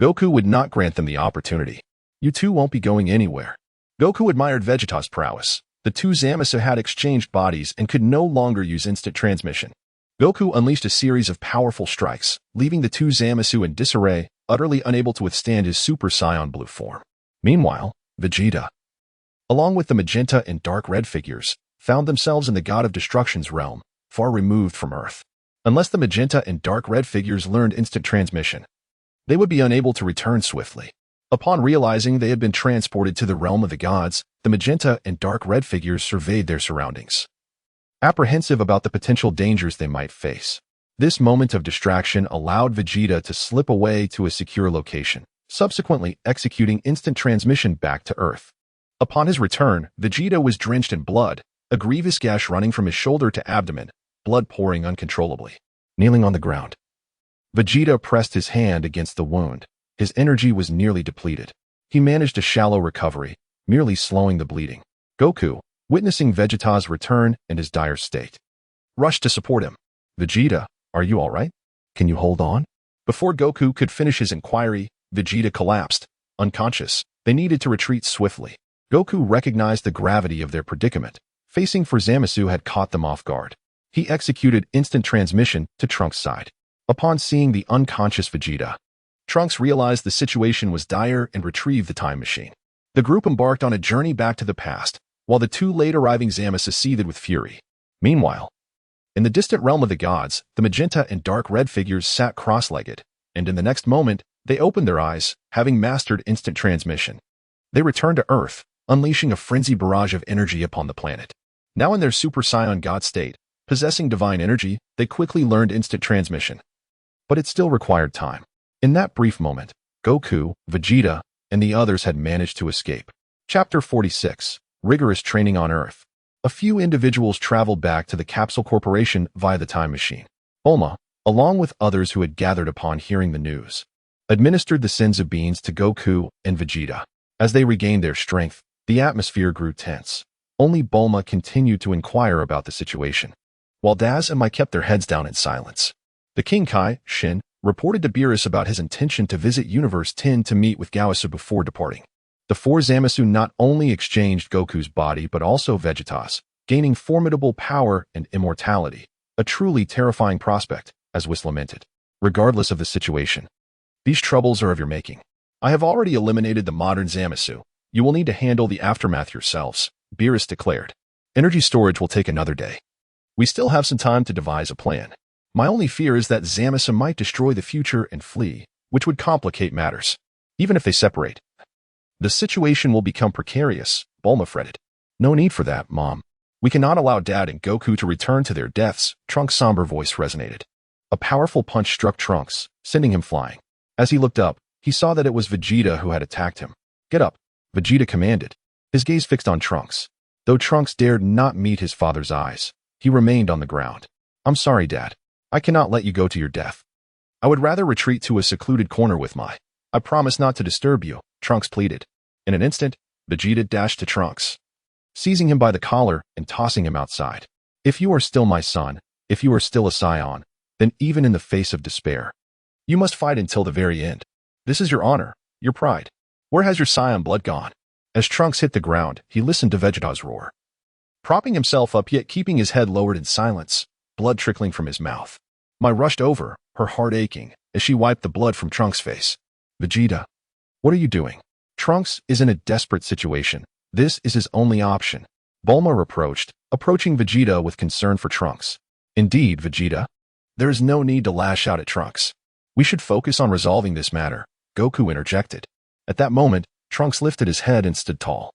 [SPEAKER 1] Goku would not grant them the opportunity. You two won't be going anywhere. Goku admired Vegeta's prowess. The two Zamasu had exchanged bodies and could no longer use instant transmission. Goku unleashed a series of powerful strikes, leaving the two Zamasu in disarray, utterly unable to withstand his Super Saiyan Blue form. Meanwhile, Vegeta, along with the magenta and dark red figures, found themselves in the God of Destruction's realm, far removed from Earth. Unless the magenta and dark red figures learned instant transmission, they would be unable to return swiftly. Upon realizing they had been transported to the realm of the gods, the magenta and dark red figures surveyed their surroundings, apprehensive about the potential dangers they might face. This moment of distraction allowed Vegeta to slip away to a secure location, subsequently executing instant transmission back to Earth. Upon his return, Vegeta was drenched in blood, a grievous gash running from his shoulder to abdomen, blood pouring uncontrollably. Kneeling on the ground, Vegeta pressed his hand against the wound. His energy was nearly depleted. He managed a shallow recovery, merely slowing the bleeding. Goku, witnessing Vegeta's return and his dire state, rushed to support him. Vegeta, are you all right? Can you hold on? Before Goku could finish his inquiry, Vegeta collapsed, unconscious. They needed to retreat swiftly. Goku recognized the gravity of their predicament. Facing for Zamasu had caught them off guard. He executed instant transmission to Trunks' side. Upon seeing the unconscious Vegeta, Trunks realized the situation was dire and retrieved the time machine. The group embarked on a journey back to the past, while the two late-arriving Zamasu seethed with fury. Meanwhile, in the distant realm of the gods, the magenta and dark red figures sat cross-legged, and in the next moment, they opened their eyes, having mastered instant transmission. They returned to Earth, unleashing a frenzied barrage of energy upon the planet. Now in their Super Saiyan God state, possessing divine energy, they quickly learned instant transmission. But it still required time. In that brief moment, Goku, Vegeta, and the others had managed to escape. Chapter 46. Rigorous Training on Earth. A few individuals traveled back to the Capsule Corporation via the time machine. Bulma, along with others who had gathered upon hearing the news, administered the senzu beans to Goku and Vegeta. As they regained their strength, the atmosphere grew tense. Only Bulma continued to inquire about the situation, while Daz and Mai kept their heads down in silence. The King Kai, Shin, reported to Beerus about his intention to visit Universe 10 to meet with Gowasa before departing. The four Zamasu not only exchanged Goku's body but also Vegeta's, gaining formidable power and immortality, a truly terrifying prospect, as Whis lamented. Regardless of the situation, these troubles are of your making. I have already eliminated the modern Zamasu. You will need to handle the aftermath yourselves, Beerus declared. Energy storage will take another day. We still have some time to devise a plan. My only fear is that Zamasu might destroy the future and flee, which would complicate matters. Even if they separate, the situation will become precarious, Bulma fretted. No need for that, Mom. We cannot allow Dad and Goku to return to their deaths, Trunks' somber voice resonated. A powerful punch struck Trunks, sending him flying. As he looked up, he saw that it was Vegeta who had attacked him. Get up, Vegeta commanded, his gaze fixed on Trunks. Though Trunks dared not meet his father's eyes, he remained on the ground. I'm sorry, Dad. I cannot let you go to your death. I would rather retreat to a secluded corner with my... I promise not to disturb you, Trunks pleaded. In an instant, Vegeta dashed to Trunks, seizing him by the collar and tossing him outside. If you are still my son, if you are still a Saiyan, then even in the face of despair, you must fight until the very end. This is your honor, your pride. Where has your Saiyan blood gone? As Trunks hit the ground, he listened to Vegeta's roar. Propping himself up yet keeping his head lowered in silence, blood trickling from his mouth. Mai rushed over, her heart aching, as she wiped the blood from Trunks' face. Vegeta, what are you doing? Trunks is in a desperate situation. This is his only option. Bulma reproached, approaching Vegeta with concern for Trunks. Indeed, Vegeta. There is no need to lash out at Trunks. We should focus on resolving this matter, Goku interjected. At that moment, Trunks lifted his head and stood tall,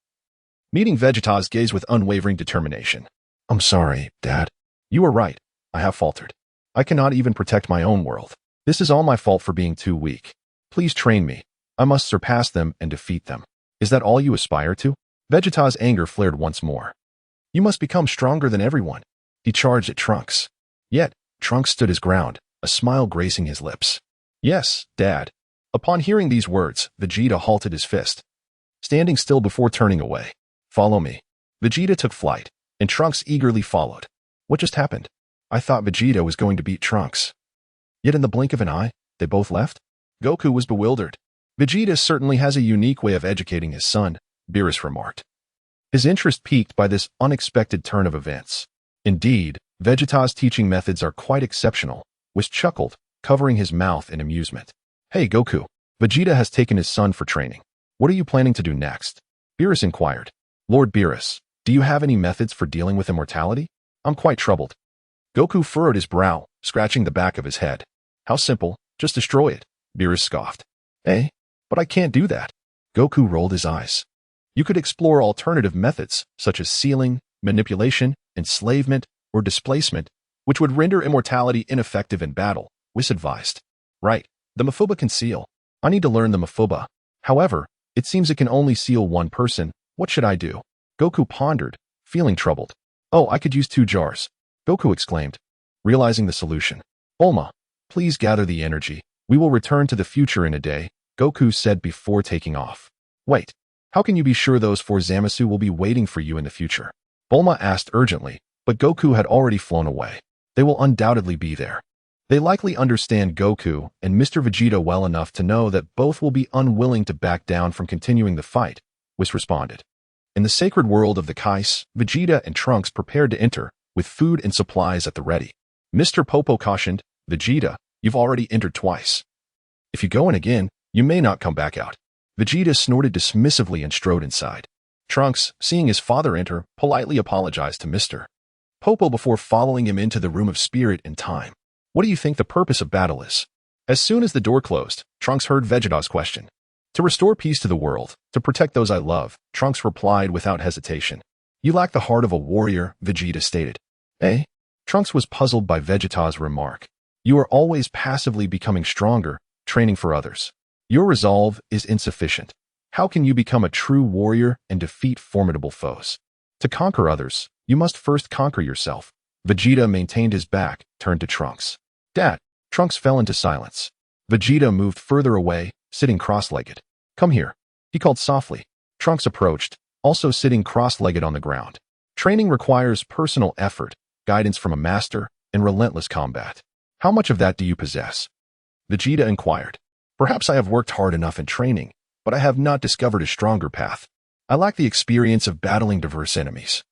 [SPEAKER 1] meeting Vegeta's gaze with unwavering determination. I'm sorry, Dad. You are right. I have faltered. I cannot even protect my own world. This is all my fault for being too weak. Please train me. I must surpass them and defeat them. Is that all you aspire to? Vegeta's anger flared once more. You must become stronger than everyone. He charged at Trunks. Yet, Trunks stood his ground, a smile gracing his lips. Yes, Dad. Upon hearing these words, Vegeta halted his fist, standing still before turning away. Follow me. Vegeta took flight, and Trunks eagerly followed. What just happened? I thought Vegeta was going to beat Trunks. Yet in the blink of an eye, they both left? Goku was bewildered. Vegeta certainly has a unique way of educating his son, Beerus remarked. His interest piqued by this unexpected turn of events. Indeed, Vegeta's teaching methods are quite exceptional, Whis chuckled, covering his mouth in amusement. Hey Goku, Vegeta has taken his son for training. What are you planning to do next? Beerus inquired. Lord Beerus, do you have any methods for dealing with immortality? I'm quite troubled. Goku furrowed his brow, scratching the back of his head. How simple, just destroy it, Beerus scoffed. Eh? But I can't do that. Goku rolled his eyes. You could explore alternative methods, such as sealing, manipulation, enslavement, or displacement, which would render immortality ineffective in battle, Whis advised. Right, the Mafuba can seal. I need to learn the Mafuba. However, it seems it can only seal one person. What should I do? Goku pondered, feeling troubled. Oh, I could use 2 jars. Goku exclaimed, realizing the solution. Bulma, please gather the energy. We will return to the future in a day, Goku said before taking off. Wait, how can you be sure those 4 Zamasu will be waiting for you in the future? Bulma asked urgently, but Goku had already flown away. They will undoubtedly be there. They likely understand Goku and Mr. Vegeta well enough to know that both will be unwilling to back down from continuing the fight, Whis responded. In the sacred world of the Kais, Vegeta and Trunks prepared to enter, with food and supplies at the ready. Mr. Popo cautioned, Vegeta, you've already entered twice. If you go in again, you may not come back out. Vegeta snorted dismissively and strode inside. Trunks, seeing his father enter, politely apologized to Mr. Popo before following him into the room of spirit and time. What do you think the purpose of battle is? As soon as the door closed, Trunks heard Vegeta's question. To restore peace to the world, to protect those I love, Trunks replied without hesitation. You lack the heart of a warrior, Vegeta stated. Eh? Trunks was puzzled by Vegeta's remark. You are always passively becoming stronger, training for others. Your resolve is insufficient. How can you become a true warrior and defeat formidable foes? To conquer others, you must first conquer yourself. Vegeta maintained his back, turned to Trunks. Dad, Trunks fell into silence. Vegeta moved further away, sitting cross-legged. Come here, he called softly. Trunks approached, also sitting cross-legged on the ground. Training requires personal effort, guidance from a master, and relentless combat. How much of that do you possess? Vegeta inquired. Perhaps I have worked hard enough in training, but I have not discovered a stronger path. I lack the experience of battling diverse enemies.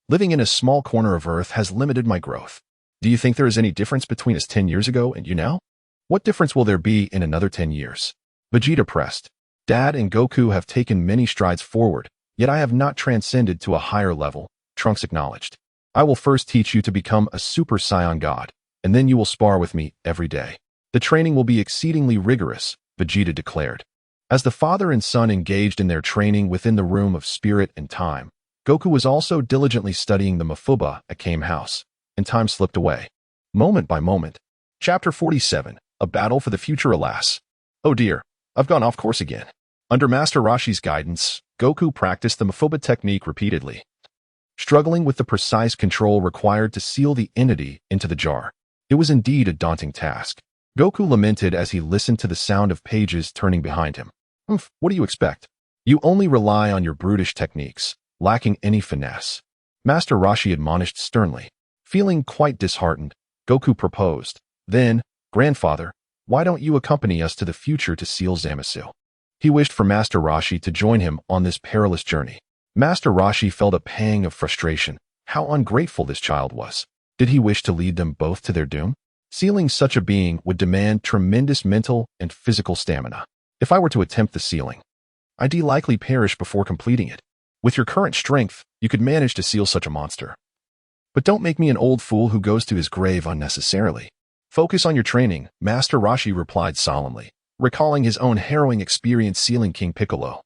[SPEAKER 1] Living in a small corner of Earth has limited my growth. Do you think there is any difference between us 10 years ago and you now? What difference will there be in another 10 years? Vegeta pressed. Dad and Goku have taken many strides forward, yet I have not transcended to a higher level, Trunks acknowledged. I will first teach you to become a Super Saiyan God, and then you will spar with me every day. The training will be exceedingly rigorous, Vegeta declared. As the father and son engaged in their training within the room of spirit and time, Goku was also diligently studying the Mafuba at Kame House, and time slipped away. Moment by moment. Chapter 47, A Battle for the Future. Alas. Oh dear, I've gone off course again. Under Master Roshi's guidance, Goku practiced the Mafuba technique repeatedly, struggling with the precise control required to seal the entity into the jar. It was indeed a daunting task. Goku lamented as he listened to the sound of pages turning behind him. What do you expect? You only rely on your brutish techniques, lacking any finesse. Master Roshi admonished sternly. Feeling quite disheartened, Goku proposed. Then, Grandfather, why don't you accompany us to the future to seal Zamasu? He wished for Master Roshi to join him on this perilous journey. Master Roshi felt a pang of frustration. How ungrateful this child was. Did he wish to lead them both to their doom? Sealing such a being would demand tremendous mental and physical stamina. If I were to attempt the sealing, I'd likely perish before completing it. With your current strength, you could manage to seal such a monster. But don't make me an old fool who goes to his grave unnecessarily. Focus on your training, Master Roshi replied solemnly, recalling his own harrowing experience sealing King Piccolo,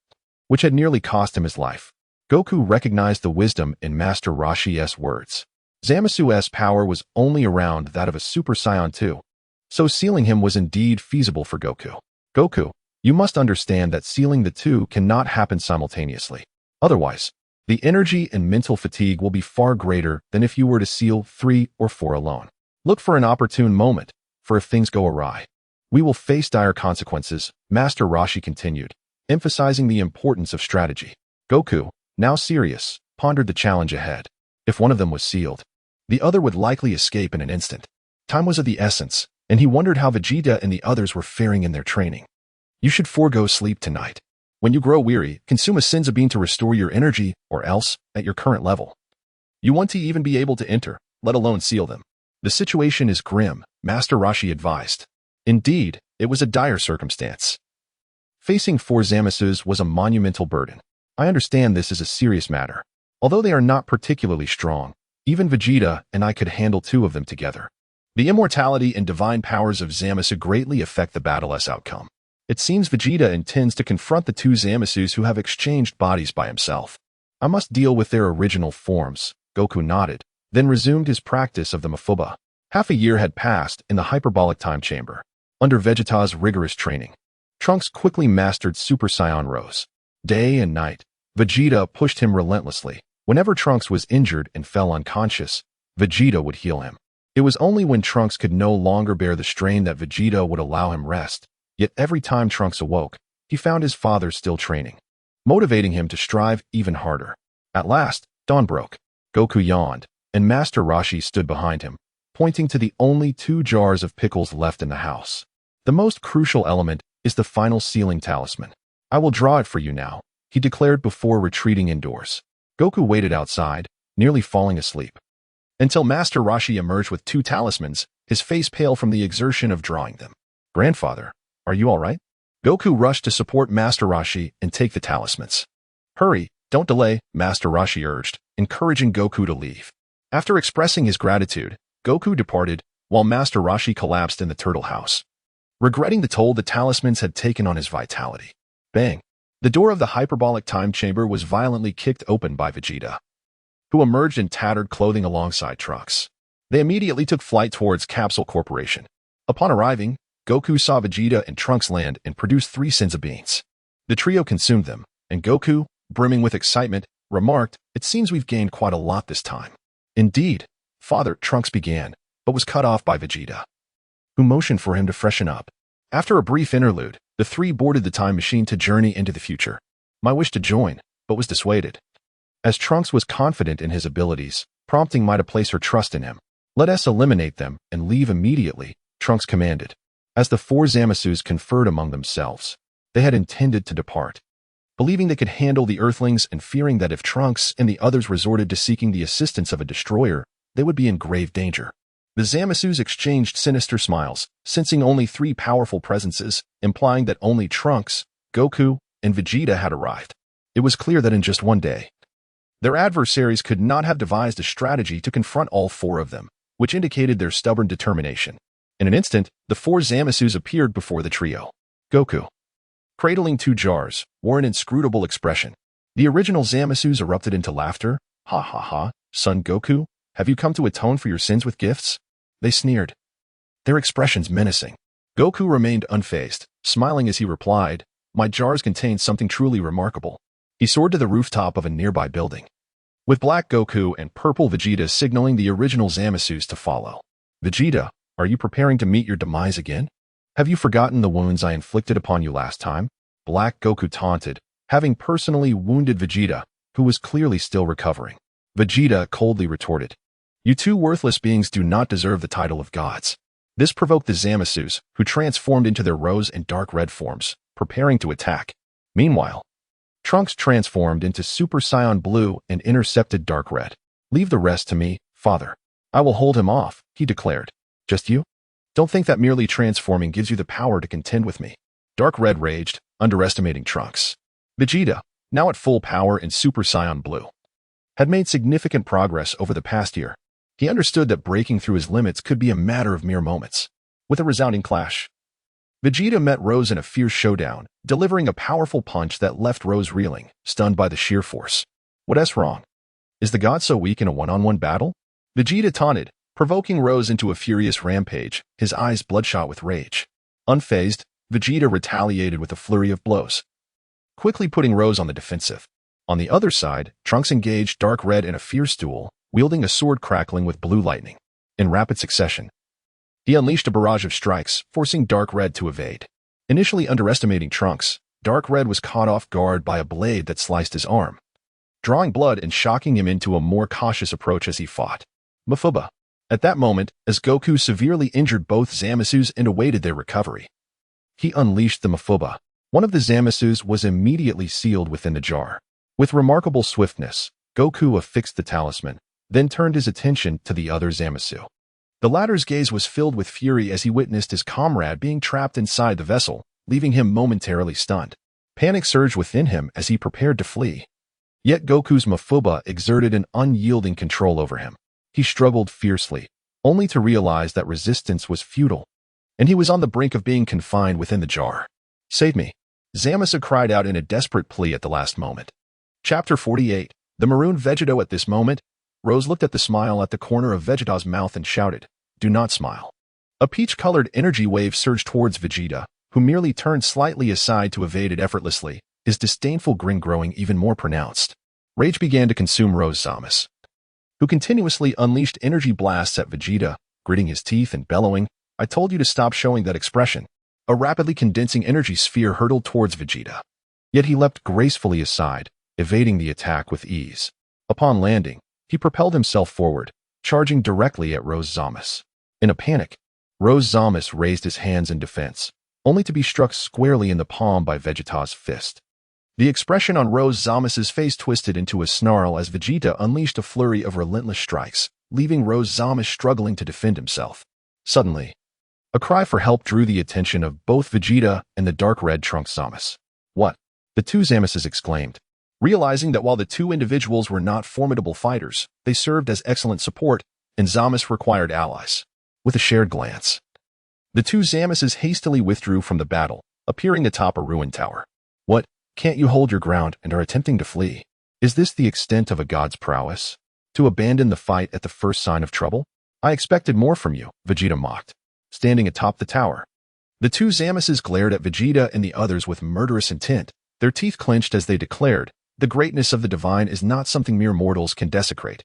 [SPEAKER 1] which had nearly cost him his life. Goku recognized the wisdom in Master Roshi's words. Zamasu's power was only around that of a Super Saiyan 2, so sealing him was indeed feasible for Goku. Goku, you must understand that sealing the two cannot happen simultaneously. Otherwise, The energy and mental fatigue will be far greater than if you were to seal 3 or 4 alone. Look for an opportune moment, for if things go awry, we will face dire consequences, Master Roshi continued, emphasizing the importance of strategy. Goku, now serious, pondered the challenge ahead. If one of them was sealed, the other would likely escape in an instant. Time was of the essence, and he wondered how Vegeta and the others were faring in their training. You should forego sleep tonight. When you grow weary, consume a Senzu bean to restore your energy, or else, at your current level, you won't even be able to enter, let alone seal them. The situation is grim, Master Roshi advised. Indeed, it was a dire circumstance. Facing 4 Zamasus was a monumental burden. I understand this is a serious matter. Although they are not particularly strong, even Vegeta and I could handle 2 of them together. The immortality and divine powers of Zamasu greatly affect the battle's outcome. It seems Vegeta intends to confront the 2 Zamasus who have exchanged bodies by himself. I must deal with their original forms, Goku nodded, then resumed his practice of the Mafuba. Half a year had passed in the hyperbolic time chamber. Under Vegeta's rigorous training, Trunks quickly mastered Super Saiyan Rose. Day and night, Vegeta pushed him relentlessly. Whenever Trunks was injured and fell unconscious, Vegeta would heal him. It was only when Trunks could no longer bear the strain that Vegeta would allow him rest. Yet every time Trunks awoke, he found his father still training, motivating him to strive even harder. At last, dawn broke. Goku yawned, and Master Roshi stood behind him, pointing to the only 2 jars of pickles left in the house. The most crucial element is the final sealing talisman. I will draw it for you now, he declared before retreating indoors. Goku waited outside, nearly falling asleep, until Master Roshi emerged with 2 talismans, his face pale from the exertion of drawing them. Grandfather, are you all right? Goku rushed to support Master Roshi and take the talismans. Hurry, don't delay, Master Roshi urged, encouraging Goku to leave. After expressing his gratitude, Goku departed, while Master Roshi collapsed in the turtle house, regretting the toll the talismans had taken on his vitality. Bang! The door of the hyperbolic time chamber was violently kicked open by Vegeta, who emerged in tattered clothing alongside Trunks. They immediately took flight towards Capsule Corporation. Upon arriving, Goku saw Vegeta and Trunks land and produce 3 Senzu beans. The trio consumed them, and Goku, brimming with excitement, remarked, "It seems we've gained quite a lot this time." Indeed, Father, Trunks began, but was cut off by Vegeta, who motioned for him to freshen up. After a brief interlude, the 3 boarded the time machine to journey into the future. My wish to join, but was dissuaded, as Trunks was confident in his abilities, prompting Mai to place her trust in him. Let us eliminate them and leave immediately, Trunks commanded. As the 4 Zamasus conferred among themselves, they had intended to depart, believing they could handle the Earthlings and fearing that if Trunks and the others resorted to seeking the assistance of a destroyer, they would be in grave danger. The Zamasus exchanged sinister smiles, sensing only 3 powerful presences, implying that only Trunks, Goku, and Vegeta had arrived. It was clear that in just one day, their adversaries could not have devised a strategy to confront all 4 of them, which indicated their stubborn determination. In an instant, the 4 Zamasus appeared before the trio. Goku, cradling 2 jars, wore an inscrutable expression. The original Zamasus erupted into laughter. Ha ha ha, son Goku, have you come to atone for your sins with gifts? They sneered, their expressions menacing. Goku remained unfazed, smiling as he replied, my jars contain something truly remarkable. He soared to the rooftop of a nearby building, with black Goku and purple Vegeta signaling the original Zamasus to follow. Vegeta, are you preparing to meet your demise again? Have you forgotten the wounds I inflicted upon you last time? Black Goku taunted, having personally wounded Vegeta, who was clearly still recovering. Vegeta coldly retorted, you 2 worthless beings do not deserve the title of gods. This provoked the Zamasus, who transformed into their rose and dark red forms, preparing to attack. Meanwhile, Trunks transformed into Super Saiyan Blue and intercepted Dark Red. Leave the rest to me, father. I will hold him off, he declared. Just you? Don't think that merely transforming gives you the power to contend with me. Dark Red raged, underestimating Trunks. Vegeta, now at full power in Super Saiyan Blue, had made significant progress over the past year. He understood that breaking through his limits could be a matter of mere moments. With a resounding clash, Vegeta met Rose in a fierce showdown, delivering a powerful punch that left Rose reeling, stunned by the sheer force. What's wrong? Is the god so weak in a one-on-one battle? Vegeta taunted, provoking Rose into a furious rampage, his eyes bloodshot with rage. Unfazed, Vegeta retaliated with a flurry of blows, quickly putting Rose on the defensive. On the other side, Trunks engaged Dark Red in a fierce duel, wielding a sword crackling with blue lightning. In rapid succession, he unleashed a barrage of strikes, forcing Dark Red to evade. Initially underestimating Trunks, Dark Red was caught off guard by a blade that sliced his arm, drawing blood and shocking him into a more cautious approach as he fought. Mafuba. At that moment, as Goku severely injured both Zamasus and awaited their recovery, he unleashed the Mafuba. One of the Zamasus was immediately sealed within the jar. With remarkable swiftness, Goku affixed the talisman, then turned his attention to the other Zamasu. The latter's gaze was filled with fury as he witnessed his comrade being trapped inside the vessel, leaving him momentarily stunned. Panic surged within him as he prepared to flee. Yet Goku's Mafuba exerted an unyielding control over him. He struggled fiercely, only to realize that resistance was futile, and he was on the brink of being confined within the jar. "Save me!" Zamasu cried out in a desperate plea at the last moment. Chapter 48. The Maroon Vegeta. At this moment, Rose looked at the smile at the corner of Vegeta's mouth and shouted, "Do not smile." A peach-colored energy wave surged towards Vegeta, who merely turned slightly aside to evade it effortlessly, his disdainful grin growing even more pronounced. Rage began to consume Rose Zamasu, who continuously unleashed energy blasts at Vegeta, gritting his teeth and bellowing, "I told you to stop showing that expression." A rapidly condensing energy sphere hurtled towards Vegeta. Yet he leapt gracefully aside, evading the attack with ease. Upon landing, he propelled himself forward, charging directly at Rose Zamasu. In a panic, Rose Zamasu raised his hands in defense, only to be struck squarely in the palm by Vegeta's fist. The expression on Rose Zamasu's face twisted into a snarl as Vegeta unleashed a flurry of relentless strikes, leaving Rose Zamasu struggling to defend himself. Suddenly, a cry for help drew the attention of both Vegeta and the dark red Trunks Zamasu. "What?" the two Zamasus exclaimed, realizing that while the two individuals were not formidable fighters, they served as excellent support, and Zamasu required allies. With a shared glance, the two Zamasus hastily withdrew from the battle, appearing atop a ruined tower. "What? Can't you hold your ground and are attempting to flee? Is this the extent of a god's prowess? To abandon the fight at the first sign of trouble? I expected more from you," Vegeta mocked, standing atop the tower. The two Zamasus glared at Vegeta and the others with murderous intent, their teeth clenched as they declared, "The greatness of the divine is not something mere mortals can desecrate.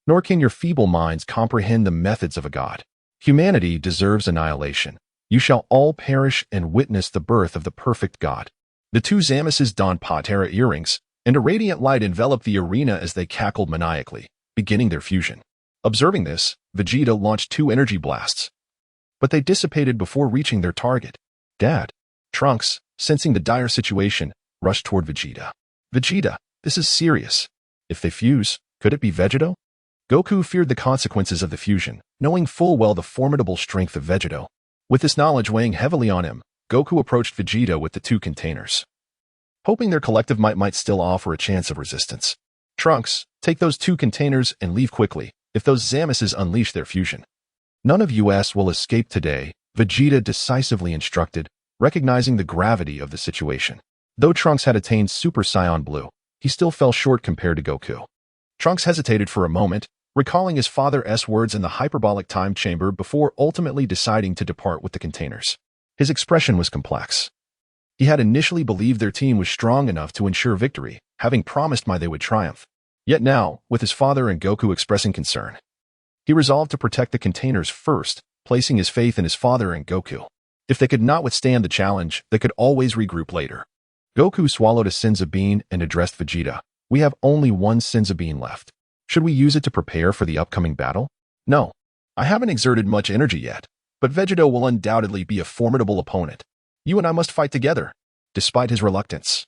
[SPEAKER 1] Nor can your feeble minds comprehend the methods of a god. Humanity deserves annihilation. You shall all perish and witness the birth of the perfect god." The two Zamasus donned Patera earrings, and a radiant light enveloped the arena as they cackled maniacally, beginning their fusion. Observing this, Vegeta launched two energy blasts, but they dissipated before reaching their target. "Dad!" Trunks, sensing the dire situation, rushed toward Vegeta. "Vegeta, this is serious. If they fuse, could it be Vegeta?" Goku feared the consequences of the fusion, knowing full well the formidable strength of Vegeta. With this knowledge weighing heavily on him, Goku approached Vegeta with the two containers, hoping their collective might still offer a chance of resistance. "Trunks, take those two containers and leave quickly, if those Zamasus unleash their fusion. None of us will escape today," Vegeta decisively instructed, recognizing the gravity of the situation. Though Trunks had attained Super Saiyan Blue, he still fell short compared to Goku. Trunks hesitated for a moment, recalling his father's words in the hyperbolic time chamber before ultimately deciding to depart with the containers. His expression was complex. He had initially believed their team was strong enough to ensure victory, having promised they would triumph. Yet now, with his father and Goku expressing concern, he resolved to protect the containers first, placing his faith in his father and Goku. If they could not withstand the challenge, they could always regroup later. Goku swallowed a Senzu bean and addressed Vegeta. "We have only one Senzu bean left. Should we use it to prepare for the upcoming battle?" "No. I haven't exerted much energy yet, but Vegeta will undoubtedly be a formidable opponent. You and I must fight together." Despite his reluctance,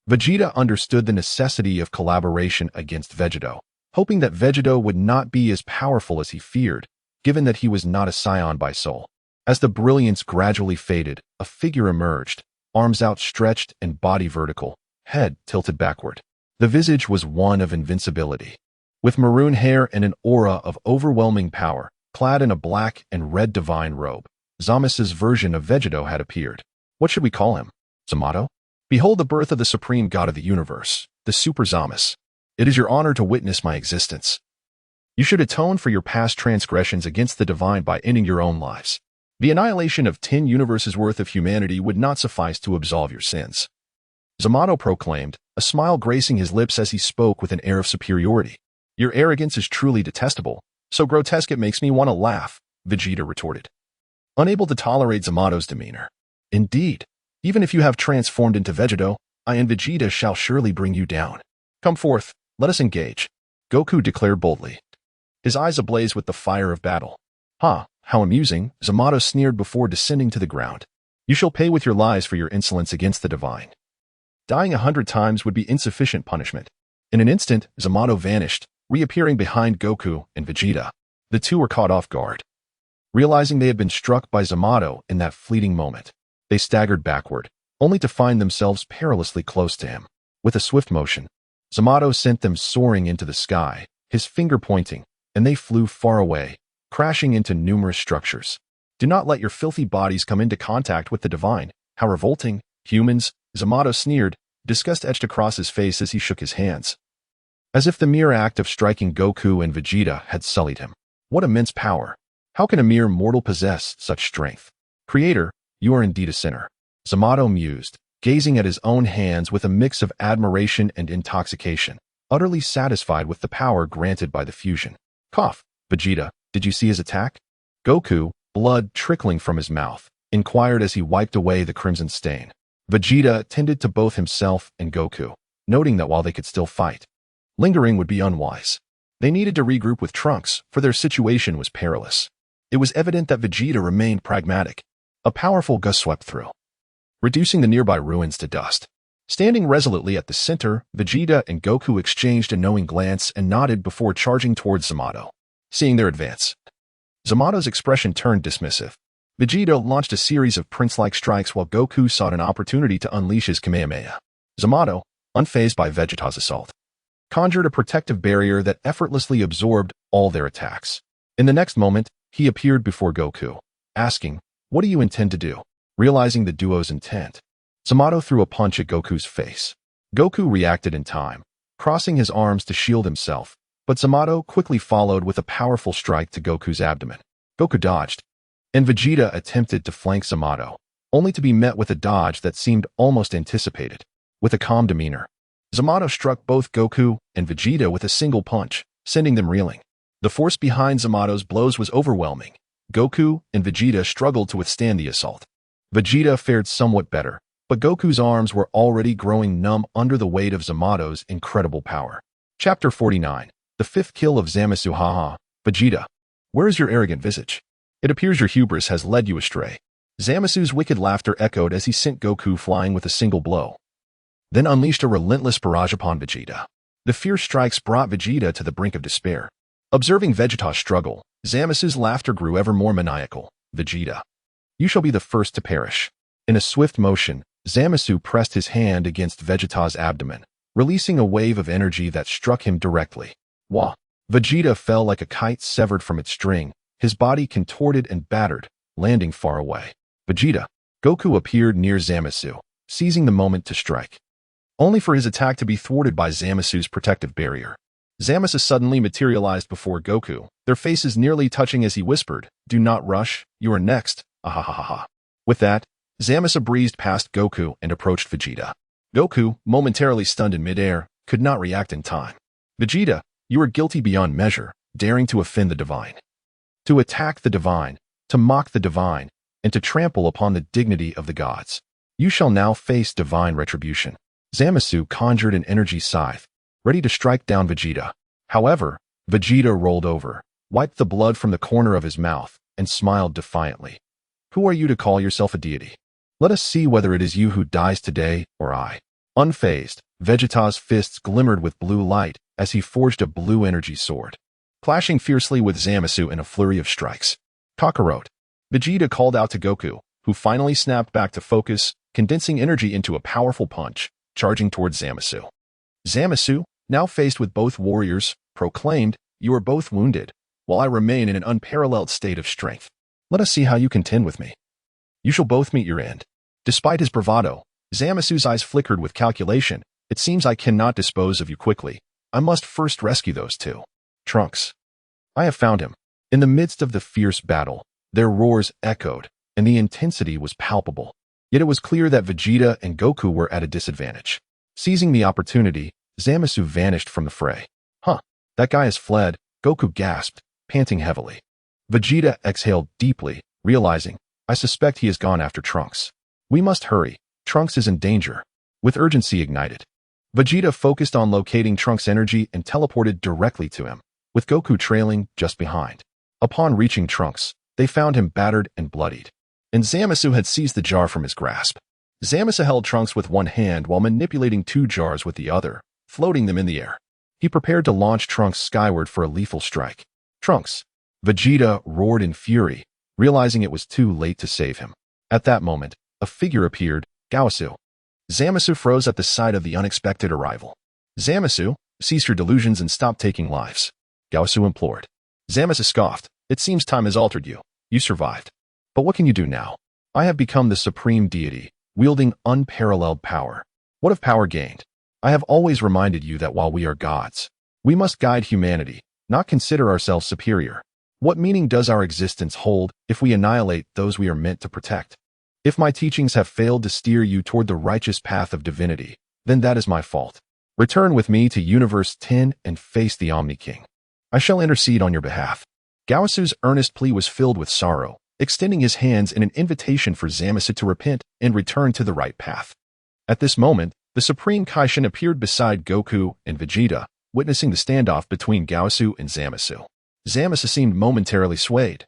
[SPEAKER 1] Vegeta understood the necessity of collaboration against Vegeta, hoping that Vegeta would not be as powerful as he feared, given that he was not a Saiyan by soul. As the brilliance gradually faded, a figure emerged, arms outstretched and body vertical, head tilted backward. The visage was one of invincibility. With maroon hair and an aura of overwhelming power, clad in a black and red divine robe, Zamasu's version of Vegeta had appeared. What should we call him? Zamato? Behold the birth of the supreme god of the universe, the Super Zamasu. It is your honor to witness my existence. You should atone for your past transgressions against the divine by ending your own lives. The annihilation of 10 universes worth of humanity would not suffice to absolve your sins. Zamato proclaimed, a smile gracing his lips as he spoke with an air of superiority. Your arrogance is truly detestable, so grotesque it makes me want to laugh, Vegeta retorted, unable to tolerate Zamato's demeanor. Indeed, even if you have transformed into Vegeta, I and Vegeta shall surely bring you down. Come forth, let us engage, Goku declared boldly, his eyes ablaze with the fire of battle. Ha, how amusing, Zamato sneered before descending to the ground. You shall pay with your lives for your insolence against the divine. Dying 100 times would be insufficient punishment. In an instant, Zamato vanished, reappearing behind Goku and Vegeta. The two were caught off guard. Realizing they had been struck by Zamato in that fleeting moment, they staggered backward, only to find themselves perilously close to him. With a swift motion, Zamato sent them soaring into the sky, his finger pointing, and they flew far away, crashing into numerous structures. Do not let your filthy bodies come into contact with the divine. How revolting, humans, Zamato sneered, disgust etched across his face as he shook his hands, as if the mere act of striking Goku and Vegeta had sullied him. What immense power! How can a mere mortal possess such strength? Creator, you are indeed a sinner, Zamato mused, gazing at his own hands with a mix of admiration and intoxication, utterly satisfied with the power granted by the fusion. Cough, Vegeta, did you see his attack? Goku, blood trickling from his mouth, inquired as he wiped away the crimson stain. Vegeta tended to both himself and Goku, noting that while they could still fight, lingering would be unwise. They needed to regroup with Trunks, for their situation was perilous. It was evident that Vegeta remained pragmatic. A powerful gust swept through, reducing the nearby ruins to dust. Standing resolutely at the center, Vegeta and Goku exchanged a knowing glance and nodded before charging towards Zamato. Seeing their advance, Zamato's expression turned dismissive. Vegeta launched a series of prince-like strikes while Goku sought an opportunity to unleash his Kamehameha. Zamato, unfazed by Vegeta's assault, conjured a protective barrier that effortlessly absorbed all their attacks. In the next moment, he appeared before Goku, asking, "What do you intend to do?" Realizing the duo's intent, Zamato threw a punch at Goku's face. Goku reacted in time, crossing his arms to shield himself, but Zamato quickly followed with a powerful strike to Goku's abdomen. Goku dodged, and Vegeta attempted to flank Zamato, only to be met with a dodge that seemed almost anticipated. With a calm demeanor, Zamato struck both Goku and Vegeta with a single punch, sending them reeling. The force behind Zamato's blows was overwhelming. Goku and Vegeta struggled to withstand the assault. Vegeta fared somewhat better, but Goku's arms were already growing numb under the weight of Zamato's incredible power. Chapter 49. The fifth kill of Zamasu. Haha, Vegeta, where is your arrogant visage? It appears your hubris has led you astray. Zamasu's wicked laughter echoed as he sent Goku flying with a single blow, then unleashed a relentless barrage upon Vegeta. The fierce strikes brought Vegeta to the brink of despair. Observing Vegeta's struggle, Zamasu's laughter grew ever more maniacal. Vegeta, you shall be the first to perish. In a swift motion, Zamasu pressed his hand against Vegeta's abdomen, releasing a wave of energy that struck him directly. Wah! Vegeta fell like a kite severed from its string, his body contorted and battered, landing far away. Vegeta, Goku appeared near Zamasu, seizing the moment to strike, only for his attack to be thwarted by Zamasu's protective barrier. Zamasu suddenly materialized before Goku, their faces nearly touching as he whispered, "Do not rush, you are next, ahahaha." With that, Zamasu breezed past Goku and approached Vegeta. Goku, momentarily stunned in midair, could not react in time. Vegeta, you are guilty beyond measure, daring to offend the divine, to attack the divine, to mock the divine, and to trample upon the dignity of the gods. You shall now face divine retribution. Zamasu conjured an energy scythe, ready to strike down Vegeta. However, Vegeta rolled over, wiped the blood from the corner of his mouth, and smiled defiantly. Who are you to call yourself a deity? Let us see whether it is you who dies today, or I. Unfazed, Vegeta's fists glimmered with blue light as he forged a blue energy sword, clashing fiercely with Zamasu in a flurry of strikes. Kakarot. Vegeta called out to Goku, who finally snapped back to focus, condensing energy into a powerful punch, charging towards Zamasu. Zamasu, now faced with both warriors, proclaimed, "You are both wounded, while I remain in an unparalleled state of strength. Let us see how you contend with me. You shall both meet your end." Despite his bravado, Zamasu's eyes flickered with calculation. "It seems I cannot dispose of you quickly. I must first rescue those two. Trunks. I have found him." In the midst of the fierce battle, their roars echoed, and the intensity was palpable. Yet it was clear that Vegeta and Goku were at a disadvantage. Seizing the opportunity, Zamasu vanished from the fray. Huh, that guy has fled, Goku gasped, panting heavily. Vegeta exhaled deeply, realizing, I suspect he has gone after Trunks. We must hurry, Trunks is in danger. With urgency ignited, Vegeta focused on locating Trunks' energy and teleported directly to him, with Goku trailing just behind. Upon reaching Trunks, they found him battered and bloodied, and Zamasu had seized the jar from his grasp. Zamasu held Trunks with one hand while manipulating two jars with the other, floating them in the air. He prepared to launch Trunks skyward for a lethal strike. Trunks! Vegeta roared in fury, realizing it was too late to save him. At that moment, a figure appeared, Gowasu. Zamasu froze at the sight of the unexpected arrival. Zamasu, cease your delusions and stop taking lives, Gowasu implored. Zamasu scoffed, it seems time has altered you. You survived. But what can you do now? I have become the supreme deity, wielding unparalleled power. What of power gained? I have always reminded you that while we are gods, we must guide humanity, not consider ourselves superior. What meaning does our existence hold if we annihilate those we are meant to protect? If my teachings have failed to steer you toward the righteous path of divinity, then that is my fault. Return with me to Universe 10 and face the Omni King. I shall intercede on your behalf. Gawasu's earnest plea was filled with sorrow, extending his hands in an invitation for Zamasu to repent and return to the right path. At this moment, the Supreme Kaishin appeared beside Goku and Vegeta, witnessing the standoff between Gowasu and Zamasu. Zamasu seemed momentarily swayed,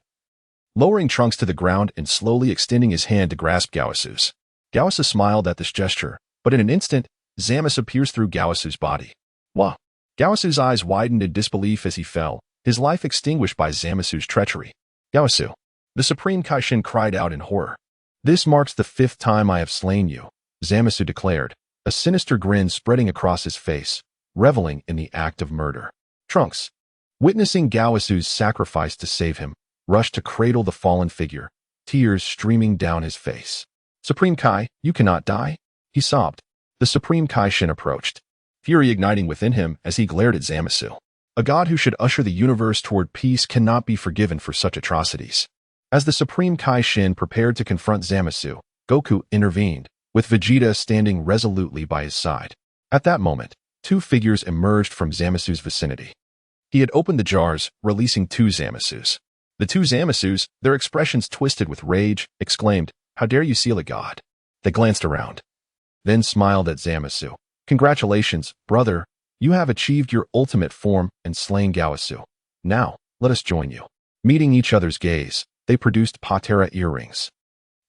[SPEAKER 1] lowering Trunks to the ground and slowly extending his hand to grasp Gawasu's. Gowasu smiled at this gesture, but in an instant, Zamasu pierced through Gawasu's body. Wah! Gawasu's eyes widened in disbelief as he fell, his life extinguished by Zamasu's treachery. Gowasu! The Supreme Kaishin cried out in horror. This marks the 5th time I have slain you, Zamasu declared, a sinister grin spreading across his face, reveling in the act of murder. Trunks, witnessing Gawasu's sacrifice to save him, rushed to cradle the fallen figure, tears streaming down his face. Supreme Kai, you cannot die? He sobbed. The Supreme Kaishin approached, fury igniting within him as he glared at Zamasu. A god who should usher the universe toward peace cannot be forgiven for such atrocities. As the Supreme Kaishin prepared to confront Zamasu, Goku intervened, with Vegeta standing resolutely by his side. At that moment, two figures emerged from Zamasu's vicinity. He had opened the jars, releasing two Zamasus. The two Zamasus, their expressions twisted with rage, exclaimed, "How dare you seal a god?" They glanced around, then smiled at Zamasu. "Congratulations, brother. You have achieved your ultimate form and slain Gowasu. Now, let us join you." Meeting each other's gaze, they produced Patera earrings.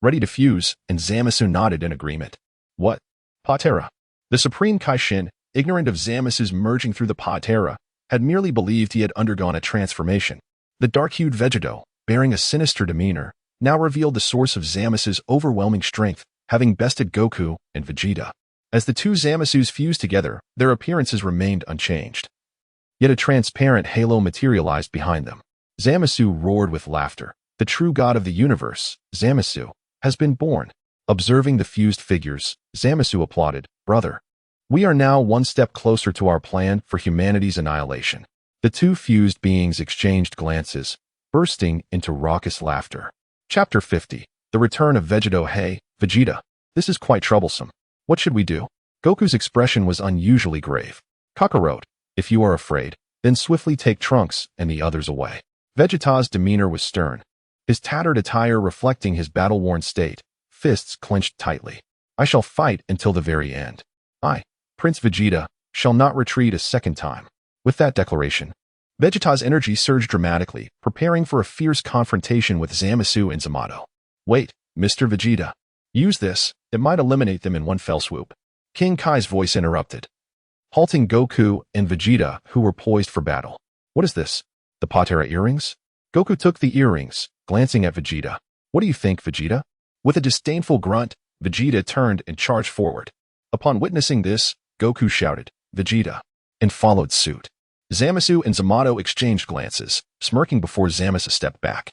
[SPEAKER 1] Ready to fuse, and Zamasu nodded in agreement. What? Patera? The Supreme Kaishin, ignorant of Zamasu's merging through the Patera, had merely believed he had undergone a transformation. The dark-hued Vegeta, bearing a sinister demeanor, now revealed the source of Zamasu's overwhelming strength, having bested Goku and Vegeta. As the two Zamasus fused together, their appearances remained unchanged. Yet a transparent halo materialized behind them. Zamasu roared with laughter. The true god of the universe, Zamasu, has been born. Observing the fused figures, Zamasu applauded, "Brother, we are now one step closer to our plan for humanity's annihilation." The two fused beings exchanged glances, bursting into raucous laughter. Chapter 50. The Return of Vegeta. Hey, Vegeta, this is quite troublesome. What should we do? Goku's expression was unusually grave. Kakarot, if you are afraid, then swiftly take Trunks and the others away. Vegeta's demeanor was stern, his tattered attire reflecting his battle-worn state, fists clenched tightly. "I shall fight until the very end. I, Prince Vegeta, shall not retreat a second time." With that declaration, Vegeta's energy surged dramatically, preparing for a fierce confrontation with Zamasu and Zamato. "Wait, Mr. Vegeta. Use this, it might eliminate them in one fell swoop." King Kai's voice interrupted, halting Goku and Vegeta, who were poised for battle. "What is this? The Patera earrings?" Goku took the earrings, glancing at Vegeta. "What do you think, Vegeta?" With a disdainful grunt, Vegeta turned and charged forward. Upon witnessing this, Goku shouted, "Vegeta," and followed suit. Zamasu and Zamato exchanged glances, smirking before Zamasu stepped back,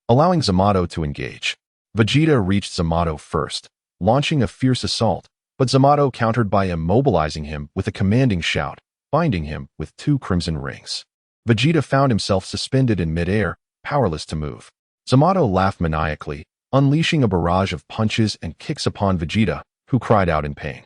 [SPEAKER 1] allowing Zamato to engage. Vegeta reached Zamato first, launching a fierce assault, but Zamato countered by immobilizing him with a commanding shout, binding him with two crimson rings. Vegeta found himself suspended in midair, powerless to move. Zamato laughed maniacally, unleashing a barrage of punches and kicks upon Vegeta, who cried out in pain.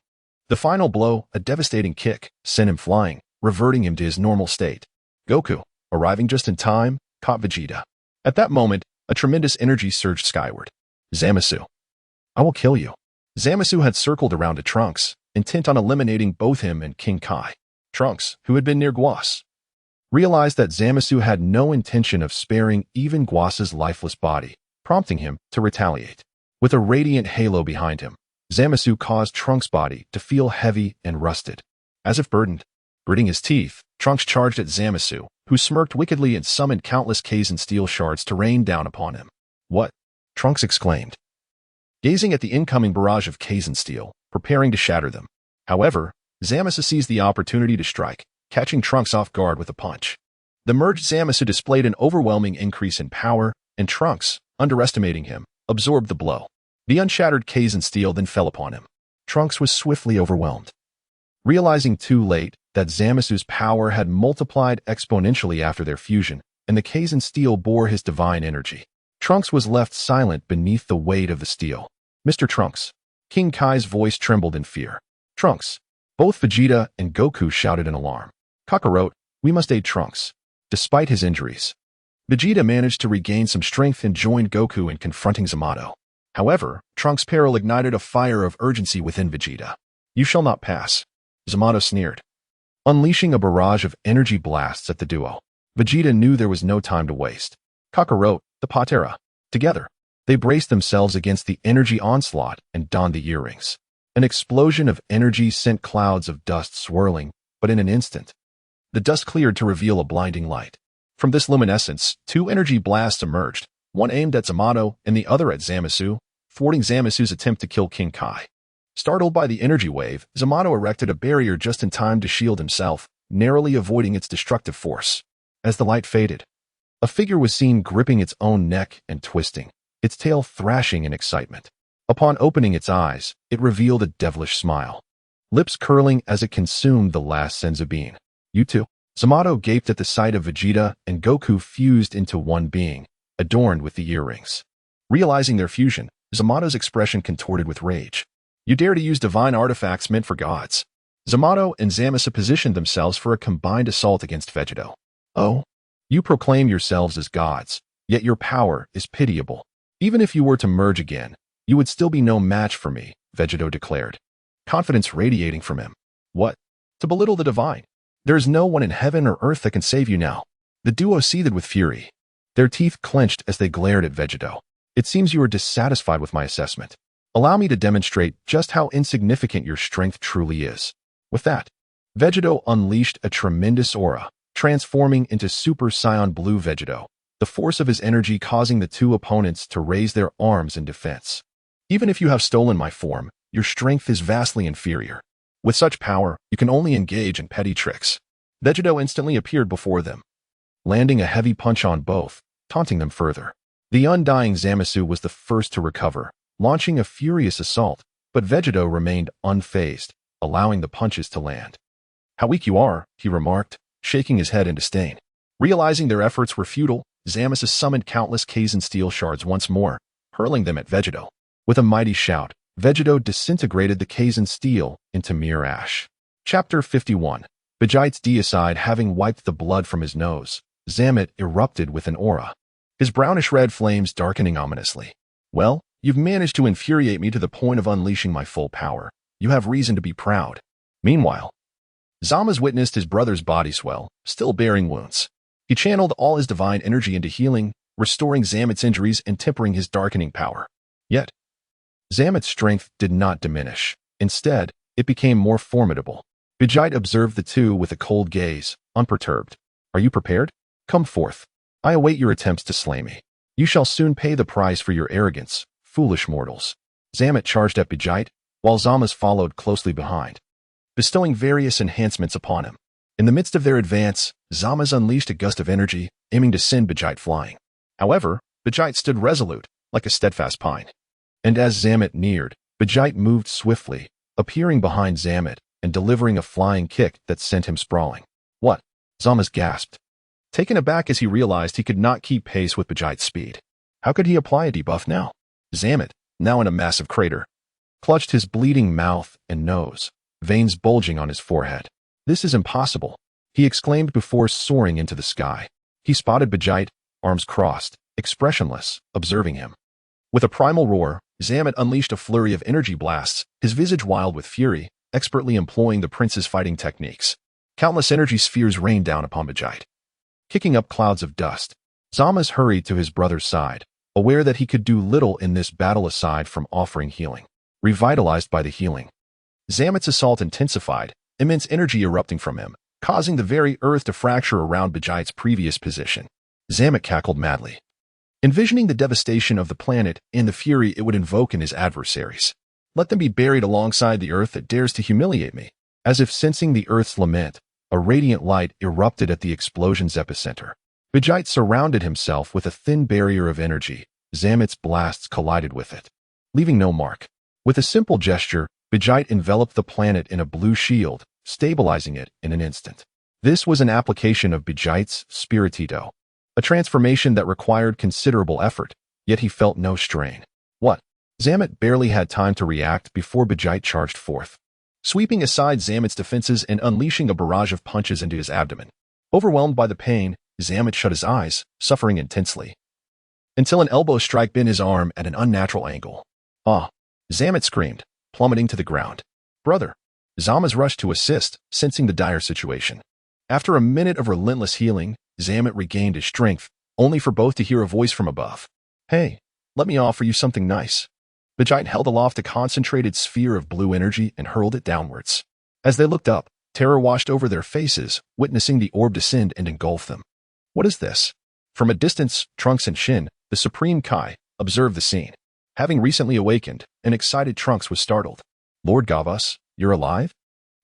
[SPEAKER 1] The final blow, a devastating kick, sent him flying, reverting him to his normal state. Goku, arriving just in time, caught Vegeta. At that moment, a tremendous energy surged skyward. Zamasu. I will kill you. Zamasu had circled around to Trunks, intent on eliminating both him and King Kai. Trunks, who had been near Guas, realized that Zamasu had no intention of sparing even Guas's lifeless body, prompting him to retaliate. With a radiant halo behind him, Zamasu caused Trunks' body to feel heavy and rusted. As if burdened, gritting his teeth, Trunks charged at Zamasu, who smirked wickedly and summoned countless Kaizen steel shards to rain down upon him. What? Trunks exclaimed, gazing at the incoming barrage of Kaizen steel, preparing to shatter them. However, Zamasu seized the opportunity to strike, catching Trunks off guard with a punch. The merged Zamasu displayed an overwhelming increase in power, and Trunks, underestimating him, absorbed the blow. The unshattered Kaizen steel then fell upon him. Trunks was swiftly overwhelmed. Realizing too late that Zamasu's power had multiplied exponentially after their fusion, and the Kaizen steel bore his divine energy, Trunks was left silent beneath the weight of the steel. Mr. Trunks. King Kai's voice trembled in fear. Trunks. Both Vegeta and Goku shouted in alarm. Kakarot, we must aid Trunks. Despite his injuries, Vegeta managed to regain some strength and joined Goku in confronting Zamato. However, Trunks' peril ignited a fire of urgency within Vegeta. You shall not pass. Zamato sneered, unleashing a barrage of energy blasts at the duo. Vegeta knew there was no time to waste. Kakarot, the Patera. Together, they braced themselves against the energy onslaught and donned the earrings. An explosion of energy sent clouds of dust swirling, but in an instant, the dust cleared to reveal a blinding light. From this luminescence, two energy blasts emerged, one aimed at Zamato and the other at Zamasu, thwarting Zamasu's attempt to kill King Kai. Startled by the energy wave, Zamato erected a barrier just in time to shield himself, narrowly avoiding its destructive force. As the light faded, a figure was seen gripping its own neck and twisting, its tail thrashing in excitement. Upon opening its eyes, it revealed a devilish smile, lips curling as it consumed the last senzu bean. You too? Zamato gaped at the sight of Vegeta and Goku fused into one being, adorned with the earrings. Realizing their fusion, Zamato's expression contorted with rage. You dare to use divine artifacts meant for gods. Zamato and Zamasu positioned themselves for a combined assault against Vegeta. Oh, you proclaim yourselves as gods, yet your power is pitiable. Even if you were to merge again, you would still be no match for me, Vegeta declared, confidence radiating from him. What? To belittle the divine? There is no one in heaven or earth that can save you now. The duo seethed with fury. Their teeth clenched as they glared at Vegeta. It seems you are dissatisfied with my assessment. Allow me to demonstrate just how insignificant your strength truly is. With that, Vegeta unleashed a tremendous aura, transforming into Super Saiyan Blue Vegeta, the force of his energy causing the two opponents to raise their arms in defense. Even if you have stolen my form, your strength is vastly inferior. With such power, you can only engage in petty tricks. Vegeta instantly appeared before them, landing a heavy punch on both, taunting them further. The undying Zamasu was the first to recover, launching a furious assault, but Vegeta remained unfazed, allowing the punches to land. How weak you are, he remarked, shaking his head in disdain. Realizing their efforts were futile, Zamasu summoned countless Kaizen steel shards once more, hurling them at Vegeta. With a mighty shout, Vegeta disintegrated the Kaizen steel into mere ash. Chapter 51. Vegeta's deicide having wiped the blood from his nose, Zamet erupted with an aura, his brownish-red flames darkening ominously. Well, you've managed to infuriate me to the point of unleashing my full power. You have reason to be proud. Meanwhile, Zama's witnessed his brother's body swell, still bearing wounds. He channeled all his divine energy into healing, restoring Zamet's injuries and tempering his darkening power. Yet, Zamet's strength did not diminish. Instead, it became more formidable. Vegeta observed the two with a cold gaze, unperturbed. Are you prepared? Come forth. I await your attempts to slay me. You shall soon pay the price for your arrogance, foolish mortals. Zamet charged at Vegeta, while Zama's followed closely behind, bestowing various enhancements upon him. In the midst of their advance, Zama's unleashed a gust of energy, aiming to send Vegeta flying. However, Vegeta stood resolute, like a steadfast pine. And as Zamet neared, Vegeta moved swiftly, appearing behind Zamet and delivering a flying kick that sent him sprawling. What? Zama's gasped, taken aback as he realized he could not keep pace with Vegeta's speed. How could he apply a debuff now? Zamet, now in a massive crater, clutched his bleeding mouth and nose, veins bulging on his forehead. "This is impossible," he exclaimed before soaring into the sky. He spotted Vegeta, arms crossed, expressionless, observing him. With a primal roar, Zamet unleashed a flurry of energy blasts, his visage wild with fury, expertly employing the prince's fighting techniques. Countless energy spheres rained down upon Vegeta. Kicking up clouds of dust, Zama's hurried to his brother's side, aware that he could do little in this battle aside from offering healing. Revitalized by the healing, Zamet's assault intensified, immense energy erupting from him, causing the very earth to fracture around Vegeta's previous position. Zamet cackled madly, envisioning the devastation of the planet and the fury it would invoke in his adversaries. "Let them be buried alongside the earth that dares to humiliate me." As if sensing the earth's lament, a radiant light erupted at the explosion's epicenter. Vegeta surrounded himself with a thin barrier of energy. Zamet's blasts collided with it, leaving no mark. With a simple gesture, Vegeta enveloped the planet in a blue shield, stabilizing it in an instant. This was an application of Vegeta's Spiritito, a transformation that required considerable effort, yet he felt no strain. What? Zamet barely had time to react before Vegeta charged forth, sweeping aside Zamet's defenses and unleashing a barrage of punches into his abdomen. Overwhelmed by the pain, Zamet shut his eyes, suffering intensely, until an elbow strike bent his arm at an unnatural angle. "Ah!" Zamet screamed, plummeting to the ground. "Brother!" Zama's rushed to assist, sensing the dire situation. After a minute of relentless healing, Zamet regained his strength, only for both to hear a voice from above. "Hey, let me offer you something nice." Vegeta held aloft a concentrated sphere of blue energy and hurled it downwards. As they looked up, terror washed over their faces, witnessing the orb descend and engulf them. "What is this?" From a distance, Trunks and Shin, the Supreme Kai, observed the scene. Having recently awakened, an excited Trunks was startled. "Lord Gavas, you're alive?"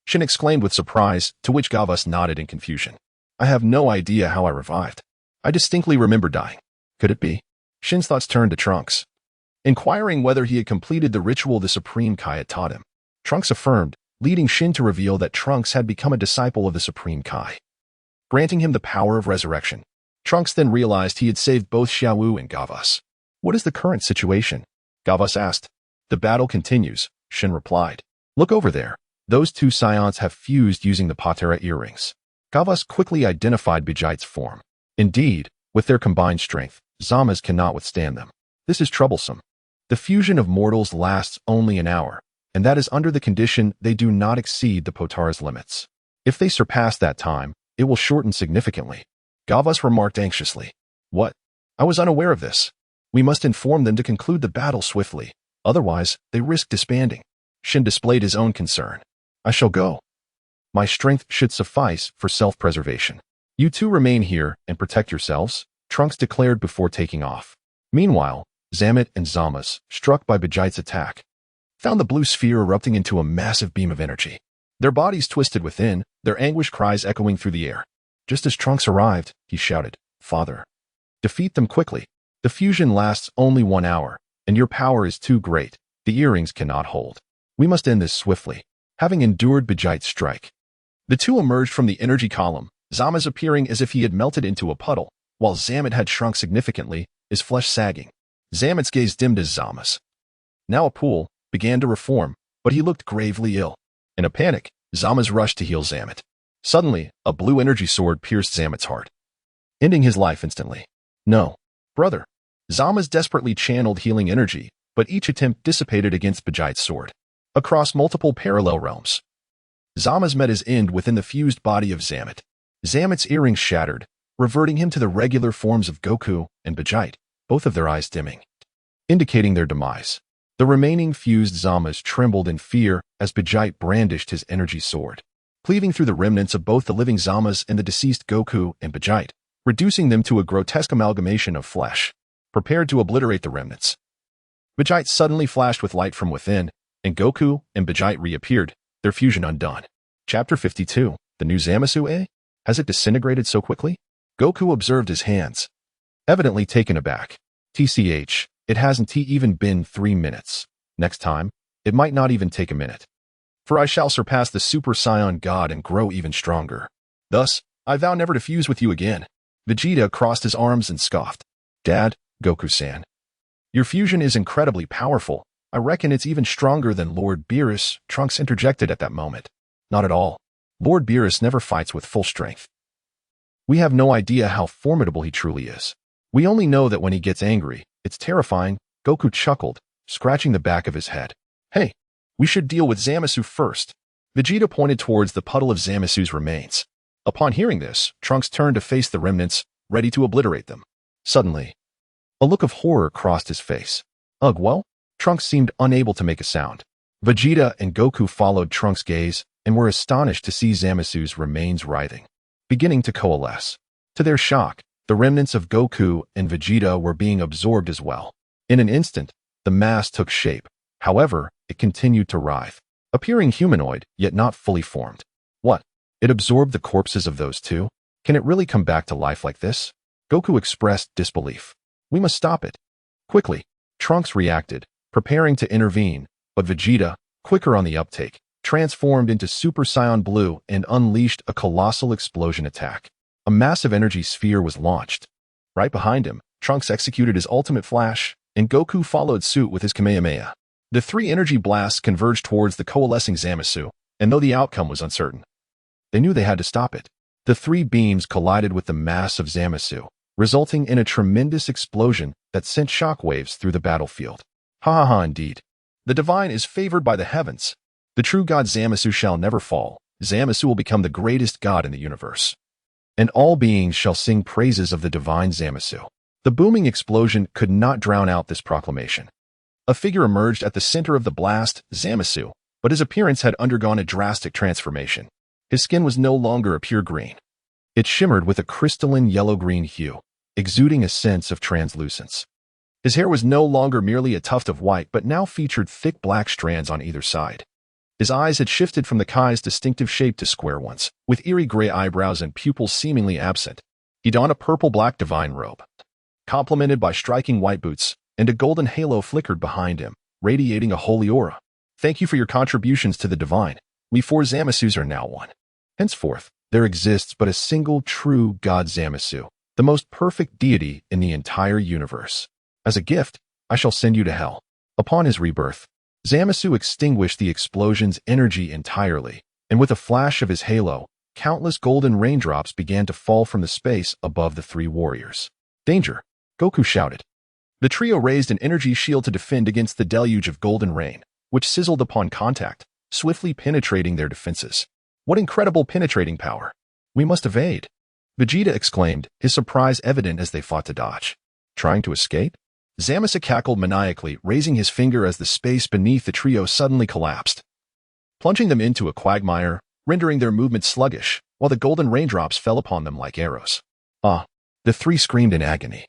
[SPEAKER 1] Shin exclaimed with surprise, to which Gavas nodded in confusion. "I have no idea how I revived. I distinctly remember dying. Could it be?" Shin's thoughts turned to Trunks, inquiring whether he had completed the ritual the Supreme Kai had taught him. Trunks affirmed, leading Shin to reveal that Trunks had become a disciple of the Supreme Kai, granting him the power of resurrection. Trunks then realized he had saved both Xiaowu and Gavas. "What is the current situation?" Gavas asked. "The battle continues," Shin replied. "Look over there. Those two scions have fused using the Patera earrings." Gavas quickly identified Vegeta's form. Indeed, with their combined strength, Zamas cannot withstand them. This is troublesome. The fusion of mortals lasts only an hour, and that is under the condition they do not exceed the Potara's limits. If they surpass that time, it will shorten significantly. Gavas remarked anxiously. "What? I was unaware of this. We must inform them to conclude the battle swiftly, otherwise they risk disbanding." Shin displayed his own concern. "I shall go. My strength should suffice for self-preservation. You two remain here and protect yourselves," Trunks declared before taking off. Meanwhile, Zamet and Zamas, struck by Vegeta's attack, found the blue sphere erupting into a massive beam of energy. Their bodies twisted within, their anguished cries echoing through the air. Just as Trunks arrived, he shouted, "Father, defeat them quickly. The fusion lasts only 1 hour, and your power is too great. The earrings cannot hold. We must end this swiftly." Having endured Vegeta's strike, the two emerged from the energy column, Zamas appearing as if he had melted into a puddle, while Zamet had shrunk significantly, his flesh sagging. Zamet's gaze dimmed as Zamas, now a pool, began to reform, but he looked gravely ill. In a panic, Zamas rushed to heal Zamet. Suddenly, a blue energy sword pierced Zamet's heart, ending his life instantly. "No, brother." Zamas desperately channeled healing energy, but each attempt dissipated against Vegeta's sword. Across multiple parallel realms, Zamas met his end within the fused body of Zamet. Zamet's earrings shattered, reverting him to the regular forms of Goku and Vegeta, both of their eyes dimming, indicating their demise. The remaining fused Zamas trembled in fear as Vegeta brandished his energy sword, cleaving through the remnants of both the living Zamas and the deceased Goku and Vegeta, reducing them to a grotesque amalgamation of flesh, prepared to obliterate the remnants. Vegeta suddenly flashed with light from within, and Goku and Vegeta reappeared, their fusion undone. Chapter 52. The new Zamasu, eh? Has it disintegrated so quickly? Goku observed his hands, evidently taken aback. TCH, it hasn't even been 3 minutes. Next time, it might not even take a minute. For I shall surpass the Super Saiyan God and grow even stronger. Thus, I vow never to fuse with you again. Vegeta crossed his arms and scoffed. "Dad, Goku-san, your fusion is incredibly powerful, I reckon it's even stronger than Lord Beerus, Trunks interjected at that moment. Not at all. Lord Beerus never fights with full strength. We have no idea how formidable he truly is. We only know that when he gets angry, it's terrifying. Goku chuckled, scratching the back of his head. Hey, we should deal with Zamasu first. Vegeta pointed towards the puddle of Zamasu's remains. Upon hearing this, Trunks turned to face the remnants, ready to obliterate them. Suddenly, a look of horror crossed his face. Ugh, well? Trunks seemed unable to make a sound. Vegeta and Goku followed Trunks' gaze and were astonished to see Zamasu's remains writhing, beginning to coalesce. To their shock, the remnants of Goku and Vegeta were being absorbed as well. In an instant, the mass took shape. However, it continued to writhe, appearing humanoid, yet not fully formed. What? It absorbed the corpses of those two? Can it really come back to life like this? Goku expressed disbelief. We must stop it. Quickly, Trunks reacted, preparing to intervene, but Vegeta, quicker on the uptake, transformed into Super Saiyan Blue and unleashed a colossal explosion attack. A massive energy sphere was launched. Right behind him, Trunks executed his ultimate flash, and Goku followed suit with his Kamehameha. The three energy blasts converged towards the coalescing Zamasu, and though the outcome was uncertain, they knew they had to stop it. The three beams collided with the mass of Zamasu, resulting in a tremendous explosion that sent shockwaves through the battlefield. Ha ha ha, indeed. The divine is favored by the heavens. The true god Zamasu shall never fall. Zamasu will become the greatest god in the universe. And all beings shall sing praises of the divine Zamasu. The booming explosion could not drown out this proclamation. A figure emerged at the center of the blast, Zamasu, but his appearance had undergone a drastic transformation. His skin was no longer a pure green. It shimmered with a crystalline yellow-green hue, exuding a sense of translucence. His hair was no longer merely a tuft of white but now featured thick black strands on either side. His eyes had shifted from the Kai's distinctive shape to square ones, with eerie gray eyebrows and pupils seemingly absent. He donned a purple-black divine robe, complemented by striking white boots, and a golden halo flickered behind him, radiating a holy aura. Thank you for your contributions to the divine. We four Zamasus are now one. Henceforth, there exists but a single true God Zamasu, the most perfect deity in the entire universe. As a gift, I shall send you to hell. Upon his rebirth, Zamasu extinguished the explosion's energy entirely, and with a flash of his halo, countless golden raindrops began to fall from the space above the three warriors. Danger! Goku shouted. The trio raised an energy shield to defend against the deluge of golden rain, which sizzled upon contact, swiftly penetrating their defenses. What incredible penetrating power! We must evade! Vegeta exclaimed, his surprise evident as they fought to dodge. Trying to escape? Zamasu cackled maniacally, raising his finger as the space beneath the trio suddenly collapsed, plunging them into a quagmire, rendering their movements sluggish, while the golden raindrops fell upon them like arrows. Ah! The three screamed in agony,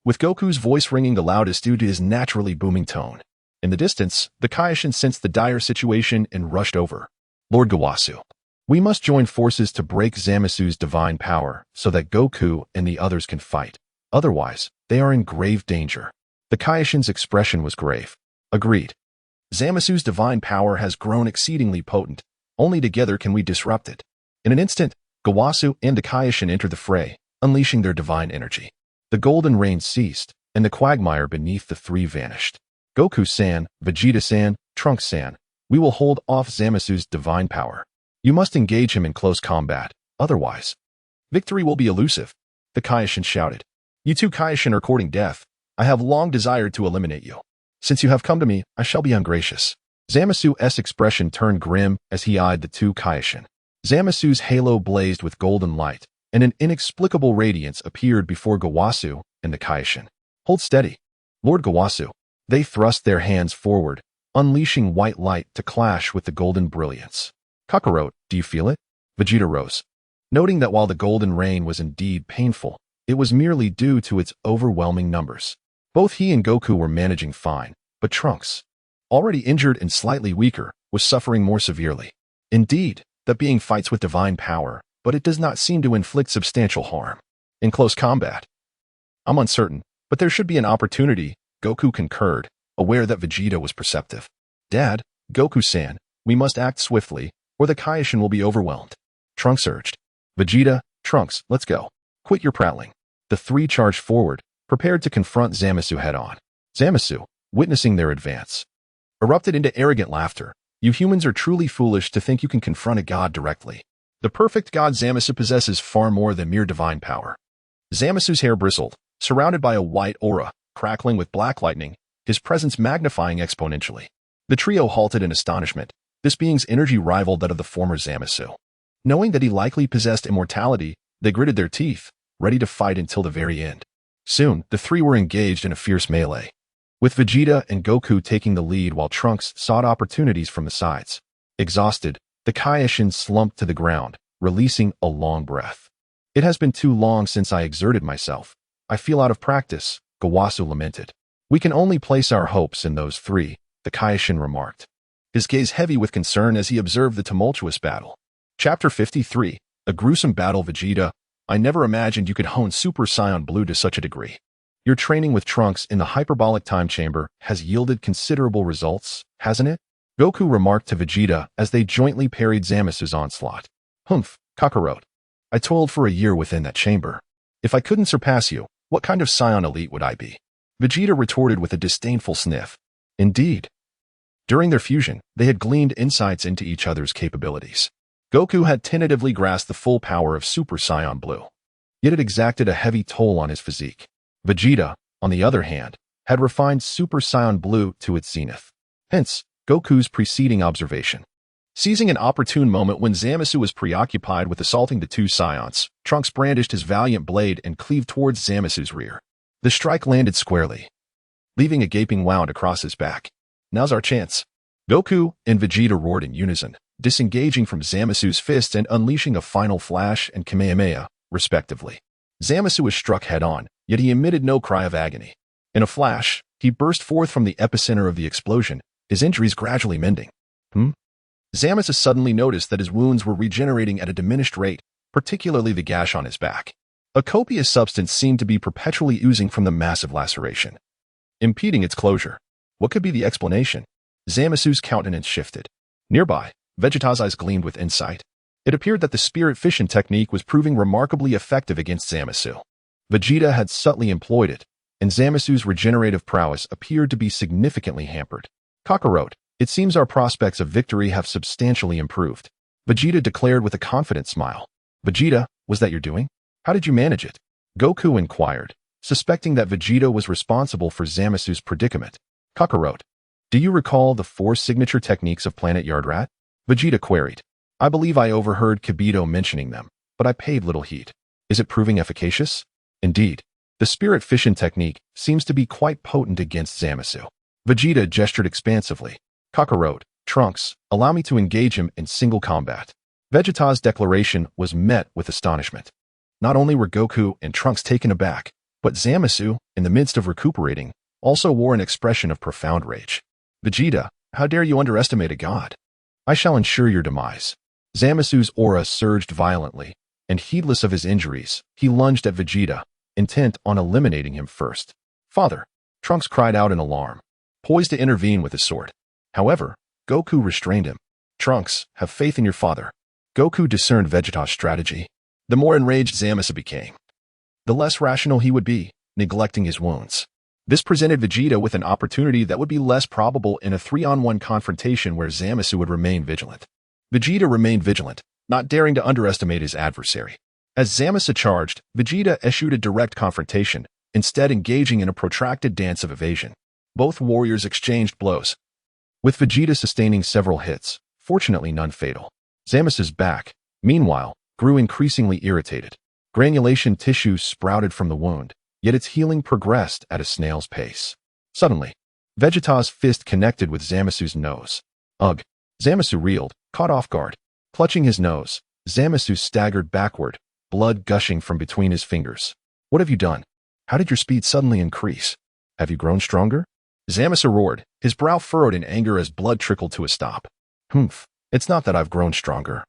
[SPEAKER 1] with Goku's voice ringing the loudest due to his naturally booming tone. In the distance, the Kaishin sensed the dire situation and rushed over. Lord Gawasu, we must join forces to break Zamasu's divine power so that Goku and the others can fight. Otherwise, they are in grave danger. The Kaishin's expression was grave. Agreed. Zamasu's divine power has grown exceedingly potent. Only together can we disrupt it. In an instant, Gawasu and the Kaishin entered the fray, unleashing their divine energy. The golden rain ceased, and the quagmire beneath the three vanished. Goku-san, Vegeta-san, Trunks-san, we will hold off Zamasu's divine power. You must engage him in close combat, otherwise victory will be elusive. The Kaishin shouted. You two Kaishin are courting death. I have long desired to eliminate you. Since you have come to me, I shall be ungracious. Zamasu's expression turned grim as he eyed the two Kaishin. Zamasu's halo blazed with golden light, and an inexplicable radiance appeared before Gawasu and the Kaishin. Hold steady. Lord Gawasu. They thrust their hands forward, unleashing white light to clash with the golden brilliance. Kakarot, do you feel it? Vegeta rose, noting that while the golden rain was indeed painful, it was merely due to its overwhelming numbers. Both he and Goku were managing fine, but Trunks, already injured and slightly weaker, was suffering more severely. Indeed, that being fights with divine power, but it does not seem to inflict substantial harm. In close combat, I'm uncertain, but there should be an opportunity, Goku concurred, aware that Vegeta was perceptive. Dad, Goku-san, we must act swiftly, or the Kaishin will be overwhelmed. Trunks urged. Vegeta, Trunks, let's go. Quit your prattling. The three charged forward, prepared to confront Zamasu head-on. Zamasu, witnessing their advance, erupted into arrogant laughter. You humans are truly foolish to think you can confront a god directly. The perfect god Zamasu possesses far more than mere divine power. Zamasu's hair bristled, surrounded by a white aura, crackling with black lightning, his presence magnifying exponentially. The trio halted in astonishment. This being's energy rivaled that of the former Zamasu. Knowing that he likely possessed immortality, they gritted their teeth, ready to fight until the very end. Soon, the three were engaged in a fierce melee, with Vegeta and Goku taking the lead while Trunks sought opportunities from the sides. Exhausted, the Kaioshin slumped to the ground, releasing a long breath. It has been too long since I exerted myself. I feel out of practice, Gawasu lamented. We can only place our hopes in those three, the Kaioshin remarked, his gaze heavy with concern as he observed the tumultuous battle. Chapter 53, A Gruesome Battle. Vegeta, I never imagined you could hone Super Saiyan Blue to such a degree. Your training with Trunks in the hyperbolic time chamber has yielded considerable results, hasn't it? Goku remarked to Vegeta as they jointly parried Zamasu's onslaught. Humph, Kakarot. I toiled for a year within that chamber. If I couldn't surpass you, what kind of Saiyan elite would I be? Vegeta retorted with a disdainful sniff. Indeed. During their fusion, they had gleaned insights into each other's capabilities. Goku had tentatively grasped the full power of Super Saiyan Blue, yet it exacted a heavy toll on his physique. Vegeta, on the other hand, had refined Super Saiyan Blue to its zenith. Hence, Goku's preceding observation. Seizing an opportune moment when Zamasu was preoccupied with assaulting the two Saiyans, Trunks brandished his valiant blade and cleaved towards Zamasu's rear. The strike landed squarely, leaving a gaping wound across his back. Now's our chance. Goku and Vegeta roared in unison, disengaging from Zamasu's fists and unleashing a final flash and Kamehameha, respectively. Zamasu was struck head-on, yet he emitted no cry of agony. In a flash, he burst forth from the epicenter of the explosion, his injuries gradually mending. Zamasu suddenly noticed that his wounds were regenerating at a diminished rate, particularly the gash on his back. A copious substance seemed to be perpetually oozing from the massive laceration, impeding its closure. What could be the explanation? Zamasu's countenance shifted. Nearby, Vegeta's eyes gleamed with insight. It appeared that the spirit fission technique was proving remarkably effective against Zamasu. Vegeta had subtly employed it, and Zamasu's regenerative prowess appeared to be significantly hampered. Kakarot, it seems our prospects of victory have substantially improved, Vegeta declared with a confident smile. Vegeta, was that your doing? How did you manage it? Goku inquired, suspecting that Vegeta was responsible for Zamasu's predicament. Kakarot, do you recall the 4 signature techniques of Planet Yardrat? Vegeta queried. I believe I overheard Kibito mentioning them, but I paid little heed. Is it proving efficacious? Indeed. The spirit fission technique seems to be quite potent against Zamasu. Vegeta gestured expansively. Kakarot, Trunks, allow me to engage him in single combat. Vegeta's declaration was met with astonishment. Not only were Goku and Trunks taken aback, but Zamasu, in the midst of recuperating, also wore an expression of profound rage. Vegeta, how dare you underestimate a god? I shall ensure your demise. Zamasu's aura surged violently, and heedless of his injuries, he lunged at Vegeta, intent on eliminating him first. Father! Trunks cried out in alarm, poised to intervene with his sword. However, Goku restrained him. Trunks, have faith in your father. Goku discerned Vegeta's strategy. The more enraged Zamasu became, the less rational he would be, neglecting his wounds. This presented Vegeta with an opportunity that would be less probable in a 3-on-1 confrontation where Zamasu would remain vigilant. Vegeta remained vigilant, not daring to underestimate his adversary. As Zamasu charged, Vegeta eschewed a direct confrontation, instead engaging in a protracted dance of evasion. Both warriors exchanged blows, with Vegeta sustaining several hits, fortunately none fatal. Zamasu's back, meanwhile, grew increasingly irritated. Granulation tissue sprouted from the wound, yet its healing progressed at a snail's pace. Suddenly, Vegeta's fist connected with Zamasu's nose. Ugh! Zamasu reeled, caught off guard. Clutching his nose, Zamasu staggered backward, blood gushing from between his fingers. What have you done? How did your speed suddenly increase? Have you grown stronger? Zamasu roared, his brow furrowed in anger as blood trickled to a stop. Humph, it's not that I've grown stronger,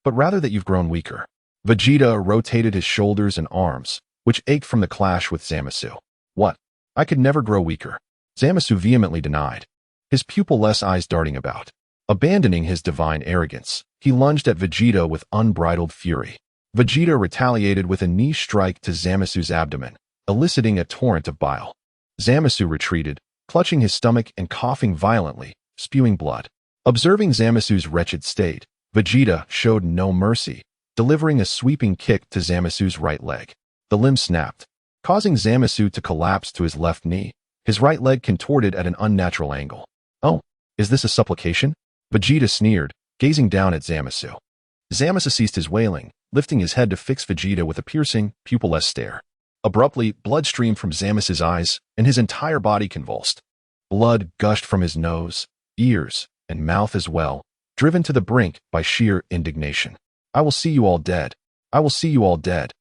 [SPEAKER 1] but rather that you've grown weaker. Vegeta rotated his shoulders and arms, which ached from the clash with Zamasu. What? I could never grow weaker. Zamasu vehemently denied, his pupil-less eyes darting about. Abandoning his divine arrogance, he lunged at Vegeta with unbridled fury. Vegeta retaliated with a knee strike to Zamasu's abdomen, eliciting a torrent of bile. Zamasu retreated, clutching his stomach and coughing violently, spewing blood. Observing Zamasu's wretched state, Vegeta showed no mercy, delivering a sweeping kick to Zamasu's right leg. The limb snapped, causing Zamasu to collapse to his left knee, his right leg contorted at an unnatural angle. "Oh, is this a supplication?" Vegeta sneered, gazing down at Zamasu. Zamasu ceased his wailing, lifting his head to fix Vegeta with a piercing, pupilless stare. Abruptly, blood streamed from Zamasu's eyes, and his entire body convulsed. Blood gushed from his nose, ears, and mouth as well, driven to the brink by sheer indignation. "I will see you all dead. I will see you all dead."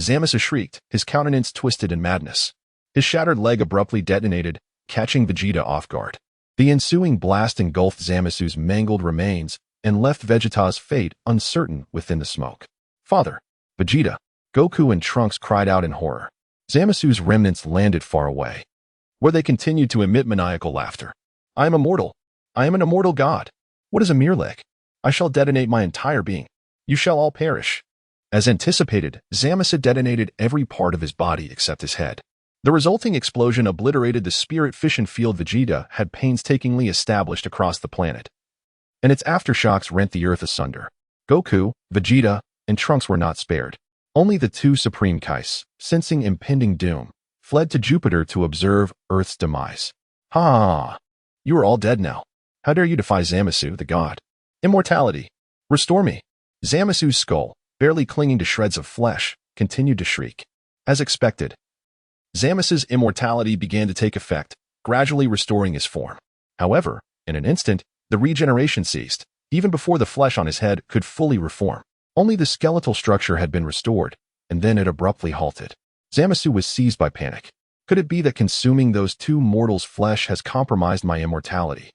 [SPEAKER 1] Zamasu shrieked, his countenance twisted in madness. His shattered leg abruptly detonated, catching Vegeta off guard. The ensuing blast engulfed Zamasu's mangled remains and left Vegeta's fate uncertain within the smoke. "Father!" Vegeta, Goku, and Trunks cried out in horror. Zamasu's remnants landed far away, where they continued to emit maniacal laughter. "I am immortal. I am an immortal god. What is a mere leg? I shall detonate my entire being. You shall all perish." As anticipated, Zamasu detonated every part of his body except his head. The resulting explosion obliterated the spirit fission field Vegeta had painstakingly established across the planet, and its aftershocks rent the earth asunder. Goku, Vegeta, and Trunks were not spared. Only the two Supreme Kais, sensing impending doom, fled to Jupiter to observe Earth's demise. "Ha! You are all dead now. How dare you defy Zamasu, the god? Immortality! Restore me!" Zamasu's skull, barely clinging to shreds of flesh, continued to shriek. As expected, Zamasu's immortality began to take effect, gradually restoring his form. However, in an instant, the regeneration ceased, even before the flesh on his head could fully reform. Only the skeletal structure had been restored, and then it abruptly halted. Zamasu was seized by panic. Could it be that consuming those two mortals' flesh has compromised my immortality?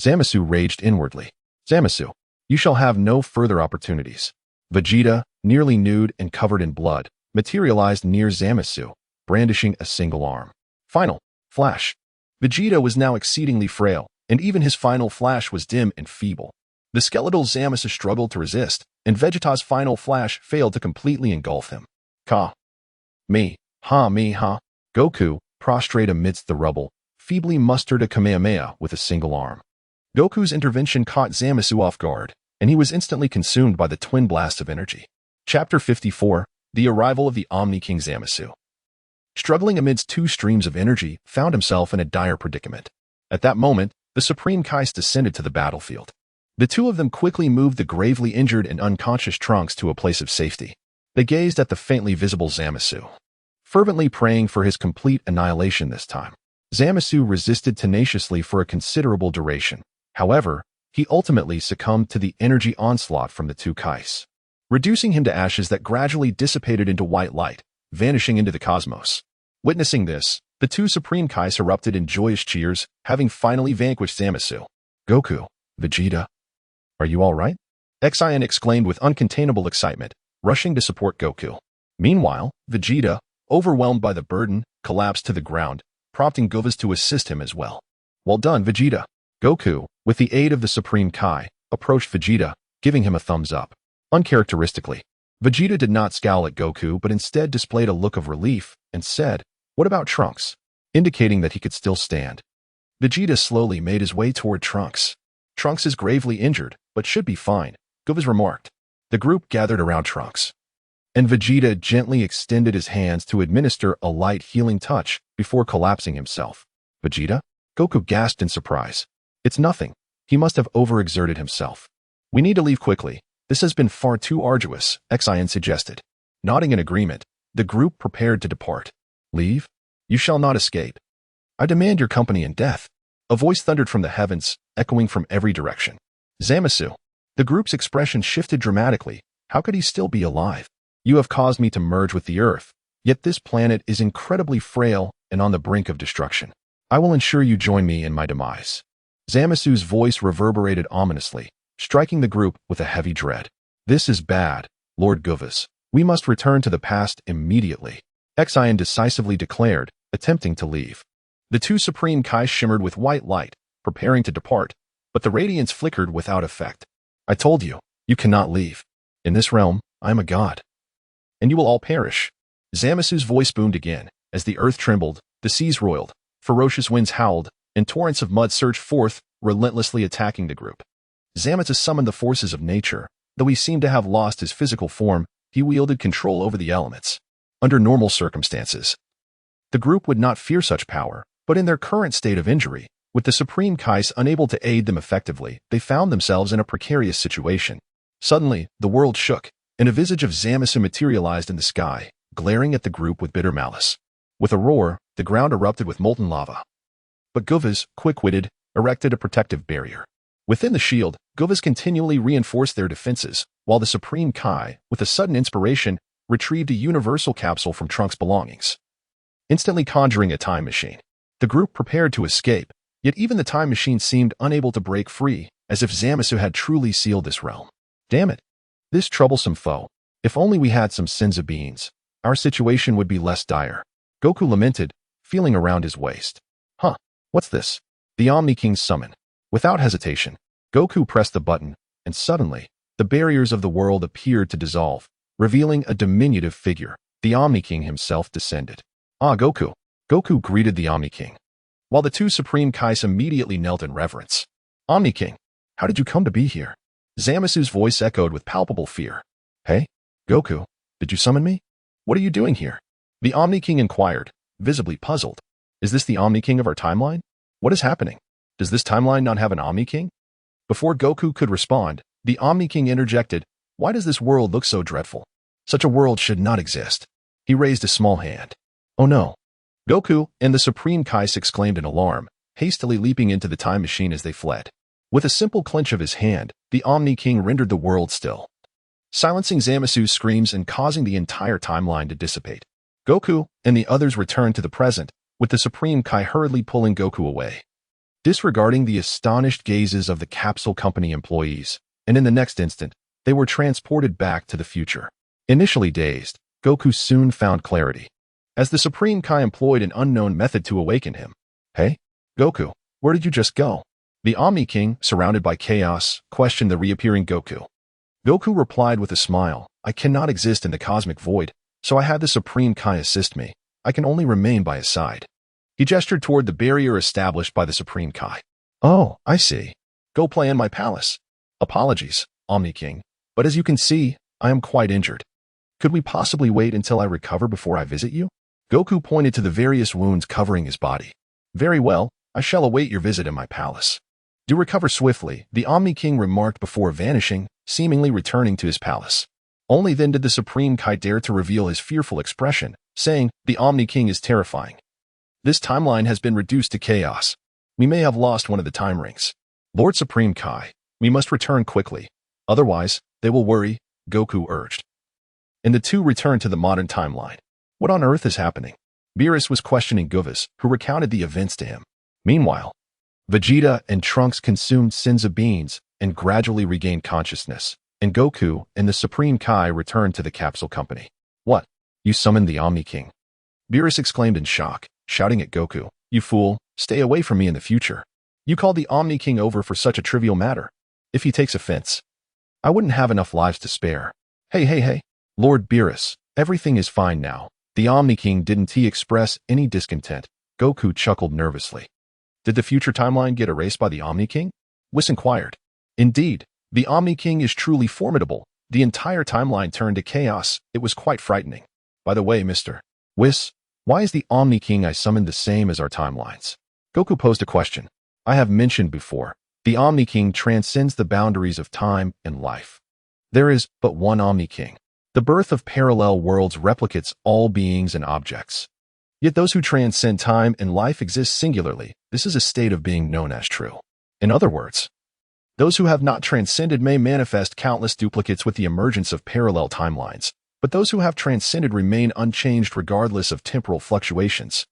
[SPEAKER 1] Zamasu raged inwardly. "Zamasu, you shall have no further opportunities." Vegeta, nearly nude and covered in blood, materialized near Zamasu, brandishing a single arm. Final flash. Vegeta was now exceedingly frail, and even his final flash was dim and feeble. The skeletal Zamasu struggled to resist, and Vegeta's final flash failed to completely engulf him. "Ka. Me. Ha me ha." Goku, prostrate amidst the rubble, feebly mustered a Kamehameha with a single arm. Goku's intervention caught Zamasu off guard, and he was instantly consumed by the twin blast of energy. Chapter 54, The Arrival of the Omni King Zamasu. Struggling amidst two streams of energy, found himself in a dire predicament. At that moment, the Supreme Kais descended to the battlefield. The two of them quickly moved the gravely injured and unconscious Trunks to a place of safety. They gazed at the faintly visible Zamasu, fervently praying for his complete annihilation this time. Zamasu resisted tenaciously for a considerable duration. However, he ultimately succumbed to the energy onslaught from the two Kais, reducing him to ashes that gradually dissipated into white light, vanishing into the cosmos. Witnessing this, the two Supreme Kais erupted in joyous cheers, having finally vanquished Zamasu. "Goku, Vegeta, are you all right?" Xian exclaimed with uncontainable excitement, rushing to support Goku. Meanwhile, Vegeta, overwhelmed by the burden, collapsed to the ground, prompting Govas to assist him as well. "Well done, Vegeta." Goku, with the aid of the Supreme Kai, approached Vegeta, giving him a thumbs up. Uncharacteristically, Vegeta did not scowl at Goku but instead displayed a look of relief and said, "What about Trunks?" indicating that he could still stand. Vegeta slowly made his way toward Trunks. "Trunks is gravely injured, but should be fine," Govas remarked. The group gathered around Trunks, and Vegeta gently extended his hands to administer a light healing touch before collapsing himself. "Vegeta?" Goku gasped in surprise. "It's nothing. He must have overexerted himself. We need to leave quickly. This has been far too arduous," Xian suggested. Nodding in agreement, the group prepared to depart. "Leave? You shall not escape. I demand your company in death." A voice thundered from the heavens, echoing from every direction. "Zamasu." The group's expression shifted dramatically. How could he still be alive? "You have caused me to merge with the Earth, yet this planet is incredibly frail and on the brink of destruction. I will ensure you join me in my demise." Zamasu's voice reverberated ominously, striking the group with a heavy dread. "This is bad, Lord Govas. We must return to the past immediately," Xian decisively declared, attempting to leave. The two Supreme Kai shimmered with white light, preparing to depart, but the radiance flickered without effect. "I told you, you cannot leave. In this realm, I am a god, and you will all perish." Zamasu's voice boomed again. As the earth trembled, the seas roiled, ferocious winds howled, and torrents of mud surged forth, relentlessly attacking the group. Zamasu summoned the forces of nature. Though he seemed to have lost his physical form, he wielded control over the elements. Under normal circumstances, the group would not fear such power, but in their current state of injury, with the Supreme Kais unable to aid them effectively, they found themselves in a precarious situation. Suddenly, the world shook, and a visage of Zamasu materialized in the sky, glaring at the group with bitter malice. With a roar, the ground erupted with molten lava. But Guvas, quick-witted, erected a protective barrier. Within the shield, Guvas continually reinforced their defenses, while the Supreme Kai, with a sudden inspiration, retrieved a universal capsule from Trunks' belongings, instantly conjuring a time machine. The group prepared to escape, yet even the time machine seemed unable to break free, as if Zamasu had truly sealed this realm. Damn it! This troublesome foe. If only we had some Senzu beans, our situation would be less dire. Goku lamented, feeling around his waist. Huh, what's this? The Omni King's summon. Without hesitation, Goku pressed the button, and suddenly, the barriers of the world appeared to dissolve, revealing a diminutive figure. The Omni King himself descended. Ah, Goku! Goku greeted the Omni King, while the two Supreme Kais immediately knelt in reverence. Omni King, how did you come to be here? Zamasu's voice echoed with palpable fear. Hey, Goku, did you summon me? What are you doing here? The Omni King inquired, visibly puzzled. Is this the Omni King of our timeline? What is happening? Does this timeline not have an Omni King? Before Goku could respond, the Omni King interjected, why does this world look so dreadful? Such a world should not exist. He raised a small hand. Oh no. Goku and the Supreme Kais exclaimed in alarm, hastily leaping into the time machine as they fled. With a simple clench of his hand, the Omni King rendered the world still, silencing Zamasu's screams and causing the entire timeline to dissipate. Goku and the others returned to the present, with the Supreme Kai hurriedly pulling Goku away, disregarding the astonished gazes of the Capsule Company employees, and in the next instant, they were transported back to the future. Initially dazed, Goku soon found clarity, as the Supreme Kai employed an unknown method to awaken him. Hey, Goku, where did you just go? The Omni King, surrounded by chaos, questioned the reappearing Goku. Goku replied with a smile, I cannot exist in the cosmic void, so I had the Supreme Kai assist me. I can only remain by his side. He gestured toward the barrier established by the Supreme Kai. Oh, I see. Go play in my palace. Apologies, Omni King, but as you can see, I am quite injured. Could we possibly wait until I recover before I visit you? Goku pointed to the various wounds covering his body. Very well, I shall await your visit in my palace. Do recover swiftly, the Omni King remarked before vanishing, seemingly returning to his palace. Only then did the Supreme Kai dare to reveal his fearful expression, saying, the Omni King is terrifying. This timeline has been reduced to chaos. We may have lost one of the time rings. Lord Supreme Kai, we must return quickly. Otherwise, they will worry, Goku urged. And the two returned to the modern timeline. What on earth is happening? Beerus was questioning Guvas, who recounted the events to him. Meanwhile, Vegeta and Trunks consumed Senzu beans and gradually regained consciousness, and Goku and the Supreme Kai returned to the Capsule Company. What? You summoned the Omni King? Beerus exclaimed in shock, shouting at Goku, you fool, stay away from me in the future. You called the Omni King over for such a trivial matter. If he takes offense, I wouldn't have enough lives to spare. Hey, Lord Beerus, everything is fine now. The Omni King didn't he express any discontent? Goku chuckled nervously. Did the future timeline get erased by the Omni King? Whis inquired. Indeed, the Omni King is truly formidable. The entire timeline turned to chaos. It was quite frightening. By the way, Mr. Whis, why is the Omni King I summoned the same as our timelines? Goku posed a question. I have mentioned before, the Omni King transcends the boundaries of time and life. There is but one Omni King. The birth of parallel worlds replicates all beings and objects. Yet those who transcend time and life exist singularly. This is a state of being known as true. In other words, those who have not transcended may manifest countless duplicates with the emergence of parallel timelines, but those who have transcended remain unchanged regardless of temporal fluctuations.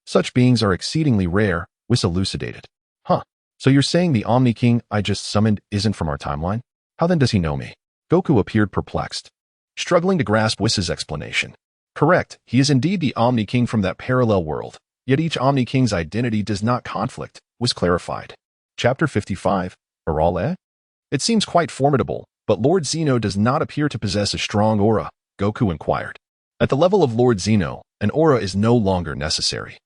[SPEAKER 1] Such beings are exceedingly rare, Whis elucidated. Huh, so you're saying the Omni King I just summoned isn't from our timeline? How then does he know me? Goku appeared perplexed, struggling to grasp Whis' explanation. Correct, he is indeed the Omni King from that parallel world, yet each Omni King's identity does not conflict, Whis clarified. Chapter 55, Arale? It seems quite formidable, but Lord Zeno does not appear to possess a strong aura, Goku inquired. At the level of Lord Zeno, an aura is no longer necessary.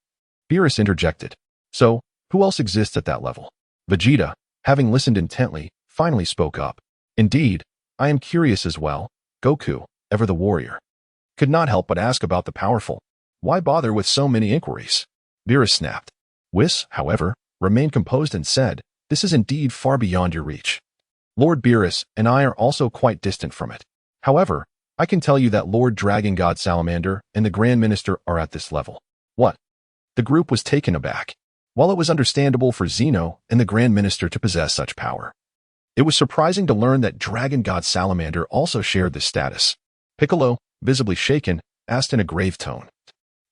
[SPEAKER 1] Beerus interjected. So, who else exists at that level? Vegeta, having listened intently, finally spoke up. Indeed, I am curious as well. Goku, ever the warrior, could not help but ask about the powerful. Why bother with so many inquiries? Beerus snapped. Whis, however, remained composed and said, this is indeed far beyond your reach. Lord Beerus and I are also quite distant from it. However, I can tell you that Lord Dragon God Salamander and the Grand Minister are at this level. What? The group was taken aback. While it was understandable for Zeno and the Grand Minister to possess such power, it was surprising to learn that Dragon God Salamander also shared this status. Piccolo, visibly shaken, asked in a grave tone.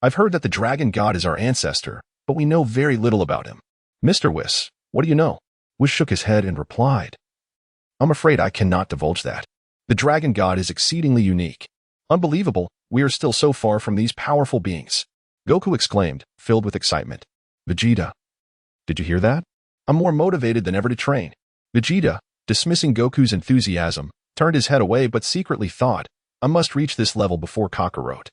[SPEAKER 1] I've heard that the Dragon God is our ancestor, but we know very little about him. Mr. Whis, what do you know? Whis shook his head and replied, I'm afraid I cannot divulge that. The Dragon God is exceedingly unique. Unbelievable, we are still so far from these powerful beings. Goku exclaimed, filled with excitement. Vegeta, did you hear that? I'm more motivated than ever to train. Vegeta, dismissing Goku's enthusiasm, turned his head away but secretly thought, I must reach this level before Kakarot.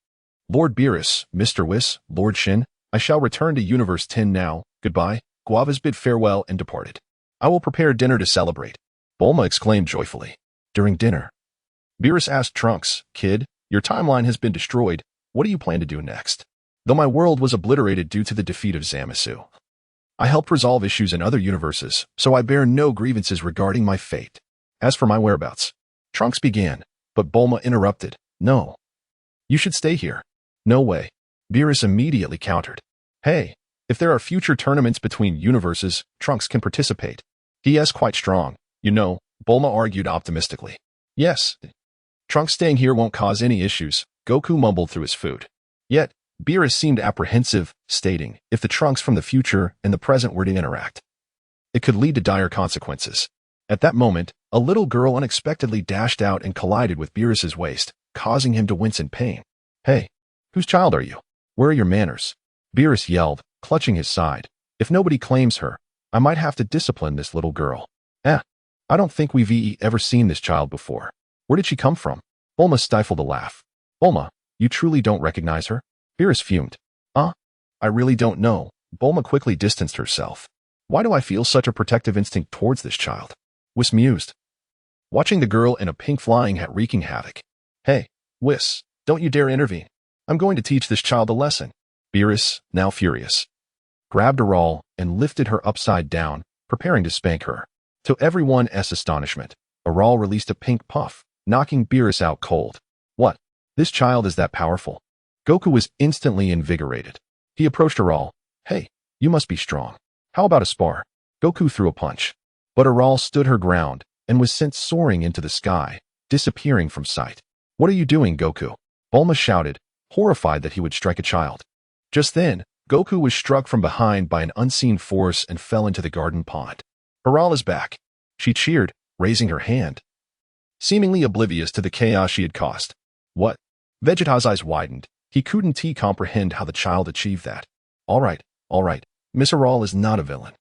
[SPEAKER 1] Lord Beerus, Mr. Whis, Lord Shin, I shall return to Universe 10 now. Goodbye. Guavas bid farewell and departed. I will prepare dinner to celebrate. Bulma exclaimed joyfully. During dinner, Beerus asked Trunks, Kid, your timeline has been destroyed. What do you plan to do next? Though my world was obliterated due to the defeat of Zamasu, I helped resolve issues in other universes, so I bear no grievances regarding my fate. As for my whereabouts, Trunks began, but Bulma interrupted. No. You should stay here. No way. Beerus immediately countered. Hey, if there are future tournaments between universes, Trunks can participate. He is quite strong. You know, Bulma argued optimistically. Yes. Trunks staying here won't cause any issues, Goku mumbled through his food. Yet, Beerus seemed apprehensive, stating, if the Trunks from the future and the present were to interact, it could lead to dire consequences. At that moment, a little girl unexpectedly dashed out and collided with Beerus's waist, causing him to wince in pain. Hey, whose child are you? Where are your manners? Beerus yelled, clutching his side. If nobody claims her, I might have to discipline this little girl. I don't think we've ever seen this child before. Where did she come from? Bulma stifled a laugh. Bulma, you truly don't recognize her? Beerus fumed. I really don't know. Bulma quickly distanced herself. Why do I feel such a protective instinct towards this child? Whis mused, watching the girl in a pink flying hat wreaking havoc. Hey, Whis, don't you dare intervene. I'm going to teach this child a lesson. Beerus, now furious, grabbed Aral and lifted her upside down, preparing to spank her. To everyone's astonishment, Aral released a pink puff, knocking Beerus out cold. What? This child is that powerful? Goku was instantly invigorated. He approached Aral. Hey, you must be strong. How about a spar? Goku threw a punch. But Aral stood her ground and was sent soaring into the sky, disappearing from sight. What are you doing, Goku? Bulma shouted, horrified that he would strike a child. Just then, Goku was struck from behind by an unseen force and fell into the garden pond. Aral is back. She cheered, raising her hand, seemingly oblivious to the chaos she had caused. What? Vegeta's eyes widened. He couldn't comprehend how the child achieved that. All right. Miss Aral is not a villain.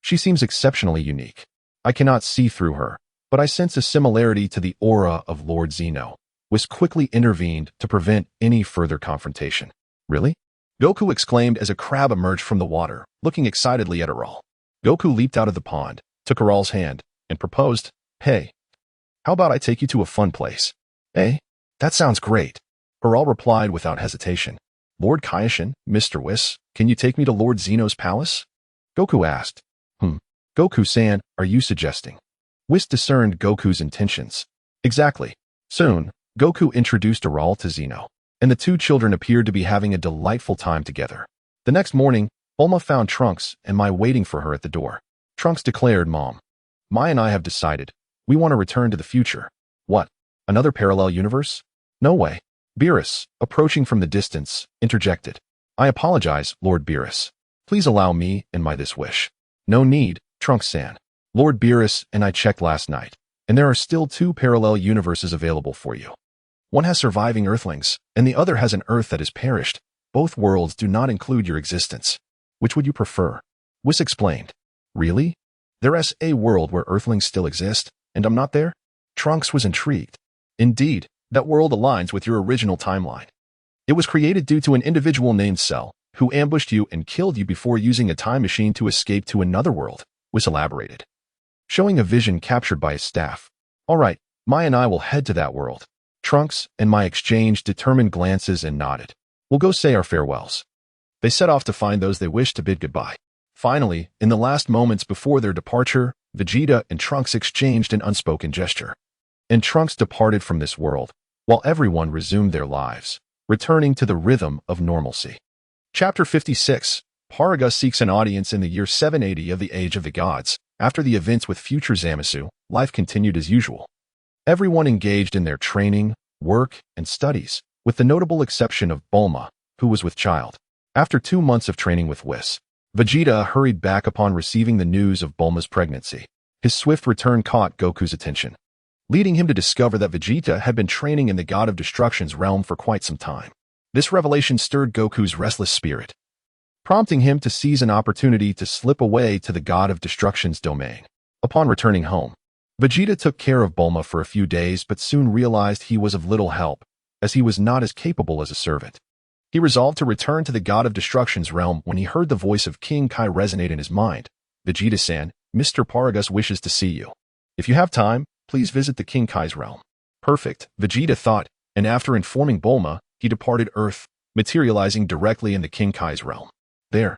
[SPEAKER 1] She seems exceptionally unique. I cannot see through her, but I sense a similarity to the aura of Lord Zeno. Whis quickly intervened to prevent any further confrontation. Really? Goku exclaimed as a crab emerged from the water, looking excitedly at Aral. Goku leaped out of the pond, took Aral's hand, and proposed, Hey, how about I take you to a fun place? Eh? That sounds great. Aral replied without hesitation. Lord Kaioshin, Mr. Whis, can you take me to Lord Zeno's palace? Goku asked. Goku-san, are you suggesting? Whis discerned Goku's intentions. Exactly. Soon, Goku introduced Aral to Zeno, and the two children appeared to be having a delightful time together. The next morning, Bulma found Trunks and Mai waiting for her at the door. Trunks declared, Mom, Mai and I have decided. We want to return to the future. What? Another parallel universe? No way. Beerus, approaching from the distance, interjected. I apologize, Lord Beerus. Please allow me and Mai this wish. No need, Trunks-san. Lord Beerus and I checked last night, and there are still 2 parallel universes available for you. One has surviving Earthlings, and the other has an Earth that has perished. Both worlds do not include your existence. Which would you prefer? Whis explained. Really? There's a world where Earthlings still exist, and I'm not there? Trunks was intrigued. Indeed, that world aligns with your original timeline. It was created due to an individual named Cell, who ambushed you and killed you before using a time machine to escape to another world. Whis elaborated, showing a vision captured by his staff. All right, Mai and I will head to that world. Trunks and Mai exchanged determined glances and nodded. We'll go say our farewells. They set off to find those they wished to bid goodbye. Finally, in the last moments before their departure, Vegeta and Trunks exchanged an unspoken gesture. And Trunks departed from this world, while everyone resumed their lives, returning to the rhythm of normalcy. Chapter 56. Paragus seeks an audience in the year 780 of the Age of the Gods. After the events with future Zamasu, life continued as usual. Everyone engaged in their training, work, and studies, with the notable exception of Bulma, who was with child. After 2 months of training with Whis, Vegeta hurried back upon receiving the news of Bulma's pregnancy. His swift return caught Goku's attention, leading him to discover that Vegeta had been training in the God of Destruction's realm for quite some time. This revelation stirred Goku's restless spirit, prompting him to seize an opportunity to slip away to the God of Destruction's domain. Upon returning home, Vegeta took care of Bulma for a few days but soon realized he was of little help, as he was not as capable as a servant. He resolved to return to the God of Destruction's realm when he heard the voice of King Kai resonate in his mind. Vegeta-san, Mr. Paragus wishes to see you. If you have time, please visit the King Kai's realm. Perfect, Vegeta thought, and after informing Bulma, he departed Earth, materializing directly in the King Kai's realm. There,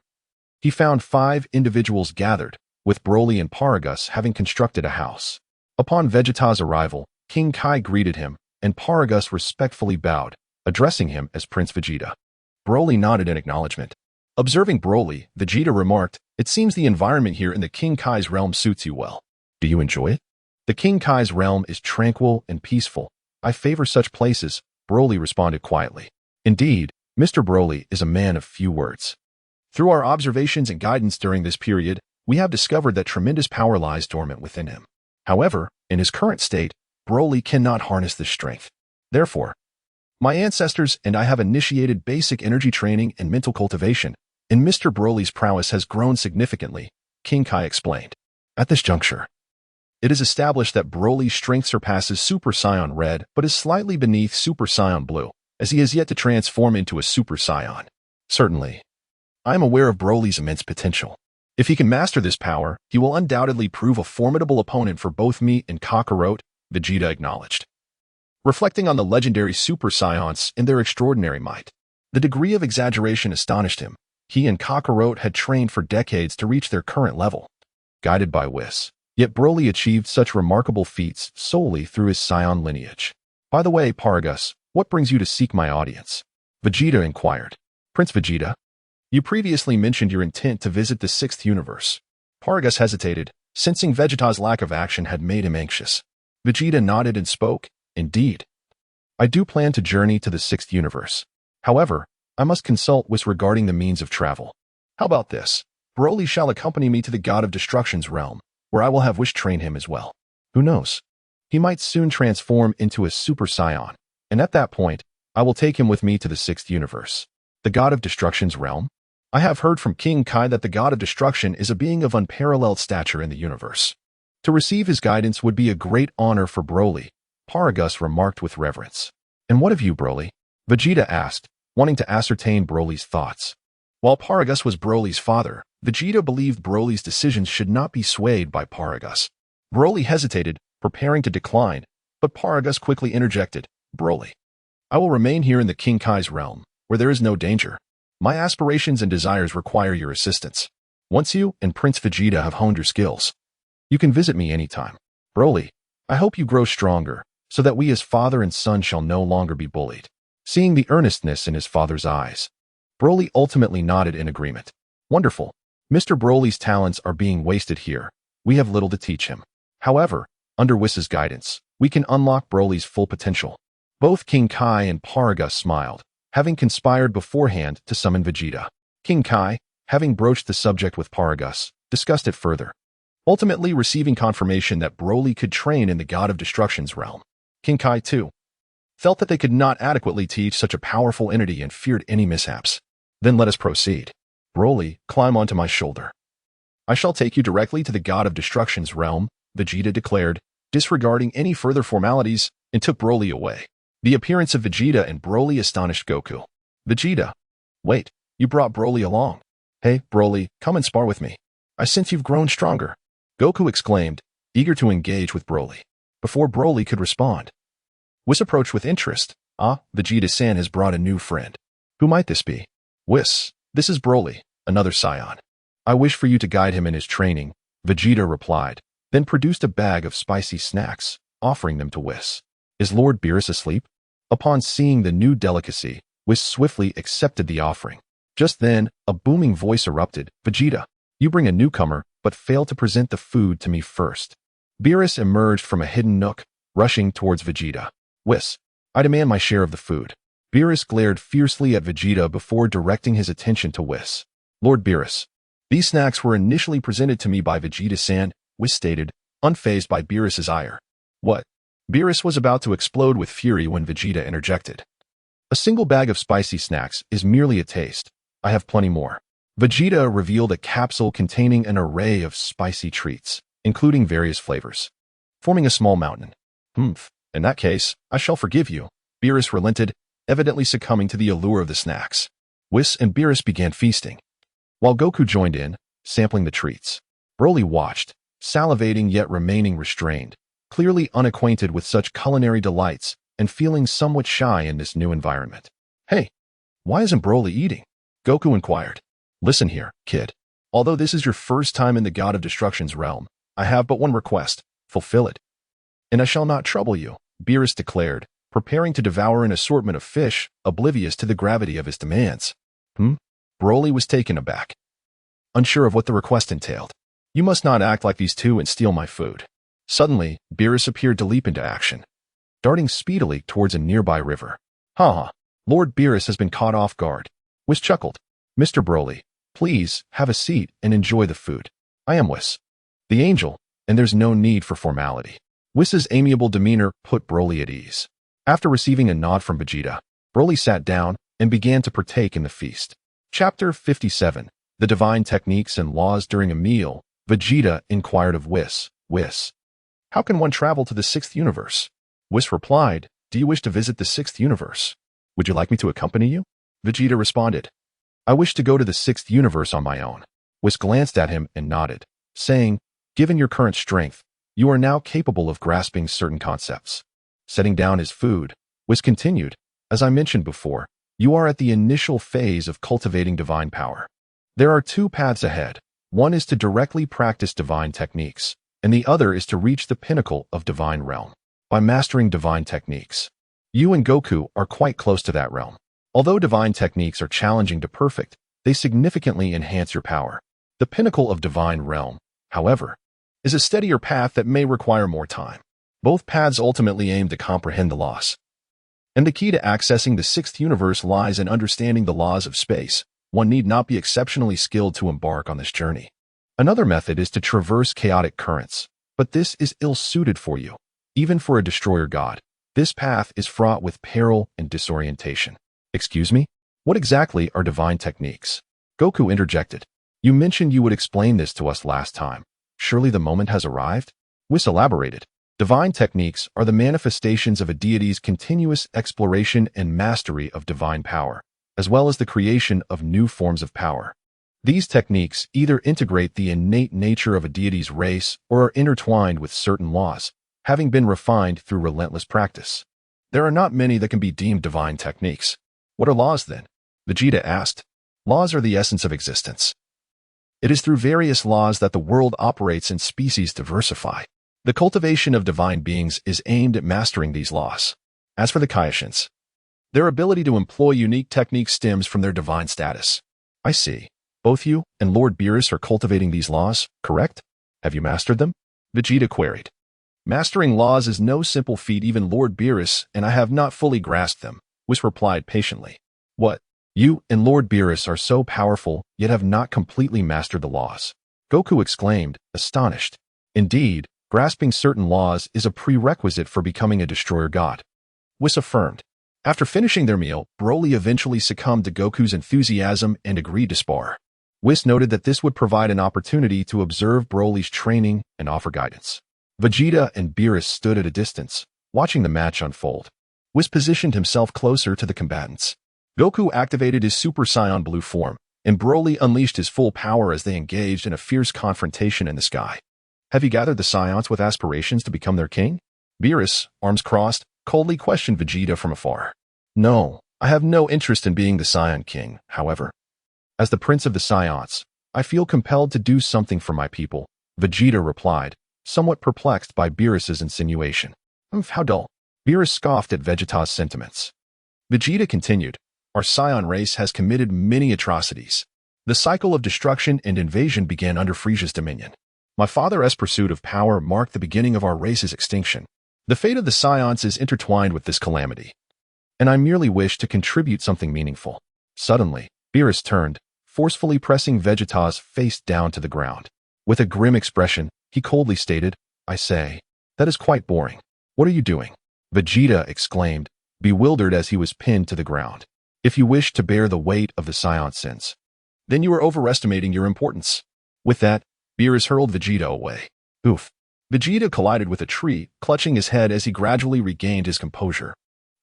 [SPEAKER 1] he found 5 individuals gathered, with Broly and Paragus having constructed a house. Upon Vegeta's arrival, King Kai greeted him, and Paragus respectfully bowed, addressing him as Prince Vegeta. Broly nodded in acknowledgement. Observing Broly, Vegeta remarked, "It seems the environment here in the King Kai's realm suits you well. Do you enjoy it?" "The King Kai's realm is tranquil and peaceful. I favor such places," Broly responded quietly. Indeed, Mr. Broly is a man of few words. Through our observations and guidance during this period, we have discovered that tremendous power lies dormant within him. However, in his current state, Broly cannot harness this strength. Therefore, my ancestors and I have initiated basic energy training and mental cultivation, and Mr. Broly's prowess has grown significantly, King Kai explained. At this juncture, it is established that Broly's strength surpasses Super Saiyan Red but is slightly beneath Super Saiyan Blue, as he has yet to transform into a Super Saiyan. Certainly, I am aware of Broly's immense potential. If he can master this power, he will undoubtedly prove a formidable opponent for both me and Kakarot, Vegeta acknowledged. Reflecting on the legendary Super Saiyans and their extraordinary might, the degree of exaggeration astonished him. He and Kakarot had trained for decades to reach their current level, guided by Whis. Yet Broly achieved such remarkable feats solely through his Saiyan lineage. By the way, Paragus, what brings you to seek my audience? Vegeta inquired. Prince Vegeta, you previously mentioned your intent to visit the 6th universe. Paragus hesitated, sensing Vegeta's lack of action had made him anxious. Vegeta nodded and spoke. Indeed, I do plan to journey to the 6th universe. However, I must consult Whis regarding the means of travel. How about this? Broly shall accompany me to the God of Destruction's realm, where I will have Whis train him as well. Who knows? He might soon transform into a Super Saiyan, and at that point, I will take him with me to the 6th universe. The God of Destruction's realm? I have heard from King Kai that the God of Destruction is a being of unparalleled stature in the universe. To receive his guidance would be a great honor for Broly, Paragus remarked with reverence. And what of you, Broly? Vegeta asked, wanting to ascertain Broly's thoughts. While Paragus was Broly's father, Vegeta believed Broly's decisions should not be swayed by Paragus. Broly hesitated, preparing to decline, but Paragus quickly interjected, Broly, I will remain here in the King Kai's realm, where there is no danger. My aspirations and desires require your assistance. Once you and Prince Vegeta have honed your skills, you can visit me anytime. Broly, I hope you grow stronger, so that we as father and son shall no longer be bullied. Seeing the earnestness in his father's eyes, Broly ultimately nodded in agreement. Wonderful. Mr. Broly's talents are being wasted here. We have little to teach him. However, under Whis' guidance, we can unlock Broly's full potential. Both King Kai and Paragus smiled, having conspired beforehand to summon Vegeta. King Kai, having broached the subject with Paragus, discussed it further, ultimately receiving confirmation that Broly could train in the God of Destruction's realm. King Kai, too, felt that they could not adequately teach such a powerful entity and feared any mishaps. Then let us proceed. Broly, climb onto my shoulder. I shall take you directly to the God of Destruction's realm, Vegeta declared, disregarding any further formalities, and took Broly away. The appearance of Vegeta and Broly astonished Goku. Vegeta, wait, you brought Broly along. Hey, Broly, come and spar with me. I sense you've grown stronger. Goku exclaimed, eager to engage with Broly. Before Broly could respond, Whis approached with interest. Ah, Vegeta-san has brought a new friend. Who might this be? Whis, this is Broly, another scion. I wish for you to guide him in his training, Vegeta replied, then produced a bag of spicy snacks, offering them to Whis. Is Lord Beerus asleep? Upon seeing the new delicacy, Whis swiftly accepted the offering. Just then, a booming voice erupted. Vegeta, you bring a newcomer, but fail to present the food to me first. Beerus emerged from a hidden nook, rushing towards Vegeta. Whis, I demand my share of the food. Beerus glared fiercely at Vegeta before directing his attention to Whis. Lord Beerus, these snacks were initially presented to me by Vegeta-san, Whis stated, unfazed by Beerus's ire. What? Beerus was about to explode with fury when Vegeta interjected. A single bag of spicy snacks is merely a taste. I have plenty more. Vegeta revealed a capsule containing an array of spicy treats, including various flavors, forming a small mountain. In that case, I shall forgive you. Beerus relented, evidently succumbing to the allure of the snacks. Whis and Beerus began feasting, while Goku joined in, sampling the treats. Broly watched, salivating yet remaining restrained, clearly unacquainted with such culinary delights and feeling somewhat shy in this new environment. Hey, why isn't Broly eating? Goku inquired. Listen here, kid. Although this is your first time in the God of Destruction's realm, I have but one request. Fulfill it. And I shall not trouble you, Beerus declared, preparing to devour an assortment of fish, oblivious to the gravity of his demands. Broly was taken aback, unsure of what the request entailed. You must not act like these two and steal my food. Suddenly, Beerus appeared to leap into action, darting speedily towards a nearby river. Lord Beerus has been caught off guard. Whis chuckled. Mr. Broly, please have a seat and enjoy the food. I am Whis, the angel, and there's no need for formality. Whis's amiable demeanor put Broly at ease. After receiving a nod from Vegeta, Broly sat down and began to partake in the feast. Chapter 57. The Divine Techniques and Laws During a Meal. Vegeta inquired of Whis. Whis, how can one travel to the 6th universe? Whis replied, do you wish to visit the 6th universe? Would you like me to accompany you? Vegeta responded, I wish to go to the 6th universe on my own. Whis glanced at him and nodded, saying, given your current strength, you are now capable of grasping certain concepts. Setting down his food, Whis continued, as I mentioned before, you are at the initial phase of cultivating divine power. There are two paths ahead. One is to directly practice divine techniques, and the other is to reach the pinnacle of divine realm by mastering divine techniques. You and Goku are quite close to that realm. Although divine techniques are challenging to perfect, they significantly enhance your power. The pinnacle of divine realm, however, is a steadier path that may require more time. Both paths ultimately aim to comprehend the laws. And the key to accessing the 6th universe lies in understanding the laws of space. One need not be exceptionally skilled to embark on this journey. Another method is to traverse chaotic currents, but this is ill-suited for you. Even for a destroyer god, this path is fraught with peril and disorientation. Excuse me? What exactly are divine techniques? Goku interjected. You mentioned you would explain this to us last time. Surely the moment has arrived? Whis elaborated. Divine techniques are the manifestations of a deity's continuous exploration and mastery of divine power, as well as the creation of new forms of power. These techniques either integrate the innate nature of a deity's race or are intertwined with certain laws, having been refined through relentless practice. There are not many that can be deemed divine techniques. What are laws then? Vegeta asked. Laws are the essence of existence. It is through various laws that the world operates and species diversify. The cultivation of divine beings is aimed at mastering these laws. As for the Kaioshians, their ability to employ unique techniques stems from their divine status. I see. Both you and Lord Beerus are cultivating these laws, correct? Have you mastered them? Vegeta queried. Mastering laws is no simple feat. Even Lord Beerus and I have not fully grasped them, Whis replied patiently. What? You and Lord Beerus are so powerful, yet have not completely mastered the laws. Goku exclaimed, astonished. Indeed, grasping certain laws is a prerequisite for becoming a destroyer god. Whis affirmed. After finishing their meal, Broly eventually succumbed to Goku's enthusiasm and agreed to spar. Whis noted that this would provide an opportunity to observe Broly's training and offer guidance. Vegeta and Beerus stood at a distance, watching the match unfold. Whis positioned himself closer to the combatants. Goku activated his Super Saiyan Blue form, and Broly unleashed his full power as they engaged in a fierce confrontation in the sky. Have you gathered the scions with aspirations to become their king? Beerus, arms crossed, coldly questioned Vegeta from afar. No, I have no interest in being the Scion King, however. As the Prince of the Scions, I feel compelled to do something for my people, Vegeta replied, somewhat perplexed by Beerus's insinuation. How dull. Beerus scoffed at Vegeta's sentiments. Vegeta continued, our Scion race has committed many atrocities. The cycle of destruction and invasion began under Frisia's dominion. My father's pursuit of power marked the beginning of our race's extinction. The fate of the Scions is intertwined with this calamity, and I merely wish to contribute something meaningful. Suddenly, Beerus turned, forcefully pressing Vegeta's face down to the ground. With a grim expression, he coldly stated, I say, that is quite boring. What are you doing? Vegeta exclaimed, bewildered as he was pinned to the ground. If you wish to bear the weight of the Scion sins, then you are overestimating your importance. With that, Beerus hurled Vegeta away. Oof. Vegeta collided with a tree, clutching his head as he gradually regained his composure.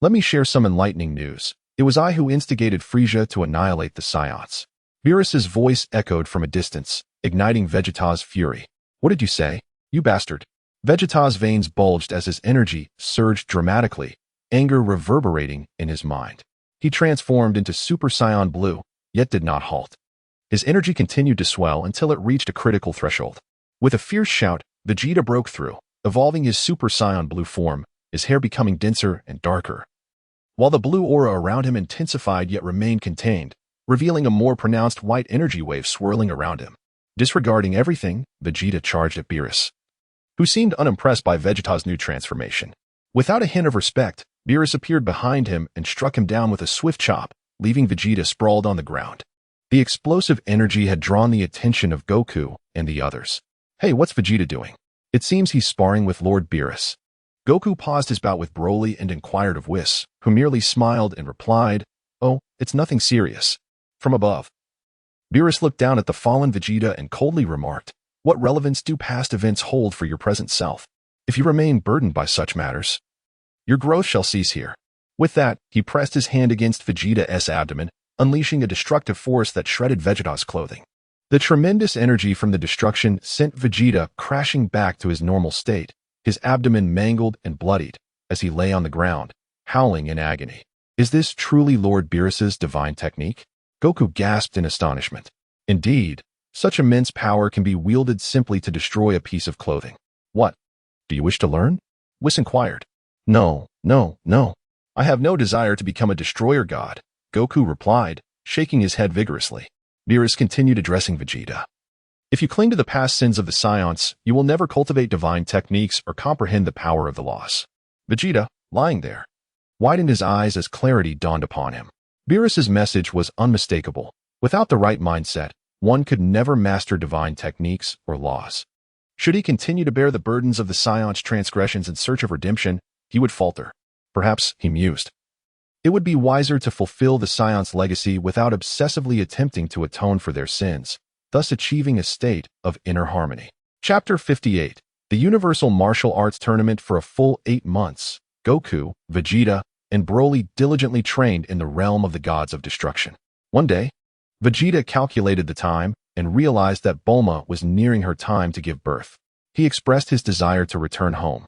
[SPEAKER 1] Let me share some enlightening news. It was I who instigated Frisia to annihilate the Scions. Beerus's voice echoed from a distance, igniting Vegeta's fury. What did you say, you bastard? Vegeta's veins bulged as his energy surged dramatically, anger reverberating in his mind. He transformed into Super Saiyan Blue, yet did not halt. His energy continued to swell until it reached a critical threshold. With a fierce shout, Vegeta broke through, evolving his Super Saiyan Blue form, his hair becoming denser and darker, while the blue aura around him intensified yet remained contained, revealing a more pronounced white energy wave swirling around him. Disregarding everything, Vegeta charged at Beerus, who seemed unimpressed by Vegeta's new transformation. Without a hint of respect, Beerus appeared behind him and struck him down with a swift chop, leaving Vegeta sprawled on the ground. The explosive energy had drawn the attention of Goku and the others. Hey, what's Vegeta doing? It seems he's sparring with Lord Beerus. Goku paused his bout with Broly and inquired of Whis, who merely smiled and replied, oh, it's nothing serious. From above, Beerus looked down at the fallen Vegeta and coldly remarked, what relevance do past events hold for your present self? If you remain burdened by such matters, your growth shall cease here. With that, he pressed his hand against Vegeta's abdomen, unleashing a destructive force that shredded Vegeta's clothing. The tremendous energy from the destruction sent Vegeta crashing back to his normal state, his abdomen mangled and bloodied, as he lay on the ground, howling in agony. Is this truly Lord Beerus's divine technique? Goku gasped in astonishment. Indeed, such immense power can be wielded simply to destroy a piece of clothing. What? Do you wish to learn? Whis inquired. No. I have no desire to become a destroyer god, Goku replied, shaking his head vigorously. Beerus continued addressing Vegeta. If you cling to the past sins of the Scions, you will never cultivate divine techniques or comprehend the power of the loss. Vegeta, lying there, widened his eyes as clarity dawned upon him. Beerus's message was unmistakable. Without the right mindset, one could never master divine techniques or laws. Should he continue to bear the burdens of the Scion's transgressions in search of redemption, he would falter. Perhaps, he mused, it would be wiser to fulfill the Scion's legacy without obsessively attempting to atone for their sins, thus achieving a state of inner harmony. Chapter 58. The Universal Martial Arts Tournament. For a full 8 months, Goku, Vegeta, and Broly diligently trained in the realm of the gods of destruction. One day, Vegeta calculated the time and realized that Bulma was nearing her time to give birth. He expressed his desire to return home,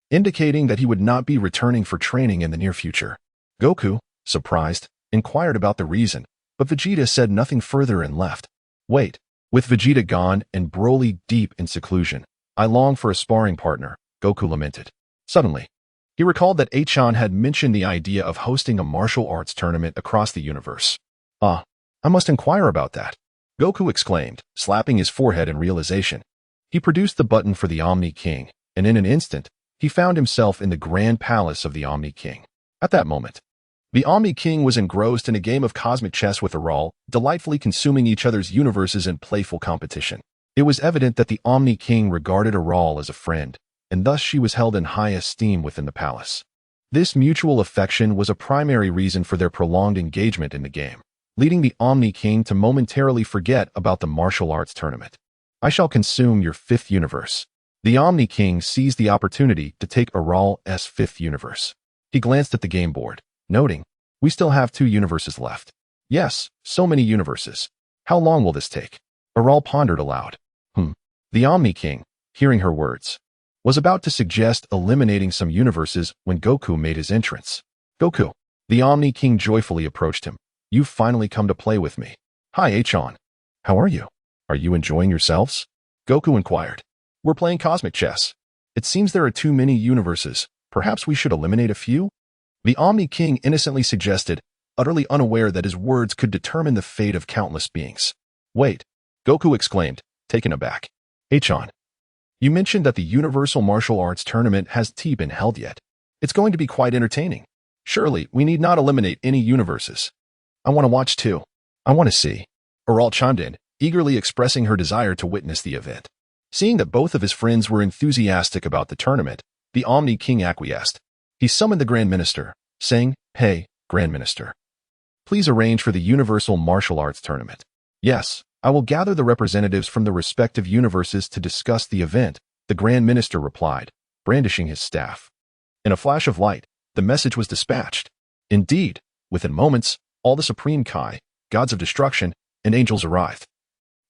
[SPEAKER 1] indicating that he would not be returning for training in the near future. Goku, surprised, inquired about the reason, but Vegeta said nothing further and left. Wait, with Vegeta gone and Broly deep in seclusion, I long for a sparring partner, Goku lamented. Suddenly, he recalled that Achan had mentioned the idea of hosting a martial arts tournament across the universe. I must inquire about that, Goku exclaimed, slapping his forehead in realization. He produced the button for the Omni King, and in an instant, he found himself in the grand palace of the Omni King. At that moment, the Omni King was engrossed in a game of cosmic chess with Aral, delightfully consuming each other's universes in playful competition. It was evident that the Omni King regarded Aral as a friend, and thus she was held in high esteem within the palace. This mutual affection was a primary reason for their prolonged engagement in the game, leading the Omni King to momentarily forget about the martial arts tournament. I shall consume your 5th universe. The Omni King seized the opportunity to take Aral's 5th universe. He glanced at the game board, noting, we still have 2 universes left. Yes, so many universes. How long will this take? Aral pondered aloud. The Omni King, hearing her words, was about to suggest eliminating some universes when Goku made his entrance. Goku, the Omni King joyfully approached him. You've finally come to play with me. Hi, Achan. How are you? Are you enjoying yourselves? Goku inquired. We're playing cosmic chess. It seems there are too many universes. Perhaps we should eliminate a few? The Omni King innocently suggested, utterly unaware that his words could determine the fate of countless beings. Wait, Goku exclaimed, taken aback. Achan, you mentioned that the Universal Martial Arts Tournament hasn't been held yet. It's going to be quite entertaining. Surely, we need not eliminate any universes. I want to watch too. I want to see. Oral chimed in, eagerly expressing her desire to witness the event. Seeing that both of his friends were enthusiastic about the tournament, the Omni King acquiesced. He summoned the Grand Minister, saying, Hey, Grand Minister, please arrange for the Universal Martial Arts Tournament. Yes, I will gather the representatives from the respective universes to discuss the event, the Grand Minister replied, brandishing his staff. In a flash of light, the message was dispatched. Indeed, within moments, all the Supreme Kai, gods of destruction, and angels arrived,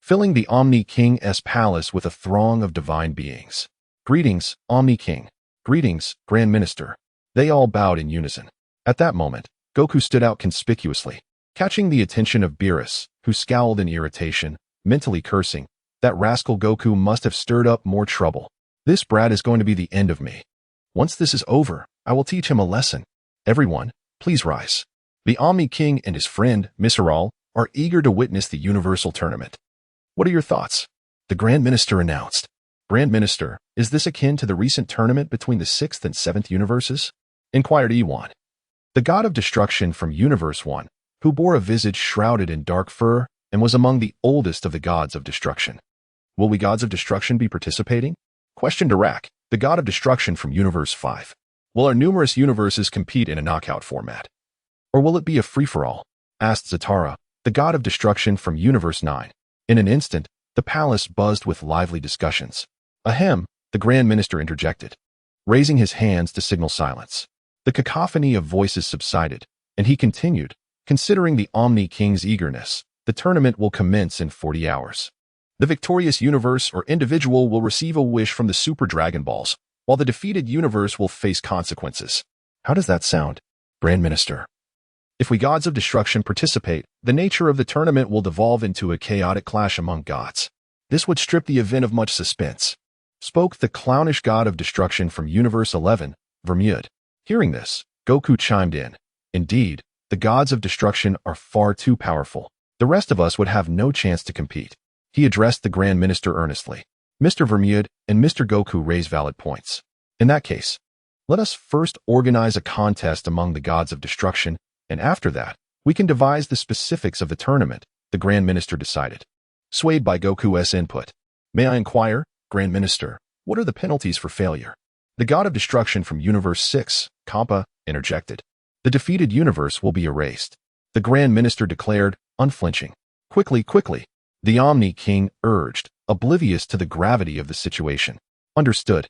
[SPEAKER 1] filling the Omni King's palace with a throng of divine beings. Greetings, Omni King. Greetings, Grand Minister. They all bowed in unison. At that moment, Goku stood out conspicuously, catching the attention of Beerus, who scowled in irritation, mentally cursing, that rascal Goku must have stirred up more trouble. This brat is going to be the end of me. Once this is over, I will teach him a lesson. Everyone, please rise. The Omni King and his friend, Misral, are eager to witness the Universal Tournament. What are your thoughts? The Grand Minister announced. Grand Minister, is this akin to the recent tournament between the 6th and 7th universes? Inquired Ewan, the god of destruction from Universe 1, who bore a visage shrouded in dark fur and was among the oldest of the gods of destruction. Will we gods of destruction be participating? Questioned Arak, the god of destruction from Universe 5. Will our numerous universes compete in a knockout format? Or will it be a free-for-all? Asked Zatara, the god of destruction from Universe 9. In an instant, the palace buzzed with lively discussions. Ahem, the Grand Minister interjected, raising his hands to signal silence. The cacophony of voices subsided, and he continued, considering the Omni King's eagerness, the tournament will commence in 40 hours. The victorious universe or individual will receive a wish from the Super Dragon Balls, while the defeated universe will face consequences. How does that sound, Grand Minister? If we gods of destruction participate, the nature of the tournament will devolve into a chaotic clash among gods. This would strip the event of much suspense, spoke the clownish god of destruction from Universe 11, Vermeude. Hearing this, Goku chimed in. Indeed, the gods of destruction are far too powerful. The rest of us would have no chance to compete. He addressed the Grand Minister earnestly. Mr. Vermeude and Mr. Goku raise valid points. In that case, let us first organize a contest among the gods of destruction, and after that, we can devise the specifics of the tournament, the Grand Minister decided. Swayed by Goku's input. May I inquire, Grand Minister, what are the penalties for failure? The god of destruction from Universe 6, Kampa, interjected. The defeated universe will be erased. The Grand Minister declared, unflinching. Quickly, the Omni King urged, oblivious to the gravity of the situation. Understood.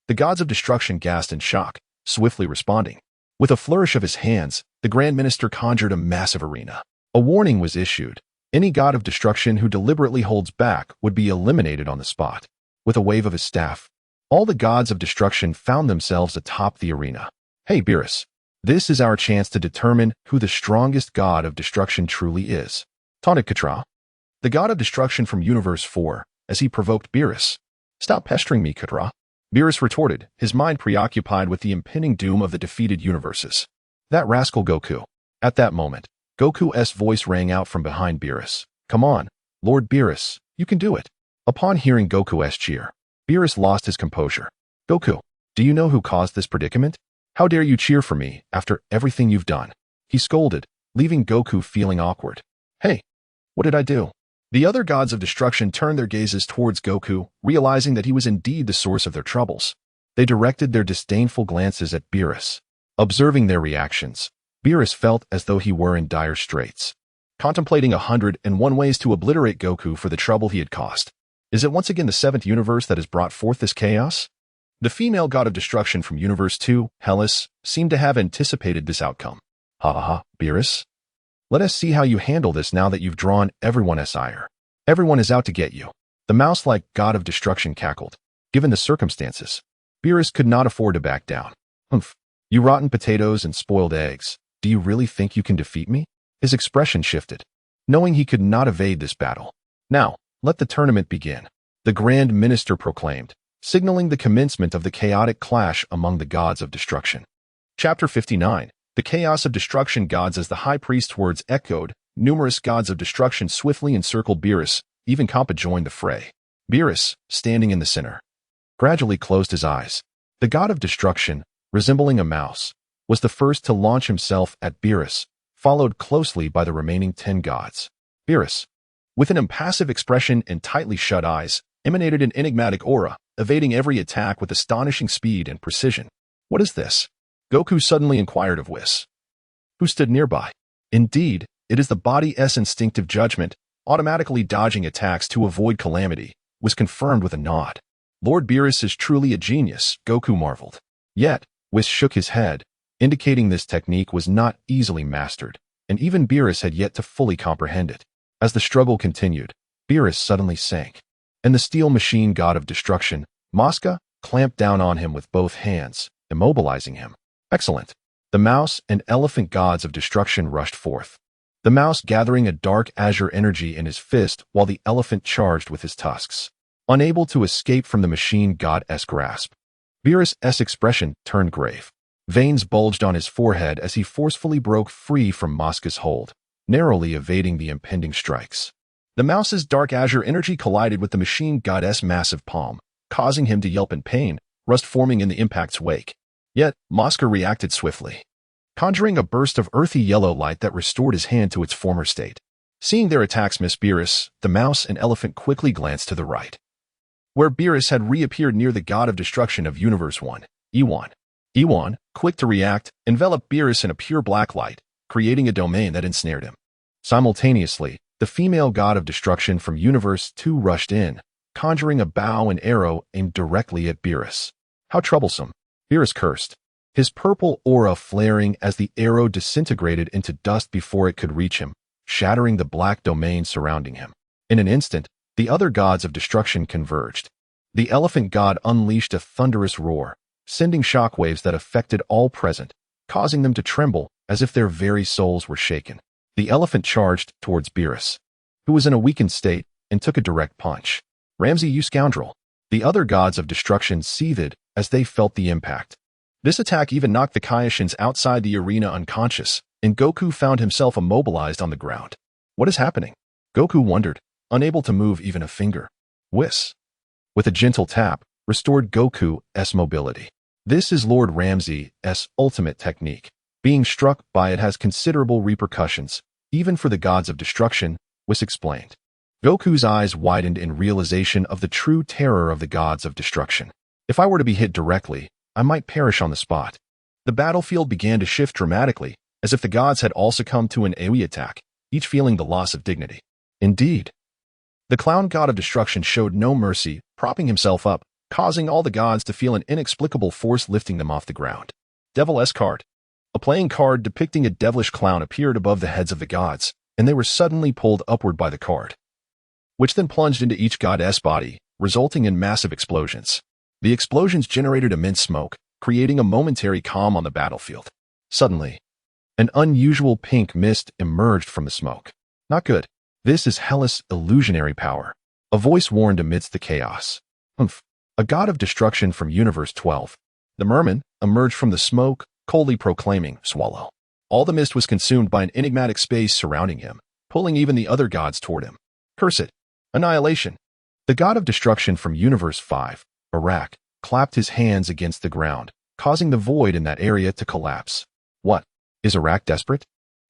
[SPEAKER 1] The gods of destruction gasped in shock, swiftly responding. With a flourish of his hands, the Grand Minister conjured a massive arena. A warning was issued. Any god of destruction who deliberately holds back would be eliminated on the spot. With a wave of his staff, all the gods of destruction found themselves atop the arena. Hey, Beerus, this is our chance to determine who the strongest god of destruction truly is. Taunted Katra, the god of destruction from Universe 4, as he provoked Beerus. Stop pestering me, Katra. Beerus retorted, his mind preoccupied with the impending doom of the defeated universes. That rascal Goku. At that moment, Goku's voice rang out from behind Beerus. Come on, Lord Beerus, you can do it. Upon hearing Goku's cheer, Beerus lost his composure. Goku, do you know who caused this predicament? How dare you cheer for me after everything you've done? He scolded, leaving Goku feeling awkward. Hey, what did I do? The other gods of destruction turned their gazes towards Goku, realizing that he was indeed the source of their troubles. They directed their disdainful glances at Beerus. Observing their reactions, Beerus felt as though he were in dire straits, contemplating 101 ways to obliterate Goku for the trouble he had caused. Is it once again the 7th universe that has brought forth this chaos? The female god of destruction from Universe 2, Hellas, seemed to have anticipated this outcome. Beerus? Let us see how you handle this now that you've drawn everyone's ire. Everyone is out to get you. The mouse-like god of destruction cackled. given the circumstances. Beerus could not afford to back down. Humph. You rotten potatoes and spoiled eggs. Do you really think you can defeat me? His expression shifted, knowing he could not evade this battle. Now, let the tournament begin, the Grand Minister proclaimed, signaling the commencement of the chaotic clash among the gods of destruction. Chapter 59. The Chaos of Destruction Gods. As the High Priest's words echoed, numerous gods of destruction swiftly encircled Beerus. Even Kappa joined the fray. Beerus, standing in the center, gradually closed his eyes. The god of destruction, resembling a mouse, was the first to launch himself at Beerus, followed closely by the remaining 10 gods. Beerus, with an impassive expression and tightly shut eyes, emanated an enigmatic aura, evading every attack with astonishing speed and precision. What is this? Goku suddenly inquired of Whis, who stood nearby. Indeed, it is the body's instinctive judgment, automatically dodging attacks to avoid calamity, was confirmed with a nod. Lord Beerus is truly a genius, Goku marveled. Yet, Whis shook his head, indicating this technique was not easily mastered, and even Beerus had yet to fully comprehend it. As the struggle continued, Beerus suddenly sank, and the steel machine god of destruction, Mosca, clamped down on him with both hands, immobilizing him. Excellent. The mouse and elephant gods of destruction rushed forth, the mouse gathering a dark azure energy in his fist while the elephant charged with his tusks. Unable to escape from the machine god's grasp, Beerus' expression turned grave. Veins bulged on his forehead as he forcefully broke free from Mosca's hold, narrowly evading the impending strikes. The mouse's dark azure energy collided with the machine god's massive palm, causing him to yelp in pain, rust forming in the impact's wake. Yet, Mosca reacted swiftly, conjuring a burst of earthy yellow light that restored his hand to its former state. Seeing their attacks miss Beerus, the mouse and elephant quickly glanced to the right, where Beerus had reappeared near the god of destruction of Universe 1, Ewan. Ewan, quick to react, enveloped Beerus in a pure black light, creating a domain that ensnared him. Simultaneously, the female god of destruction from Universe 2 rushed in, conjuring a bow and arrow aimed directly at Beerus. How troublesome, Beerus cursed, his purple aura flaring as the arrow disintegrated into dust before it could reach him, shattering the black domain surrounding him. In an instant, the other gods of destruction converged. The elephant god unleashed a thunderous roar, sending shockwaves that affected all present, causing them to tremble as if their very souls were shaken. The elephant charged towards Beerus, who was in a weakened state, and took a direct punch. Lam-Z, you scoundrel! The other gods of destruction seethed as they felt the impact. This attack even knocked the Kaioshins outside the arena unconscious, and Goku found himself immobilized on the ground. What is happening? Goku wondered, unable to move even a finger. Whis, with a gentle tap, restored Goku's mobility. This is Lord Lam-Z's ultimate technique. Being struck by it has considerable repercussions, even for the gods of destruction, Whis explained. Goku's eyes widened in realization of the true terror of the gods of destruction. If I were to be hit directly, I might perish on the spot. The battlefield began to shift dramatically, as if the gods had all succumbed to an AoE attack, each feeling the loss of dignity. Indeed, the clown god of destruction showed no mercy, propping himself up, causing all the gods to feel an inexplicable force lifting them off the ground. Devil's card. A playing card depicting a devilish clown appeared above the heads of the gods, and they were suddenly pulled upward by the card, which then plunged into each god's body, resulting in massive explosions. The explosions generated immense smoke, creating a momentary calm on the battlefield. Suddenly, an unusual pink mist emerged from the smoke. Not good. This is Hellas' illusionary power. A voice warned amidst the chaos. Humph. A god of destruction from Universe 12. The merman emerged from the smoke, coldly proclaiming, swallow. All the mist was consumed by an enigmatic space surrounding him, pulling even the other gods toward him. Curse it. Annihilation. The god of destruction from Universe 5, Arak, clapped his hands against the ground, causing the void in that area to collapse. What? Is Arak desperate?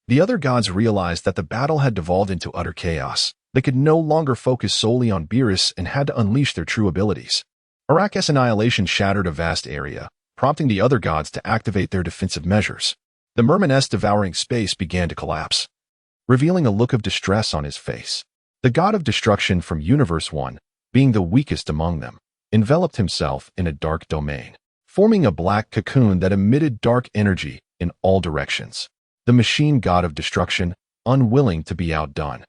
[SPEAKER 1] The other gods realized that the battle had devolved into utter chaos. They could no longer focus solely on Beerus and had to unleash their true abilities. Arak's annihilation shattered a vast area, prompting the other gods to activate their defensive measures. The merman's devouring space began to collapse, revealing a look of distress on his face. The god of destruction from Universe 1, being the weakest among them, enveloped himself in a dark domain, forming a black cocoon that emitted dark energy in all directions. The machine god of destruction, unwilling to be outdone,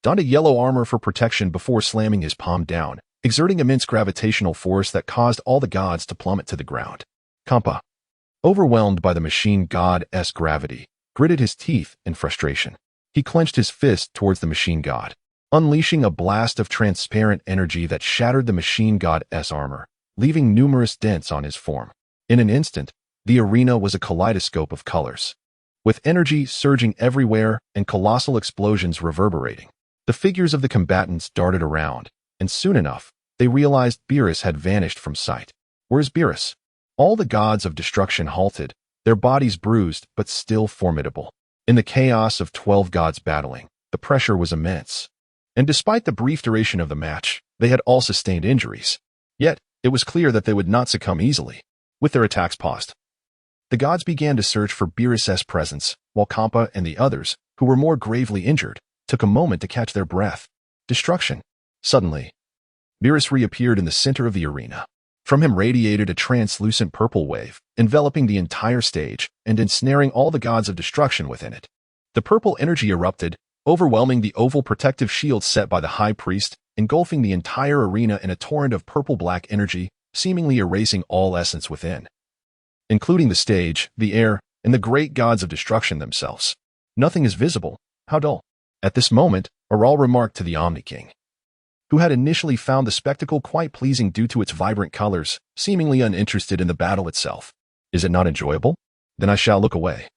[SPEAKER 1] donned a yellow armor for protection before slamming his palm down, exerting immense gravitational force that caused all the gods to plummet to the ground. Kampa, overwhelmed by the machine god's gravity, gritted his teeth in frustration. He clenched his fist towards the machine god, unleashing a blast of transparent energy that shattered the machine god's armor, leaving numerous dents on his form. In an instant, the arena was a kaleidoscope of colors, with energy surging everywhere and colossal explosions reverberating. The figures of the combatants darted around, and soon enough, they realized Beerus had vanished from sight. Where's Beerus? All the gods of destruction halted, their bodies bruised but still formidable. In the chaos of 12 gods battling, the pressure was immense. And despite the brief duration of the match, they had all sustained injuries. Yet, it was clear that they would not succumb easily. With their attacks paused, the gods began to search for Beerus's presence, while Kampa and the others, who were more gravely injured, took a moment to catch their breath. Destruction. Suddenly, Beerus reappeared in the center of the arena. From him radiated a translucent purple wave, enveloping the entire stage and ensnaring all the gods of destruction within it. The purple energy erupted, overwhelming the oval protective shield set by the high priest, engulfing the entire arena in a torrent of purple-black energy, seemingly erasing all essence within, including the stage, the air, and the great gods of destruction themselves. Nothing is visible. How dull. At this moment, Aral remarked to the Omni King, who had initially found the spectacle quite pleasing due to its vibrant colors, seemingly uninterested in the battle itself. Is it not enjoyable? Then I shall look away.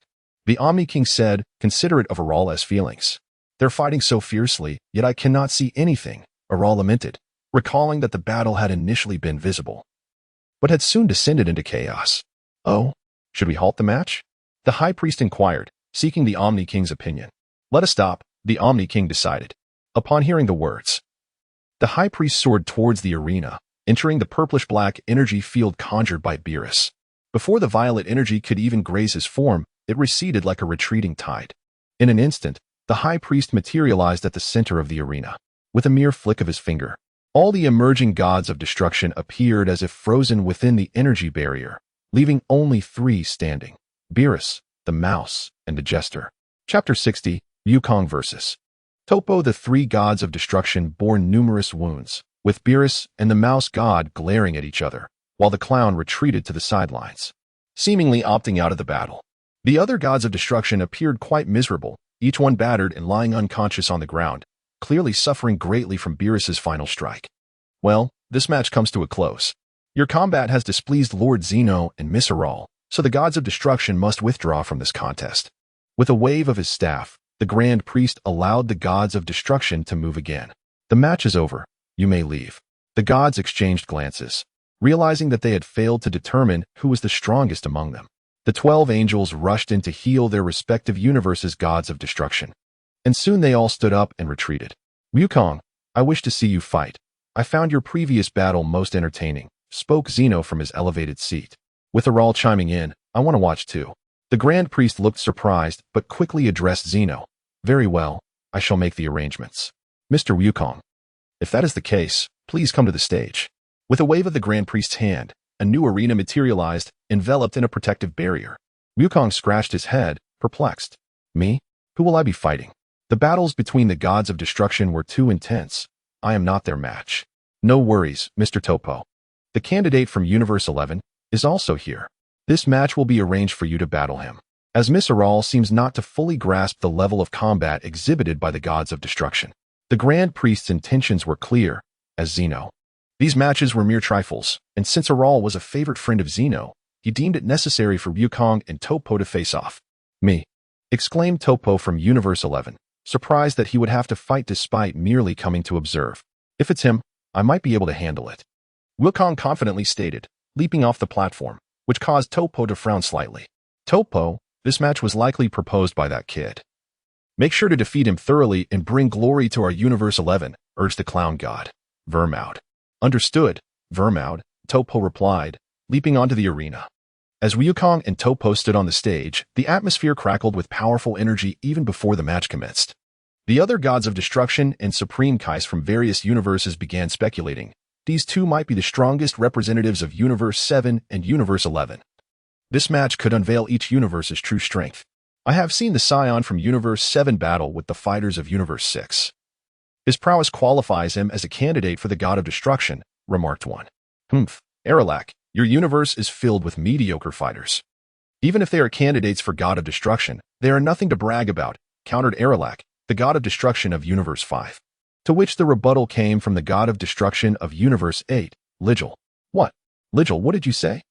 [SPEAKER 1] The Omni King said, considerate of Aral's feelings. They're fighting so fiercely, yet I cannot see anything, Aral lamented, recalling that the battle had initially been visible, but had soon descended into chaos. Oh, should we halt the match? The High Priest inquired, seeking the Omni King's opinion. Let us stop, the Omni King decided. Upon hearing the words, the High Priest soared towards the arena, entering the purplish-black energy field conjured by Beerus. Before the violet energy could even graze his form, it receded like a retreating tide. In an instant, the High Priest materialized at the center of the arena. With a mere flick of his finger, all the emerging gods of destruction appeared as if frozen within the energy barrier, leaving only 3 standing: Beerus, the Mouse, and the Jester. Chapter 60, Wukong vs. Topo. The 3 gods of destruction bore numerous wounds, with Beerus and the Mouse god glaring at each other, while the clown retreated to the sidelines, seemingly opting out of the battle. The other gods of destruction appeared quite miserable, each one battered and lying unconscious on the ground, clearly suffering greatly from Beerus's final strike. Well, this match comes to a close. Your combat has displeased Lord Zeno and Miss Aral, so the gods of destruction must withdraw from this contest. With a wave of his staff, the Grand Priest allowed the gods of destruction to move again. The match is over. You may leave. The gods exchanged glances, realizing that they had failed to determine who was the strongest among them. The 12 angels rushed in to heal their respective universes' gods of destruction, and soon they all stood up and retreated. Wukong, I wish to see you fight. I found your previous battle most entertaining, spoke Zeno from his elevated seat. With Aral chiming in, I want to watch too. The Grand Priest looked surprised, but quickly addressed Zeno. Very well, I shall make the arrangements. Mr. Wukong, if that is the case, please come to the stage. With a wave of the Grand Priest's hand, a new arena materialized, enveloped in a protective barrier. Wukong scratched his head, perplexed. Me? Who will I be fighting? The battles between the gods of destruction were too intense. I am not their match. No worries, Mr. Topo. The candidate from Universe 11 is also here. This match will be arranged for you to battle him, as Miss Aral seems not to fully grasp the level of combat exhibited by the gods of destruction. The Grand Priest's intentions were clear, as Zeno. These matches were mere trifles, and since Aral was a favorite friend of Zeno, he deemed it necessary for Wukong and Topo to face off. Me, exclaimed Topo from Universe 11, surprised that he would have to fight despite merely coming to observe. If it's him, I might be able to handle it. Wukong confidently stated, leaping off the platform, which caused Topo to frown slightly. Topo, this match was likely proposed by that kid. Make sure to defeat him thoroughly and bring glory to our Universe 11, urged the clown god. Vermoud. Understood, Vermoud, Topo replied, leaping onto the arena. As Wukong and Topo stood on the stage, the atmosphere crackled with powerful energy even before the match commenced. The other gods of destruction and supreme kais from various universes began speculating. These two might be the strongest representatives of Universe 7 and Universe 11. This match could unveil each universe's true strength. I have seen the Scion from Universe 7 battle with the fighters of Universe 6. His prowess qualifies him as a candidate for the God of Destruction, remarked one. Humph, Erlak, your universe is filled with mediocre fighters. Even if they are candidates for God of Destruction, they are nothing to brag about, countered Erlak, the God of Destruction of Universe 5. To which the rebuttal came from the God of Destruction of Universe 8, Ligil. What? Ligil, what did you say?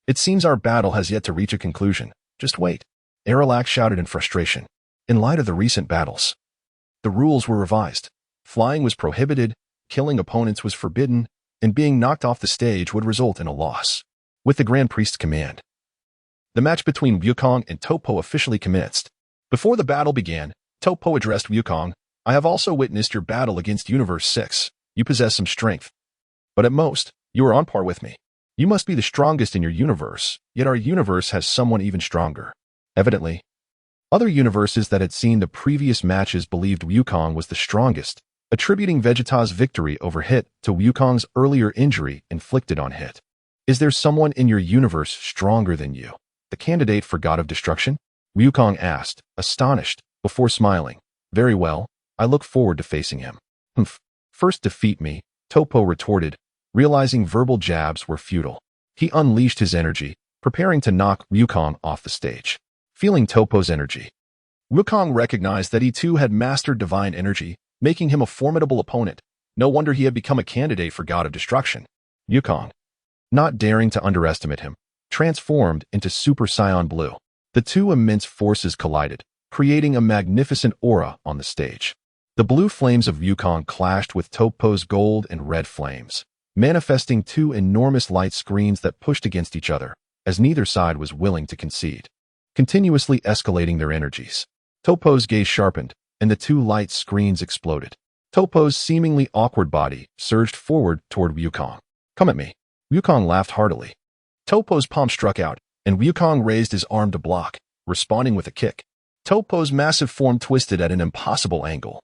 [SPEAKER 1] It seems our battle has yet to reach a conclusion. Just wait. Erlak shouted in frustration. In light of the recent battles, the rules were revised. Flying was prohibited, killing opponents was forbidden, and being knocked off the stage would result in a loss. With the Grand Priest's command, the match between Wukong and Topo officially commenced. Before the battle began, Topo addressed Wukong. I have also witnessed your battle against Universe 6. You possess some strength. But at most, you are on par with me. You must be the strongest in your universe, yet our universe has someone even stronger. Evidently, other universes that had seen the previous matches believed Wukong was the strongest, attributing Vegeta's victory over Hit to Wukong's earlier injury inflicted on Hit. Is there someone in your universe stronger than you? The candidate for God of Destruction? Wukong asked, astonished, before smiling. Very well, I look forward to facing him. Humph. First defeat me, Topo retorted, realizing verbal jabs were futile. He unleashed his energy, preparing to knock Wukong off the stage. Feeling Topo's energy, Wukong recognized that he too had mastered divine energy, making him a formidable opponent. No wonder he had become a candidate for God of Destruction. Wukong, not daring to underestimate him, transformed into Super Saiyan Blue. The two immense forces collided, creating a magnificent aura on the stage. The blue flames of Wukong clashed with Topo's gold and red flames, manifesting two enormous light screens that pushed against each other, as neither side was willing to concede, continuously escalating their energies. Topo's gaze sharpened, and the two light screens exploded. Topo's seemingly awkward body surged forward toward Wukong. Come at me. Wukong laughed heartily. Topo's palm struck out, and Wukong raised his arm to block, responding with a kick. Topo's massive form twisted at an impossible angle,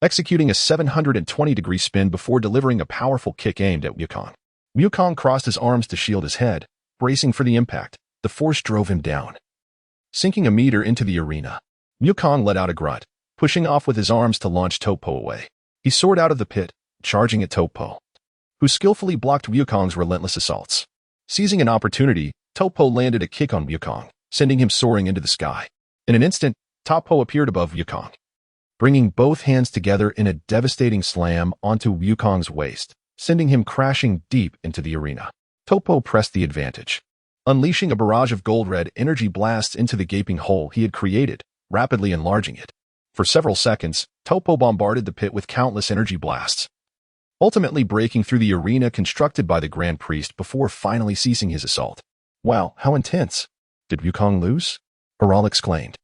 [SPEAKER 1] executing a 720-degree spin before delivering a powerful kick aimed at Wukong. Wukong crossed his arms to shield his head, bracing for the impact. The force drove him down, sinking a meter into the arena. Wukong let out a grunt, pushing off with his arms to launch Topo away. He soared out of the pit, charging at Topo, who skillfully blocked Wukong's relentless assaults. Seizing an opportunity, Topo landed a kick on Wukong, sending him soaring into the sky. In an instant, Topo appeared above Wukong, bringing both hands together in a devastating slam onto Wukong's waist, sending him crashing deep into the arena. Topo pressed the advantage, unleashing a barrage of gold-red energy blasts into the gaping hole he had created, rapidly enlarging it. For several seconds, Topo bombarded the pit with countless energy blasts, ultimately breaking through the arena constructed by the Grand Priest before finally ceasing his assault. Wow, how intense! Did Wukong lose? Aral exclaimed,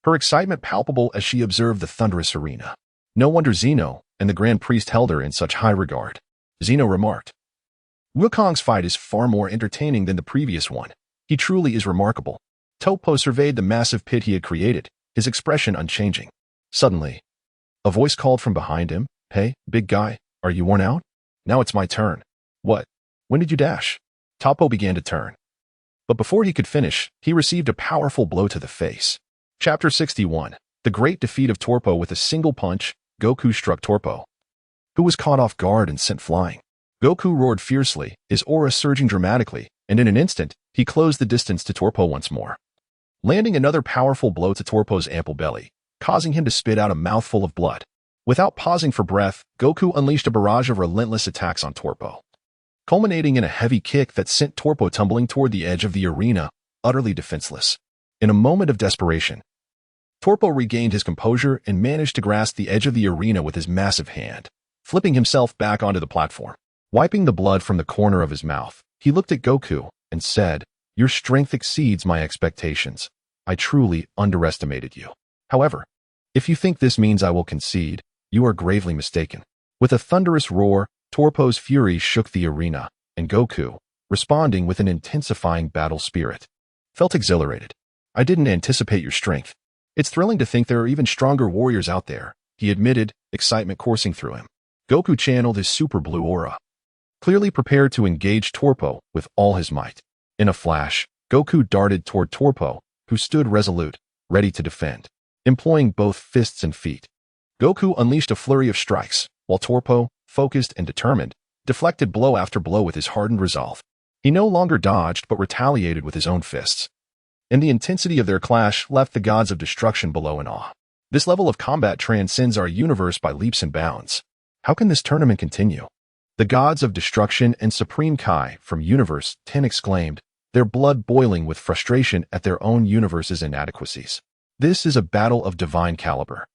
[SPEAKER 1] her excitement palpable as she observed the thunderous arena. No wonder Zeno and the Grand Priest held her in such high regard. Zeno remarked, Wukong's fight is far more entertaining than the previous one. He truly is remarkable. Topo surveyed the massive pit he had created, his expression unchanging. Suddenly, a voice called from behind him, Hey, big guy, are you worn out? Now it's my turn. What? When did you dash? Topo began to turn, but before he could finish, he received a powerful blow to the face. Chapter 61. The Great Defeat of Torpo. With a single punch, Goku struck Torpo, who was caught off guard and sent flying. Goku roared fiercely, his aura surging dramatically, and in an instant, he closed the distance to Torpo once more, landing another powerful blow to Torpo's ample belly, causing him to spit out a mouthful of blood. Without pausing for breath, Goku unleashed a barrage of relentless attacks on Torpo, culminating in a heavy kick that sent Torpo tumbling toward the edge of the arena, utterly defenseless. In a moment of desperation, Torpo regained his composure and managed to grasp the edge of the arena with his massive hand, flipping himself back onto the platform. Wiping the blood from the corner of his mouth, he looked at Goku and said, Your strength exceeds my expectations. I truly underestimated you. However, if you think this means I will concede, you are gravely mistaken. With a thunderous roar, Torpo's fury shook the arena, and Goku, responding with an intensifying battle spirit, felt exhilarated. I didn't anticipate your strength. It's thrilling to think there are even stronger warriors out there, he admitted, excitement coursing through him. Goku channeled his super blue aura, clearly prepared to engage Torpo with all his might. In a flash, Goku darted toward Torpo, who stood resolute, ready to defend, employing both fists and feet. Goku unleashed a flurry of strikes, while Torpo, focused and determined, deflected blow after blow with his hardened resolve. He no longer dodged but retaliated with his own fists. And the intensity of their clash left the gods of destruction below in awe. This level of combat transcends our universe by leaps and bounds. How can this tournament continue? The gods of destruction and Supreme Kai from Universe 10 exclaimed, their blood boiling with frustration at their own universe's inadequacies. This is a battle of divine caliber.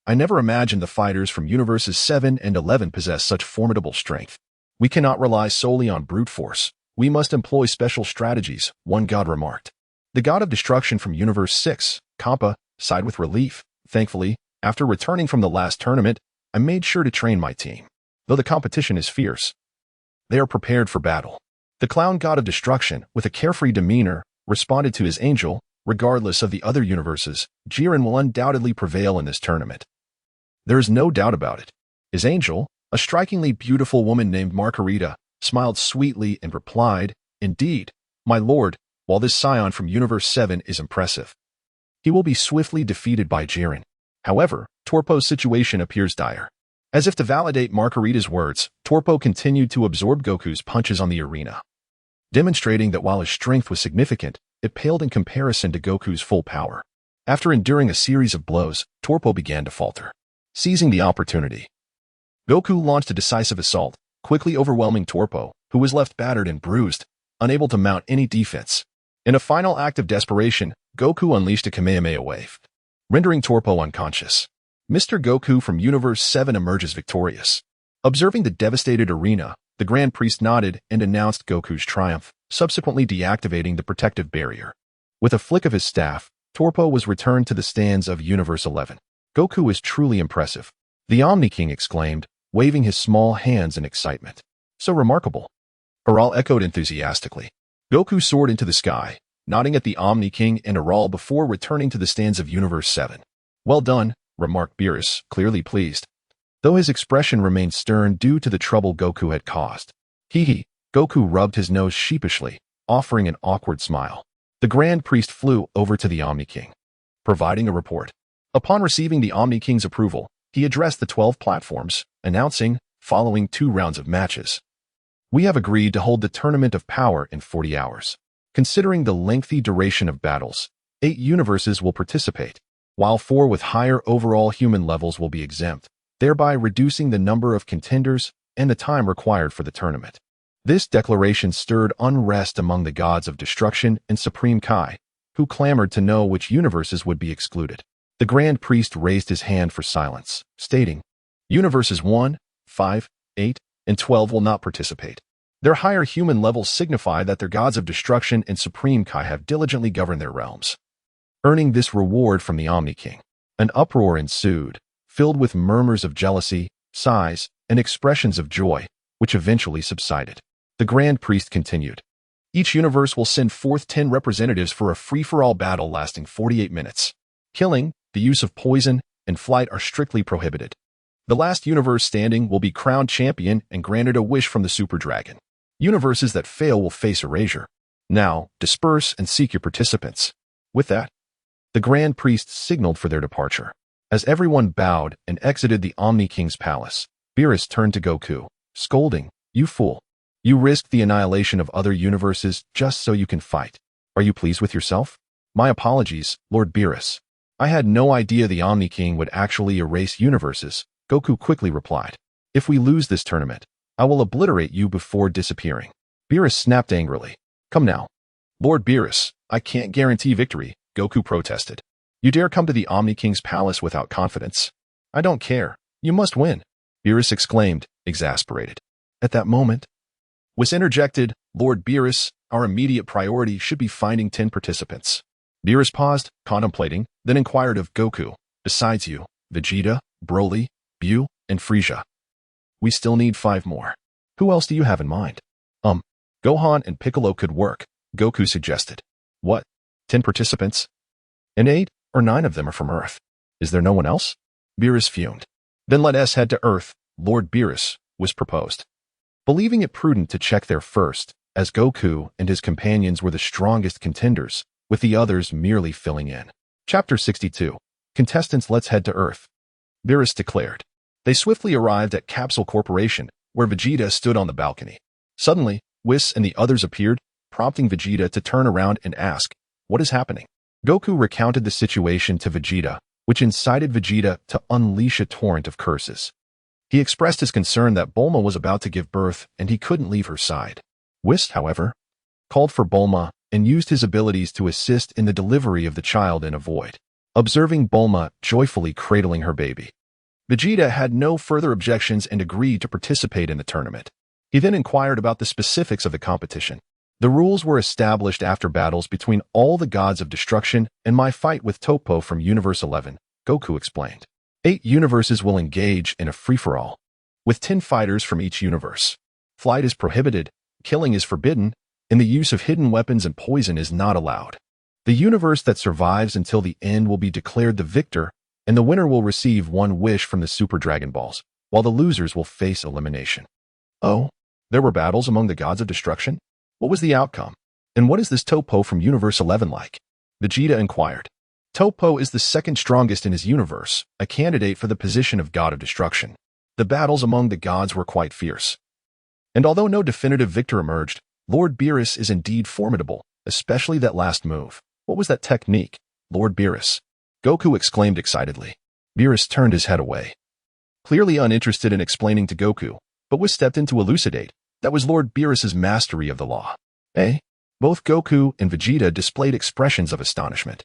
[SPEAKER 1] I never imagined the fighters from Universes 7 and 11 possess such formidable strength. We cannot rely solely on brute force. We must employ special strategies, one god remarked. The god of destruction from Universe 6, Kappa, sighed with relief. Thankfully, after returning from the last tournament, I made sure to train my team. Though the competition is fierce, they are prepared for battle. The clown god of destruction, with a carefree demeanor, responded to his angel, regardless of the other universes, Jiren will undoubtedly prevail in this tournament. There is no doubt about it. His angel, a strikingly beautiful woman named Margarita, smiled sweetly and replied, indeed, my lord, while this scion from Universe 7 is impressive, he will be swiftly defeated by Jiren. However, Torpo's situation appears dire. As if to validate Margarita's words, Torpo continued to absorb Goku's punches on the arena, demonstrating that while his strength was significant, it paled in comparison to Goku's full power. After enduring a series of blows, Torpo began to falter. Seizing the opportunity, Goku launched a decisive assault, quickly overwhelming Torpo, who was left battered and bruised, unable to mount any defense. In a final act of desperation, Goku unleashed a Kamehameha wave, rendering Torpo unconscious. Mr. Goku from Universe 7 emerges victorious. Observing the devastated arena, the Grand Priest nodded and announced Goku's triumph, subsequently deactivating the protective barrier. With a flick of his staff, Torpo was returned to the stands of Universe 11. Goku is truly impressive, the Omni King exclaimed, waving his small hands in excitement. So remarkable. Aral echoed enthusiastically. Goku soared into the sky, nodding at the Omni King and Aral before returning to the stands of Universe 7. Well done, remarked Beerus, clearly pleased, though his expression remained stern due to the trouble Goku had caused. Hee. Goku rubbed his nose sheepishly, offering an awkward smile. The Grand Priest flew over to the Omni King, providing a report. Upon receiving the Omni King's approval, he addressed the 12 platforms, announcing, following 2 rounds of matches, we have agreed to hold the Tournament of Power in 40 hours. Considering the lengthy duration of battles, 8 universes will participate, while 4 with higher overall human levels will be exempt, thereby reducing the number of contenders and the time required for the tournament. This declaration stirred unrest among the gods of destruction and Supreme Kai, who clamored to know which universes would be excluded. The Grand Priest raised his hand for silence, stating, Universes 1, 5, 8, and 12 will not participate. Their higher human levels signify that their gods of destruction and Supreme Kai have diligently governed their realms, earning this reward from the Omni King. An uproar ensued, filled with murmurs of jealousy, sighs, and expressions of joy, which eventually subsided. The Grand Priest continued, each universe will send forth 10 representatives for a free-for-all battle lasting 48 minutes. Killing, the use of poison, and flight are strictly prohibited. The last universe standing will be crowned champion and granted a wish from the Super Dragon. Universes that fail will face erasure. Now, disperse and seek your participants. With that, the Grand Priest signaled for their departure. As everyone bowed and exited the Omni King's palace, Beerus turned to Goku, scolding, you fool. You risked the annihilation of other universes just so you can fight. Are you pleased with yourself? My apologies, Lord Beerus. I had no idea the Omni King would actually erase universes, Goku quickly replied. If we lose this tournament, I will obliterate you before disappearing. Beerus snapped angrily. Come now. Lord Beerus, I can't guarantee victory, Goku protested. You dare come to the Omni King's palace without confidence? I don't care. You must win, Beerus exclaimed, exasperated. At that moment, Whis interjected, Lord Beerus, our immediate priority should be finding 10 participants. Beerus paused, contemplating, then inquired of Goku, besides you, Vegeta, Broly, Buu, and Frieza. We still need 5 more. Who else do you have in mind? Gohan and Piccolo could work, Goku suggested. What? 10 participants? And 8 or 9 of them are from Earth. Is there no one else? Beerus fumed. Then let us head to Earth, Lord Beerus, was proposed. Believing it prudent to check there first, as Goku and his companions were the strongest contenders, with the others merely filling in. Chapter 62. Contestants, let's head to Earth. Beerus declared. They swiftly arrived at Capsule Corporation, where Vegeta stood on the balcony. Suddenly, Whis and the others appeared, prompting Vegeta to turn around and ask, "What is happening?" Goku recounted the situation to Vegeta, which incited Vegeta to unleash a torrent of curses. He expressed his concern that Bulma was about to give birth and he couldn't leave her side. Whis, however, called for Bulma and used his abilities to assist in the delivery of the child in a void, observing Bulma joyfully cradling her baby. Vegeta had no further objections and agreed to participate in the tournament. He then inquired about the specifics of the competition. The rules were established after battles between all the gods of destruction and my fight with Toppo from Universe 11, Goku explained. 8 universes will engage in a free-for-all, with 10 fighters from each universe. Flight is prohibited, killing is forbidden, and the use of hidden weapons and poison is not allowed. The universe that survives until the end will be declared the victor, and the winner will receive 1 wish from the Super Dragon Balls, while the losers will face elimination. Oh, there were battles among the gods of destruction? What was the outcome? And what is this Toppo from Universe 11 like? Vegeta inquired. Toppo is the second strongest in his universe, a candidate for the position of God of Destruction. The battles among the gods were quite fierce. And although no definitive victor emerged, Lord Beerus is indeed formidable, especially that last move. What was that technique, Lord Beerus? Goku exclaimed excitedly. Beerus turned his head away, clearly uninterested in explaining to Goku, but was stepped in to elucidate. That was Lord Beerus's mastery of the law. Eh? Both Goku and Vegeta displayed expressions of astonishment.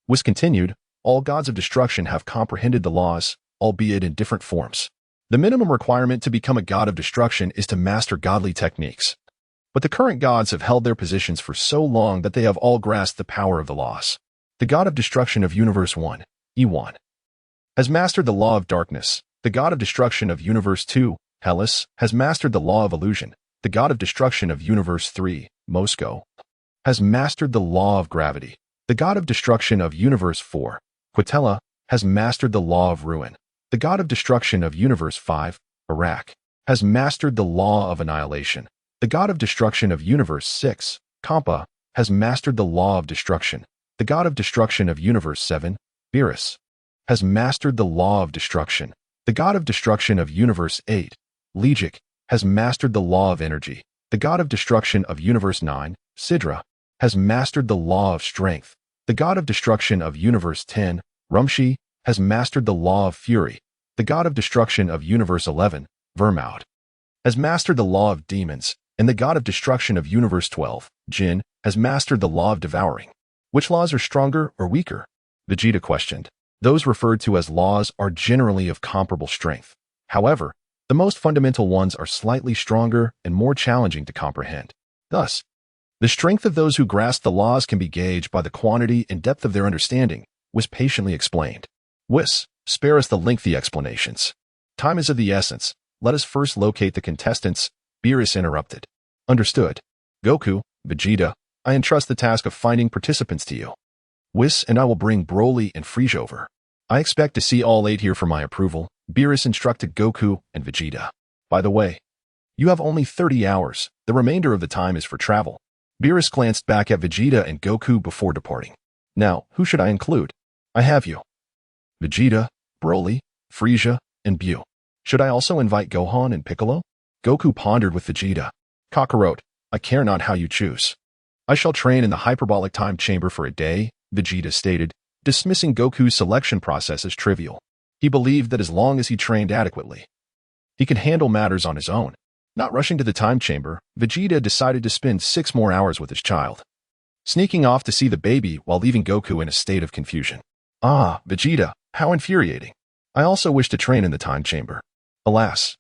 [SPEAKER 1] Whis continued, all gods of destruction have comprehended the laws, albeit in different forms. The minimum requirement to become a god of destruction is to master godly techniques. But the current gods have held their positions for so long that they have all grasped the power of the laws. The god of destruction of Universe 1, E1, has mastered the law of darkness. The god of destruction of Universe 2, Hellas, has mastered the law of illusion. The god of destruction of Universe 3, Moscow, has mastered the law of gravity. The god of destruction of Universe 4, Quitella, has mastered the law of ruin. The god of destruction of Universe 5, Iraq, has mastered the law of annihilation. The god of destruction of Universe 6, Kampa, has mastered the law of destruction. The god of destruction of Universe 7, Beerus, has mastered the law of destruction. The god of destruction of Universe 8, Legic, has mastered the law of energy. The god of destruction of Universe 9, Sidra, has mastered the law of strength. The god of destruction of Universe 10, Rumshi, has mastered the law of fury. The god of destruction of Universe 11, Vermoud, has mastered the law of demons. And the god of destruction of Universe 12, Jin, has mastered the law of devouring. Which laws are stronger or weaker? Vegeta questioned. Those referred to as laws are generally of comparable strength. However, the most fundamental ones are slightly stronger and more challenging to comprehend. Thus, the strength of those who grasp the laws can be gauged by the quantity and depth of their understanding, was patiently explained. Whis, spare us the lengthy explanations. Time is of the essence. Let us first locate the contestants. Beerus interrupted. Understood. Goku, Vegeta, I entrust the task of finding participants to you. Whis and I will bring Broly and Frieza over. I expect to see all 8 here for my approval, Beerus instructed Goku and Vegeta. By the way, you have only 30 hours. The remainder of the time is for travel. Beerus glanced back at Vegeta and Goku before departing. Now, who should I include? I have you. Vegeta, Broly, Frieza, and Buu. Should I also invite Gohan and Piccolo? Goku pondered with Vegeta. Kakarot, I care not how you choose. I shall train in the hyperbolic time chamber for a day, Vegeta stated, dismissing Goku's selection process as trivial. He believed that as long as he trained adequately, he could handle matters on his own. Not rushing to the time chamber, Vegeta decided to spend 6 more hours with his child, sneaking off to see the baby while leaving Goku in a state of confusion. Ah, Vegeta, how infuriating. I also wish to train in the time chamber. Alas,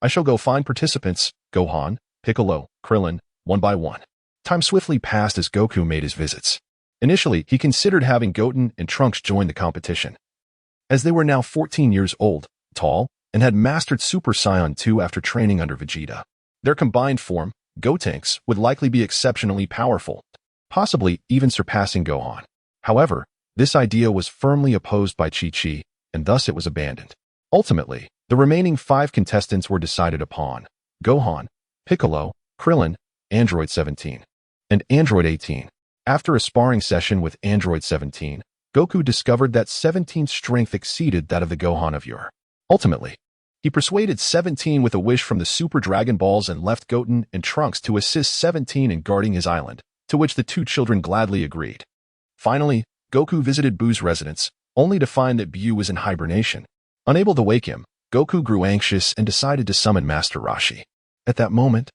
[SPEAKER 1] I shall go find participants, Gohan, Piccolo, Krillin, one by one. Time swiftly passed as Goku made his visits. Initially, he considered having Goten and Trunks join the competition, as they were now 14 years old, tall, and had mastered Super Saiyan 2 after training under Vegeta. Their combined form, Gotenks, would likely be exceptionally powerful, possibly even surpassing Gohan. However, this idea was firmly opposed by Chi-Chi, and thus it was abandoned. Ultimately, the remaining 5 contestants were decided upon: Gohan, Piccolo, Krillin, Android 17, and Android 18. After a sparring session with Android 17, Goku discovered that 17's strength exceeded that of the Gohan of yore. Ultimately, he persuaded 17 with a wish from the Super Dragon Balls and left Goten and Trunks to assist 17 in guarding his island, to which the two children gladly agreed. Finally, Goku visited Buu's residence, only to find that Buu was in hibernation. Unable to wake him, Goku grew anxious and decided to summon Master Roshi. At that moment,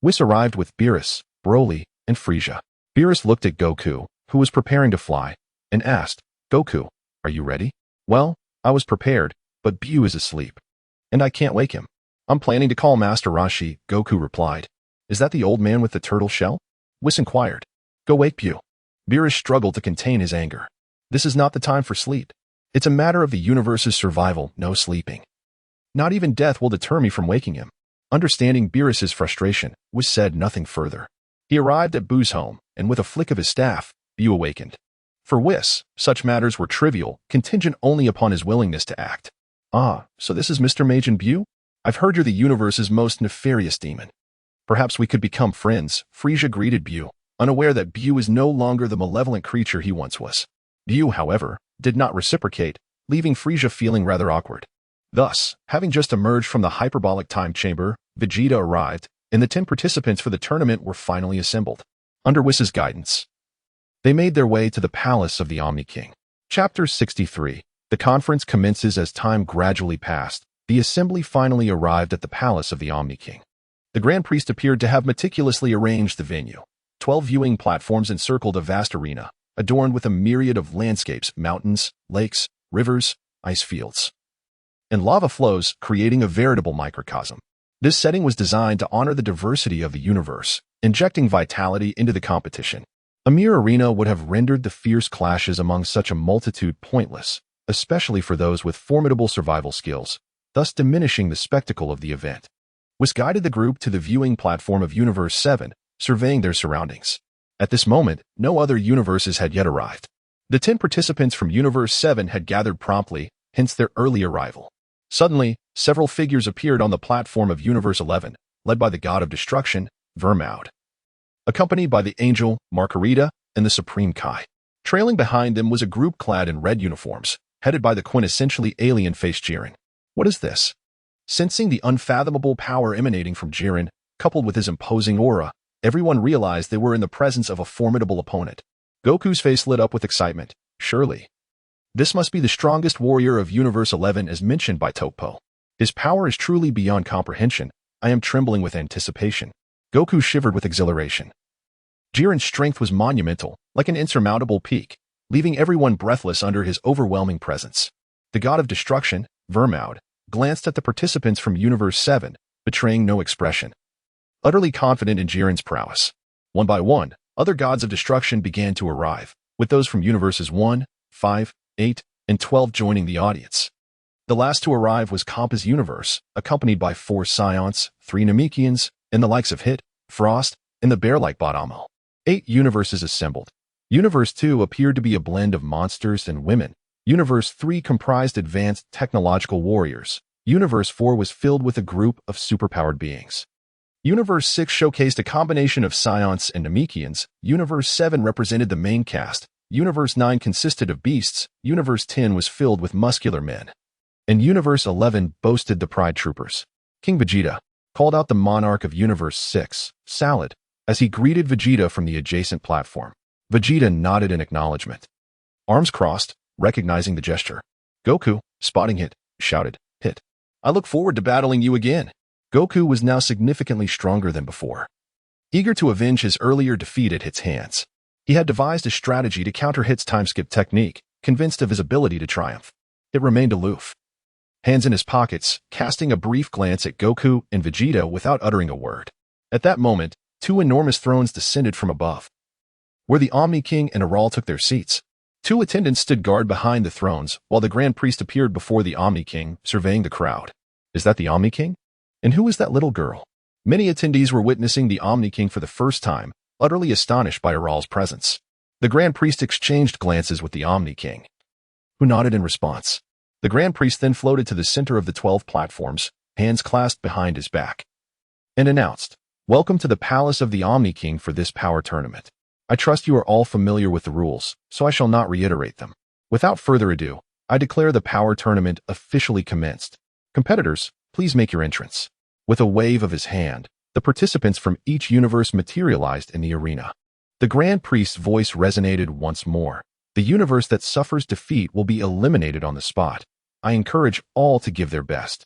[SPEAKER 1] Whis arrived with Beerus, Broly, and Frieza. Beerus looked at Goku, who was preparing to fly, and asked, "Goku, are you ready?" "Well, I was prepared, but Buu is asleep, and I can't wake him." "I'm planning to call Master Roshi," Goku replied. "Is that the old man with the turtle shell?" Whis inquired. "Go wake Buu." Beerus struggled to contain his anger. "This is not the time for sleep. It's a matter of the universe's survival, no sleeping. Not even death will deter me from waking him." Understanding Beerus's frustration, Whis said nothing further. He arrived at Buu's home, and with a flick of his staff, Buu awakened. For Whis, such matters were trivial, contingent only upon his willingness to act. "Ah, so this is Mr. Majin Buu? I've heard you're the universe's most nefarious demon. Perhaps we could become friends," Frieza greeted Buu, unaware that Buu is no longer the malevolent creature he once was. Buu, however, did not reciprocate, leaving Frieza feeling rather awkward. Thus, having just emerged from the hyperbolic time chamber, Vegeta arrived, and the 10 participants for the tournament were finally assembled. Under Whis' guidance, they made their way to the palace of the Omni King. Chapter 63. The conference commences as time gradually passed. The assembly finally arrived at the palace of the Omni King. The Grand Priest appeared to have meticulously arranged the venue. 12 viewing platforms encircled a vast arena, adorned with a myriad of landscapes, mountains, lakes, rivers, ice fields, and lava flows, creating a veritable microcosm. This setting was designed to honor the diversity of the universe, injecting vitality into the competition. A mere arena would have rendered the fierce clashes among such a multitude pointless, especially for those with formidable survival skills, thus diminishing the spectacle of the event. Whis guided the group to the viewing platform of Universe 7, surveying their surroundings. At this moment, no other universes had yet arrived. The 10 participants from Universe 7 had gathered promptly, hence their early arrival. Suddenly, several figures appeared on the platform of Universe 11, led by the god of destruction, Vermaud, accompanied by the angel, Margarita, and the Supreme Kai. Trailing behind them was a group clad in red uniforms, headed by the quintessentially alien-faced Jiren. What is this? Sensing the unfathomable power emanating from Jiren, coupled with his imposing aura, everyone realized they were in the presence of a formidable opponent. Goku's face lit up with excitement. Surely, this must be the strongest warrior of Universe 11 as mentioned by Toppo. His power is truly beyond comprehension. I am trembling with anticipation. Goku shivered with exhilaration. Jiren's strength was monumental, like an insurmountable peak, leaving everyone breathless under his overwhelming presence. The god of destruction, Vermaud, glanced at the participants from Universe 7, betraying no expression. Utterly confident in Jiren's prowess. One by one, other gods of destruction began to arrive, with those from Universes 1, 5, 8, and 12 joining the audience. The last to arrive was Kampa's universe, accompanied by 4 Scions, 3 Namekians, and the likes of Hit, Frost, and the bear-like Badamo. 8 universes assembled. Universe 2 appeared to be a blend of monsters and women. Universe 3 comprised advanced technological warriors. Universe 4 was filled with a group of superpowered beings. Universe 6 showcased a combination of Scions and Namekians. Universe 7 represented the main cast. Universe 9 consisted of beasts. Universe 10 was filled with muscular men. And Universe 11 boasted the Pride Troopers. King Vegeta called out the monarch of Universe 6, Salad, as he greeted Vegeta from the adjacent platform. Vegeta nodded in acknowledgement. Arms crossed, recognizing the gesture. Goku, spotting Hit, shouted, "Hit, I look forward to battling you again." Goku was now significantly stronger than before. Eager to avenge his earlier defeat at Hit's hands, he had devised a strategy to counter Hit's time-skip technique, convinced of his ability to triumph. It remained aloof, hands in his pockets, casting a brief glance at Goku and Vegeta without uttering a word. At that moment, 2 enormous thrones descended from above, where the Omni King and Aral took their seats. 2 attendants stood guard behind the thrones, while the Grand Priest appeared before the Omni King, surveying the crowd. Is that the Omni King? And who is that little girl? Many attendees were witnessing the Omni King for the first time, utterly astonished by Aral's presence. The Grand Priest exchanged glances with the Omni King, who nodded in response. The Grand Priest then floated to the center of the 12 platforms, hands clasped behind his back, and announced, "Welcome to the palace of the Omni King for this power tournament. I trust you are all familiar with the rules, so I shall not reiterate them. Without further ado, I declare the power tournament officially commenced. Competitors, please make your entrance. With a wave of his hand, the participants from each universe materialized in the arena. The Grand Priest's voice resonated once more. The universe that suffers defeat will be eliminated on the spot. I encourage all to give their best.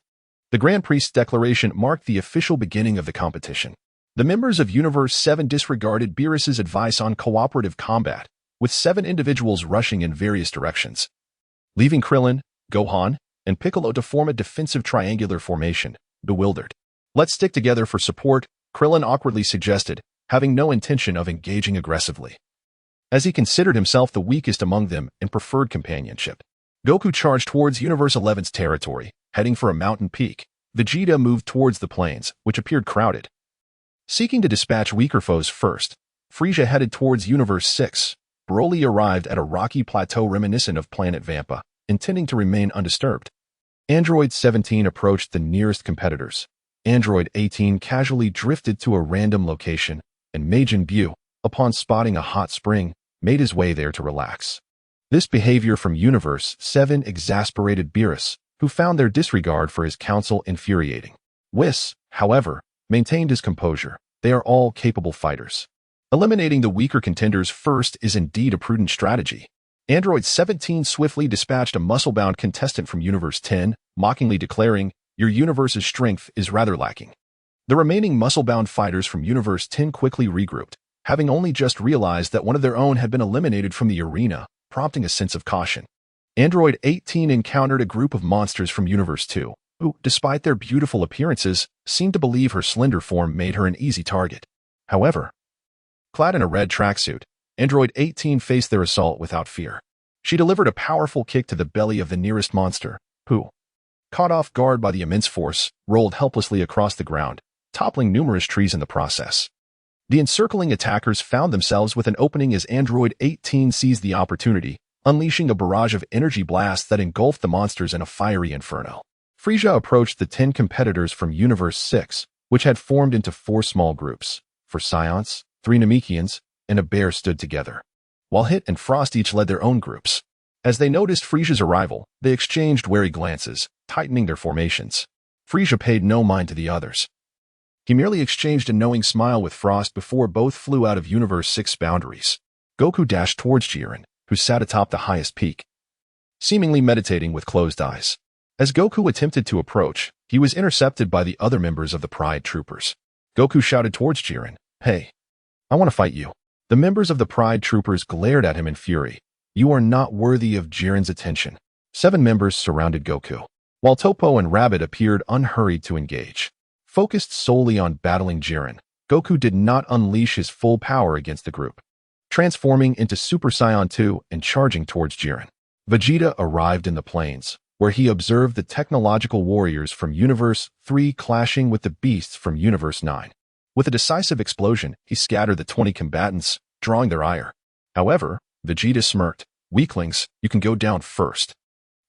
[SPEAKER 1] The Grand Priest's declaration marked the official beginning of the competition. The members of Universe 7 disregarded Beerus's advice on cooperative combat, with 7 individuals rushing in various directions, leaving Krillin, Gohan, and Piccolo to form a defensive triangular formation, bewildered. "Let's stick together for support," Krillin awkwardly suggested, having no intention of engaging aggressively, as he considered himself the weakest among them and preferred companionship. Goku charged towards Universe 11's territory, heading for a mountain peak. Vegeta moved towards the plains, which appeared crowded. Seeking to dispatch weaker foes first, Frieza headed towards Universe 6. Broly arrived at a rocky plateau reminiscent of Planet Vampa, intending to remain undisturbed. Android 17 approached the nearest competitors. Android 18 casually drifted to a random location, and Majin Buu, upon spotting a hot spring, made his way there to relax. This behavior from Universe 7 exasperated Beerus, who found their disregard for his counsel infuriating. Whis, however, maintained his composure. They are all capable fighters. Eliminating the weaker contenders first is indeed a prudent strategy. Android 17 swiftly dispatched a muscle-bound contestant from Universe 10, mockingly declaring, "Your universe's strength is rather lacking." The remaining muscle-bound fighters from Universe 10 quickly regrouped, having only just realized that one of their own had been eliminated from the arena, prompting a sense of caution. Android 18 encountered a group of monsters from Universe 2, who, despite their beautiful appearances, seemed to believe her slender form made her an easy target. However, clad in a red tracksuit, Android 18 faced their assault without fear. She delivered a powerful kick to the belly of the nearest monster, who, caught off guard by the immense force, rolled helplessly across the ground, toppling numerous trees in the process. The encircling attackers found themselves with an opening as Android 18 seized the opportunity, unleashing a barrage of energy blasts that engulfed the monsters in a fiery inferno. Frieza approached the 10 competitors from Universe 6, which had formed into 4 small groups. 4 Scions, 3 Namekians, and a bear stood together, while Hit and Frost each led their own groups. As they noticed Frieza's arrival, they exchanged wary glances, tightening their formations. Frieza paid no mind to the others. He merely exchanged a knowing smile with Frost before both flew out of Universe 6 boundaries. Goku dashed towards Jiren, who sat atop the highest peak, seemingly meditating with closed eyes. As Goku attempted to approach, he was intercepted by the other members of the Pride Troopers. Goku shouted towards Jiren, "Hey, I want to fight you." The members of the Pride Troopers glared at him in fury. "You are not worthy of Jiren's attention." 7 members surrounded Goku, while Toppo and Rabbit appeared unhurried to engage. Focused solely on battling Jiren, Goku did not unleash his full power against the group, transforming into Super Saiyan 2 and charging towards Jiren. Vegeta arrived in the plains, where he observed the technological warriors from Universe 3 clashing with the beasts from Universe 9. With a decisive explosion, he scattered the 20 combatants, drawing their ire. However, Vegeta smirked, "Weaklings, you can go down first."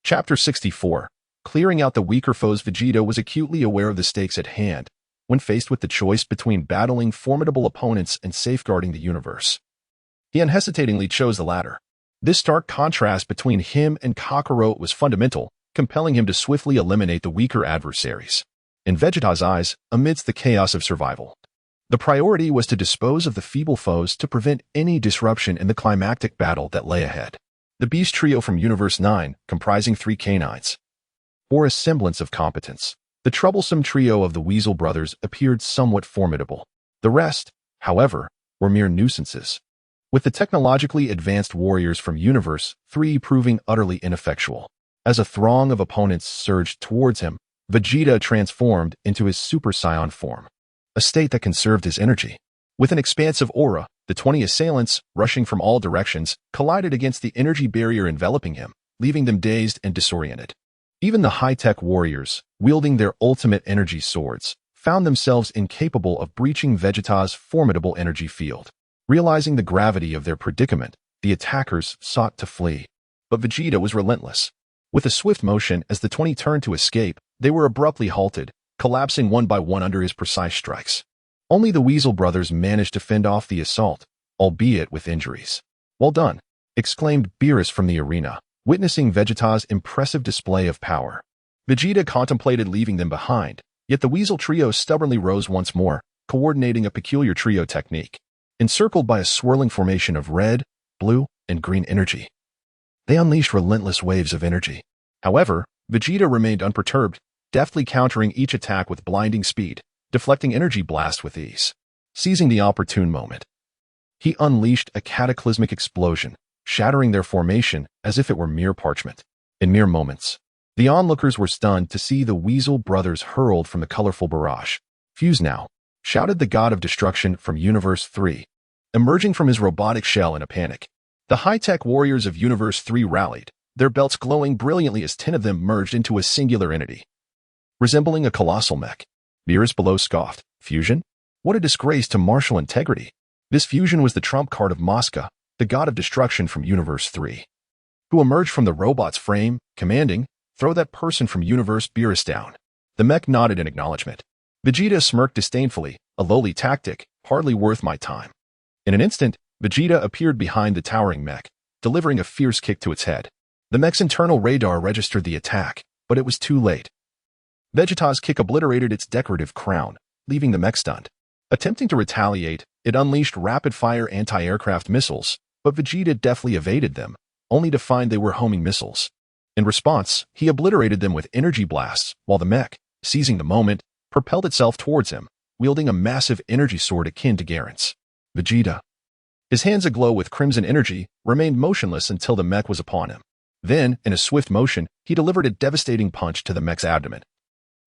[SPEAKER 1] Chapter 64. Clearing out the weaker foes. Vegeta was acutely aware of the stakes at hand, when faced with the choice between battling formidable opponents and safeguarding the universe. He unhesitatingly chose the latter. This stark contrast between him and Kakarot was fundamental, compelling him to swiftly eliminate the weaker adversaries. In Vegeta's eyes, amidst the chaos of survival, the priority was to dispose of the feeble foes to prevent any disruption in the climactic battle that lay ahead. The Beast Trio from Universe 9, comprising 3 canines, bore a semblance of competence. The troublesome trio of the Weasel brothers appeared somewhat formidable. The rest, however, were mere nuisances, with the technologically advanced warriors from Universe 3 proving utterly ineffectual. As a throng of opponents surged towards him, Vegeta transformed into his Super Saiyan form, a state that conserved his energy. With an expansive aura, the 20 assailants, rushing from all directions, collided against the energy barrier enveloping him, leaving them dazed and disoriented. Even the high-tech warriors, wielding their ultimate energy swords, found themselves incapable of breaching Vegeta's formidable energy field. Realizing the gravity of their predicament, the attackers sought to flee. But Vegeta was relentless. With a swift motion as the 20 turned to escape, they were abruptly halted, collapsing one by one under his precise strikes. Only the Weasel brothers managed to fend off the assault, albeit with injuries. "Well done," exclaimed Beerus from the arena, Witnessing Vegeta's impressive display of power, Vegeta contemplated leaving them behind, yet the Weasel trio stubbornly rose once more, coordinating a peculiar trio technique. Encircled by a swirling formation of red, blue, and green energy, they unleashed relentless waves of energy. However, Vegeta remained unperturbed, deftly countering each attack with blinding speed, deflecting energy blasts with ease. Seizing the opportune moment, he unleashed a cataclysmic explosion, shattering their formation as if it were mere parchment. In mere moments, the onlookers were stunned to see the Weasel brothers hurled from the colorful barrage. "Fuse now," shouted the god of destruction from Universe 3, emerging from his robotic shell in a panic. The high-tech warriors of Universe 3 rallied, their belts glowing brilliantly as 10 of them merged into a singular entity, resembling a colossal mech. Beerus below scoffed, "Fusion? What a disgrace to martial integrity." This fusion was the trump card of Mosca, the god of destruction from Universe 3, who emerged from the robot's frame, commanding, "Throw that person from Universe Beerus down." The mech nodded in acknowledgement. Vegeta smirked disdainfully, "A lowly tactic, hardly worth my time." In an instant, Vegeta appeared behind the towering mech, delivering a fierce kick to its head. The mech's internal radar registered the attack, but it was too late. Vegeta's kick obliterated its decorative crown, leaving the mech stunned. Attempting to retaliate, it unleashed rapid-fire anti-aircraft missiles, but Vegeta deftly evaded them, only to find they were homing missiles. In response, he obliterated them with energy blasts, while the mech, seizing the moment, propelled itself towards him, wielding a massive energy sword akin to Garen's. Vegeta, his hands aglow with crimson energy, remained motionless until the mech was upon him. Then, in a swift motion, he delivered a devastating punch to the mech's abdomen,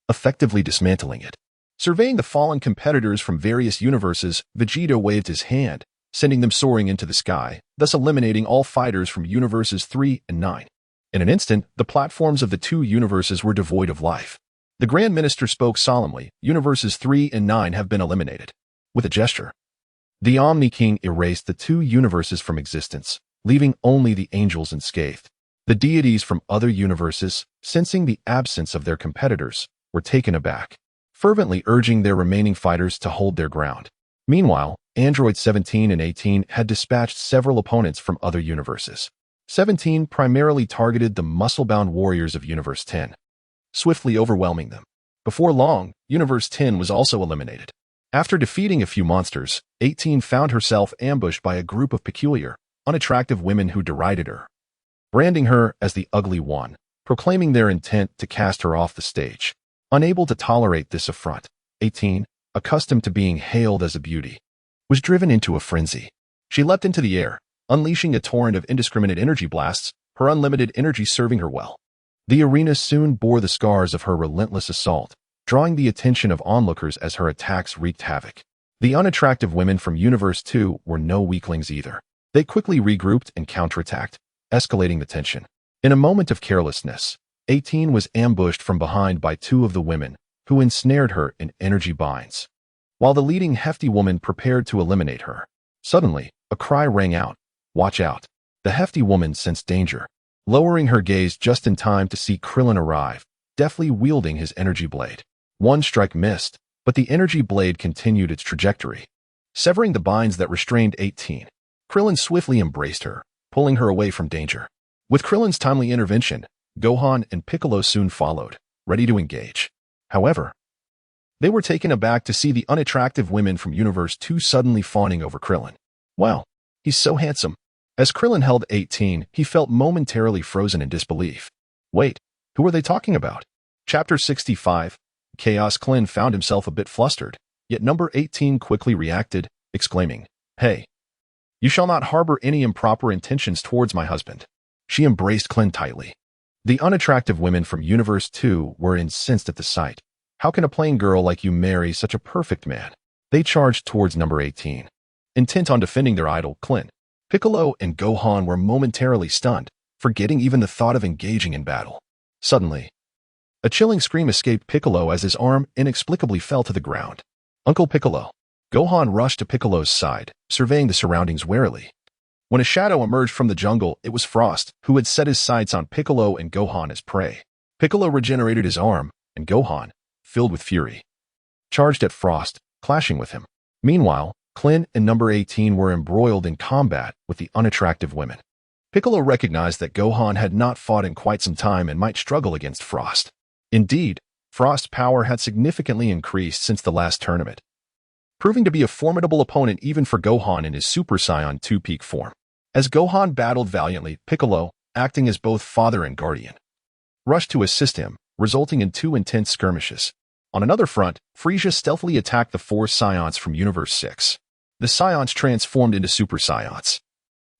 [SPEAKER 1] effectively dismantling it. Surveying the fallen competitors from various universes, Vegeta waved his hand, sending them soaring into the sky, thus eliminating all fighters from Universes 3 and 9. In an instant, the platforms of the two universes were devoid of life. The Grand Minister spoke solemnly, "Universes 3 and 9 have been eliminated." With a gesture, the Omni King erased the two universes from existence, leaving only the angels unscathed. The deities from other universes, sensing the absence of their competitors, were taken aback, fervently urging their remaining fighters to hold their ground. Meanwhile, Android 17 and 18 had dispatched several opponents from other universes. 17 primarily targeted the muscle-bound warriors of Universe 10, swiftly overwhelming them. Before long, Universe 10 was also eliminated. After defeating a few monsters, 18 found herself ambushed by a group of peculiar, unattractive women who derided her, branding her as the Ugly One, proclaiming their intent to cast her off the stage. Unable to tolerate this affront, 18, accustomed to being hailed as a beauty, was driven into a frenzy. She leapt into the air, unleashing a torrent of indiscriminate energy blasts, her unlimited energy serving her well. The arena soon bore the scars of her relentless assault, drawing the attention of onlookers as her attacks wreaked havoc. The unattractive women from Universe 2 were no weaklings either. They quickly regrouped and counterattacked, escalating the tension. In a moment of carelessness, 18 was ambushed from behind by two of the women, who ensnared her in energy binds. While the leading hefty woman prepared to eliminate her, suddenly, a cry rang out, "Watch out!" The hefty woman sensed danger, lowering her gaze just in time to see Krillin arrive, deftly wielding his energy blade. One strike missed, but the energy blade continued its trajectory, severing the binds that restrained 18. Krillin swiftly embraced her, pulling her away from danger. With Krillin's timely intervention, Gohan and Piccolo soon followed, ready to engage. However, they were taken aback to see the unattractive women from Universe 2 suddenly fawning over Krillin. "Wow, he's so handsome." As Krillin held 18, he felt momentarily frozen in disbelief. Wait, who are they talking about? Chapter 65. Chaos Klin found himself a bit flustered, yet number 18 quickly reacted, exclaiming, "Hey, you shall not harbor any improper intentions towards my husband." She embraced Klin tightly. The unattractive women from Universe 2 were incensed at the sight. "How can a plain girl like you marry such a perfect man?" They charged towards number 18, intent on defending their idol, Klin. Piccolo and Gohan were momentarily stunned, forgetting even the thought of engaging in battle. Suddenly, a chilling scream escaped Piccolo as his arm inexplicably fell to the ground. "Uncle Piccolo!" Gohan rushed to Piccolo's side, surveying the surroundings warily. When a shadow emerged from the jungle, it was Frost, who had set his sights on Piccolo and Gohan as prey. Piccolo regenerated his arm, and Gohan, filled with fury, charged at Frost, clashing with him. Meanwhile, Klin and number 18 were embroiled in combat with the unattractive women. Piccolo recognized that Gohan had not fought in quite some time and might struggle against Frost. Indeed, Frost's power had significantly increased since the last tournament, proving to be a formidable opponent even for Gohan in his Super Saiyan 2 peak form. As Gohan battled valiantly, Piccolo, acting as both father and guardian, rushed to assist him, resulting in 2 intense skirmishes. On another front, Frieza stealthily attacked the 4 Saiyans from Universe 6. The Saiyans transformed into Super Saiyans,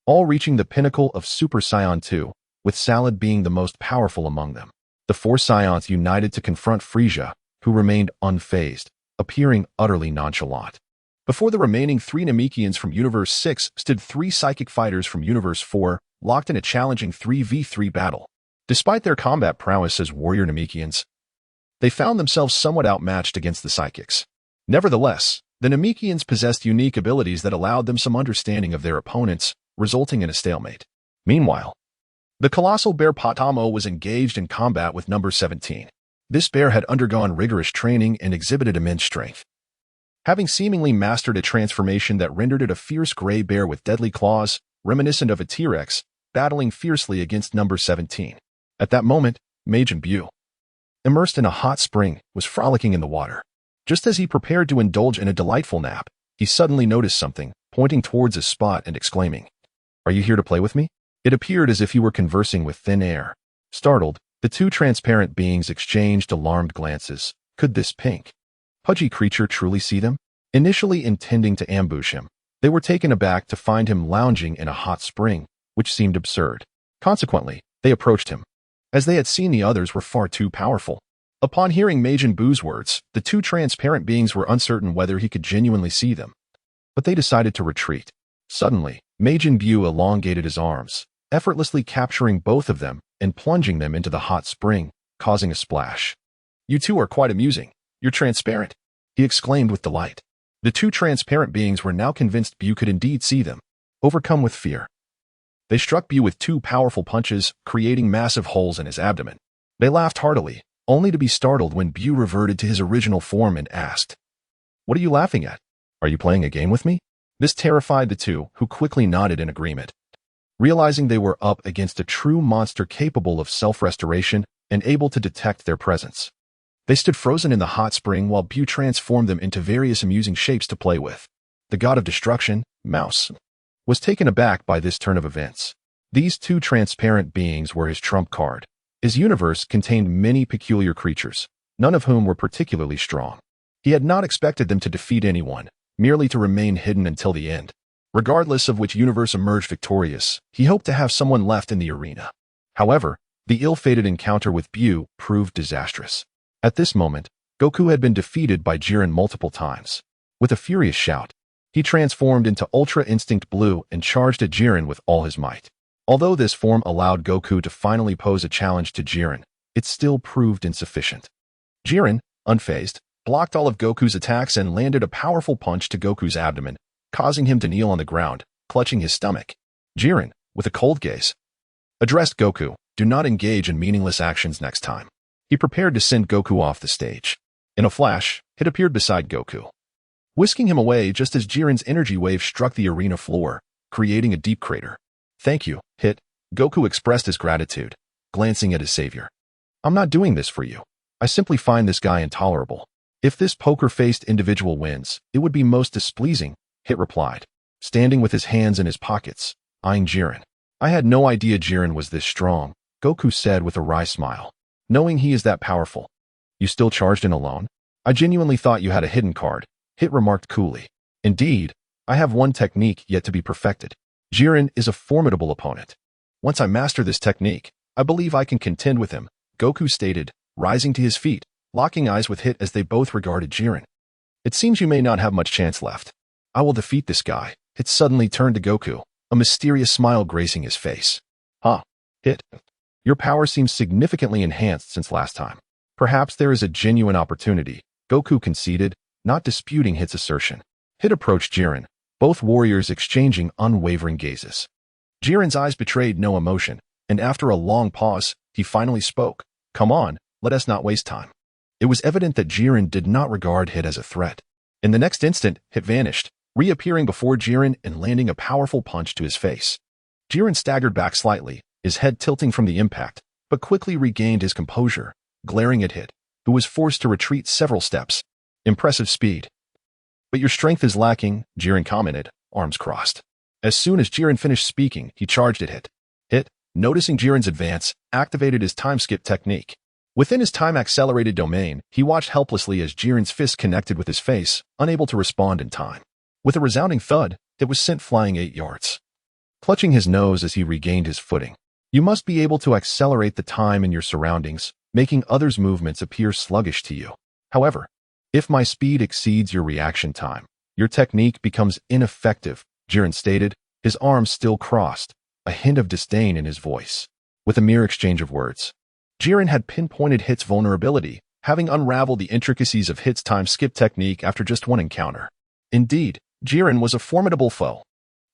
[SPEAKER 1] all reaching the pinnacle of Super Saiyan 2, with Salad being the most powerful among them. The 4 Saiyans united to confront Frieza, who remained unfazed, appearing utterly nonchalant. Before the remaining 3 Namekians from Universe 6 stood 3 Psychic Fighters from Universe 4, locked in a challenging 3v3 battle. Despite their combat prowess as warrior Namekians, they found themselves somewhat outmatched against the Psychics. Nevertheless, the Namekians possessed unique abilities that allowed them some understanding of their opponents, resulting in a stalemate. Meanwhile, the colossal bear Potamo was engaged in combat with number 17. This bear had undergone rigorous training and exhibited immense strength, having seemingly mastered a transformation that rendered it a fierce gray bear with deadly claws, reminiscent of a T-Rex, battling fiercely against number 17. At that moment, Majin Buu, immersed in a hot spring, was frolicking in the water. Just as he prepared to indulge in a delightful nap, he suddenly noticed something, pointing towards a spot and exclaiming, "Are you here to play with me?" It appeared as if he were conversing with thin air. Startled, the 2 transparent beings exchanged alarmed glances. Could this pink, pudgy creature truly see them? Initially intending to ambush him, they were taken aback to find him lounging in a hot spring, which seemed absurd. Consequently, they approached him, as they had seen the others were far too powerful. Upon hearing Majin Buu's words, the 2 transparent beings were uncertain whether he could genuinely see them, but they decided to retreat. Suddenly, Majin Buu elongated his arms, effortlessly capturing both of them and plunging them into the hot spring, causing a splash. "You two are quite amusing. You're transparent," he exclaimed with delight. The 2 transparent beings were now convinced Buu could indeed see them. Overcome with fear, they struck Buu with 2 powerful punches, creating massive holes in his abdomen. They laughed heartily, only to be startled when Buu reverted to his original form and asked, "What are you laughing at? Are you playing a game with me?" This terrified the 2, who quickly nodded in agreement, realizing they were up against a true monster capable of self-restoration and able to detect their presence. They stood frozen in the hot spring while Buu transformed them into various amusing shapes to play with. The god of destruction, Mouse, was taken aback by this turn of events. These 2 transparent beings were his trump card. His universe contained many peculiar creatures, none of whom were particularly strong. He had not expected them to defeat anyone, merely to remain hidden until the end. Regardless of which universe emerged victorious, he hoped to have someone left in the arena. However, the ill-fated encounter with Buu proved disastrous. At this moment, Goku had been defeated by Jiren multiple times. With a furious shout, he transformed into Ultra Instinct Blue and charged at Jiren with all his might. Although this form allowed Goku to finally pose a challenge to Jiren, it still proved insufficient. Jiren, unfazed, blocked all of Goku's attacks and landed a powerful punch to Goku's abdomen, causing him to kneel on the ground, clutching his stomach. Jiren, with a cold gaze, addressed Goku, "Do not engage in meaningless actions next time." He prepared to send Goku off the stage. In a flash, Hit appeared beside Goku, whisking him away just as Jiren's energy wave struck the arena floor, creating a deep crater. "Thank you, Hit." Goku expressed his gratitude, glancing at his savior. "I'm not doing this for you. I simply find this guy intolerable. If this poker-faced individual wins, it would be most displeasing," Hit replied, standing with his hands in his pockets, eyeing Jiren. "I had no idea Jiren was this strong," Goku said with a wry smile. "Knowing he is that powerful, you still charged in alone? I genuinely thought you had a hidden card," Hit remarked coolly. "Indeed, I have one technique yet to be perfected. Jiren is a formidable opponent. Once I master this technique, I believe I can contend with him," Goku stated, rising to his feet, locking eyes with Hit as they both regarded Jiren. "It seems you may not have much chance left. I will defeat this guy." Hit suddenly turned to Goku, a mysterious smile gracing his face. "Huh, Hit. Your power seems significantly enhanced since last time. Perhaps there is a genuine opportunity," Goku conceded, not disputing Hit's assertion. Hit approached Jiren, both warriors exchanging unwavering gazes. Jiren's eyes betrayed no emotion, and after a long pause, he finally spoke. "Come on, let us not waste time." It was evident that Jiren did not regard Hit as a threat. In the next instant, Hit vanished, reappearing before Jiren and landing a powerful punch to his face. Jiren staggered back slightly, his head tilting from the impact, but quickly regained his composure, glaring at Hit, who was forced to retreat several steps. Impressive speed. But your strength is lacking, Jiren commented, arms crossed. As soon as Jiren finished speaking, he charged at Hit. Hit, noticing Jiren's advance, activated his time skip technique. Within his time-accelerated domain, he watched helplessly as Jiren's fist connected with his face, unable to respond in time. With a resounding thud, it was sent flying 8 yards. Clutching his nose as he regained his footing. You must be able to accelerate the time in your surroundings, making others' movements appear sluggish to you. However, if my speed exceeds your reaction time, your technique becomes ineffective, Jiren stated, his arms still crossed, a hint of disdain in his voice. With a mere exchange of words, Jiren had pinpointed Hit's vulnerability, having unraveled the intricacies of Hit's time skip technique after just one encounter. Indeed, Jiren was a formidable foe.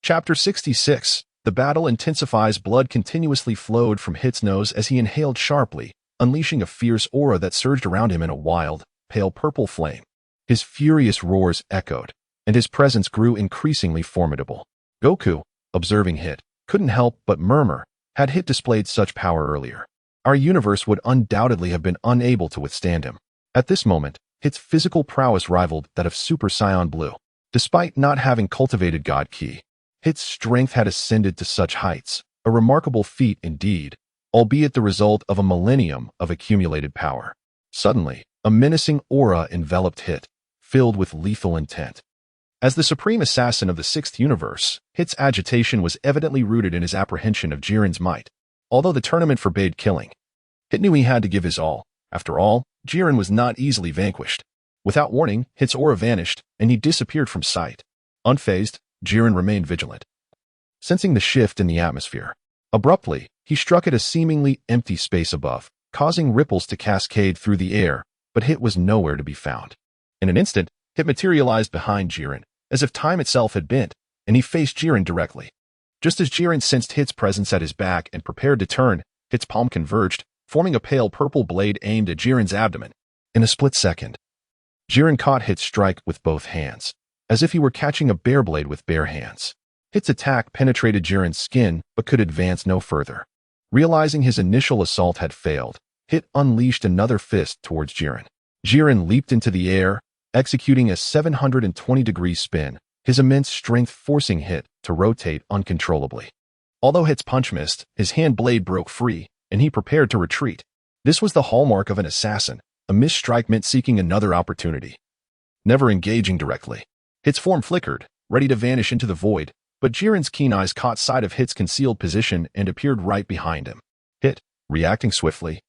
[SPEAKER 1] Chapter 66. The battle intensifies. Blood continuously flowed from Hit's nose as he inhaled sharply, unleashing a fierce aura that surged around him in a wild, pale purple flame. His furious roars echoed, and his presence grew increasingly formidable. Goku, observing Hit, couldn't help but murmur, had Hit displayed such power earlier, our universe would undoubtedly have been unable to withstand him. At this moment, Hit's physical prowess rivaled that of Super Saiyan Blue. Despite not having cultivated God Ki, Hit's strength had ascended to such heights, a remarkable feat indeed, albeit the result of a millennium of accumulated power. Suddenly, a menacing aura enveloped Hit, filled with lethal intent. As the supreme assassin of the sixth universe, Hit's agitation was evidently rooted in his apprehension of Jiren's might. Although the tournament forbade killing, Hit knew he had to give his all. After all, Jiren was not easily vanquished. Without warning, Hit's aura vanished, and he disappeared from sight. Unfazed, Jiren remained vigilant. Sensing the shift in the atmosphere, abruptly, he struck at a seemingly empty space above, causing ripples to cascade through the air, but Hit was nowhere to be found. In an instant, Hit materialized behind Jiren, as if time itself had bent, and he faced Jiren directly. Just as Jiren sensed Hit's presence at his back and prepared to turn, Hit's palm converged, forming a pale purple blade aimed at Jiren's abdomen. In a split second, Jiren caught Hit's strike with both hands, as if he were catching a bare blade with bare hands. Hit's attack penetrated Jiren's skin but could advance no further. Realizing his initial assault had failed, Hit unleashed another fist towards Jiren. Jiren leaped into the air, executing a 720-degree spin, his immense strength forcing Hit to rotate uncontrollably. Although Hit's punch missed, his hand blade broke free, and he prepared to retreat. This was the hallmark of an assassin. A missed strike meant seeking another opportunity, never engaging directly. Hit's form flickered, ready to vanish into the void, but Jiren's keen eyes caught sight of Hit's concealed position and appeared right behind him. Hit, reacting swiftly,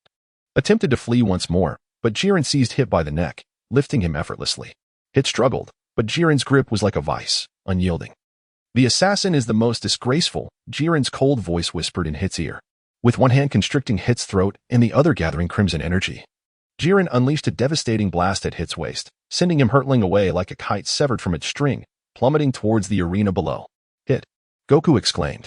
[SPEAKER 1] attempted to flee once more, but Jiren seized Hit by the neck, lifting him effortlessly. Hit struggled, but Jiren's grip was like a vice, unyielding. The assassin is the most disgraceful, Jiren's cold voice whispered in Hit's ear, with one hand constricting Hit's throat and the other gathering crimson energy. Jiren unleashed a devastating blast at Hit's waist, sending him hurtling away like a kite severed from its string, plummeting towards the arena below. Hit! Goku exclaimed,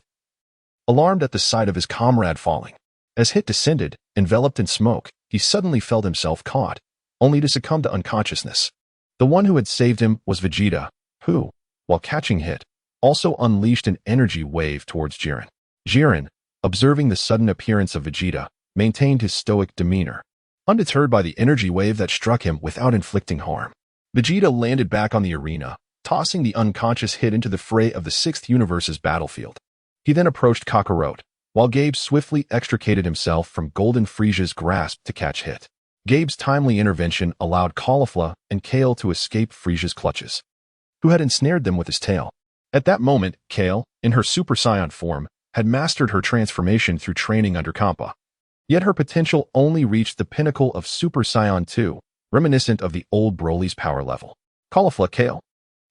[SPEAKER 1] alarmed at the sight of his comrade falling. As Hit descended, enveloped in smoke, he suddenly felt himself caught, only to succumb to unconsciousness. The one who had saved him was Vegeta, who, while catching Hit, also unleashed an energy wave towards Jiren. Jiren, observing the sudden appearance of Vegeta, maintained his stoic demeanor, undeterred by the energy wave that struck him without inflicting harm. Vegeta landed back on the arena, tossing the unconscious Hit into the fray of the sixth universe's battlefield. He then approached Kakarot, while Gabe swiftly extricated himself from Golden Frieza's grasp to catch Hit. Gabe's timely intervention allowed Caulifla and Kale to escape Frieza's clutches, who had ensnared them with his tail. At that moment, Kale, in her Super Saiyan form, had mastered her transformation through training under Kappa. Yet her potential only reached the pinnacle of Super Saiyan 2, reminiscent of the old Broly's power level. Caulifla Kale!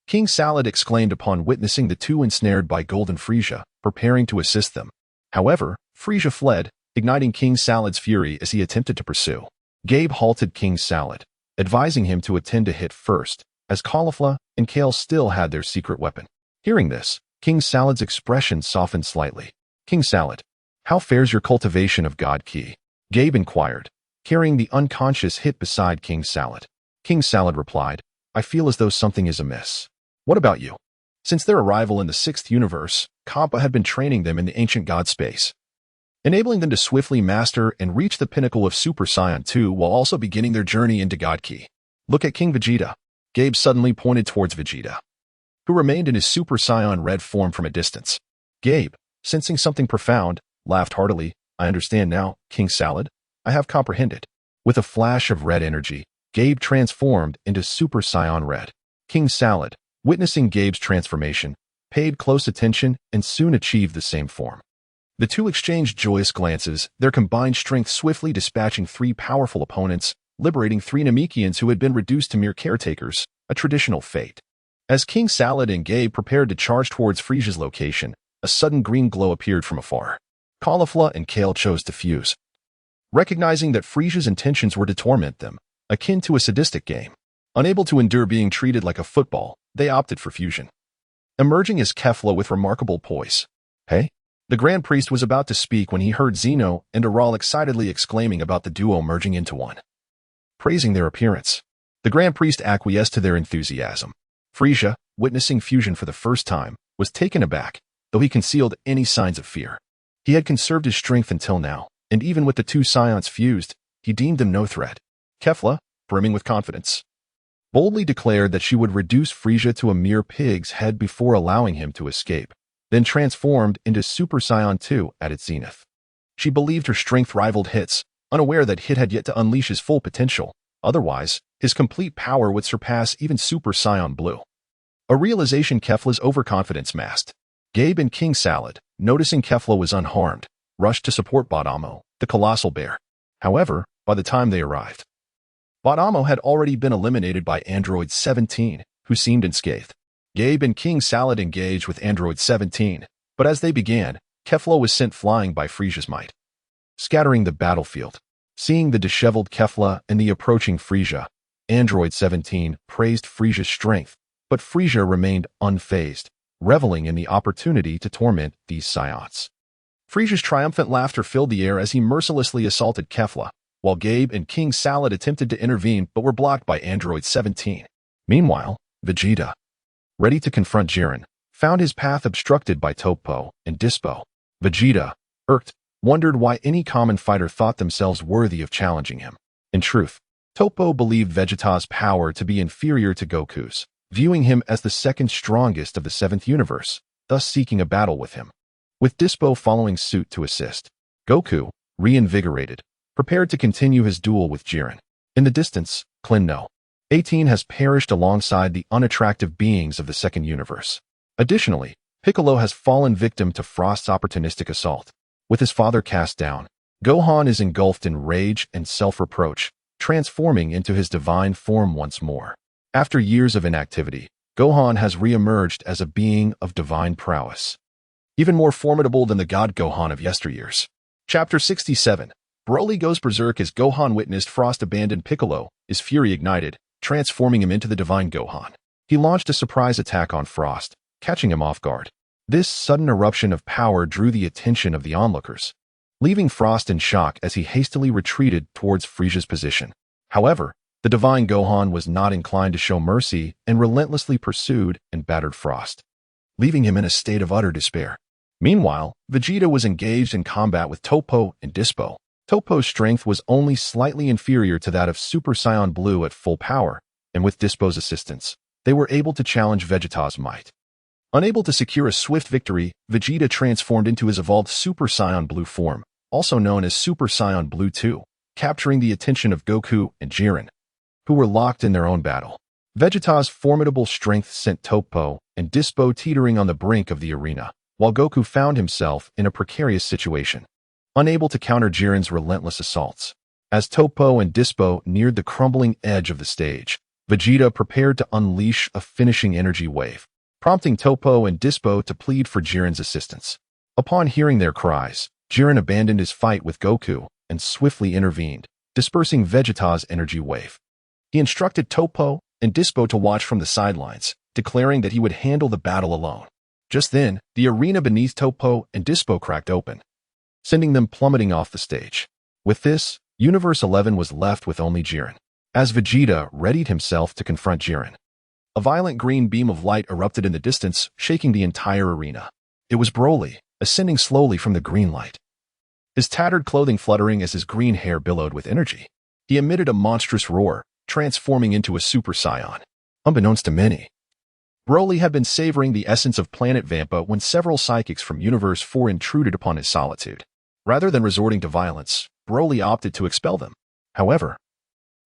[SPEAKER 1] King Salad exclaimed upon witnessing the two ensnared by Golden Frieza, preparing to assist them. However, Frieza fled, igniting King Salad's fury as he attempted to pursue. Gabe halted King Salad, advising him to attend to Hit first, as Caulifla and Kale still had their secret weapon. Hearing this, King Salad's expression softened slightly. King Salad, how fares your cultivation of God Ki? Gabe inquired, carrying the unconscious Hit beside King Salad. King Salad replied, I feel as though something is amiss. What about you? Since their arrival in the 6th universe, Kappa had been training them in the ancient god space, enabling them to swiftly master and reach the pinnacle of Super Saiyan 2 while also beginning their journey into God Ki. Look at King Vegeta. Gabe suddenly pointed towards Vegeta, who remained in his Super Saiyan red form from a distance. Gabe, sensing something profound, laughed heartily. I understand now, King Salad. I have comprehended. With a flash of red energy, Gabe transformed into Super Saiyan Red. King Salad, witnessing Gabe's transformation, paid close attention and soon achieved the same form. The two exchanged joyous glances, their combined strength swiftly dispatching 3 powerful opponents, liberating 3 Namekians who had been reduced to mere caretakers, a traditional fate. As King Salad and Gabe prepared to charge towards Frisia's location, a sudden green glow appeared from afar. Caulifla and Kale chose to fuse, recognizing that Frisia's intentions were to torment them, akin to a sadistic game. Unable to endure being treated like a football, they opted for fusion. Emerging as Kefla with remarkable poise. Hey? The Grand Priest was about to speak when he heard Zeno and Aral excitedly exclaiming about the duo merging into one, praising their appearance. The Grand Priest acquiesced to their enthusiasm. Frisia, witnessing fusion for the first time, was taken aback, though he concealed any signs of fear. He had conserved his strength until now, and even with the 2 Scions fused, he deemed them no threat. Kefla, brimming with confidence, boldly declared that she would reduce Frisia to a mere pig's head before allowing him to escape, then transformed into Super Saiyan 2 at its zenith. She believed her strength rivaled Hit's, unaware that Hit had yet to unleash his full potential. Otherwise, his complete power would surpass even Super Saiyan Blue. A realization Kefla's overconfidence masked. Gabe and King Salad, noticing Kefla was unharmed, rushed to support Badamo, the colossal bear. However, by the time they arrived, Badamo had already been eliminated by Android 17, who seemed unscathed. Gabe and King Salad engaged with Android 17, but as they began, Kefla was sent flying by Frisia's might, scattering the battlefield. Seeing the disheveled Kefla and the approaching Frisia, Android 17 praised Frisia's strength, but Frisia remained unfazed, reveling in the opportunity to torment these Scions. Frisia's triumphant laughter filled the air as he mercilessly assaulted Kefla, while Gabe and King Salad attempted to intervene but were blocked by Android 17. Meanwhile, Vegeta, ready to confront Jiren, found his path obstructed by Toppo and Dispo. Vegeta, irked, wondered why any common fighter thought themselves worthy of challenging him. In truth, Toppo believed Vegeta's power to be inferior to Goku's, viewing him as the second strongest of the 7th universe, thus seeking a battle with him. With Dispo following suit to assist, Goku, reinvigorated, prepared to continue his duel with Jiren. In the distance, Clino 18 has perished alongside the unattractive beings of the 2nd universe. Additionally, Piccolo has fallen victim to Frost's opportunistic assault. With his father cast down, Gohan is engulfed in rage and self-reproach, transforming into his divine form once more. After years of inactivity, Gohan has re-emerged as a being of divine prowess, even more formidable than the god Gohan of yesteryears. Chapter 67. Broly goes berserk as Gohan witnessed Frost abandon Piccolo, his fury ignited, transforming him into the divine Gohan. He launched a surprise attack on Frost, catching him off guard. This sudden eruption of power drew the attention of the onlookers, leaving Frost in shock as he hastily retreated towards Frisia's position. However, the divine Gohan was not inclined to show mercy and relentlessly pursued and battered Frost, leaving him in a state of utter despair. Meanwhile, Vegeta was engaged in combat with Toppo and Dispo. Toppo's strength was only slightly inferior to that of Super Saiyan Blue at full power, and with Dispo's assistance, they were able to challenge Vegeta's might. Unable to secure a swift victory, Vegeta transformed into his evolved Super Saiyan Blue form, also known as Super Saiyan Blue 2, capturing the attention of Goku and Jiren, who were locked in their own battle. Vegeta's formidable strength sent Toppo and Dispo teetering on the brink of the arena, while Goku found himself in a precarious situation, unable to counter Jiren's relentless assaults. As Toppo and Dispo neared the crumbling edge of the stage, Vegeta prepared to unleash a finishing energy wave, prompting Toppo and Dispo to plead for Jiren's assistance. Upon hearing their cries, Jiren abandoned his fight with Goku and swiftly intervened, dispersing Vegeta's energy wave. He instructed Toppo and Dispo to watch from the sidelines, declaring that he would handle the battle alone. Just then, the arena beneath Toppo and Dispo cracked open, sending them plummeting off the stage. With this, Universe 11 was left with only Jiren. As Vegeta readied himself to confront Jiren, A violent green beam of light erupted in the distance, shaking the entire arena. It was Broly, ascending slowly from the green light. His tattered clothing fluttering as his green hair billowed with energy. He emitted a monstrous roar, transforming into a Super Saiyan. Unbeknownst to many, Broly had been savoring the essence of Planet Vampa when several psychics from Universe 4 intruded upon his solitude. Rather than resorting to violence, Broly opted to expel them. However,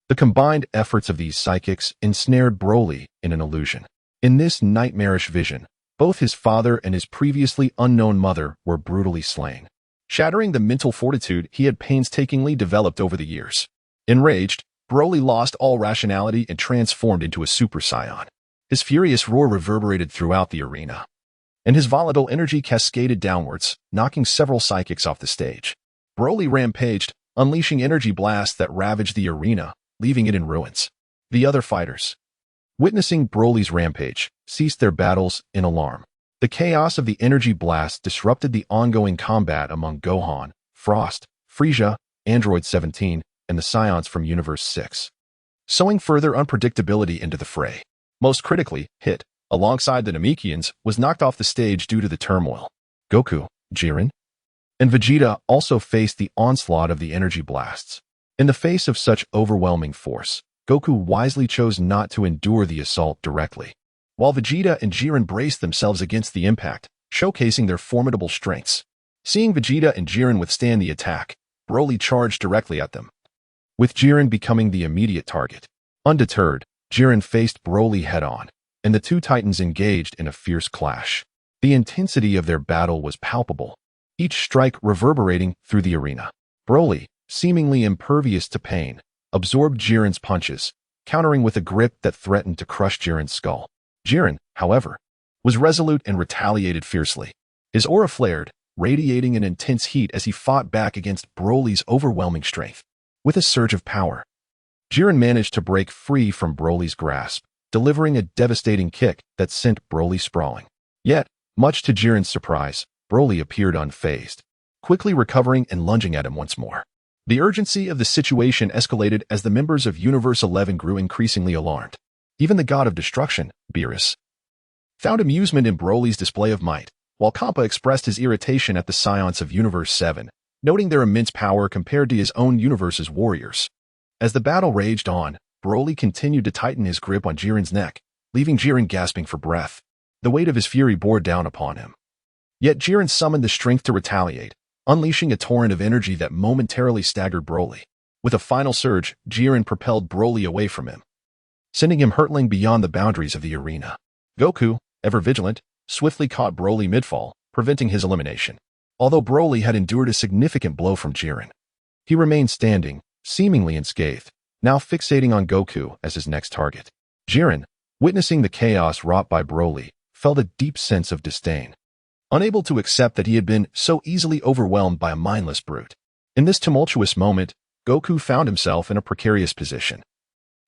[SPEAKER 1] the combined efforts of these psychics ensnared Broly in an illusion. In this nightmarish vision, both his father and his previously unknown mother were brutally slain, shattering the mental fortitude he had painstakingly developed over the years. Enraged, Broly lost all rationality and transformed into a Super Saiyan. His furious roar reverberated throughout the arena, and his volatile energy cascaded downwards, knocking several psychics off the stage. Broly rampaged, unleashing energy blasts that ravaged the arena, leaving it in ruins. The other fighters, witnessing Broly's rampage, ceased their battles in alarm. The chaos of the energy blast disrupted the ongoing combat among Gohan, Frost, Frieza, Android 17, and the Scions from Universe 6, sowing further unpredictability into the fray. Most critically, Hit, alongside the Namekians, was knocked off the stage due to the turmoil. Goku, Jiren, and Vegeta also faced the onslaught of the energy blasts. In the face of such overwhelming force, Goku wisely chose not to endure the assault directly, while Vegeta and Jiren braced themselves against the impact, showcasing their formidable strengths. Seeing Vegeta and Jiren withstand the attack, Broly charged directly at them, with Jiren becoming the immediate target. Undeterred, Jiren faced Broly head-on, and the two titans engaged in a fierce clash. The intensity of their battle was palpable, each strike reverberating through the arena. Broly, seemingly impervious to pain, absorbed Jiren's punches, countering with a grip that threatened to crush Jiren's skull. Jiren, however, was resolute and retaliated fiercely. His aura flared, radiating an intense heat as he fought back against Broly's overwhelming strength. With a surge of power, Jiren managed to break free from Broly's grasp, delivering a devastating kick that sent Broly sprawling. Yet, much to Jiren's surprise, Broly appeared unfazed, quickly recovering and lunging at him once more. The urgency of the situation escalated as the members of Universe 11 grew increasingly alarmed. Even the god of destruction, Beerus, found amusement in Broly's display of might, while Kappa expressed his irritation at the Scions of Universe 7, noting their immense power compared to his own universe's warriors. As the battle raged on, Broly continued to tighten his grip on Jiren's neck, leaving Jiren gasping for breath. The weight of his fury bore down upon him. Yet Jiren summoned the strength to retaliate, unleashing a torrent of energy that momentarily staggered Broly. With a final surge, Jiren propelled Broly away from him, sending him hurtling beyond the boundaries of the arena. Goku, ever vigilant, swiftly caught Broly mid-fall, preventing his elimination. Although Broly had endured a significant blow from Jiren, he remained standing, seemingly unscathed, now fixating on Goku as his next target. Jiren, witnessing the chaos wrought by Broly, felt a deep sense of disdain, unable to accept that he had been so easily overwhelmed by a mindless brute. In this tumultuous moment, Goku found himself in a precarious position,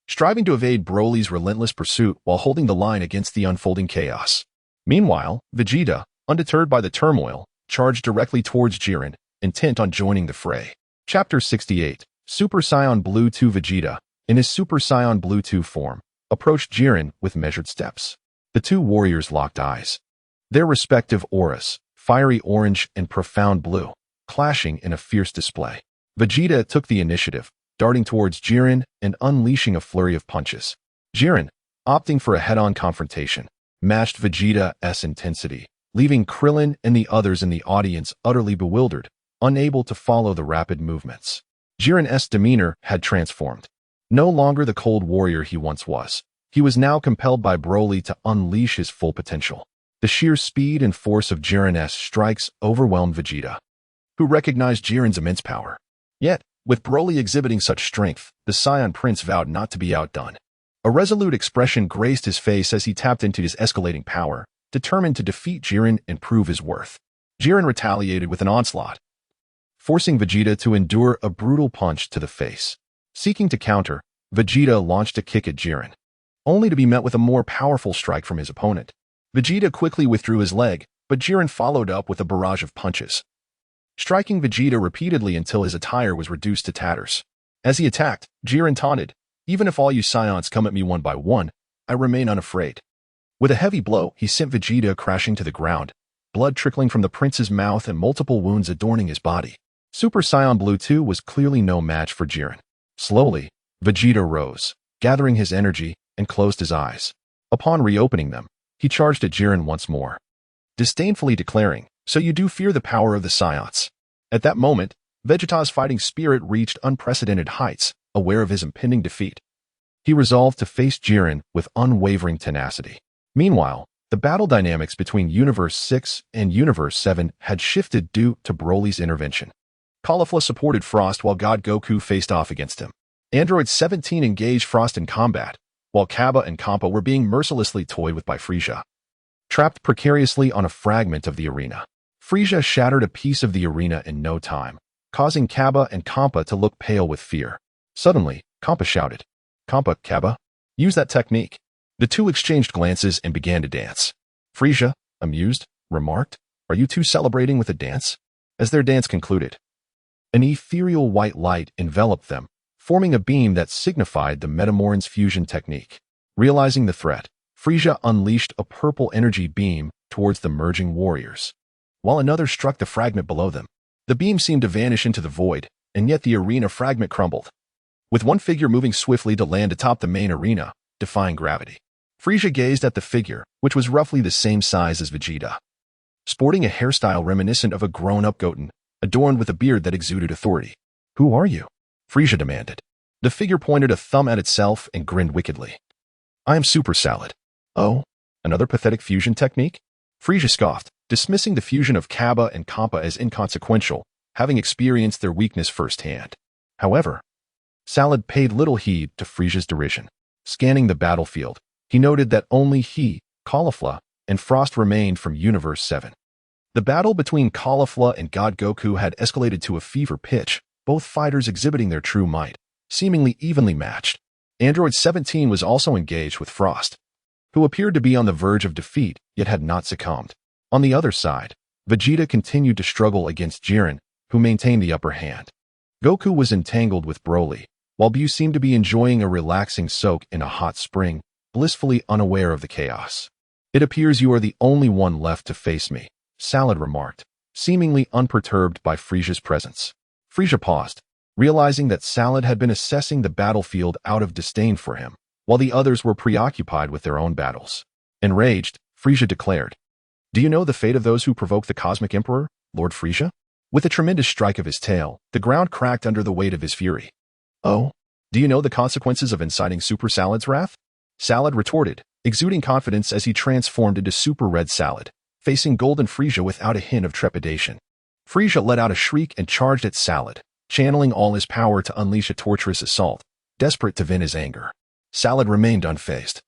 [SPEAKER 1] striving to evade Broly's relentless pursuit while holding the line against the unfolding chaos. Meanwhile, Vegeta, undeterred by the turmoil, charged directly towards Jiren, intent on joining the fray. Chapter 68. Super Saiyan Blue 2. Vegeta, in his Super Saiyan Blue 2 form, approached Jiren with measured steps. The two warriors locked eyes, their respective auras, fiery orange and profound blue, clashing in a fierce display. Vegeta took the initiative, darting towards Jiren and unleashing a flurry of punches. Jiren, opting for a head-on confrontation, matched Vegeta's intensity, leaving Krillin and the others in the audience utterly bewildered, unable to follow the rapid movements. Jiren's demeanor had transformed. No longer the cold warrior he once was, he was now compelled by Broly to unleash his full potential. The sheer speed and force of Jiren's strikes overwhelmed Vegeta, who recognized Jiren's immense power. Yet, with Broly exhibiting such strength, the Saiyan Prince vowed not to be outdone. A resolute expression graced his face as he tapped into his escalating power, determined to defeat Jiren and prove his worth. Jiren retaliated with an onslaught, forcing Vegeta to endure a brutal punch to the face. Seeking to counter, Vegeta launched a kick at Jiren, only to be met with a more powerful strike from his opponent. Vegeta quickly withdrew his leg, but Jiren followed up with a barrage of punches, striking Vegeta repeatedly until his attire was reduced to tatters. As he attacked, Jiren taunted, "Even if all you Scions come at me one by one, I remain unafraid." With a heavy blow, he sent Vegeta crashing to the ground, blood trickling from the prince's mouth and multiple wounds adorning his body. Super Saiyan Blue 2 was clearly no match for Jiren. Slowly, Vegeta rose, gathering his energy, and closed his eyes. Upon reopening them, he charged at Jiren once more, disdainfully declaring, "So you do fear the power of the Saiyans." At that moment, Vegeta's fighting spirit reached unprecedented heights, aware of his impending defeat. He resolved to face Jiren with unwavering tenacity. Meanwhile, the battle dynamics between Universe 6 and Universe 7 had shifted due to Broly's intervention. Caulifla supported Frost while God Goku faced off against him. Android 17 engaged Frost in combat, while Cabba and Kampa were being mercilessly toyed with by Frieza. Trapped precariously on a fragment of the arena, Frieza shattered a piece of the arena in no time, causing Cabba and Kampa to look pale with fear. Suddenly, Kampa shouted, "Kampa, Cabba, use that technique." The two exchanged glances and began to dance. Frieza, amused, remarked, "Are you two celebrating with a dance?" As their dance concluded, an ethereal white light enveloped them, forming a beam that signified the Metamoran's fusion technique. Realizing the threat, Frieza unleashed a purple energy beam towards the merging warriors, while another struck the fragment below them. The beam seemed to vanish into the void, and yet the arena fragment crumbled, with one figure moving swiftly to land atop the main arena, defying gravity. Frieza gazed at the figure, which was roughly the same size as Vegeta. Sporting a hairstyle reminiscent of a grown-up Goten, adorned with a beard that exuded authority. "Who are you?" Frieza demanded. The figure pointed a thumb at itself and grinned wickedly. "I am Super Salad." "Oh, another pathetic fusion technique?" Frieza scoffed, dismissing the fusion of Cabba and Kampa as inconsequential, having experienced their weakness firsthand. However, Salad paid little heed to Frieza's derision. Scanning the battlefield, he noted that only he, Caulifla, and Frost remained from Universe 7. The battle between Caulifla and God Goku had escalated to a fever pitch, both fighters exhibiting their true might, seemingly evenly matched. Android 17 was also engaged with Frost, who appeared to be on the verge of defeat, yet had not succumbed. On the other side, Vegeta continued to struggle against Jiren, who maintained the upper hand. Goku was entangled with Broly, while Buu seemed to be enjoying a relaxing soak in a hot spring, blissfully unaware of the chaos. "It appears you are the only one left to face me," Salad remarked, seemingly unperturbed by Frieza's presence. Frieza paused, realizing that Salad had been assessing the battlefield out of disdain for him, while the others were preoccupied with their own battles. Enraged, Frieza declared, "Do you know the fate of those who provoke the Cosmic Emperor, Lord Frieza?" With a tremendous strike of his tail, the ground cracked under the weight of his fury. "Oh, do you know the consequences of inciting Super Salad's wrath?" Salad retorted, exuding confidence as he transformed into Super Red Salad, facing Golden Frieza without a hint of trepidation. Frieza let out a shriek and charged at Salad, channeling all his power to unleash a torturous assault, desperate to vent his anger. Salad remained unfazed,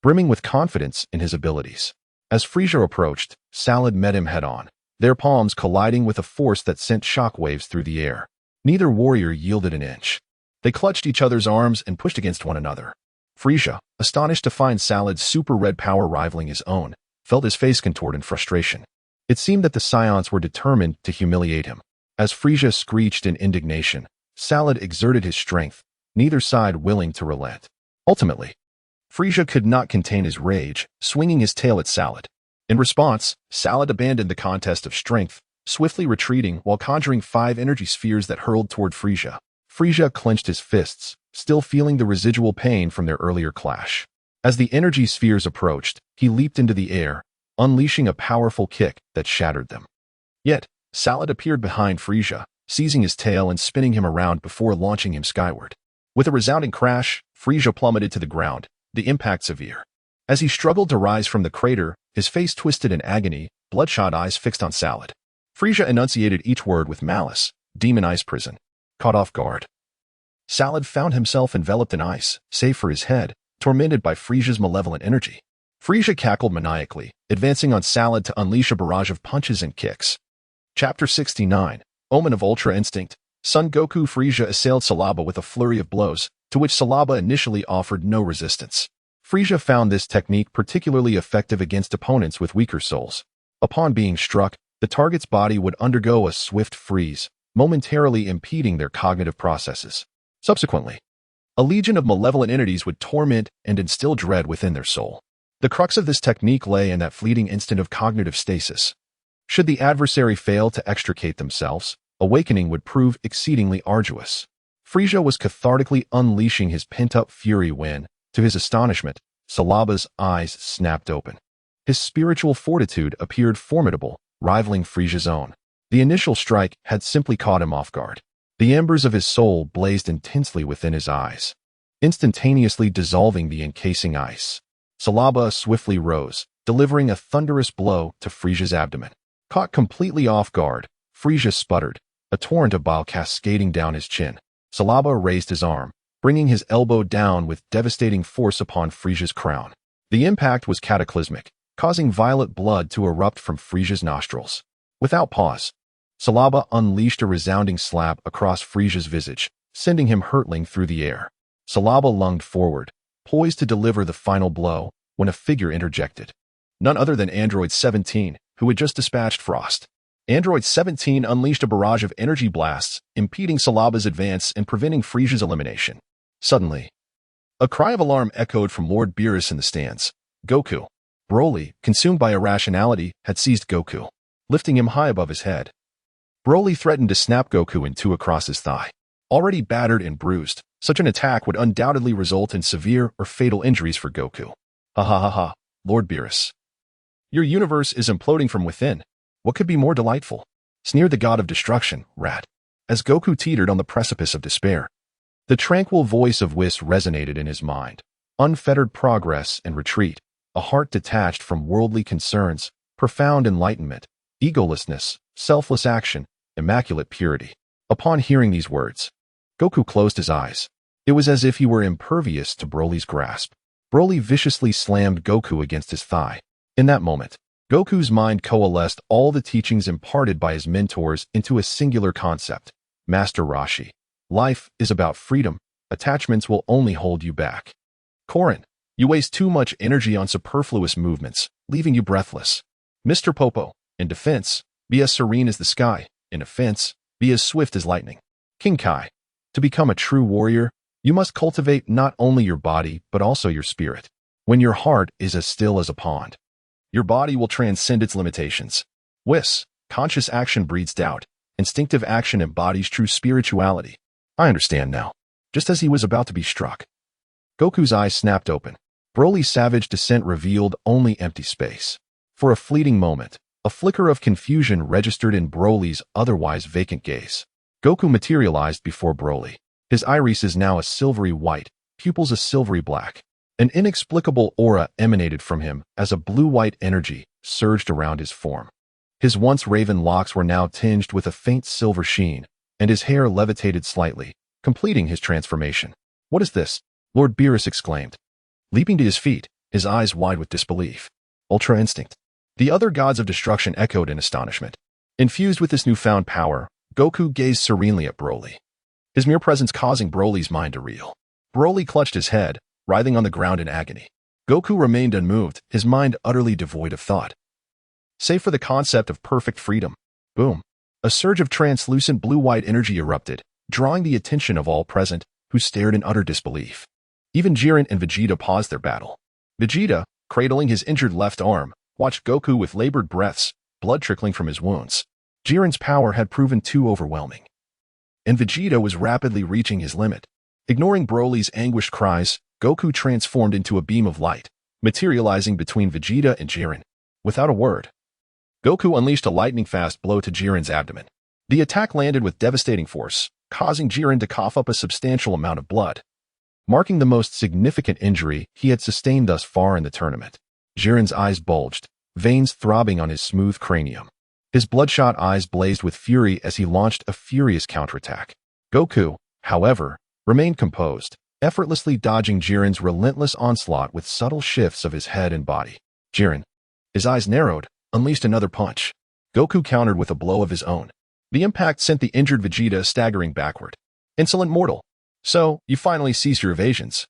[SPEAKER 1] brimming with confidence in his abilities. As Frieza approached, Salad met him head-on, their palms colliding with a force that sent shockwaves through the air. Neither warrior yielded an inch. They clutched each other's arms and pushed against one another. Frieza, astonished to find Salad's super red power rivaling his own, felt his face contort in frustration. It seemed that the Saiyans were determined to humiliate him. As Frieza screeched in indignation, Salad exerted his strength, neither side willing to relent. Ultimately, Frieza could not contain his rage, swinging his tail at Salad. In response, Salad abandoned the contest of strength, swiftly retreating while conjuring 5 energy spheres that hurled toward Frieza. Frieza clenched his fists, still feeling the residual pain from their earlier clash. As the energy spheres approached, he leaped into the air, unleashing a powerful kick that shattered them. Yet, Salad appeared behind Frieza, seizing his tail and spinning him around before launching him skyward. With a resounding crash, Frieza plummeted to the ground, the impact severe. As he struggled to rise from the crater, his face twisted in agony, bloodshot eyes fixed on Salad. Frieza enunciated each word with malice. "Demon Ice Prison." Caught off guard, Salad found himself enveloped in ice, save for his head, tormented by Frieza's malevolent energy. Frieza cackled maniacally, advancing on Salad to unleash a barrage of punches and kicks. Chapter 69, Omen of Ultra Instinct. Son Goku Frieza assailed Salaba with a flurry of blows, to which Salaba initially offered no resistance. Frieza found this technique particularly effective against opponents with weaker souls. Upon being struck, the target's body would undergo a swift freeze, momentarily impeding their cognitive processes. Subsequently, A legion of malevolent entities would torment and instill dread within their soul. The crux of this technique lay in that fleeting instant of cognitive stasis. Should the adversary fail to extricate themselves, awakening would prove exceedingly arduous. Frieza was cathartically unleashing his pent-up fury when, to his astonishment, Salaba's eyes snapped open. His spiritual fortitude appeared formidable, rivaling Frieza's own. The initial strike had simply caught him off guard. The embers of his soul blazed intensely within his eyes, instantaneously dissolving the encasing ice. Salaba swiftly rose, delivering a thunderous blow to Frieza's abdomen. Caught completely off guard, Frieza sputtered, a torrent of bile cascading down his chin. Salaba raised his arm, bringing his elbow down with devastating force upon Frieza's crown. The impact was cataclysmic, causing violet blood to erupt from Frieza's nostrils. Without pause, Salaba unleashed a resounding slap across Frieza's visage, sending him hurtling through the air. Salaba lunged forward, poised to deliver the final blow, when a figure interjected. None other than Android 17, who had just dispatched Frost. Android 17 unleashed a barrage of energy blasts, impeding Salaba's advance and preventing Frieza's elimination. Suddenly, a cry of alarm echoed from Lord Beerus in the stands. Goku. Broly, consumed by irrationality, had seized Goku, lifting him high above his head. Broly threatened to snap Goku in two across his thigh. Already battered and bruised, such an attack would undoubtedly result in severe or fatal injuries for Goku. Ha ha ha ha, Lord Beerus. Your universe is imploding from within. What could be more delightful? Sneered the god of destruction, Rat, as Goku teetered on the precipice of despair. The tranquil voice of Whis resonated in his mind. Unfettered progress and retreat, a heart detached from worldly concerns, profound enlightenment, egolessness, selfless action, immaculate purity. Upon hearing these words, Goku closed his eyes. It was as if he were impervious to Broly's grasp. Broly viciously slammed Goku against his thigh. In that moment, Goku's mind coalesced all the teachings imparted by his mentors into a singular concept. Master Roshi. Life is about freedom. Attachments will only hold you back. Korin, you waste too much energy on superfluous movements, leaving you breathless. Mr. Popo, in defense, be as serene as the sky. In offense, be as swift as lightning. King Kai, to become a true warrior, you must cultivate not only your body, but also your spirit. When your heart is as still as a pond, your body will transcend its limitations. Whis, conscious action breeds doubt. Instinctive action embodies true spirituality. I understand now. Just as he was about to be struck, Goku's eyes snapped open. Broly's savage descent revealed only empty space. For a fleeting moment, a flicker of confusion registered in Broly's otherwise vacant gaze. Goku materialized before Broly. His iris is now a silvery white, pupils a silvery black. An inexplicable aura emanated from him as a blue-white energy surged around his form. His once raven locks were now tinged with a faint silver sheen, and his hair levitated slightly, completing his transformation. What is this? Lord Beerus exclaimed, leaping to his feet, his eyes wide with disbelief. Ultra Instinct. The other gods of destruction echoed in astonishment. Infused with this newfound power, Goku gazed serenely at Broly, his mere presence causing Broly's mind to reel. Broly clutched his head, writhing on the ground in agony. Goku remained unmoved, his mind utterly devoid of thought. Save for the concept of perfect freedom. Boom. A surge of translucent blue-white energy erupted, drawing the attention of all present, who stared in utter disbelief. Even Jiren and Vegeta paused their battle. Vegeta, cradling his injured left arm, watched Goku with labored breaths, blood trickling from his wounds. Jiren's power had proven too overwhelming, and Vegeta was rapidly reaching his limit. Ignoring Broly's anguished cries, Goku transformed into a beam of light, materializing between Vegeta and Jiren. Without a word, Goku unleashed a lightning-fast blow to Jiren's abdomen. The attack landed with devastating force, causing Jiren to cough up a substantial amount of blood, marking the most significant injury he had sustained thus far in the tournament. Jiren's eyes bulged, veins throbbing on his smooth cranium. His bloodshot eyes blazed with fury as he launched a furious counterattack. Goku, however, remained composed, effortlessly dodging Jiren's relentless onslaught with subtle shifts of his head and body. Jiren, his eyes narrowed, unleashed another punch. Goku countered with a blow of his own. The impact sent the injured Vegeta staggering backward. Insolent mortal. So, you finally ceased your evasions.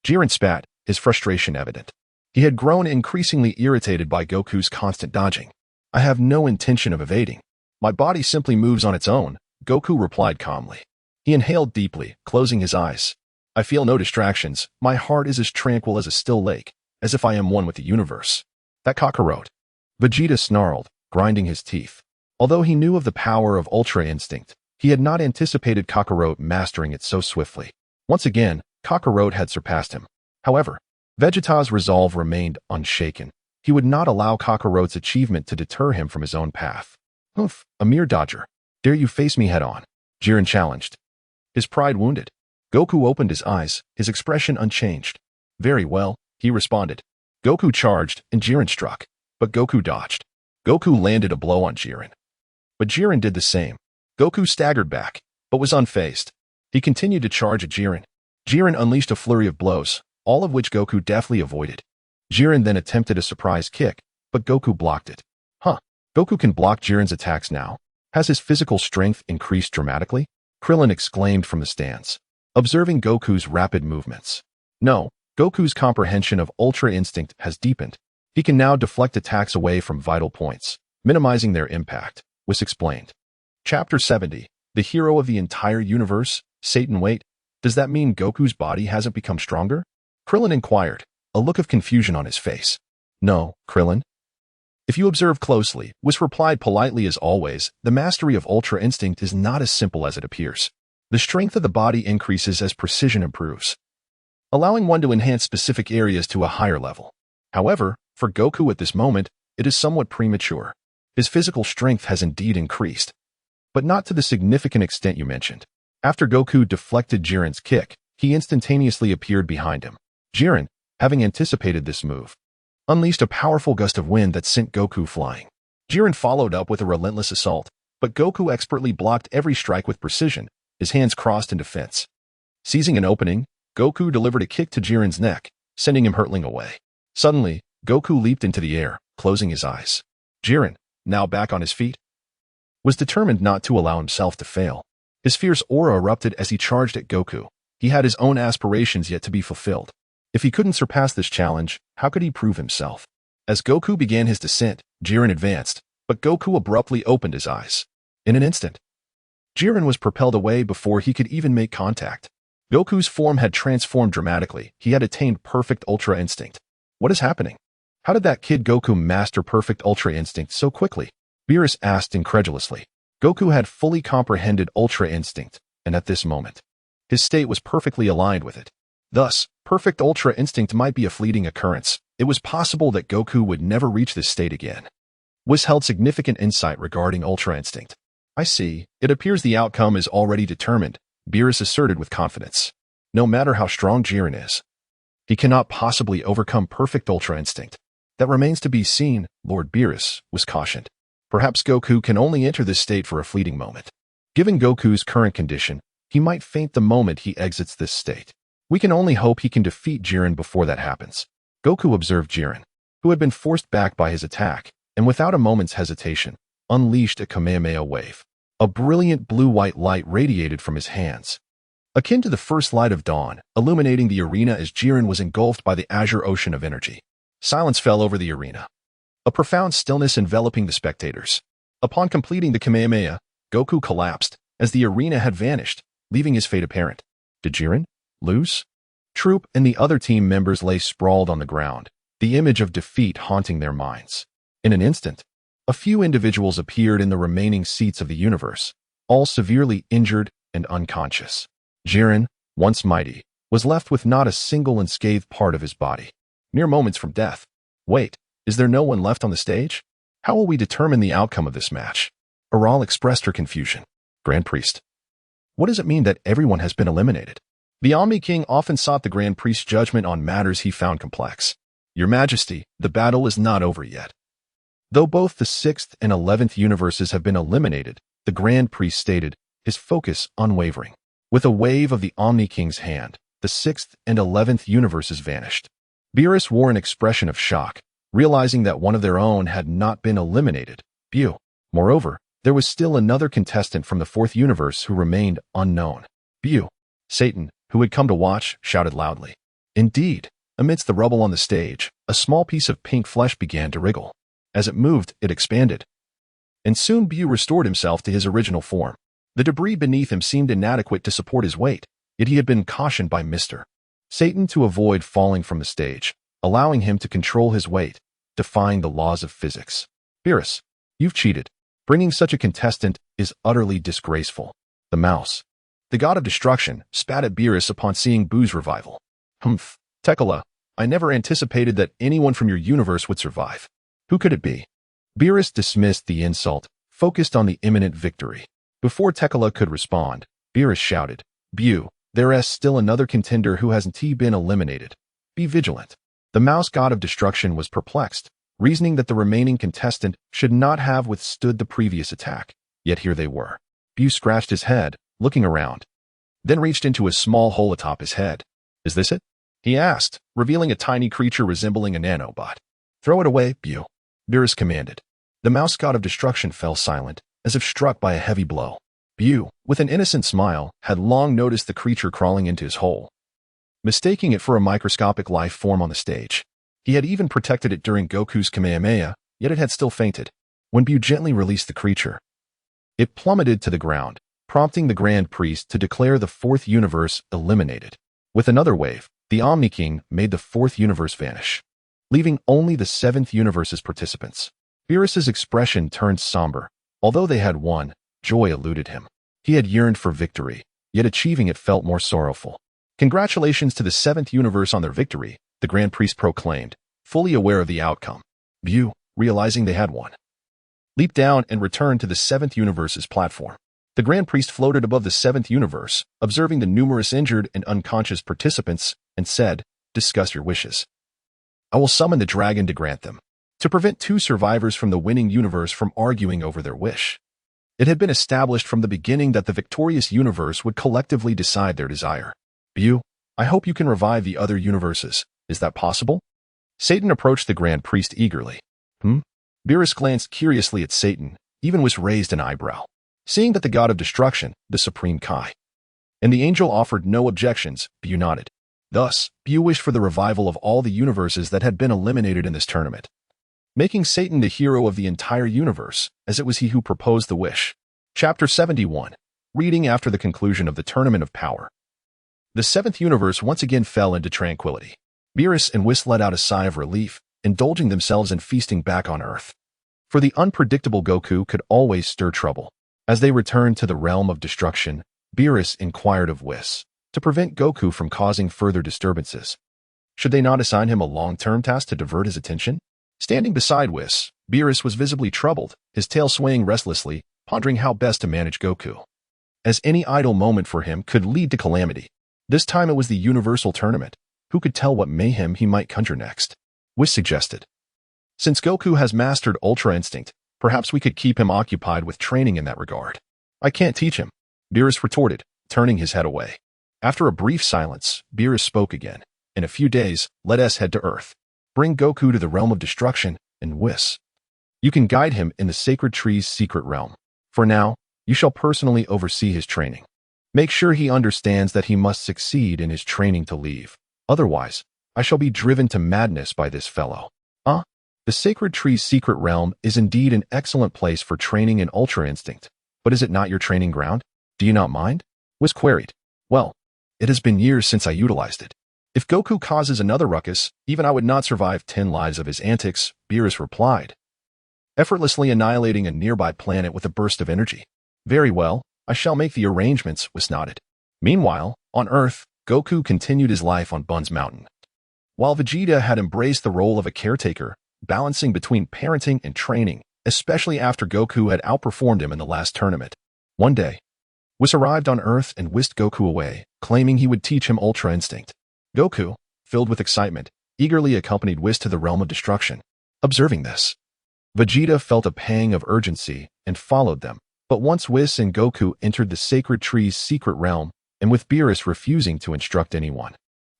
[SPEAKER 1] Jiren spat, his frustration evident. He had grown increasingly irritated by Goku's constant dodging. I have no intention of evading. My body simply moves on its own, Goku replied calmly. He inhaled deeply, closing his eyes. I feel no distractions. My heart is as tranquil as a still lake, as if I am one with the universe. That cockroach. Vegeta snarled, grinding his teeth. Although he knew of the power of Ultra Instinct, he had not anticipated Kakarot mastering it so swiftly. Once again, Kakarot had surpassed him. However, Vegeta's resolve remained unshaken. He would not allow Kakarot's achievement to deter him from his own path. Oof, a mere dodger. Dare you face me head-on? Jiren challenged. His pride wounded, Goku opened his eyes, his expression unchanged. Very well, he responded. Goku charged, and Jiren struck, but Goku dodged. Goku landed a blow on Jiren. But Jiren did the same. Goku staggered back, but was unfazed. He continued to charge at Jiren. Jiren unleashed a flurry of blows, all of which Goku deftly avoided. Jiren then attempted a surprise kick, but Goku blocked it. Huh, Goku can block Jiren's attacks now. Has his physical strength increased dramatically? Krillin exclaimed from the stands, observing Goku's rapid movements. No, Goku's comprehension of Ultra Instinct has deepened. He can now deflect attacks away from vital points, minimizing their impact, was explained. Chapter 70, the hero of the entire universe, Satan. Wait, does that mean Goku's body hasn't become stronger? Krillin inquired, a look of confusion on his face. No, Krillin. If you observe closely, Whis replied politely as always, the mastery of Ultra Instinct is not as simple as it appears. The strength of the body increases as precision improves, allowing one to enhance specific areas to a higher level. However, for Goku at this moment, it is somewhat premature. His physical strength has indeed increased, but not to the significant extent you mentioned. After Goku deflected Jiren's kick, he instantaneously appeared behind him. Jiren, having anticipated this move, unleashed a powerful gust of wind that sent Goku flying. Jiren followed up with a relentless assault, but Goku expertly blocked every strike with precision, his hands crossed in defense. Seizing an opening, Goku delivered a kick to Jiren's neck, sending him hurtling away. Suddenly, Goku leaped into the air, closing his eyes. Jiren, now back on his feet, was determined not to allow himself to fail. His fierce aura erupted as he charged at Goku. He had his own aspirations yet to be fulfilled. If he couldn't surpass this challenge, how could he prove himself? As Goku began his descent, Jiren advanced, but Goku abruptly opened his eyes. In an instant, Jiren was propelled away before he could even make contact. Goku's form had transformed dramatically. He had attained perfect Ultra Instinct. What is happening? How did that kid Goku master perfect Ultra Instinct so quickly? Beerus asked incredulously. Goku had fully comprehended Ultra Instinct, and at this moment, his state was perfectly aligned with it. Thus, perfect Ultra Instinct might be a fleeting occurrence. It was possible that Goku would never reach this state again. Whis held significant insight regarding Ultra Instinct. I see. It appears the outcome is already determined, Beerus asserted with confidence. No matter how strong Jiren is, he cannot possibly overcome perfect Ultra Instinct. That remains to be seen, Lord Beerus was cautioned. Perhaps Goku can only enter this state for a fleeting moment. Given Goku's current condition, he might faint the moment he exits this state. We can only hope he can defeat Jiren before that happens. Goku observed Jiren, who had been forced back by his attack, and without a moment's hesitation, unleashed a Kamehameha wave. A brilliant blue-white light radiated from his hands, akin to the first light of dawn, illuminating the arena as Jiren was engulfed by the azure ocean of energy. Silence fell over the arena, a profound stillness enveloping the spectators. Upon completing the Kamehameha, Goku collapsed, as the arena had vanished, leaving his fate apparent. Did Jiren lose? Troop and the other team members lay sprawled on the ground, the image of defeat haunting their minds. In an instant, a few individuals appeared in the remaining seats of the universe, all severely injured and unconscious. Jiren, once mighty, was left with not a single unscathed part of his body. Mere moments from death. Wait, is there no one left on the stage? How will we determine the outcome of this match? Aral expressed her confusion. Grand Priest. What does it mean that everyone has been eliminated? The Omni King often sought the Grand Priest's judgment on matters he found complex. Your Majesty, the battle is not over yet. Though both the 6th and 11th universes have been eliminated, the Grand Priest stated, his focus unwavering. With a wave of the Omni King's hand, the 6th and 11th universes vanished. Beerus wore an expression of shock, realizing that one of their own had not been eliminated. Buu. Moreover, there was still another contestant from the 4th universe who remained unknown. Buu. Satan, who had come to watch, shouted loudly. Indeed, amidst the rubble on the stage, a small piece of pink flesh began to wriggle. As it moved, it expanded. And soon Buu restored himself to his original form. The debris beneath him seemed inadequate to support his weight. Yet he had been cautioned by Mr. Satan to avoid falling from the stage, allowing him to control his weight, defying the laws of physics. Beerus, you've cheated. Bringing such a contestant is utterly disgraceful. The mouse, the god of destruction, spat at Beerus upon seeing Buu's revival. Humph, Tekla, I never anticipated that anyone from your universe would survive. Who could it be? Beerus dismissed the insult, focused on the imminent victory. Before Tekla could respond, Beerus shouted, Buu, there is still another contender who hasn't been eliminated. Be vigilant. The mouse god of destruction was perplexed, reasoning that the remaining contestant should not have withstood the previous attack. Yet here they were. Buu scratched his head, looking around, then reached into a small hole atop his head. Is this it? He asked, revealing a tiny creature resembling a nanobot. Throw it away, Buu, Beerus commanded. The mouse god of destruction fell silent, as if struck by a heavy blow. Buu, with an innocent smile, had long noticed the creature crawling into his hole, mistaking it for a microscopic life form on the stage. He had even protected it during Goku's Kamehameha, yet it had still fainted. When Buu gently released the creature, it plummeted to the ground, prompting the Grand Priest to declare the fourth universe eliminated. With another wave, the Omni King made the fourth universe vanish, leaving only the seventh universe's participants. Beerus's expression turned somber. Although they had won, joy eluded him. He had yearned for victory, yet achieving it felt more sorrowful. Congratulations to the seventh universe on their victory, the Grand Priest proclaimed, fully aware of the outcome. Buu, realizing they had won, leaped down and returned to the seventh universe's platform. The Grand Priest floated above the seventh universe, observing the numerous injured and unconscious participants, and said, discuss your wishes. I will summon the dragon to grant them, to prevent two survivors from the winning universe from arguing over their wish. It had been established from the beginning that the victorious universe would collectively decide their desire. Buu, I hope you can revive the other universes. Is that possible? Satan approached the Grand Priest eagerly. Beerus glanced curiously at Satan, even raised an eyebrow. Seeing that the god of destruction, the supreme Kai, and the angel offered no objections, Buu nodded. Thus, Buu wished for the revival of all the universes that had been eliminated in this tournament, making Satan the hero of the entire universe, as it was he who proposed the wish. Chapter 71. Reading after the conclusion of the Tournament of Power. The seventh universe once again fell into tranquility. Beerus and Whis let out a sigh of relief, indulging themselves in feasting back on Earth. For the unpredictable Goku could always stir trouble. As they returned to the realm of destruction, Beerus inquired of Whis, to prevent Goku from causing further disturbances. Should they not assign him a long-term task to divert his attention? Standing beside Whis, Beerus was visibly troubled, his tail swaying restlessly, pondering how best to manage Goku, as any idle moment for him could lead to calamity. This time it was the universal tournament. Who could tell what mayhem he might conjure next? Whis suggested. Since Goku has mastered Ultra Instinct, perhaps we could keep him occupied with training in that regard. I can't teach him, Beerus retorted, turning his head away. After a brief silence, Beerus spoke again. In a few days, let us head to Earth. Bring Goku to the realm of destruction, and Whis, you can guide him in the Sacred Tree's secret realm. For now, you shall personally oversee his training. Make sure he understands that he must succeed in his training to leave. Otherwise, I shall be driven to madness by this fellow. The Sacred Tree's secret realm is indeed an excellent place for training in Ultra Instinct, but is it not your training ground? Do you not mind? Whis queried. Well, it has been years since I utilized it. If Goku causes another ruckus, even I would not survive 10 lives of his antics, Beerus replied, effortlessly annihilating a nearby planet with a burst of energy. Very well, I shall make the arrangements, Whis nodded. Meanwhile, on Earth, Goku continued his life on Bun's Mountain, while Vegeta had embraced the role of a caretaker, balancing between parenting and training, especially after Goku had outperformed him in the last tournament. One day, Whis arrived on Earth and whisked Goku away, claiming he would teach him Ultra Instinct. Goku, filled with excitement, eagerly accompanied Whis to the realm of destruction. Observing this, Vegeta felt a pang of urgency and followed them. But once Whis and Goku entered the Sacred Tree's secret realm, and with Beerus refusing to instruct anyone,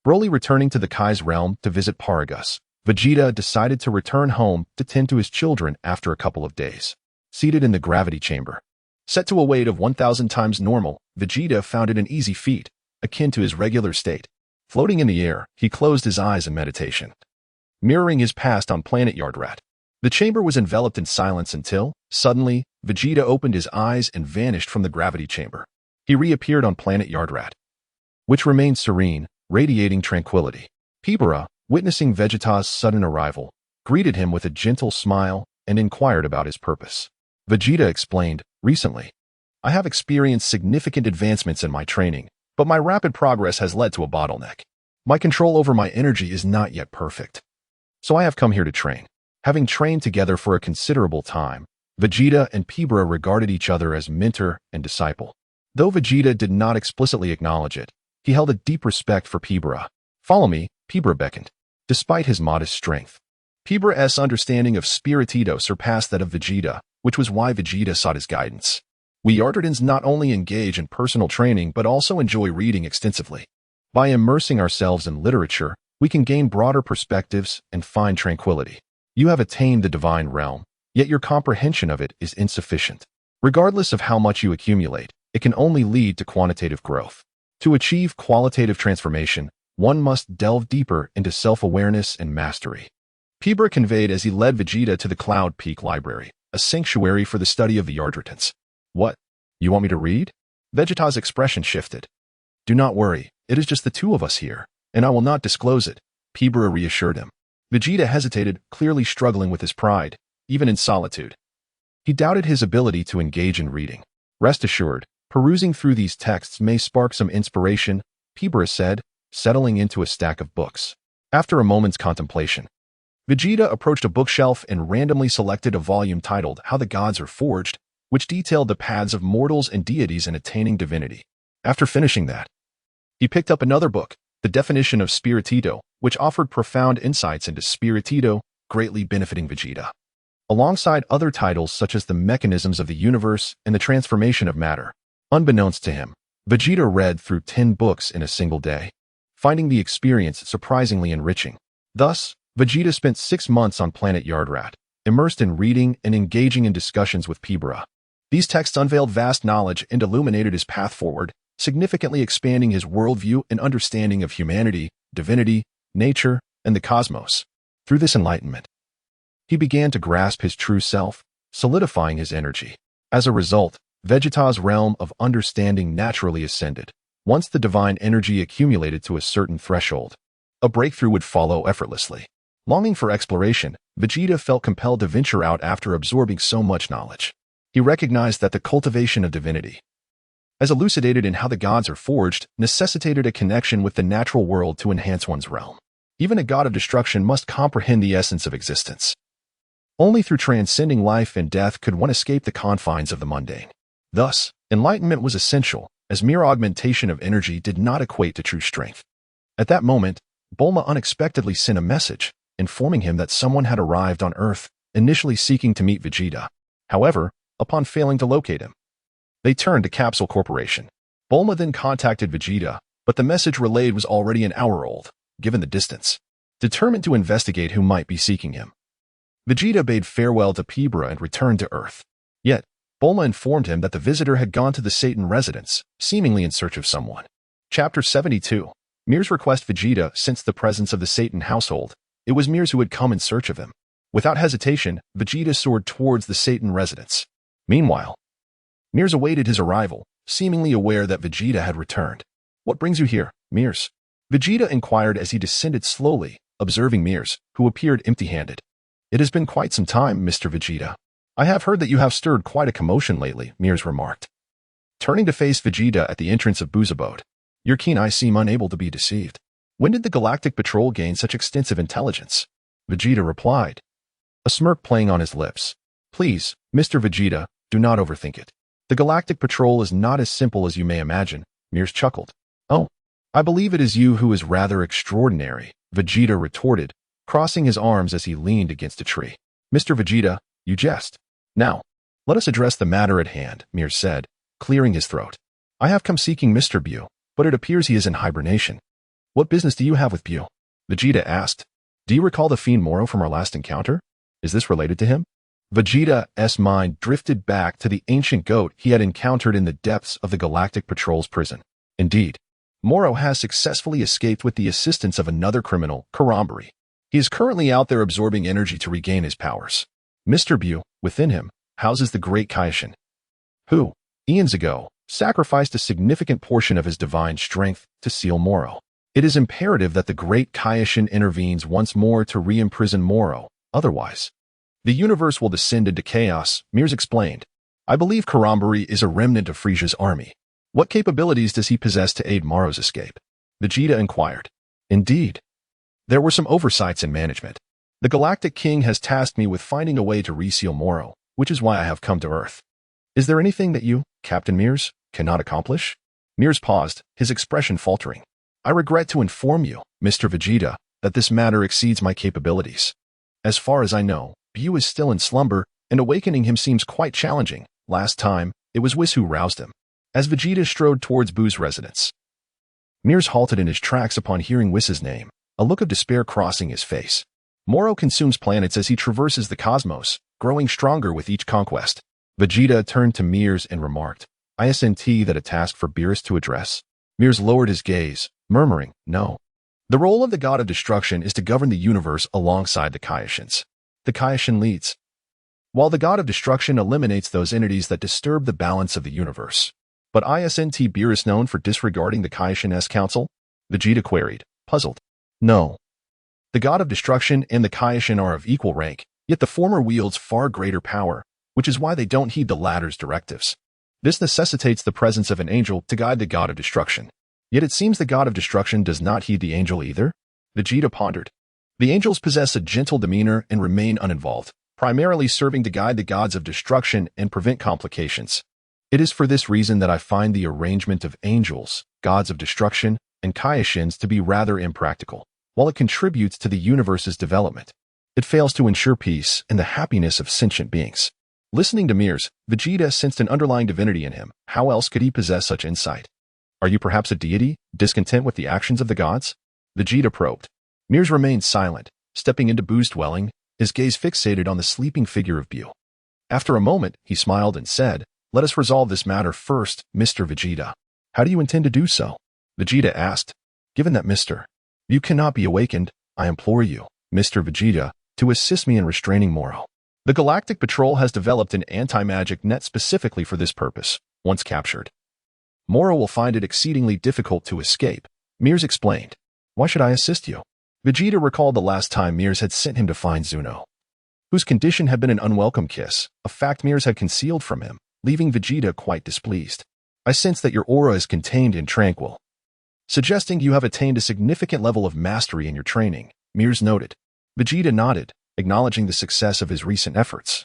[SPEAKER 1] Broly returning to the Kai's realm to visit Paragus, Vegeta decided to return home to tend to his children after a couple of days. Seated in the gravity chamber, set to a weight of 1,000 times normal, Vegeta found it an easy feat, akin to his regular state. Floating in the air, he closed his eyes in meditation, mirroring his past on planet Yardrat. The chamber was enveloped in silence until, suddenly, Vegeta opened his eyes and vanished from the gravity chamber. He reappeared on planet Yardrat, which remained serene, radiating tranquility. Pibara, witnessing Vegeta's sudden arrival, greeted him with a gentle smile and inquired about his purpose. Vegeta explained, "Recently, I have experienced significant advancements in my training, but my rapid progress has led to a bottleneck. My control over my energy is not yet perfect. So I have come here to train." Having trained together for a considerable time, Vegeta and Pibara regarded each other as mentor and disciple. Though Vegeta did not explicitly acknowledge it, he held a deep respect for Pibara. "Follow me," Pibara beckoned. Despite his modest strength, Pibara's understanding of Spiritito surpassed that of Vegeta, which was why Vegeta sought his guidance. We Yardratans not only engage in personal training but also enjoy reading extensively. By immersing ourselves in literature, we can gain broader perspectives and find tranquility. You have attained the divine realm, yet your comprehension of it is insufficient. Regardless of how much you accumulate, it can only lead to quantitative growth. To achieve qualitative transformation, one must delve deeper into self-awareness and mastery. Pibara conveyed as he led Vegeta to the Cloud Peak Library, a sanctuary for the study of the Yardratans. "What? You want me to read?" Vegeta's expression shifted. "Do not worry, it is just the two of us here, and I will not disclose it," Pibara reassured him. Vegeta hesitated, clearly struggling with his pride, even in solitude. He doubted his ability to engage in reading. "Rest assured, perusing through these texts may spark some inspiration," Pibara said, settling into a stack of books. After a moment's contemplation, Vegeta approached a bookshelf and randomly selected a volume titled How the Gods Are Forged, which detailed the paths of mortals and deities in attaining divinity. After finishing that, he picked up another book, The Definition of Spiritito, which offered profound insights into Spiritito, greatly benefiting Vegeta. Alongside other titles such as The Mechanisms of the Universe and The Transformation of Matter. Unbeknownst to him, Vegeta read through 10 books in a single day, finding the experience surprisingly enriching. Thus, Vegeta spent 6 months on planet Yardrat, immersed in reading and engaging in discussions with Pibara. These texts unveiled vast knowledge and illuminated his path forward, significantly expanding his worldview and understanding of humanity, divinity, nature, and the cosmos. Through this enlightenment, he began to grasp his true self, solidifying his energy. As a result, Vegeta's realm of understanding naturally ascended. Once the divine energy accumulated to a certain threshold, a breakthrough would follow effortlessly. Longing for exploration, Vegeta felt compelled to venture out after absorbing so much knowledge. He recognized that the cultivation of divinity, as elucidated in How the Gods Are Forged, necessitated a connection with the natural world to enhance one's realm. Even a god of destruction must comprehend the essence of existence. Only through transcending life and death could one escape the confines of the mundane. Thus, enlightenment was essential, as mere augmentation of energy did not equate to true strength. At that moment, Bulma unexpectedly sent a message, informing him that someone had arrived on Earth, initially seeking to meet Vegeta. However, upon failing to locate him, they turned to Capsule Corporation. Bulma then contacted Vegeta, but the message relayed was already an hour old, given the distance. Determined to investigate who might be seeking him, Vegeta bade farewell to Pibara and returned to Earth. Yet, Bulma informed him that the visitor had gone to the Satan residence, seemingly in search of someone. Chapter 72. Mir's request. Vegeta sensed the presence of the Satan household. It was Mir's who had come in search of him. Without hesitation, Vegeta soared towards the Satan residence. Meanwhile, Mir's awaited his arrival, seemingly aware that Vegeta had returned. "What brings you here, Mir's?" Vegeta inquired as he descended slowly, observing Mir's, who appeared empty-handed. "It has been quite some time, Mr. Vegeta. I have heard that you have stirred quite a commotion lately," Mir's remarked. Turning to face Vegeta at the entrance of Buu's abode, "Your keen eyes seem unable to be deceived. When did the Galactic Patrol gain such extensive intelligence?" Vegeta replied, a smirk playing on his lips. "Please, Mr. Vegeta, do not overthink it. The Galactic Patrol is not as simple as you may imagine," Mir's chuckled. "Oh, I believe it is you who is rather extraordinary," Vegeta retorted, crossing his arms as he leaned against a tree. "Mr. Vegeta, you jest. Now, let us address the matter at hand," Mir said, clearing his throat. "I have come seeking Mr. Buu, but it appears he is in hibernation." "What business do you have with Buu?" Vegeta asked. "Do you recall the fiend Moro from our last encounter? Is this related to him?" Vegeta's mind drifted back to the ancient goat he had encountered in the depths of the Galactic Patrol's prison. Indeed, Moro has successfully escaped with the assistance of another criminal, Karambari. He is currently out there absorbing energy to regain his powers. Mr. Buu, within him, houses the great Kaishin, who, eons ago, sacrificed a significant portion of his divine strength to seal Moro. It is imperative that the great Kaioshin intervenes once more to re-imprison Moro, otherwise the universe will descend into chaos, Mears explained. I believe Karambari is a remnant of Friesia's army. What capabilities does he possess to aid Moro's escape? Vegeta inquired. Indeed. There were some oversights in management. The Galactic King has tasked me with finding a way to reseal Moro, which is why I have come to Earth. Is there anything that you, Captain Mears, cannot accomplish? Mears paused, his expression faltering. I regret to inform you, Mr. Vegeta, that this matter exceeds my capabilities. As far as I know, Buu is still in slumber, and awakening him seems quite challenging. Last time, it was Whis who roused him. As Vegeta strode towards Buu's residence, Mears halted in his tracks upon hearing Whis's name, a look of despair crossing his face. Moro consumes planets as he traverses the cosmos, growing stronger with each conquest. Vegeta turned to Mears and remarked, Isn't that a task for Beerus to address? Mears lowered his gaze, murmuring, No. The role of the God of Destruction is to govern the universe alongside the Kaioshins. The Kaioshin leads, while the God of Destruction eliminates those entities that disturb the balance of the universe. But isn't Beerus known for disregarding the Kaioshin council? Vegeta queried, puzzled. No. The God of Destruction and the Kaioshin are of equal rank, yet the former wields far greater power, which is why they don't heed the latter's directives. This necessitates the presence of an angel to guide the God of Destruction. Yet it seems the God of Destruction does not heed the angel either? Vegeta pondered. The angels possess a gentle demeanor and remain uninvolved, primarily serving to guide the gods of destruction and prevent complications. It is for this reason that I find the arrangement of angels, gods of destruction, and Kaioshins to be rather impractical. While it contributes to the universe's development, it fails to ensure peace and the happiness of sentient beings. Listening to Mears, Vegeta sensed an underlying divinity in him. How else could he possess such insight? Are you perhaps a deity, discontent with the actions of the gods? Vegeta probed. Mears remained silent, stepping into Buu's dwelling, his gaze fixated on the sleeping figure of Buu. After a moment, he smiled and said, Let us resolve this matter first, Mr. Vegeta. How do you intend to do so? Vegeta asked. Given that Mr. Buu cannot be awakened, I implore you, Mr. Vegeta, to assist me in restraining Moro. The Galactic Patrol has developed an anti-magic net specifically for this purpose. Once captured, Moro will find it exceedingly difficult to escape, Mears explained. Why should I assist you? Vegeta recalled the last time Mears had sent him to find Zuno, whose condition had been an unwelcome kiss, a fact Mears had concealed from him, leaving Vegeta quite displeased. I sense that your aura is contained and tranquil, suggesting you have attained a significant level of mastery in your training, Mears noted. Vegeta nodded, acknowledging the success of his recent efforts,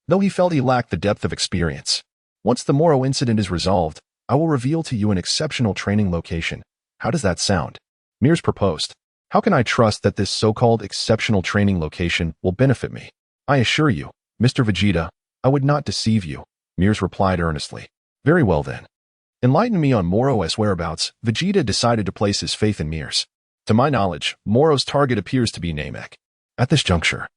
[SPEAKER 1] though he felt he lacked the depth of experience. Once the Moro incident is resolved, I will reveal to you an exceptional training location. How does that sound? Mears proposed. How can I trust that this so-called exceptional training location will benefit me? I assure you, Mr. Vegeta, I would not deceive you, Mears replied earnestly. Very well then. Enlighten me on Moro's whereabouts. Vegeta decided to place his faith in Mears. To my knowledge, Moro's target appears to be Namek. At this juncture,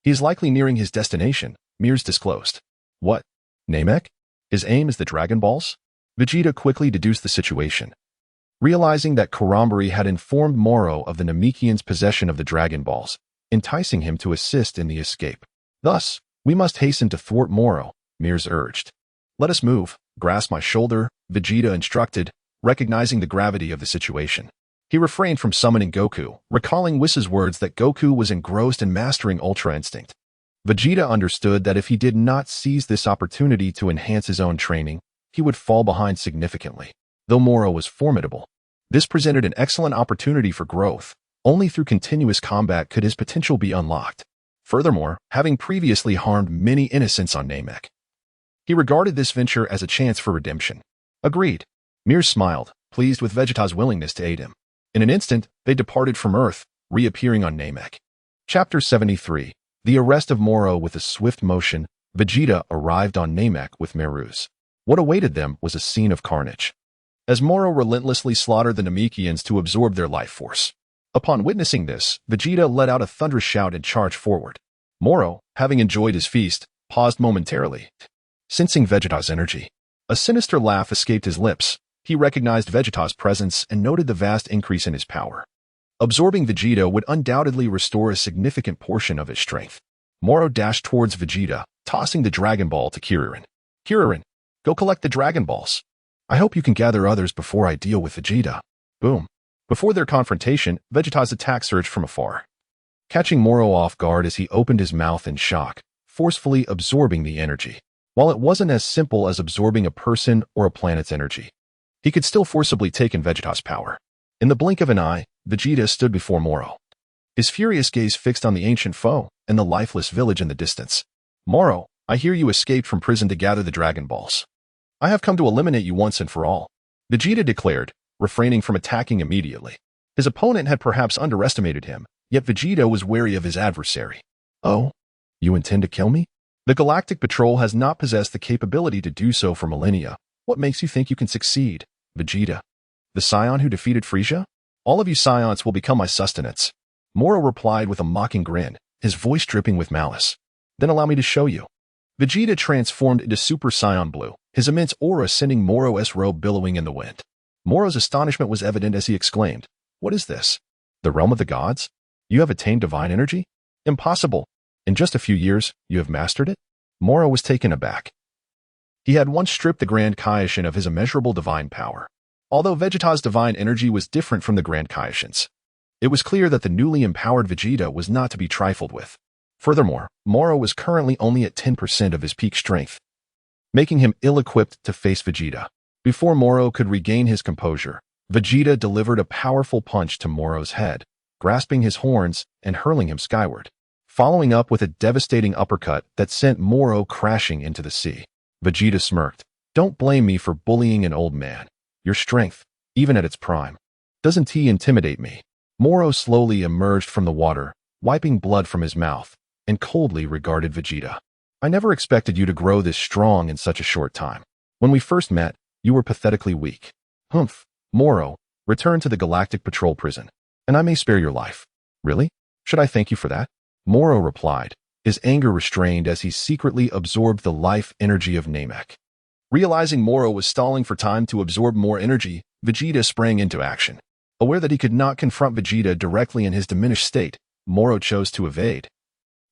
[SPEAKER 1] he is likely nearing his destination, Mears disclosed. What? Namek? His aim is the Dragon Balls? Vegeta quickly deduced the situation, realizing that Karambari had informed Moro of the Namekian's possession of the Dragon Balls, enticing him to assist in the escape. Thus, we must hasten to thwart Moro, Mears urged. Let us move, grasp my shoulder, Vegeta instructed, recognizing the gravity of the situation. He refrained from summoning Goku, recalling Whis' words that Goku was engrossed in mastering Ultra Instinct. Vegeta understood that if he did not seize this opportunity to enhance his own training, he would fall behind significantly. Though Moro was formidable, this presented an excellent opportunity for growth. Only through continuous combat could his potential be unlocked. Furthermore, having previously harmed many innocents on Namek, he regarded this venture as a chance for redemption. Agreed. Mears smiled, pleased with Vegeta's willingness to aid him. In an instant, they departed from Earth, reappearing on Namek. Chapter 73. The Arrest of Moro. With a swift motion, Vegeta arrived on Namek with Meruz. What awaited them was a scene of carnage, as Moro relentlessly slaughtered the Namekians to absorb their life force. Upon witnessing this, Vegeta let out a thunderous shout and charged forward. Moro, having enjoyed his feast, paused momentarily, sensing Vegeta's energy. A sinister laugh escaped his lips. He recognized Vegeta's presence and noted the vast increase in his power. Absorbing Vegeta would undoubtedly restore a significant portion of his strength. Moro dashed towards Vegeta, tossing the Dragon Ball to Kuririn. Kuririn, go collect the Dragon Balls. I hope you can gather others before I deal with Vegeta. Boom. Before their confrontation, Vegeta's attack surged from afar, catching Moro off guard as he opened his mouth in shock, forcefully absorbing the energy. While it wasn't as simple as absorbing a person or a planet's energy, he could still forcibly take in Vegeta's power. In the blink of an eye, Vegeta stood before Moro, his furious gaze fixed on the ancient foe and the lifeless village in the distance. Moro, I hear you escaped from prison to gather the Dragon Balls. I have come to eliminate you once and for all, Vegeta declared, refraining from attacking immediately. His opponent had perhaps underestimated him, yet Vegeta was wary of his adversary. Oh, you intend to kill me? The Galactic Patrol has not possessed the capability to do so for millennia. What makes you think you can succeed, Vegeta? The Scion who defeated Frieza? All of you Scions will become my sustenance. Moro replied with a mocking grin, his voice dripping with malice. Then allow me to show you. Vegeta transformed into Super Saiyan Blue, his immense aura sending Moro's robe billowing in the wind. Moro's astonishment was evident as he exclaimed, What is this? The realm of the gods? You have attained divine energy? Impossible. In just a few years, you have mastered it? Moro was taken aback. He had once stripped the Grand Kaishin of his immeasurable divine power. Although Vegeta's divine energy was different from the Grand Kaishin's, it was clear that the newly empowered Vegeta was not to be trifled with. Furthermore, Moro was currently only at 10% of his peak strength, making him ill-equipped to face Vegeta. Before Moro could regain his composure, Vegeta delivered a powerful punch to Moro's head, grasping his horns and hurling him skyward, following up with a devastating uppercut that sent Moro crashing into the sea. Vegeta smirked. Don't blame me for bullying an old man. Your strength, even at its prime, doesn't intimidate me. Moro slowly emerged from the water, wiping blood from his mouth, and coldly regarded Vegeta. I never expected you to grow this strong in such a short time. When we first met, you were pathetically weak. Humph. Moro, return to the Galactic Patrol prison, and I may spare your life. Really? Should I thank you for that? Moro replied, his anger restrained as he secretly absorbed the life energy of Namek. Realizing Moro was stalling for time to absorb more energy, Vegeta sprang into action. Aware that he could not confront Vegeta directly in his diminished state, Moro chose to evade,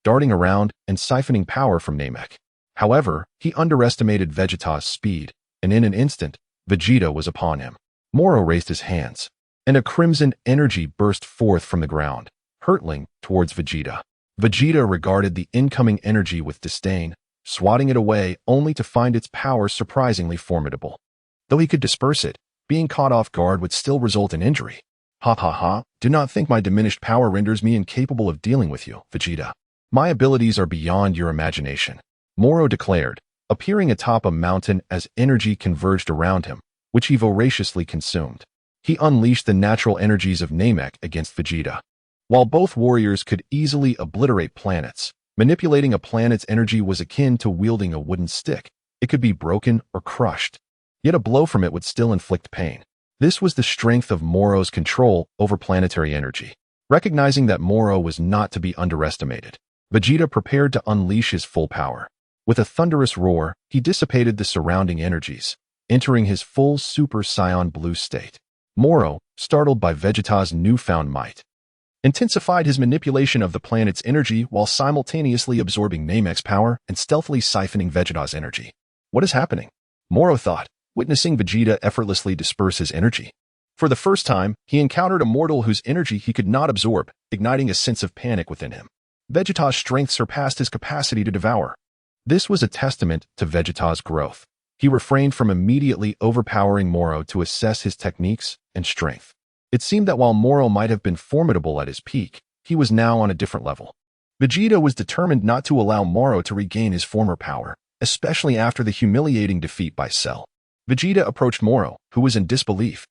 [SPEAKER 1] darting around and siphoning power from Namek. However, he underestimated Vegeta's speed, and in an instant, Vegeta was upon him. Moro raised his hands, and a crimson energy burst forth from the ground, hurtling towards Vegeta. Vegeta regarded the incoming energy with disdain, swatting it away only to find its power surprisingly formidable. Though he could disperse it, being caught off guard would still result in injury. Ha ha ha, do not think my diminished power renders me incapable of dealing with you, Vegeta. My abilities are beyond your imagination, Moro declared, appearing atop a mountain as energy converged around him, which he voraciously consumed. He unleashed the natural energies of Namek against Vegeta. While both warriors could easily obliterate planets, manipulating a planet's energy was akin to wielding a wooden stick. It could be broken or crushed, yet a blow from it would still inflict pain. This was the strength of Moro's control over planetary energy. Recognizing that Moro was not to be underestimated, Vegeta prepared to unleash his full power. With a thunderous roar, he dissipated the surrounding energies, entering his full Super Saiyan Blue state. Moro, startled by Vegeta's newfound might, intensified his manipulation of the planet's energy while simultaneously absorbing Namek's power and stealthily siphoning Vegeta's energy. What is happening? Moro thought, witnessing Vegeta effortlessly disperse his energy. For the first time, he encountered a mortal whose energy he could not absorb, igniting a sense of panic within him. Vegeta's strength surpassed his capacity to devour. This was a testament to Vegeta's growth. He refrained from immediately overpowering Moro to assess his techniques and strength. It seemed that while Moro might have been formidable at his peak, he was now on a different level. Vegeta was determined not to allow Moro to regain his former power, especially after the humiliating defeat by Cell. Vegeta approached Moro, who was in disbelief,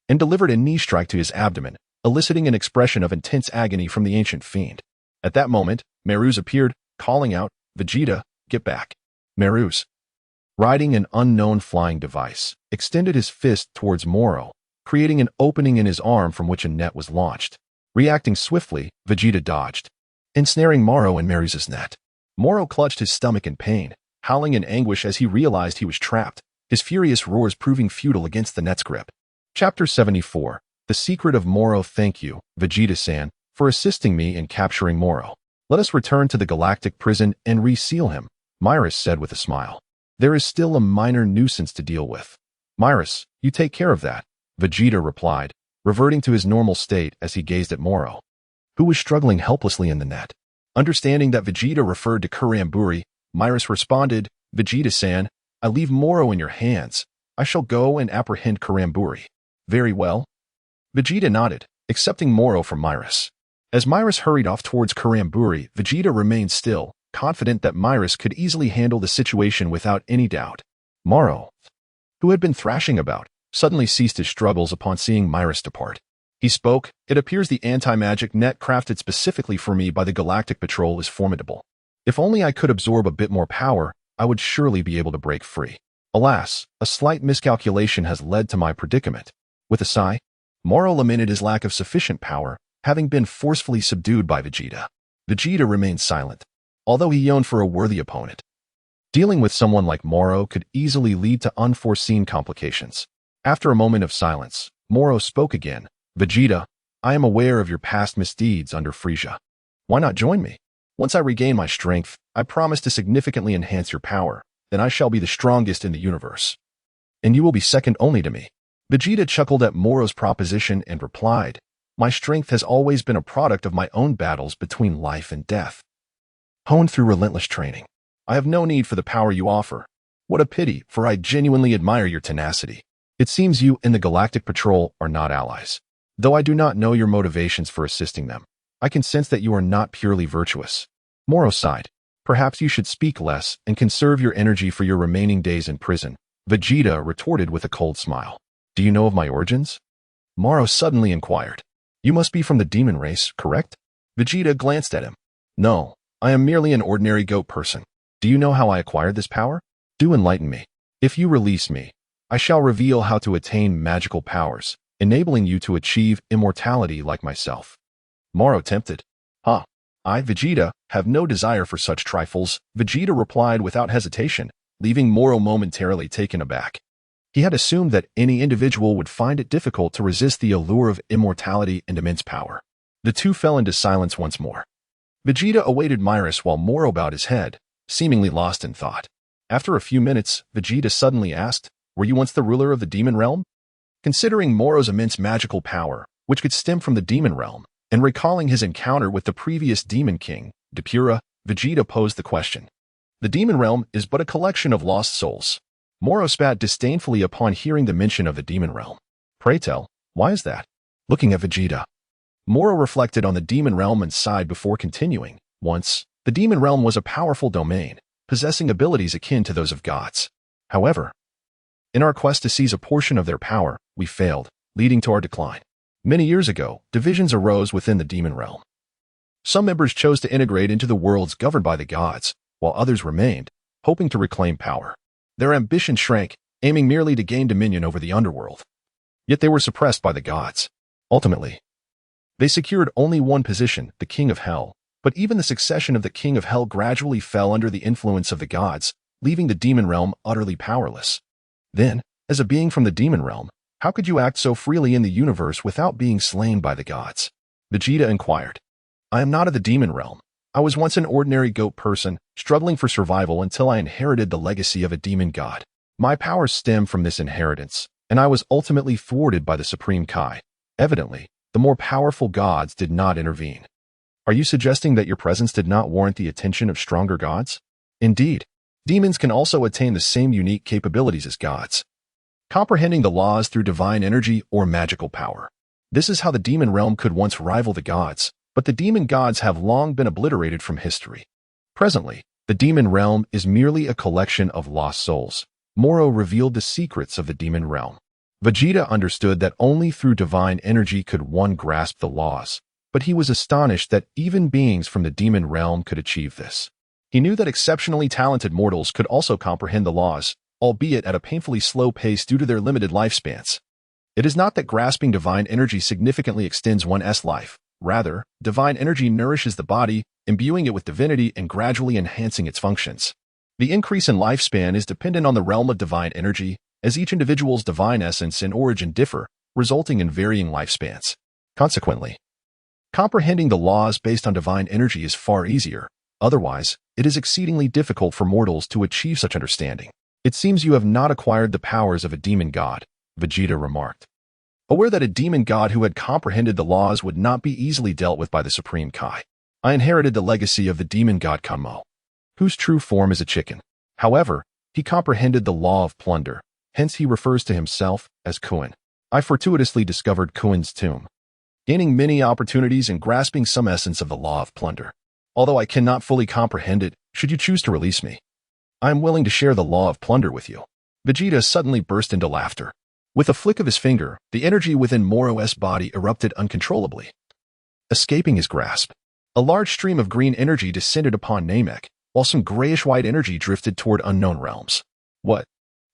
[SPEAKER 1] and delivered a knee strike to his abdomen, eliciting an expression of intense agony from the ancient fiend. At that moment, Meruz appeared, calling out, Vegeta, get back. Meruz, riding an unknown flying device, extended his fist towards Moro, creating an opening in his arm from which a net was launched. Reacting swiftly, Vegeta dodged, ensnaring Moro in Meruz's net. Moro clutched his stomach in pain, howling in anguish as he realized he was trapped, his furious roars proving futile against the net's grip. Chapter 74. The Secret of Moro. Thank you, Vegeta-san, for assisting me in capturing Moro. Let us return to the galactic prison and reseal him, Myris said with a smile. There is still a minor nuisance to deal with. Myrus, you take care of that, Vegeta replied, reverting to his normal state as he gazed at Moro, who was struggling helplessly in the net. Understanding that Vegeta referred to Kuramburi, Myrus responded, Vegeta-san, I leave Moro in your hands. I shall go and apprehend Kuramburi. Very well. Vegeta nodded, accepting Moro from Myrus. As Myrus hurried off towards Kuramburi, Vegeta remained still, confident that Myrus could easily handle the situation without any doubt. Moro, who had been thrashing about, suddenly ceased his struggles upon seeing Myrus depart. He spoke, it appears the anti-magic net crafted specifically for me by the Galactic Patrol is formidable. If only I could absorb a bit more power, I would surely be able to break free. Alas, a slight miscalculation has led to my predicament. With a sigh, Moro lamented his lack of sufficient power, having been forcefully subdued by Vegeta. Vegeta remained silent, although he yearned for a worthy opponent. Dealing with someone like Moro could easily lead to unforeseen complications. After a moment of silence, Moro spoke again. Vegeta, I am aware of your past misdeeds under Frieza. Why not join me? Once I regain my strength, I promise to significantly enhance your power. Then I shall be the strongest in the universe. And you will be second only to me. Vegeta chuckled at Moro's proposition and replied, my strength has always been a product of my own battles between life and death, honed through relentless training. I have no need for the power you offer. What a pity, for I genuinely admire your tenacity. It seems you and the Galactic Patrol are not allies. Though I do not know your motivations for assisting them, I can sense that you are not purely virtuous. Moro sighed. Perhaps you should speak less and conserve your energy for your remaining days in prison. Vegeta retorted with a cold smile. Do you know of my origins? Moro suddenly inquired. You must be from the demon race, correct? Vegeta glanced at him. No, I am merely an ordinary goat person. Do you know how I acquired this power? Do enlighten me. If you release me, I shall reveal how to attain magical powers, enabling you to achieve immortality like myself. Moro tempted. I, Vegeta, have no desire for such trifles, Vegeta replied without hesitation, leaving Moro momentarily taken aback. He had assumed that any individual would find it difficult to resist the allure of immortality and immense power. The two fell into silence once more. Vegeta awaited Myrus while Moro bowed his head, seemingly lost in thought. After a few minutes, Vegeta suddenly asked, were you once the ruler of the demon realm? Considering Moro's immense magical power, which could stem from the demon realm, and recalling his encounter with the previous demon king, Depura, Vegeta posed the question. The demon realm is but a collection of lost souls. Moro spat disdainfully upon hearing the mention of the demon realm. Pray tell, why is that? Looking at Vegeta, Moro reflected on the demon realm and sighed before continuing. Once, the demon realm was a powerful domain, possessing abilities akin to those of gods. However, in our quest to seize a portion of their power, we failed, leading to our decline. Many years ago, divisions arose within the demon realm. Some members chose to integrate into the worlds governed by the gods, while others remained, hoping to reclaim power. Their ambition shrank, aiming merely to gain dominion over the underworld. Yet they were suppressed by the gods. Ultimately, they secured only one position, the King of Hell, but even the succession of the King of Hell gradually fell under the influence of the gods, leaving the demon realm utterly powerless. Then, as a being from the demon realm, how could you act so freely in the universe without being slain by the gods? Vegeta inquired. I am not of the demon realm. I was once an ordinary goat person, struggling for survival until I inherited the legacy of a demon god. My powers stem from this inheritance, and I was ultimately thwarted by the Supreme Kai. Evidently, the more powerful gods did not intervene. Are you suggesting that your presence did not warrant the attention of stronger gods? Indeed, demons can also attain the same unique capabilities as gods, comprehending the laws through divine energy or magical power. This is how the demon realm could once rival the gods, but the demon gods have long been obliterated from history. Presently, the demon realm is merely a collection of lost souls. Moro revealed the secrets of the demon realm. Vegeta understood that only through divine energy could one grasp the laws, but he was astonished that even beings from the demon realm could achieve this. He knew that exceptionally talented mortals could also comprehend the laws, albeit at a painfully slow pace due to their limited lifespans. It is not that grasping divine energy significantly extends one's life. Rather, divine energy nourishes the body, imbuing it with divinity and gradually enhancing its functions. The increase in lifespan is dependent on the realm of divine energy, as each individual's divine essence and origin differ, resulting in varying lifespans. Consequently, comprehending the laws based on divine energy is far easier. Otherwise, it is exceedingly difficult for mortals to achieve such understanding. It seems you have not acquired the powers of a demon god, Vegeta remarked. Aware that a demon god who had comprehended the laws would not be easily dealt with by the Supreme Kai, I inherited the legacy of the demon god Kanmo, whose true form is a chicken. However, he comprehended the law of plunder, hence he refers to himself as Kuin. I fortuitously discovered Kuin's tomb, gaining many opportunities and grasping some essence of the law of plunder. Although I cannot fully comprehend it, should you choose to release me, I am willing to share the law of plunder with you. Vegeta suddenly burst into laughter. With a flick of his finger, the energy within Moro's body erupted uncontrollably, escaping his grasp. A large stream of green energy descended upon Namek, while some grayish-white energy drifted toward unknown realms. What?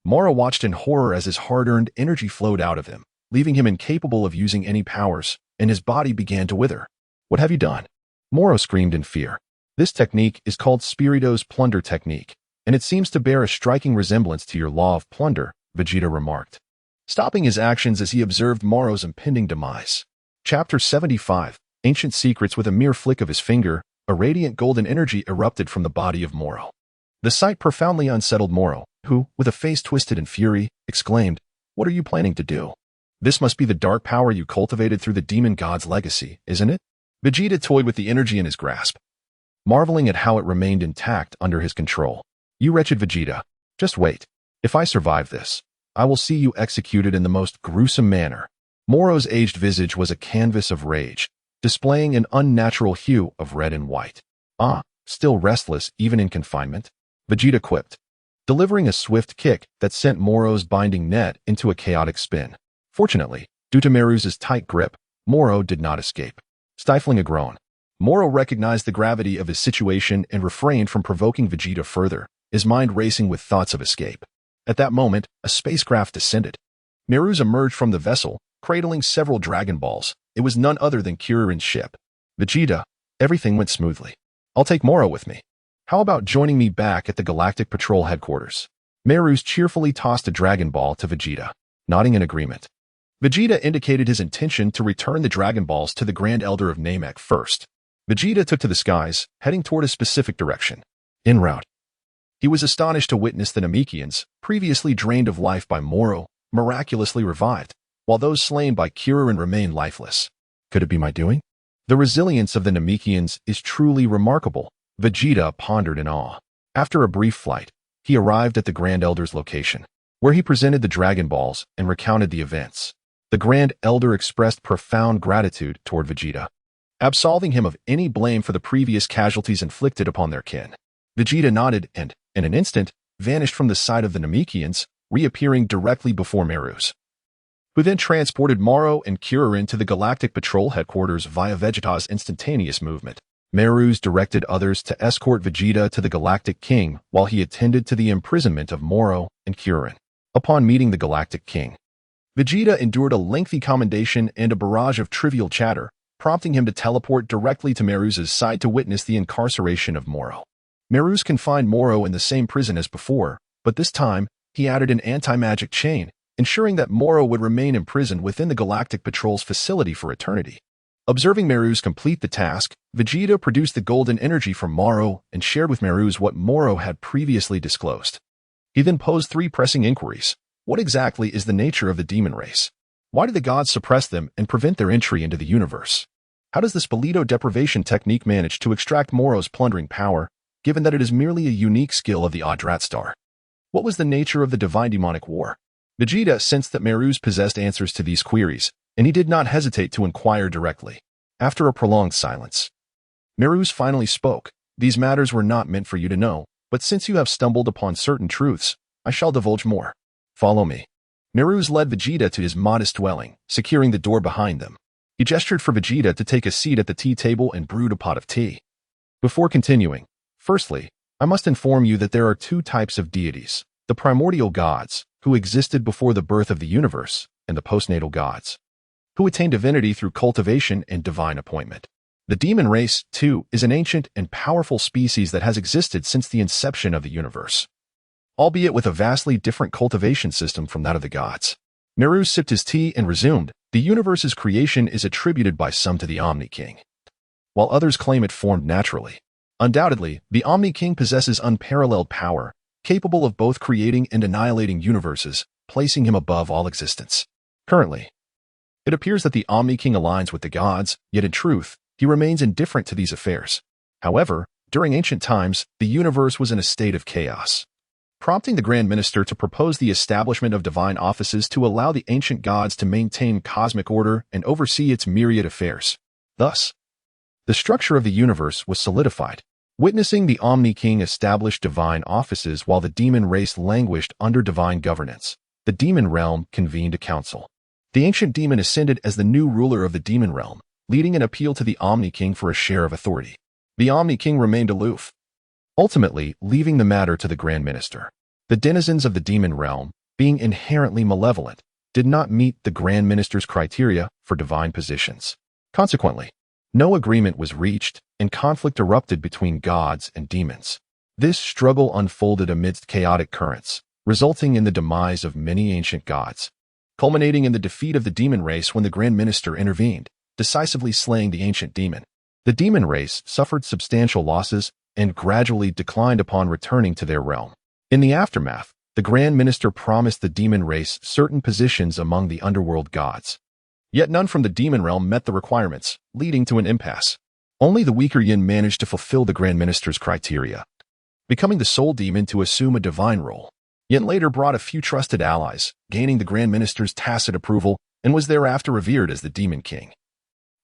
[SPEAKER 1] Moro watched in horror as his hard-earned energy flowed out of him, leaving him incapable of using any powers, and his body began to wither. What have you done? Moro screamed in fear. This technique is called Spirito's Plunder Technique, and it seems to bear a striking resemblance to your law of plunder, Vegeta remarked, stopping his actions as he observed Moro's impending demise. Chapter 75, Ancient Secrets. With a mere flick of his finger, a radiant golden energy erupted from the body of Moro. The sight profoundly unsettled Moro, who, with a face twisted in fury, exclaimed, "What are you planning to do? This must be the dark power you cultivated through the demon god's legacy, isn't it?" Vegeta toyed with the energy in his grasp, marveling at how it remained intact under his control. "You wretched Vegeta, just wait. If I survive this, I will see you executed in the most gruesome manner." Moro's aged visage was a canvas of rage, displaying an unnatural hue of red and white. "Ah, still restless even in confinement?" Vegeta quipped, delivering a swift kick that sent Moro's binding net into a chaotic spin. Fortunately, due to Meru's tight grip, Moro did not escape. Stifling a groan, Moro recognized the gravity of his situation and refrained from provoking Vegeta further, his mind racing with thoughts of escape. At that moment, a spacecraft descended. Meru emerged from the vessel, cradling several Dragon Balls. It was none other than Kuririn's ship. "Vegeta, everything went smoothly. I'll take Moro with me. How about joining me back at the Galactic Patrol headquarters?" Meru cheerfully tossed a Dragon Ball to Vegeta, nodding in agreement. Vegeta indicated his intention to return the Dragon Balls to the Grand Elder of Namek first. Vegeta took to the skies, heading toward a specific direction. En route, he was astonished to witness the Namekians, previously drained of life by Moro, miraculously revived, while those slain by Kuririn remained lifeless. Could it be my doing? The resilience of the Namekians is truly remarkable, Vegeta pondered in awe. After a brief flight, he arrived at the Grand Elder's location, where he presented the Dragon Balls and recounted the events. The Grand Elder expressed profound gratitude toward Vegeta, absolving him of any blame for the previous casualties inflicted upon their kin. Vegeta nodded and, in an instant, vanished from the sight of the Namekians, reappearing directly before Meru's, who then transported Moro and Kuririn to the Galactic Patrol headquarters via Vegeta's instantaneous movement. Meru's directed others to escort Vegeta to the Galactic King while he attended to the imprisonment of Moro and Kuririn. Upon meeting the Galactic King, Vegeta endured a lengthy commendation and a barrage of trivial chatter, prompting him to teleport directly to Meru's side to witness the incarceration of Moro. Meru's confined Moro in the same prison as before, but this time, he added an anti-magic chain, ensuring that Moro would remain imprisoned within the Galactic Patrol's facility for eternity. Observing Meru's complete the task, Vegeta produced the golden energy from Moro and shared with Meru's what Moro had previously disclosed. He then posed 3 pressing inquiries. What exactly is the nature of the demon race? Why do the gods suppress them and prevent their entry into the universe? How does this Bolito deprivation technique manage to extract Moro's plundering power, given that it is merely a unique skill of the Adrat Star? What was the nature of the divine demonic war? Vegeta sensed that Meru's possessed answers to these queries, and he did not hesitate to inquire directly. After a prolonged silence, Meru's finally spoke. "These matters were not meant for you to know, but since you have stumbled upon certain truths, I shall divulge more. Follow me." Meru's led Vegeta to his modest dwelling, securing the door behind them. He gestured for Vegeta to take a seat at the tea table and brewed a pot of tea. Before continuing, firstly, I must inform you that there are 2 types of deities: the primordial gods, who existed before the birth of the universe, and the postnatal gods, who attain divinity through cultivation and divine appointment. The demon race, too, is an ancient and powerful species that has existed since the inception of the universe, albeit with a vastly different cultivation system from that of the gods. Meru sipped his tea and resumed, "The universe's creation is attributed by some to the Omni King, while others claim it formed naturally. Undoubtedly, the Omni King possesses unparalleled power, capable of both creating and annihilating universes, placing him above all existence. Currently, it appears that the Omni King aligns with the gods, yet in truth, he remains indifferent to these affairs. However, during ancient times, the universe was in a state of chaos, prompting the Grand Minister to propose the establishment of divine offices to allow the ancient gods to maintain cosmic order and oversee its myriad affairs. Thus, the structure of the universe was solidified. Witnessing the Omni King establish divine offices while the demon race languished under divine governance, the demon realm convened a council. The ancient demon ascended as the new ruler of the demon realm, leading an appeal to the Omni King for a share of authority. The Omni King remained aloof, ultimately leaving the matter to the Grand Minister. The denizens of the demon realm, being inherently malevolent, did not meet the Grand Minister's criteria for divine positions. Consequently, no agreement was reached, and conflict erupted between gods and demons. This struggle unfolded amidst chaotic currents, resulting in the demise of many ancient gods, culminating in the defeat of the demon race when the Grand Minister intervened, decisively slaying the ancient demon. The demon race suffered substantial losses and gradually declined upon returning to their realm. In the aftermath, the Grand Minister promised the demon race certain positions among the underworld gods. Yet none from the demon realm met the requirements, leading to an impasse. Only the weaker yin managed to fulfill the Grand Minister's criteria, becoming the sole demon to assume a divine role. Yin later brought a few trusted allies, gaining the Grand Minister's tacit approval, and was thereafter revered as the Demon King,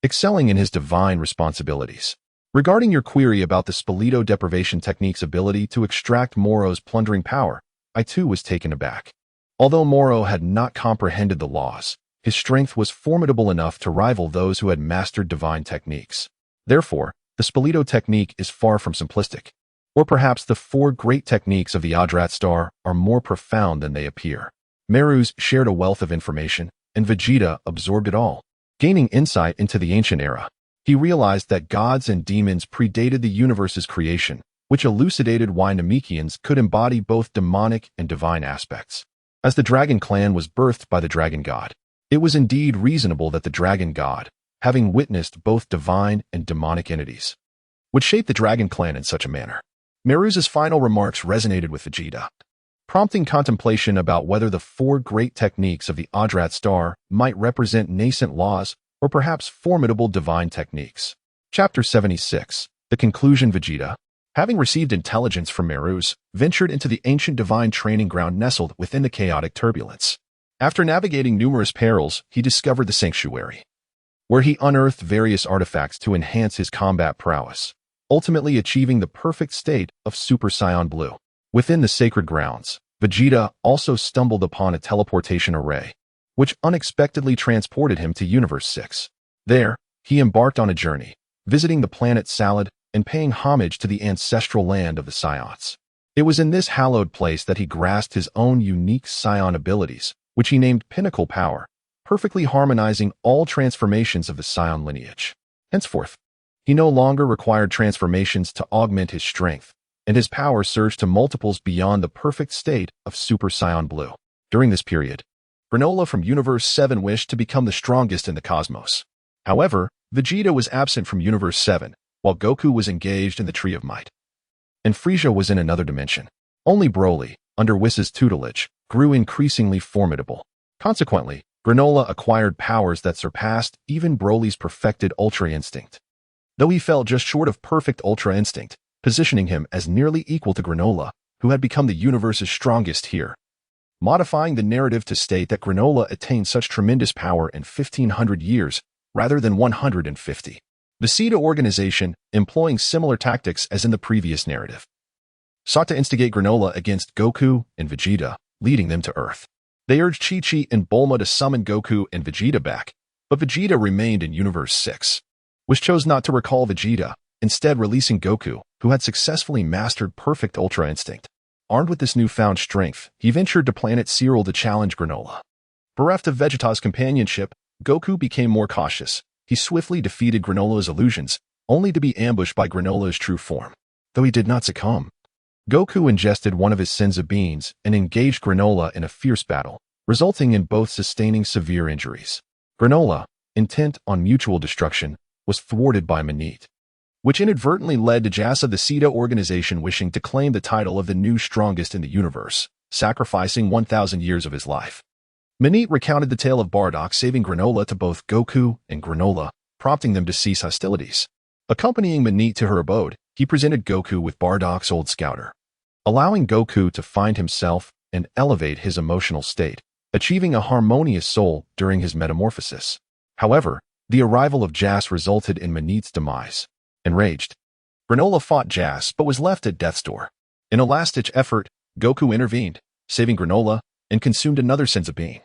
[SPEAKER 1] excelling in his divine responsibilities. Regarding your query about the Spalito deprivation technique's ability to extract Moro's plundering power, I too was taken aback. Although Moro had not comprehended the laws, his strength was formidable enough to rival those who had mastered divine techniques. Therefore, the Spalito technique is far from simplistic. Or perhaps the four great techniques of the Adrat star are more profound than they appear. Meru's shared a wealth of information, and Vegeta absorbed it all. Gaining insight into the ancient era, he realized that gods and demons predated the universe's creation, which elucidated why Namekians could embody both demonic and divine aspects. As the Dragon Clan was birthed by the Dragon God, it was indeed reasonable that the Dragon God, having witnessed both divine and demonic entities, would shape the Dragon Clan in such a manner. Meru's final remarks resonated with Vegeta, prompting contemplation about whether the four great techniques of the Adrat star might represent nascent laws or perhaps formidable divine techniques. Chapter 76. The Conclusion. Vegeta, having received intelligence from Meru's, ventured into the ancient divine training ground nestled within the chaotic turbulence. After navigating numerous perils, he discovered the sanctuary, where he unearthed various artifacts to enhance his combat prowess, ultimately achieving the perfect state of Super Saiyan Blue. Within the sacred grounds, Vegeta also stumbled upon a teleportation array, which unexpectedly transported him to Universe 6. There, he embarked on a journey, visiting the planet Salad and paying homage to the ancestral land of the Saiyans. It was in this hallowed place that he grasped his own unique Saiyan abilities, which he named Pinnacle Power, perfectly harmonizing all transformations of the Saiyan lineage. Henceforth, he no longer required transformations to augment his strength, and his power surged to multiples beyond the perfect state of Super Saiyan Blue. During this period, Granola from Universe 7 wished to become the strongest in the cosmos. However, Vegeta was absent from Universe 7, while Goku was engaged in the Tree of Might, and Frieza was in another dimension. Only Broly, under Whis' tutelage, grew increasingly formidable. Consequently, Granola acquired powers that surpassed even Broly's perfected Ultra Instinct, though he fell just short of perfect Ultra Instinct, positioning him as nearly equal to Granola, who had become the universe's strongest here, modifying the narrative to state that Granola attained such tremendous power in 1,500 years rather than 150. The Vegeta organization, employing similar tactics as in the previous narrative, sought to instigate Granola against Goku and Vegeta, leading them to Earth. They urged Chi-Chi and Bulma to summon Goku and Vegeta back, but Vegeta remained in Universe 6, which chose not to recall Vegeta, instead releasing Goku, who had successfully mastered perfect Ultra Instinct. Armed with this newfound strength, he ventured to planet Cyril to challenge Granola. Bereft of Vegeta's companionship, Goku became more cautious. He swiftly defeated Granola's illusions, only to be ambushed by Granola's true form. Though he did not succumb, Goku ingested one of his Senzu beans and engaged Granola in a fierce battle, resulting in both sustaining severe injuries. Granola, intent on mutual destruction, was thwarted by Manit, which inadvertently led to Jasa the Sita organization wishing to claim the title of the new strongest in the universe, sacrificing 1,000 years of his life. Manit recounted the tale of Bardock saving Granola to both Goku and Granola, prompting them to cease hostilities. Accompanying Manit to her abode, he presented Goku with Bardock's old scouter, allowing Goku to find himself and elevate his emotional state, achieving a harmonious soul during his metamorphosis. However, the arrival of Jas resulted in Manit's demise. Enraged, Granola fought Jas but was left at death's door. In a last-ditch effort, Goku intervened, saving Granola, and consumed another sense of being.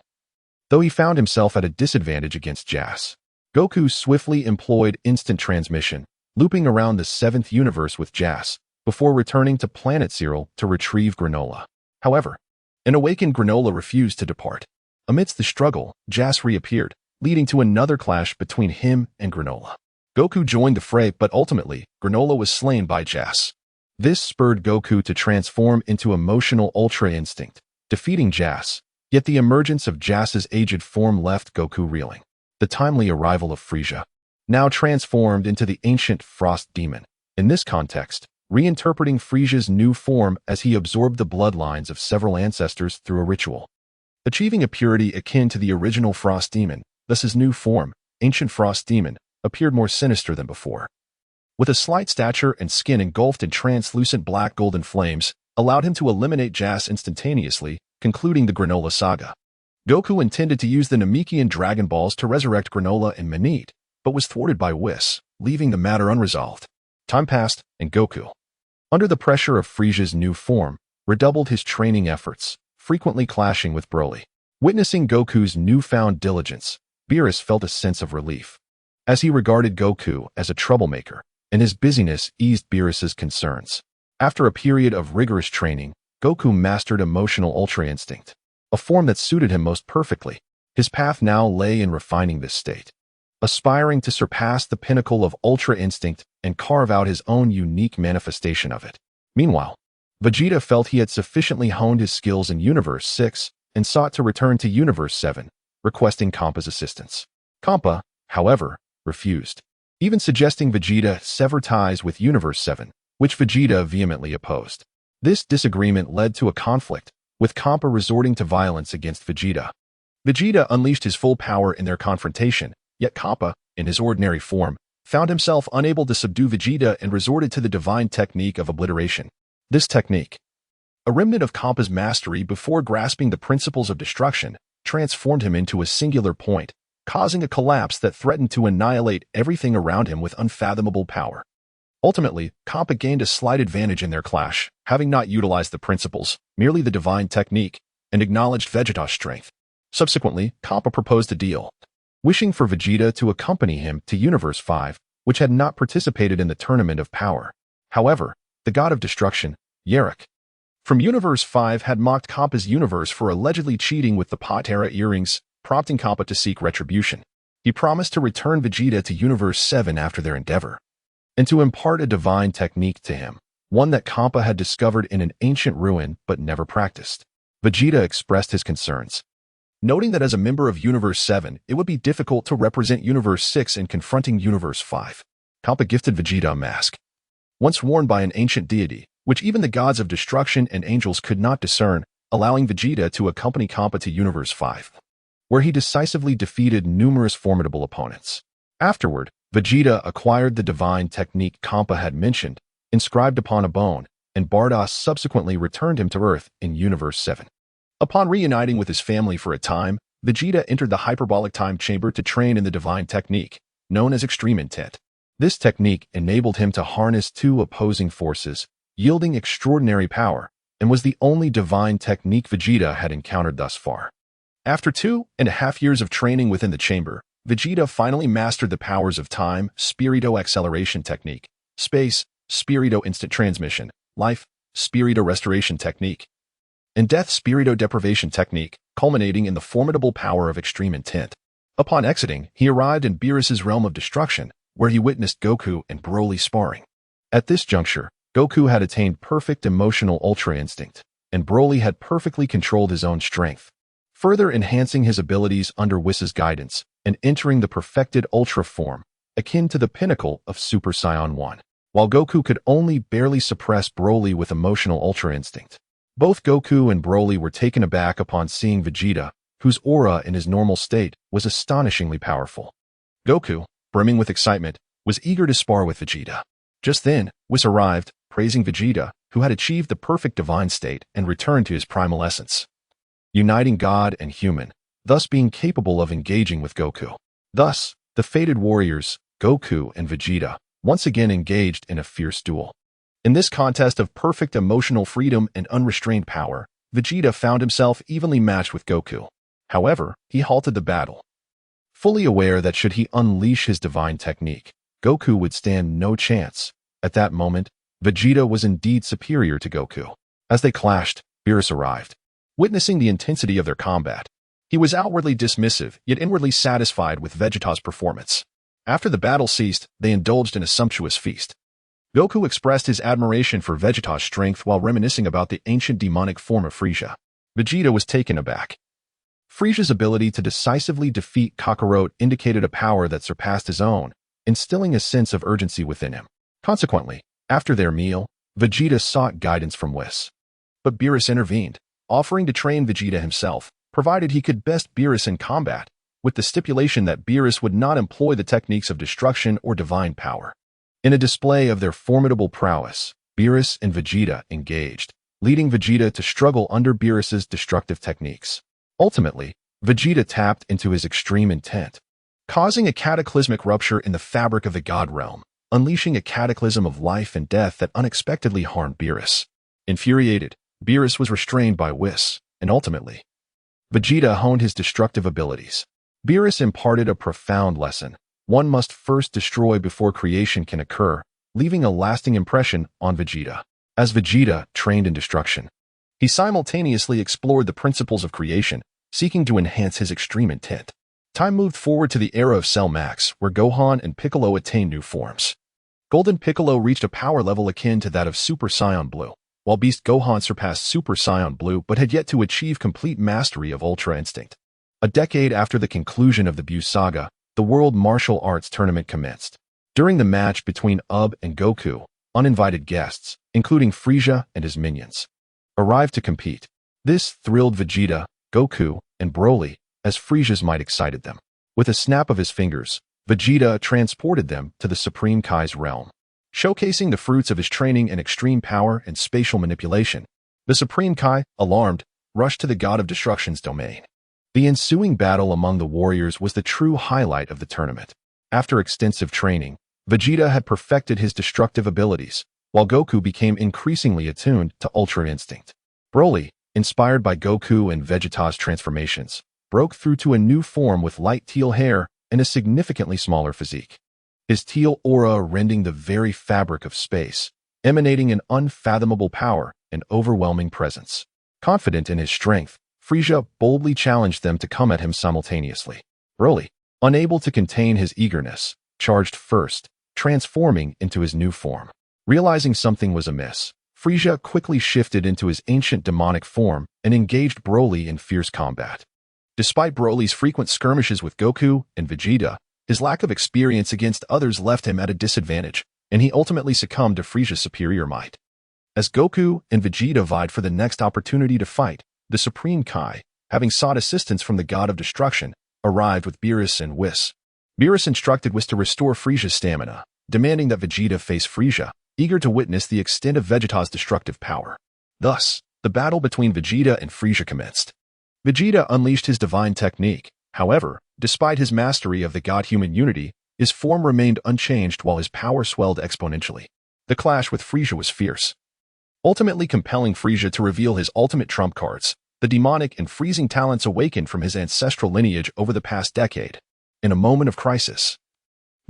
[SPEAKER 1] Though he found himself at a disadvantage against Jas, Goku swiftly employed instant transmission, looping around the 7th universe with Jas, before returning to Planet Cyril to retrieve Granola. However, an awakened Granola refused to depart. Amidst the struggle, Jas reappeared, leading to another clash between him and Granola. Goku joined the fray, but ultimately, Granola was slain by Jas. This spurred Goku to transform into emotional Ultra Instinct, defeating Jas, yet the emergence of Jas's aged form left Goku reeling. The timely arrival of Frieza, now transformed into the ancient Frost Demon. In this context, reinterpreting Frieza's new form as he absorbed the bloodlines of several ancestors through a ritual, achieving a purity akin to the original Frost Demon. Thus his new form, Ancient Frost Demon, appeared more sinister than before. With a slight stature and skin engulfed in translucent black golden flames, allowed him to eliminate Jas instantaneously, concluding the Granola saga. Goku intended to use the Namekian Dragon Balls to resurrect Granola and Manit, but was thwarted by Whis, leaving the matter unresolved. Time passed, and Goku, under the pressure of Frieza's new form, redoubled his training efforts, frequently clashing with Broly. Witnessing Goku's newfound diligence, Beerus felt a sense of relief, as he regarded Goku as a troublemaker, and his busyness eased Beerus's concerns. After a period of rigorous training, Goku mastered Emotional Ultra Instinct, a form that suited him most perfectly. His path now lay in refining this state, aspiring to surpass the pinnacle of Ultra Instinct and carve out his own unique manifestation of it. Meanwhile, Vegeta felt he had sufficiently honed his skills in Universe 6 and sought to return to Universe 7, requesting Kampa's assistance. Kampa, however, refused, even suggesting Vegeta sever ties with Universe 7, which Vegeta vehemently opposed. This disagreement led to a conflict, with Kampa resorting to violence against Vegeta. Vegeta unleashed his full power in their confrontation, yet Kampa, in his ordinary form, found himself unable to subdue Vegeta and resorted to the divine technique of obliteration. This technique, a remnant of Kampa's mastery before grasping the principles of destruction, transformed him into a singular point, causing a collapse that threatened to annihilate everything around him with unfathomable power. Ultimately, Kampa gained a slight advantage in their clash, having not utilized the principles, merely the divine technique, and acknowledged Vegeta's strength. Subsequently, Kampa proposed a deal, wishing for Vegeta to accompany him to Universe 5, which had not participated in the Tournament of Power. However, the god of destruction, Yarok, from Universe 5 had mocked Kampa's universe for allegedly cheating with the Patera earrings, prompting Kampa to seek retribution. He promised to return Vegeta to Universe 7 after their endeavor, and to impart a divine technique to him, one that Kampa had discovered in an ancient ruin but never practiced. Vegeta expressed his concerns, noting that as a member of Universe 7, it would be difficult to represent Universe 6 in confronting Universe 5. Kampa gifted Vegeta a mask, once worn by an ancient deity, which even the gods of destruction and angels could not discern, allowing Vegeta to accompany Kampa to Universe 5, where he decisively defeated numerous formidable opponents. Afterward, Vegeta acquired the divine technique Kampa had mentioned, inscribed upon a bone, and Bardock subsequently returned him to Earth in Universe 7. Upon reuniting with his family for a time, Vegeta entered the hyperbolic time chamber to train in the divine technique, known as Extreme Intent. This technique enabled him to harness two opposing forces, yielding extraordinary power, and was the only divine technique Vegeta had encountered thus far. After 2.5 years of training within the chamber, Vegeta finally mastered the powers of Time, Spirito Acceleration Technique, Space, Spirito Instant Transmission, Life, Spirito Restoration Technique, and Death, Spirito Deprivation Technique, culminating in the formidable power of Extreme Intent. Upon exiting, he arrived in Beerus's realm of destruction, where he witnessed Goku and Broly sparring. At this juncture, Goku had attained perfect emotional Ultra Instinct, and Broly had perfectly controlled his own strength, further enhancing his abilities under Whis' guidance and entering the perfected Ultra form, akin to the pinnacle of Super Saiyan 1. while Goku could only barely suppress Broly with emotional Ultra Instinct. Both Goku and Broly were taken aback upon seeing Vegeta, whose aura in his normal state was astonishingly powerful. Goku, brimming with excitement, was eager to spar with Vegeta. Just then, Whis arrived, praising Vegeta, who had achieved the perfect divine state and returned to his primal essence, uniting God and human, thus being capable of engaging with Goku. Thus, the fated warriors, Goku and Vegeta, once again engaged in a fierce duel. In this contest of perfect emotional freedom and unrestrained power, Vegeta found himself evenly matched with Goku. However, he halted the battle, fully aware that should he unleash his divine technique, Goku would stand no chance. At that moment, Vegeta was indeed superior to Goku. As they clashed, Beerus arrived. Witnessing the intensity of their combat, he was outwardly dismissive, yet inwardly satisfied with Vegeta's performance. After the battle ceased, they indulged in a sumptuous feast. Goku expressed his admiration for Vegeta's strength while reminiscing about the ancient demonic form of Frieza. Vegeta was taken aback. Frieza's ability to decisively defeat Kakarot indicated a power that surpassed his own, instilling a sense of urgency within him. Consequently, after their meal, Vegeta sought guidance from Whis. But Beerus intervened, offering to train Vegeta himself, provided he could best Beerus in combat, with the stipulation that Beerus would not employ the techniques of destruction or divine power. In a display of their formidable prowess, Beerus and Vegeta engaged, leading Vegeta to struggle under Beerus's destructive techniques. Ultimately, Vegeta tapped into his extreme intent, causing a cataclysmic rupture in the fabric of the God realm, unleashing a cataclysm of life and death that unexpectedly harmed Beerus. Infuriated, Beerus was restrained by Whis, and ultimately, Vegeta honed his destructive abilities. Beerus imparted a profound lesson. One must first destroy before creation can occur, leaving a lasting impression on Vegeta. As Vegeta trained in destruction, he simultaneously explored the principles of creation, seeking to enhance his extreme intent. Time moved forward to the era of Cell Max, where Gohan and Piccolo attained new forms. Golden Piccolo reached a power level akin to that of Super Saiyan Blue, while Beast Gohan surpassed Super Saiyan Blue but had yet to achieve complete mastery of Ultra Instinct. A decade after the conclusion of the Buu saga, the World Martial Arts Tournament commenced. During the match between Ub and Goku, uninvited guests, including Frieza and his minions, arrived to compete. This thrilled Vegeta, Goku, and Broly, as Frieza's might excited them. With a snap of his fingers, Vegeta transported them to the Supreme Kai's realm. Showcasing the fruits of his training in extreme power and spatial manipulation, the Supreme Kai, alarmed, rushed to the God of Destruction's domain. The ensuing battle among the warriors was the true highlight of the tournament. After extensive training, Vegeta had perfected his destructive abilities, while Goku became increasingly attuned to Ultra Instinct. Broly, inspired by Goku and Vegeta's transformations, broke through to a new form with light teal hair and a significantly smaller physique. His teal aura rending the very fabric of space, emanating an unfathomable power and overwhelming presence. Confident in his strength, Frieza boldly challenged them to come at him simultaneously. Broly, unable to contain his eagerness, charged first, transforming into his new form. Realizing something was amiss, Frieza quickly shifted into his ancient demonic form and engaged Broly in fierce combat. Despite Broly's frequent skirmishes with Goku and Vegeta, his lack of experience against others left him at a disadvantage, and he ultimately succumbed to Frieza's superior might. As Goku and Vegeta vied for the next opportunity to fight, the Supreme Kai, having sought assistance from the God of Destruction, arrived with Beerus and Whis. Beerus instructed Whis to restore Frieza's stamina, demanding that Vegeta face Frieza, eager to witness the extent of Vegeta's destructive power. Thus, the battle between Vegeta and Frieza commenced. Vegeta unleashed his divine technique. However, despite his mastery of the God-human unity, his form remained unchanged while his power swelled exponentially. The clash with Frieza was fierce, ultimately compelling Frieza to reveal his ultimate trump cards. The demonic and freezing talents awakened from his ancestral lineage over the past decade. In a moment of crisis,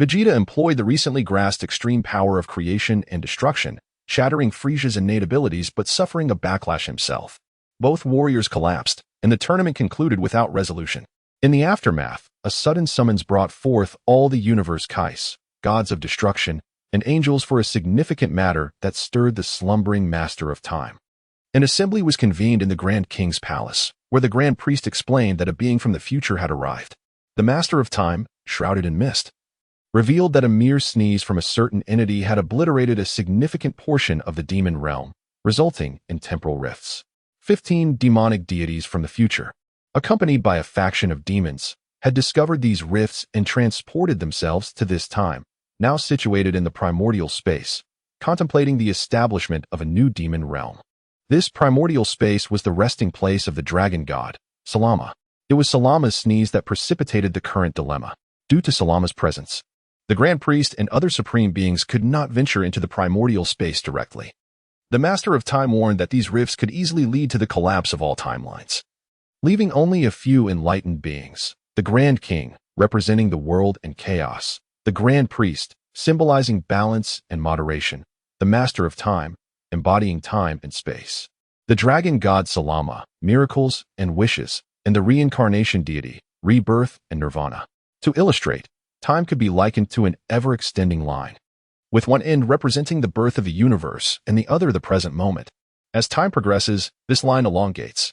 [SPEAKER 1] Vegeta employed the recently grasped extreme power of creation and destruction, shattering Frieza's innate abilities but suffering a backlash himself. Both warriors collapsed, and the tournament concluded without resolution. In the aftermath, a sudden summons brought forth all the universe Kais, gods of destruction, and angels for a significant matter that stirred the slumbering master of time. An assembly was convened in the Grand King's palace, where the Grand Priest explained that a being from the future had arrived. The Master of Time, shrouded in mist, revealed that a mere sneeze from a certain entity had obliterated a significant portion of the demon realm, resulting in temporal rifts. 15 demonic deities from the future, accompanied by a faction of demons, had discovered these rifts and transported themselves to this time, now situated in the primordial space, contemplating the establishment of a new demon realm. This primordial space was the resting place of the dragon god, Salama. It was Salama's sneeze that precipitated the current dilemma. Due to Salama's presence, the Grand Priest and other supreme beings could not venture into the primordial space directly. The Master of Time warned that these rifts could easily lead to the collapse of all timelines, leaving only a few enlightened beings. The Grand King, representing the world and chaos. The Grand Priest, symbolizing balance and moderation. The Master of Time, embodying time and space. The Dragon God Salama, miracles and wishes, and the reincarnation deity, rebirth and nirvana. To illustrate, time could be likened to an ever-extending line, with one end representing the birth of a universe and the other the present moment. As time progresses, this line elongates,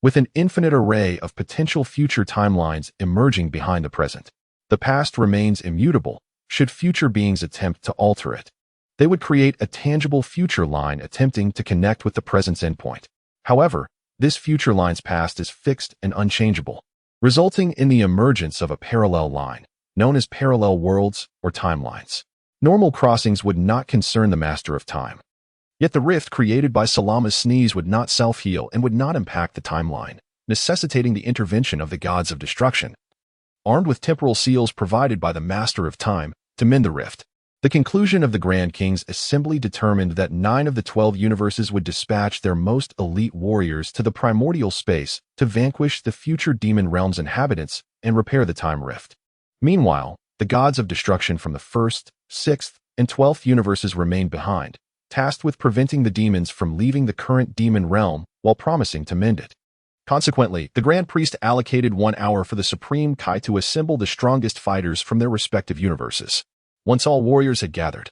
[SPEAKER 1] with an infinite array of potential future timelines emerging behind the present. The past remains immutable, should future beings attempt to alter it. They would create a tangible future line attempting to connect with the present's endpoint. However, this future line's past is fixed and unchangeable, resulting in the emergence of a parallel line, known as parallel worlds or timelines. Normal crossings would not concern the Master of Time. Yet the rift created by Salama's sneeze would not self-heal and would not impact the timeline, necessitating the intervention of the gods of destruction, armed with temporal seals provided by the Master of Time, to mend the rift. The conclusion of the Grand King's assembly determined that 9 of the 12 universes would dispatch their most elite warriors to the primordial space to vanquish the future demon realm's inhabitants and repair the time rift. Meanwhile, the gods of destruction from the 1st, 6th, and 12th universes remained behind, tasked with preventing the demons from leaving the current demon realm while promising to mend it. Consequently, the Grand Priest allocated 1 hour for the Supreme Kai to assemble the strongest fighters from their respective universes. Once all warriors had gathered,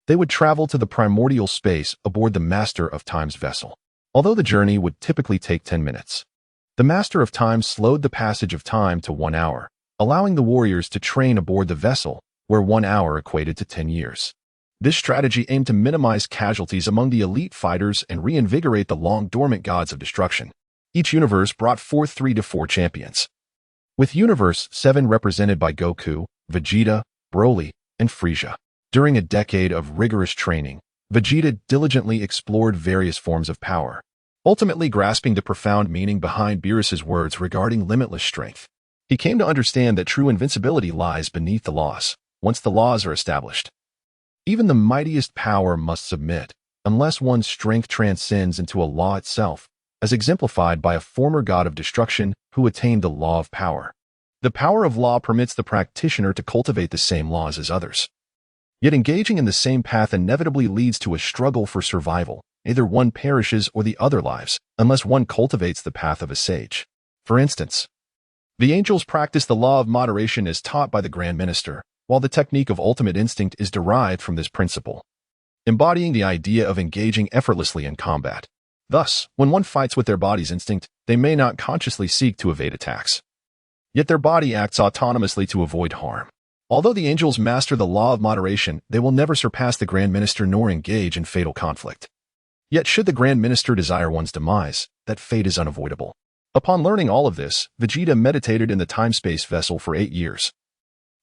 [SPEAKER 1] they would travel to the primordial space aboard the Master of Time's vessel. Although the journey would typically take 10 minutes, the Master of Time slowed the passage of time to 1 hour, allowing the warriors to train aboard the vessel, where 1 hour equated to 10 years. This strategy aimed to minimize casualties among the elite fighters and reinvigorate the long-dormant gods of destruction. Each universe brought forth 3 to 4 champions, with Universe 7 represented by Goku, Vegeta, Broly, and Frieza. During a decade of rigorous training, Vegeta diligently explored various forms of power, ultimately grasping the profound meaning behind Beerus's words regarding limitless strength. He came to understand that true invincibility lies beneath the laws. Once the laws are established, even the mightiest power must submit, unless one's strength transcends into a law itself, as exemplified by a former god of destruction who attained the law of power. The power of law permits the practitioner to cultivate the same laws as others. Yet engaging in the same path inevitably leads to a struggle for survival. Either one perishes or the other lives, unless one cultivates the path of a sage. For instance, the angels practice the law of moderation as taught by the Grand Minister, while the technique of ultimate instinct is derived from this principle, embodying the idea of engaging effortlessly in combat. Thus, when one fights with their body's instinct, they may not consciously seek to evade attacks. Yet their body acts autonomously to avoid harm. Although the angels master the law of moderation, they will never surpass the Grand Minister nor engage in fatal conflict. Yet should the Grand Minister desire one's demise, that fate is unavoidable. Upon learning all of this, Vegeta meditated in the time-space vessel for 8 years,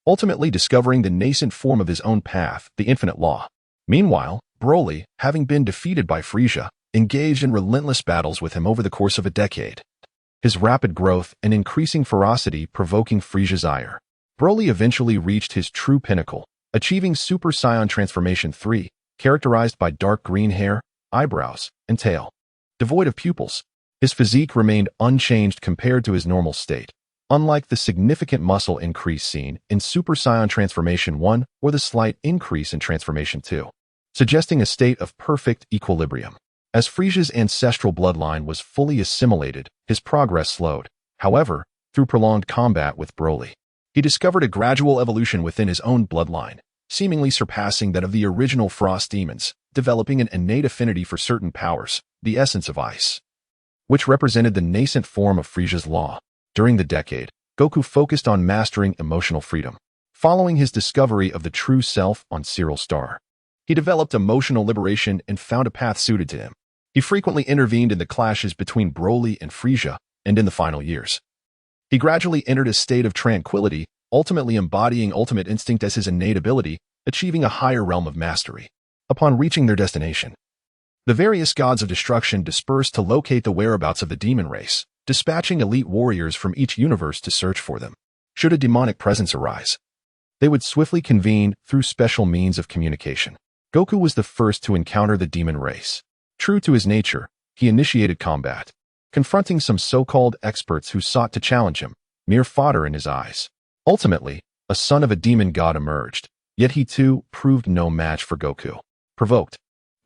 [SPEAKER 1] ultimately discovering the nascent form of his own path, the infinite law. Meanwhile, Broly, having been defeated by Frieza, engaged in relentless battles with him over the course of a decade. His rapid growth and increasing ferocity provoking Frieza's ire. Broly eventually reached his true pinnacle, achieving Super Saiyan Transformation 3, characterized by dark green hair, eyebrows, and tail. Devoid of pupils, his physique remained unchanged compared to his normal state, unlike the significant muscle increase seen in Super Saiyan Transformation 1 or the slight increase in Transformation 2, suggesting a state of perfect equilibrium. As Frieza's ancestral bloodline was fully assimilated, his progress slowed. However, through prolonged combat with Broly, he discovered a gradual evolution within his own bloodline, seemingly surpassing that of the original Frost demons, developing an innate affinity for certain powers, the essence of ice, which represented the nascent form of Frieza's law. During the decade, Goku focused on mastering emotional freedom, following his discovery of the true self on Cyril Star. He developed emotional liberation and found a path suited to him. He frequently intervened in the clashes between Broly and Frieza, and in the final years, he gradually entered a state of tranquility, ultimately embodying ultimate instinct as his innate ability, achieving a higher realm of mastery. Upon reaching their destination, the various gods of destruction dispersed to locate the whereabouts of the demon race, dispatching elite warriors from each universe to search for them. Should a demonic presence arise, they would swiftly convene through special means of communication. Goku was the first to encounter the demon race. True to his nature, he initiated combat, confronting some so-called experts who sought to challenge him, mere fodder in his eyes. Ultimately, a son of a demon god emerged, yet he too proved no match for Goku. Provoked,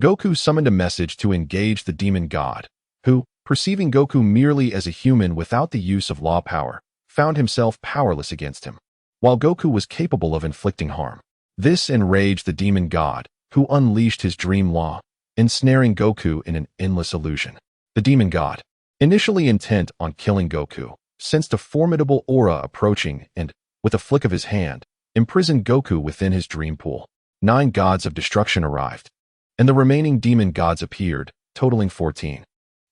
[SPEAKER 1] Goku summoned a message to engage the demon god, who, perceiving Goku merely as a human without the use of law power, found himself powerless against him, while Goku was capable of inflicting harm. This enraged the demon god, who unleashed his dream law, ensnaring Goku in an endless illusion. The demon god, initially intent on killing Goku, sensed a formidable aura approaching and, with a flick of his hand, imprisoned Goku within his dream pool. 9 gods of destruction arrived, and the remaining demon gods appeared, totaling 14.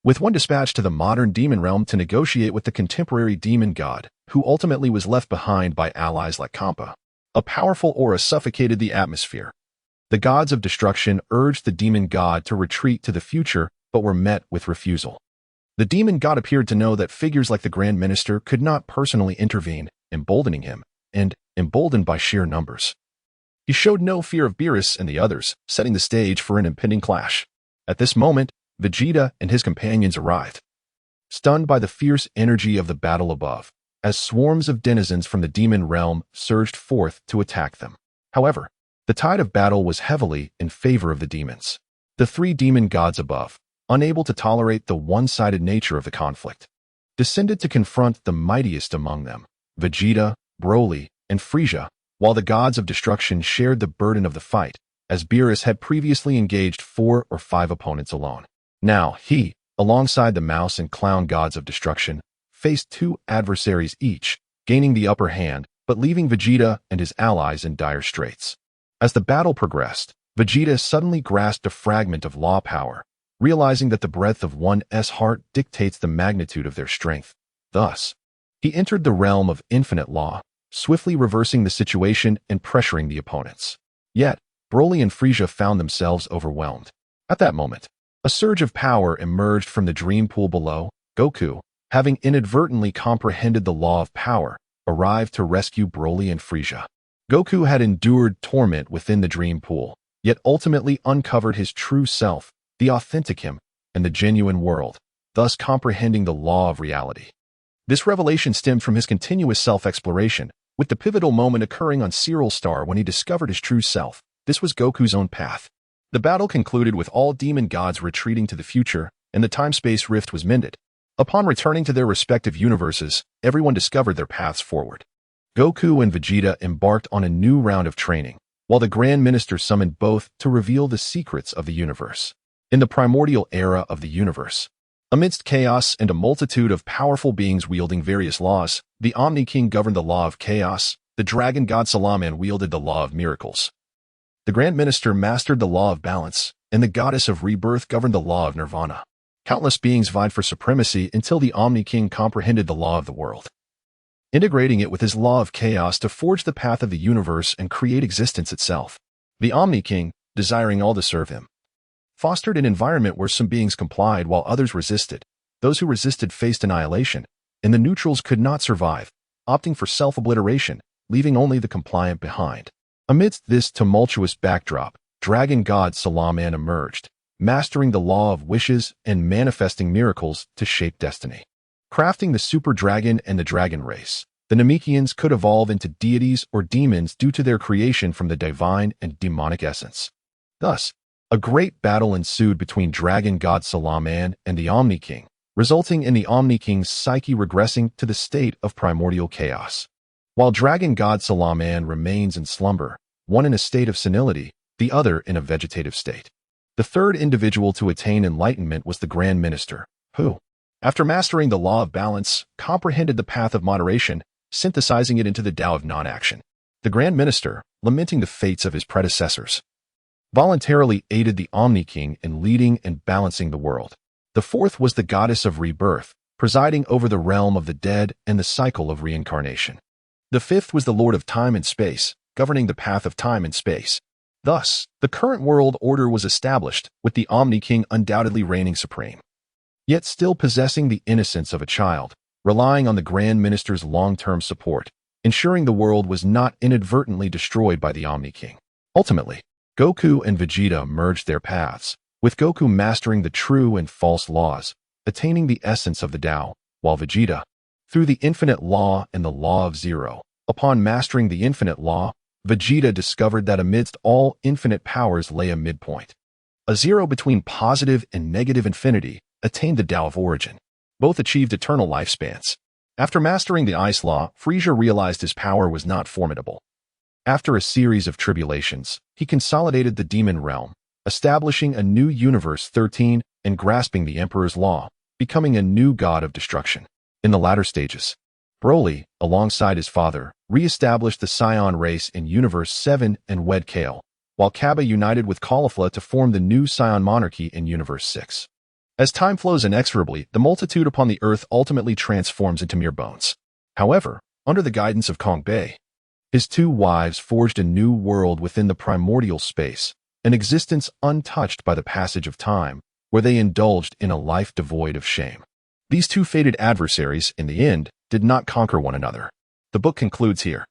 [SPEAKER 1] With one dispatched to the modern demon realm to negotiate with the contemporary demon god, who ultimately was left behind by allies like Kampa. A powerful aura suffocated the atmosphere. The gods of destruction urged the demon god to retreat to the future, but were met with refusal. The demon god appeared to know that figures like the Grand Minister could not personally intervene, emboldening him, and emboldened by sheer numbers. He showed no fear of Beerus and the others, setting the stage for an impending clash. At this moment, Vegeta and his companions arrived, stunned by the fierce energy of the battle above, as swarms of denizens from the demon realm surged forth to attack them. However, the tide of battle was heavily in favor of the demons. The 3 demon gods above, unable to tolerate the one-sided nature of the conflict, descended to confront the mightiest among them, Vegeta, Broly, and Frieza, while the gods of destruction shared the burden of the fight, as Beerus had previously engaged 4 or 5 opponents alone. Now he, alongside the mouse and clown gods of destruction, faced 2 adversaries each, gaining the upper hand, but leaving Vegeta and his allies in dire straits. As the battle progressed, Vegeta suddenly grasped a fragment of law power, realizing that the breadth of one's heart dictates the magnitude of their strength. Thus, he entered the realm of infinite law, swiftly reversing the situation and pressuring the opponents. Yet, Broly and Frieza found themselves overwhelmed. At that moment, a surge of power emerged from the dream pool below. Goku, having inadvertently comprehended the law of power, arrived to rescue Broly and Frieza. Goku had endured torment within the dream pool, yet ultimately uncovered his true self, the authentic him, and the genuine world, thus comprehending the law of reality. This revelation stemmed from his continuous self-exploration, with the pivotal moment occurring on Cyril Star when he discovered his true self. This was Goku's own path. The battle concluded with all demon gods retreating to the future, and the time-space rift was mended. Upon returning to their respective universes, everyone discovered their paths forward. Goku and Vegeta embarked on a new round of training, while the Grand Minister summoned both to reveal the secrets of the universe. In the primordial era of the universe, amidst chaos and a multitude of powerful beings wielding various laws, the Omni King governed the law of chaos, the dragon god Salaman wielded the law of miracles. The Grand Minister mastered the law of balance, and the goddess of rebirth governed the law of nirvana. Countless beings vied for supremacy until the Omni King comprehended the law of the world, integrating it with his law of chaos to forge the path of the universe and create existence itself. The Omni King, desiring all to serve him, fostered an environment where some beings complied while others resisted. Those who resisted faced annihilation, and the neutrals could not survive, opting for self-obliteration, leaving only the compliant behind. Amidst this tumultuous backdrop, Dragon God Salaman emerged, mastering the law of wishes and manifesting miracles to shape destiny. Crafting the super dragon and the dragon race, the Namekians could evolve into deities or demons due to their creation from the divine and demonic essence. Thus, a great battle ensued between Dragon God Salaman and the Omni King, resulting in the Omni King's psyche regressing to the state of primordial chaos. While Dragon God Salaman remains in slumber, one in a state of senility, the other in a vegetative state. The third individual to attain enlightenment was the Grand Minister, who, after mastering the law of balance, comprehended the path of moderation, synthesizing it into the Tao of non-action. The Grand Minister, lamenting the fates of his predecessors, voluntarily aided the Omni King in leading and balancing the world. The fourth was the goddess of rebirth, presiding over the realm of the dead and the cycle of reincarnation. The fifth was the Lord of Time and Space, governing the path of time and space. Thus, the current world order was established, with the Omni King undoubtedly reigning supreme, yet still possessing the innocence of a child, relying on the Grand Minister's long-term support, ensuring the world was not inadvertently destroyed by the Omni King. Ultimately, Goku and Vegeta merged their paths, with Goku mastering the true and false laws, attaining the essence of the Tao, while Vegeta, through the infinite law and the law of zero. Upon mastering the infinite law, Vegeta discovered that amidst all infinite powers lay a midpoint. A zero between positive and negative infinity attained the Tao of origin. Both achieved eternal lifespans. After mastering the ice law, Frieza realized his power was not formidable. After a series of tribulations, he consolidated the demon realm, establishing a new universe 13 and grasping the Emperor's law, becoming a new god of destruction. In the latter stages, Broly, alongside his father, re-established the Scion race in Universe 7 and wed Kale, while Cabba united with Caulifla to form the new Scion monarchy in Universe 6. As time flows inexorably, the multitude upon the Earth ultimately transforms into mere bones. However, under the guidance of Kong Bei, his two wives forged a new world within the primordial space, an existence untouched by the passage of time, where they indulged in a life devoid of shame. These two fated adversaries, in the end, did not conquer one another. The book concludes here.